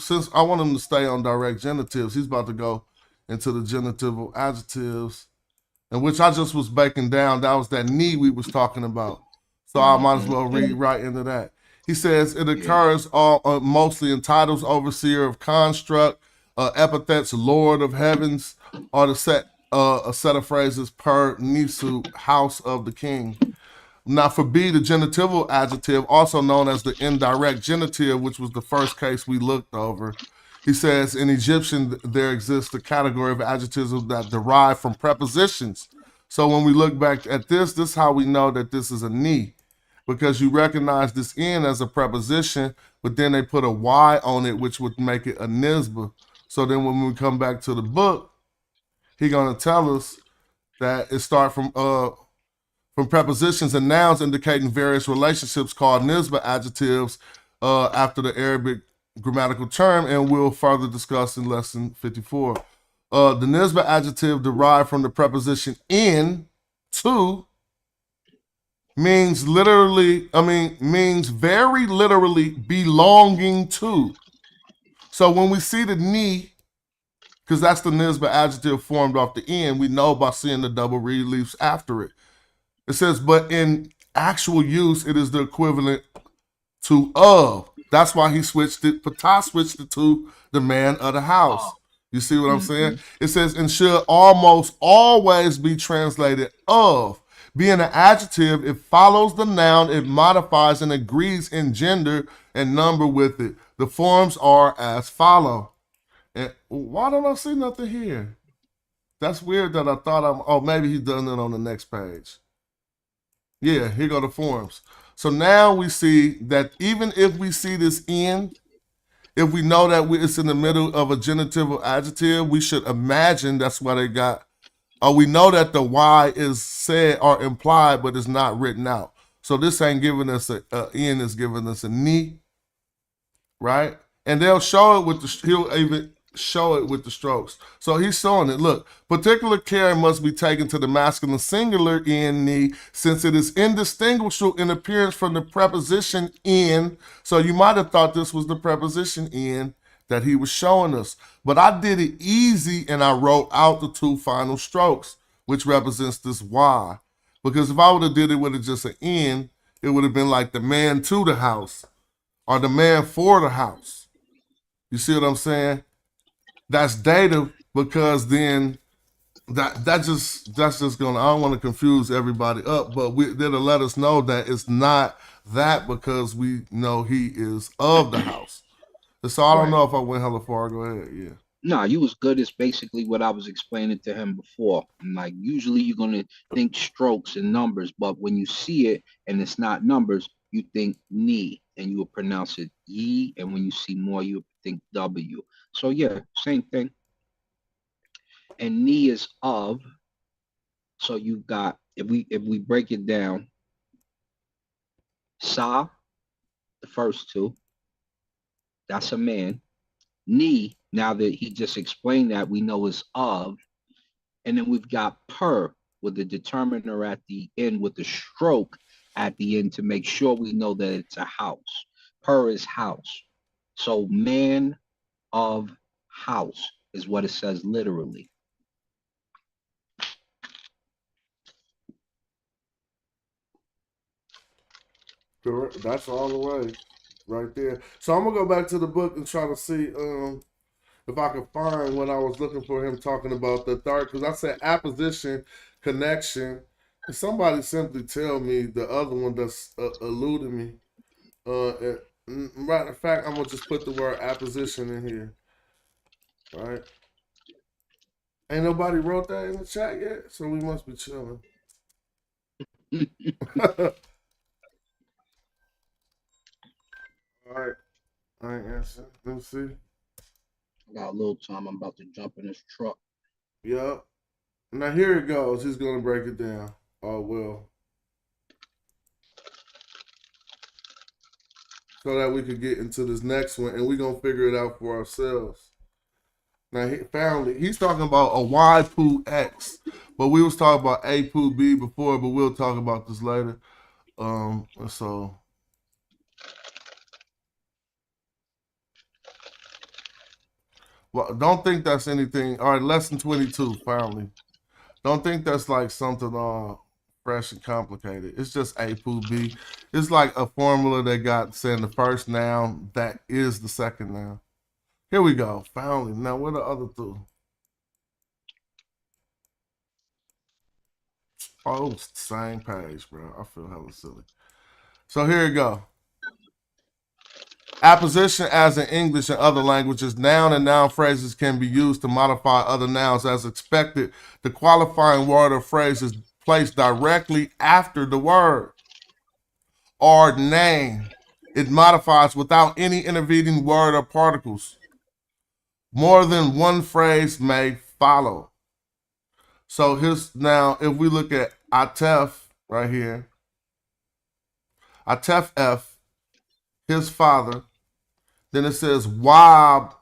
since I want him to stay on direct genitives, he's about to go into the genitival adjectives, and which I just was breaking down. That was that knee we was talking about. So I might as well read right into that. He says it occurs mostly in titles, overseer of construct, epithets, lord of heavens, or a set of phrases per nisu, house of the king. Now for B, the genitival adjective, also known as the indirect genitive, which was the first case we looked over. He says in Egyptian, there exists a category of adjectives that derive from prepositions. So when we look back at this is how we know that this is a ni, because you recognize this in as a preposition, but then they put a Y on it, which would make it a nisba. So then when we come back to the book, he's gonna tell us that it starts from prepositions and nouns indicating various relationships called Nisba adjectives after the Arabic grammatical term, and we'll further discuss in lesson 54. The Nisba adjective derived from the preposition in, to, means very literally belonging to. So when we see the ni, because that's the Nisba adjective formed off the end, we know by seeing the double reliefs after it. It says, but in actual use, it is the equivalent to of. That's why he switched it. Ptah switched it to the man of the house. You see what I'm saying? It says, and should almost always be translated of. Being an adjective, it follows the noun, it modifies and agrees in gender and number with it. The forms are as follow. And why don't I see nothing here? That's weird that I thought maybe he's done it on the next page. Yeah, here go the forms. So now we see that even if we see this in, if we know that it's in the middle of a genitival adjective, we should imagine that's why they got, or we know that the Y is said or implied, but it's not written out. So this ain't giving us a in, is giving us a ni, right? And they'll show it with he'll even show it with the strokes. So he's showing it. Look, particular care must be taken to the masculine singular in ni, since it is indistinguishable in appearance from the preposition in. So you might have thought this was the preposition in that he was showing us. But I did it easy and I wrote out the two final strokes, which represents this Y. Because if I would have did it with just an in, it would have been like the man to the house or the man for the house. You see what I'm saying? That's dative, because then that's just gonna, I don't want to confuse everybody up, but that'll let us know that it's not that, because we know he is of the house. So I don't know if I went hella far. Go ahead. Yeah. Nah, you was good. It's basically what I was explaining to him before. Like usually you're gonna think strokes and numbers, but when you see it and it's not numbers, you think ni and you will pronounce it ye, and when you see more, you think W. So yeah, same thing. And ni is of. So you've got, if we break it down, sa, the first two, that's a man. Ni, now that he just explained that, we know is of. And then we've got per with the determiner at the end with the stroke at the end to make sure we know that it's a house. Per is house. So man of house is what it says literally. Correct. That's all the way right there. So I'm gonna go back to the book and try to see if I can find when I was looking for him talking about the third, because I said apposition, connection. And somebody simply tell me the other one that's eluding me. Matter of fact, I'm gonna just put the word apposition in here. Right? Ain't nobody wrote that in the chat yet, so we must be chilling. All right. I ain't answering. Let me see. I got a little time. I'm about to jump in this truck. Yup. Now here it goes. He's gonna break it down. Oh well. So that we could get into this next one and we're gonna figure it out for ourselves. Now he's talking about a Y poo X, but we was talking about A poo B before, but we'll talk about this later. So well, don't think that's anything. All right, lesson 22, finally. Don't think that's like something fresh and complicated. It's just A poo B. It's like a formula that got saying the first noun that is the second noun. Here we go. Finally. Now, what are the other two? Oh, it's the same page, bro. I feel hella silly. So here you go. Apposition, as in English and other languages, noun and noun phrases can be used to modify other nouns as expected. The qualifying word or phrase is placed directly after the word or name. It modifies without any intervening word or particles. More than one phrase may follow. So here's now, if we look at Atef right here, Atef F, his father, then it says Wab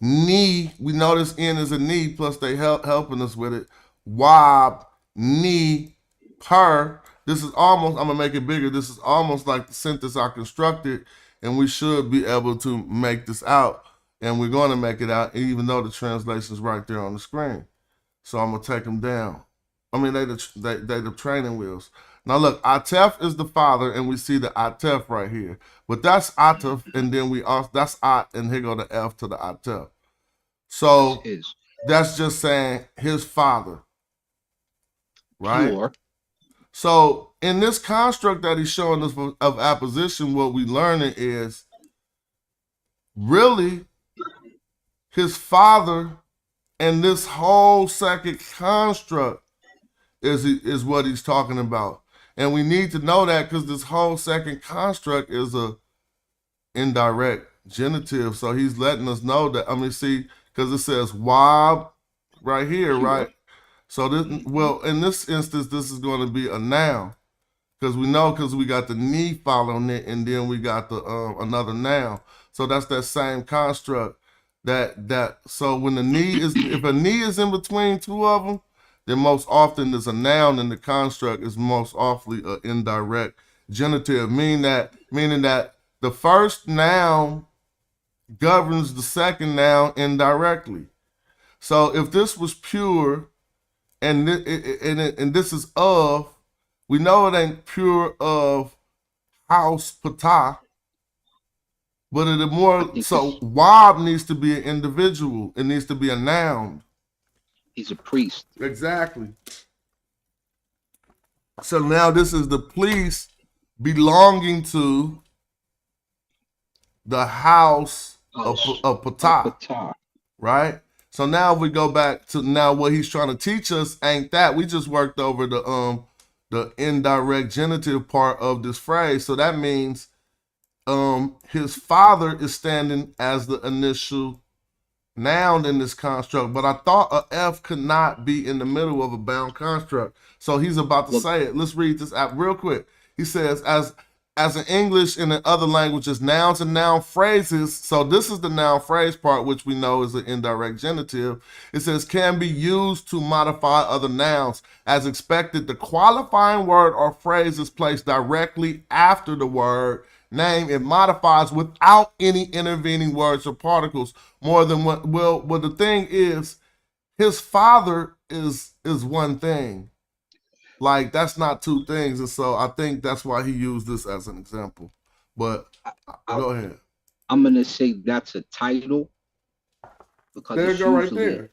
Ni. We know this N is a ni, plus they helping us with it. Wab Ni Per. This is almost, I'm gonna make it bigger. This is almost like the sentence I constructed, and we should be able to make this out. And we're gonna make it out, even though the translation is right there on the screen. So I'm gonna take them down. I mean, they the training wheels. Now look, Atef is the father, and we see the Atef right here. But that's Atef, and then we also, that's At, and here go the F to the Atef. So that's just saying his father, right? Pure. So in this construct that he's showing us of apposition, what we learning is really his father, and this whole second construct is what he's talking about. And we need to know that because this whole second construct is a indirect genitive. So he's letting us know that, I mean, see, because it says wob right here, right? So this, well, in this instance, this is going to be a noun. Because we know, because we got the ni following it, and then we got the another noun. So that's that same construct. So when the ni is, if a ni is in between two of them, then most often there's a noun, and the construct is most often an indirect genitive, meaning that the first noun governs the second noun indirectly. So if this was pure, and this is of, we know it ain't pure of house patah, but it more so Wab needs to be an individual. It needs to be a noun. He's a priest. Exactly. So now this is the priest belonging to the house of Patah, right? So now if we go back to now what he's trying to teach us ain't that. We just worked over the indirect genitive part of this phrase. So that means his father is standing as the initial noun in this construct, but I thought a F could not be in the middle of a bound construct. So he's about to say it. Let's read this out real quick. He says, as in English and in other languages, nouns and noun phrases, so this is the noun phrase part, which we know is an indirect genitive. It says, can be used to modify other nouns. As expected, the qualifying word or phrase is placed directly after the word name. It modifies without any intervening words or particles. More than what, well, the thing is, his father is one thing. Like, that's not two things. And so I think that's why he used this as an example. But go ahead. I'm going to say that's a title. Because there you go right there.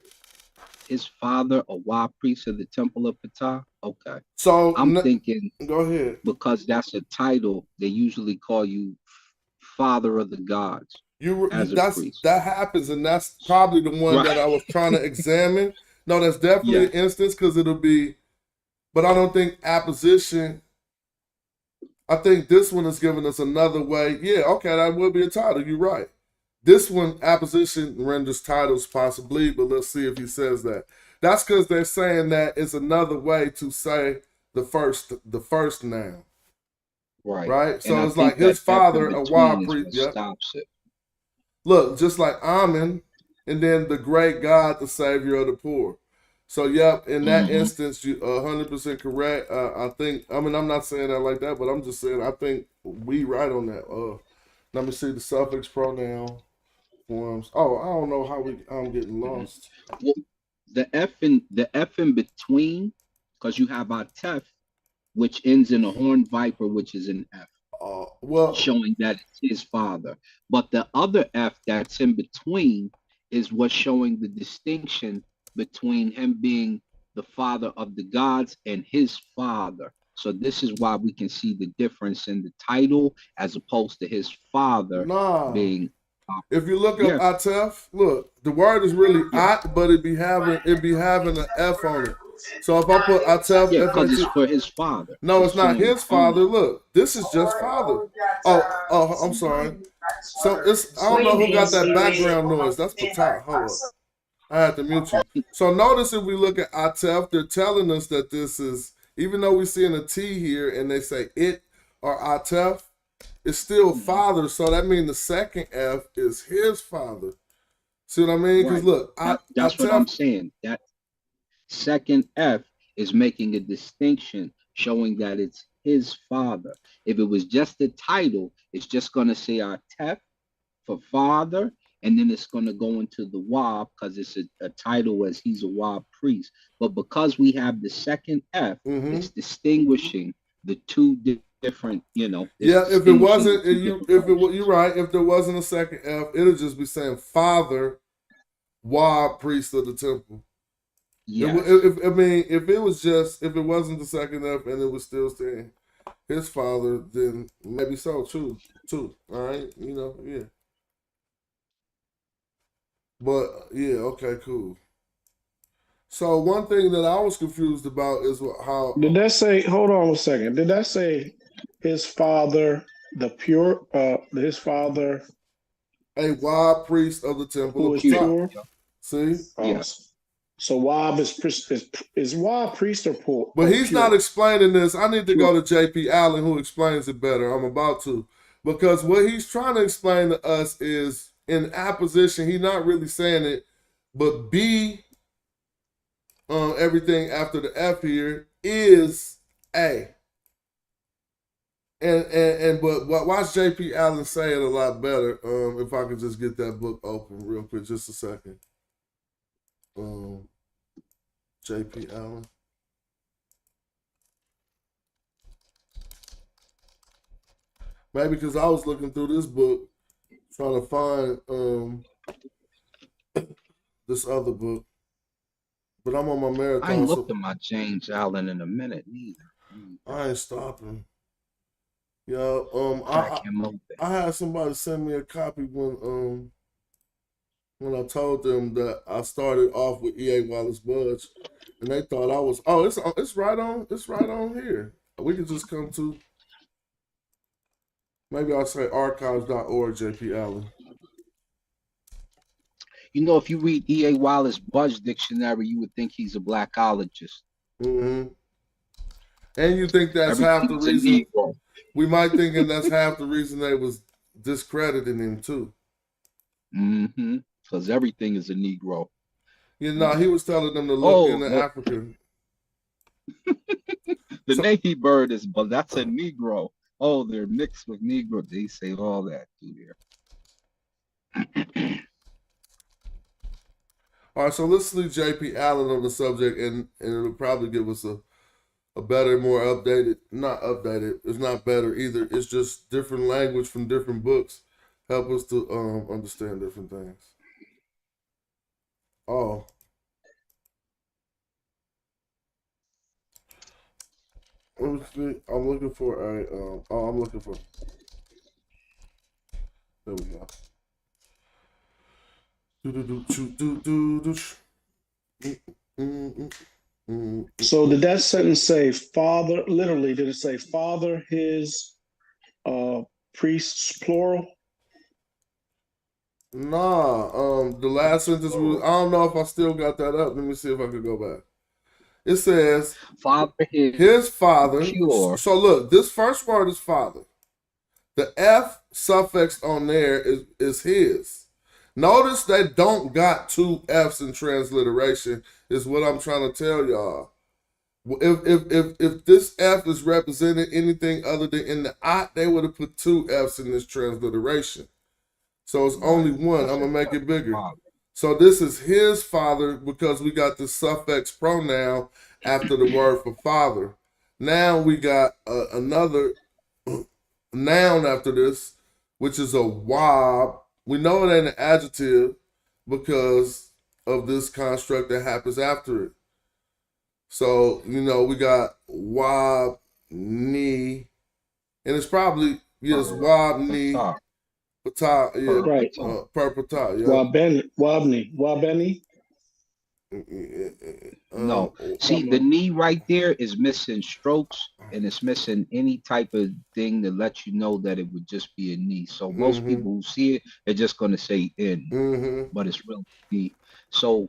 His father, a wild priest of the temple of Ptah. Okay. So I'm thinking, go ahead. Because that's a title, they usually call you father of the gods. That happens, and that's probably the one that I was trying to examine. No, that's definitely an instance, because it'll be, but I don't think apposition. I think this one is giving us another way. Yeah, okay, that would be a title. You're right. This one, apposition renders titles possibly, but let's see if he says that. That's because they're saying that it's another way to say the first noun. Right? And So I it's think like his that F father, in a wild between is priest. what Yep. stops it. Look, just like Amen, and then the great God, the savior of the poor. So, yep, in that instance, you 100% correct. I think, I mean, I'm not saying that like that, but I'm just saying I think we right on that. Let me see the suffix pronoun forms. Oh, I don't know how I'm getting lost. Well, the F in between, because you have our tef, which ends in a horned viper, which is an F. Well, showing that it's his father. But the other F that's in between is what's showing the distinction between him being the father of the gods and his father. So this is why we can see the difference in the title as opposed to his father being. If you look up Atef, look, the word is really At, but it be having an F on it. So if I put Atef, because it's for his father. No, it's not his father. Look, this is just father. Oh, I'm sorry. So I don't know who got that background noise. That's Patah. Hold up. I had to mute you. So notice if we look at Atef, they're telling us that this is, even though we're seeing a T here and they say it or Atef, it's still father. So that means the second F is his father. See what I mean? Because look, that's what I'm saying. That second F is making a distinction, showing that it's his father. If it was just the title, it's just going to say Atef for father, and then it's going to go into the Wab because it's a title as he's a Wab priest. But because we have the second F, it's distinguishing the two different, Yeah, if it wasn't, you're right. If there wasn't a second F, it'll just be saying father, Wab, priest of the temple. Yes. If it wasn't the second F and it was still saying his father, then maybe so too. All right, yeah. But yeah, okay, cool. So one thing that I was confused about is how did that say? Hold on a second. Did that say his father, his father, a wild priest of the temple who of is pure? See, yes. So Wab is Wab priest or poor? But he's not explaining this. I need to go to J.P. Allen, who explains it better. I'm about to, because what he's trying to explain to us is in apposition. He's not really saying it, but B, everything after the F here is A. But watch J.P. Allen say it a lot better. If I could just get that book open real quick, just a second. J.P. Allen. Maybe because I was looking through this book, trying to find this other book. But I'm on my marathon. I ain't looked at my James Allen in a minute neither. I ain't stopping. Yeah, I had somebody send me a copy when I told them that I started off with E.A. Wallace Budge, and they thought I was it's right on here. We could just come to, maybe I'll say archives.org, J.P. Allen. If you read E.A. Wallace Budge dictionary, you would think he's a blackologist. Mm-hmm. And you think that's half the reason? We might think that's half the reason they was discrediting him too. Mm-hmm. Because everything is a Negro. He was telling them to look into Africa. The Navy bird but that's a Negro. Oh, they're mixed with Negro. They say all that through there. All right, so let's see J.P. Allen on the subject, and it'll probably give us a better, more updated, not updated, it's not better either. It's just different language from different books. Help us to understand different things. Oh. Let me see. I'm looking for there we go. So did that sentence say father? Literally, did it say father, his, priests, plural? Nah, the last sentence was, I don't know if I still got that up. Let me see if I could go back. It says, Father his father. pure. So look, this first word is father. The F suffix on there is his. Notice they don't got two F's in transliteration, is what I'm trying to tell y'all. If this F is representing anything other than in the I, they would have put two F's in this transliteration. So it's only one. I'm gonna make it bigger. So this is his father because we got the suffix pronoun after the word for father. Now we got another noun after this, which is a wob. We know it ain't an adjective because of this construct that happens after it. So, we got wob, knee, and it's probably, yes, wob, knee, patah, yeah, Right. per patah, yeah. Wabeni. No. See, the knee right there is missing strokes and it's missing any type of thing that lets you know that it would just be a knee. So most people who see it, they're just going to say in, but it's really knee. So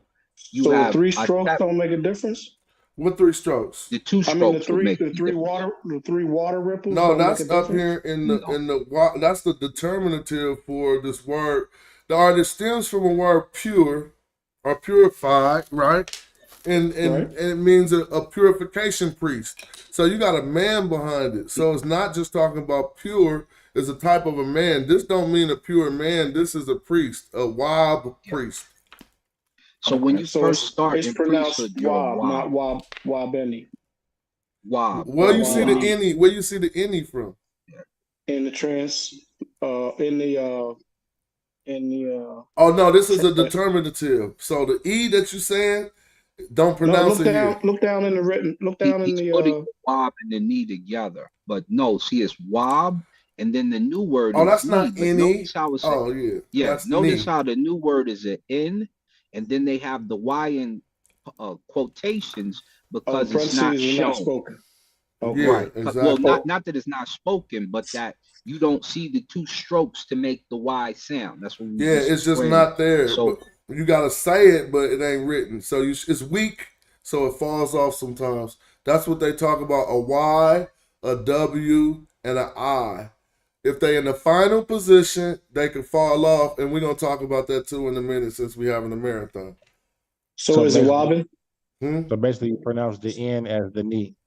you have three strokes don't make a difference? What three strokes? The two strokes will make the three water ripples. No, don't that's make a up here in the that's the determinative for this word. The artist stems from a word pure or purified, right? And it means a purification priest. So you got a man behind it. So it's not just talking about pure, it's a type of a man. This don't mean a pure man. This is a priest, a wob priest. So when you first start it's in pronounced priesthood, you're a wob, wob. not wabeni. Wob. Where you see the any? Where you see the any from? In the Oh no, this is a determinative. So the e that you saying, don't pronounce it here. Look down in the written. Look down in the. Putting wob and the knee together, but no. See, it's wob, and then the new word. Oh, is that's knee, not but any. Notice how it's yeah. That's notice knee. how the new word is an in, and then they have the y in quotations because it's not shown. Not spoken. Okay. Right. Exactly. Well, not that it's not spoken, but that you don't see the two strokes to make the Y sound. That's what we it's just not there. So but you gotta say it, but it ain't written. So it's weak, so it falls off sometimes. That's what they talk about: a Y, a W, and an I. If they in the final position, they can fall off, and we're gonna talk about that too in a minute since we having a marathon. So is it wobbing? So basically, you pronounce the N as the knee.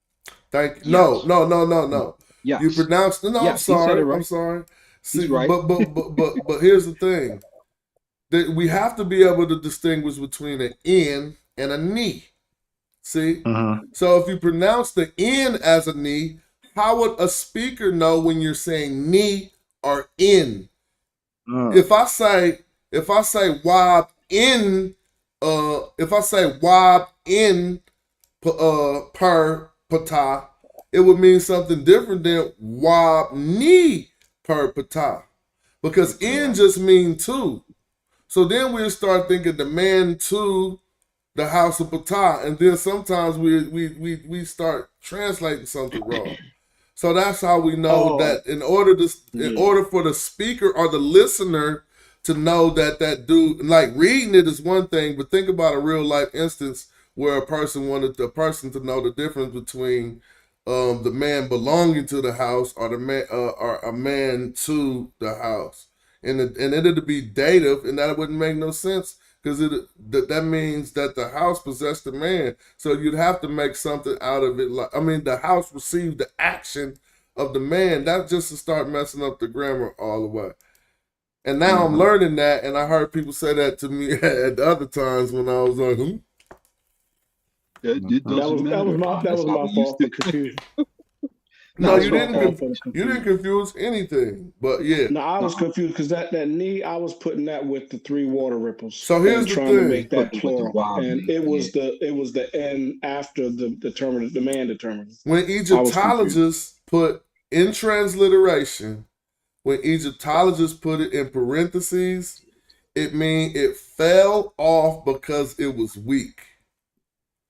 Thank you. No. Yes. You pronounce no. I'm sorry. Right. I'm sorry. See, He's right. But here's the thing: that we have to be able to distinguish between an N and a knee. See, so if you pronounce the N as a knee, how would a speaker know when you're saying knee or in? If I say wob in, if I say wob in per patah, it would mean something different than wob knee per patah, because in just mean two. So then we'll start thinking the man to the house of patah, and then sometimes we start translating something wrong. So that's how we know that in order for the speaker or the listener to know that dude, like reading it is one thing, but think about a real life instance where a person wanted the person to know the difference between the man belonging to the house or the man or a man to the house, and it'd be dative, and that wouldn't make no sense because that means that the house possessed the man. So you'd have to make something out of it. Like, I mean, the house received the action of the man. That's just to start messing up the grammar all the way. And now I'm learning that, and I heard people say that to me at other times when I was like, That was my fault for confusion. No, you didn't confuse anything, but yeah. No, I was confused because that knee, I was putting that with the three water ripples. So here's the trying thing. to make that plural, and it was the N after the man determinant. When Egyptologists put in transliteration, when Egyptologists put it in parentheses, it means it fell off because it was weak.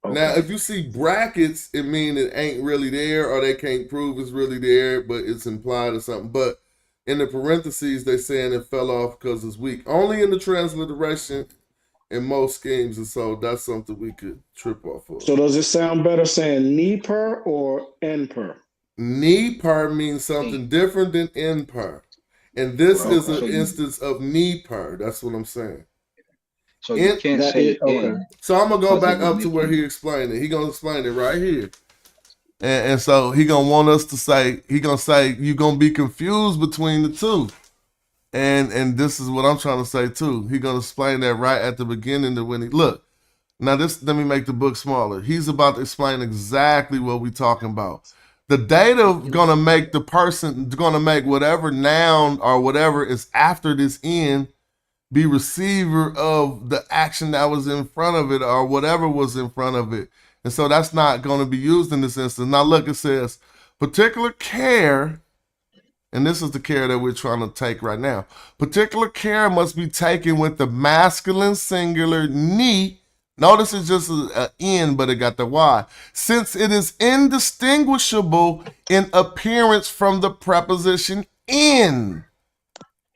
Now, if you see brackets, it means it ain't really there, or they can't prove it's really there, but it's implied or something. But In the parentheses, they saying it fell off because it's weak. Only in the transliteration in most schemes, and so that's something we could trip off of. So does it sound better saying knee per or n per? Knee per means something different than in per. And this is an instance of knee per. That's what I'm saying. So you can't say in. So I'm going to go back up to where he explained it. He going to explain it right here. And so he going to want us to say, he going to say, you're going to be confused between the two. And this is what I'm trying to say too. He going to explain that right at the beginning that when he, look, now this, let me make the book smaller. He's about to explain exactly what we're talking about. The dative going to make the person, going to make whatever noun or whatever is after this in be receiver of the action that was in front of it or whatever was in front of it. And so that's not going to be used in this instance. Now look, it says particular care, and this is the care that we're trying to take right now. Particular care must be taken with the masculine singular ni. Notice it's just an N, but it got the Y. Since it is indistinguishable in appearance from the preposition in,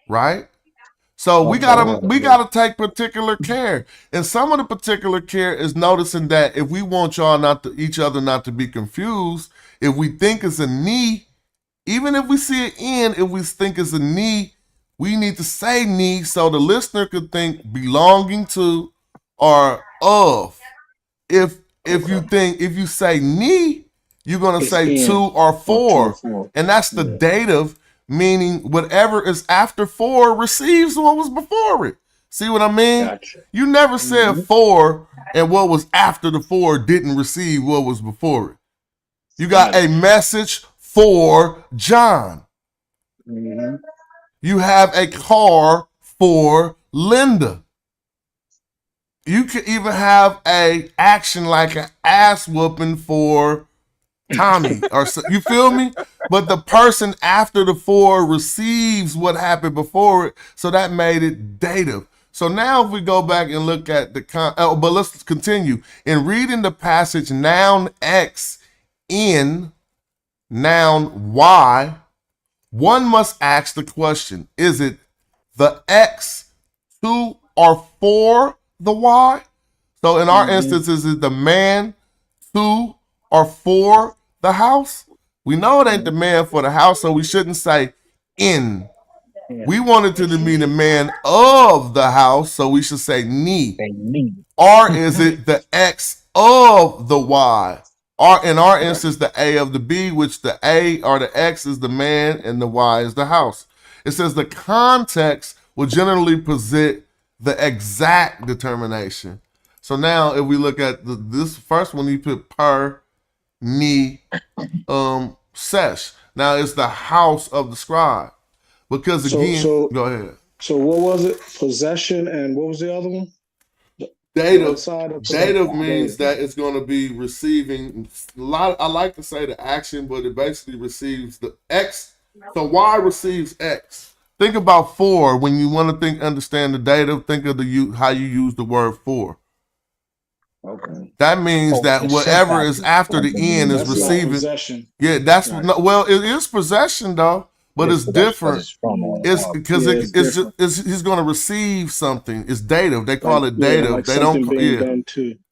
right? So we gotta take particular care. And some of the particular care is noticing that if we want y'all each other not to be confused, if we think it's a ni, even if we see an in, if we think it's a ni, we need to say ni so the listener could think belonging to or of. If you say ni, you're gonna say to or for. And that's the dative, meaning whatever is after for receives what was before it. See what I mean? Gotcha. You never said for and what was after the for didn't receive what was before it. You got a message for John. You have a car for Linda. You could even have a action like an ass whooping for Tommy, or you feel me? But the person after the for receives what happened before it, so that made it dative. So now if we go back and look at the but let's continue. In reading the passage noun X in noun Y, one must ask the question, is it the X to or for the Y? So in our instance, is it the man to or for the house? We know it ain't the man for the house, so we shouldn't say in. We want it to be the man of the house, so we should say ni. Or is it the X of the Y? Or in our instance, the A of the B, which the A or the X is the man and the Y is the house. It says the context will generally present the exact determination. So now if we look at this first one, you put per, ni, sesh. Now it's the house of the scribe. Because again, go ahead. So what was it? Possession and what was the other one? Dative means that it's going to be receiving I like to say the action, but it basically receives the X. So Y receives X. Think about for when you want to understand the dative. Think of how you use the word for. Okay. That means that whatever is after the end is receiving. Yeah, that's well, it is possession though. But it's different. It's because he's going to receive something. It's dative. They call it dative. Like they don't.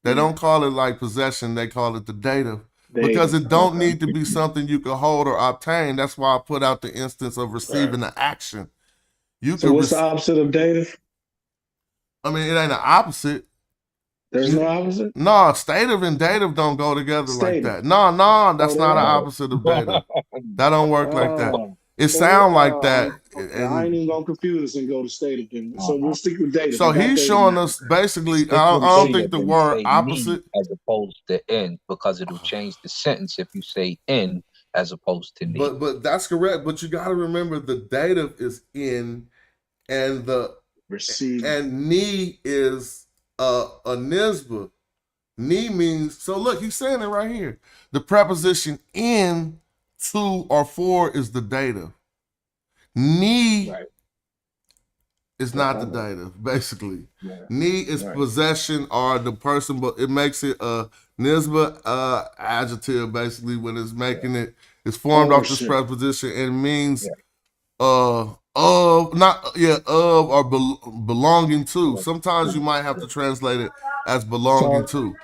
They don't call it like possession. They call it the dative because it don't need to be something you can hold or obtain. That's why I put out the instance of receiving the action. So what's the opposite of dative? I mean, it ain't an opposite. There's no opposite? No, stative and dative don't go together like that. No, that's not an opposite of dative. That don't work like that. It sound like that. I ain't even gonna confuse us and go to stative then. So we'll stick with dative. So he's showing us basically. I don't think the word opposite as opposed to in, because it'll change the sentence if you say in as opposed to ni. But that's correct. But you got to remember the dative is in, and the receive and ni is a nisba. Ni means so. Look, he's saying it right here. The preposition in, to, or for is the dative. Ni is not the dative, basically. Ni is possession or the person, but it makes it a nisba adjective, basically, when it's making it's formed off this preposition and means of or belonging to. Sometimes you might have to translate it as belonging to.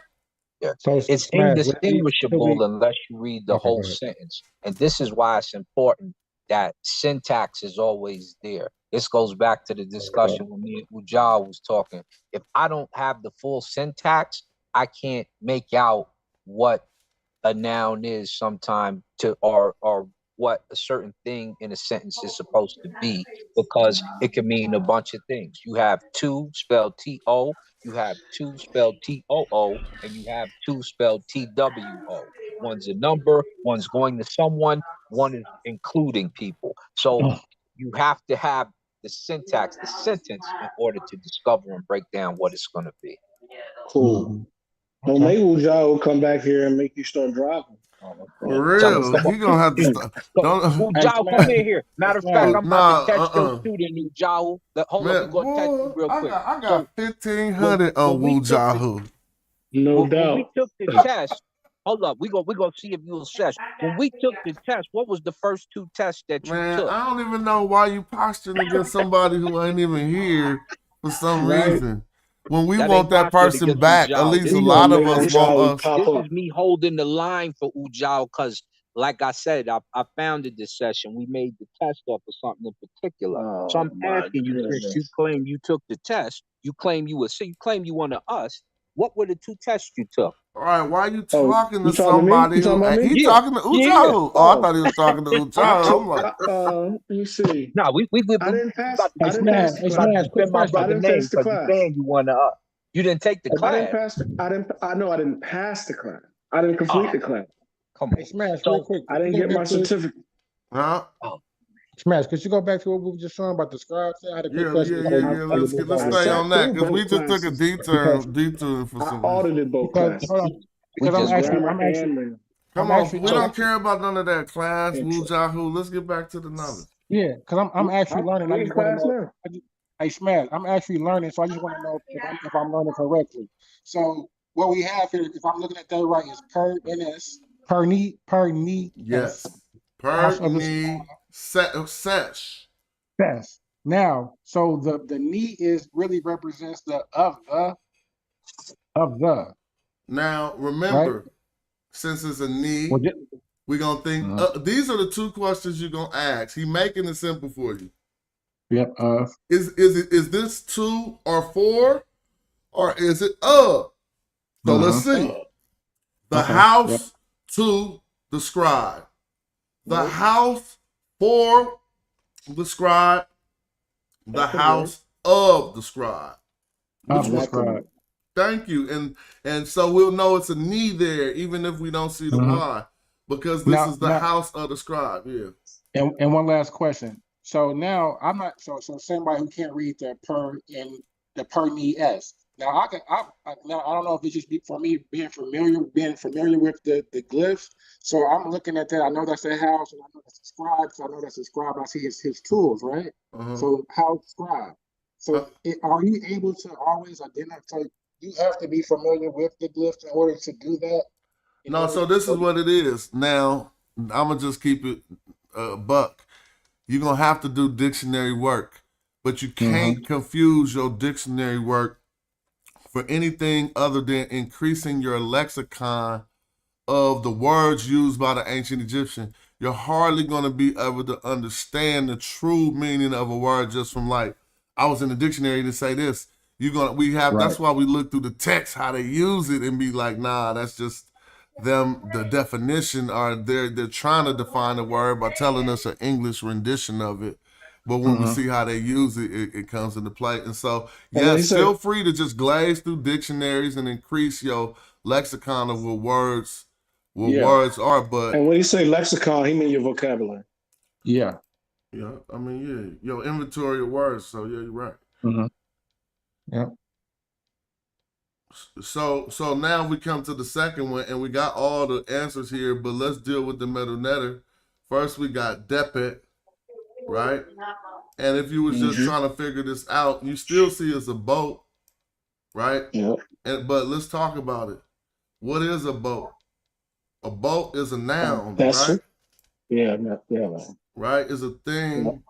Yeah. So It's Smash, would it indistinguishable be unless you read the okay? Go whole ahead. sentence. And this is why it's important that syntax is always there. This goes back to the discussion when me and Ujal was talking. If I don't have the full syntax, I can't make out what a noun is sometime to or what a certain thing in a sentence is supposed to be, because it can mean a bunch of things. You have two spelled T-O, you have two spelled T-O-O, and you have two spelled T-W-O. One's a number, one's going to someone, one is including people. So you have to have the syntax, the sentence, in order to discover and break down what it's going to be. Cool. Well, maybe Ujah will come back here and make you start driving. For real, he gonna have to stop. Ujah, come in here. Matter of fact, I'm about to text your student, Ujah. Hold up, we gonna text you real quick. I got 1,500 on Wu Jahu. No doubt. When we took the test, hold up, we gonna see if you assess. When we took the test, what was the first two tests that you took? I don't even know why you posturing against somebody who ain't even here for some reason. When we want that person back, at least a lot of us want us. This is me holding the line for Ujao, because, like I said, I founded this session. We made the test up for something in particular. So I'm asking you, since you claim you took the test, you claim you one of us. What were the two tests you took? All right, why are you talking to somebody who he talking to Ujao? Yeah. Oh, I thought he was talking to Ujao. I'm like, let me see. No, we I didn't pass. I didn't pass the class. Saying you one of us. You didn't take the class. I didn't pass the class. I didn't complete the class. Come on. Hey, Smash, real quick. I didn't get my certificate. Huh? Smash, could you go back to what we were just showing about the scribes? I had a quick question. Let's stay on that, because we just took a detour for some reason. Audited both classes. Because I'm actually Come on, we don't care about none of that class, Wu Jahu. Let's get back to the knowledge. Yeah, because I'm actually learning. I just want to know. Hey, Smash, I'm actually learning, so I just want to know if I'm learning correctly. So what we have here, if I'm looking at that right, is per ns, per knee. Yes. Per knee sesh. Yes. Now, so the knee is really represents the of the. Now remember, since it's a knee, we're gonna think these are the two questions you're gonna ask. He making it simple for you. Yep. Is this two or four, or is it So let's see. The house to the scribe. The house for the scribe. The house of the scribe. Thank you. And so we'll know it's a knee there, even if we don't see the Y, because this is the house of the scribe. Yeah. And one last question. So now I'm not so somebody who can't read the per knee s. Now I don't know if it's just for me being familiar with the glyphs. So I'm looking at that. I know that's a house, and I know that's a scribe. So I know that's a scribe. I see his tools, right? So house scribe. So are you able to always identify? So you have to be familiar with the glyphs in order to do that. No, so this is what it is. Now I'm gonna just keep it buck. You're going to have to do dictionary work, but you can't confuse your dictionary work for anything other than increasing your lexicon of the words used by the ancient Egyptian. You're hardly going to be able to understand the true meaning of a word just from like, I was in the dictionary to say this. That's why we look through the text, how they use it, and be like, nah, that's just them, the definition, or they're trying to define the word by telling us an English rendition of it. But when we see how they use it, it comes into play. And so, yes, feel free to just glaze through dictionaries and increase your lexicon of what words are. But and when you say lexicon, he mean your vocabulary. Yeah. Yeah. I mean, your inventory of words. So yeah, you're right. Yeah. So now we come to the second one, and we got all the answers here, but let's deal with the Metu Neter. First, we got depet, right? And if you was just trying to figure this out, you still see it's a boat, right? Yep. But let's talk about it. What is a boat? A boat is a noun, right? Yeah. Right? Is a thing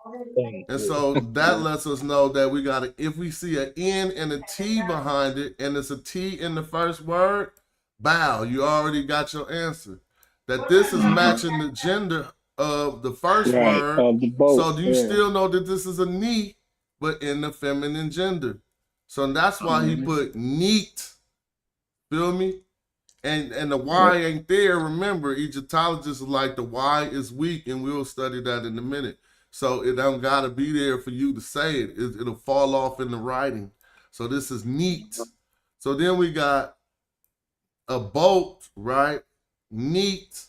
And so that lets us know that we got if we see an N and a T behind it, and it's a T in the first word, bow, you already got your answer. That this is matching the gender of the first word. So do you still know that this is a knee, but in the feminine gender? So that's why he put neat. Feel me? And the Y ain't there. Remember, Egyptologists are like the Y is weak, and we'll study that in a minute. So it don't gotta be there for you to say it. It'll fall off in the writing. So this is neat. So then we got a boat, right? Neat.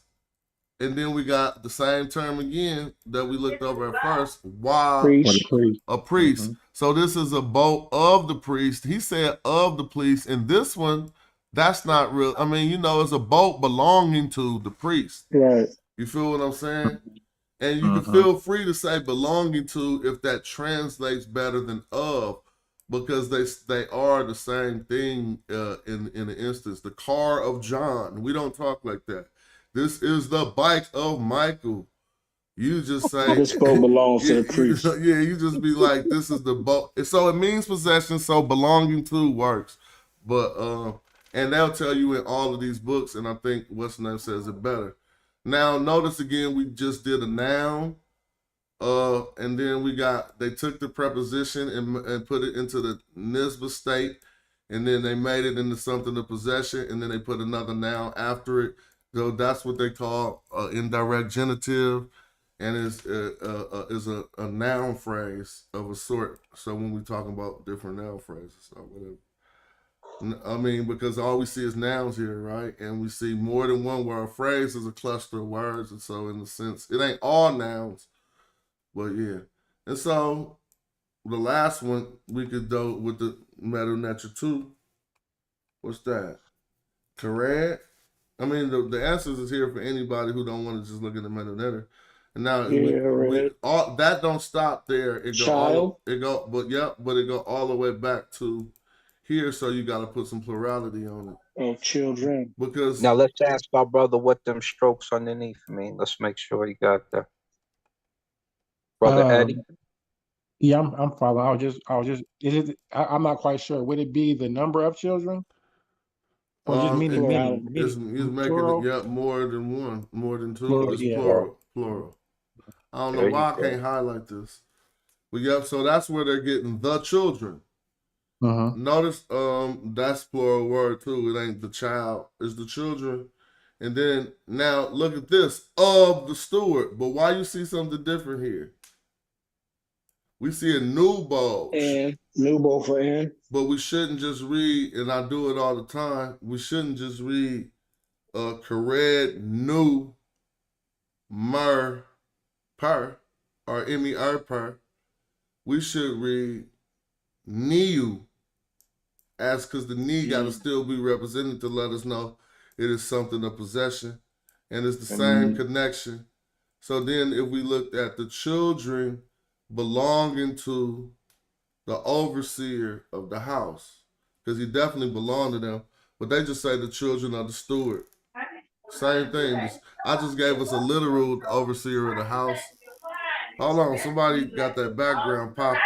And then we got the same term again that we looked over at first. Why a priest. So this is a boat of the priest. He said of the priest. And this one, that's not real. I mean, you know, it's a boat belonging to the priest. Right. You feel what I'm saying? And you can feel free to say belonging to if that translates better than of, because they are the same thing in the instance. The car of John. We don't talk like that. This is the bike of Michael. You just say this boat belongs to the priest. Yeah, you just be like, this is the boat. So it means possession, so belonging to works. But and they'll tell you in all of these books, and I think what's the name says it better. Now notice again, we just did a noun. And then they took the preposition and put it into the Nisba state, and then they made it into something of possession, and then they put another noun after it. So that's what they call indirect genitive, and is a noun phrase of a sort. So when we talking about different noun phrases or whatever, I mean, because all we see is nouns here, right? And we see more than one word. A phrase is a cluster of words, and so in a sense, it ain't all nouns, but yeah. And so the last one we could do with the Metu Neter 2. What's that? Correct. I mean, the answers is here for anybody who don't want to just look at the Metu Neter. And now that don't stop there. It go but it go all the way back to here. So you got to put some plurality on it. Oh, children. Because now let's ask our brother what them strokes underneath mean. Let's make sure he got that. Brother Eddie. Yeah, I'm following. I'm not quite sure. Would it be the number of children? Or just meaning many? It's making it more than one, more than two. It's plural. I don't know why I can't highlight this. But so that's where they're getting the children. Notice that's plural word too. It ain't the child, it's the children. And then now look at this, of the steward. But why you see something different here? We see a new bulge. And new bulge for and. But we shouldn't just read, and I do it all the time, we shouldn't just read Kared nu mer per or mer per. We should read niu as because the knee got to still be represented to let us know it is something of possession, and it's the same connection. So then if we looked at the children belonging to the overseer of the house, because he definitely belonged to them, but they just say the children of the steward. Same thing. I just gave us a literal overseer of the house. Hold on, somebody got that background popping.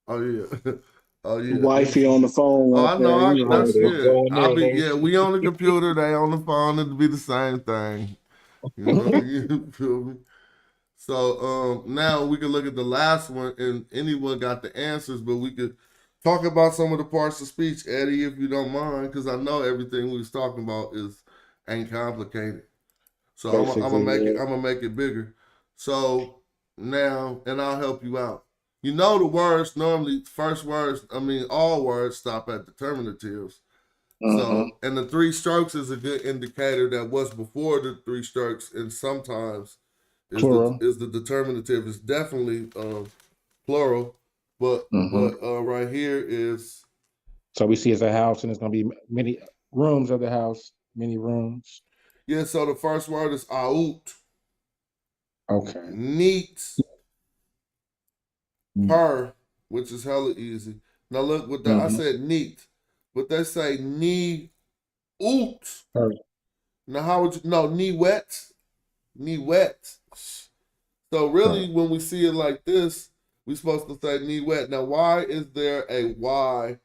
Oh yeah. Oh yeah. Wifey on the phone. Oh, I know. That's it. We on the computer, they on the phone. It'd be the same thing. You know, you feel me? So now we can look at the last one, and anyone got the answers, but we could talk about some of the parts of speech, Eddie, if you don't mind, because I know everything we was talking about ain't complicated. So I'm gonna make it bigger. So now, and I'll help you out. You know the words normally, first words, all words stop at determinatives. So, and the three strokes is a good indicator that what's before the three strokes, and sometimes is the determinative is definitely plural, but right here is. So we see it's a house, and it's going to be many rooms of the house, many rooms. Yeah. So the first word is out. Okay. Neat. Per, which is hella easy. Now look what that I said neat, but they say knee oot. Now how would you knee wet? Knee wet. So really, when we see it like this, we're supposed to say knee wet. Now, why is there a Y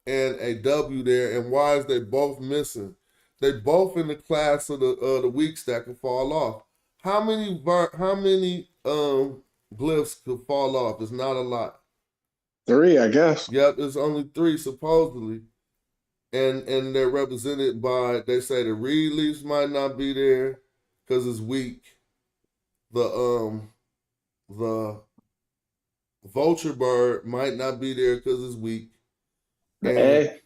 and a W there, and why is they both missing? They both in the class of the weeks that can fall off. How many glyphs could fall off? It's not a lot. 3, I guess. Yep, it's only 3 supposedly. And they're represented by, they say the reed leaves might not be there because it's weak. The vulture bird might not be there because it's weak. The A?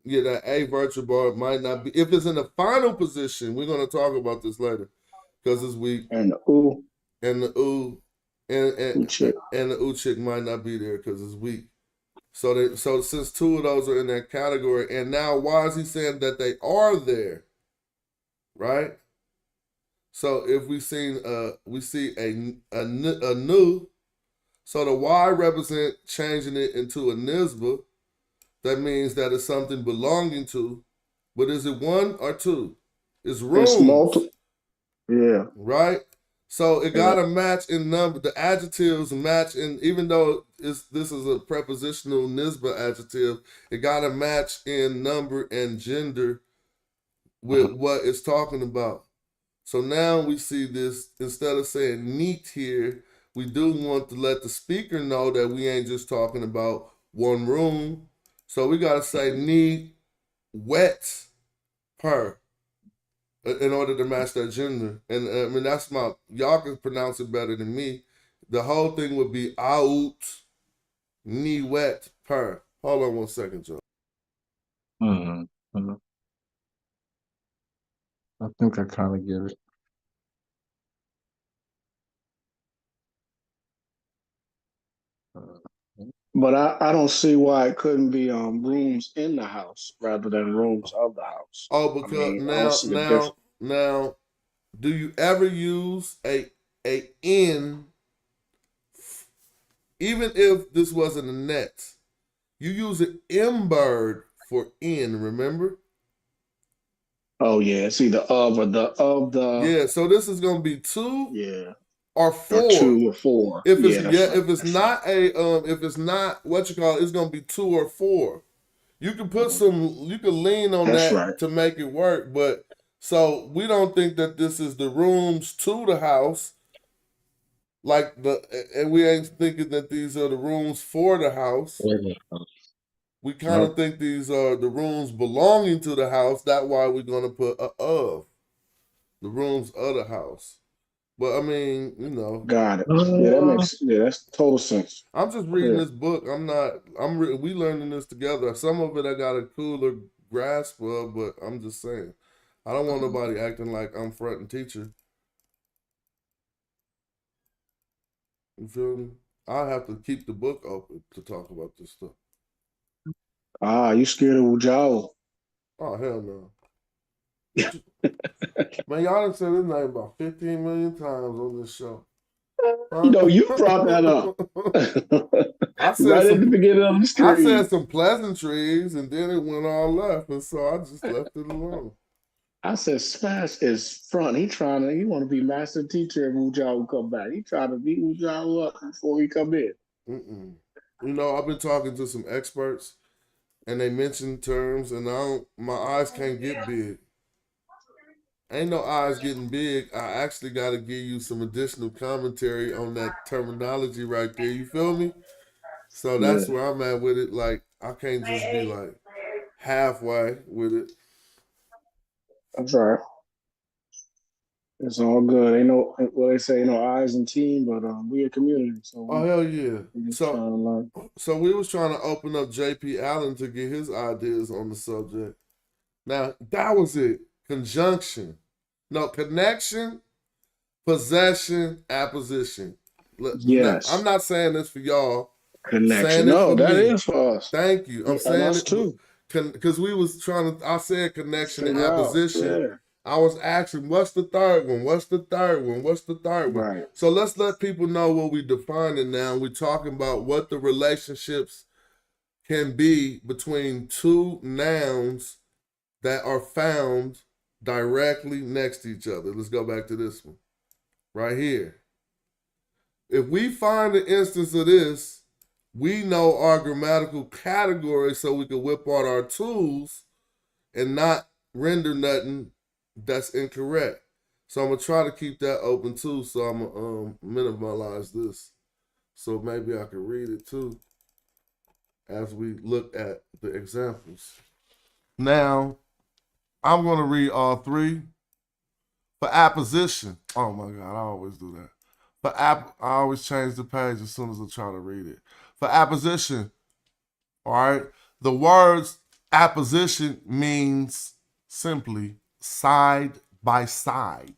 Yeah, that A vulture bird might not be. If it's in the final position, we're going to talk about this later because it's weak. And the U. And the U. And the U chick might not be there because it's weak. So since 2 of those are in that category, and now why is he saying that they are there? Right? So if we see a nu, so the Y represent changing it into a Nisba. That means that it's something belonging to, but is it 1 or 2? It's rooms. It's multiple. Yeah. Right? So it gotta match in number. The adjectives match in, even though this is a prepositional Nisba adjective, it gotta match in number and gender with what it's talking about. So now we see this, instead of saying neat here, we do want to let the speaker know that we ain't just talking about 1 room. So we gotta say neat, wet, per, in order to match that gender. And I mean, that's y'all can pronounce it better than me. The whole thing would be out, knee wet, per. Hold on 1 second, Joe. I think I kind of get it. But I don't see why it couldn't be rooms in the house rather than rooms of the house. Oh, because now, do you ever use a in, even if this wasn't a net? You use an M bird for in, remember? Oh yeah, it's either of or the of the. Yeah, so this is gonna be 2. Yeah. Or 4. Or 2 or 4. If it's if it's not what you call it, it's gonna be 2 or 4. You can put you can lean on that to make it work, but so we don't think that this is the rooms to the house, and we ain't thinking that these are the rooms for the house. We kind of think these are the rooms belonging to the house. That's why we're gonna put of the rooms of the house. But I mean, got it. Yeah, that's total sense. I'm just reading this book. We learning this together. Some of it I got a cooler grasp of, but I'm just saying, I don't want nobody acting like I'm fronting teacher. You feel me? I have to keep the book open to talk about this stuff. You scared of Ujao? Oh hell no. Man, y'all done said this name about 15 million times on this show. You brought that up. I said right at the beginning of the screen. I said some pleasantries, and then it went all left, and so I just left it alone. I said Smash is front. He want to be master teacher if Ujao come back. He trying to beat Ujao up before he come in. I've been talking to some experts, and they mentioned terms, and my eyes can't get big. Ain't no eyes getting big. I actually got to give you some additional commentary on that terminology right there. You feel me? So that's where I'm at with it. Like, I can't just be like halfway with it. That's right. It's all good. Ain't no, well, they say, eyes and team, but we a community. So hell yeah. So we was trying to open up J.P. Allen to get his ideas on the subject. Now, that was it. Conjunction. No, connection, possession, apposition. Yes. I'm not saying this for y'all. Connection. No, that is for us. Thank you. I'm saying us too. Because we was trying to, I said connection and apposition. Yeah. I was asking, what's the third one? What's the third one? What's the third one? Right. So let's let people know what we define it now. We're talking about what the relationships can be between 2 nouns that are found directly next to each other. Let's go back to this one right here. if we find an instance of this, we know our grammatical category so we can whip out our tools and not render nothing that's incorrect. So I'm going to try to keep that open too. So I'm going to minimize this. So maybe I can read it too as we look at the examples. Now, I'm going to read all three. For apposition, oh my God, I always do that. I always change the page as soon as I try to read it. For apposition, all right, the words apposition means simply side by side.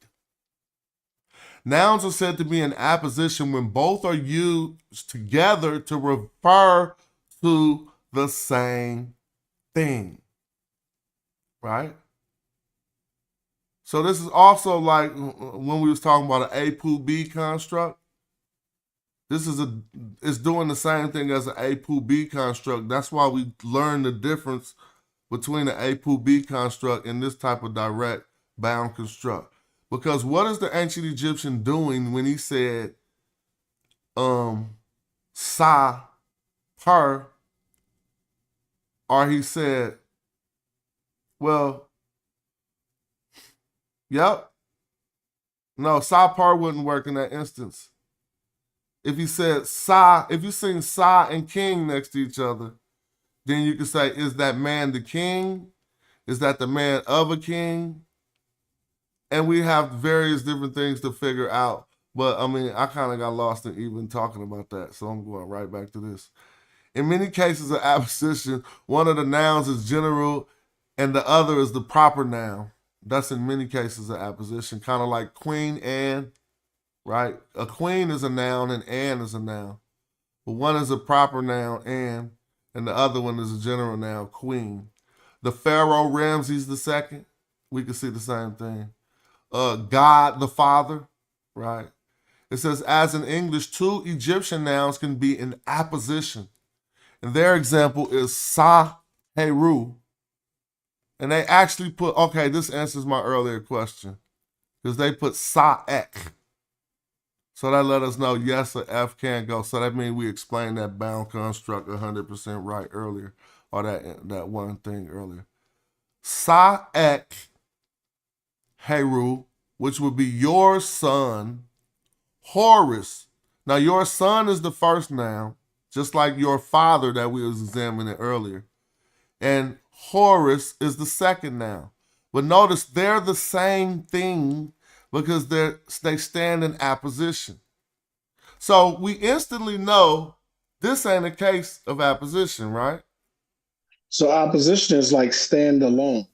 Nouns are said to be in apposition when both are used together to refer to the same thing, right? So this is also like when we was talking about an A-P-B construct. It's doing the same thing as an A-P-B construct. That's why we learn the difference between an A-P-B construct and this type of direct bound construct. Because what is the ancient Egyptian doing when he said sa per, or he said, well, yep. No, sa par wouldn't work in that instance. If you said sa, if you sing sa and king next to each other, then you could say, is that man the king? Is that the man of a king? And we have various different things to figure out. But I mean, I kind of got lost in even talking about that. So I'm going right back to this. In many cases of apposition, one of the nouns is general and the other is the proper noun. That's in many cases of apposition, kind of like Queen Anne, right? A queen is a noun and Anne is a noun. But one is a proper noun, Anne, and the other one is a general noun, Queen. The Pharaoh Ramses II, we can see the same thing. God the Father, right? It says, as in English, two Egyptian nouns can be in apposition. And their example is Sa Heru. And they actually put, okay, this answers my earlier question, because they put Sa-ek. So that let us know, yes, a F can go. So that means we explained that bound construct 100% right earlier, or that one thing earlier. Sa-ek Heru, which would be your son, Horus. Now, your son is the first noun, just like your father that we was examining earlier. And Horus is the second noun. But notice they're the same thing because they stand in apposition. So we instantly know this ain't a case of apposition, right? So opposition is like stand alone.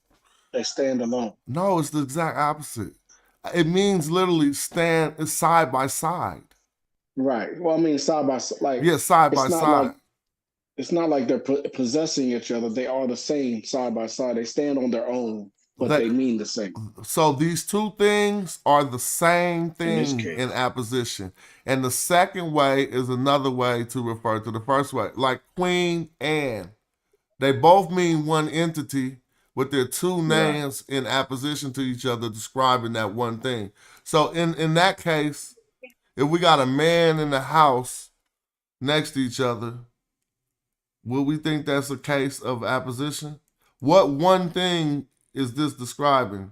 They stand alone. No, it's the exact opposite. It means literally stand side by side. Right. Well, I mean, side by side. Like, yeah, side by side. It's not like they're possessing each other. They are the same side by side. They stand on their own, but they mean the same. So these two things are the same thing in apposition. And the second way is another way to refer to the first way. Like Queen Anne. They both mean one entity, with their two names in apposition to each other describing that one thing. So in that case, if we got a man in the house next to each other, will we think that's a case of apposition? What one thing is this describing?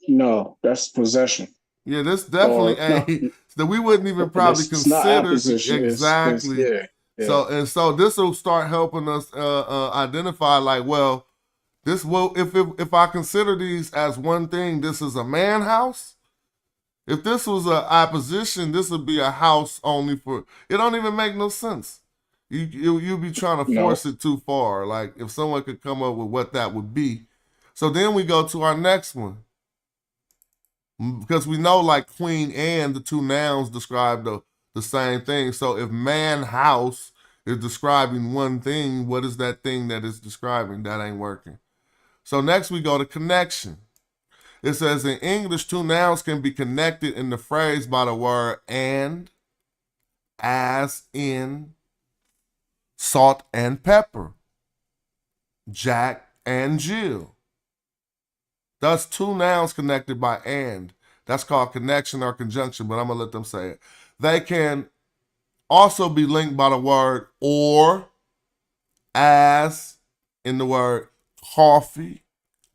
No, that's possession. Yeah, this definitely ain't. That we wouldn't even probably consider exactly. So this will start helping us identify, like, well, this will if I consider these as one thing, this is a man house. If this was an opposition, this would be a house only for. It don't even make no sense. You'd be trying to force it too far. Like if someone could come up with what that would be. So then we go to our next one. Because we know, like Queen Anne, the two nouns describe the same thing. So if man house is describing one thing, what is that thing that it's describing? That ain't working. So next we go to connection. It says in English, two nouns can be connected in the phrase by the word and, as in, salt and pepper, Jack and Jill. Thus, two nouns connected by and. That's called connection or conjunction, but I'm going to let them say it. They can also be linked by the word or, as in the word coffee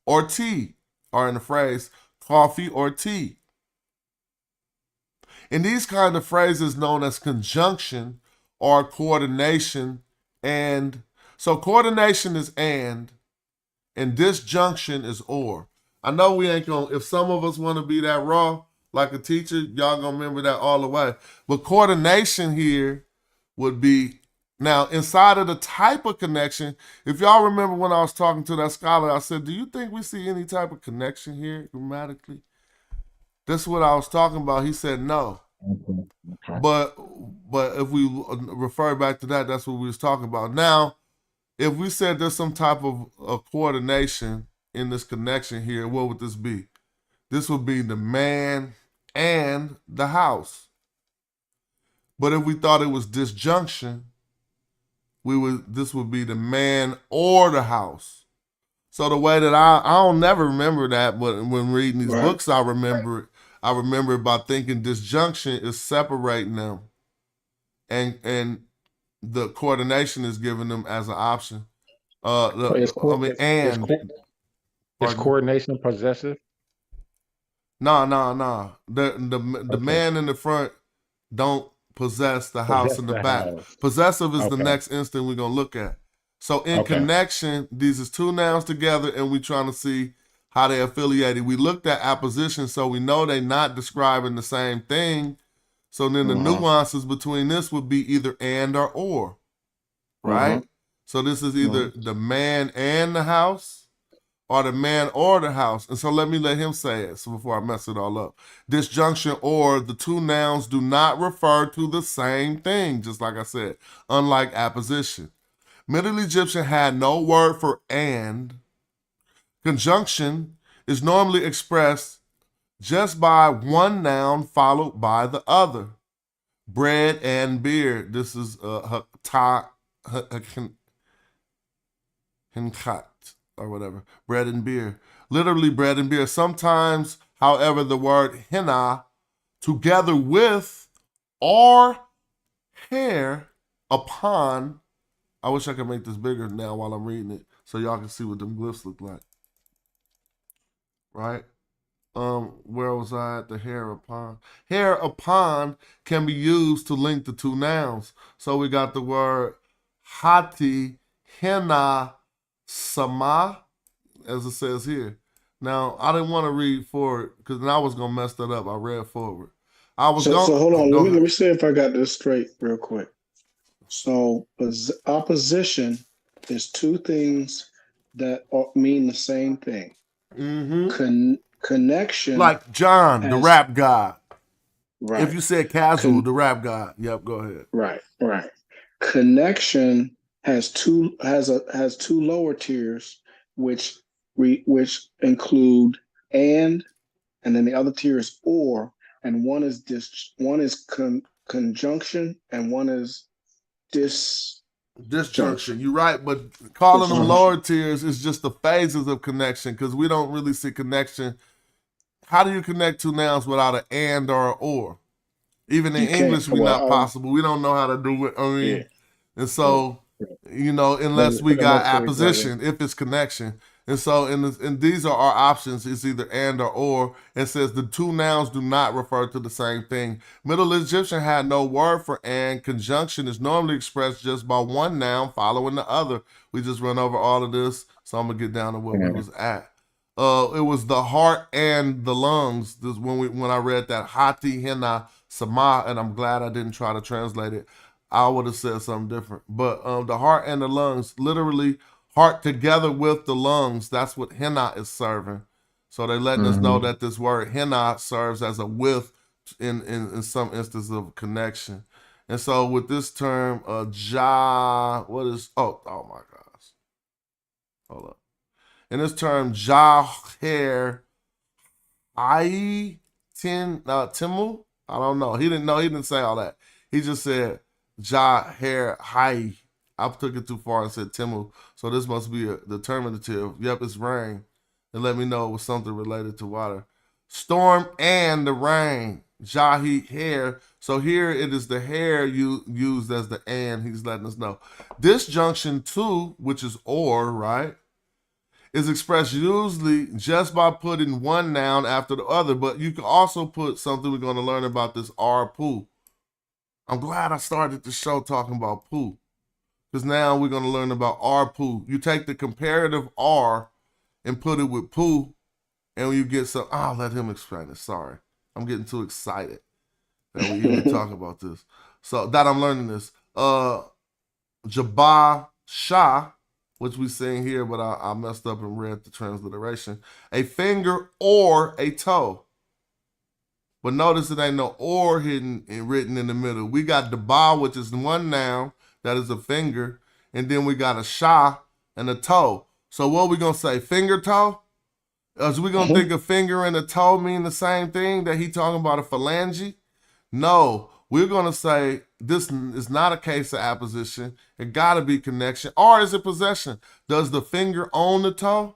or tea, or in the phrase coffee or tea. In these kind of phrases known as conjunction or coordination, and so coordination is and disjunction is or. I know we ain't gonna, if some of us want to be that raw like a teacher, y'all gonna remember that all the way. But coordination here would be, now inside of the type of connection, if y'all remember when I was talking to that scholar, I said, do you think we see any type of connection here grammatically? That's what I was talking about. He said no. Okay. But if we refer back to that, that's what we was talking about. Now, if we said there's some type of coordination in this connection here, what would this be? This would be the man and the house. But if we thought it was disjunction, this would be the man or the house. So the way that I don't never remember that, but when reading these books, I remember it. I remember it by thinking disjunction is separating them, and the coordination is giving them as an option. Is coordination possessive? No. The man in the front don't possess the house in the back. Possessive is the next instant we're gonna look at. So in connection, these is two nouns together, and we're trying to see how they're affiliated. We looked at apposition, so we know they're not describing the same thing. So then the nuances between this would be either and or, right? So this is either the man and the house, or the man or the house. And so let him say it, so before I mess it all up. Disjunction or, the two nouns do not refer to the same thing, just like I said, unlike apposition. Middle Egyptian had no word for and. Conjunction is normally expressed just by one noun followed by the other. Bread and beer. This is hinkat or whatever. Bread and beer. Literally bread and beer. Sometimes, however, the word henna together with or hair upon. I wish I could make this bigger now while I'm reading it so y'all can see what them glyphs look like. Right? Where was I at? The hair upon. Hair upon can be used to link the two nouns. So we got the word hati, henna, sama, as it says here. Now, I didn't want to read forward because then I was going to mess that up. I read forward. So hold on. Let me see if I got this straight real quick. So opposition is two things that mean the same thing. Connection, like John, the rap guy. Right. If you said casual, the rap guy. Yep, go ahead. Right. Connection has two lower tiers, which include and then the other tier is or, and one is conjunction and one is disjunction. You're right, but calling them lower tiers is just the phases of connection, because we don't really see connection. How do you connect two nouns without an and or or? Even in English, we're not possible. We don't know how to do it. I mean, and so, unless we got apposition, if it's connection. And so, and these are our options. It's either and or. It says the two nouns do not refer to the same thing. Middle Egyptian had no word for and. Conjunction is normally expressed just by one noun following the other. We just run over all of this, so I'm gonna get down to what we was at. It was the heart and the lungs. This when I read that hati henna sama, and I'm glad I didn't try to translate it. I would have said something different. But the heart and the lungs, literally heart together with the lungs. That's what henna is serving. So they're letting us know that this word henna serves as a with in some instances of connection. And so with this term, what is? Oh my gosh. Hold up. In this term, Jaher Timu, I don't know. He didn't say all that. He just said Jaher Hai. I took it too far and said Timu. So this must be a determinative. Yep, it's rain. And let me know it was something related to water. Storm and the rain. Jahi, hair. So here it is the hair you used as the and. He's letting us know. Disjunction to, which is or, right, is expressed usually just by putting one noun after the other. But you can also put something we're going to learn about this R poo. I'm glad I started the show talking about poo, because now we're going to learn about R poo. You take the comparative R and put it with poo, and you get some. I'll let him explain it. Sorry. I'm getting too excited that we even talk about this. So that I'm learning this. Jabah Shah, which we sing here, but I messed up and read the transliteration. A finger or a toe. But notice it ain't no or hidden and written in the middle. We got Daba, which is one noun, that is a finger, and then we got a Shah and a toe. So what are we gonna say? Finger toe? Is we gonna think a finger and a toe mean the same thing that he talking about a phalange? No, we're gonna say this is not a case of apposition. It gotta be connection. Or is it possession? Does the finger own the toe?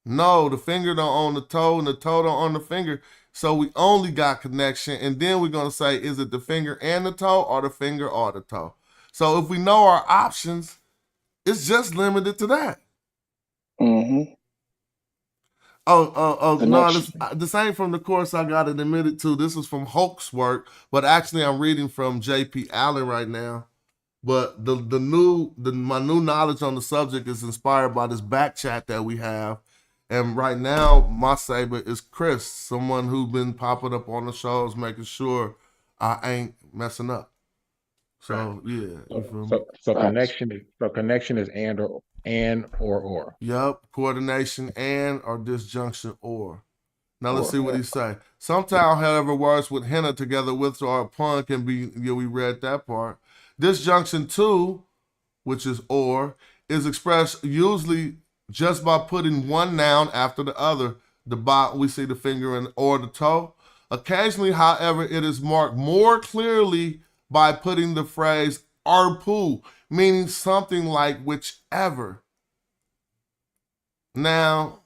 No, the finger don't own the toe and the toe don't own the finger. So we only got connection. And then we're gonna say, is it the finger and the toe or the finger or the toe? So if we know our options, it's just limited to that. Mm-hmm. No, this ain't from the course I got it admitted to. This is from Hoke's work, but actually I'm reading from J.P. Allen right now. But my new knowledge on the subject is inspired by this back chat that we have. And right now, my saber is Chris, someone who's been popping up on the shows, making sure I ain't messing up. So yeah, you feel me? So connection is and or. Yep, coordination and or disjunction or. Now let's see what he say. Sometimes, however, words with henna together with or upon can be. Yeah, we read that part. Disjunction to, which is or, is expressed usually just by putting one noun after the other. We see the finger and or the toe. Occasionally, however, it is marked more clearly by putting the phrase arpu, meaning something like whichever. Now,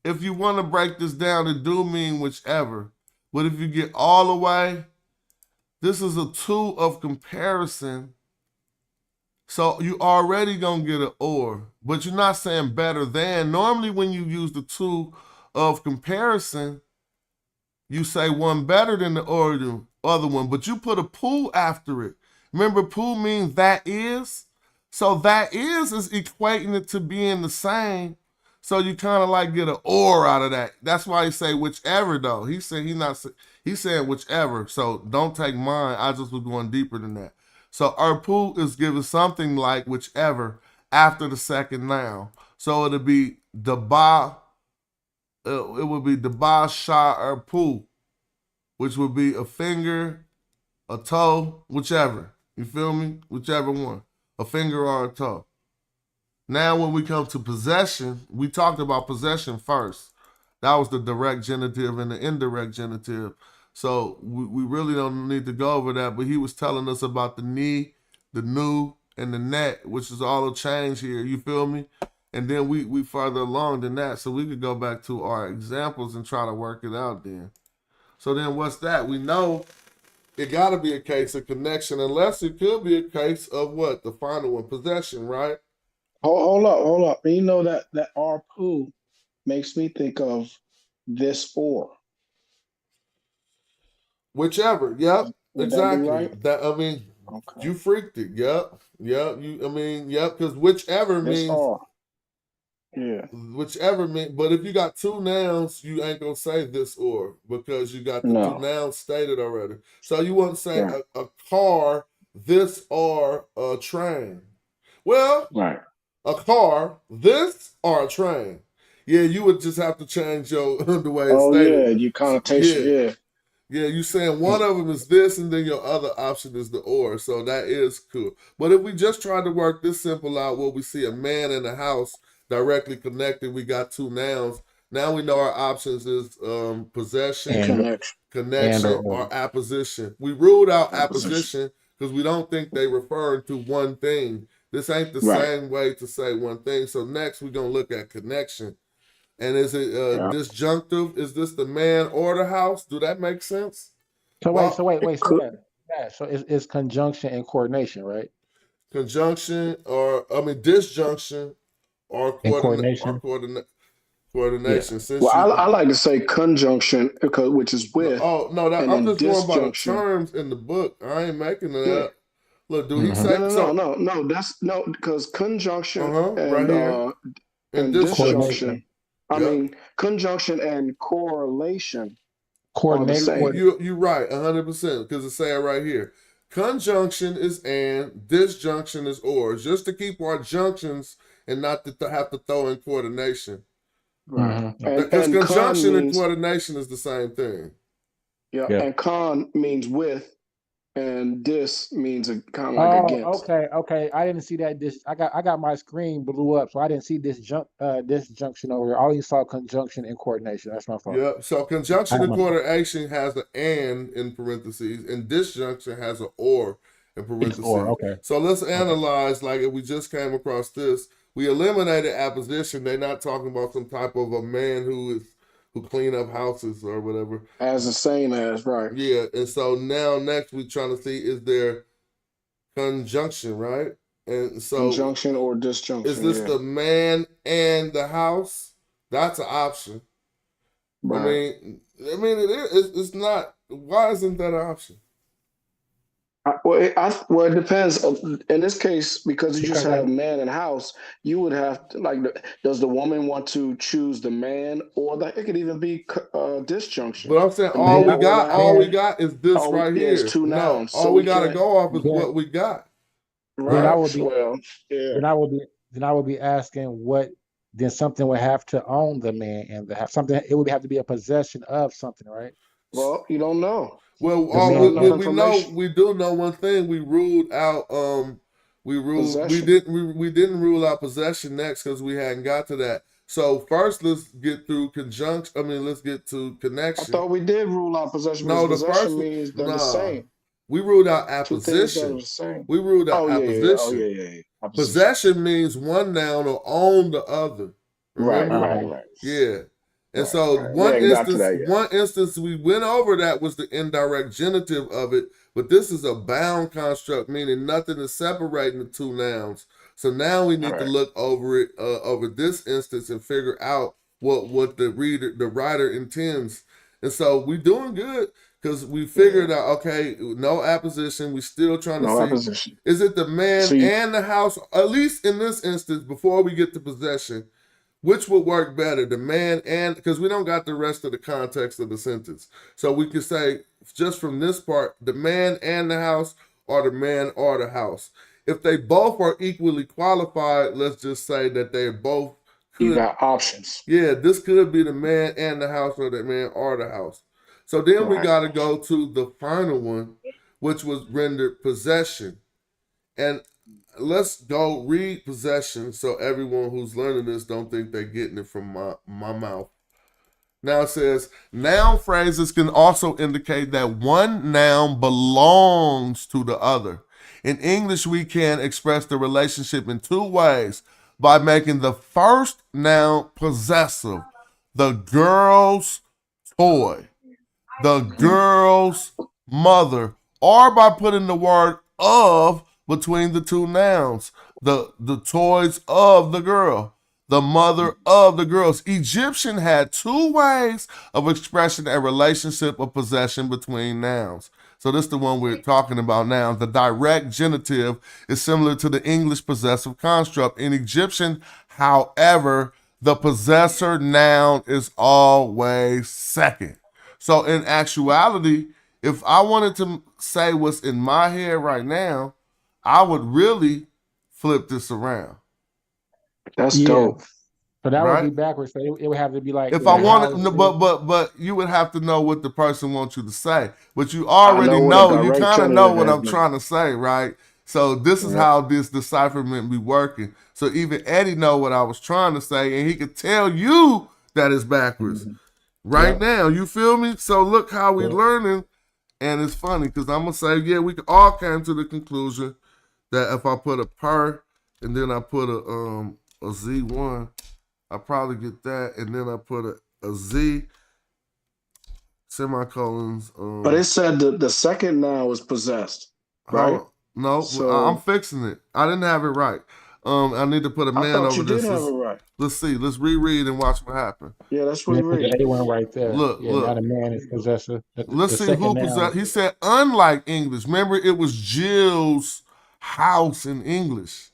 if you want to break this down, it do mean whichever. But if you get all the way, this is a two of comparison. So you already gonna get an or, but you're not saying better than. Normally when you use the two of comparison, you say one better than the or the other one, but you put a pool after it. Remember, pool means that is. So that is equating it to being the same. So you kind of like get an or out of that. That's why he say whichever though. He said he's saying whichever. So don't take mine. I just was going deeper than that. So arpu is given something like whichever after the second noun. So it'll be daba. It would be daba sha arpu, which would be a finger, a toe, whichever. You feel me? Whichever one, a finger or a toe. Now, when we come to possession, we talked about possession first. That was the direct genitive and the indirect genitive. So we really don't need to go over that, but he was telling us about the knee, the nu, and the net, which is all a change here, you feel me? And then we further along than that, so we could go back to our examples and try to work it out then. So then what's that? We know it got to be a case of connection, unless it could be a case of what? The final one, possession, right? Hold up. You know that arpu makes me think of this or. Whichever, yep, Would exactly. that be right? That I mean, Okay. you freaked it. Yep. Yep, because whichever This means or. Yeah. whichever means. But if you got two nouns, you ain't gonna say this or, because you got the two nouns stated already. So you wouldn't say a car, this or a train. Well, right. A car, this or a train. Yeah, you would just have to change the way it's stated. Yeah, you connotation. Yeah. Yeah, you saying one of them is this, and then your other option is the or. So that is cool. But if we just try to work this simple out, where we see a man and a house directly connected, we got two nouns. Now we know our options is possession, connection, or apposition. We ruled out apposition because we don't think they refer to one thing. This ain't the same way to say one thing. So next we're gonna look at connection. And is it disjunctive? Is this the man or the house? Do that make sense? So Well, so it's conjunction and coordination, right? Conjunction or disjunction or And coordination. coordination. Yeah. Since Well, you I like to say conjunction, which is with, and I'm then just going by the disjunction. terms in the book. I ain't making it Yeah. up. Look, do he say No, that's no, because conjunction right here and disjunction. I Yep. mean, conjunction and correlation are the Coordination. same. You're right, 100%, because it's saying right here. Conjunction is and, disjunction is or. Just to keep our junctions and not to have to throw in coordination. Right. Because And conjunction and means, coordination is the same thing. yeah, and con means with, and dis means kind of like against. Okay. I didn't see that. I got my screen blew up, so I didn't see this junction over here. I only saw conjunction and coordination. That's my fault. Yep. So conjunction and coordination has an and in parentheses, and disjunction has an or in parentheses. Okay. So let's analyze, like if we just came across this, we eliminated apposition. They're not talking about some type of a man who clean up houses or whatever. As the same as, right. Yeah. And so now next we're trying to see, is there conjunction, right? And so Conjunction or disjunction. is this the man and the house? That's an option. Right. I mean, it's not. Why isn't that an option? Well, it depends. In this case, because you just have man and house, you would have to, does the woman want to choose the man, or it could even be disjunction? But I'm saying all we got is this right here. It's two nouns. All we got to go off is what we got. Right. Then I would be asking then something would have to own the man and the house. Something, it would have to be a possession of something, right? Well, you don't know. Well, we do know one thing. We ruled out. We didn't rule out possession next because we hadn't got to that. So first, let's get through conjunction. Let's get to connection. I thought we did rule out possession. No, the first means they're the same. We ruled out apposition. We ruled out apposition. Possession means one noun will own the other. Remember? Right. Yeah. And one instance we went over that was the indirect genitive of it, but this is a bound construct, meaning nothing is separating the two nouns. So now we need to look over it, over this instance, and figure out what the writer intends. And so we're doing good because we figured out, okay, no apposition. We still trying to see, apposition. Is it the man and the house? At least in this instance, before we get to possession. Which would work better, the man and, because we don't got the rest of the context of the sentence. So we could say, just from this part, the man and the house, or the man or the house. If they both are equally qualified, let's just say that they both could. You got options. Yeah, this could be the man and the house, or the man or the house. So then we got to go to the final one, which was rendered possession. And let's go read possession so everyone who's learning this don't think they're getting it from my mouth. Now it says, noun phrases can also indicate that one noun belongs to the other. In English, we can express the relationship in two ways: by making the first noun possessive, the girl's toy, the girl's mother, or by putting the word of between the two nouns, the toys of the girl, the mother of the girls. Egyptian had two ways of expressing a relationship of possession between nouns. So this is the one we're talking about now. The direct genitive is similar to the English possessive construct. In Egyptian, however, the possessor noun is always second. So in actuality, if I wanted to say what's in my head right now, I would really flip this around. That's dope. So that would be backwards. So it would have to be like, if I wanted, but you would have to know what the person wants you to say. But you already know, you kind of know what I'm trying to say, right? So this is how this decipherment be working. So even Eddie know what I was trying to say, and he could tell you that it's backwards now. You feel me? So look how we learning, and it's funny because I'm gonna say, we all came to the conclusion that if I put a per and then I put a Z1, I probably get that, and then I put a Z, semicolons. But it said the second noun was possessed, right? No, I'm fixing it. I didn't have it right. I need to put a I man thought over you this. did have it right. Let's see. Let's reread and watch what happened. Yeah, let's Yeah, put reread. the A1 right there. Look, Yeah, now the man is possessor. Let's see second who noun possessed. He said, unlike English. Remember, it was Jill's house in English.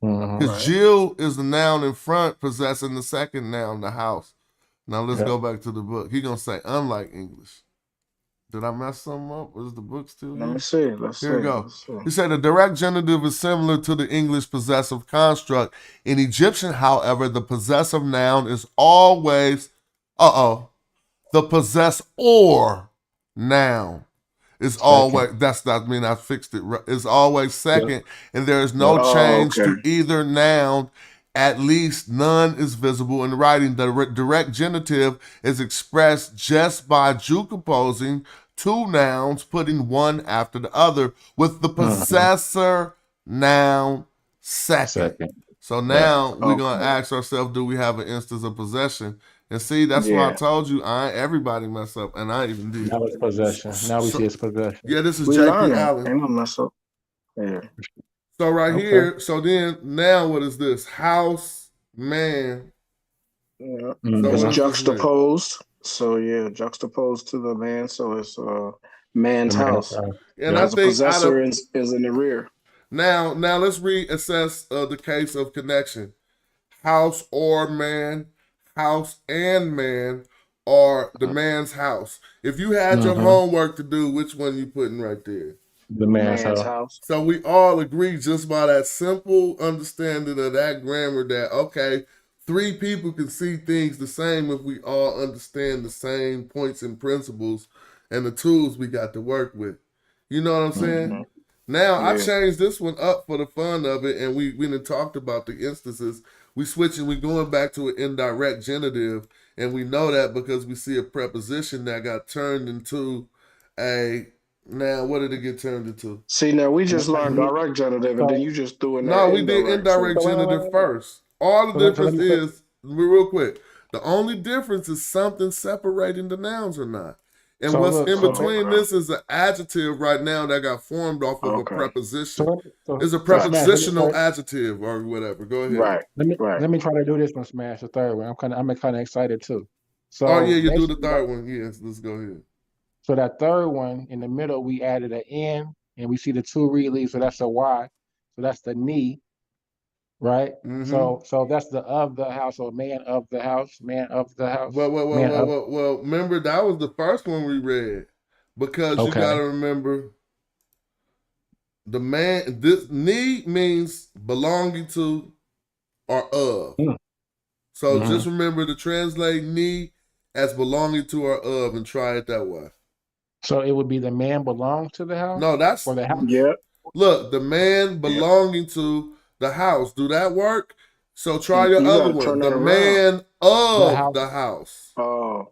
Because Jill is the noun in front, possessing the second noun, the house. Now let's go back to the book. He's gonna say, unlike English. Did I mess something up? Was the book still here? Let me see. Here we go. He said the direct genitive is similar to the English possessive construct. In Egyptian, however, the possessive noun is always, the possessor noun is always, I fixed it. It's always second, and there is no change to either noun. At least none is visible in writing. The direct genitive is expressed just by juxtaposing two nouns, putting one after the other, with the possessor noun second. So now we're going to ask ourselves, do we have an instance of possession? And see, that's why I told you, everybody mess up, and I even did. Now it's possession. Now we see it's possession. Yeah, this is J.P. Allen. Ain't no mess up. Yeah. So here, so then now what is this? House, man. Yeah. So It's juxtaposed. So yeah, juxtaposed to the man. So it's man's house. And I think the possessor is in the rear. Now let's reassess the case of connection. House or man, house and man, or the man's house. If you had your homework to do, which one you putting right there? The man's house. So we all agree just by that simple understanding of that grammar that, okay, three people can see things the same if we all understand the same points and principles and the tools we got to work with. You know what I'm saying? Now, I changed this one up for the fun of it, and we done talked about the instances. We going back to an indirect genitive, and we know that because we see a preposition that got turned into a... Now, what did it get turned into? See, now we just learned direct genitive, and then you just threw in there. No, we did indirect genitive first. All the difference is, real quick, the only difference is something separating the nouns or not. And what's in between this is an adjective right now that got formed off of a preposition. It's a prepositional adjective or whatever. Go ahead. Let me try to do this one, Smash, the third one. I'm kind of excited too. So you do the third one. Yes, let's go ahead. So that third one in the middle, we added an N, and we see the two read leaves, so that's a Y. So that's the knee, right? So that's the of the house, or man of the house, man of the house. Well, remember that was the first one we read, because you got to remember the man. This knee means belonging to or of. So just remember to translate knee as belonging to or of, and try it that way. So it would be the man belong to the house? No, that's for the house. Yeah. Look, the man belonging to the house. Do that work? So try your other one. The man of the house. Oh.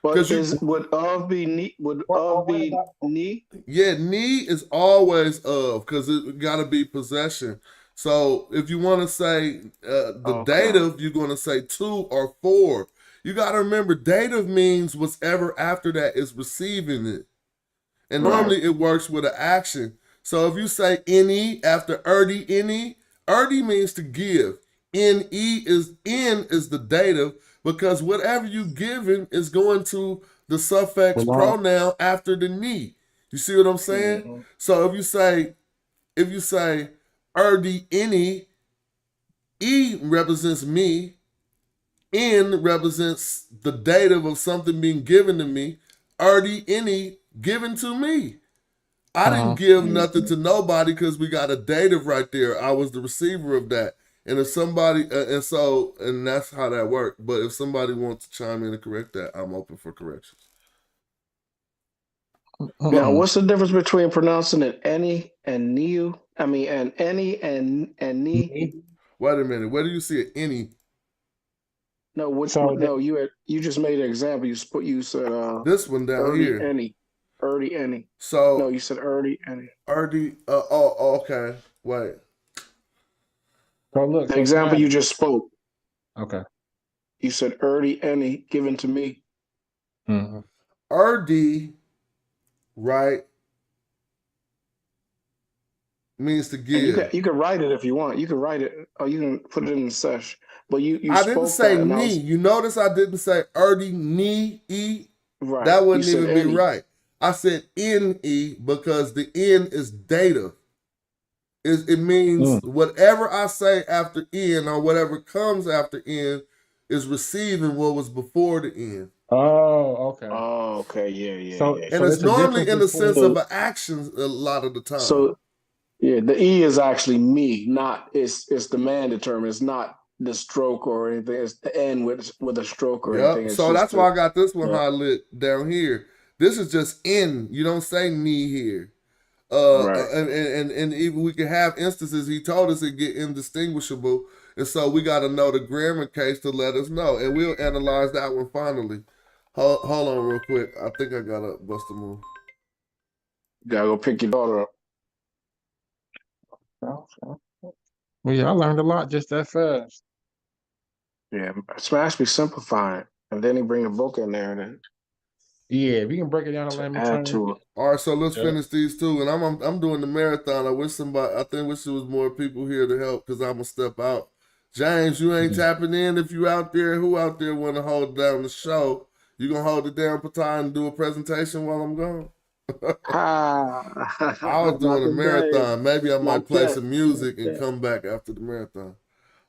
But would of be knee? Would of be knee? Yeah, knee is always of, because it got to be possession. So if you want to say the dative, you're going to say to or for. You got to remember, dative means whatever after that is receiving it. And normally it works with an action. So if you say any after erdi, erdi means to give. N is the dative, because whatever you giving is going to the suffix pronoun after the ni. You see what I'm saying? So if you say erdi any, E represents me, N represents the dative of something being given to me. Erdi any given to me. I didn't give nothing to nobody because we got a dative right there. I was the receiver of that. And if somebody, and that's how that worked. But if somebody wants to chime in and correct that, I'm open for corrections. Now, what's the difference between pronouncing it any and niu? I mean, and any and ni? Wait a minute. Where do you see it? Any? No, you just made an example. You said this one down here. Erdi any. So no, you said erdi any. Erdi. Okay. Wait. So look, the example you just spoke. Okay. You said Erdy, any, given to me. Erdi, right, means to And give. you can write it if you want. You can write it, or you can put it in the sesh. But you I didn't spoke say that, and I knee. was You notice I didn't say Erdi, knee, e. right. That You wouldn't said even be any. right. I said N-E because the N is dative. It means whatever I say after N or whatever comes after N is receiving what was before the N. Oh, okay. Oh, okay. Yeah. And it's it's a normally difference in the between. sense of an action a lot of the time. So yeah, the E is actually me, not it's the man determined. It's not the stroke or anything. It's the N with a stroke or anything. Yep. It's So just that's why I got this one yeah. highlighted down here. This is just N. You don't say knee here. Right. And even we can have instances. He told us it get indistinguishable, and so we got to know the grammar case to let us know, and we'll analyze that one finally. Hold on, real quick. I think I got a bust a move. You gotta go pick your daughter up. Well, yeah, I learned a lot just that fast. Yeah, Smash be simplifying, and then he bring the book in there, and then Yeah, if you can break it down and let me add turn. to it. All right, so let's Yeah. finish these two, and I'm doing the marathon. I wish there was more people here to help because I'm gonna step out. James, you ain't tapping in. If you out there, who out there want to hold down the show? You gonna hold it down, Patai, and do a presentation while I'm gone? I was doing a marathon. Maybe I might play some music and come back after the marathon.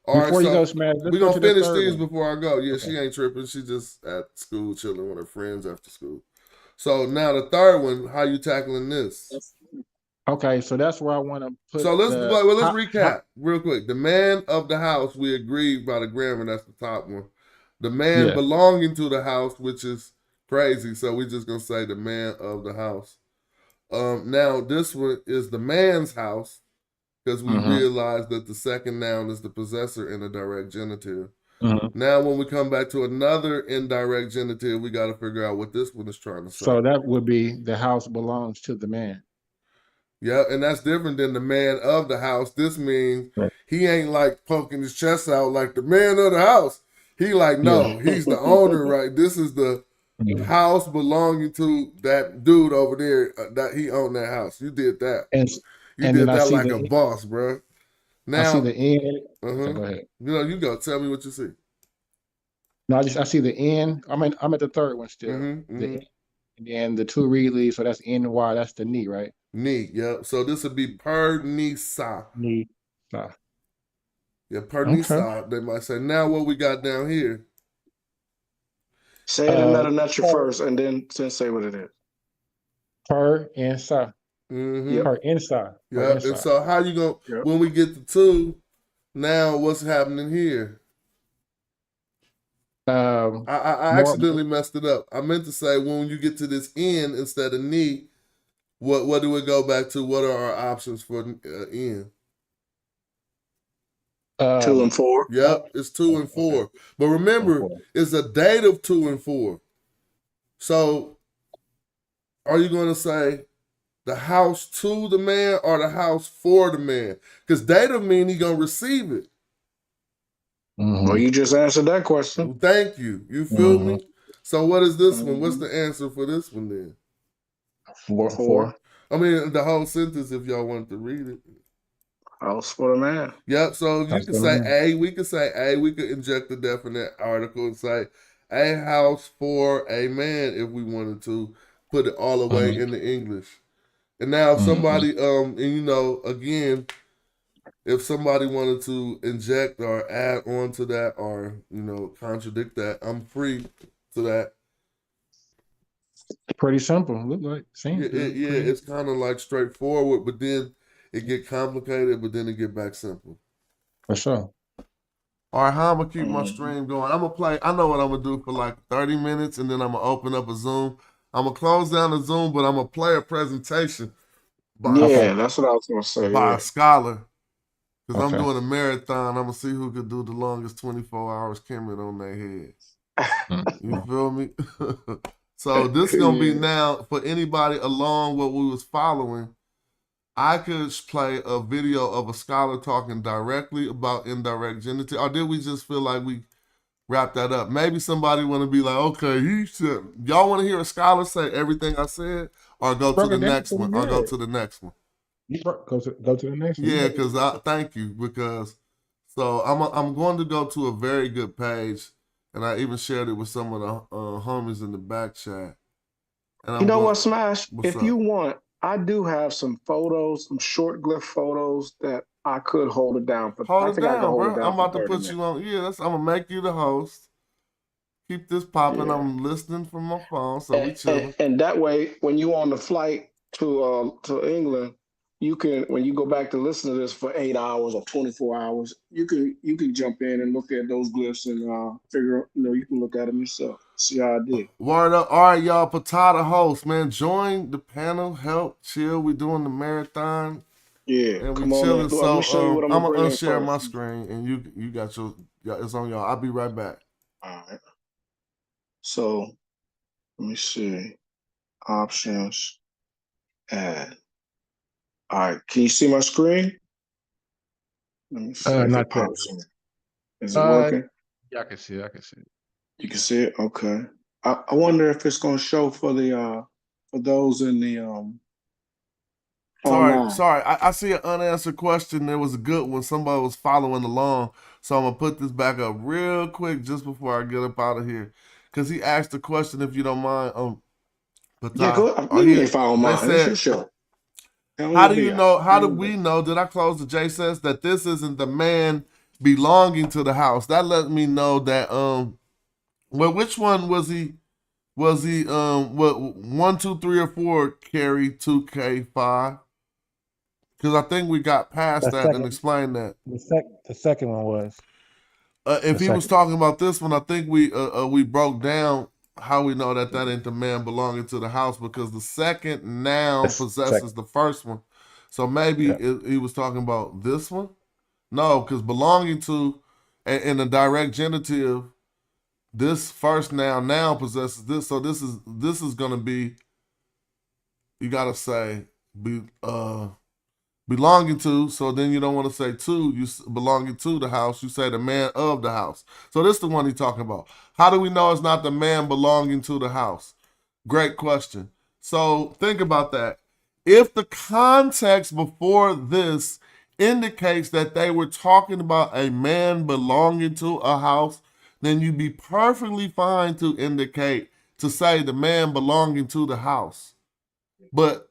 All Before right, you go, so Smash, let's we're go gonna to the finish third these one. before I go. Yeah, Okay. she ain't tripping. She just at school chilling with her friends after school. So now the third one, how you tackling this? Okay, so that's where I want to put. So let's how- recap real quick. The man of the house, we agreed by the grammar, that's the top one. The man Yeah. belonging to the house, which is crazy. So we're just gonna say the man of the house. Now this one is the man's house, because we realize that the second noun is the possessor in a direct genitive. Now when we come back to another indirect genitive, we got to figure out what this one is trying to say. So that would be the house belongs to the man. Yeah, and that's different than the man of the house. This means he ain't like poking his chest out like the man of the house. He like, no, he's the owner, right? This is the house belonging to that dude over there. That he owned that house. You did that. You And did then I that see like the a boss, bro. Now, I see the end. uh-huh. Go ahead. You go. Tell me what you see. No, I see the N. I'm at the third one still. The N, and then the two read leaves, so that's NY. That's the knee, right? Knee. Yep. So this would be per nisa. Knee. Yeah, per nisa. They might say. Now what we got down here? Say it in Meta first, and then say what it is. Per inside. Mm-hmm. Per inside. Yeah. And so how you gonna when we get to two? Now what's happening here? I accidentally messed it up. I meant to say when you get to this N instead of knee, what do we go back to? What are our options for N? 2 and 4. Yep, it's 2 and 4. But remember, it's a dative 2 and 4. So are you going to say the house to the man or the house for the man? Because dative mean he going to receive it. Well, you just answered that question. Well, thank you. You feel me? So what is this one? What's the answer for this one then? 4. I mean, the whole sentence if y'all wanted to read it. House for the man. Yep. So you can say A. We could say A. We could inject the definite article and say a house for a man if we wanted to put it all the way into English. And now if somebody, and you know, again, if somebody wanted to inject or add on to that or, you know, contradict that, I'm free to that. Pretty simple. Look like it's kind of like straightforward, but then it get complicated, but then it get back simple. For sure. All right, how I'm gonna keep my stream going? I'm gonna play. I know what I'm gonna do for like 30 minutes, and then I'm gonna open up a Zoom. I'm gonna close down the Zoom, but I'm gonna play a presentation. That's what I was gonna say. By a scholar, because I'm doing a marathon. I'm gonna see who could do the longest 24 hours Kemet on their heads. You feel me? So this is gonna be now for anybody along what we was following. I could play a video of a scholar talking directly about indirect genitive, or did we just feel like we wrap that up. Maybe somebody want to be like, okay, he said, y'all want to hear a scholar say everything I said, or go to the next one, or go to the next one. Go to the next one. Yeah, because thank you, because so I'm going to go to a very good page, and I even shared it with some of the homies in the back chat. And you know what, Smash? If up? you want, I do have some photos, some short glyph photos that I could hold it down for. Hold I it think I can down, hold bro. it down I'm about for to 30 put minutes. you on. Yeah, I'm gonna make you the host. Keep this popping. Yeah. I'm listening from my phone, so we chilling. And that way, when you on the flight to England, you can, when you go back to listen to this for 8 hours or 24 hours, you can jump in and look at those glyphs and figure, you can look at them yourself, see how I did. Word up. All right, y'all. Patata host, man. Join the panel. Help, chill. We doing the marathon. Yeah, and we come on chilling. in. Let me show you what I'm I'm gonna gonna bring in unshare my first. screen, and you got your it's on y'all. I'll be right back. All right. So let me see. Options. Add. All right. Can you see my screen? Let me see if Not it yet. pops in. Is it working? Yeah, I can see it. I can see it. You can see it? Okay. I wonder if it's gonna show for the for those in the online. Sorry. I see an unanswered question. There was a good one. Somebody was following along. So I'm gonna put this back up real quick just before I get up out of here. Cause he asked the question, if you don't mind. Yeah, go ahead. You ain't following mine. It's your show. How do you know? How do we know? Did I close the J says that this isn't the man belonging to the house? That let me know that well, which one was he? Was he what 1, 2, 3, or 4 carry 2K5? Because I think we got past that and explained that. The second one was. If he was talking about this one, I think we broke down how we know that ain't the man belonging to the house, because the second noun possesses the first one. So maybe he was talking about this one. No, because belonging to in the direct genitive, this first noun possesses this. So this is gonna be, you gotta say belonging to. So then you don't want to say to, you belonging to the house, you say the man of the house. So this is the one he's talking about. How do we know it's not the man belonging to the house? Great question. So think about that. If the context before this indicates that they were talking about a man belonging to a house, then you'd be perfectly fine to indicate, to say the man belonging to the house. But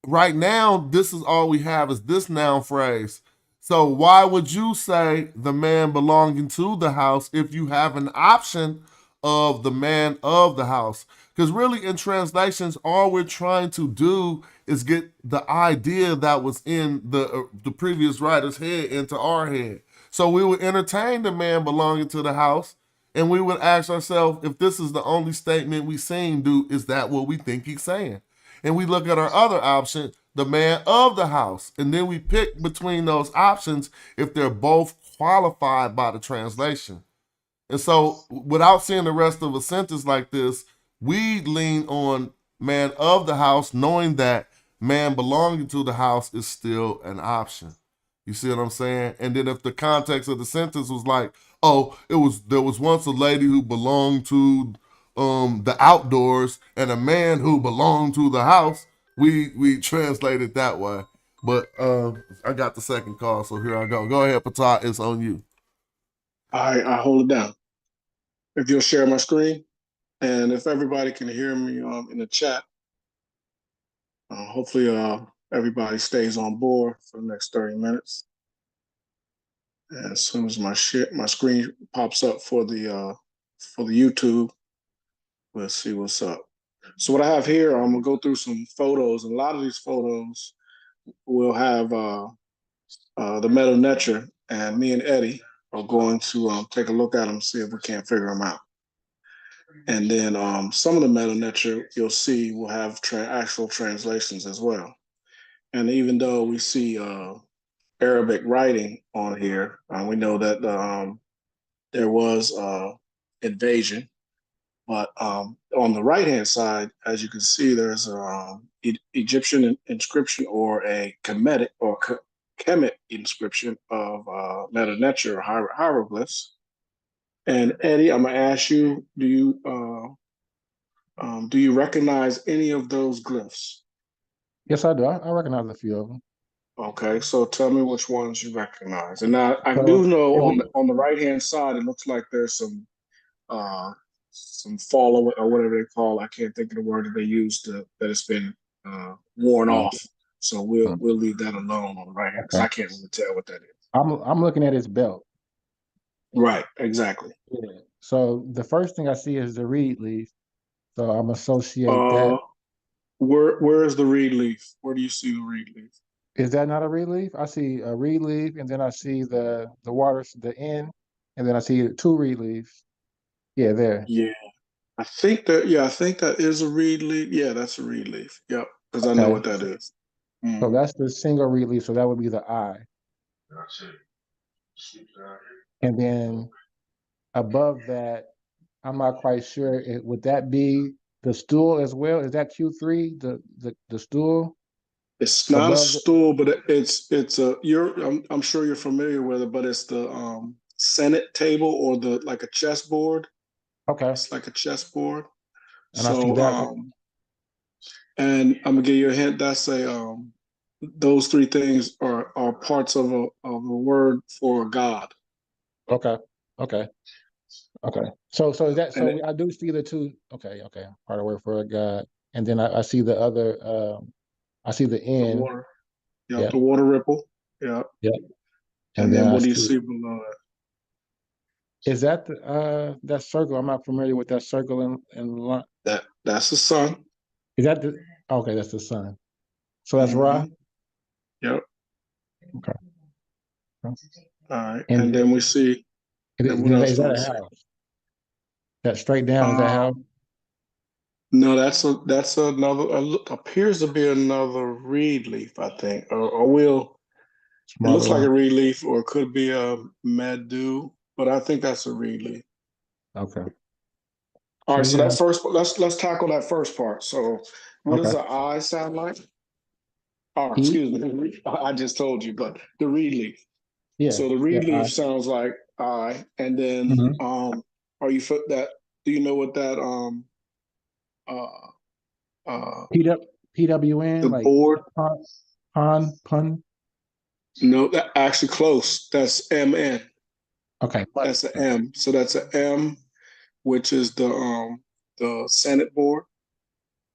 right now, this is all we have is this noun phrase. So why would you say the man belonging to the house if you have an option of the man of the house? Because really, in translations, all we're trying to do is get the idea that was in the previous writer's head into our head. So we would entertain the man belonging to the house, and we would ask ourselves, if this is the only statement we seen, is that what we think he's saying? And we look at our other option, the man of the house. And then we pick between those options if they're both qualified by the translation. And so without seeing the rest of a sentence like this, we lean on man of the house, knowing that man belonging to the house is still an option. You see what I'm saying? And then if the context of the sentence was like, oh, there was once a lady who belonged to the outdoors and a man who belonged to the house, we translate it that way. But I got the second call, so here I go. Go ahead, Patah, it's on you. I hold it down. If you'll share my screen, and if everybody can hear me in the chat, hopefully everybody stays on board for the next 30 minutes. And as soon as my screen pops up for the YouTube, we'll see what's up. So what I have here, I'm gonna go through some photos, and a lot of these photos will have the Metu Neter, and me and Eddie are going to take a look at them, see if we can't figure them out. And then some of the Metu Neter you'll see will have actual translations as well. And even though we see Arabic writing on here, we know that there was invasion. But on the right-hand side, as you can see, there's an Egyptian inscription or a Kemet Kemet inscription of Metu Neter hieroglyphs. And Eddie, I'm gonna ask you: do you recognize any of those glyphs? Yes, I do. I recognize a few of them. Okay, so tell me which ones you recognize. And I So do know if on we, the right hand side, it looks like there's some fall or whatever they call. I can't think of the word that they use that it's been worn off. So we'll leave that alone on the right hand because I can't really tell what that is. I'm looking at his belt. Right, exactly. Yeah. So the first thing I see is the reed leaf. So I'm associate that. Where is the reed leaf? Where do you see the reed leaf? Is that not a reed leaf? I see a reed leaf, and then I see the water, the end, and then I see two reed leaves. Yeah, there. Yeah, I think that is a reed leaf. Yeah, that's a reed leaf. Yep, because I know Okay. what that is. So that's the single reed leaf. So that would be the I. And then above that, I'm not quite sure. Would that be the stool as well? Is that Q3, the stool? It's not a Above the, stool, but it's a I'm sure you're familiar with it, but it's the Senate table or the like a chessboard. okay. It's like a chessboard. And I see So that. and I'm gonna give you a hint. That's those three things are parts of a word for God. Okay. Okay. Okay. So is that And so I do see the two. Okay. Part of word for God. And then I see the other I see the the end. water, Yeah. the water ripple. Yeah. Yep. And then then I what do you see, see below is that the that circle? I'm not familiar with that circle in line. That's the sun. Is that the okay, that's the sun. So that's Ra? Mm-hmm. Yep. Okay. All right. And And then we see, and what else is do that we a see? house? That straight down, is that Uh, house? no, that's another, appears to be another reed leaf, I think. It looks like Smarter. a reed leaf or it could be a medu, but I think that's a reed leaf. Okay. All So right, so yeah. that first, let's tackle that first part. So what does Okay. the I sound like? Oh, E? excuse me, I just told you, but the reed leaf. Yeah. So the Yeah. reed leaf sounds like I, and then Mhm. are you fit that? Do you know what that uh PWN, the like board? pun. No, that actually close. That's MN. Okay. That's an M. So that's an M, which is the Senate board,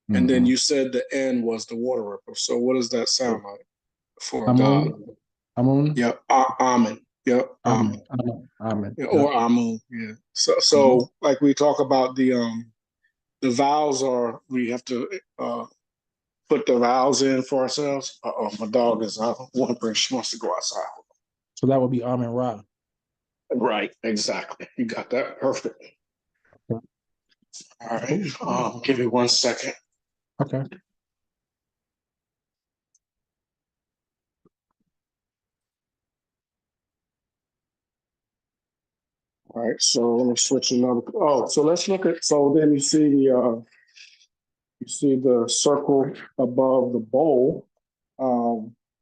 and then Mm-hmm. you said the N was the water ripple. So what does that sound like for a Amun. god? Amun. Yep, Amen. Yep, Amen. Amen. Yeah, Yep. or Amun. Yeah. Mhm. So like we talk about the vowels are we have to put the vowels in for ourselves. Oh, my dog is whimpering. She wants to go outside. So that would be Amen Ra. Right, exactly. You got that perfect. Okay. All right. Give me 1 second. Okay. All right. So let me switch another. Oh, so let's look at. So then you see the circle above the bowl,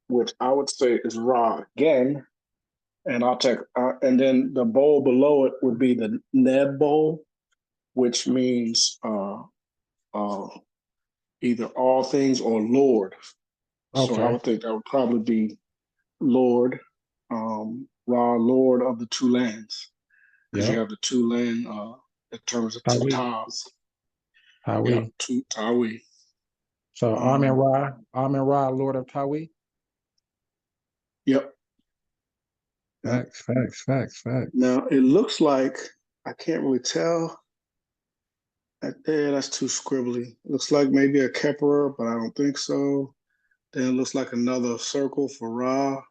which I would say is Ra again. And I'll take, and then the bowl below it would be the Neb bowl, which means either all things or Lord. So I Okay. would think that would probably be Lord, Ra, Lord of the two lands, because you Yep. have the two land in terms of two Tawi. towns. Yep, Tawi. two Tawi. So Amen Ra, Lord of Tawi. Yep. Facts. Now it looks like I can't really tell. That's too scribbly. Looks like maybe a Kepler, but I don't think so. Then it looks like another circle for Ra.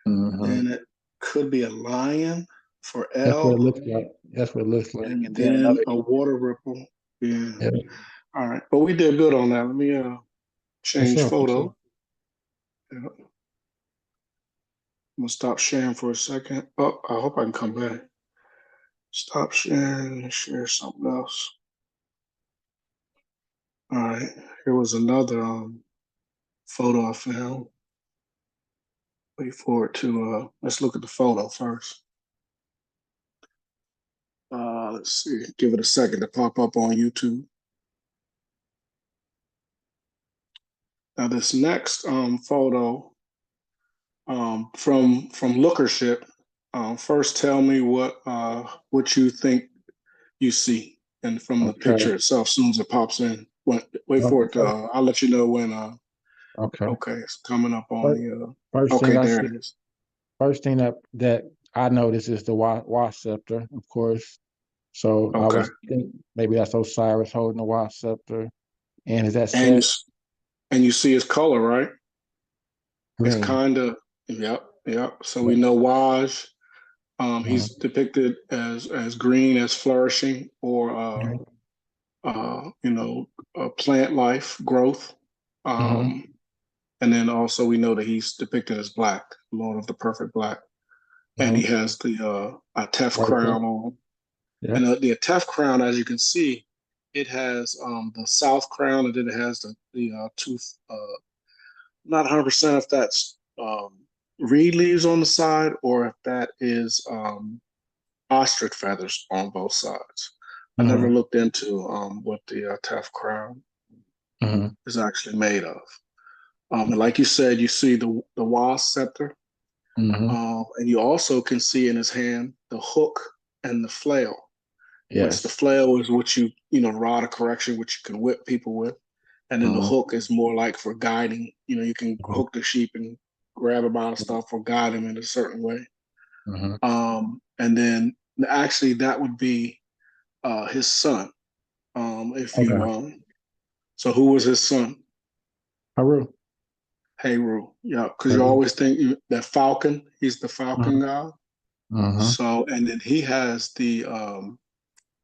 Mm-hmm. Then it could be a lion for That's what it L. looks like. That's what it looks like. And And then then another a E. water ripple. Yeah. Yeah. All right. But we did good on that. Let me For change sure. photo. Yeah. I'm gonna stop sharing for a second. Oh, I hope I can come back. Stop sharing and share something else. All right. Here was another photo I found. Wait for it to let's look at the photo first. Let's see. Give it a second to pop up on YouTube. Now this next photo from Lookership. First, tell me what you think you see, and from the picture itself. As soon as it pops in, wait for it. I'll let you know when. Okay, it's coming up on the. First Okay, thing I there see, it is. first thing that I noticed is the wasp scepter, of course. So I Okay. was thinking maybe that's Osiris holding the wasp scepter. And is that And set? and you see his color, right? It's Green. kind of, yep. So we know Waj. He's depicted as green, as flourishing, or plant life, growth. And then also we know that he's depicted as black, Lord of the Perfect Black, and he has the Atef crown on. Yeah. And the Atef crown, as you can see, it has the South crown, and then it has the tooth. Not 100% if that's reed leaves on the side or if that is ostrich feathers on both sides. I never looked into what the Atef crown is actually made of. And like you said, you see the wasp scepter, and you also can see in his hand the hook and the flail. Yes. Which the flail is what the rod of correction, which you can whip people with. And then the hook is more like for guiding. You can hook the sheep and grab it by the stuff or guide him in a certain way. And then actually that would be his son. So who was his son? Haru. Heru. Yeah, because you always think that falcon. He's the falcon god. So and then he has the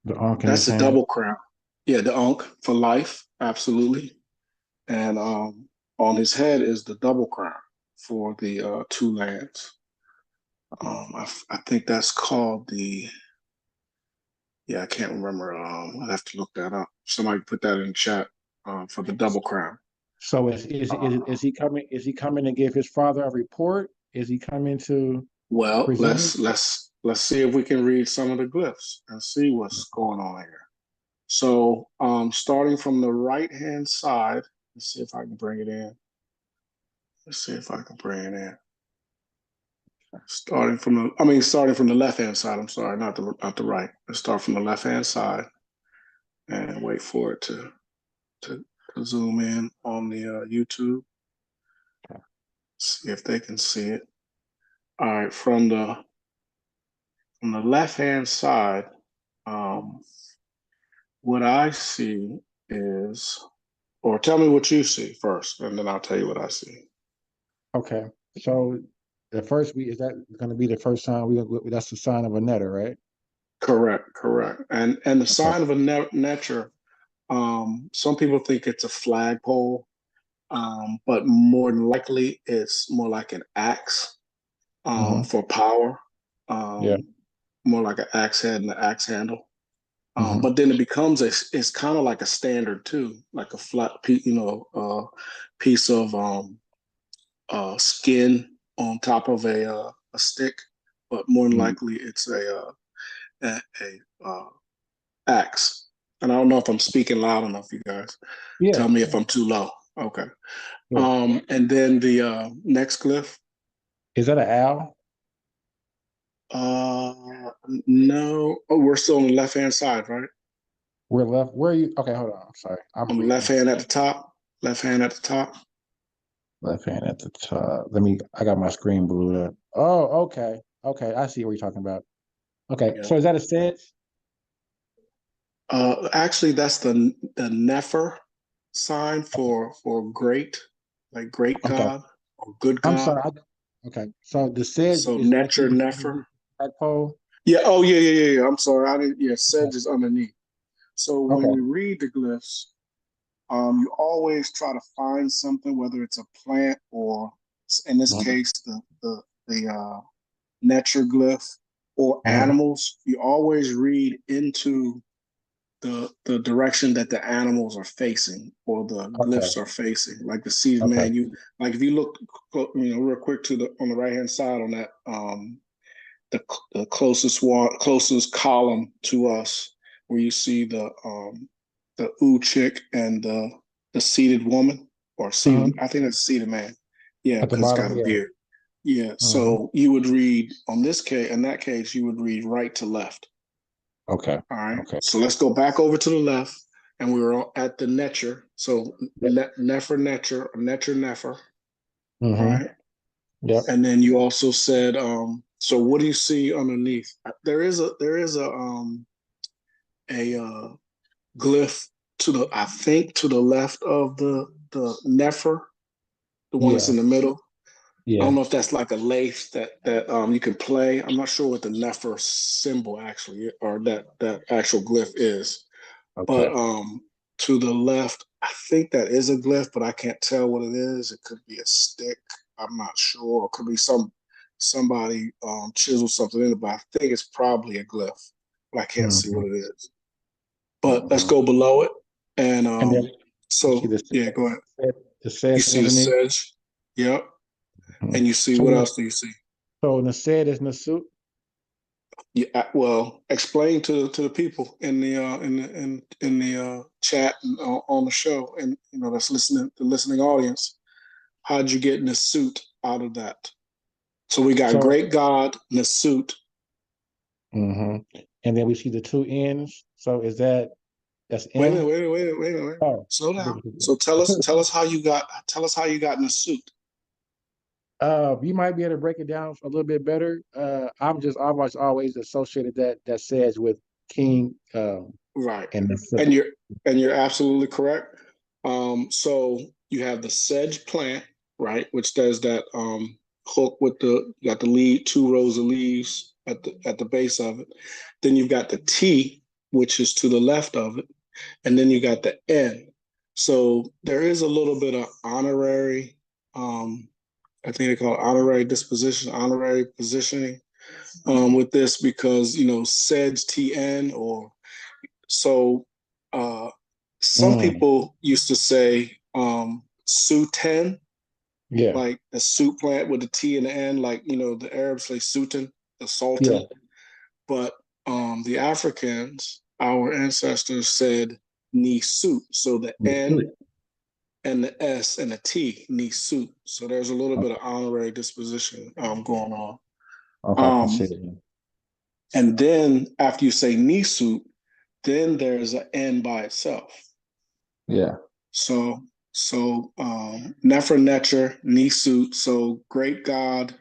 Ankh in that's his the hand. double crown. Yeah, the Ankh for life, absolutely. And on his head is the double crown for the two lands. I think that's called I can't remember. I'll have to look that up. Somebody put that in the chat for the double crown. So is he coming? Is he coming to give his father a report? Is he coming to? Well, present? let's see if we can read some of the glyphs and see what's going on here. So starting from the right hand side, let's see if I can bring it in. Starting from the left hand side. I'm sorry, not the right. Let's start from the left hand side and wait for it to zoom in on the YouTube. See if they can see it. All right, from the left hand side, what I see is, or tell me what you see first, and then I'll tell you what I see. Okay, so the first is that going to be the first sign? That's the sign of a netter, right? Correct. And the sign of a netter, some people think it's a flagpole, but more than likely it's more like an axe for power. More like an axe head and an axe handle. But then it becomes it's kind of like a standard too, like a flat piece of skin on top of a stick. But more than likely it's a axe. And I don't know if I'm speaking loud enough, you guys. Yeah. Tell me if I'm too low. Okay. Yeah. And then the next glyph. Is that an owl? No. Oh, we're still on the left hand side, right? We're left. Where are you? Okay, hold on. I'm sorry. On the left hand at the top. Left hand at the top. Left hand at the top. I got my screen blue up. Oh, okay. Okay, I see what you're talking about. Okay, so is that a sedge? Actually, that's the Nefer sign for great, like great God or good God. I'm sorry. Okay, so the sedge so is Neter, Nefer. Flagpole. Yeah. Oh, yeah. I'm sorry. I didn't. Yeah, sedge is underneath. So when we read the glyphs, you always try to find something, whether it's a plant or, in this case, the netroglyph or animals. You always read into the direction that the animals are facing or the glyphs are facing. Like the seed man, if you look, real quick on the right hand side on that the closest column to us, where you see the U chick and the seated woman, or seated, I think that's seated man. Yeah, At the because it's bottom, got a yeah. beard. Yeah. So you would read in that case, you would read right to left. Okay. All right. Okay. So let's go back over to the left, and we were at the Neter. So Nefer Neter, or Neter Nefer. Right. Yep. And then you also said, so what do you see underneath? There is a glyph I think to the left of the Nefer, the one that's in the middle. Yeah. I don't know if that's like a lathe that you can play. I'm not sure what the Nefer symbol actually, or that actual glyph is. Okay. But to the left, I think that is a glyph, but I can't tell what it is. It could be a stick. I'm not sure. It could be somebody chiseled something in it, but I think it's probably a glyph, but I can't see what it is. But let's go below it. And then so, yeah, go ahead. The sedge You see underneath. the sedge. Yep. And you see, So what else do you see? So the sedge is Nasut? Yeah, well, explain to the people in the chat and on the show, and that's listening, the listening audience. How'd you get Nasut out of that? So we got great God, Nasut. And then we see the two N's. So that's Wait N? a minute. Oh. Slow down. So tell us how you got Nasut. You might be able to break it down a little bit better. I've always associated that sedge with king. Right. And you're absolutely correct. So you have the sedge plant, right, which does that hook with you got the lead, 2 rows of leaves at the base of it. Then you've got the T, which is to the left of it, and then you got the N. So there is a little bit of honorary, I think they call it honorary disposition, honorary positioning with this, because sedge TN, or so some people used to say Suten, like the suit plant with the T and the N, like the Arabs say Sultan, the Sultan. But the Africans, our ancestors, said Nisut. So the N and the S and the T, Nisut. So there's a little bit of honorary disposition going on. And then after you say Nisut, then there's an N by itself. Yeah. So Nefer Neter, Nisut, so great God,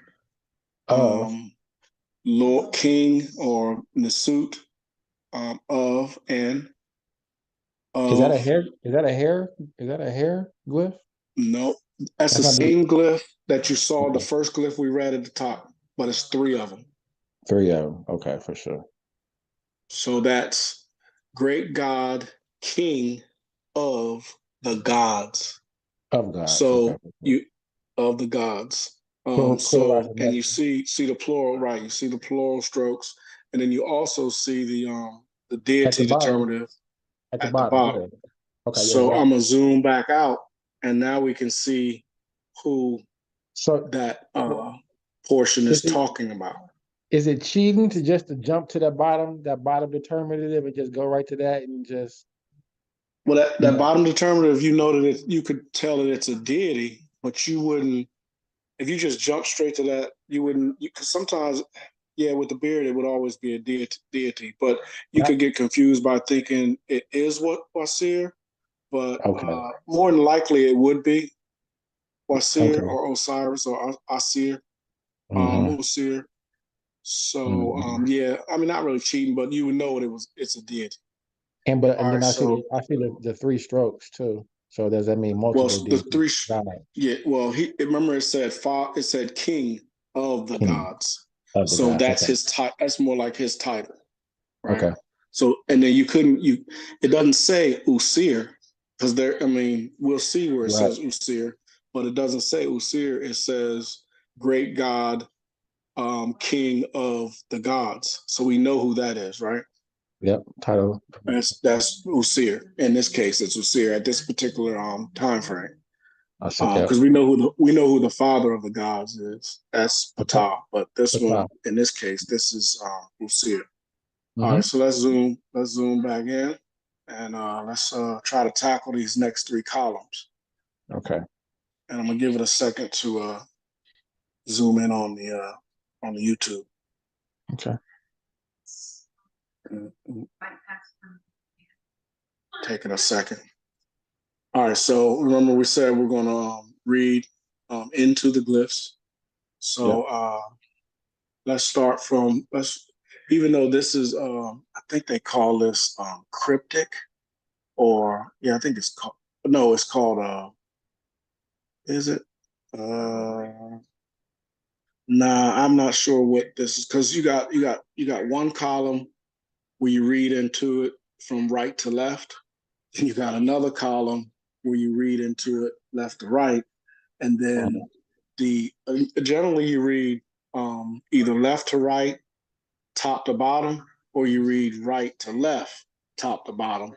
Lord King, or Nisut, of, and of. Is that a hair? Is that a hair glyph? No, that's the same glyph that you saw, the first glyph we read at the top, but it's 3 of them. 3 of them. Okay, for sure. So that's great God, King of the gods. Of gods. So of the gods. And you see the plural, right? You see the plural strokes, and then you also see the deity determinative at the bottom. Yeah. Okay. So I'm gonna zoom back out, and now we can see who that portion is talking about. Is it cheating to jump to that bottom determinative, and just go right to that and just? Well, that bottom determinative, that you could tell that it's a deity, but you wouldn't. If you just jump straight to that, you wouldn't. Because sometimes, with the beard, it would always be a deity. But you could get confused by thinking it is what Wasir, but more than likely it would be Wasir or Osiris or Asir, Osir. So I mean, not really cheating, but you would know it's a deity. And then I see the 3 strokes too. So does that mean multiple deities? Well, remember it said King of the gods. So that's his title. That's more like his title, right? Okay. So and then it doesn't say Usir, because we'll see where it says Usir, but it doesn't say Usir. It says great God, King of the gods. So we know who that is, right? Yep, title. That's Usir. In this case, it's Usir at this particular time frame. Because we know who the father of the gods is. That's Ptah. But this one, in this case, this is Usir. All right, so let's zoom back in, and let's try to tackle these next three columns. Okay. And I'm gonna give it a second to zoom in on the YouTube. Okay. Taking a second. All right, so remember we said we're gonna read into the glyphs. So let's start from even though this is I think they call this cryptic, or I think it's called is it? Nah, I'm not sure what this is, because you got one column where you read into it from right to left, and you got another column where you read into it left to right, and then generally you read either left to right, top to bottom, or you read right to left, top to bottom.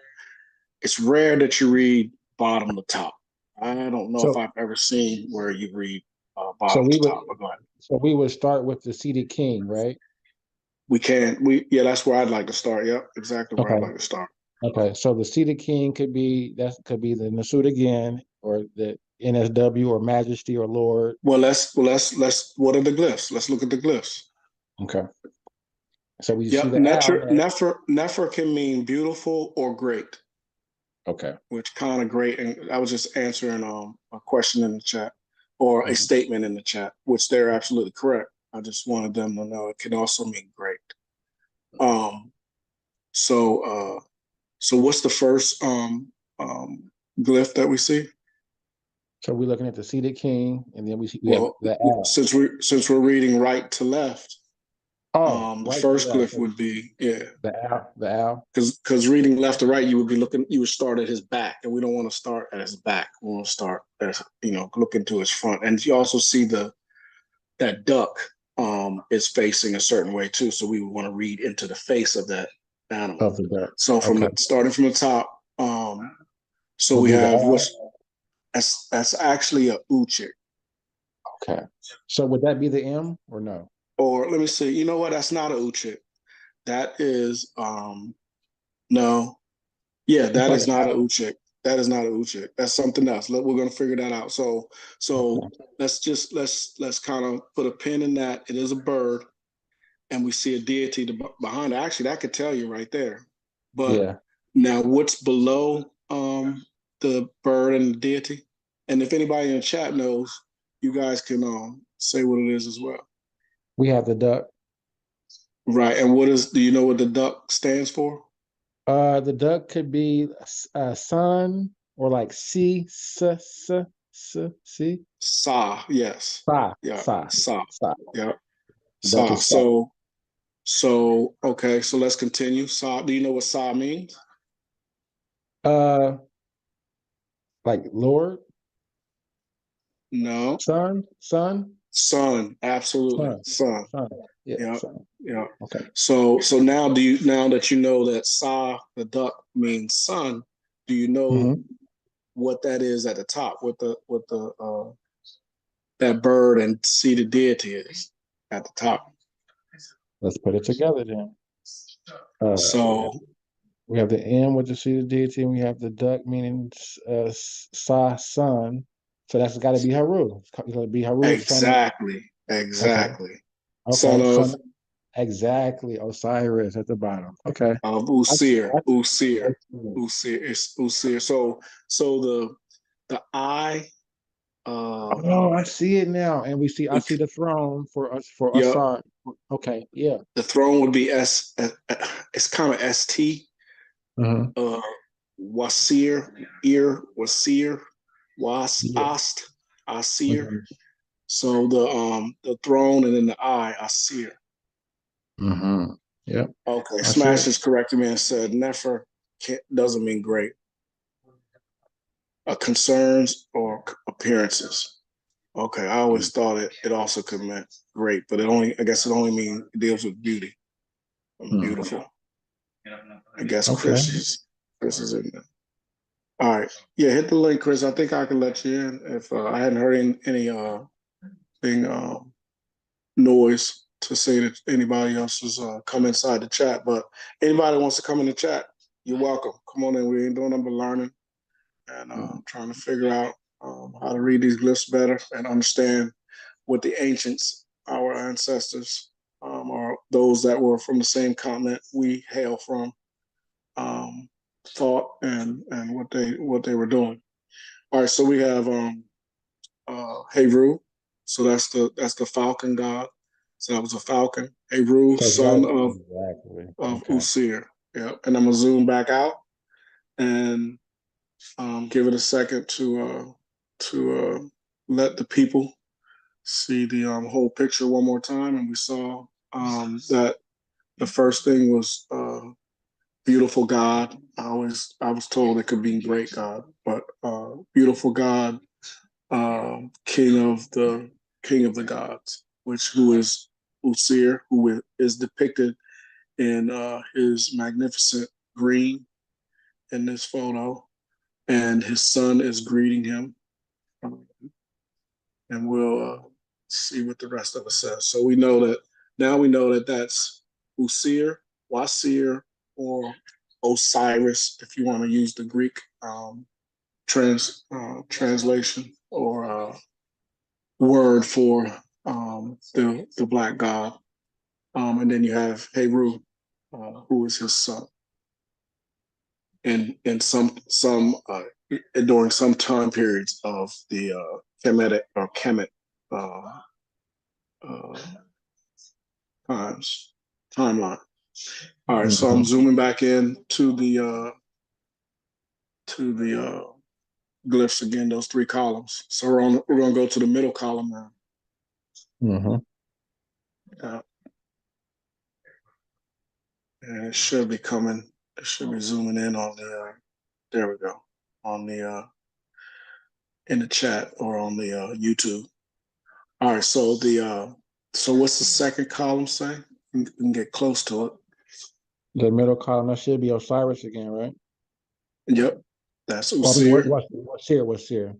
It's rare that you read bottom to top. I don't know if I've ever seen where you read bottom to top. But go ahead. So we would start with the seated king, right? We can. That's where I'd like to start. Yep, exactly where I'd like to start. Okay, so the seated king could be the Nasut again, or the NSW, or Majesty, or Lord. Well, let's. What are the glyphs? Let's look at the glyphs. Okay. So we see the Nefer can mean beautiful or great. Okay. Which kind of great, and I was just answering a question in the chat, or a statement in the chat, which they're absolutely correct. I just wanted them to know it can also mean great. So what's the first glyph that we see? So we're looking at the seated king, and then we have the owl. Since we're reading right to left, the first glyph would be the owl. Because reading left to right, you would start at his back, and we don't want to start at his back. We want to start look into his front, and you also see that duck is facing a certain way too, so we would want to read into the face of that animal. Of the duck. So starting from the top, so we have that's actually a uchik. Okay. So would that be the M or no? Or let me see. You know what? That's not a uchik. That is no. Yeah, that is not a uchik. That is not a uchik. That's something else. We're gonna figure that out. So let's kind of put a pin in that. It is a bird, and we see a deity behind it. Actually, that could tell you right there. But now what's below the bird and the deity? And if anybody in the chat knows, you guys can say what it is as well. We have the duck. Right. And do you know what the duck stands for? The duck could be sun, or like C. Sa, yes. Sa. Yeah. Sa. Yeah. Sa. So okay, so let's continue. Sa, do you know what Sa means? Like Lord? No. Sun, absolutely. Sun. Yeah. Yeah. Okay. So now that you know that Sa, the duck, means sun, do you know what that is at the top? What the that bird and seated deity is at the top? Let's put it together then. So we have the M with the seated deity, and we have the duck meaning Sa, sun. So that's got to be Haru. It's got to be Haru. Exactly. Okay. Son of exactly Osiris at the bottom. Okay. Of Usir. It's Usir. So the I. I see it now, and I see the throne for us Asar. Okay. Yeah. The throne would be S. It's kind of ST. Wasir, Wasir, Ast, Asir. So the throne, and then the I, Asir. Yep. Okay. Smash has corrected me and said Nefer doesn't mean great. Concerns or appearances. Okay. I always thought it also could mean great, but I guess it only deals with beauty. Beautiful. I guess Chris is in there. All right. Yeah, hit the link, Chris. I think I can let you in if I hadn't heard any noise to say that anybody else has come inside the chat. But anybody wants to come in the chat, you're welcome. Come on in. We ain't doing nothing but learning and trying to figure out how to read these glyphs better and understand what the ancients, our ancestors, or those that were from the same continent we hail from, thought and what they were doing. All right, so we have Heru. So that's the falcon god. So that was a falcon. Heru, son of Usir. Yeah, and I'm gonna zoom back out and give it a second to let the people see the whole picture one more time. And we saw that the first thing was beautiful God. I was told it could be great God, but beautiful God, king of the gods, who is Usir, who is depicted in his magnificent green in this photo, and his son is greeting him. And we'll see what the rest of it says. So we know that that's Usir, Wasir, or Osiris, if you want to use the Greek translation or word for the black god. And then you have Heru, who is his son. And during some time periods of the Kemetic or Kemet timeline. All right, so I'm zooming back in to the glyphs again, those three columns. So we're gonna go to the middle column now. And it should be coming. It should be zooming in on the. There we go, on the in the chat or on the YouTube. All right, so so what's the second column say? We can get close to it. The middle column, that should be Osiris again, right? Yep, that's Usir. What's here?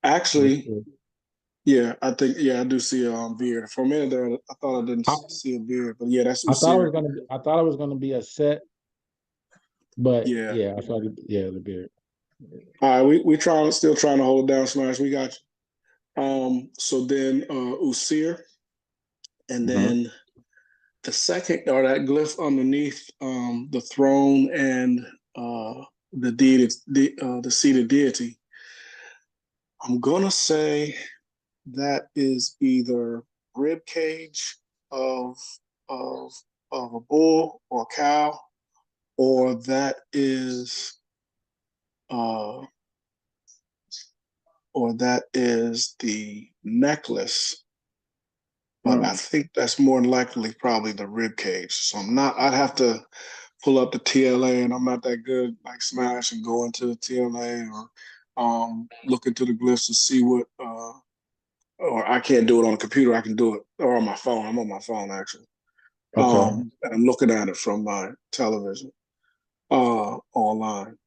Actually, yeah, I think I do see a beard. For a minute there, I thought I didn't see a beard, but yeah, that's Usir. I thought it was gonna be a set, but I saw the beard. All right, we still trying to hold it down, Smash. We got you. So then Usir, and then the second, or that glyph underneath the throne and the deity, the seated deity. I'm gonna say that is either rib cage of a bull or a cow, or that is the necklace. But I think that's more than likely probably the rib cage. So I'd have to pull up the TLA, and I'm not that good like Smash and go into the TLA or look into the glyphs to see what, or I can't do it on a computer. I can do it or on my phone. I'm on my phone actually. And I'm looking at it from my television, online,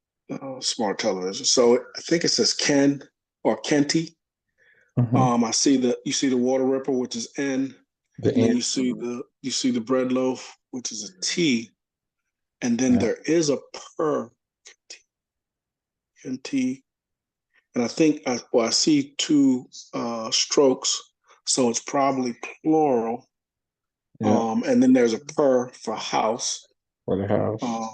smart television. So I think it says Ken or Kenti. I see you see the water ripple, which is N, and then you see the bread loaf, which is a T, and then there is a per, Kenti, and I think I see two strokes, so it's probably plural. And then there's a per for house. For the house. I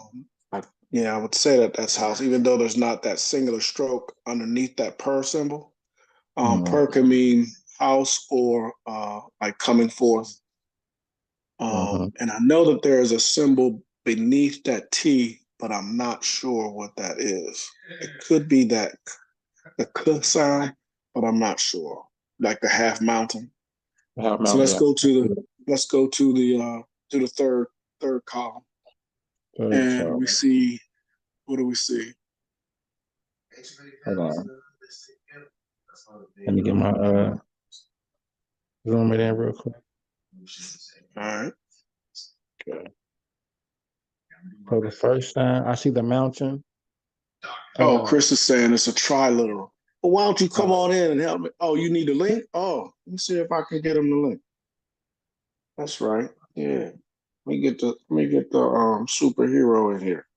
would say that's house, even though there's not that singular stroke underneath that per symbol. Per can mean house or like coming forth. And I know that there is a symbol beneath that T, but I'm not sure what that is. It could be the K sign, but I'm not sure. Like the half mountain. So let's go to the third column. And we see, what do we see? Hold on. Let me get my zoom it in real quick. All right. Okay. So the first time I see the mountain, Oh, Chris is saying it's a triliteral. Well, why don't you come on in and help me? Oh, you need the link? Oh, let me see if I can get him the link. That's right. Yeah. Let me get the superhero in here.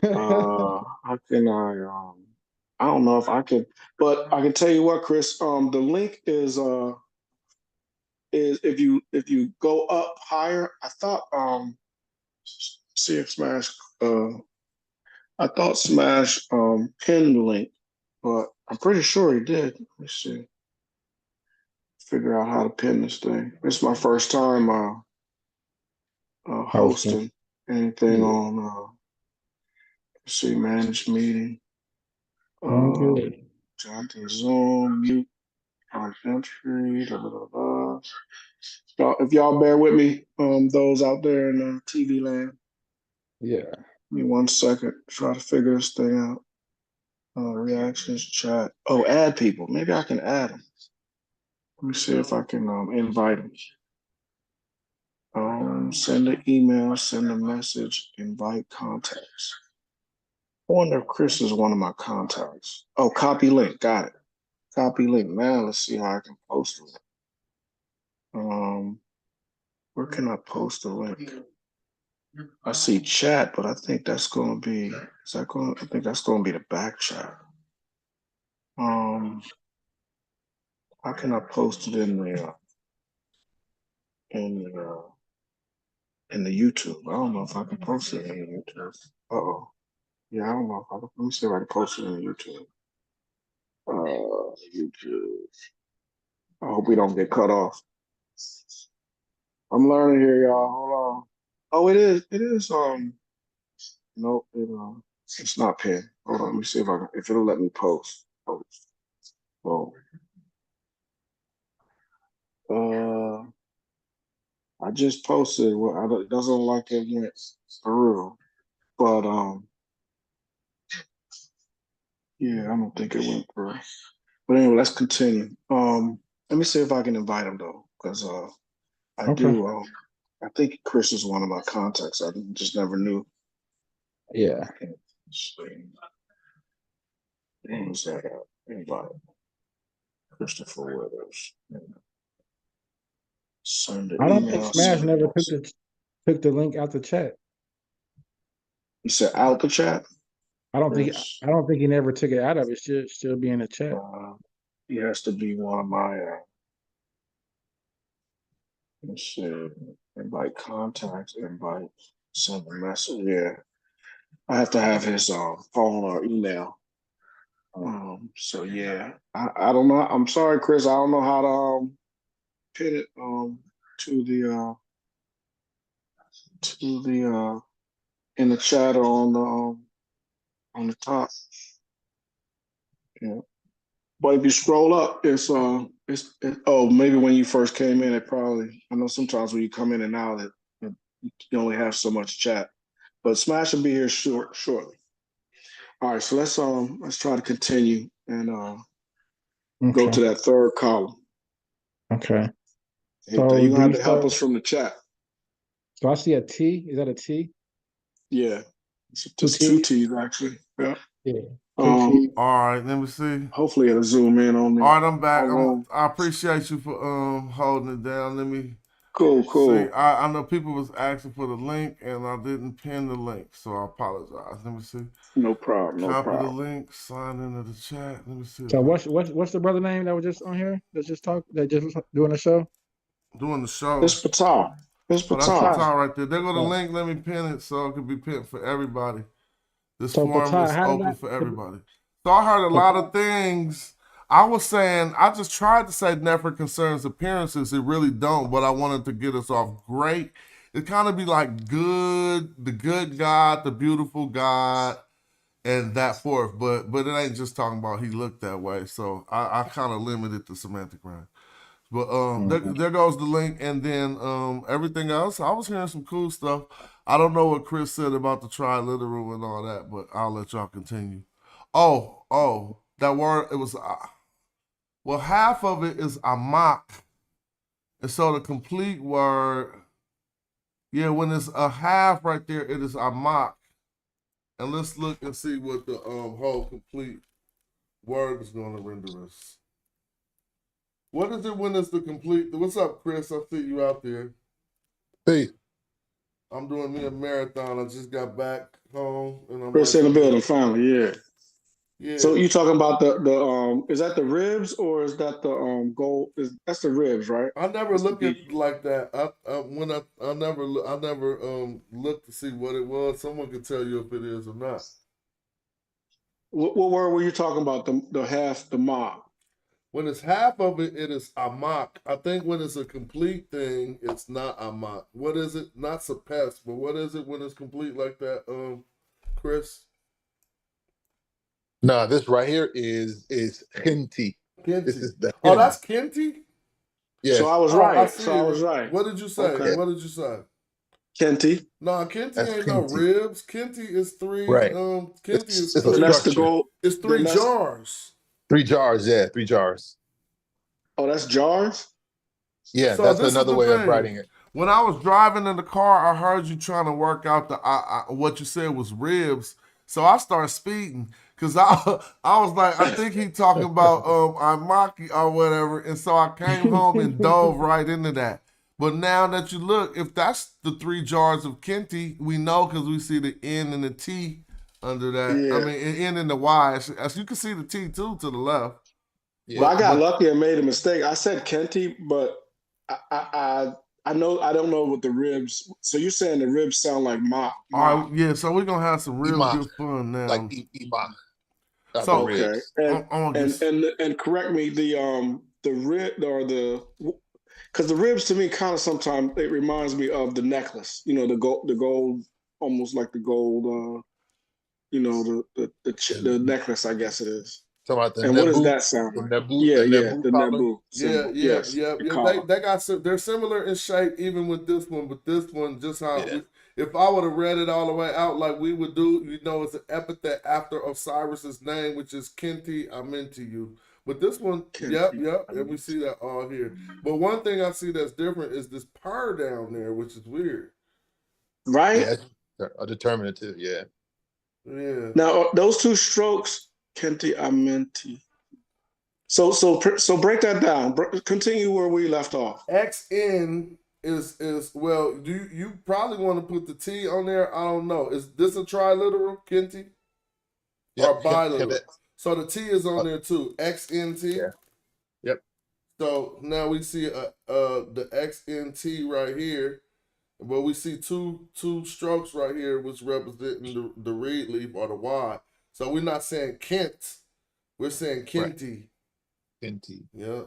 How can I don't know if I can, but I can tell you what, Chris, the link is if you go up higher, I thought see if Smash I thought Smash pinned the link, but I'm pretty sure he did. Let me see. Figure out how to pin this thing. It's my first time hosting anything on let's see, manage meeting. Jonathan Zoom, mute on entry, So if y'all bear with me, those out there in TV land. Yeah. Give me 1 second. Try to figure this thing out. Reactions, chat. Oh, add people. Maybe I can add them. Let me see if I can invite them. Send an email, send a message, invite contacts. I wonder if Chris is one of my contacts. Oh, copy link. Got it. Copy link. Now let's see how I can post it. Where can I post the link? I see chat, but I think that's going to be. I think that's going to be the back chat. How can I post it in the YouTube? I don't know if I can post it in the YouTube. Yeah, I don't know if I can. Let me see if I can post it in the YouTube. YouTube. I hope we don't get cut off. I'm learning here, y'all. Hold on. Oh, it is. It is. Nope. It's not pinned. Hold on. Let me see if it'll let me post. Well, I just posted. Well, it doesn't look like it went through, but yeah, I don't think it went through. But anyway, let's continue. Let me see if I can invite him though, because I do. I think Chris is one of my contacts. I just never knew. Yeah. What was that? Invite Christopher Withers. Send an I don't think email. Smash never took the link out the chat. You said out the chat? I don't think he never took it out of it. It should still be in the chat. He has to be one of my let's see, invite contacts, invite, send a message. Yeah. I have to have his phone or email. So yeah. I don't know. I'm sorry, Chris. I don't know how to pin it to the in the chat or on the top. Yeah. But if you scroll up, it's maybe when you first came in, I know sometimes when you come in and out, you only have so much chat. But Smash will be here shortly. All right, so let's try to continue and go to that third column. Okay. Hey, so you're gonna have to help us from the chat. So I see a T. Is that a T? Yeah. It's two T's actually. Yeah. Yeah. All right, let me see. Hopefully it'll zoom in on me. All right, I'm back. I appreciate you for holding it down. Let me Cool. see. I know people was asking for the link and I didn't pin the link, so I apologize. Let me see. No problem. Copy the link, sign into the chat. Let me see. So what's the brother name that was just on here? That just doing the show? Doing the show. It's Patal. It's Patal. Oh, that's Patal right there. There go the link. Let me pin it so it can be pinned for everybody. This forum is open for everybody. So I heard a lot of things. I was saying, I just tried to say never concerns appearances. It really don't, but I wanted to get us off great. It kind of be like good, the good God, the beautiful God, and that forth. But it ain't just talking about he looked that way. So I kind of limited the semantic range. But there goes the link, and then everything else. I was hearing some cool stuff. I don't know what Chris said about the triliteral and all that, but I'll let y'all continue. Oh, that word, it was, well, half of it is amak. And so the complete word, yeah, when it's a half right there, it is amak. And let's look and see what the whole complete word is going to render us. What is it when it's the complete? What's up, Chris? I see you out there. Hey. I'm doing me a marathon. I just got back home, and I'm Chris in the building finally, yeah. Yeah. So you talking about the is that the ribs or is that the gold? That's the ribs, right? I never look at it like that. I never looked to see what it was. Someone could tell you if it is or not. What word were you talking about? The half, the ma. When it's half of it, it is amak. I think when it's a complete thing, it's not amak. What is it? Not suppressed, but what is it when it's complete like that, Chris? No, this right here is Kinti. Kinti. This is the Oh, that's Kinti? Yes. So I was right. So I was right. What did you say? Okay. What did you say? Kenti. No, Kinti That's ain't no Kinti. ribs. Kinti is three. Right. Kinti is it's a three. That's the structure. gold. It's three jars. 3 jars, yeah, 3 jars. Oh, that's jars? Yeah, So that's this is another the way of thing. writing it. When I was driving in the car, I heard you trying to work out the what you said was ribs. So I started speeding because I was like, I think he talking about Imaki or whatever. And so I came home and dove right into that. But now that you look, if that's the 3 jars of Kinti, we know because we see the N and the T under that. Yeah. I mean, N and the Y. As you can see the T too to the left. But I got lucky and made a mistake. I said Kenti, but I know I don't know what the ribs. So you're saying the ribs sound like ma? All right, yeah. So we're gonna have some real good fun now. Like Ima. So okay, and correct me. The rib or the because the ribs to me kind of sometimes it reminds me of the necklace. You know, the gold, almost like the gold. You know, the necklace. I guess it is. About the and Nebu, what does that sound like? Nebu, Yeah, the Nebu. Yeah, symbol. yeah, Yes, yeah. the Yeah, collar. they got they're similar in shape even with this one, but this one just how if I would have read it all the way out like we would do, you know, it's an epithet after Osiris's name, which is Kinti Amentu. But this one, yep, and we see that all here. But one thing I see that's different is this purr down there, which is weird. Right? Yeah, a determinative, yeah. Yeah. Now those 2 strokes, Kenti Amenti. So break that down. Continue where we left off. XN is well. Do you probably want to put the T on there? I don't know. Is this a triliteral, Kinti? Or biliteral? So the T is on there too. XNT. Yeah. Yep. So now we see the XNT right here. But we see two strokes right here, which representing the reed leaf or the Y. So we're not saying Kent, we're saying Kinti. Kinti. Yeah.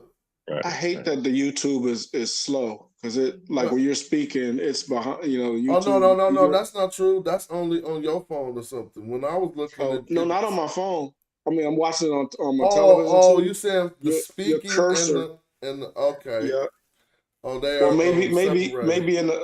I hate that the YouTube is slow because it like when you're speaking, it's behind. You know, YouTube. Oh no, that's not true. That's only on your phone or something. When I was looking at no, not on my phone. I mean, I'm watching it on my television. Oh, too. you saying the speaking your cursor. and the okay. Yeah. Oh, they or are.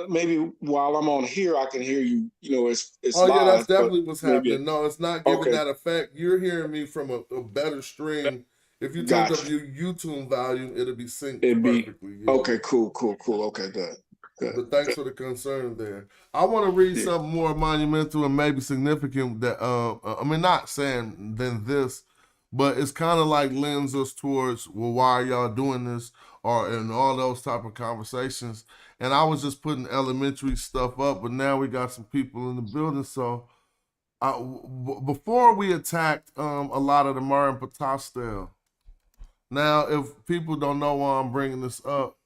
Maybe while I'm on here, I can hear you. You know, it's oh live. Yeah, that's definitely what's maybe happening. No, it's not giving that effect. You're hearing me from a better stream. If you turned up your YouTube volume, it'll be synced perfectly. Yeah. Okay, cool. Okay, good. But thanks for the concern there. I want to read something more monumental and maybe significant that I mean, not saying than this, but it's kind of like lends us towards, well, why are y'all doing this? Or in all those type of conversations. And I was just putting elementary stuff up, but now we got some people in the building. So before we attacked a lot of the Marin Patastel, now if people don't know why I'm bringing this up,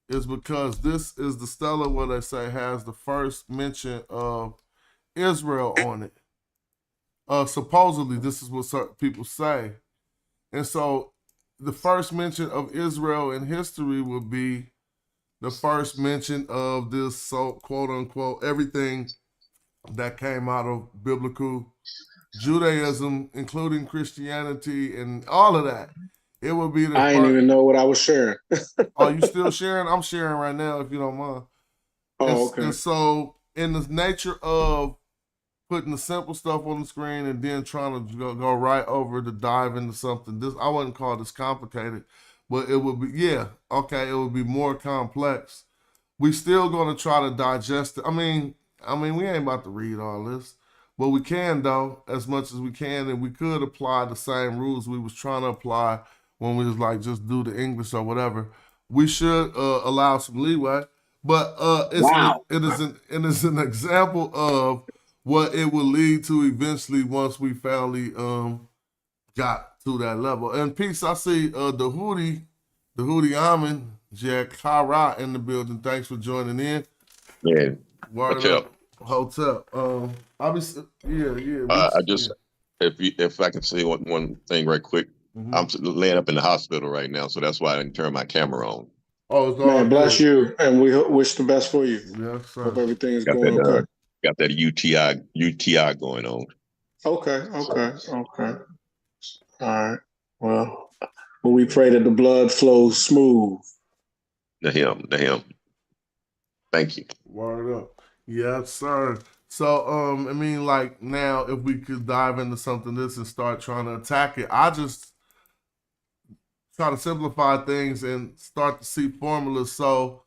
is because this is the stela where they say has the first mention of Israel on it. Supposedly, this is what certain people say. And so the first mention of Israel in history would be the first mention of this, so quote unquote, everything that came out of biblical Judaism, including Christianity and all of that. It would be the I didn't even know what I was sharing. Are you still sharing? I'm sharing right now, if you don't mind. Okay. And so, in the nature of putting the simple stuff on the screen and then trying to go right over to dive into something, this I wouldn't call this complicated, but it would be, it would be more complex. We still gonna try to digest it. I mean, we ain't about to read all this, But we can though, as much as we can, and we could apply the same rules we was trying to apply when we was like just do the English or whatever. We should allow some leeway, but it is an example of what it will lead to eventually once we finally got to that level. And peace, I see the Hootie Amin, Jack Kara in the building. Thanks for joining in. Man, Word what's up? Hotel. I'll be yeah. I just if I can say one thing right quick. Mhm. I'm laying up in the hospital right now, so that's why I didn't turn my camera on. Oh, it's all Man, bless good. you, and we wish the best for you. Yes, sir. Hope everything is Got going that okay. got that UTI going on. Okay. All right. Well, we pray that the blood flows smooth. To him. Thank you. Word up. Yes, sir. So, I mean, like now, if we could dive into something this and start trying to attack it, I just try to simplify things and start to see formulas. So,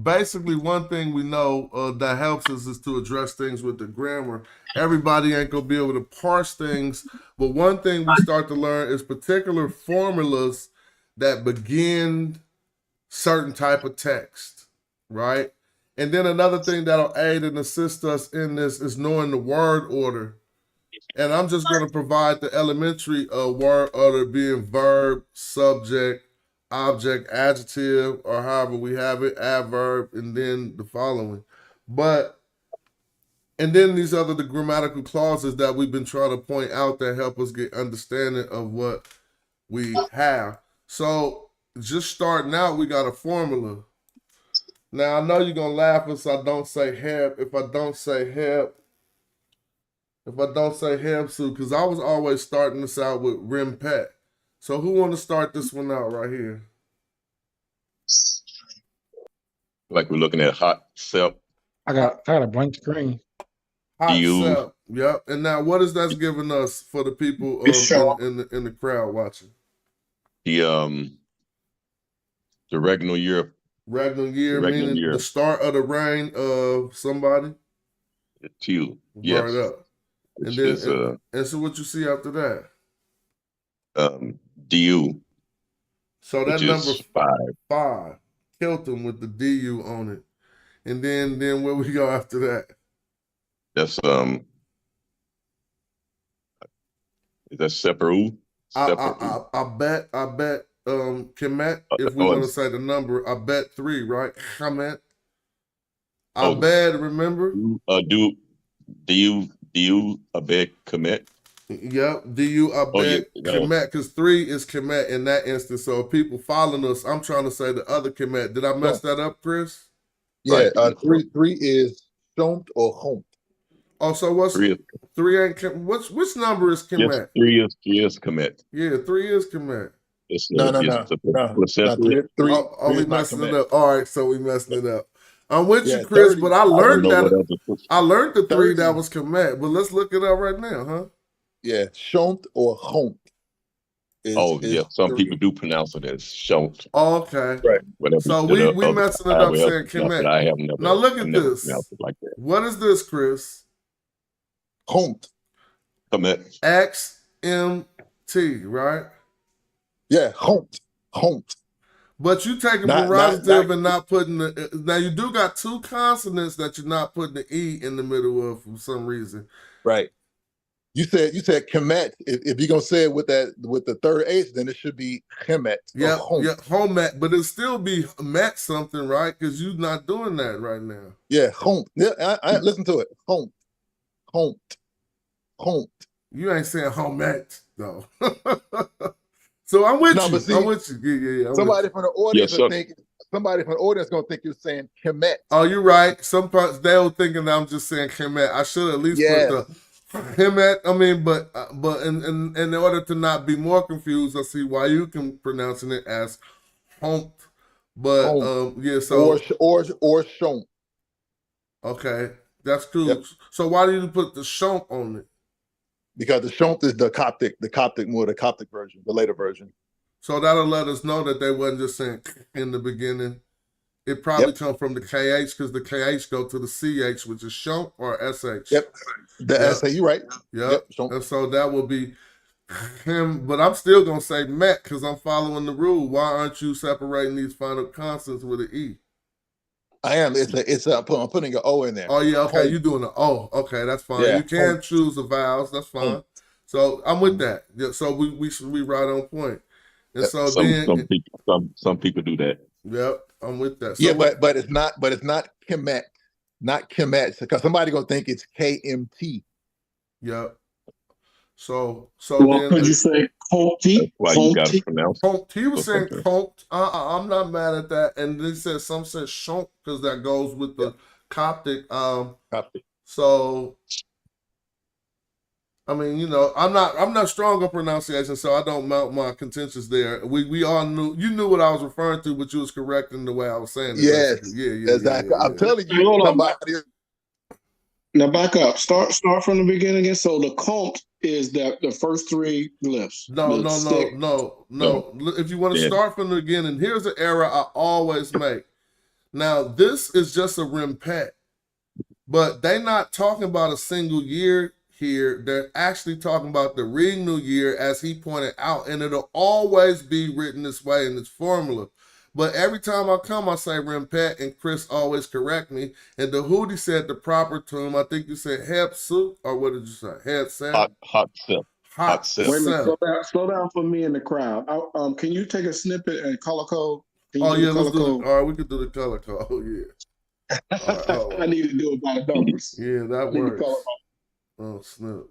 basically, one thing we know that helps us is to address things with the grammar. Everybody ain't gonna be able to parse things, but one thing we start to learn is particular formulas that begin certain type of text, right? And then another thing that'll aid and assist us in this is knowing the word order. And I'm just going to provide the elementary word order being verb, subject, object, adjective, or however we have it, adverb, and then the following. And then these other the grammatical clauses that we've been trying to point out that help us get understanding of what we have. So just starting out, we got a formula. Now, I know you're going to laugh if I don't say help, if I don't say Hamsu, because I was always starting this out with Rimpet. So who want to start this one out right here? Like we're looking at hot self. I got a blank screen. Hot self. Yep. And now what is that giving us for the people in the crowd watching? The regnal year. Regnal year meaning the start of the reign of somebody? Two. Yes. Word up. And then and so what you see after that? DU. So that number 5 killed him with the DU on it. And then where we go after that? That's is that Separu? I bet Kemet, if we want to say the number, I bet 3, right? Kemet. I bet, remember? Do you abed Kemet? Yep. Do you abed Kemet? Because 3 is Kemet in that instance. So if people following us, I'm trying to say the other Kemet. Did I mess that up, Chris? Yeah, right. 3 is Shomt or Homt. Oh, so what's 3 ain't Kemet? Which number is Kemet? Yes, 3 is Kemet. Yeah, 3 is Kemet. No. We messing it up. All right, so we messing it up. I'm with you, Chris, but I learned I learned the 3 that was Kemet, but let's look it up right now, huh? Yeah, Shomt or Homt. Some people do pronounce it as Shomt. Oh, okay. Right. Whatever. So we messing it up saying Kemet. I have never. Now look at this. Like that. What is this, Chris? Homt. Kemet. XMT, right? Yeah, Homt. But you taking positive and not putting the. Now you do got 2 consonants that you're not putting the E in the middle of for some reason. Right. You said Kemet. If you're gonna say it with the third H, then it should be Kemet. Yeah, Homet, but it'll still be Met something, right? Because you're not doing that right now. Yeah, Homt. Yeah, I listen to it. Homt. You ain't saying Homet though. So I'm with you. See, I'm with you. Yeah. Somebody from the audience gonna think you're saying Kemet. Oh, you're right. Some parts they were thinking that I'm just saying Kemet. I should at least put the Kemet. I mean, but in order to not be more confused, I see why you can pronouncing it as Homt. But so or Shomp. Okay, that's cool. Yep. So why do you put the Shomp on it? Because the Shomp is the Coptic version, the later version. So that'll let us know that they wasn't just saying in the beginning. it probably come from the KH because the KH go to the CH, which is shunk or SH. Yep. The SH, you right. Yep. And so that would be him, but I'm still gonna say Met because I'm following the rule. Why aren't you separating these final consonants with an E? I am. I'm putting an O in there. Oh yeah, okay. You're doing an O. Okay, that's fine. Yeah. You can choose the vowels. That's fine. So I'm with that. Yeah, so we should be right on point. And so some people do that. Yep, I'm with that. So Yeah, but it's not Kemet, not Kemet, because somebody gonna think it's KMT. Yep. So well, could you say Conti? Why you gotta pronounce? He was saying Cont. I'm not mad at that. And they said some said Shont because that goes with the Coptic. Coptic. So I mean, you know, I'm not strong on pronunciation, so I don't mount my contentions there. We all knew you knew what I was referring to, but you was correcting the way I was saying it. Yes. Yeah, exactly. Yeah. I'm telling you, Hold on. somebody. Now back up. Start from the beginning again. So the Cont is the first three glyphs. No. If you want to start from the beginning, here's an error I always make. Now, this is just a rimpet, but they're not talking about a single year here. They're actually talking about the reading year, as he pointed out, and it'll always be written this way in its formula. But every time I come, I say rimpet, and Chris always correct me. And the Hootie said the proper term. I think you said hep soup, or what did you say? Head sep? Hot sep. Hot sep. Wait a minute, slow down for me in the crowd. Can you take a snippet and color code? Oh yeah, let's do it. All right, we could do the color code. Yeah. All right, I need to do it by numbers. Yeah, that works. Oh snap!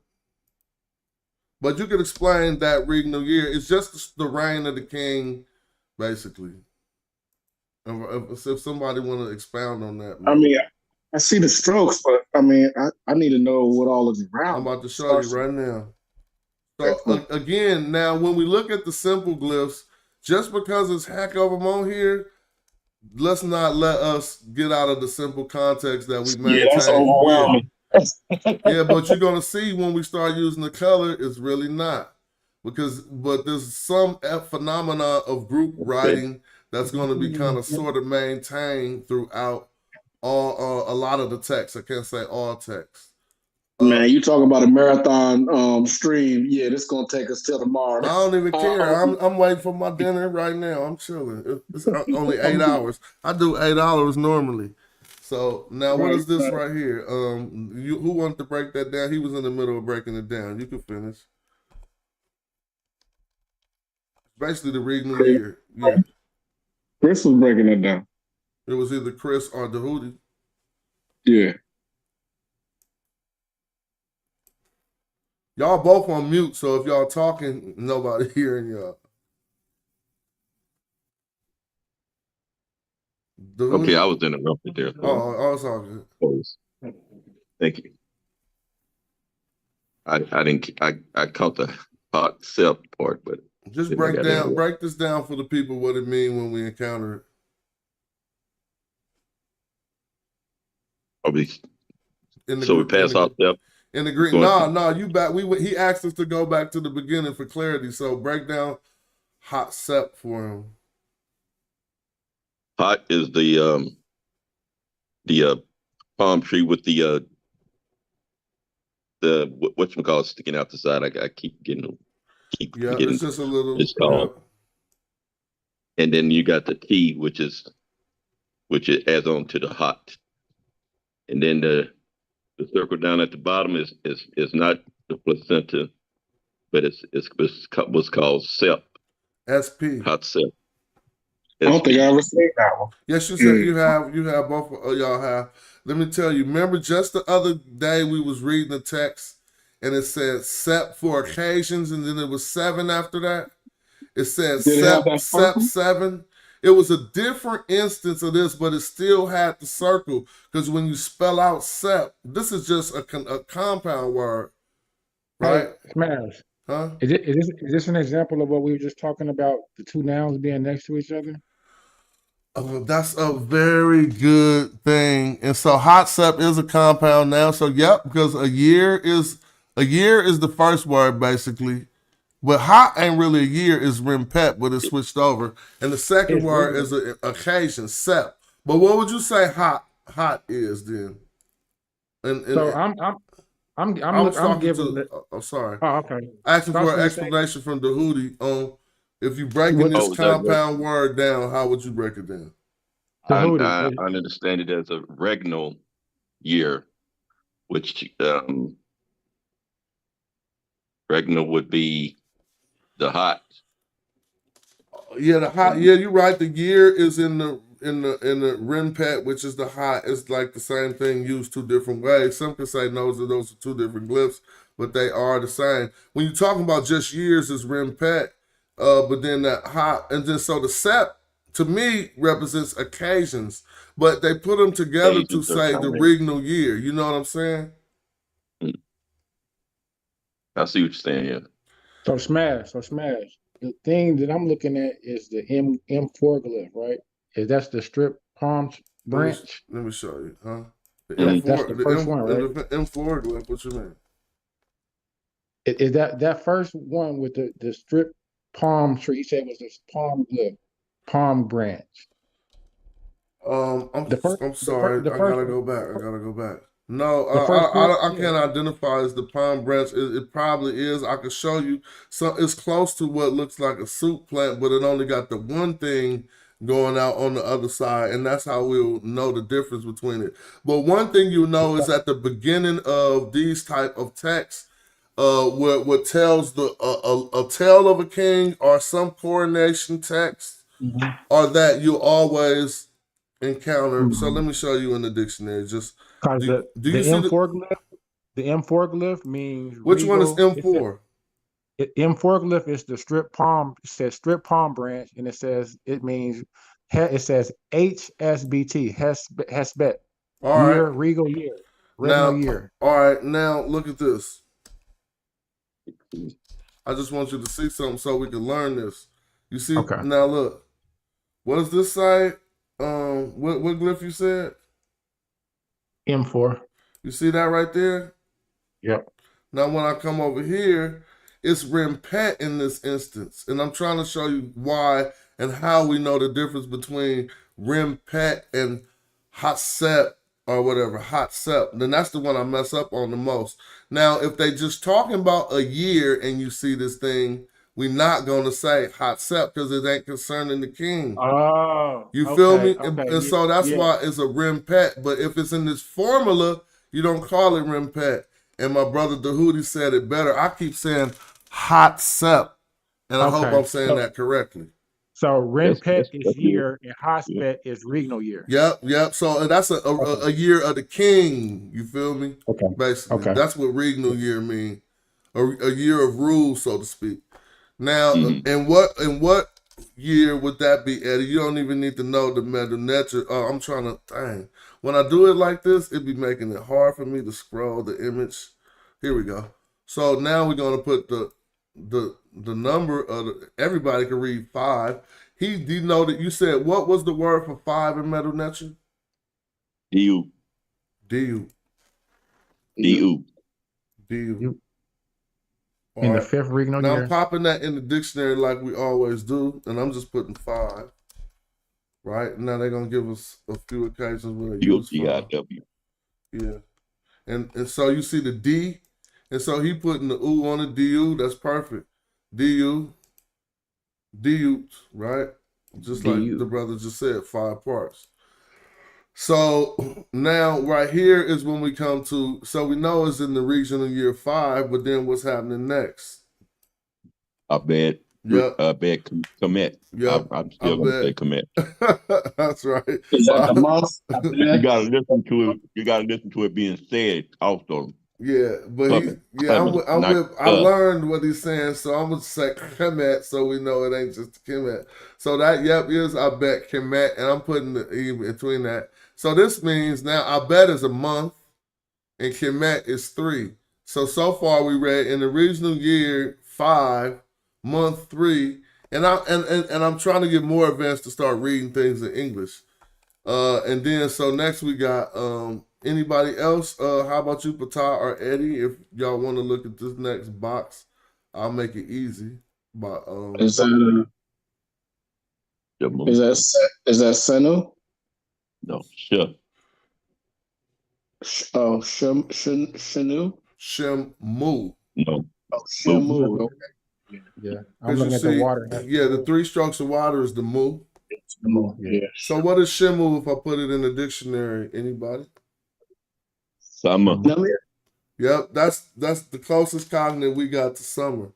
But you could explain that reading the year. It's just the reign of the king, basically. If somebody want to expound on that, I mean, I see the strokes, but I mean, I need to know what all is around. I'm about to show you right now. So again, now when we look at the simple glyphs, just because it's heck of them on here, let's not let us get out of the simple context that we maintain. Yeah, that's overwhelming. Yeah, but you're gonna see when we start using the color, it's really not. But there's some phenomena of group writing that's going to be kind of sort of maintained throughout a lot of the text. I can't say all text. Man, you talking about a marathon stream? Yeah, this gonna take us till tomorrow. I don't even care. I'm waiting for my dinner right now. I'm chilling. It's only 8 hours. I do 8 hours normally. So now what is this right here? Who wanted to break that down? He was in the middle of breaking it down. You can finish. Basically the reading of the year. Yeah. Chris was breaking it down. It was either Chris or the Hootie. Yeah. Y'all both on mute, so if y'all talking, nobody hearing y'all. Okay, I was interrupted there. Oh, it's all good. Thank you. I caught the hot sep part, but just break this down for the people what it mean when we encounter it. We pass hot sep. In the Greek, no, you back. He asked us to go back to the beginning for clarity. So break down hot sep for him. Hot is the palm tree with the whatchamacallit sticking out the side. I keep getting. It's just a little. It's called. And then you got the T, which adds on to the hot. And then the circle down at the bottom is not the placenta, but it's what's called sep. SP. Hot sep. I don't think I ever seen that one. Yes, you said you have both. Y'all have. Let me tell you. Remember, just the other day we was reading the text, and it said "sep" for occasions, and then it was 7 after that. It said "sep 7." It was a different instance of this, but it still had the circle because when you spell out "sep," this is just a compound word, right? Hey, Smash. Huh? Is this an example of what we were just talking about? The two nouns being next to each other. Oh, that's a very good thing. And so hot sep is a compound now. So yep, because a year is the first word basically. But hot ain't really a year, is rimpet, but it's switched over. And the second word is an occasion, sep. But what would you say hot is then? So I was I'm talking giving to. the. I'm sorry. Oh, okay. Asking So I was for an gonna say explanation from Dahudi on if you breaking what this Oh, that compound word down, how would you break it down? I understand it as a regnal year, which regnal would be the hot. Yeah, the hot. Yeah, you're right. The year is in the Renpet, which is the hot. It's like the same thing used two different ways. Some can say no, those are two different glyphs, but they are the same. When you're talking about just years, it's Renpet, but then that hot, and then so the sep to me represents occasions, but they put them together to Occasions are say the coming. regnal year. You know what I'm saying? I see what you're saying. Yeah. so smash. The thing that I'm looking at is the M4 glyph, right? Is that's the strip palm branch? Let me show you, huh? The That's M4, the first one, right? the M4 glyph. What you mean? Is that first one with the strip palm tree? He said was this palm glyph, palm branch. I'm sorry. The I first gotta one. go back. I gotta go back. No, The first part. I can't identify as the palm branch. It probably is. I can show you. So it's close to what looks like a soup plant, but it only got the one thing going out on the other side, and that's how we'll know the difference between it. But one thing you know is at the beginning of these type of texts, what tells a tale of a king or some coronation text, or that you always encounter. So let me show you in the dictionary. Just Because do the you see M4 glyph means which one is regal. M4? M4 glyph is the strip palm. It says strip palm branch, and it means it says HSBT Hesbet All right. year regal year regnal Now, year. all right. Now look at this. I just want you to see something so we can learn this. You see Okay. now look. What does this say? What glyph you said? M4. You see that right there? Yep. Now when I come over here, it's Rempet in this instance. And I'm trying to show you why and how we know the difference between Rempet and Hatsep or whatever, Hatsep. Then that's the one I mess up on the most. Now, if they just talking about a year and you see this thing, we're not going to say Hatsep because it ain't concerning the king. Oh, You feel okay, me? okay, And so that's yeah. why it's a Rempet. But if it's in this formula, you don't call it Rempet. And my brother Dahudi said it better. I keep saying hot sep, and I hope Okay, I'm saying that correctly. So Renpet is that's good. year and Yeah. Hospet is regnal year. Yep. So that's a year of the king. You feel me? Okay. Basically, Okay. that's what regnal year mean. A year of rule, so to speak. Now, in what year would that be, Eddie? You don't even need to know the Metu Neter. I'm trying to, dang. When I do it like this, it be making it hard for me to scroll the image. Here we go. So now we're gonna put the number of everybody can read 5. He denoted. You said what was the word for 5 in Metu Neter? Du. Du. Du. Du. In the 5th regnal now year. I'm popping that in the dictionary like we always do, and I'm just putting 5. Right now they're gonna give us a few occasions where they use 5. Yeah, and so you see the D, and so he putting the U on the DU. That's perfect. DU, right? Just like the brother just said, 5 parts. So now right here is when we come to. So we know it's in the region of year 5, but then what's happening next? Kemet. Yep. I'm still gonna say Kemet. That's right. Is that the month? You gotta listen to it. You gotta listen to it being said also. Yeah, but I learned what he's saying, so I'm gonna say Kemet, so we know it ain't just Kemet. So that is I bet Kemet, and I'm putting the E between that. So this means now I bet is a month, and Kemet is 3. So far we read in the regional year 5, month 3, and I'm trying to get more advanced to start reading things in English. And then so next we got anybody else? How about you, Patah or Eddie? If y'all want to look at this next box, I'll make it easy. But is that Senu? No, sure. Oh, Shanu? Shemu. No. Oh, Shamu. Okay. Yeah, I'm Because you looking at the see, water. yeah, the 3 strokes of water is the mu. Yeah. So what is shemu if I put it in the dictionary? Anybody? Summer. Yep, that's the closest cognitive we got to summer.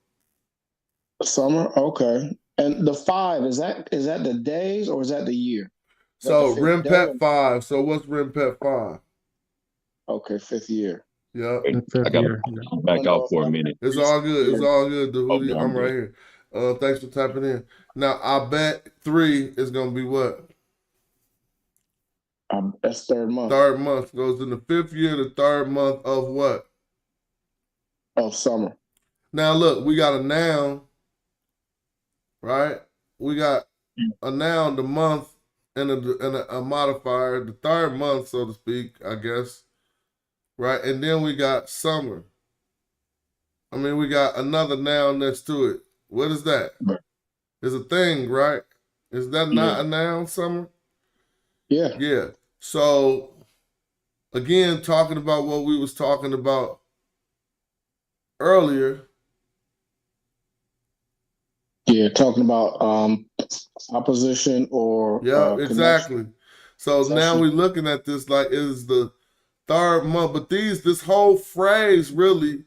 Summer. Okay. And the 5 is that the days or is that the year? So Rempet 5. So what's Rempet 5? Okay, 5th year. Yep. I gotta back out for a minute. It's all good. It's all good, Dahudi. Okay, I'm right here. Thanks for tapping in. Now I bet 3 is gonna be what? That's 3rd month. 3rd month goes in the 5th year, the 3rd month of what? Of summer. Now look, we got a noun, right? We got a noun, the month, and a modifier, the 3rd month, so to speak, I guess. Right? And then we got summer. I mean, we got another noun next to it. What is that? It's a thing, right? Is that not a noun, summer? Yeah. Yeah. So, again, talking about what we was talking about earlier. Yeah, talking about opposition or Yeah, exactly. So now we're looking at this like it is the 3rd month, but this whole phrase really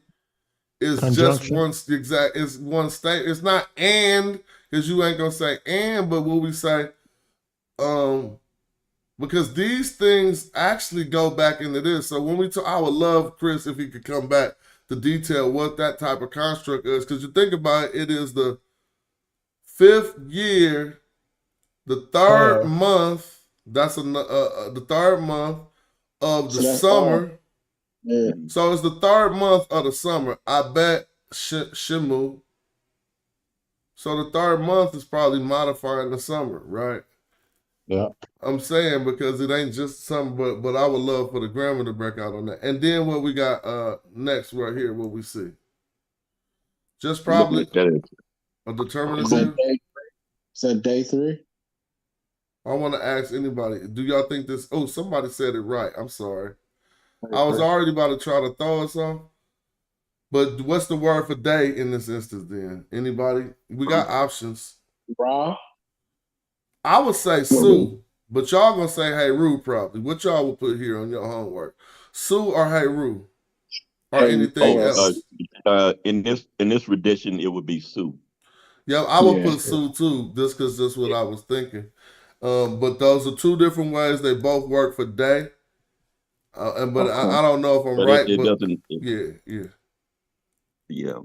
is just one exact. It's one state. It's not and because you ain't gonna say and, but what we say, because these things actually go back into this. So when we talk, I would love Chris if he could come back to detail what that type of construct is, because you think about it, it is the 5th year, the 3rd month. That's the 3rd month of the summer. Yeah. So it's the 3rd month of the summer. I bet Shemu. So the 3rd month is probably modifying the summer, right? Yeah. I'm saying because it ain't just summer, but I would love for the grammar to break out on that. And then what we got next right here, what we see. Just probably a determinative. Is that day 3? I want to ask anybody, do y'all think this? Oh, somebody said it right. I'm sorry. I was already about to try to throw us off. But what's the word for day in this instance then? Anybody? We got options. Ra. I would say Sue, but y'all gonna say Hey Roo probably. What y'all would put here on your homework? Sue or Hey Roo? Or anything else? In this rendition, it would be Sue. Yeah, I would put Sue too, just because that's what I was thinking. But those are 2 different ways. They both work for day. But I don't know if I'm right. It but doesn't. Yeah.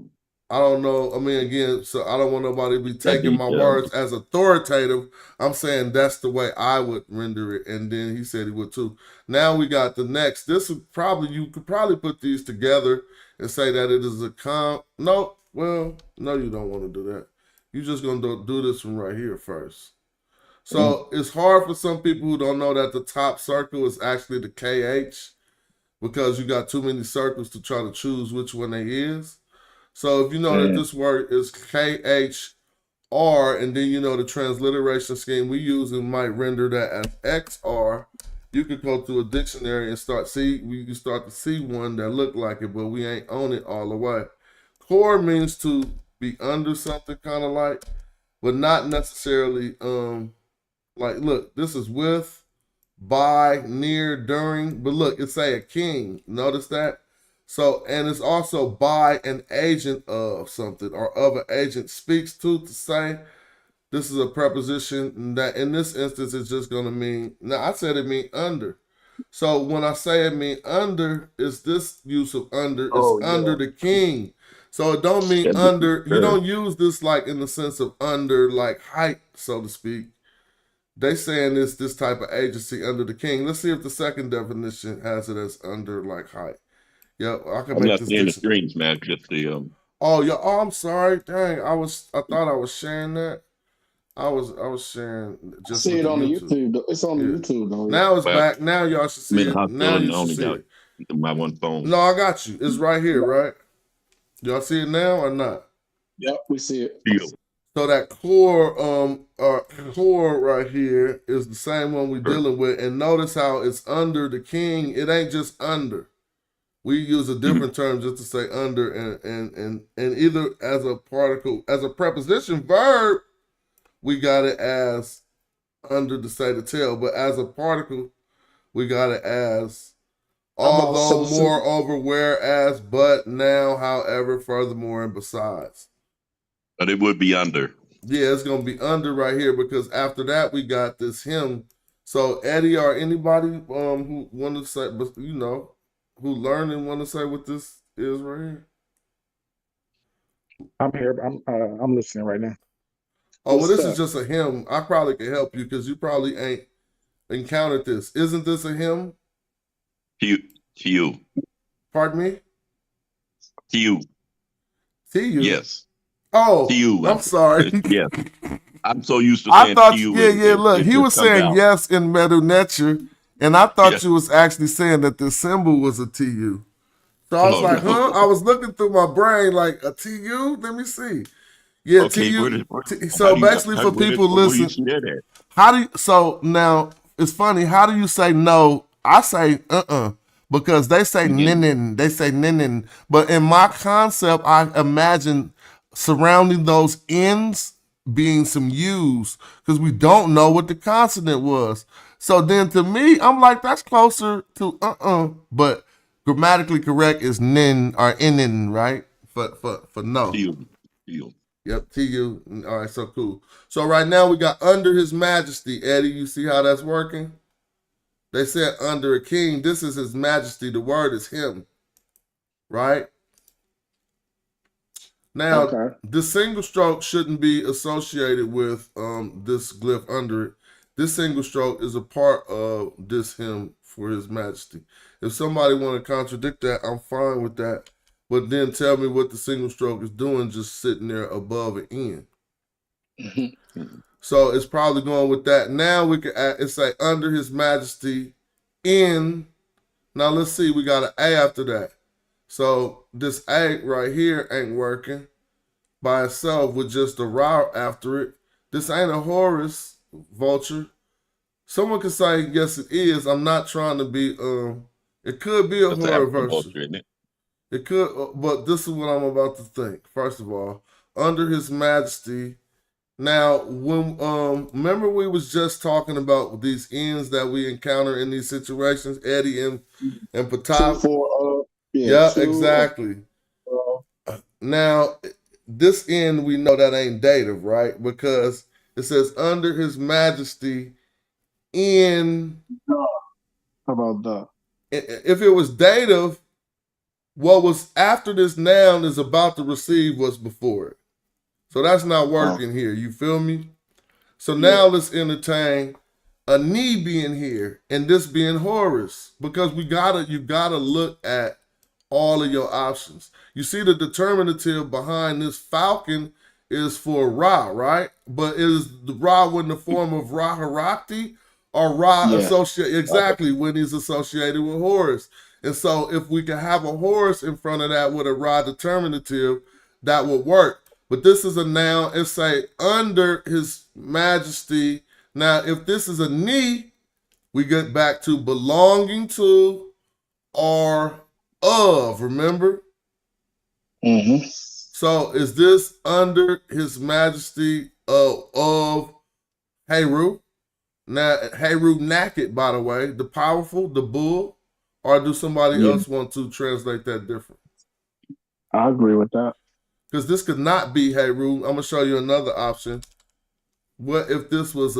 I don't know. I mean, again, so I don't want nobody to be taking my words as authoritative. I'm saying that's the way I would render it. And then he said he would too. Now we got the next. This is probably, you could probably put these together and say that it is a no, well, no, you don't want to do that. You're just going to do this one right here first. So it's hard for some people who don't know that the top circle is actually the KH because you got too many circles to try to choose which one they is. So if you know that this word is KHR, and then you know the transliteration scheme we use and might render that as XR, you could go to a dictionary and you start to see one that look like it, but we ain't on it all the way. Core means to be under something, kind of like, but not necessarily like, look, this is with, by, near, during, but look, it's say a king. Notice that? So, and it's also by an agent of something or of an agent speaks to say. This is a preposition that in this instance is just going to mean, now I said it mean under. So when I say it mean under, it's this use of under, it's under the king. So it don't mean under, you don't use this like in the sense of under, like height, so to speak. They saying this type of agency under the king. Let's see if the second definition has it as under like height. Yeah, I can I'm make not this seeing the screens, man. Just the Oh yeah. Oh, I'm sorry. Dang, I thought I was sharing that. I was sharing just See with it the on the YouTube. YouTube. It's on the YouTube though. Now it's back. Now y'all should see it. Now you should only see got it. my one phone. No, I got you. It's right here, right? Y'all see it now or not? Yep, we see it. So that core right here is the same one we're dealing with. And notice how it's under the king. It ain't just under. We use a different term just to say under and either as a particle, as a preposition verb, we got it as under to say to tell, but as a particle, we got it as although, moreover, whereas, but, now, however, furthermore, and besides. But it would be under. Yeah, it's gonna be under right here because after that we got this him. So Eddie or anybody who want to say, but you know, who learned and want to say what this is right here. I'm here. I'm listening right now. Oh, well, this is just a hymn. I probably can help you because you probably ain't encountered this. Isn't this a hymn? To you. Pardon me? To you. To you? Yes. Oh, to you. I'm sorry. Yes. I'm so used to I saying thought, to you. yeah, look, he was saying out. yes in Metu Neter, and I thought you was actually saying that the symbol was a TU. So I was like, huh? I was looking through my brain like, a TU? Let me see. Yeah, okay, TU. So basically for people listen, how do you, so now it's funny, how do you say no? I say because they say ninin, they say ninin. But in my concept, I imagine surrounding those N's being some U's because we don't know what the consonant was. So then to me, I'm like, that's closer to but grammatically correct is nin or inin, right? For no. To Yep, TU. All right, so cool. So right now we got under his majesty, Eddie. You see how that's working? They said under a king. This is his majesty. The word is him, right? Now, this single stroke shouldn't be associated with this glyph under it. This single stroke is a part of this him for his majesty. If somebody want to contradict that, I'm fine with that. But then tell me what the single stroke is doing just sitting there above an N. So it's probably going with that. Now we can add, it's like under his majesty in. Now let's see, we got an A after that. So this A right here ain't working by itself with just a raw after it. This ain't a Horus vulture. Someone could say, yes, it is. I'm not trying to be, it could be a Horus version. It could, but this is what I'm about to think. First of all, under his majesty. Now, when remember we was just talking about these ends that we encounter in these situations, Eddie and Patah. Yeah, exactly. Now, this end we know that ain't dative, right? Because it says under his majesty in. How about that? If it was dative, what was after this noun is about to receive what's before it. So that's not working here. You feel me? So now let's entertain a knee being here and this being Horus, because you gotta look at all of your options. You see the determinative behind this falcon is for Ra, right? But is the Ra in the form of Ra Harakti or Ra associated exactly when he's associated with Horus? And so if we can have a Horus in front of that with a Ra determinative, that would work. But this is a noun, it's say under his majesty. Now, if this is a knee, we get back to belonging to or of, remember? So is this under his majesty of Heru? Now, Heru naked, by the way, the powerful, the bull, or do somebody else want to translate that different? I agree with that. Because this could not be Heru. I'm going to show you another option. What if this was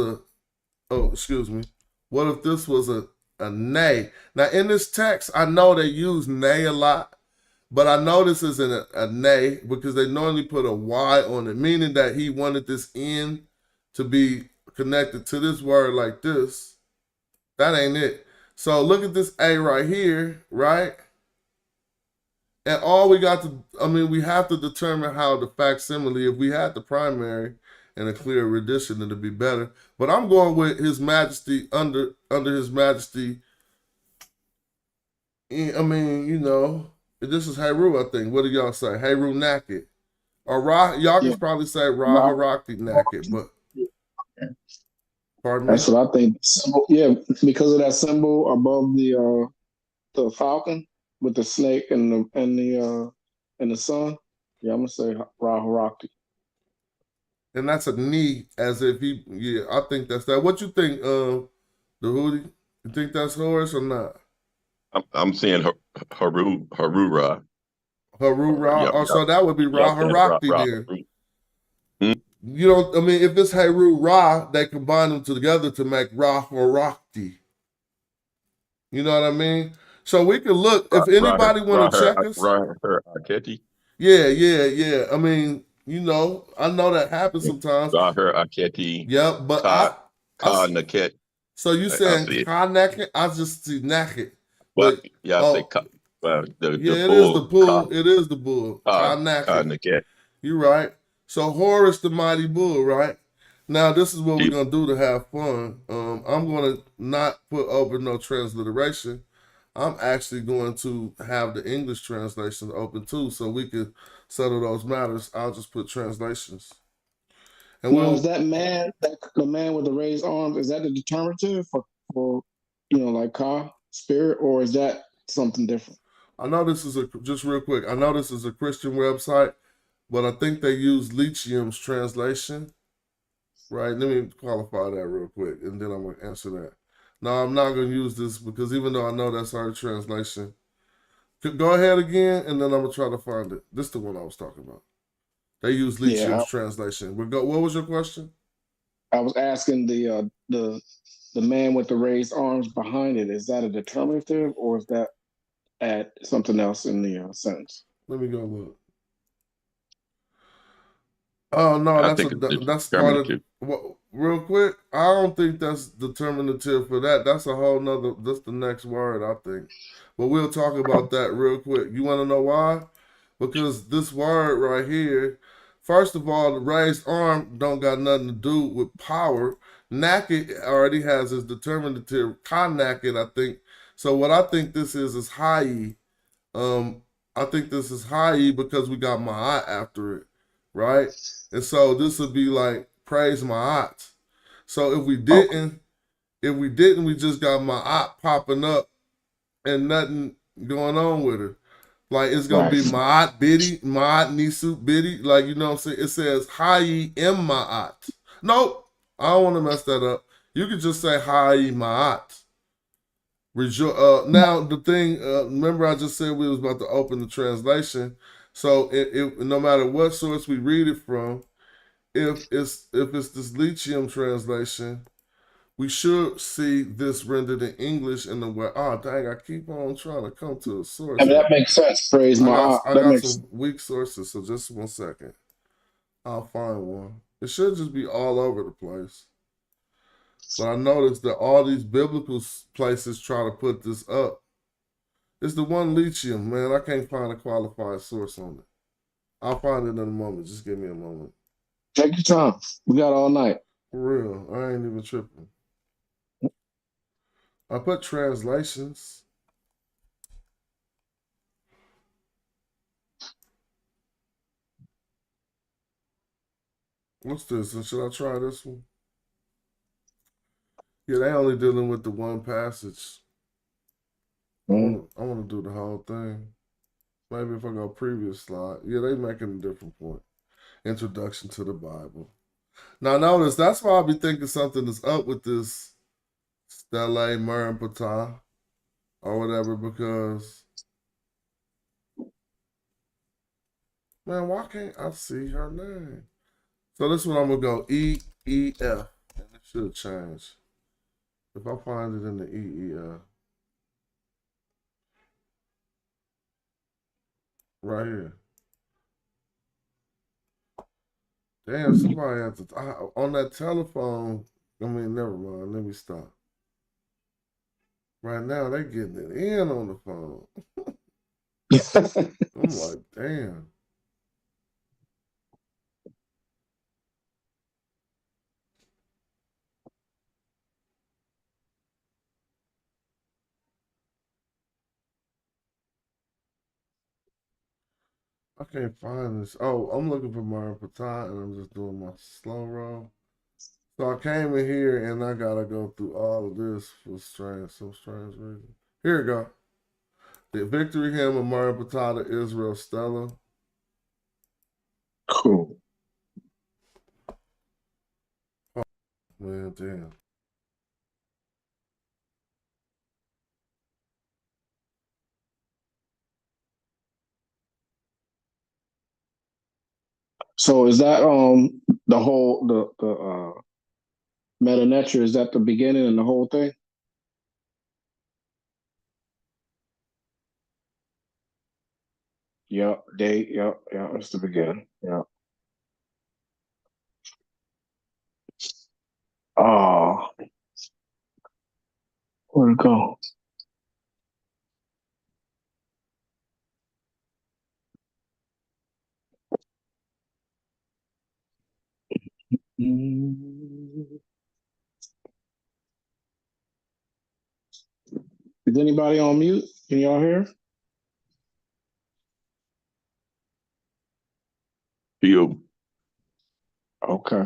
what if this was a nay? Now, in this text, I know they use nay a lot, but I know this isn't a nay because they normally put a Y on it, meaning that he wanted this N to be connected to this word like this. That ain't it. So look at this A right here, right? And all we got to, we have to determine how the facsimile, if we had the primary and a clear rendition, it'd be better. But I'm going with his majesty, under his majesty. This is Heru, I think. What do y'all say? Heru naked. Or y'all can Yeah. probably say Ra. Harakti naked, but pardon me? That's what I think. Yeah, because of that symbol above the falcon with the snake and the sun. Yeah, I'm gonna say Ra Harakti. And that's a knee, as if he. Yeah, I think that's that. What you think, the hoodie? You think that's Horus or not? I'm saying Harura. Haru Ra. Yep, Oh, yep. so that would be Yeah, Ra I'm saying Harakti then. Haru. Hmm? You know, I mean, if it's Haru Ra, they combine them together to make Ra Harakti. You know what I mean? So we could look if anybody want to check us. Aketi. Yeah. I mean, you know, I know that happens sometimes. Rahir Aketi. Yeah, but Ka Naket. so you I saying see it. ka naked? I just see naked. But But yeah, I say Ka. The yeah, it is the bull. bull. It is the bull. Ka naked. Naket. You're right. So Horus the mighty bull, right? Now this is what we're gonna do to have fun. I'm gonna not put over no transliteration. I'm actually going to have the English translations open too, so we could settle those matters. I'll just put translations. And Now, is that man, the man with the raised arms, is that the determinative for like Ka, spirit, or is that something different? I know this is just real quick. I know this is a Christian website, but I think they use Lechium's translation. Right? Let me qualify that real quick, and then I'm gonna answer that. No, I'm not gonna use this because even though I know that's our translation, go ahead again, and then I'm gonna try to find it. This is the one I was talking about. They use Lechium's translation. What was your question? I was asking the man with the raised arms behind it. Is that a determinative, or is that at something else in the sentence? Let me go look. Oh no, I think it's that's part of. determinative. Well, real quick, I don't think that's determinative for that. That's a whole nother. That's the next word, I think. But we'll talk about that real quick. You want to know why? Because this word right here, first of all, the raised arm don't got nothing to do with power. Naked already has its determinative. Naked, I think. So what I think this is high. I think this is high because we got ma'at after it, right? And so this would be like praise ma'at. So if we didn't, we just got ma'at popping up and nothing going on with her. Like it's gonna be ma'at biddy, ma'at nisu biddy. Like you know what I'm saying? It says hayi im ma'at. Nope, I don't want to mess that up. You could just say hayi ma'at. Now the thing, remember I just said we was about to open the translation. So no matter what source we read it from, if it's this Lechium translation, we should see this rendered in English in the way. Oh dang! I keep on trying to come to a source I mean, here. that makes sense. Praise my I that got makes some weak sources. So just 1 second, I'll find one. It should just be all over the place. But I noticed that all these biblical places try to put this up. It's the one Lechium, man. I can't find a qualified source on it. I'll find it in a moment. Just give me a moment. Take your time. We got all night. For real. I ain't even tripping. I put translations. What's this? Should I try this one? Yeah, they only dealing with the one passage. I want to do the whole thing. Maybe if I go previous slide. Yeah, they making a different point. Introduction to the Bible. Now notice that's why I be thinking something is up with this Stella Murray or whatever, because man, why can't I see her name? So this one I'm gonna go EEF, and it should change if I find it in the EEF right here. Damn, somebody had to on that telephone. I mean, never mind. Let me stop. Right now, they getting it in on the phone. I'm like, damn. I can't find this. Oh, I'm looking for Marin Patat, and I'm just doing my slow roll. So I came in here, and I gotta go through all of this for some strange reason. Here we go. The victory hymn of Marin Patat, Israel Stella. Cool. Oh, man, damn. So is that the whole the Metu Neter, is that the beginning and the whole thing? Yep, yep, that's the beginning. Yep. Oh, where'd it go? Is anybody on mute? Can y'all hear? You. Okay.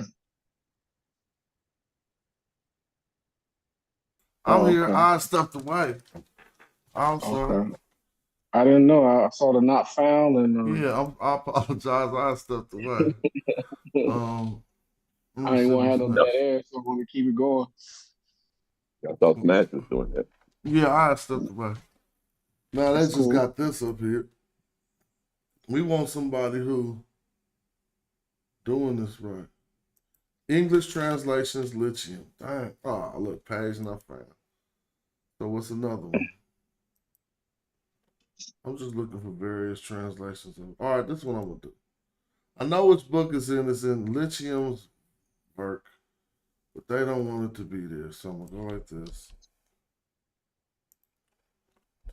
I'm here. Okay. I stepped away. I'm sorry. Okay. I didn't know. I saw the not found and Yeah, I apologize. I stepped away. I ain't want to have no dead air, so I'm going to keep it going. I thought Matt was doing that. Yeah, I stepped away. Now they That's just cool. got this up here. We want somebody who doing this right. English translations, lithium. Dang. Oh, look, page not found. So what's another one? I'm just looking for various translations. All right, this one I'm gonna do. I know which book is in. It's in Lithium's work, but they don't want it to be there. So I'm gonna go like this.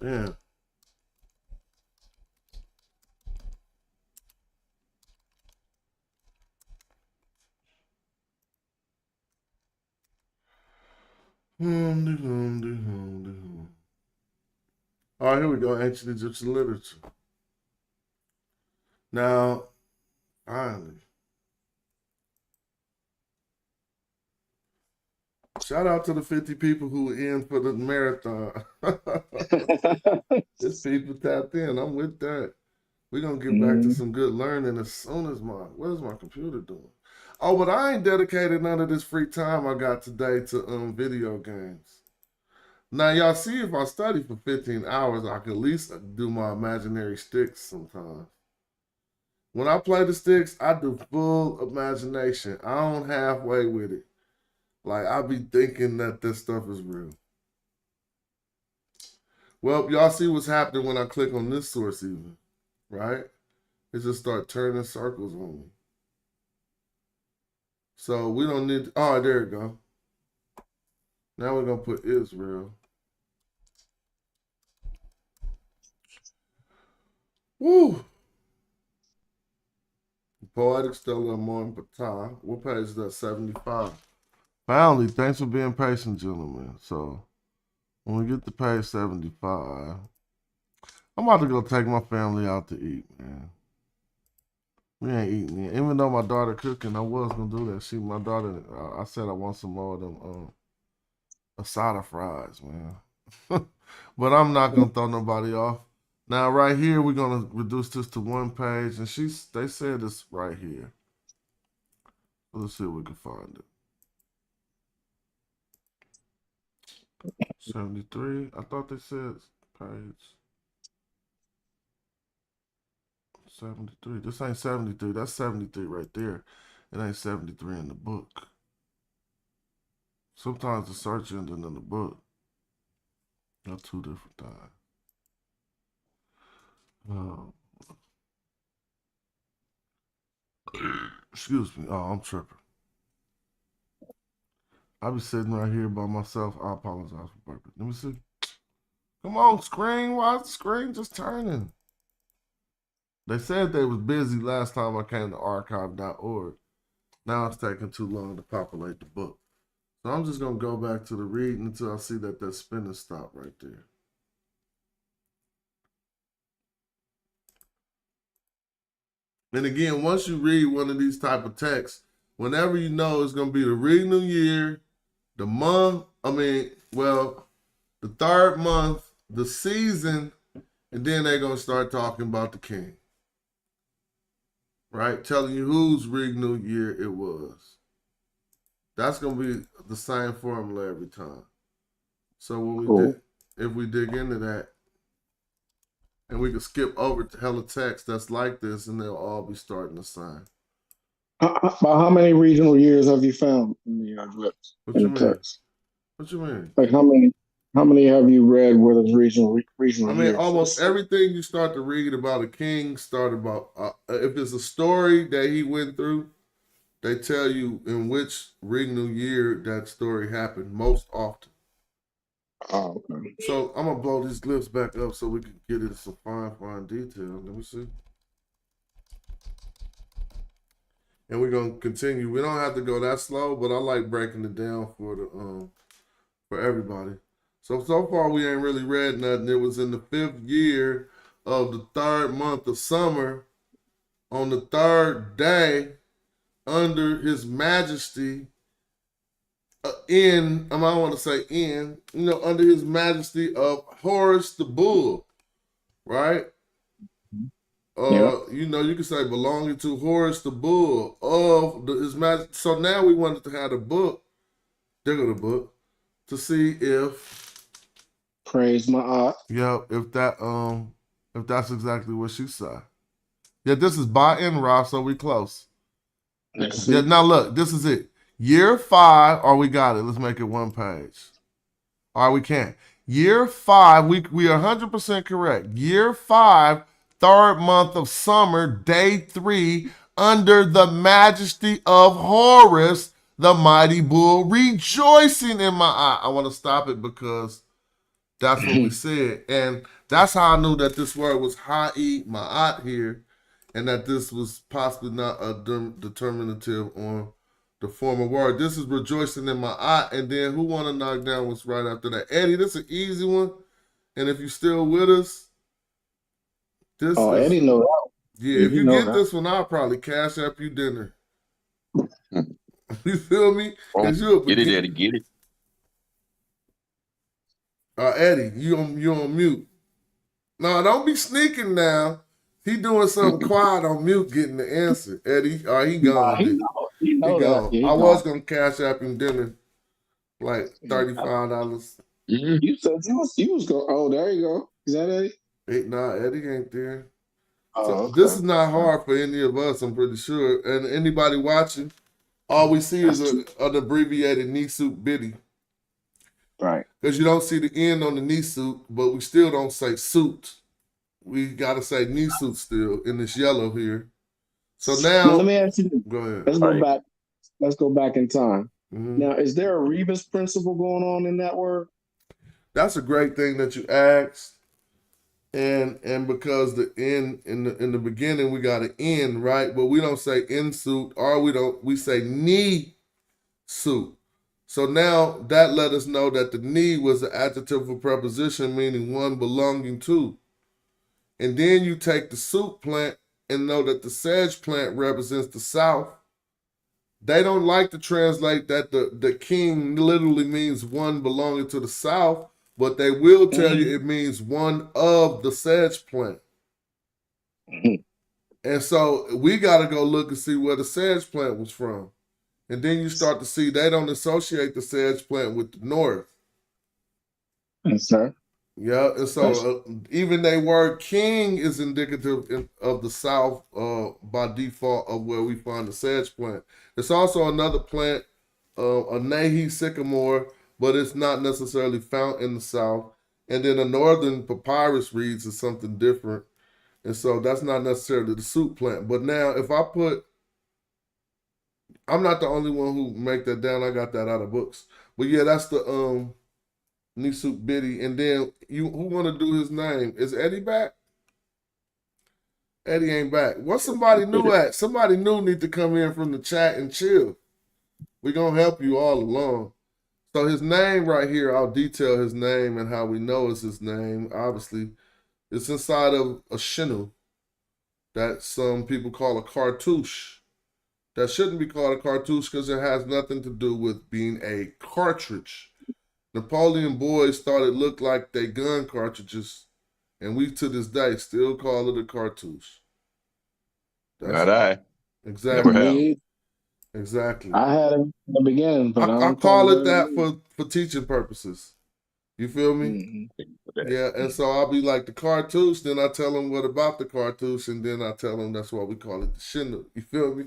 Yeah. All right, here we go. Ancient Egyptian literature. Now, finally, shout out to the 50 people who were in for the marathon. This people tapped in. I'm with that. We're going to get back to some good learning as soon as where's my computer doing? Oh, but I ain't dedicated none of this free time I got today to video games. Now, y'all see, if I study for 15 hours, I can at least do my imaginary sticks sometimes. When I play the sticks, I do full imagination. I don't halfway with it. Like, I be thinking that this stuff is real. Well, y'all see what's happening when I click on this source even, right? It just start turning circles on me. So we don't need, oh, there we go. Now we're going to put Israel. Woo! Poetic Stella Morning Baton. What page is that? 75. Finally, thanks for being patient, gentlemen. So when we get to page 75, I'm about to go take my family out to eat, man. We ain't eating yet. Even though my daughter cooking, I was gonna do that. My daughter, I said I want some more of them asada fries, man. But I'm not gonna throw nobody off. Now, right here, we're gonna reduce this to one page, and they said it's right here. Let's see if we can find it. 73. I thought they said page 73. This ain't 73. That's 73 right there. It ain't 73 in the book. Sometimes the search engine in the book are two different times. Excuse me. Oh, I'm tripping. I be sitting right here by myself. I apologize for burping. Let me see. Come on, screen. Why is the screen just turning? They said they was busy last time I came to archive.org. Now it's taking too long to populate the book. So I'm just going to go back to the reading until I see that spinning stop right there. And again, once you read one of these type of texts, whenever you know it's going to be the reading year, the month, the third month, the season, and then they're going to start talking about the king. Right? Telling you whose reading year it was. That's going to be the same formula every time. So when if we dig into that, and we can skip over to hella text that's like this, and they'll all be starting the sign. About how many regional years have you found in the glyphs? What you mean? Text? What you mean? Like how many have you read where there's regional I mean, years? almost everything you start to read about a king start about if it's a story that he went through, they tell you in which regional year that story happened most often. Oh, okay. So I'm gonna blow these glyphs back up so we can get into some fine detail. Let me see. And we're gonna continue. We don't have to go that slow, but I like breaking it down for everybody. So far we ain't really read nothing. It was in the 5th year of the 3rd month of summer, on the 3rd day, under His Majesty, under His Majesty of Horus the Bull, right? You can say belonging to Horus the Bull of His Majesty. So now we wanted to have the book, dig of the book, to see if praise my art. Yep, if that's exactly what she said. Yeah, this is by Enra, so we close. Yeah, now look, this is it. Year 5, we got it. Let's make it one page. All right, we can't. Year 5, we are 100% correct. Year 5, 3rd month of summer, day 3, under the majesty of Horus, the mighty bull, rejoicing in my eye. I want to stop it because that's what we said. And that's how I knew that this word was ha'i ma'at here, and that this was possibly not a determinative on the former word. This is rejoicing in my eye. And then who want to knock down what's right after that? Eddie, this is an easy one. And if you're still with us, this is... Eddie know that. Yeah, if you get this one, I'll probably cash up you dinner. You feel me? Get it, Eddie, get it. Eddie, you on mute. No, don't be sneaking now. He doing something quiet on mute getting the answer. Eddie, he gone. He gone. I was going to cash out him dinner, like $35. You said you was going. Oh, there you go. Is that Eddie? Nah, Eddie ain't there. So this is not hard for any of us, I'm pretty sure. And anybody watching, all we see is an abbreviated Nisut Biddy. Right. Because you don't see the end on the Nisut, but we still don't say suit. We got to say Nisut still in this yellow here. So now let me ask you. Go ahead. Let's go back. Let's go back in time. Now, is there a rebus principle going on in that word? That's a great thing that you asked. And because the in the beginning we got an in, right? But we don't say in suit, or we say knee suit. So now that let us know that the knee was an adjective for preposition, meaning one belonging to. And then you take the suit plant and know that the sedge plant represents the south. They don't like to translate that the king literally means one belonging to the south, but they will tell you it means one of the sedge plant. And so we got to go look and see where the sedge plant was from. And then you start to see they don't associate the sedge plant with the north. Yes, sir. Yeah, and so even their word king is indicative of the south by default of where we find the sedge plant. It's also another plant, a Nahi sycamore, but it's not necessarily found in the south. And then a northern papyrus reeds is something different. And so that's not necessarily the suit plant. But now if I put, I'm not the only one who make that down. I got that out of books. But yeah, that's the Nisut Biddy. And then who want to do his name? Is Eddie back? Eddie ain't back. What's somebody new at? Somebody new need to come in from the chat and chill. We're going to help you all along. So his name right here, I'll detail his name and how we know it's his name. Obviously, it's inside of a shinu. that some people call a cartouche. That shouldn't be called a cartouche because it has nothing to do with being a cartridge. Napoleon boys thought it looked like they gun cartridges, and we to this day still call it a cartouche. Not I. Exactly. Never have. Exactly. I had it in the beginning, but I I don't call call it that for teaching purposes. You feel me? Mm-hmm. Yeah, and so I'll be like the cartouche, then I tell them what about the cartouche, and then I tell them that's why we call it the Chinook. You feel me?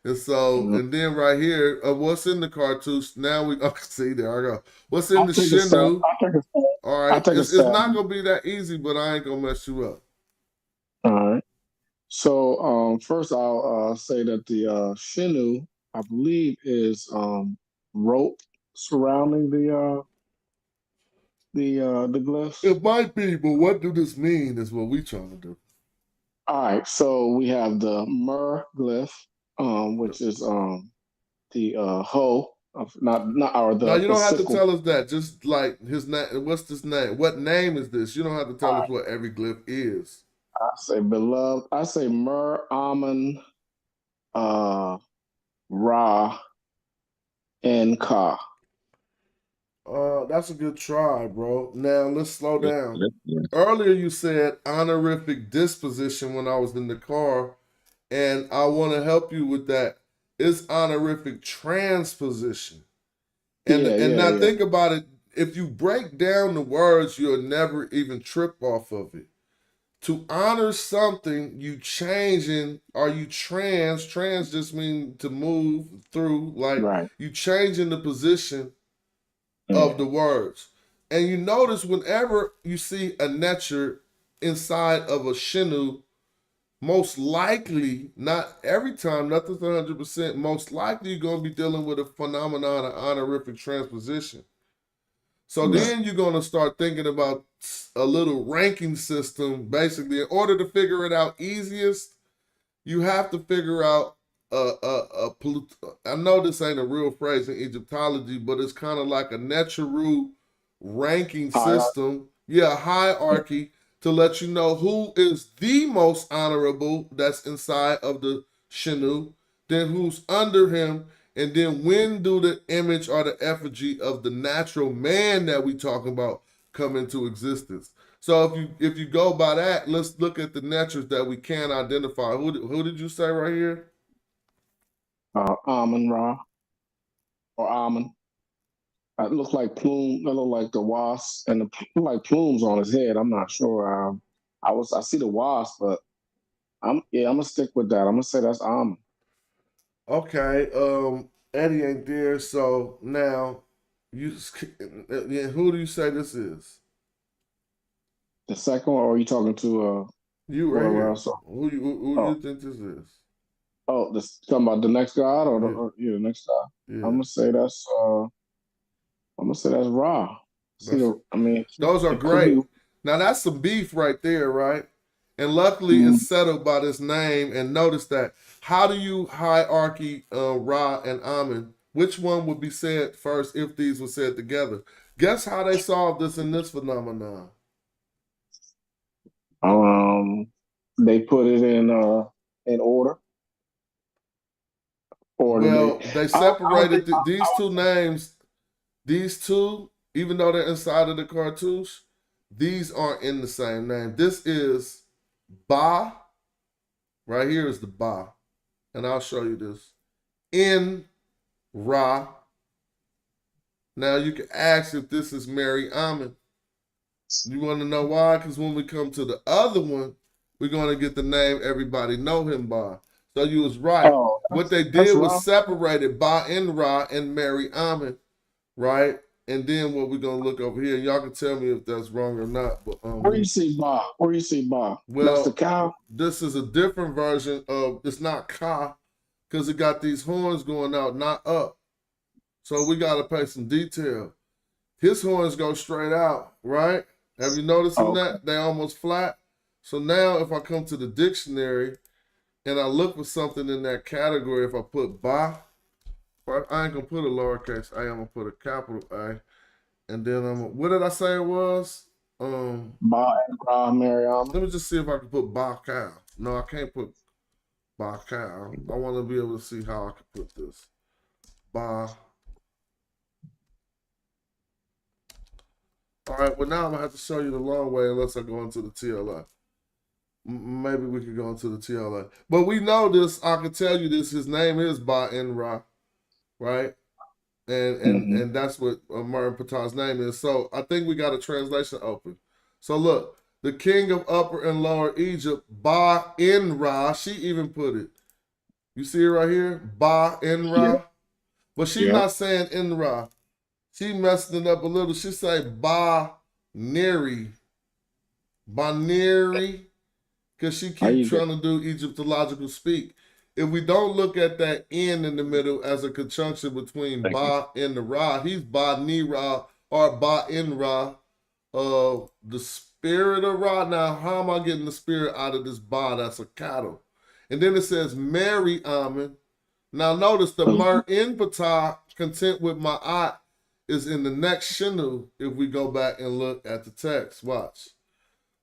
And so, Mm-hmm. and then right here, what's in the cartouche? Now we see there I go. What's in I'll the take a stab. Chinook? I'll take a stab. All I'll right, take a it's stab. not gonna be that easy, but I ain't gonna mess you up. All right. So first I'll say that the shinu, I believe, is rope surrounding the glyphs. It might be, but what do this mean is what we trying to do. All right, so we have the mer glyph, which is the ho of not or No, the you don't have to sickle. tell us that. Just like his name. What's this name? What name is this? You don't have to tell us what every glyph is. I say beloved. I say mer amen ra and ka. That's a good try, bro. Now let's slow down. Earlier you said honorific disposition when I was in the car, and I want to help you with that. It's honorific transposition. And now think about it. If you break down the words, you'll never even trip off of it. To honor something, you changing, or you trans just mean to move through, like you changing the position of the words. And you notice whenever you see a neter inside of a shinu, most likely, not every time, nothing's 100%, most likely you're going to be dealing with a phenomenon of honorific transposition. So then you're going to start thinking about a little ranking system. Basically, in order to figure it out easiest, you have to figure out I know this ain't a real phrase in Egyptology, but it's kind of like a natural ranking system. Yeah, hierarchy to let you know who is the most honorable that's inside of the Shinu, then who's under him, and then when do the image or the effigy of the natural man that we talking about come into existence. So if you go by that, let's look at the natures that we can identify. Who did you say right here? Amun Ra or Amun. It looks like plume. It look like the wasp and like plumes on his head. I'm not sure. I see the wasp, but I'm gonna stick with that. I'm gonna say that's Amun. Okay. Eddie ain't there, so now who do you say this is? The second one, or are you talking to you right here? Who Oh. you think this is? Oh, this talking about the next god or the next god. Yeah. I'm gonna say that's Ra. Those are great. Now that's some beef right there, right? And luckily it's settled by this name. And notice that. How do you hierarchy Ra and Amun? Which one would be said first if these were said together? Guess how they solved this in this phenomenon? They put it in order. Well, they separated these two names. These two, even though they're inside of the cartouche, these aren't in the same name. This is Ba. Right here is the Ba. And I'll show you this. In Ra. Now you can ask if this is Mary Amun. You want to know why? Because when we come to the other one, we're going to get the name everybody know him by. So you was right. What they did was separated Ba in Ra and Mary Amun, right? And then what we're gonna look over here, y'all can tell me if that's wrong or not. But where you see Ba? Where you see Ba? Well, that's the cow. This is a different version of. It's not Ka, because it got these horns going out, not up. So we gotta pay some detail. His horns go straight out, right? Have you noticed that they almost flat? So now, if I come to the dictionary and I look for something in that category, if I put Ba. I ain't gonna put a lowercase a, I'm gonna put a capital A. And then what did I say it was? Ba and Ra, Mary Amun. Let me just see if I can put Ba cow. No, I can't put by cow. I want to be able to see how I can put this. By. All right, well, now I'm going to have to show you the long way unless I go into the TLA. Maybe we could go into the TLA. But we know this. I can tell you this. His name is Ba In Ra, right? And that's what Mer Ptah's name is. So I think we got a translation open. So look, the king of Upper and Lower Egypt, Ba In Ra. She even put it. You see it right here? Ba In Ra. Yeah. But she's not saying In Ra. She messed it up a little. She say Ba Neri. Ba Neri. Because she keeps trying to do Egyptological speak. If we don't look at that N in the middle as a conjunction between Ba and the Ra, he's Ba Ni Ra or Ba In Ra, the spirit of Ra. Now, how am I getting the spirit out of this Ba? That's a cattle. And then it says Mary Amen. Now notice the Mer in Ptah, content with my eye, is in the next Shinu if we go back and look at the text. Watch.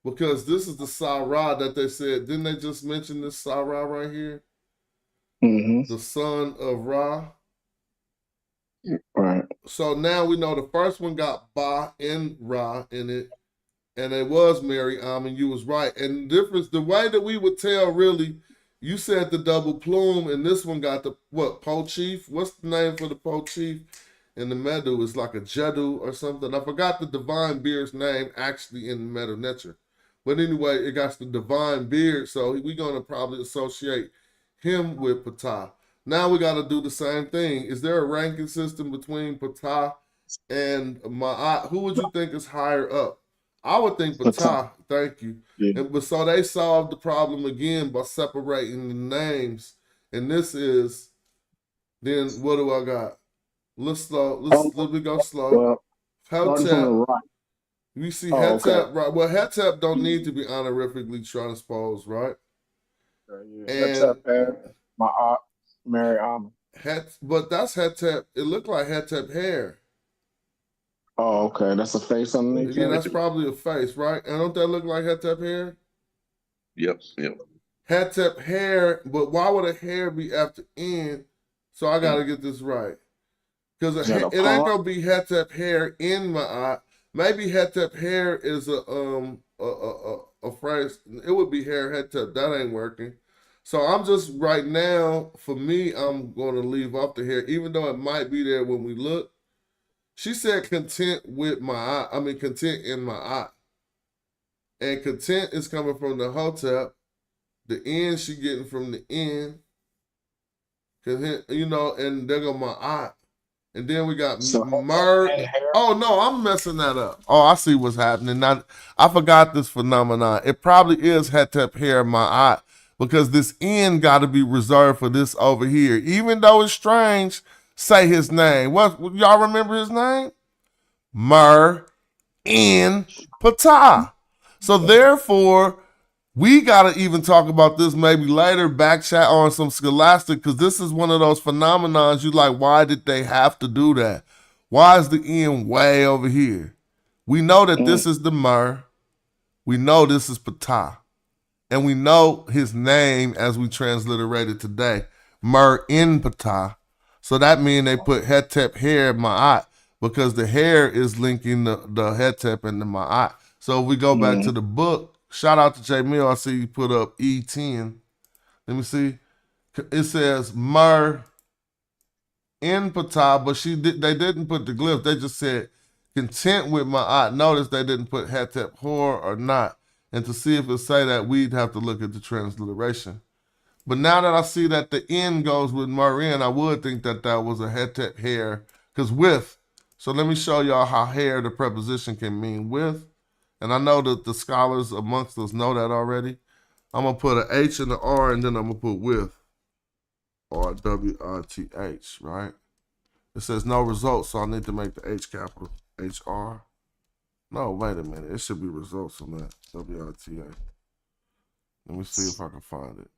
Because this is the Sarah that they said. Didn't they just mention this Sarah right here? The son of Ra. Right. So now we know the first one got Ba and Ra in it. And it was Mary and you was right. And the difference, the way that we would tell really, you said the double plume, and this one got the, what, Po Chief? What's the name for the Po Chief? And the Medu is like a Jedu or something. I forgot the divine beard's name actually in the Metu Neter. But anyway, it got the divine beard, so we're going to probably associate him with Ptah. Now we got to do the same thing. Is there a ranking system between Ptah and Ma'at? Who would you think is higher up? I would think Ptah. Thank you. Yeah. But so they solved the problem again by separating the names. And this is, then what do I got? Let's slow. Let me go slow. Hotep. We see Hetep, right? Well, Hetep don't need to be honorifically transposed, right? Hetep and my Mary Amen. But that's Hetep. It looked like Hetep hair. Oh, okay. That's a face underneath. Yeah, that's probably a face, right? And don't that look like Hetep hair? Yep. Hetep hair, but why would a hair be after N? So I got to get this right. Because it ain't going to be Hetep hair in my eye. Maybe Hetep hair is a phrase. It would be hair Hetep. That ain't working. So I'm just right now, for me, I'm going to leave off the hair, even though it might be there when we look. She said content with my eye. I mean, content in my eye. And content is coming from the Hotep. The N she getting from the N. You know, and there go my eye. And then we got Mer. Oh, no, I'm messing that up. Oh, I see what's happening. Now, I forgot this phenomenon. It probably is Hetep hair in my eye because this N got to be reserved for this over here. Even though it's strange, say his name. What y'all remember his name? Mer in Ptah. So therefore, we got to even talk about this maybe later, back chat on some scholastic, because this is one of those phenomenons you like, why did they have to do that? Why is the N way over here? We know that this is the Mer. We know this is Ptah. And we know his name as we transliterate it today, Mer in Ptah. So that means they put Hetep hair Ma'at because the hair is linking the Hetep and the Ma'at. So if we go back to the book, shout out to J Mill. I see you put up Etienne. Let me see. It says Mer in Ptah, but they didn't put the glyph. They just said content with my eye. Notice they didn't put Hetep hor or not. And to see if it say that, we'd have to look at the transliteration. But now that I see that the N goes with Mer in, I would think that that was a Hetep hair. Because with. So let me show y'all how hair, the preposition, can mean with. And I know that the scholars amongst us know that already. I'm going to put an H and an R, and then I'm going to put with. R-W-I-T-H, right? It says no results, so I need to make the H capital. H-R. No, wait a minute. It should be results on that. W-I-T-H. Let me see if I can find it.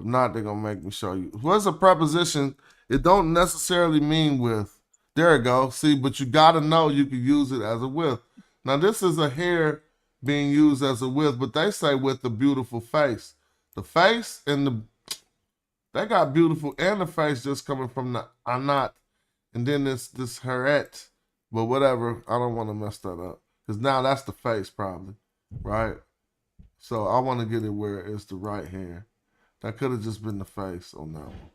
If not, they're going to make me show you. What's a preposition? It don't necessarily mean with. There it go. See, but you got to know you can use it as a with. Now, this is a hair being used as a with, but they say with a beautiful face. The face and they got beautiful, and the face just coming from the anat, and then this heret, but whatever. I don't want to mess that up because now that's the face probably, right? So I want to get it where it's the right hand. That could have just been the face on that one.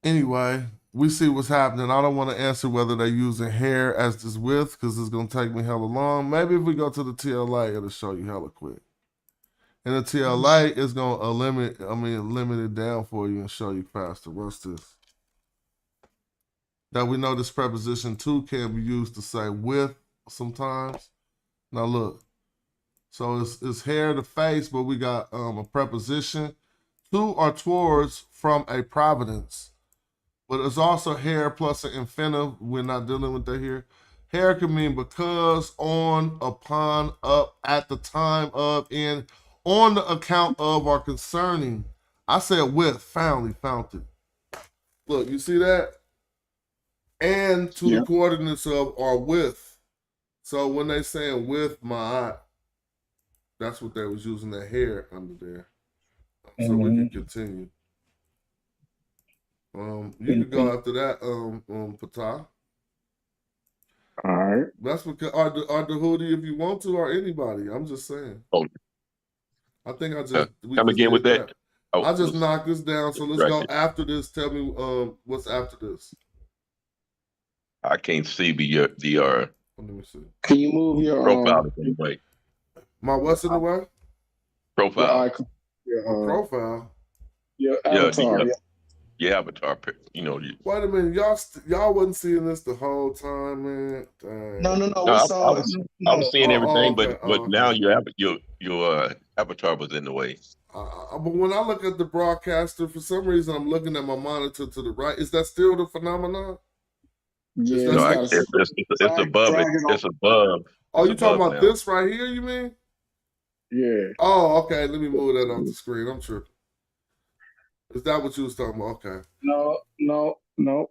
Anyway, we see what's happening. I don't want to answer whether they're using hair as this width because it's going to take me hella long. Maybe if we go to the TLA, it'll show you hella quick. And the TLA is going to limit it down for you and show you faster. What's this? That we know this preposition to can be used to say with sometimes. Now look. So it's hair to face, but we got a preposition. To or towards from a providence. But it's also hair plus an infinitive. We're not dealing with that here. Hair can mean because, on, upon, up, at the time of, in, on the account of, or concerning. I said with, found it. Look, you see that? And to the coordinates of or with. So when they saying with my, that's what they was using that hair under there. So we can continue. You can go after that, Patah. All right. That's because or the hoodie if you want to, or anybody. I'm just saying. Oh, I think we come just again with did that. Oh, I just knocked this down. So let's go distracted. after this. Tell me what's after this. I can't see the Let me see. Can you move your profile is in the way. My what's in the way? Profile. Your profile. Your avatar. Your avatar. You know. Wait a minute, y'all wasn't seeing this the whole time, man. Dang. No. We I saw was seeing everything, okay. but now your avatar was in the way. But when I look at the broadcaster, for some reason I'm looking at my monitor to the right. Is that still the phenomenon? Yeah, No, it's above it. It's above. Oh, you talking about now. this right here? You mean? Yeah. Oh, okay. Let me move that off the screen. I'm tripping. Is that what you was talking about? Okay. No.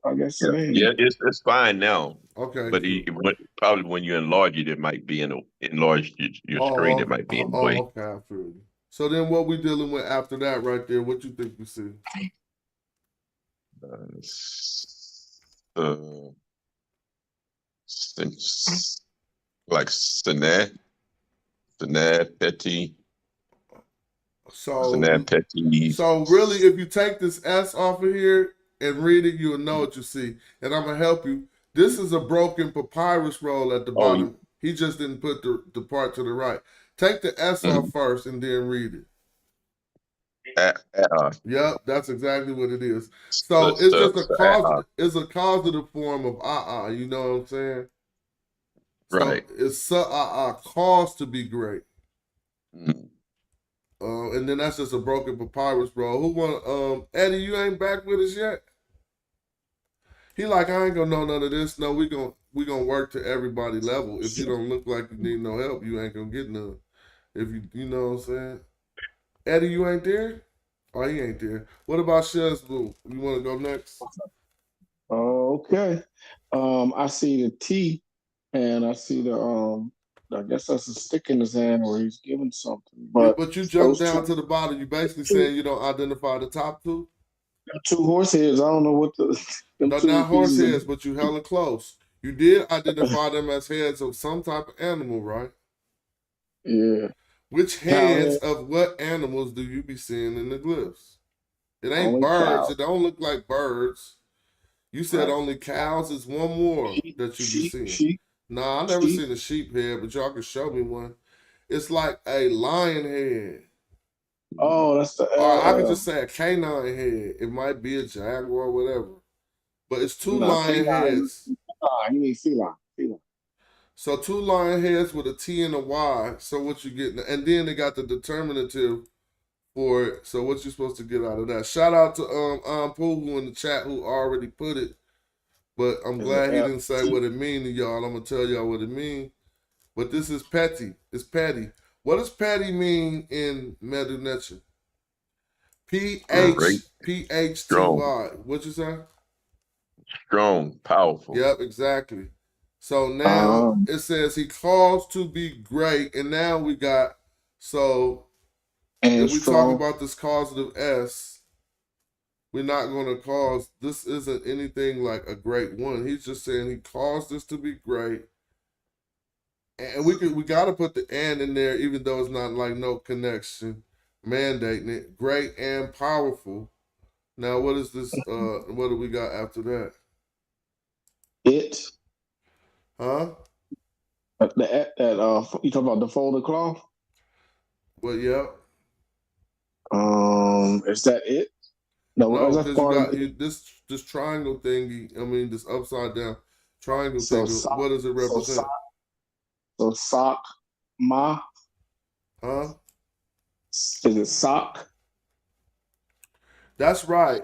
I guess it ain't. Yeah, it's fine now. Okay. But probably when you enlarge it, it might be enlarge your screen. It might be in the way. Okay, I feel you. So then, what we dealing with after that, right there? What you think we see? Like Senat, Petit. So really, if you take this S off of here and read it, you'll know what you see. And I'm gonna help you. This is a broken papyrus roll at the bottom. He just didn't put the part to the right. Take the S off first and then read it. Yep, that's exactly what it is. So it's just a cause. It's a causative form of you know what I'm saying? Right. So it's cause to be great. And then that's just a broken papyrus roll. Who want Eddie, you ain't back with us yet? He like, I ain't gonna know none of this. No, we gonna work to everybody level. If you don't look like you need no help, you ain't gonna get none. If you know what I'm saying? Eddie, you ain't there? Oh, he ain't there. What about Shazlu? You wanna go next? Okay. I see the T and I see the I guess that's a stick in his hand where he's giving something. But you jump down to the bottom. You basically saying you don't identify the top two? Two horse heads. I don't know what the. No, not horse heads, but you hella close. You did identify them as heads of some type of animal, right? Yeah. Which heads of what animals do you be seeing in the glyphs? It ain't birds. Cow. It don't look like birds. You said only cows. Is one more that you be seeing. Sheep. Nah, I never seen a sheep head, but y'all can show me one. It's like a lion head. Oh, that's the. Or I could just say a canine head. It might be a jaguar or whatever. But it's two lion heads. You mean feline. So two lion heads with a T and a Y. So what you getting? And then they got the determinative for it. So what you supposed to get out of that? Shout out to Ampu who in the chat who already put it. But I'm glad he didn't say what it mean to y'all. I'm gonna tell y'all what it mean. But this is petty. It's petty. What does petty mean in Metu Neter? P-H-T-Y. What you say? Strong, powerful. Yep, exactly. So now it says he calls to be great, and now we got And if we talk strong. about this causative S, we're not going to cause, this isn't anything like a great one. He's just saying he caused this to be great. And we got to put the and in there, even though it's not like no connection, mandating it. Great and powerful. Now, what is this? What do we got after that? It. Huh? You talking about the folded cloth? Well, yeah. Is that it? No, that's because you part got of it. this triangle thingy. I mean, this upside down triangle So thing. sock, What does it represent? so sock, ma. Huh? Is it sock? That's right.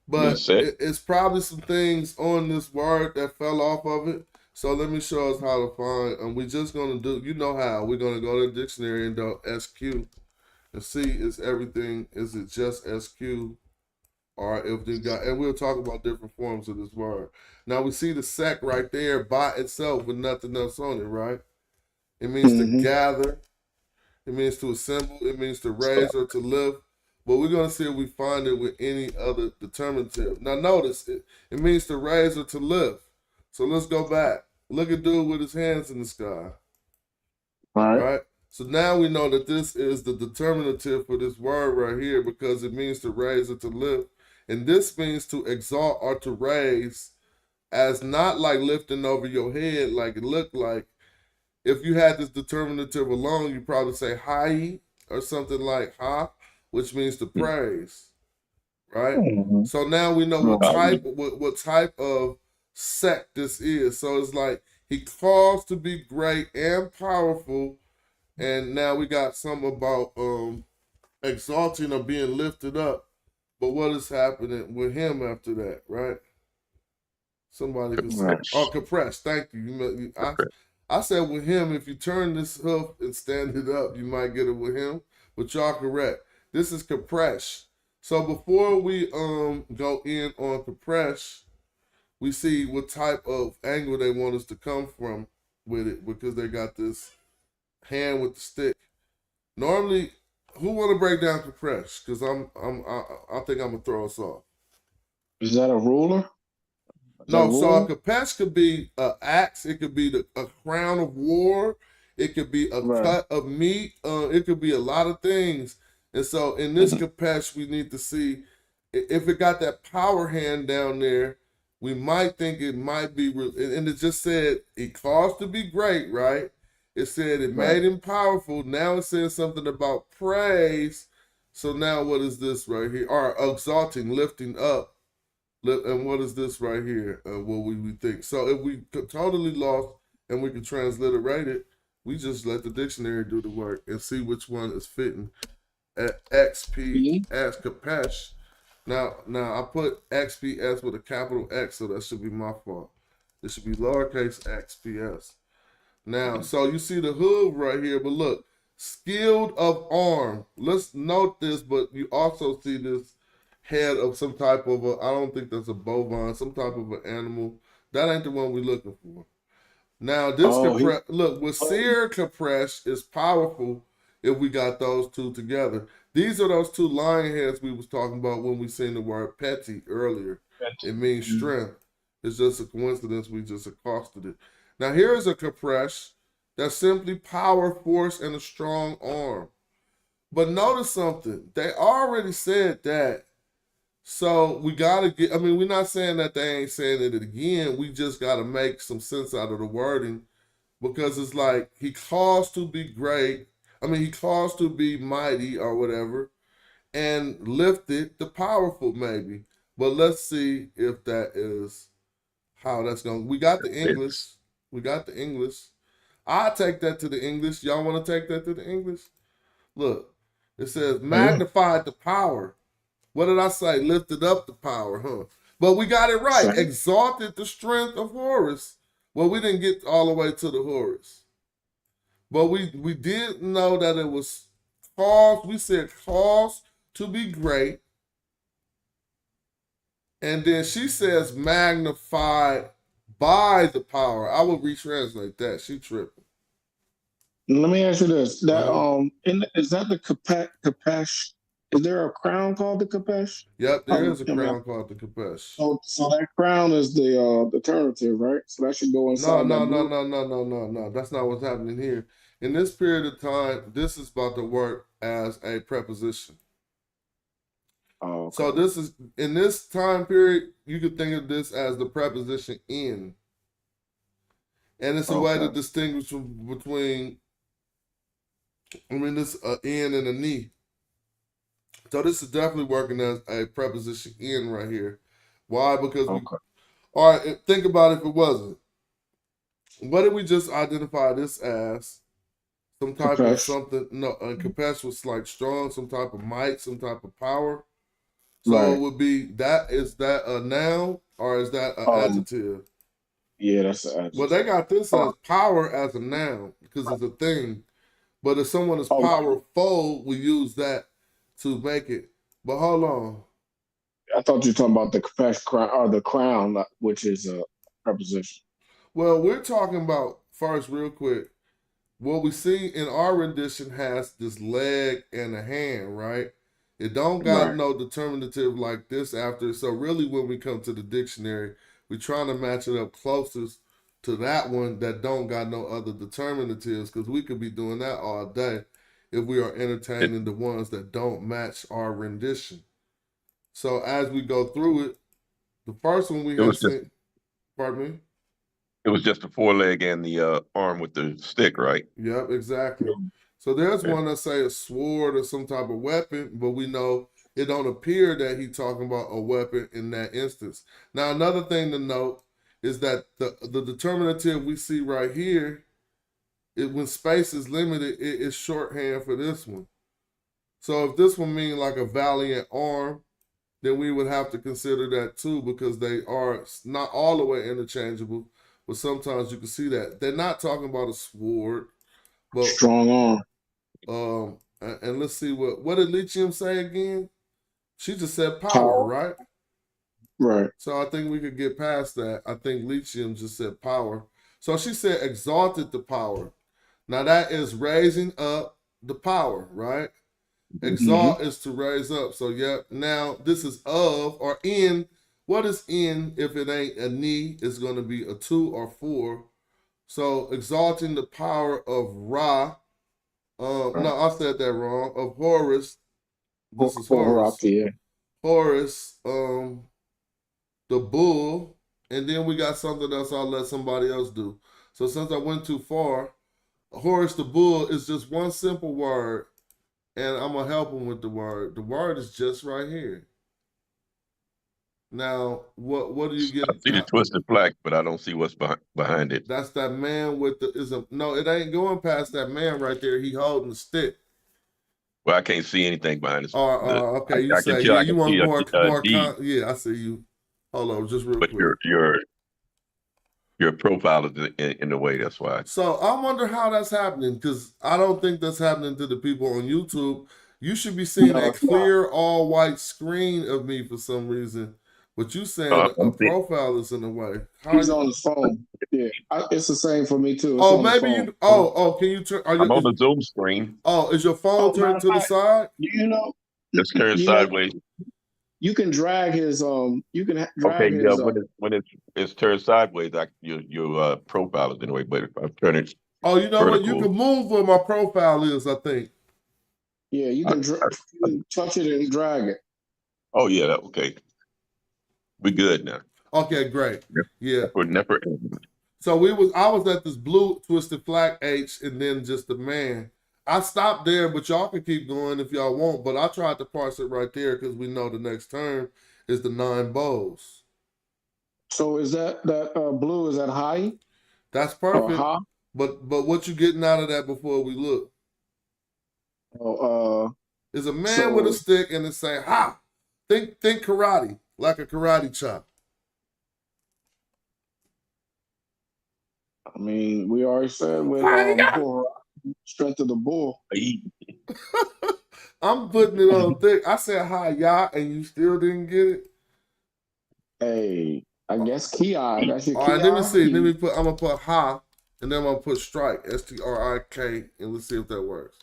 But That's it. it's probably some things on this word that fell off of it. So let me show us how to find. And we're just gonna do. You know how we're gonna go to the dictionary and do SQ and see is everything. Is it just SQ? Or if they got, and we'll talk about different forms of this word. Now we see the sec right there by itself with nothing else on it, right? It means to gather, it means to assemble, it means to raise or to lift. But we're gonna see if we find it with any other determinative. Now notice it means to raise or to lift. So let's go back. Look at dude with his hands in the sky. Right? So now we know that this is the determinative for this word right here because it means to raise or to lift. And this means to exalt or to raise as not like lifting over your head like it looked like. If you had this determinative alone, you probably say high or something like ha, which means to praise, right? So now we know what type of sect this is. So it's like he calls to be great and powerful, and now we got something about exalting or being lifted up. But what is happening with him after that, right? Somebody can say, oh, compressed. Thank you. I said with him, if you turn this hoof and stand it up, you might get it with him. But y'all correct. This is compress. So before we go in on compress, we see what type of angle they want us to come from with it because they got this hand with the stick. Normally, who want to break down compress? Because I think I'm gonna throw us off. Is that a ruler? No, so a kapesh could be an axe. It could be a crown of war. It could be a cut of meat. It could be a lot of things. And so in this kapesh, we need to see if it got that power hand down there. We might think it might be, and it just said it caused to be great, right? It said it made him powerful. Now it says something about praise. So now what is this right here? Or exalting, lifting up. And what is this right here? What we think. So if we totally lost and we can transliterate it, we just let the dictionary do the work and see which one is fitting. At XP as Kapesh. Now I put XPS with a capital X, so that should be my fault. It should be lowercase XPS. Now, so you see the hood right here, but look, skilled of arm. Let's note this, but you also see this head of some type of I don't think that's a bovine, some type of an animal. That ain't the one we're looking for. Now this look, with seer compress is powerful if we got those two together. These are those two lion heads we was talking about when we seen the word petty earlier. It means strength. It's just a coincidence we just accosted it. Now here's a compress that's simply power, force, and a strong arm. But notice something. They already said that. So we gotta get, I mean, we're not saying that they ain't saying it again. We just gotta make some sense out of the wording because it's like he calls to be great. I mean, he calls to be mighty or whatever and lifted the powerful maybe. But let's see if that is how that's going. We got the English. We got the English. I'll take that to the English. Y'all want to take that to the English? Look, it says magnified the power. What did I say? Lifted up the power, huh? But we got it right. Exalted the strength of Horus. Well, we didn't get all the way to the Horus. But we did know that it was caused, we said caused to be great. And then she says magnified by the power. I will retranslate that. She tripping. Let me ask you this: is that the Kapesh? Is there a crown called the Kapesh? Yep, there is a crown called the Kapesh. So that crown is the alternative, right? So that should go inside No. that blue. No. That's not what's happening here. In this period of time, this is about to work as a preposition. Oh, okay. So this is in this time period, you could think of this as the preposition in. And it's a way to distinguish between, this in and a ni. So this is definitely working as a preposition in right here. Why? Because all right, think about if it wasn't. What did we just identify this as? Some type of something. No, Kapesh was like strong, some type of might, some type of power. So it would be that. Is that a noun or is that an adjective? Yeah, that's an adjective. Well, they got this as power as a noun because it's a thing. But if someone is powerful, we use that to make it. But hold on. I thought you were talking about the Kapesh crown or the crown, which is a preposition. Well, we're talking about first, real quick. What we see in our rendition has this leg and a hand, right? It don't got no determinative like this after. So really, when we come to the dictionary, we're trying to match it up closest to that one that don't got no other determinatives, because we could be doing that all day if we are entertaining the ones that don't match our rendition. So as we go through it, the first one we have seen. Pardon me? It was just the foreleg and the arm with the stick, right? Yep, exactly. So there's one that say a sword or some type of weapon, but we know it don't appear that he's talking about a weapon in that instance. Now, another thing to note is that the determinative we see right here, when space is limited, it is shorthand for this one. So if this one means like a valiant arm, then we would have to consider that too, because they are not all the way interchangeable. But sometimes you can see that they're not talking about a sword, but strong arm. And let's see what did Lithium say again? She just said power, right? Right. So I think we could get past that. I think Lithium just said power. So she said exalted the power. Now that is raising up the power, right? Exalt is to raise up. So now this is of or in. What is in if it ain't a ni? It's going to be a 2 or 4. So exalting the power of Ra. No, I said that wrong. Of Horus. This is Horus. Horus, the bull. And then we got something else I'll let somebody else do. So since I went too far, Horus the bull is just one simple word. And I'm going to help him with the word. The word is just right here. Now, what do you get? I see the twisted flag, but I don't see what's behind it. That's that man with no, it ain't going past that man right there. He holding the stick. Well, I can't see anything behind it. Okay, you say you want more. Yeah, I see you. Hold on, just real quick. Your profile is in the way. That's why. So I wonder how that's happening, because I don't think that's happening to the people on YouTube. You should be seeing a clear, all white screen of me for some reason. But you saying a profile is in the way. He's on his phone. Yeah, it's the same for me too. It's maybe you. Can you turn? I'm on the Zoom screen. Oh, is your phone turned to the side? You know, it's turned sideways. You can drag his. You can drag his. When it's turned sideways, your profile is in the way. But if I turn it. Oh, you know what? You can move where my profile is, I think. Yeah, you can touch it and drag it. Oh yeah, okay. We good now. Okay, great. Yeah. We're never. So I was at this blue twisted flag H and then just the man. I stopped there, but y'all can keep going if y'all want. But I tried to parse it right there because we know the next term is the 9 bows. So is that blue? Is that high? That's perfect. But what you getting out of that before we look? Is a man with a stick and it's saying ha. Think karate, like a karate chop. I mean, we already said with strength of the bull. I'm putting it on thick. I said hi, ya, and you still didn't get it. Hey, I guess Ki. That's your All right, let me see. I'm gonna put ha And then I'm going to put strike, S-T-R-I-K, and let's see if that works.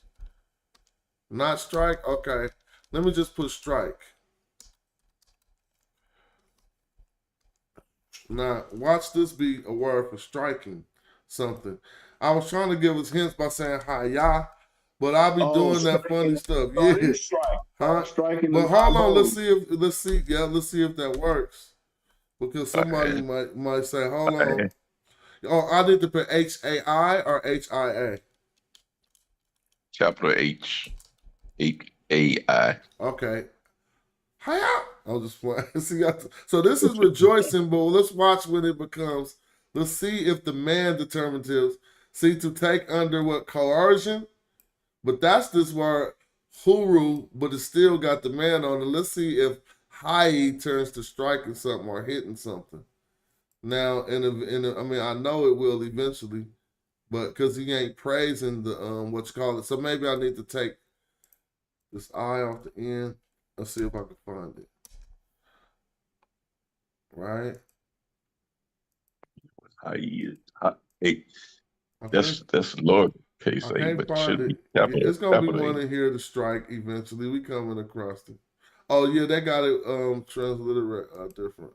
Not strike? Okay. Let me just put strike. Now, watch this be a word for striking something. I was trying to give us hints by saying hi-ya, but I'll be doing that funny stuff. Yeah. Strike. Huh? Striking But the hold on, let's see if that works. Because somebody might say, hold on. Oh, I need to put H-A-I or H-I-A? Capital H, H-A-I. Okay. Hiya! I'll just play. See, so this is rejoicing, but let's watch when it becomes. Let's see if the man determinatives see to take under what coercion, but that's this word huru, but it still got the man on it. Let's see if hai turns to striking something or hitting something. Now, I mean, I know it will eventually, but because he ain't praising the what you call it, so maybe I need to take this I off the end. Let's see if I can find it. Right? That's lowercase a, but it should be capital. It's gonna be capital one A. in here to strike eventually. We coming across it. Oh yeah, they got it transliterate different.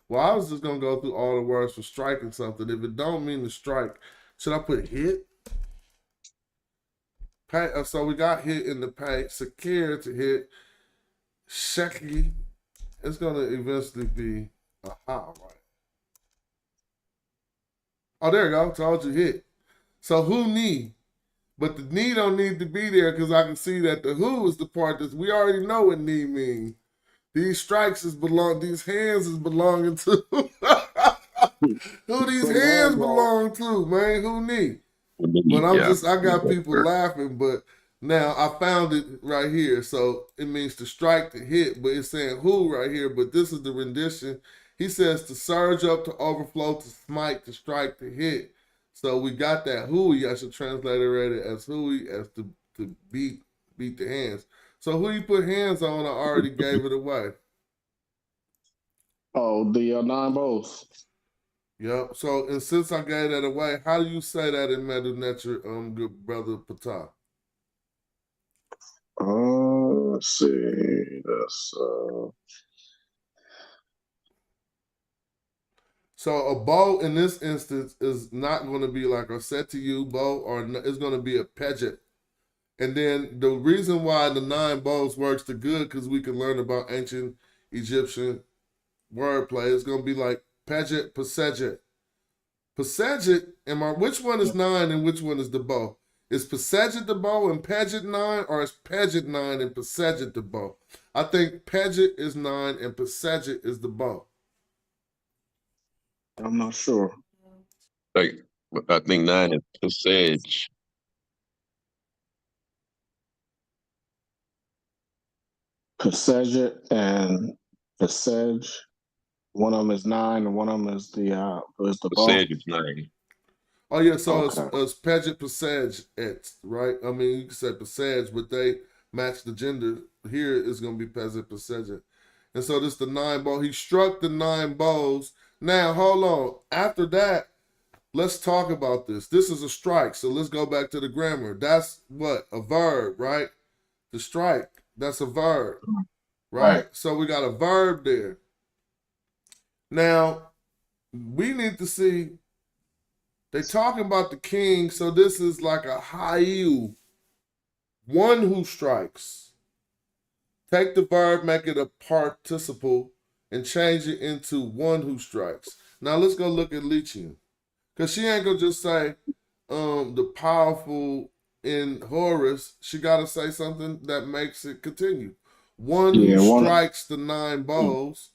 Well, I was just gonna go through all the words for striking something. If it don't mean to strike, should I put hit? So we got hit in the paint. Secure to hit. Sheki. It's gonna eventually be a ha, right? Oh, there you go. Told you hit. So who need? But the knee don't need to be there because I can see that the who is the part that we already know what knee means. These strikes these hands is belonging to who these hands belong to, man. Who knee? But I got people laughing, but now I found it right here. So it means to strike, to hit, but it's saying who right here, but this is the rendition. He says to surge up, to overflow, to smite, to strike, to hit. So we got that hui. I should translate it as hui, as to beat the hands. So who you put hands on, I already gave it away. Oh, the 9 bows. Yep. So, and since I gave that away, how do you say that in Metu Neter, good brother Patah? Let's see. That's So a bow in this instance is not going to be like a set to you bow, or it's going to be a pejet. And then the reason why the 9 bows works the good, because we can learn about ancient Egyptian wordplay. It's going to be like pejet, pasejet. Pasejet, which one is 9 and which one is the bow? Is pasejet the bow and pejet 9, or is pejet 9 and pasejet the bow? I think pejet is 9 and pasejet is the bow. I'm not sure. I think 9 is passage. Passage and passage. One of them is 9, and one of them is the bow. Passage is 9. Oh yeah, so it's pejet passage, right? I mean, you can say passage, but they match the gender. Here it's gonna be pejet passage, and so this the 9 bow. He struck the 9 bows. Now hold on. After that, let's talk about this. This is a strike, so let's go back to the grammar. That's what? A verb, right? The strike. That's a verb, right? So we got a verb there. Now we need to see. They talking about the king, so this is like a hayu, one who strikes. Take the verb, make it a participle, and change it into one who strikes. Now let's go look at Etienne, because she ain't gonna just say the powerful in Horus. She gotta say something that makes it continue. One who strikes the 9 bows,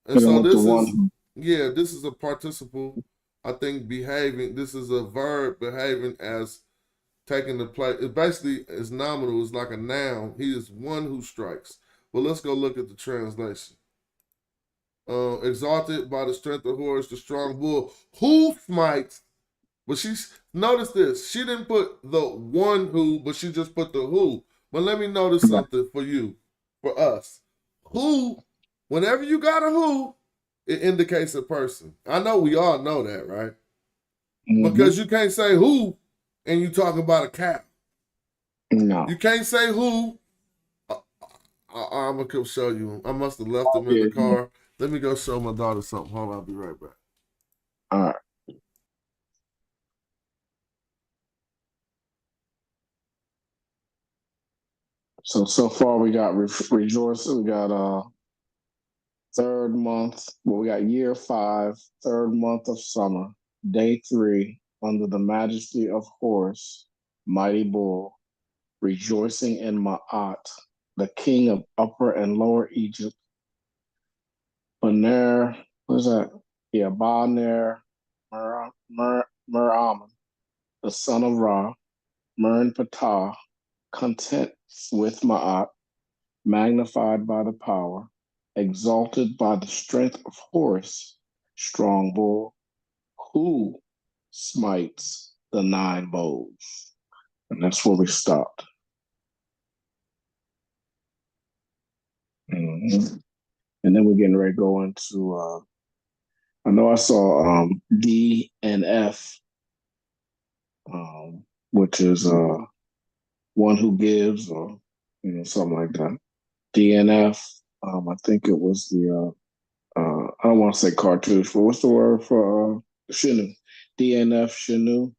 and so this is a participle. I think behaving, this is a verb behaving as taking the place. It basically is nominal. It's like a noun. He is one who strikes. Well, let's go look at the translation. Exalted by the strength of Horus, the strong bull, who smites. But notice this. She didn't put the one who, but she just put the who. But let me notice something for you, for us. Who, whenever you got a who, it indicates a person. I know we all know that, right? Because you can't say who and you talk about a cow. No. You can't say who. I'm going to come show you. I must have left them in the car. Let me go show my daughter something. Hold on, I'll be right back. All right. So far we got rejoice. We got third month. Well, we got year 5, third month of summer, day 3, under the majesty of Horus, mighty bull, rejoicing in Ma'at, the king of Upper and Lower Egypt. Baner, what is that? Yeah, Baner Meraman, the son of Ra, Mern Patah, content with Ma'at, magnified by the power, exalted by the strength of Horus, strong bull, who smites the 9 bows. And that's where we stopped. Mm-hmm. And then we're getting ready to go into, I know I saw D and F, which is one who gives, or something like that. DNF, I think it was the I don't want to say cartouche, but what's the word for Shinu? DNF Shinu.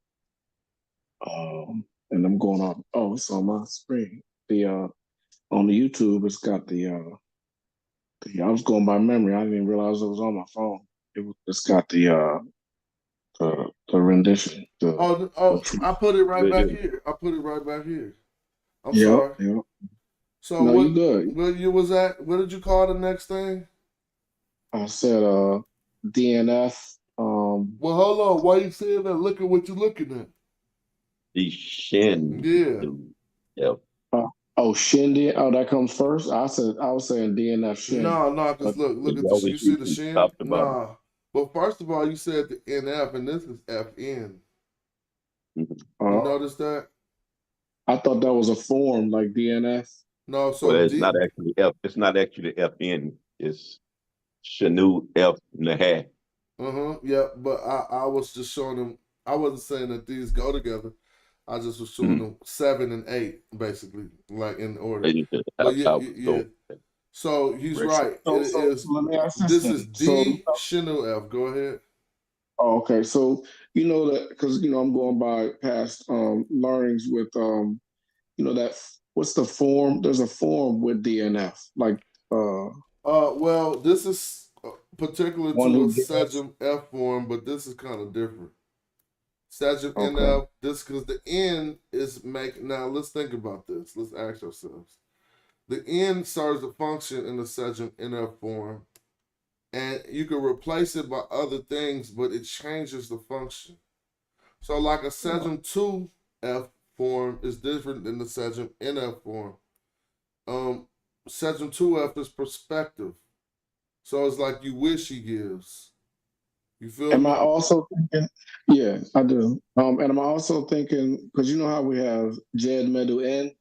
And I'm going on. Oh, it's on my screen. The on the YouTube, it's got the I was going by memory. I didn't even realize it was on my phone. It's got the rendition. I put it right back here. I'm yep, sorry. Yep. So no, what? You good? Where you was at? What did you call the next thing? I said DNF. Well, hold on. Why you saying that? Look at what you're looking at. The shin. Yeah. Yep. Shin. Oh, that comes first. I was saying DNF shin. No, because look at you see the shin. Nah. But first of all, you said the NF, and this is FN. You notice that? I thought that was a form like DNF. No, so well, it's not actually F. It's not actually FN. It's Shanu F Nahah. Yeah, but I was just showing them. I wasn't saying that these go together. I just was showing them 7 and 8, basically, like in order. But yeah. So he's right. This is D Shanu F. Go ahead. Oh, okay. So you know that because I'm going by past learnings with that what's the form? There's a form with DNF like well, this is particular to a Sejm F form, but this is kind of different. Sejm NF, this because the N is now let's think about this. Let's ask ourselves. The N serves a function in the Sejm NF form, and you can replace it by other things, but it changes the function. So like a Sejm 2F form is different than the Sejm NF form. Sejm 2F is perspective. So it's like you wish he gives. You feel Am me? I also thinking? Yeah, I do. And am I also thinking because you know how we have Jed Medu N?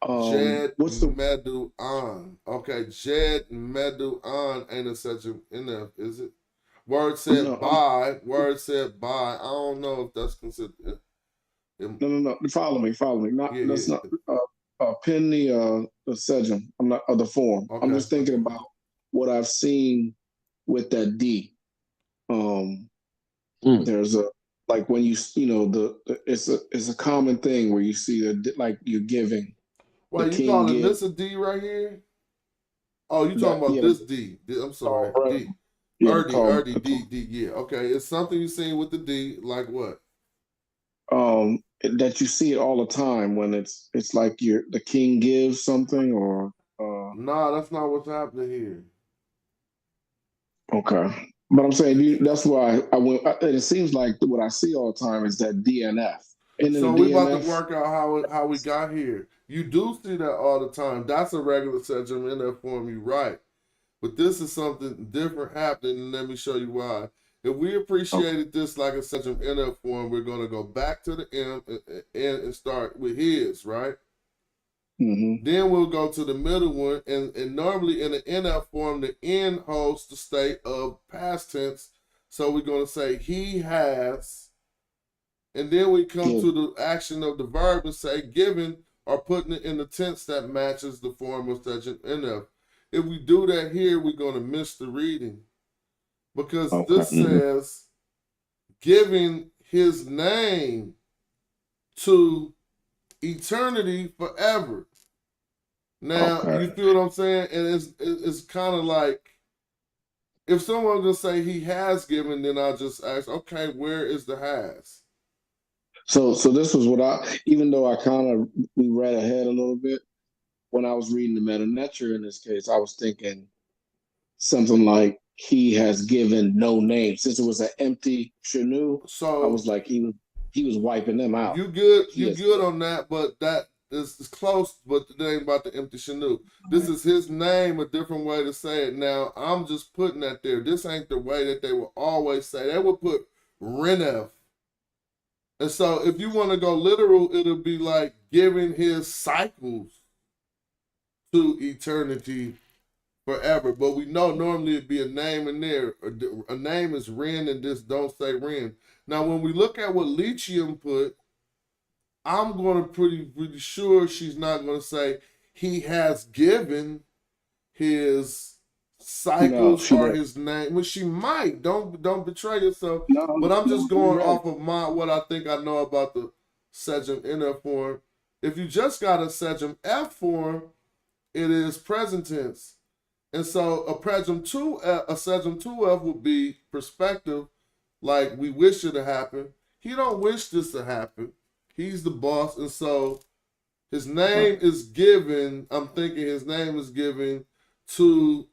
Jed Medu An. Okay, Jed Medu An ain't a Sejm NF, is it? Word said by. Word said by. I don't know if that's considered. No. Follow me. That's not pin the Sejm. I'm not the form. Okay. I'm just thinking about what I've seen with that D. There's a like when it's a common thing where you see that like you're giving. Well, you calling this a D right here? Oh, you talking about this D? I'm sorry, D. Erdy, D. Yeah, okay. It's something you seen with the D, like what? That you see it all the time when it's like the king gives something or. Nah, that's not what's happening here. Okay, but I'm saying that's why I went. It seems like what I see all the time is that DNF. So we about to work out how we got here. You do see that all the time. That's a regular Sejm NF form. You right. But this is something different happening, and let me show you why. If we appreciated this like a Sejm NF form, we're going to go back to the M and start with his, right? Then we'll go to the middle one, and normally in the NF form, the N holds the state of past tense, So we're going to say he has, and then we come to the action of the verb and say given, or putting it in the tense that matches the form of subject NF. If we do that here, we're going to miss the reading, because this says giving his name to eternity forever. Now, you feel what I'm saying? And it's kind of like, if someone gonna say he has given, then I'll just ask, okay, where is the has? So this was what even though I kind of we read ahead a little bit, when I was reading the Metu Neter in this case, I was thinking something like he has given no name. Since it was an empty shenu, so I was like he was wiping them out. You good on that, but that is close, but the name about the empty shenu. This is his name, a different way to say it. Now, I'm just putting that there. This ain't the way that they will always say. They would put Renev. And so if you want to go literal, it'll be like giving his cycles to eternity forever. But we know normally it'd be a name in there. A name is Ren, and this don't say Ren. Now, when we look at what Lithium put, I'm going to pretty sure she's not going to say he has given his cycles or his name. Well, she might. Don't betray yourself. But I'm just going off of what I think I know about the Sejm NF form. If you just got a Sejm F form, it is present tense. And so a Sejm 2F would be perspective, like we wish it to happen. He don't wish this to happen. He's the boss, and so his name is given. I'm thinking his name is given to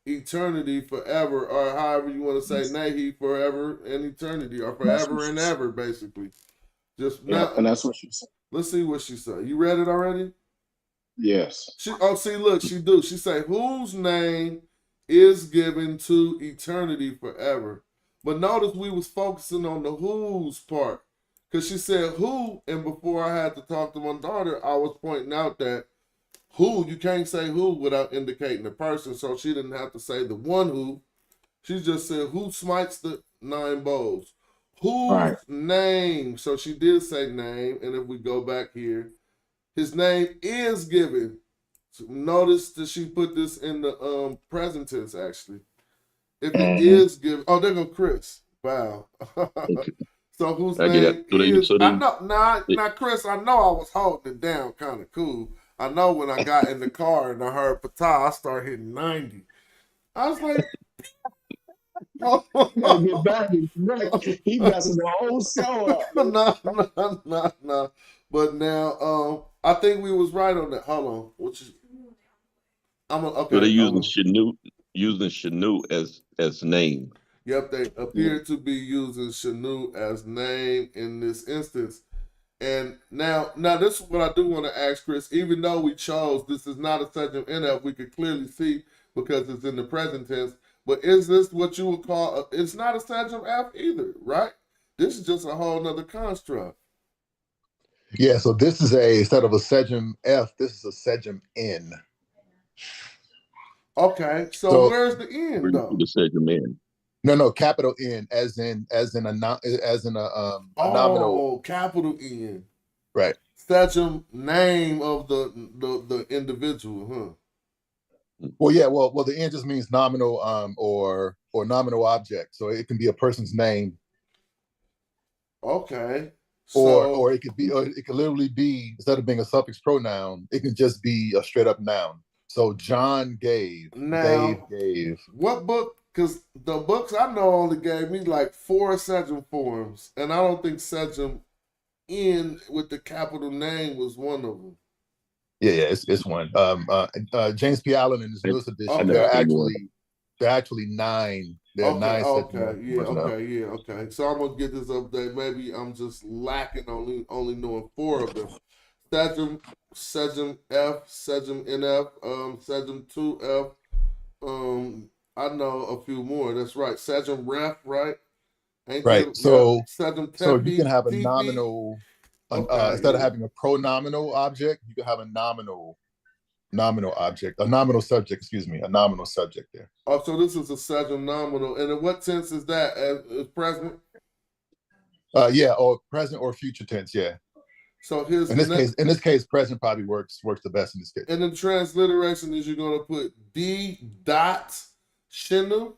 eternity forever, or however you want to say Nahi, forever and eternity, or forever and ever, basically. Just now, and that's what she said. Let's see what she said. You read it already? Yes. See, look, she do. She say, whose name is given to eternity forever. But notice we was focusing on the whose part. Because she said who, and before I had to talk to my daughter, I was pointing out that who, you can't say who without indicating the person, so she didn't have to say the one who. She just said who smites the 9 bowls. Whose name, so she did say name, and if we go back here, his name is given. So notice that she put this in the present tense, actually. If it is given, oh, there go Chris. Wow. So whose name is? I know, now, Chris. I know I was holding it down, kind of cool. I know when I got in the car and I heard Pata, I started hitting 90. I was like, get back. He messing the whole show up. Nah. But now, I think we was right on that. Hold on, okay. So they're using Shanu as name. Yep, they appear to be using Shanu as name in this instance. And now this is what I do want to ask Chris. Even though we chose, this is not a Sejm NF, we could clearly see because it's in the present tense. But is this what you would call, it's not a Sejm F either, right? This is just a whole nother construct. Yeah, so this is instead of a Sejm F, this is a Sejm N. Okay, so where's the N though? The Sejm N. No, capital N, as in a nominal. Oh, capital N. Right. Sejm name of the individual, huh? Well, yeah. Well, the N just means nominal, or nominal object. So it can be a person's name. Okay. Or it could be, or it could literally be, instead of being a suffix pronoun, it can just be a straight up noun. So John gave. Now, Dave gave. What book? Because the books I know only gave me like 4 Sejm forms, and I don't think Sejm N with the capital name was one of them. Yeah, it's one. James P. Allen in his newest edition, they're actually 9. There are 9 Sejm. Okay. So I'm gonna get this update. Maybe I'm just lacking only knowing 4 of them. Sejm F, Sejm NF, Sejm 2F. I know a few more. That's right. Sejm Ref, right? Right. So you can have a nominal. Instead of having a pronominal object, you can have a nominal nominal object, a nominal subject, excuse me, a nominal subject there. Oh, so this is a subject nominal. And in what tense is that? As present? Yeah, or present or future tense, yeah. So here's in this case, present probably works the best in this case. And the transliteration is you're gonna put D dot Shinnu.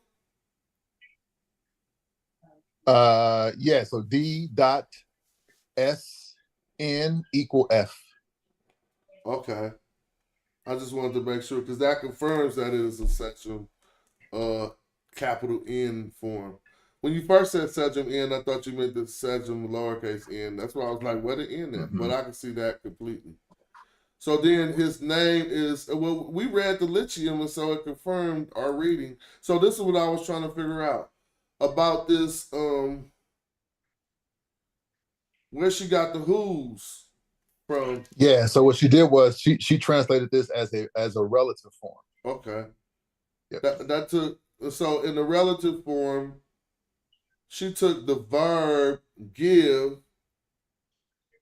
Yeah, so D dot S N equal F. Okay. I just wanted to make sure because that confirms that it is a sexual capital N form. When you first said Sejum N, I thought you meant the Sejum lowercase n. That's why I was like, where the N at? But I can see that completely. So then his name is, well, we read the Lithium, and so it confirmed our reading. So this is what I was trying to figure out about this, where she got the who's from. Yeah, so what she did was she translated this as a relative form. Okay. Yep. That took, so in the relative form, she took the verb give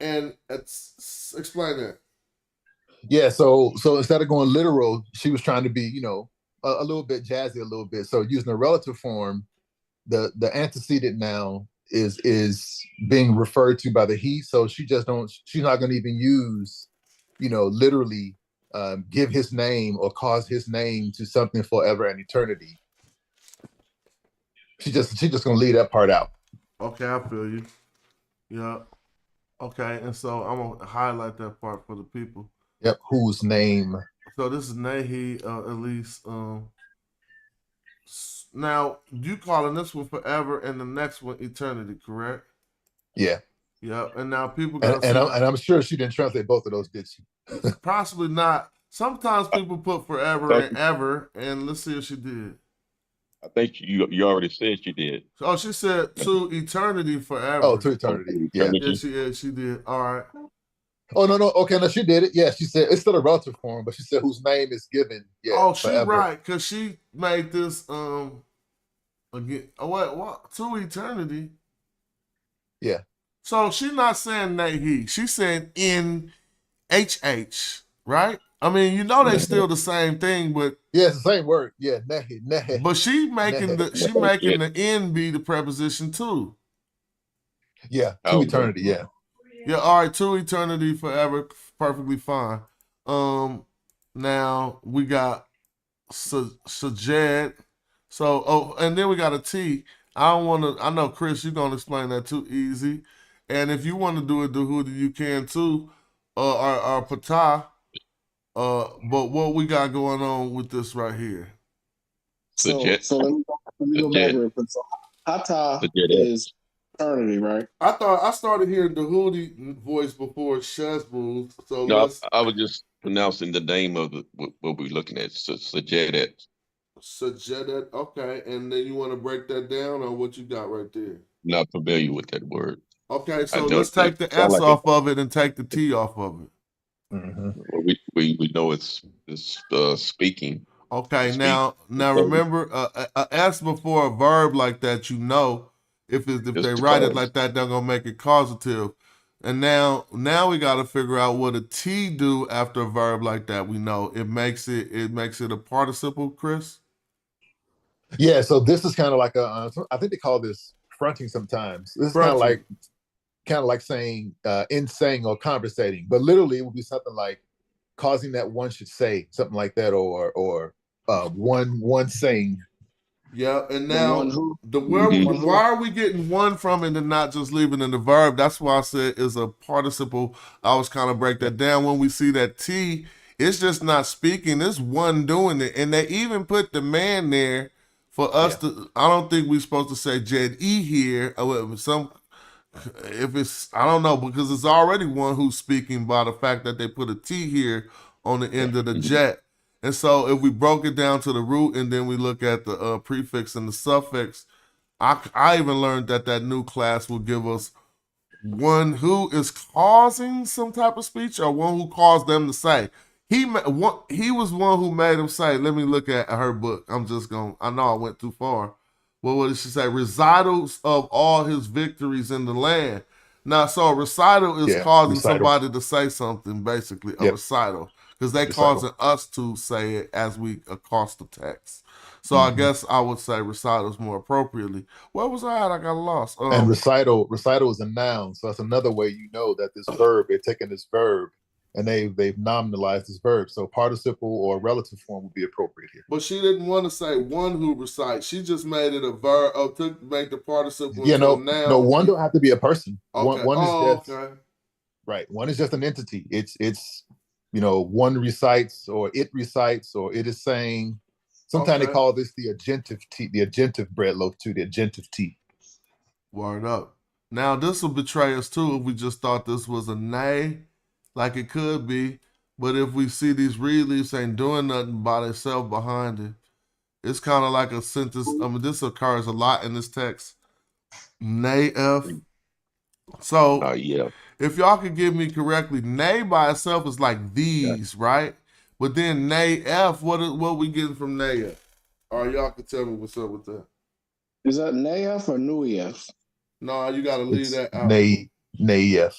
and explain that. Yeah, so instead of going literal, she was trying to be, a little bit jazzy, a little bit. So using the relative form, the antecedent noun is being referred to by the he. So she's not going to even use, literally give his name or cause his name to something forever and eternity. She's just gonna leave that part out. Okay, I feel you. Yeah. Okay, and so I'm gonna highlight that part for the people. Yep. Whose name? So this is Nahi, at least. Now you calling this one forever and the next one eternity, correct? Yeah. Yep. And now people and I'm sure she didn't translate both of those, did she? Possibly not. Sometimes people put forever and ever, and let's see if she did. I think you already said she did. Oh, she said to eternity forever. Oh, to eternity. Yeah. Yeah, she did. All right. Oh no. Okay, no, she did it. Yeah, she said it's still a relative form, but she said whose name is given. Yeah. Oh, she forever. right, because she made this again. What to eternity? Yeah. So she's not saying Nahi. She's saying NHH, right? I mean, they still the same thing, but yeah, it's the same word. Yeah, Nahi. But she making the N be the preposition too. Yeah, to eternity. Yeah. Yeah. All right, to eternity forever, perfectly fine. Now we got Sajed. So and then we got a T. I know Chris, you're gonna explain that too easy. And if you want to do it, Dahuda, you can too. Or Patah. But what we got going on with this right here? So let me go back real quick. So Hata is eternity, right? I thought I started hearing the Hootie voice before Shazboo. So no, I was just pronouncing the name of what we're looking at. Sajedet. Sajedet, okay. And then you want to break that down, or what you got right there? Not familiar with that word. Okay, so let's take the S off of it and take the T off of it. Mm-hmm. Well, we know it's speaking. Okay, now remember a S before a verb like that, if they write it like that, they're gonna make it causative. And now we got to figure out what a T do after a verb like that. We know it makes it a participle, Chris. Yeah, so this is kind of like I think they call this fronting sometimes. This is kind of like saying in saying or conversating, but literally it would be something like causing that one should say something like that, or one saying. Yeah, and now why are we getting one from it and not just leaving in the verb? That's why I said is a participle. I was kind of break that down. When we see that T, it's just not speaking. It's one doing it, and they even put the man there for us to. I don't think we're supposed to say Jed E here. If it's, I don't know, because it's already one who's speaking by the fact that they put a T here on the end of the jet. And so if we broke it down to the root and then we look at the prefix and the suffix, I even learned that new class will give us one who is causing some type of speech or one who caused them to say. He was one who made them say, let me look at her book. I know I went too far. Well, what did she say? Recitals of all his victories in the land. Now, so a recital is causing somebody to say something, basically, a recital. because they Recital. causing us to say it as we across the text. So I guess I would say recitals more appropriately. Where was I at? I got lost. And recital is a noun, so that's another way you know that this verb, they're taking this verb and they've nominalized this verb. So participle or relative form would be appropriate here. But she didn't want to say one who recites. She just made it a verb to make the participle Yeah, into a no, noun. no, one don't have to be a person. Okay. One is just okay. right. One is just an entity. It's one recites or it is saying. Sometimes they call this the agentive T, the agentive bread loaf too, the agentive T. Word up. Now this will betray us too if we just thought this was a nay, like it could be. But if we see these read leaves ain't doing nothing by themselves behind it, it's kind of like a sentence. I mean, this occurs a lot in this text. Nay F. So if y'all could give me correctly, nay by itself is like these, right? But then nay F, what we getting from nay F? Or y'all can tell me what's up with that. Is that nay F or new F? No, you got to leave that out. Nay F.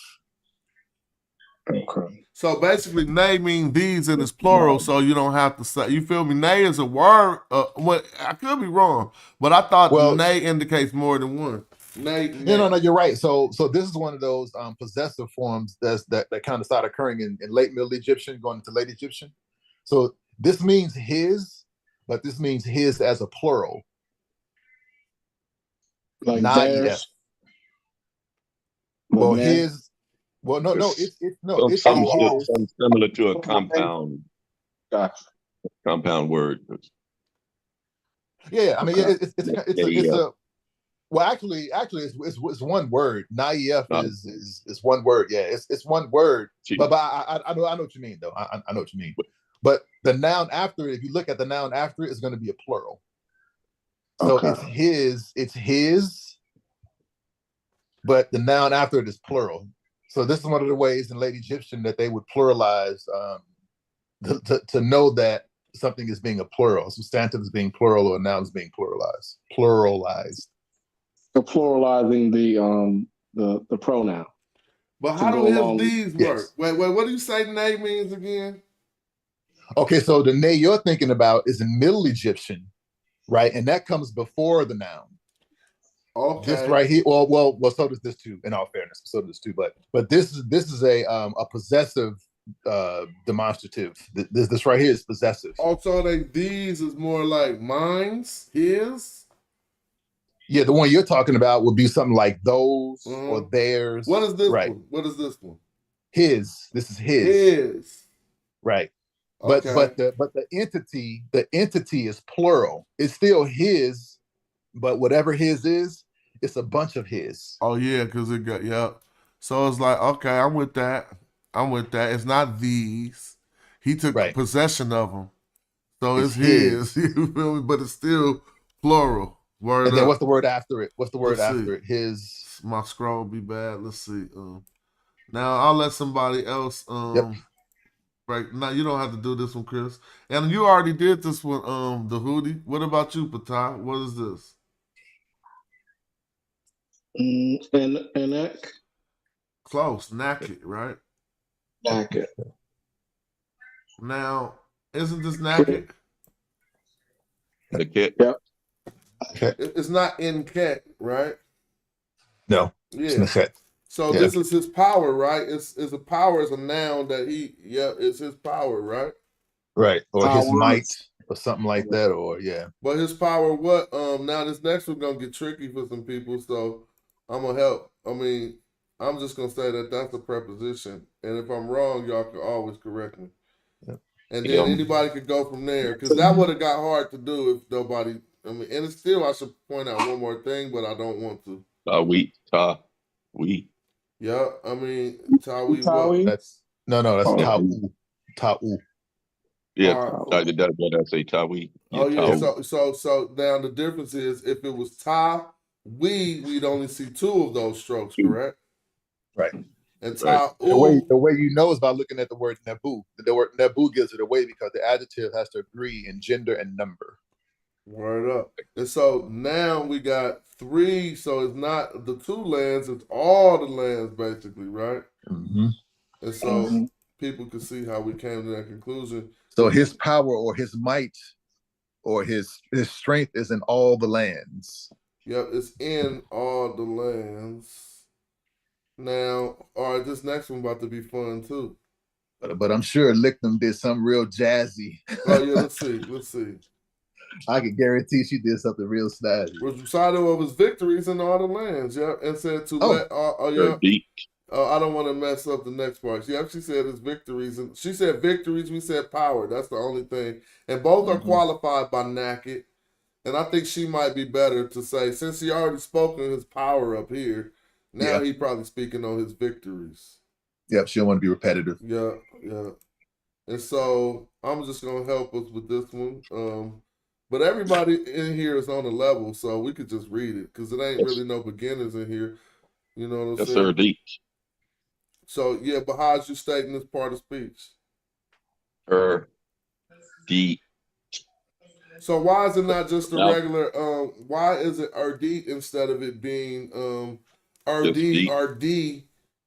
Okay. So basically, nay means these in its plural, so you don't have to say. You feel me? Nay is a word. What I could be wrong, but I thought nay indicates more than one. Nay. No, you're right. So this is one of those possessive forms that kind of started occurring in late Middle Egyptian, going into late Egyptian. So this means his, but this means his as a plural. Like theirs. Well, his. Well, no, it's something similar to a compound. Gotcha. Compound word. Yeah, I mean, it's a. Well, actually, it's one word. Naif is one word. Yeah, it's one word. But I know what you mean though. I know what you mean. But the noun after it, if you look at the noun after it, is going to be a plural. So it's his, but the noun after it is plural. So this is one of the ways in late Egyptian that they would pluralize to know that something is being a plural. Substantive is being plural or a noun is being pluralized. So pluralizing the pronoun. But how do his these work? Wait, what do you say nay means again? Okay, so the nay you're thinking about is in Middle Egyptian, right? And that comes before the noun. Okay. This right here, well, so does this too, in all fairness. So does this too, but this is a possessive demonstrative. This right here is possessive. Also, these is more like mine's, his. Yeah, the one you're talking about would be something like those or theirs. What is this one? What is this one? His. This is his. His. Right. But the entity is plural. It's still his, but whatever his is, it's a bunch of his. Oh yeah, because it got So it's like, okay, I'm with that. It's not these. He took possession of them. So it's his. You feel me? But it's still plural. Word and then up. what's the word after it? What's the word after it? His. My scroll be bad. Let's see. Now I'll let somebody else right now. You don't have to do this one, Chris. And you already did this one, the hoodie. What about you, Patah? What is this? Enek. Close. Naked, right? Naked. Now, isn't this naked? The kid. Yep. It's not in cat, right? No. Yeah. So this is his power, right? It's a power is a noun that it's his power, right? Right. Or his might or something like that, or But his power, what? Now this next one's gonna get tricky for some people, so I'm gonna help. I mean, I'm just gonna say that that's a preposition, and if I'm wrong, y'all can always correct me. Yep. And then anybody could go from there, because that would have got hard to do if nobody. I mean, and it's still, I should point out one more thing, but I don't want to. We. Yeah, I mean, Tawi. That's Ta'u. Ta'u. Yeah, I say Tawi. Oh yeah. So now the difference is if it was we'd only see two of those strokes, correct? Right. And the way you know is by looking at the word nebu. The word nebu gives it away because the adjective has to agree in gender and number. Word up. And so now we got three, so it's not the two lands, it's all the lands basically, right? Mm-hmm. And so people could see how we came to that conclusion. So his power or his might or his strength is in all the lands. Yep, it's in all the lands. Now, all right, this next one about to be fun too. But I'm sure Lictum did something real jazzy. Oh yeah, let's see. I can guarantee she did something real snazzy. Recital of his victories in all the lands, yep, and said to I don't want to mess up the next part. Yep, she said his victories, and she said victories, we said power. That's the only thing. And both are qualified by Naked. And I think she might be better to say, since he already spoken his power up here, now he probably speaking on his victories. Yep, she don't want to be repetitive. Yeah. And so I'm just gonna help us with this one. But everybody in here is on a level, so we could just read it because it ain't really no beginners in here. You know what I'm saying? Sir, deep. So yeah, but how's you stating this part of speech? Deep. So why is it not just a regular? Why is it RD instead of it being RD?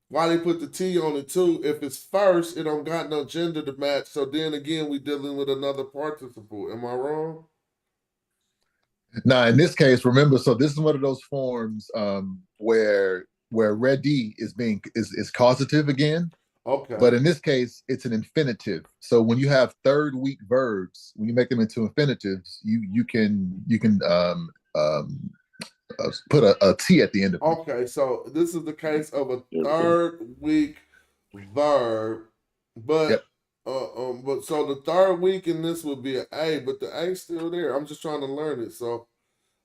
Why they put the T on it too? If it's first, it don't got no gender to match. So then again, we dealing with another participle. Am I wrong? Now, in this case, remember, so this is one of those forms where ready is causative again. Okay. But in this case, it's an infinitive. So when you have third week verbs, when you make them into infinitives, you can put a T at the end of it. Okay, so this is the case of a third week verb, but but so the third week in this would be an A, but the A's still there. I'm just trying to learn it. So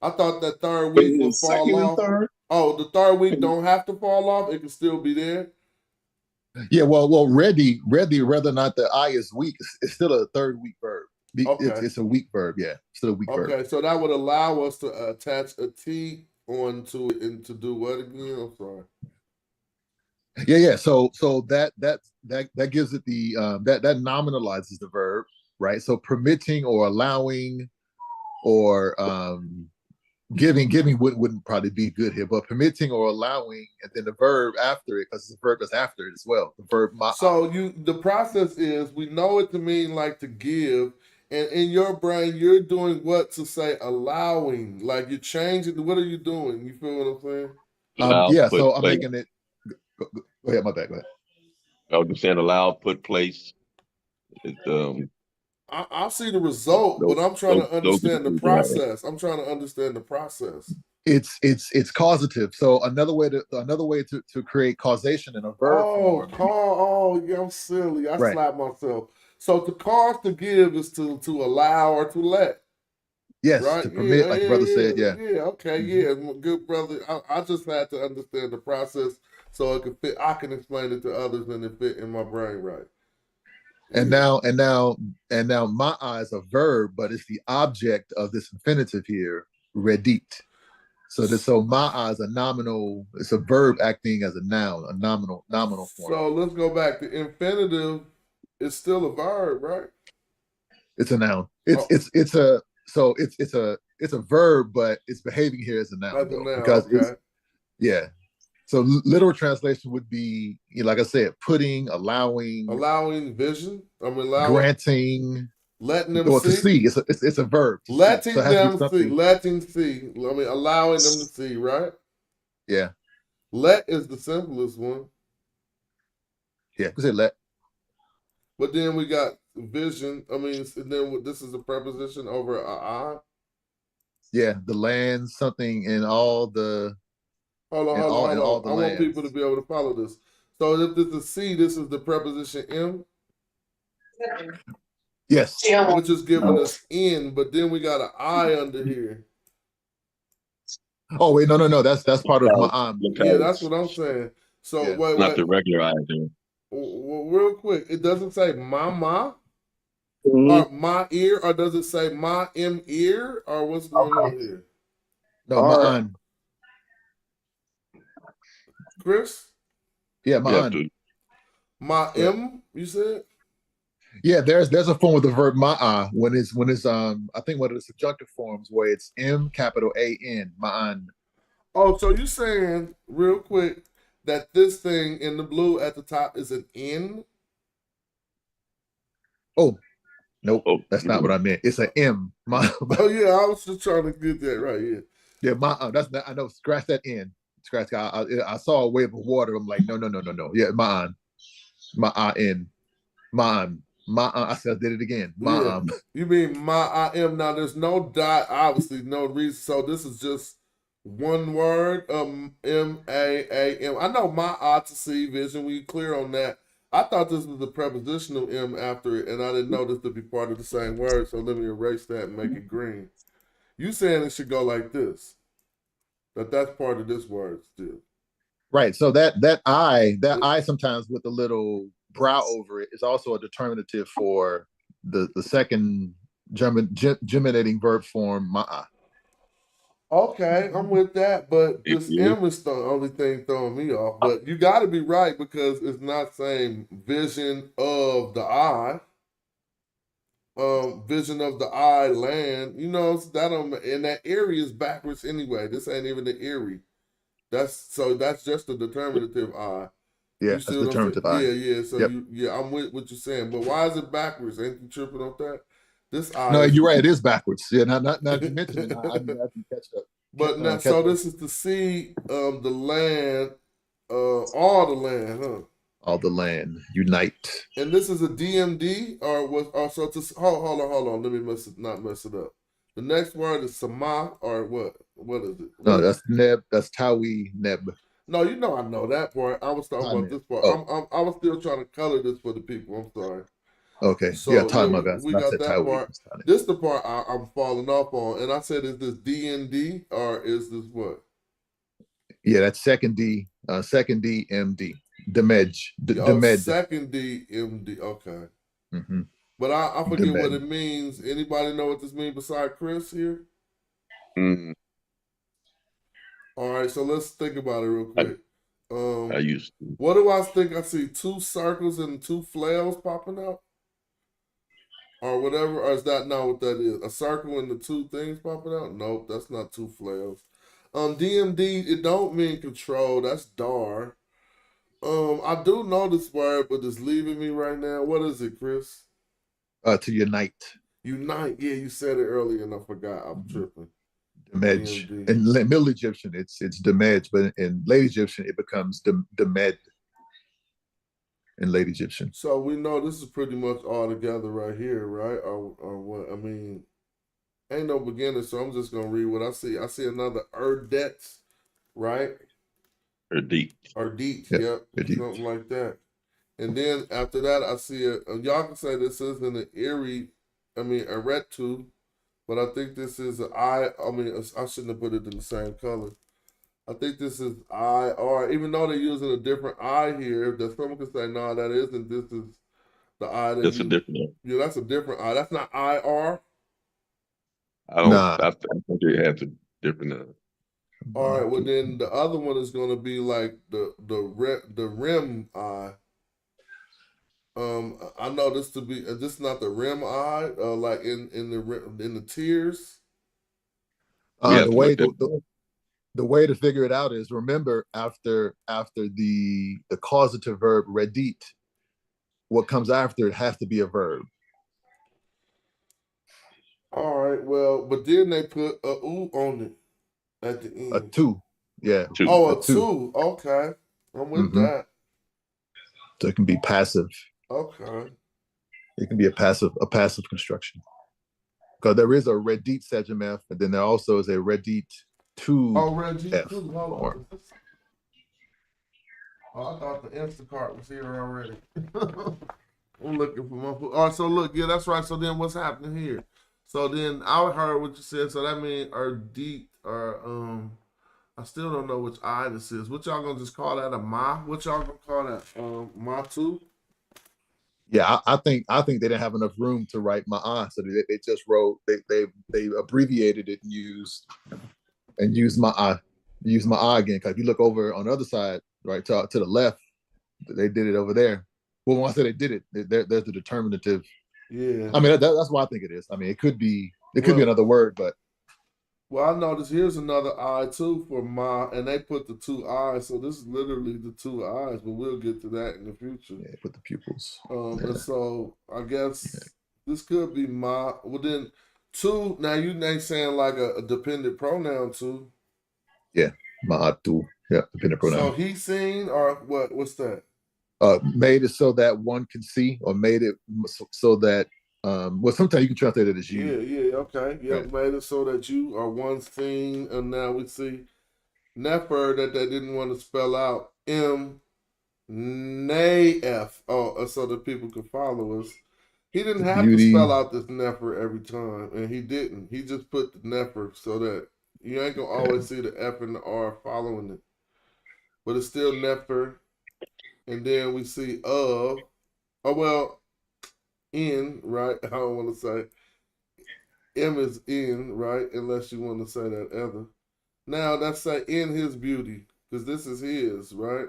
I thought that third week would fall off. Oh, the third week don't have to fall off. It can still be there. Yeah, well, ready, whether or not the I is weak, it's still a third week verb. It's a weak verb, yeah. Still a weak verb. Okay, so that would allow us to attach a T onto it and to do what again? I'm sorry. Yeah. So that gives it the that nominalizes the verb, right? So permitting or allowing or giving wouldn't probably be good here, but permitting or allowing, and then the verb after it, because the verb is after it as well. The verb. So the process is we know it to mean like to give, and in your brain you're doing what to say allowing, like you're changing. What are you doing? You feel what I'm saying? So I'm making it. Go ahead, my bad. Go ahead. I was just saying allow, put, place. I see the result, but I'm trying to understand the process. I'm trying to understand the process. It's causative. So another way to create causation in a verb form. Yeah, I'm silly. I slapped myself. So to cause to give is to allow or to let. Yes, right? to permit, like brother said, yeah. Yeah, okay, yeah, good brother. I just had to understand the process so it could fit. I can explain it to others and it fit in my brain right. And now my is a verb, but it's the object of this infinitive here, redit. So my is a nominal, it's a verb acting as a noun, a nominal form. So let's go back. The infinitive is still a verb, right? It's a noun. It's a verb, but it's behaving here as a noun. Yeah. So literal translation would be, like I said, putting, allowing vision. Granting, letting them to see. It's a verb. Letting them see. Letting see. Allowing them to see. Right. Yeah. Let is the simplest one. Yeah. We say let. But then we got vision. Then this is a preposition over I. Yeah, the land, something in all the. Hold on. I want people to be able to follow this. So if this is C, this is the preposition M. Yes. Which is giving us in, but then we got an I under here. Oh wait, no. That's part of my Yeah, that's what I'm saying. So wait. Not the regular I do. Well, real quick, it doesn't say my or my ear, or does it say my ear, or what's going on here? No, my Chris? Yeah, my you said? Yeah, there's a form of the verb ma'a when it's I think one of the subjunctive forms where it's M capital A-N, ma'an. Oh, so you saying real quick that this thing in the blue at the top is an N? Oh, nope, that's not what I meant. It's an M. Oh yeah, I was just trying to get that right. Yeah. Yeah, that's not. I know. Scratch that N. Scratch. I saw a wave of water. I'm like, no. Yeah, ma'an, ma'an, ma'an, ma'an. I said, I did it again. Ma'an. Yeah. You mean my I am now? There's no dot. Obviously, no reason. So this is just one word. M-A-A-M. I know my I to see vision. We clear on that. I thought this was the prepositional M after it, and I didn't know this to be part of the same word. So let me erase that and make it green. You saying it should go like this? That's part of this word still. Right. So that I sometimes with a little brow over it is also a determinative for the second germinating verb form ma'a. Okay, I'm with that, but this M is the only thing throwing me off. But you got to be right because it's not saying vision of the eye. Vision of the eye land. You know that and that area is backwards anyway. This ain't even the Erie. That's just the determinative I. Yeah, that's determinative I. Yeah. So I'm with what you're saying. But why is it backwards? Ain't you tripping on that? This I. No, you're right. It is backwards. Yeah, not you mentioned it. I can catch up. But now, so this is to see the land, all the land, huh? All the land unite. And this is a DMD or was also to hold on. Let me not mess it up. The next word is sama or what? What is it? No, that's neb. That's tawi neb. No, you know I know that part. I was talking about this part. Oh. I was still trying to color this for the people. I'm sorry. Okay. So yeah, time my best. We got that part. This is the part I'm falling off on. And I said, is this DND or is this what? Yeah, that's second D, MD. Demedge. Second D, MD. Okay. Mm-hmm. But I forget what it means. Anybody know what this means beside Chris here? Mm. All right, so let's think about it real quick. I used to. What do I think? I see 2 circles and 2 flails popping out? Or whatever, or is that not what that is? A circle and the 2 things popping out? Nope, that's not 2 flails. DMD, it don't mean control. That's dar. I do know this word, but it's leaving me right now. What is it, Chris? To unite. Unite. Yeah, you said it earlier and I forgot. I'm tripping. Demedge. In Middle Egyptian, it's demedge, but in Late Egyptian, it becomes demed. In Late Egyptian. So we know this is pretty much all together right here, right? Or what? I mean, ain't no beginner, so I'm just gonna read what I see. I see another erdets, right? Erdete. Yep. Something like that. And then after that, I see it. Y'all can say this isn't an eretu, but I think this is an I. I mean, I shouldn't have put it in the same color. I think this is I, or even though they're using a different I here, that someone can say, no, that isn't. This is the I that that's a different one. Yeah, that's a different I. That's not IR. I don't. I think it has a different. All right. Well, then the other one is going to be like the rim I. I know this to be this is not the rim I. Like in the tears. The way to figure it out is remember after the causative verb redit, what comes after it has to be a verb. All right, well, but then they put a "u" on it at the end. A 2, yeah. Oh, a 2. Okay, I'm with that. So it can be passive. Okay. It can be a passive construction. Because there is a redit sejam F, and then there also is a redit 2 F. Hold on. Oh, I thought the Instacart was here already. I'm looking for my food. All right, so look, yeah, that's right. So then what's happening here? So then I heard what you said. So that means deep or I still don't know which I this is. What y'all gonna just call that a ma? What y'all gonna call that? Ma too? Yeah, I think they didn't have enough room to write ma'ah, so they just wrote they abbreviated it and used ma'ah again. Because if you look over on the other side, right to the left, they did it over there. Well, when I say they did it, there's the determinative. Yeah. I mean that's why I think it is. I mean it could be another word, but Well, I noticed here's another eye too for Ma, and they put the two eyes. So this is literally the two eyes, but we'll get to that in the future. Yeah, put the pupils. And so I guess this could be Ma. Well, then two. Now you ain't saying like a dependent pronoun too. Yeah, ma'atu. Yeah, dependent pronoun. So he seen or what? What's that? Made it so that one can see, or made it so that well, sometimes you can translate it as you. Yeah, okay. Yeah, Right. made it so that you are one seen, and now we see Nefer that they didn't want to spell out F. Oh, so that people could follow us. He didn't have to spell out this Nefer every time, and he didn't. He just put the Nefer so that you ain't gonna always see the F and the R following it. But it's still Nefer. And then we see of. Oh well, in, right? I don't want to say M is in, right? Unless you want to say that other. Now let's say in his beauty, because this is his, right?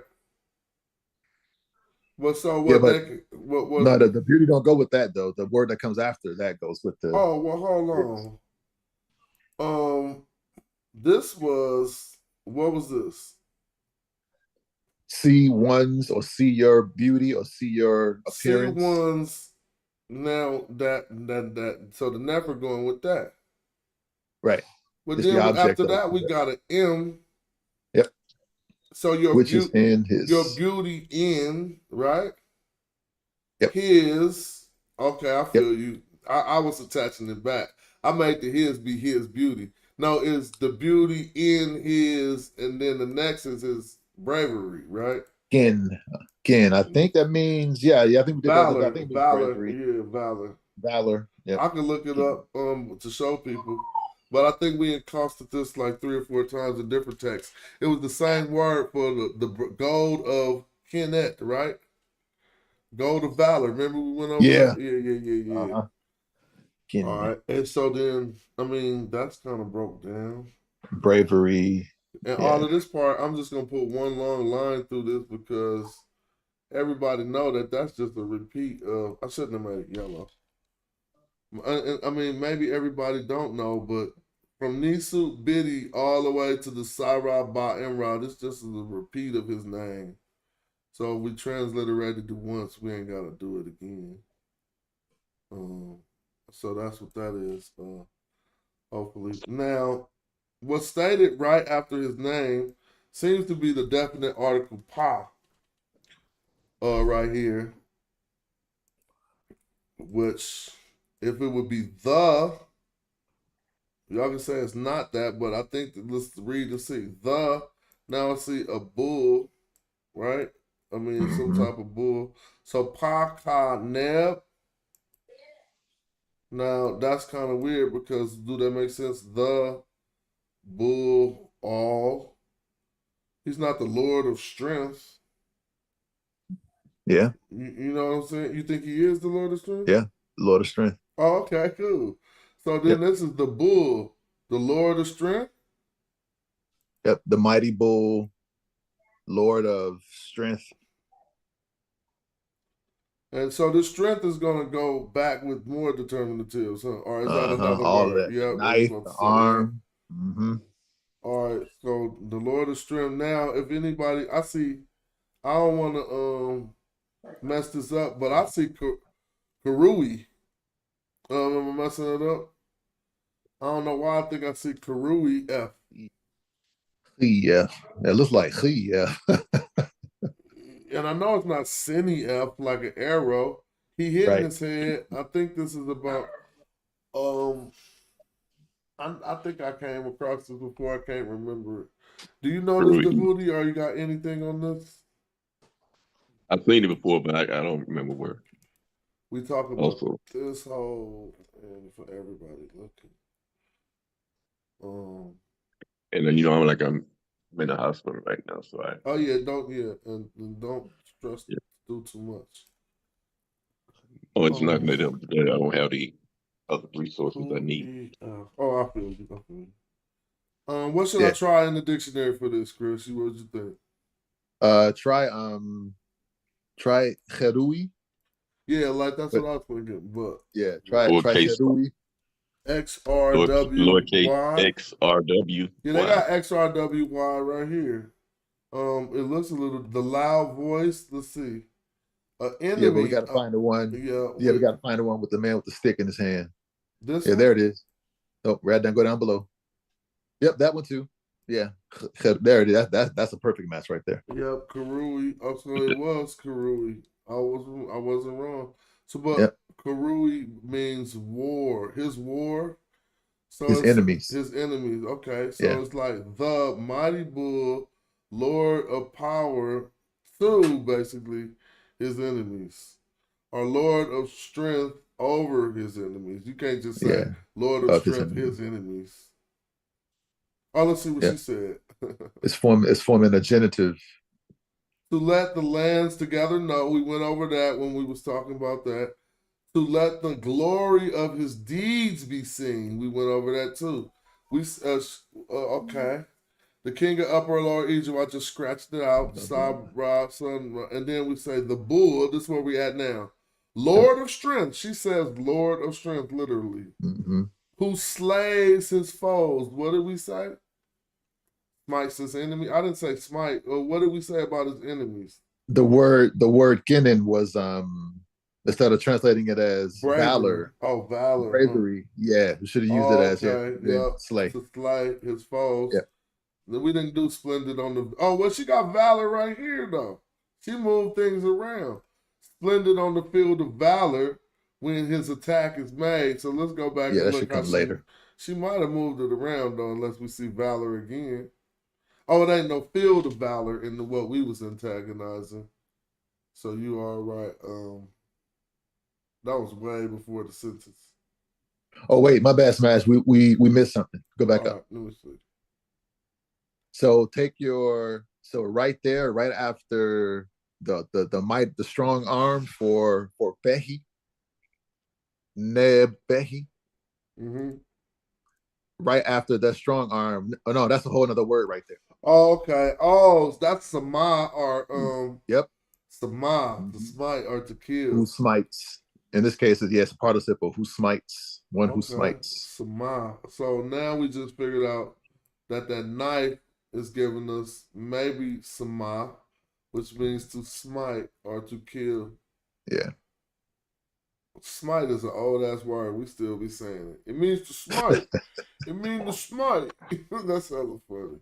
Well, so what? Yeah, but no, the beauty don't go with that though. The word that comes after that goes with the. Oh well, hold on. This was what was this? See one's or see your beauty or see your appearance. See one's. Now that so the never going with that. Right. But it's then the after that we got an M. Yep. So your which is in his. Your beauty in, right? Yep. His. Okay, I feel you. I was attaching it back. I made the his be his beauty. No, it's the beauty in his, and then the next is his bravery, right? Again, I think that means I think we did valor. That. I think valor, bravery. yeah, valor. Valor. Yeah. I can look it up to show people, but I think we encosted this like 3 or 4 times in different texts. It was the same word for the gold of Kemet, right? Gold of valor. Remember we went over that? Yeah. Uh-huh. All right, and so then I mean that's kind of broke down. Bravery. And all of this part, I'm just gonna put one long line through this because everybody know that that's just a repeat of. I shouldn't have made it yellow. I mean, maybe everybody don't know, but from Nisu Biddy all the way to the Saira Ba Imra, this just is a repeat of his name. So if we transliterated it once, we ain't gotta do it again. So that's what that is. Hopefully. Now, what's stated right after his name seems to be the definite article pa. Right here. Which, if it would be the, y'all can say it's not that, but I think that, let's read and see. The, now I see a bull, right? I mean, some type of bull. So, pa ka neb. Now, that's kind of weird because, do that make sense? The bull all. He's not the Lord of strength. Yeah. You know what I'm saying? You think he is the Lord of strength? Yeah, Lord of strength. Oh, okay, cool. So then this is the bull, the Lord of strength? Yep, the mighty bull, Lord of strength. And so the strength is going to go back with more determinatives, huh? Or is that another all word? Of that. Yeah, knife, the arm. Mm-hmm. All right, so the Lord of strength. Now, if anybody, I don't want to mess this up, but I see Karui. Am I messing it up? I don't know why I think I see Karui F. Yeah, it looks like yeah. And I know it's not Cine F like an arrow. He hitting his head. I think this is about. I think I came across this before. I can't remember it. Do you know this, Dahudi, or you got anything on this? I've seen it before, but I don't remember where. We talk about this whole and for everybody looking. And then I'm in the hospital right now, so I. Oh yeah, and don't stress do too much. Oh, it's not gonna help today. I don't have the other resources I need. I feel you. What should I try in the dictionary for this, Chris? What did you think? Try Cherui. Yeah, like that's what I was thinking. But try Cherui. lowercase XRWY. XRW. Yeah, they got XRWY right here. It looks a little the loud voice. Let's see. Yeah, but we Enemy. got to find the one. Yeah, Yeah, we got to find the one with the man with the stick in his hand. This Yeah, one? there it is. Oh, right down, go down below. Yep, that one too. Yeah, there it is. That's a perfect match right there. Yep, Karui. Oh, so it was Karui. I wasn't wrong. So, but Yep. Karui means war. His war. So His it's enemies. his enemies. Okay, so Yeah. it's like the mighty bull, Lord of power, to basically his enemies, or Lord of strength over his enemies. You can't just say Yeah. Lord of Of his strength, enemies. his enemies. Oh, let's see what Yeah. she said. It's forming a genitive. To let the lands together. No, we went over that when we was talking about that. To let the glory of his deeds be seen. We went over that too. We okay. The king of Upper and Lower Egypt. I just scratched it out. Rob, son, and then we say the bull. This is where we at now. Lord of strength. She says Lord of strength, literally. Mm-hmm. Who slays his foes. What did we say? Smites his enemy. I didn't say smite. What did we say about his enemies? The word Ginin was instead of translating it as Bravery. valor. Oh, valor. Bravery. Yeah, we should have used it as slay. To slay his foes. Yeah. We didn't do splendid on the. Oh, well, she got valor right here though. She moved things around. Splendid on the field of valor when his attack is made. So let's go back Yeah, and that look should how come later. she might have moved it around though, unless we see valor again. Oh, it ain't no field of valor in what we was antagonizing. So you are right. That was way before the sentence. Oh wait, my bad, Smash. We missed something. Go back up. Let me see. So right there, right after the strong arm for Behi, Neb Behi. Mm-hmm. Right after that strong arm. Oh no, that's a whole other word right there. Oh, okay. Oh, that's Sama or Yep. Sama, to smite or to kill. Who smites? In this case, it's a participle. Who smites? One who smites. Sama. So now we just figured out that knife is giving us maybe Sama, which means to smite or to kill. Yeah. Smite is an old ass word. We still be saying it. It means to smite. It means to smite. That's hella funny.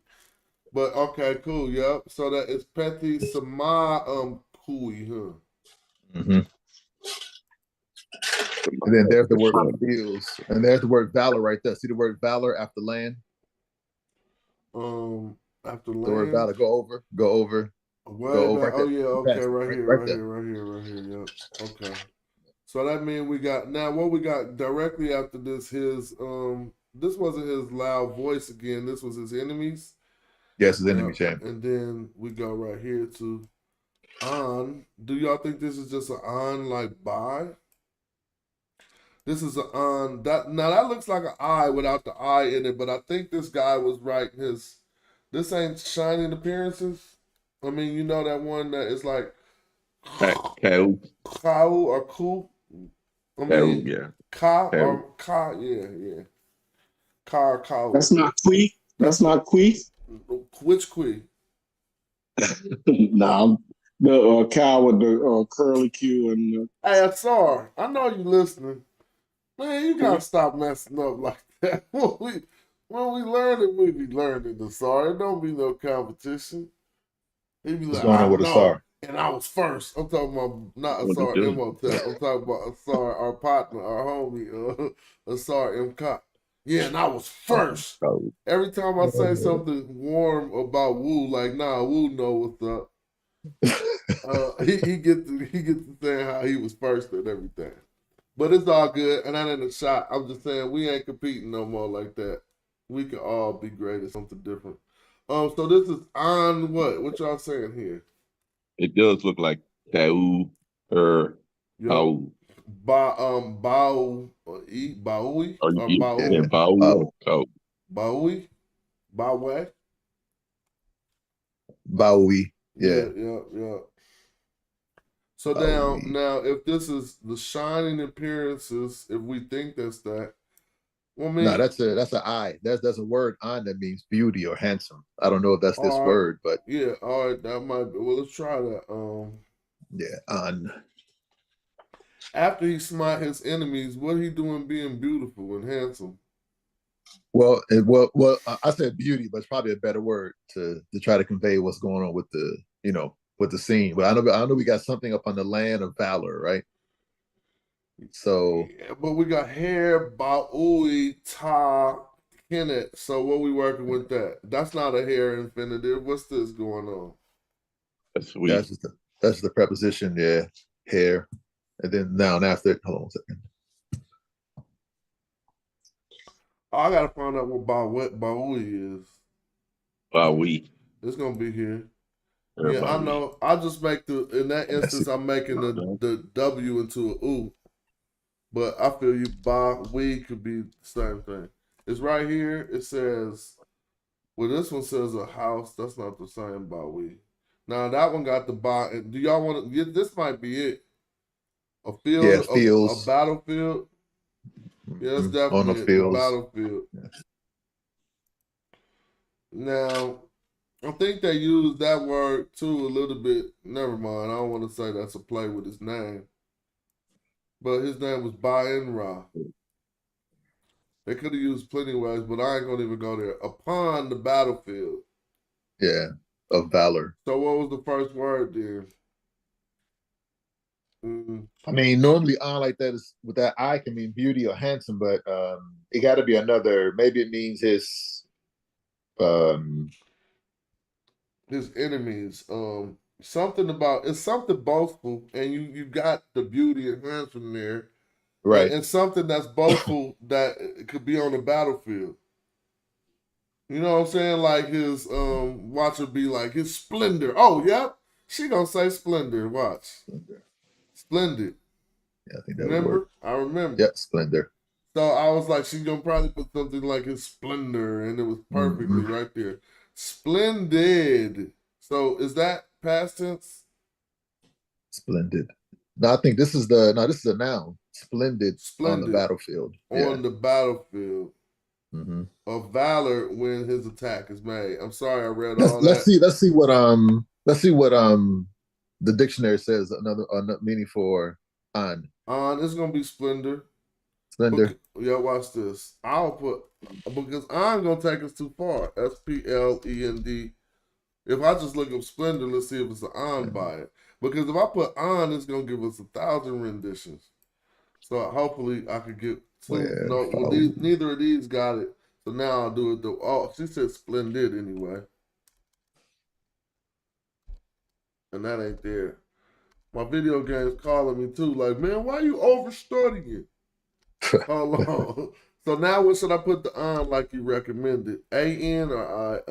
But okay, cool. Yep. So that is Peti Sama Kui, huh? Mm-hmm. And then there's the word fields, and there's the word valor right there. See the word valor after land. After land. The word valor. Go over. Way go over. back. Right oh yeah. Okay. Right here. there. Yep. Okay. So that means we got now what we got directly after this. His this wasn't his loud voice again. This was his enemies. Yes, his enemy champ. And then we go right here to on. Do y'all think this is just an on like by? This is an on that now that looks like an I without the I in it, but I think this guy was right. This ain't shining appearances. I mean, you know that one that is like Kau or Ku. I mean, yeah. Ka or Ka, yeah. Ka or Kau. That's not Qui. That's not Qui. Which Qui? Nah, the cow with the curly Q and the... Hey, Asar, I know you listening. Man, you gotta stop messing up like that. When we learn it, we be learning, Asar. It don't be no competition. He be What's like, going on I with know, Asar? and I was first. I'm talking about not Asar Imhotep. I'm talking about Asar, our partner, our homie, Asar Mkop. Yeah, and I was first. Every time I say something warm about Wu, like, nah, Wu know what's up. He gets to saying how he was first and everything. But it's all good, and that ain't a shot. I'm just saying we ain't competing no more like that. We can all be great at something different. So this is on what? What y'all saying here? It does look like Kau or Kau. Baui or Baui? Baui. Baui? Baui. Yeah. Yeah. So now if this is the shining appearances, if we think that's that, Well, No, that's an I. There's a word on that means beauty or handsome. I don't know if that's this all right. word, but Yeah, all right, that might be. Well, let's try that. yeah, on. After he smite his enemies, what he doing being beautiful and handsome? Well, I said beauty, but it's probably a better word to try to convey what's going on with the with the scene. But I know we got something up on the land of valor, right? So, yeah, but we got hair, ba'ui, ta, Kemet. So what we working with that? That's not a hair infinitive. What's this going on? That's sweet. That's the preposition, yeah, hair, and then noun after it. Hold on a second. I gotta find out what ba'ui is. Ba'ui. It's gonna be here. Everybody. Yeah, I know. I just make in that instance, I'm making the W into a U. But I feel you, we could be the same thing. It's right here. It says, well, this one says a house. That's not the same we. Now, that one got the ba. Do y'all want to, this might be it. A field, Yeah, a fields. battlefield. Yeah, that's On the definitely it, the fields. battlefield. Now, I think they use that word too a little bit. Never mind. I don't want to say that's a play with his name. But his name was Ba-En-Ra. They could have used plenty of ways, but I ain't gonna even go there. Upon the battlefield. Yeah, of valor. So what was the first word there? I mean, normally on like that is with that I can mean beauty or handsome, but it got to be another. Maybe it means his enemies. Something about it's something boastful, and you got the beauty and handsome there, right? And something that's boastful that could be on the battlefield. You know what I'm saying? Like his watch would be like his splendor. Oh, yep. She gonna say splendor. Watch. Splendid. Yeah, I think that remember? would work. I remember. Yeah, splendor. So I was like, she's gonna probably put something like his splendor, and it was perfectly right there. Splendid. So is that past tense? Splendid. No, I think this is a noun. Splendid on the battlefield. On the battlefield. Of valor when his attack is made. I'm sorry, I read all that. Let's see what the dictionary says another meaning for on. On is gonna be splendor. Splendor. Yeah, watch this. I'll put because on gonna take us too far. SPLEND. If I just look up splendor, let's see if it's an on by it. Because if I put on, it's gonna give us 1,000 renditions. So hopefully I could get two. Neither of these got it. So now I'll do it though. Oh, she said splendid anyway. And that ain't there. My video game's calling me too. Like, man, why you overstudying? Hold on. So now what should I put the on like you recommended? A-N or I?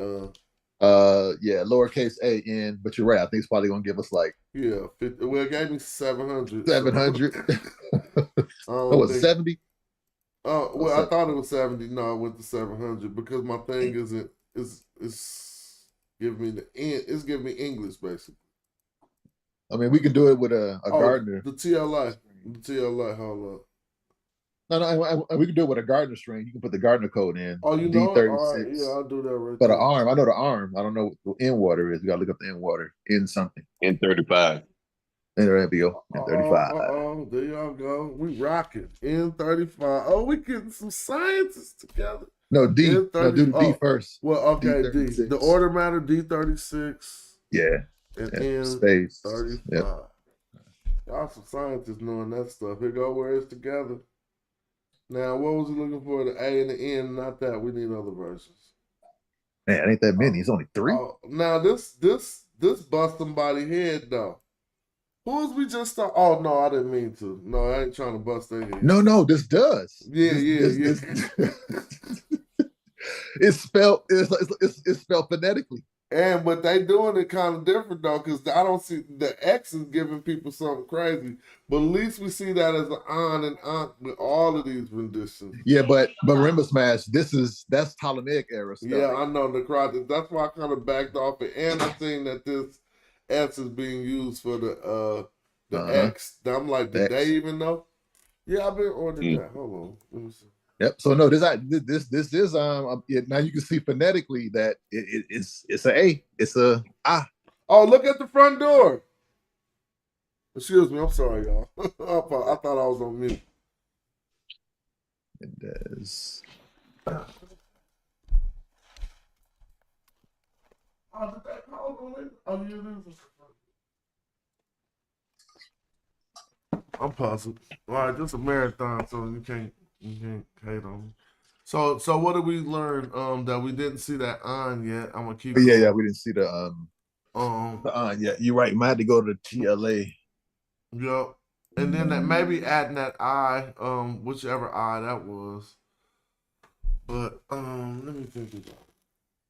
Yeah, lowercase a-n, but you're right. I think it's probably gonna give us like 50. Well, it gave me 700. 700. Oh, it's 70? Oh, well, I thought it was 70. No, I went to 700 because my thing is giving me the end. It's giving me English basically. I mean, we can do it with a Gardner. The TLA. Hold up. No, we can do it with a Gardner string. You can put the Gardner code in. Oh, you know it? All right, yeah, I'll do that right But there. an arm, I know the arm. I don't know what the N water is. We gotta look up the N water. N something. N35. There we go. N35. Oh, there y'all go. We rocking. N35. Oh, we getting some scientists together. No, D. N30, no, do the D first. Well, okay, D. The order matter, D36. Yeah. And N35. Yep. Y'all some scientists knowing that stuff. Here go where it's together. Now, what was he looking for? The A and the N, not that. We need other versions. Man, ain't that many. It's only 3. Now, this bust somebody's head, though. Who was we just start? Oh, no, I didn't mean to. No, I ain't trying to bust their head. No, this does. Yeah. It's spelled phonetically. But they doing it kind of different though, because I don't see the X is giving people something crazy. But at least we see that as an on and on with all of these renditions. Yeah, but remember, Smash, that's Ptolemaic era stuff. Yeah, I know the crowd. That's why I kind of backed off it. And I seen that this S is being used for the X. I'm like, did they even know? Yeah, I've been ordering that. Hold on. Let me see. Yep. So no, this is now you can see phonetically that it's a A. It's a ah. Oh, look at the front door. Excuse me, I'm sorry, y'all. I thought I was on mute. It does. I'm puzzled. All right, this is a marathon, so you can't hate on me. So what did we learn? That we didn't see that on yet. I'm gonna keep. Yeah, going. yeah, we didn't see the yeah. You're right. Might have to go to the TLA. Yep. And then that maybe adding that I, whichever I that was. But let me think about it.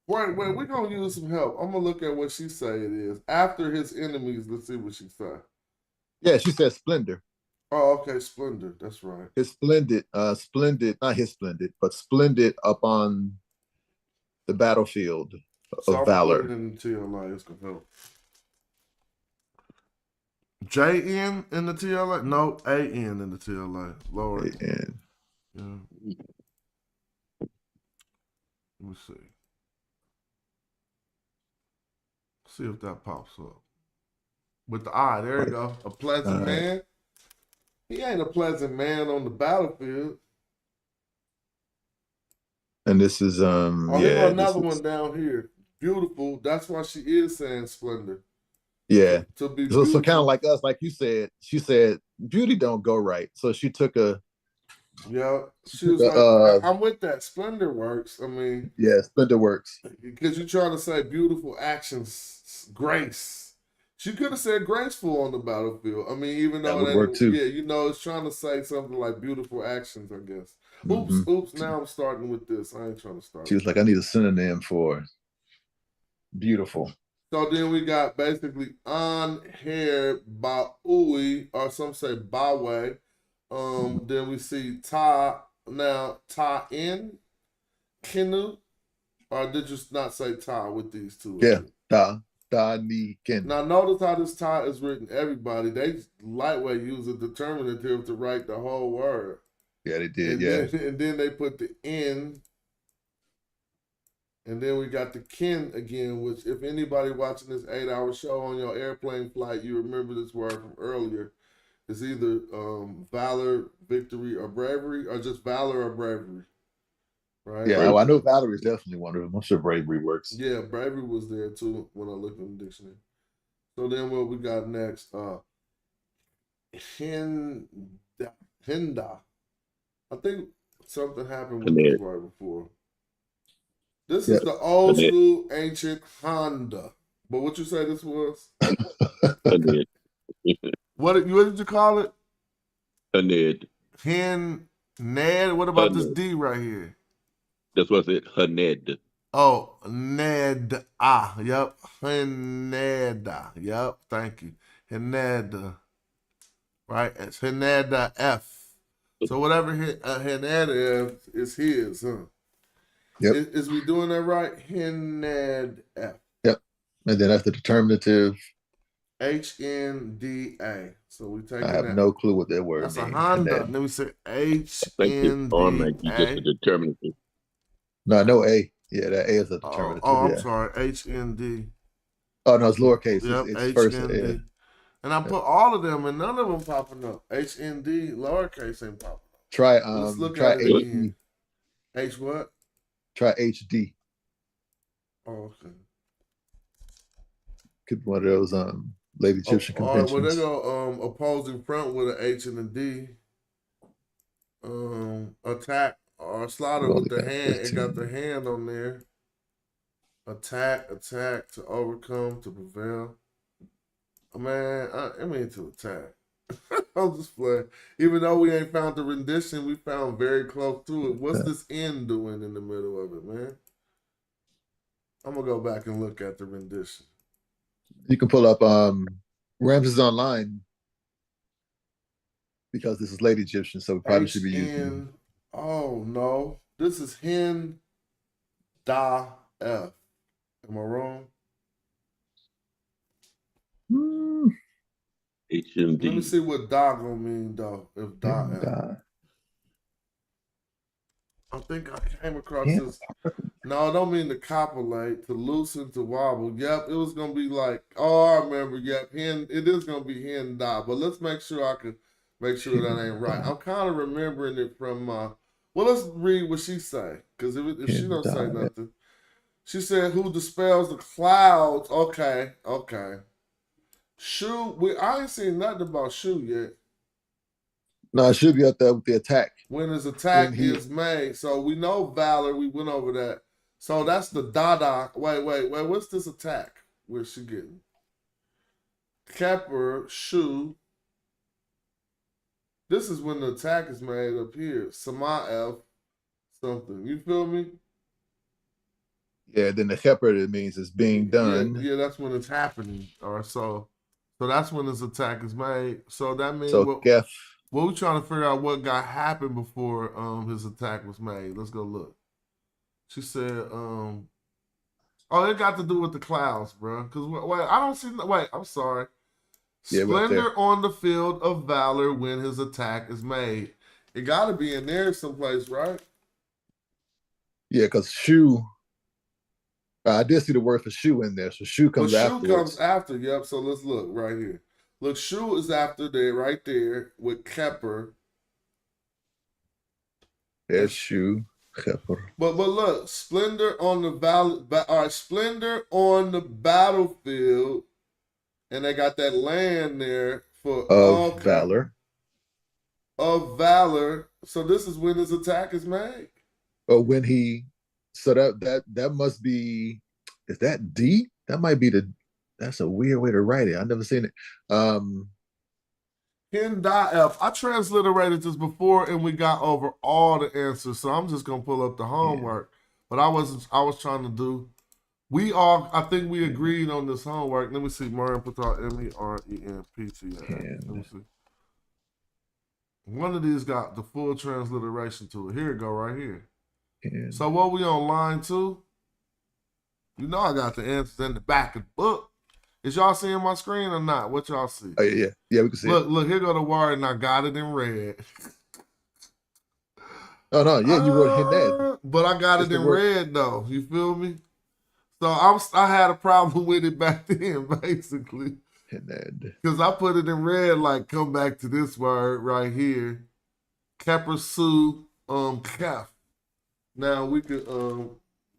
Wait, we're gonna use some help. I'm gonna look at what she say it is. After his enemies, let's see what she say. Yeah, she said splendor. Oh, okay, splendor. That's right. His splendid, not his splendid, but splendid up on the battlefield So of I'm gonna put it valor. in the TLA. It's gonna help. JN in the TLA? No, AN in the TLA. Lower. AN. Yeah. Let me see. See if that pops up. With the I, there you go. A pleasant man. He ain't a pleasant man on the battlefield. And this is here go another one down here. Beautiful. That's why she is saying splendor. Yeah. To be so kind of like us, like you said, she said beauty don't go right. So she took a yeah. She was like, I'm with that. Splendor works. I mean, yeah, splendor works. Because you're trying to say beautiful actions, grace. She could have said graceful on the battlefield. I mean, even though that would work too. Yeah, it's trying to say something like beautiful actions, I guess. Oops. Now I'm starting with this. I ain't trying to start. She was like, I need a synonym for beautiful. So then we got basically on hair ba'ui, or some say bawe. Then we see ta in kinu. Or did you not say ta with these two? Yeah, ta ni kin. Now notice how this ta is written. Everybody, they lightweight use a determinative to write the whole word. Yeah, they did. And then they put the in. And then we got the kin again, which if anybody watching this 8-hour show on your airplane flight, you remember this word from earlier. It's either valor, victory, or bravery, or just valor or bravery. Right? Yeah, I know valor is definitely one of them. I'm sure bravery works. Yeah, bravery was there too when I looked in the dictionary. So then what we got next? Hinda. I think something happened with this word before. This is the old school ancient Honda. But what you say this was? What did you call it? Haned. Ned. What about this D right here? That's what's it. Haned. Oh, Ned. Yep. Haneda. Yep. Thank you. Haneda. Right? It's Haneda F. So whatever Haneda F is his, huh? Yep. Is we doing that right? Haned F. Yep. And then after determinative. HNDA. So we take. I have no clue what that word means. That's a Honda. Let me say HNDA. Just a determinative. No A. Yeah, that A is a determinative. I'm sorry. HND. Oh no, it's lowercase. Yep, it's first. Yeah. And I put all of them, and none of them popping up. HND lowercase ain't popping up. Try Let's look try at it again. H what? Try HD. Oh, okay. Could be one of those late Egyptian conventions. Well, they go opposing front with an H and a D. Attack or slaughter with the hand. 15. It got the hand on there. Attack to overcome, to prevail. Man, I mean to attack. I'm just playing. Even though we ain't found the rendition, we found very close to it. What's this N doing in the middle of it, man? I'm gonna go back and look at the rendition. You can pull up Ramses Online because this is late Egyptian, so we probably should be using. Oh no, this is Hin Da F. Am I wrong? HMD. Let me see what Da gonna mean though. If Da F. I think I came across this. No, I don't mean to copulate, to loosen, to wobble. Yep, it was gonna be like, oh, I remember. Yep, it is gonna be hen da. But let's make sure I can make sure that ain't right. I'm kind of remembering it from. Well, let's read what she say, because if she don't say nothing, she said, "Who dispels the clouds?" Okay, okay. Shu, I ain't seen nothing about Shu yet. No, it should be up there with the attack. When his attack is made. So we know Valor, we went over that. So that's the Dada. Wait, what's this attack? Where's she getting? Kepper, Shu. This is when the attack is made up here. Samael, something. You feel me? Yeah, then the Kepper, it means it's being done. Yeah, that's when it's happening. Or so that's when this attack is made. So that means what we trying to figure out what got happened before his attack was made. Let's go look. She said, oh, it got to do with the clouds, bro. Because, wait, I don't see, wait, I'm sorry. Yeah, Splendor on the field of valor when his attack is made. It got to be in there someplace, right? Yeah, because Shu, I did see the word for Shu in there. So Shu comes after. Shu comes after, yep. So let's look right here. Look, Shu is after there, right there, with Kepper. There's Shu. But look, Splendor on the Splendor on the battlefield, and they got that land there for Valor. Of Valor. So this is when his attack is made. Oh, when he, so that must be, is that D? That might be that's a weird way to write it. I've never seen it. Hen da F. I transliterated this before and we got over all the answers. So I'm just gonna pull up the homework. But I was trying to do. I think we agreed on this homework. Let me see. Marian Patel, MERENPTA. Let me see. One of these got the full transliteration to it. Here it go, right here. So what we on line 2? You know I got the answers in the back of the book. Is y'all seeing my screen or not? What y'all see? Oh, yeah, we can see it. Look, here go the word, and I got it in red. Oh, no, yeah, you wrote Hined. But I got it in red, though. You feel me? So I had a problem with it back then, basically. Because I put it in red, like, come back to this word right here. Kepersu, Kef. Now, we could,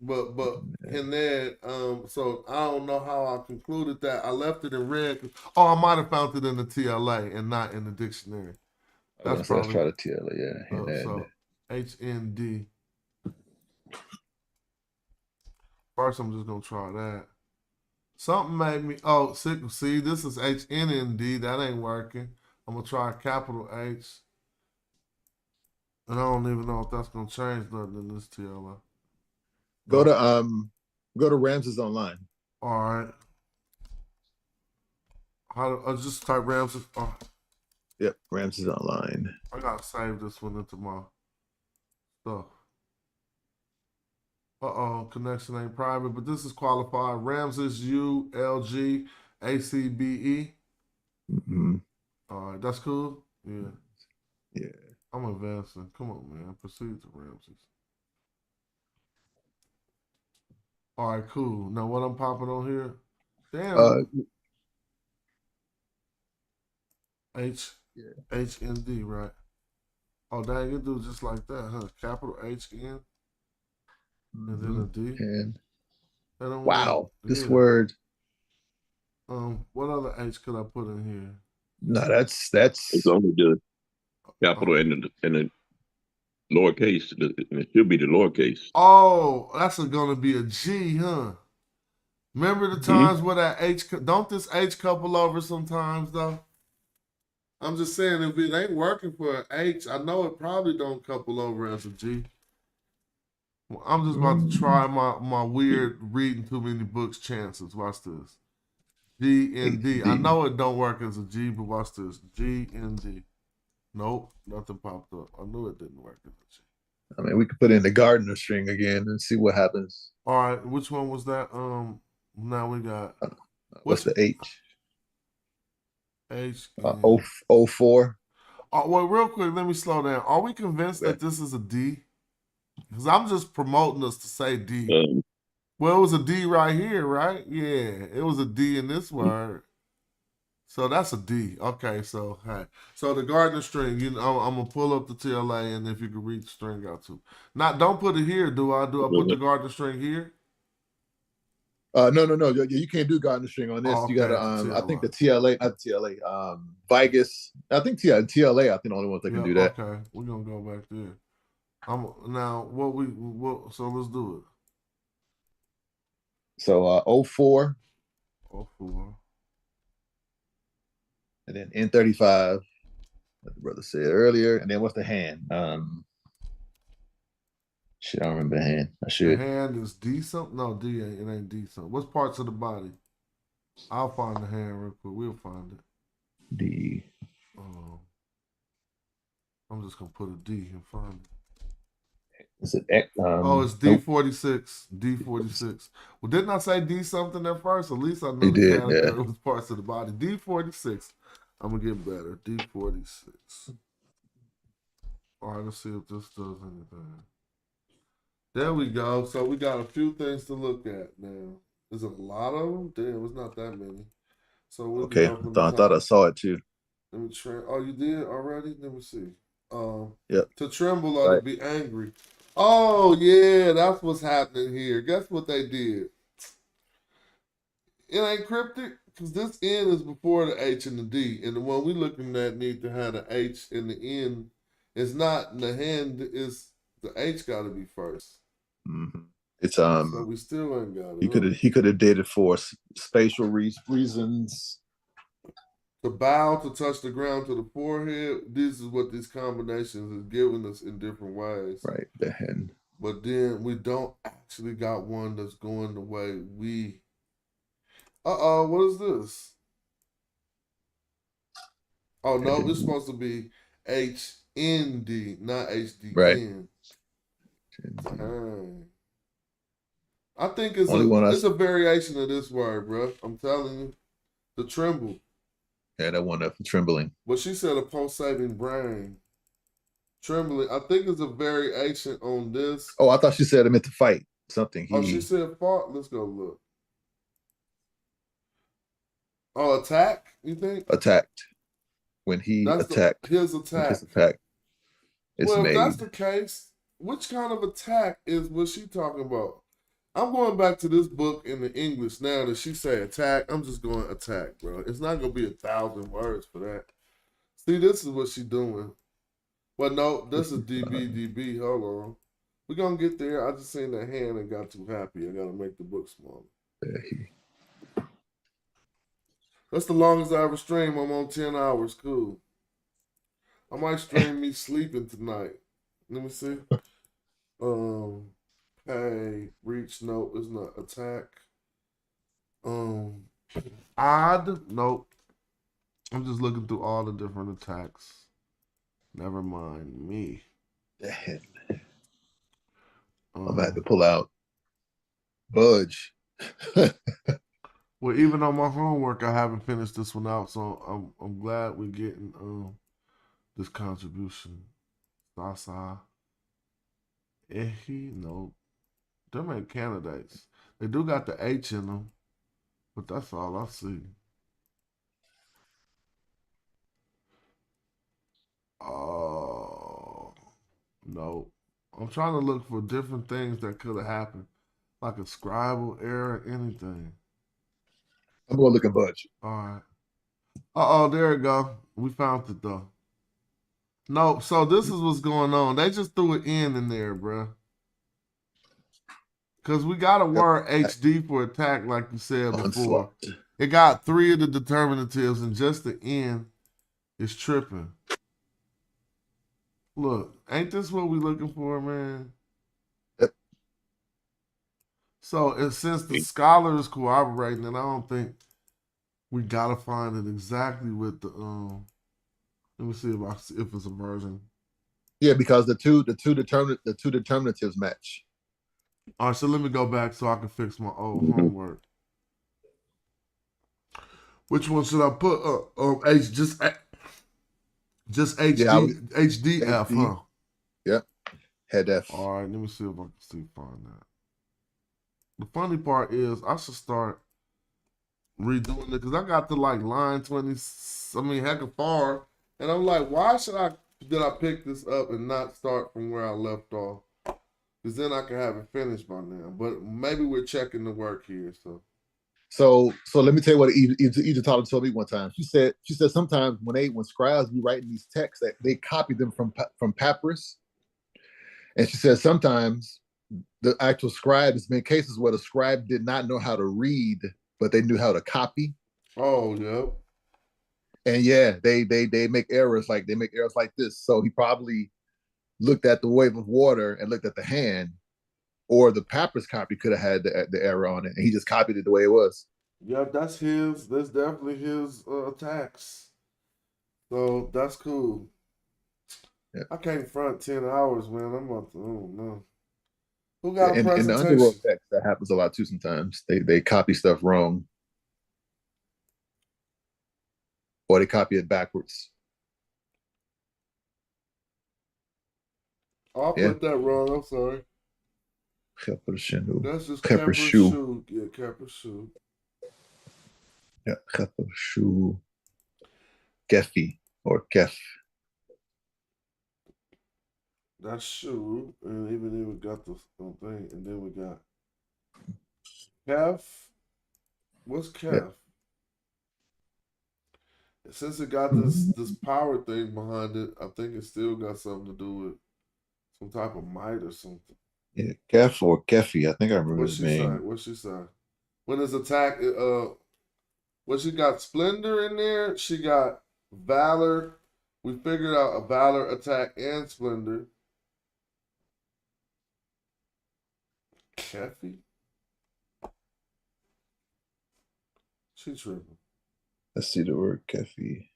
but and then so I don't know how I concluded that. I left it in red. I might have found it in the TLA and not in the dictionary. That's probably, let's try the TLA, yeah. So HND. First, I'm just gonna try that. Something made me see, this is HNND. That ain't working. I'm gonna try capital H. And I don't even know if that's gonna change nothing in this TLA. Go to Ramses Online. All right. I just type Ramses. Oh. Yep, Ramses Online. I gotta save this one into my stuff. Connection ain't private, but this is qualified. Ramses ULG ACBE. Mm-hmm. All right, that's cool. Yeah. Yeah. I'm advancing. Come on, man. Proceed to Ramses. All right, cool. Now what I'm popping on here? Damn. HND, right? Oh, dang, it do just like that, huh? Capital HN and then a D. And wow, this word. What other H could I put in here? No, that's it's only the capital and the lowercase. It should be the lowercase. Oh, that's gonna be a G, huh? Remember the times where that H, don't this H couple over sometimes though? I'm just saying, if it ain't working for an H, I know it probably don't couple over as a G. Well, I'm just about to try my weird reading too many books chances. Watch this. G and D. I know it don't work as a G, but watch this. G and D. Nope, nothing popped up. I knew it didn't work as a G. I mean, we could put in the Gardner string again and see what happens. All right, which one was that? Now we got. What's the H? H. 04. Well, real quick, let me slow down. Are we convinced that this is a D? Because I'm just promoting us to say D. Um, Well, it was a D right here, right? Yeah, it was a D in this word. So that's a D. Okay, so hey. So the Gardner string, I'm gonna pull up the TLA and if you can read the string out too. Don't put it here, do I? Do I put the Gardner string here? No. You can't do Gardner string on this. Oh, You gotta okay, I think the TLA, not TLA, Vigus. I think TLA, I think the only ones that can do that. Okay, we're gonna go back there. So let's do it. So 04. 04. And then N35, like the brother said earlier. And then what's the hand? Shit, I don't remember the hand. I should. The hand is D something? No, D ain't. It ain't D something. What's parts of the body? I'll find the hand real quick. We'll find it. D. I'm just gonna put a D and find it. Is it it's D46. D46. Well, didn't I say D something at first? At least I knew the category was parts of the body. D46. I'm gonna get better. D46. All right, let's see if this does anything. There we go. So we got a few things to look at now. Is it a lot of them? Damn, it's not that many. So we okay. I thought I saw it too. Let me try. Oh, you did already? Let me see. Yep. To tremble or to be angry. Oh yeah, that's what's happening here. Guess what they did? It ain't cryptic because this N is before the H and the D, and the one we looking at need to have the H and the N. It's not in the hand. Is the H got to be first? Mm-hmm. It's So we still ain't got it. He could have did it for spatial reasons. To bow, to touch the ground, to the forehead. This is what these combinations is giving us in different ways. Right, the hand. But then we don't actually got one that's going the way we. What is this? Oh no, it's supposed to be HND, not HDN. Right. I think it's a variation of this word, bro. I'm telling you, the tremble. Yeah, that one up for trembling. But she said a pulsating brain. Trembling. I think it's a variation on this. Oh, I thought she said it meant to fight something. She said fought. Let's go look. Oh, attack? You think? Attacked. When he attacked. His attack. His attack. Well, if that's the case, which kind of attack was she talking about? I'm going back to this book in the English now that she say attack. I'm just going attack, bro. It's not going to be 1,000 words for that. See, this is what she doing. Well, no, this is DB. Hold on. We're going to get there. I just seen that hand and got too happy. I got to make the book smaller. That's the longest I ever stream. I'm on 10 hours. Cool. I might stream me sleeping tonight. Let me see. Pay, reach, nope, it's not attack. Odd, nope. I'm just looking through all the different attacks. Never mind me. I'm about to pull out Budge. Well, even on my homework, I haven't finished this one out, so I'm glad we're getting this contribution. Sasa. Ehi, nope. Them ain't candidates. They do got the H in them, but that's all I see. Oh, no. I'm trying to look for different things that could have happened, like a scribal error, anything. I'm going to look at Budge. All right. There it go. We found it, though. No, so this is what's going on. They just threw an N in there, bro. Because we got a word HD for attack, like you said before. It got 3 of the determinatives, and just the N is tripping. Look, ain't this what we looking for, man? Yep. So, since the scholar is cooperating, and I don't think we gotta find it exactly with the Let me see if it's a version. Yeah, because the two determinatives match. All right, so let me go back so I can fix my old homework. Which one should I put? H just HD, HDF, huh? Yep. Hedef. All right, let me see if I can find that. The funny part is I should start redoing it because I got to like line 20, heck of far. And I'm like, why did I pick this up and not start from where I left off? Because then I can have it finished by now. But maybe we're checking the work here. So let me tell you what Egyptology told me one time. She said sometimes when scribes be writing these texts, that they copy them from papyrus. And she said sometimes the actual scribe, there's been cases where the scribe did not know how to read, but they knew how to copy. Oh, yeah. And yeah, they make errors like this. So he probably looked at the wave of water and looked at the hand, or the papyrus copy could have had the error on it, and he just copied it the way it was. Yep, that's definitely his attacks. So that's cool. Yeah. I can't front 10 hours, man. I'm about to, oh no. Who got a presentation? In the underworld text, that happens a lot too sometimes. They copy stuff wrong. Or they copy it backwards. I'll put that wrong, I'm sorry. That's just Kepershu. Yeah, Kepershu. Yeah, Kepershu. Gefi or Kef. That's shoe, and even then we got the thing, and then we got Kef. What's Kef? Yep. Since it got this power thing behind it, I think it still got something to do with some type of might or something. Yeah, Kef or Kefi. I think I remember his name. What's she say? When it's attack, she got Splendor in there. She got Valor. We figured out a Valor attack and Splendor. Kefi? She tripping. Let's see the word Kefi.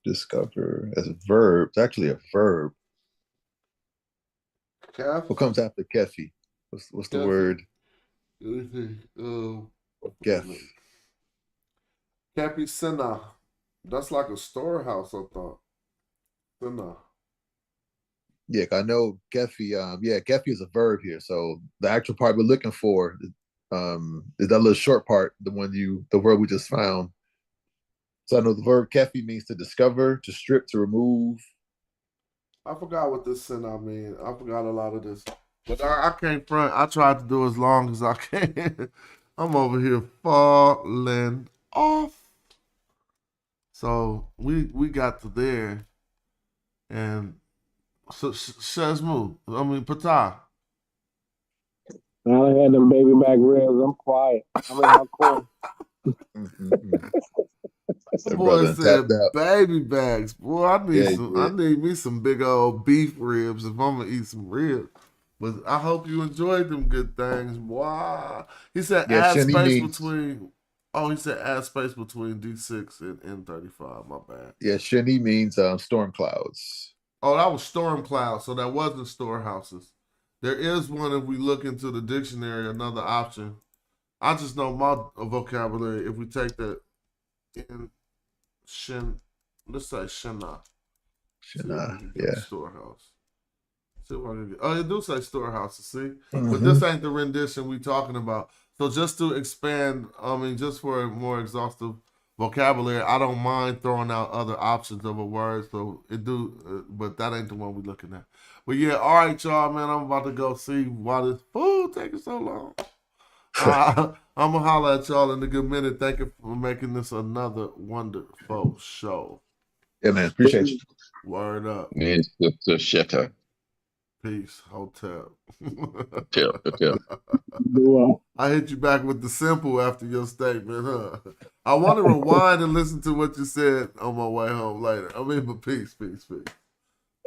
Discover as a verb. It's actually a verb. Kef? What comes after Kefi? What's the word? Gef. Kefi Sena. That's like a storehouse, I thought. Sena. Yeah, I know Kefi. Kefi is a verb here. So the actual part we're looking for is that little short part, the verb we just found. So I know the verb Kefi means to discover, to strip, to remove. I forgot what this Sena means. I forgot a lot of this. But I can't front. I tried to do as long as I can. I'm over here falling off. So we got to there. And so Shazmu, Patah. I had them baby back ribs. I'm quiet. I'm in my corner. The boy said baby bags. Boy, I need me some big old beef ribs if I'm gonna eat some ribs. But I hope you enjoyed them good things. Wow. He said add space between. Oh, he said add space between D6 and N35. My bad. Yeah, Shani means storm clouds. Oh, that was storm clouds. So that wasn't storehouses. There is one if we look into the dictionary, another option. I just know my vocabulary. If we take that in let's say Shana. Shana, yeah. Storehouse. See what I can get. Oh, it do say storehouse, see? But this ain't the rendition we talking about. So just to expand, just for a more exhaustive vocabulary, I don't mind throwing out other options of a word. So it do, but that ain't the one we looking at. But yeah, all right, y'all, man. I'm about to go see why this food taking so long. I'm gonna holler at y'all in a good minute. Thank you for making this another wonderful show. Yeah, man. Appreciate you. Word up. It's the shitter. Peace. Hotel. Hotel. I hit you back with the simple after your statement, huh? I want to rewind and listen to what you said on my way home later. But peace.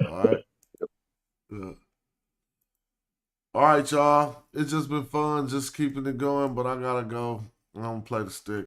All right. Yeah. All right, y'all. It's just been fun just keeping it going, but I gotta go. I'm gonna play the stick.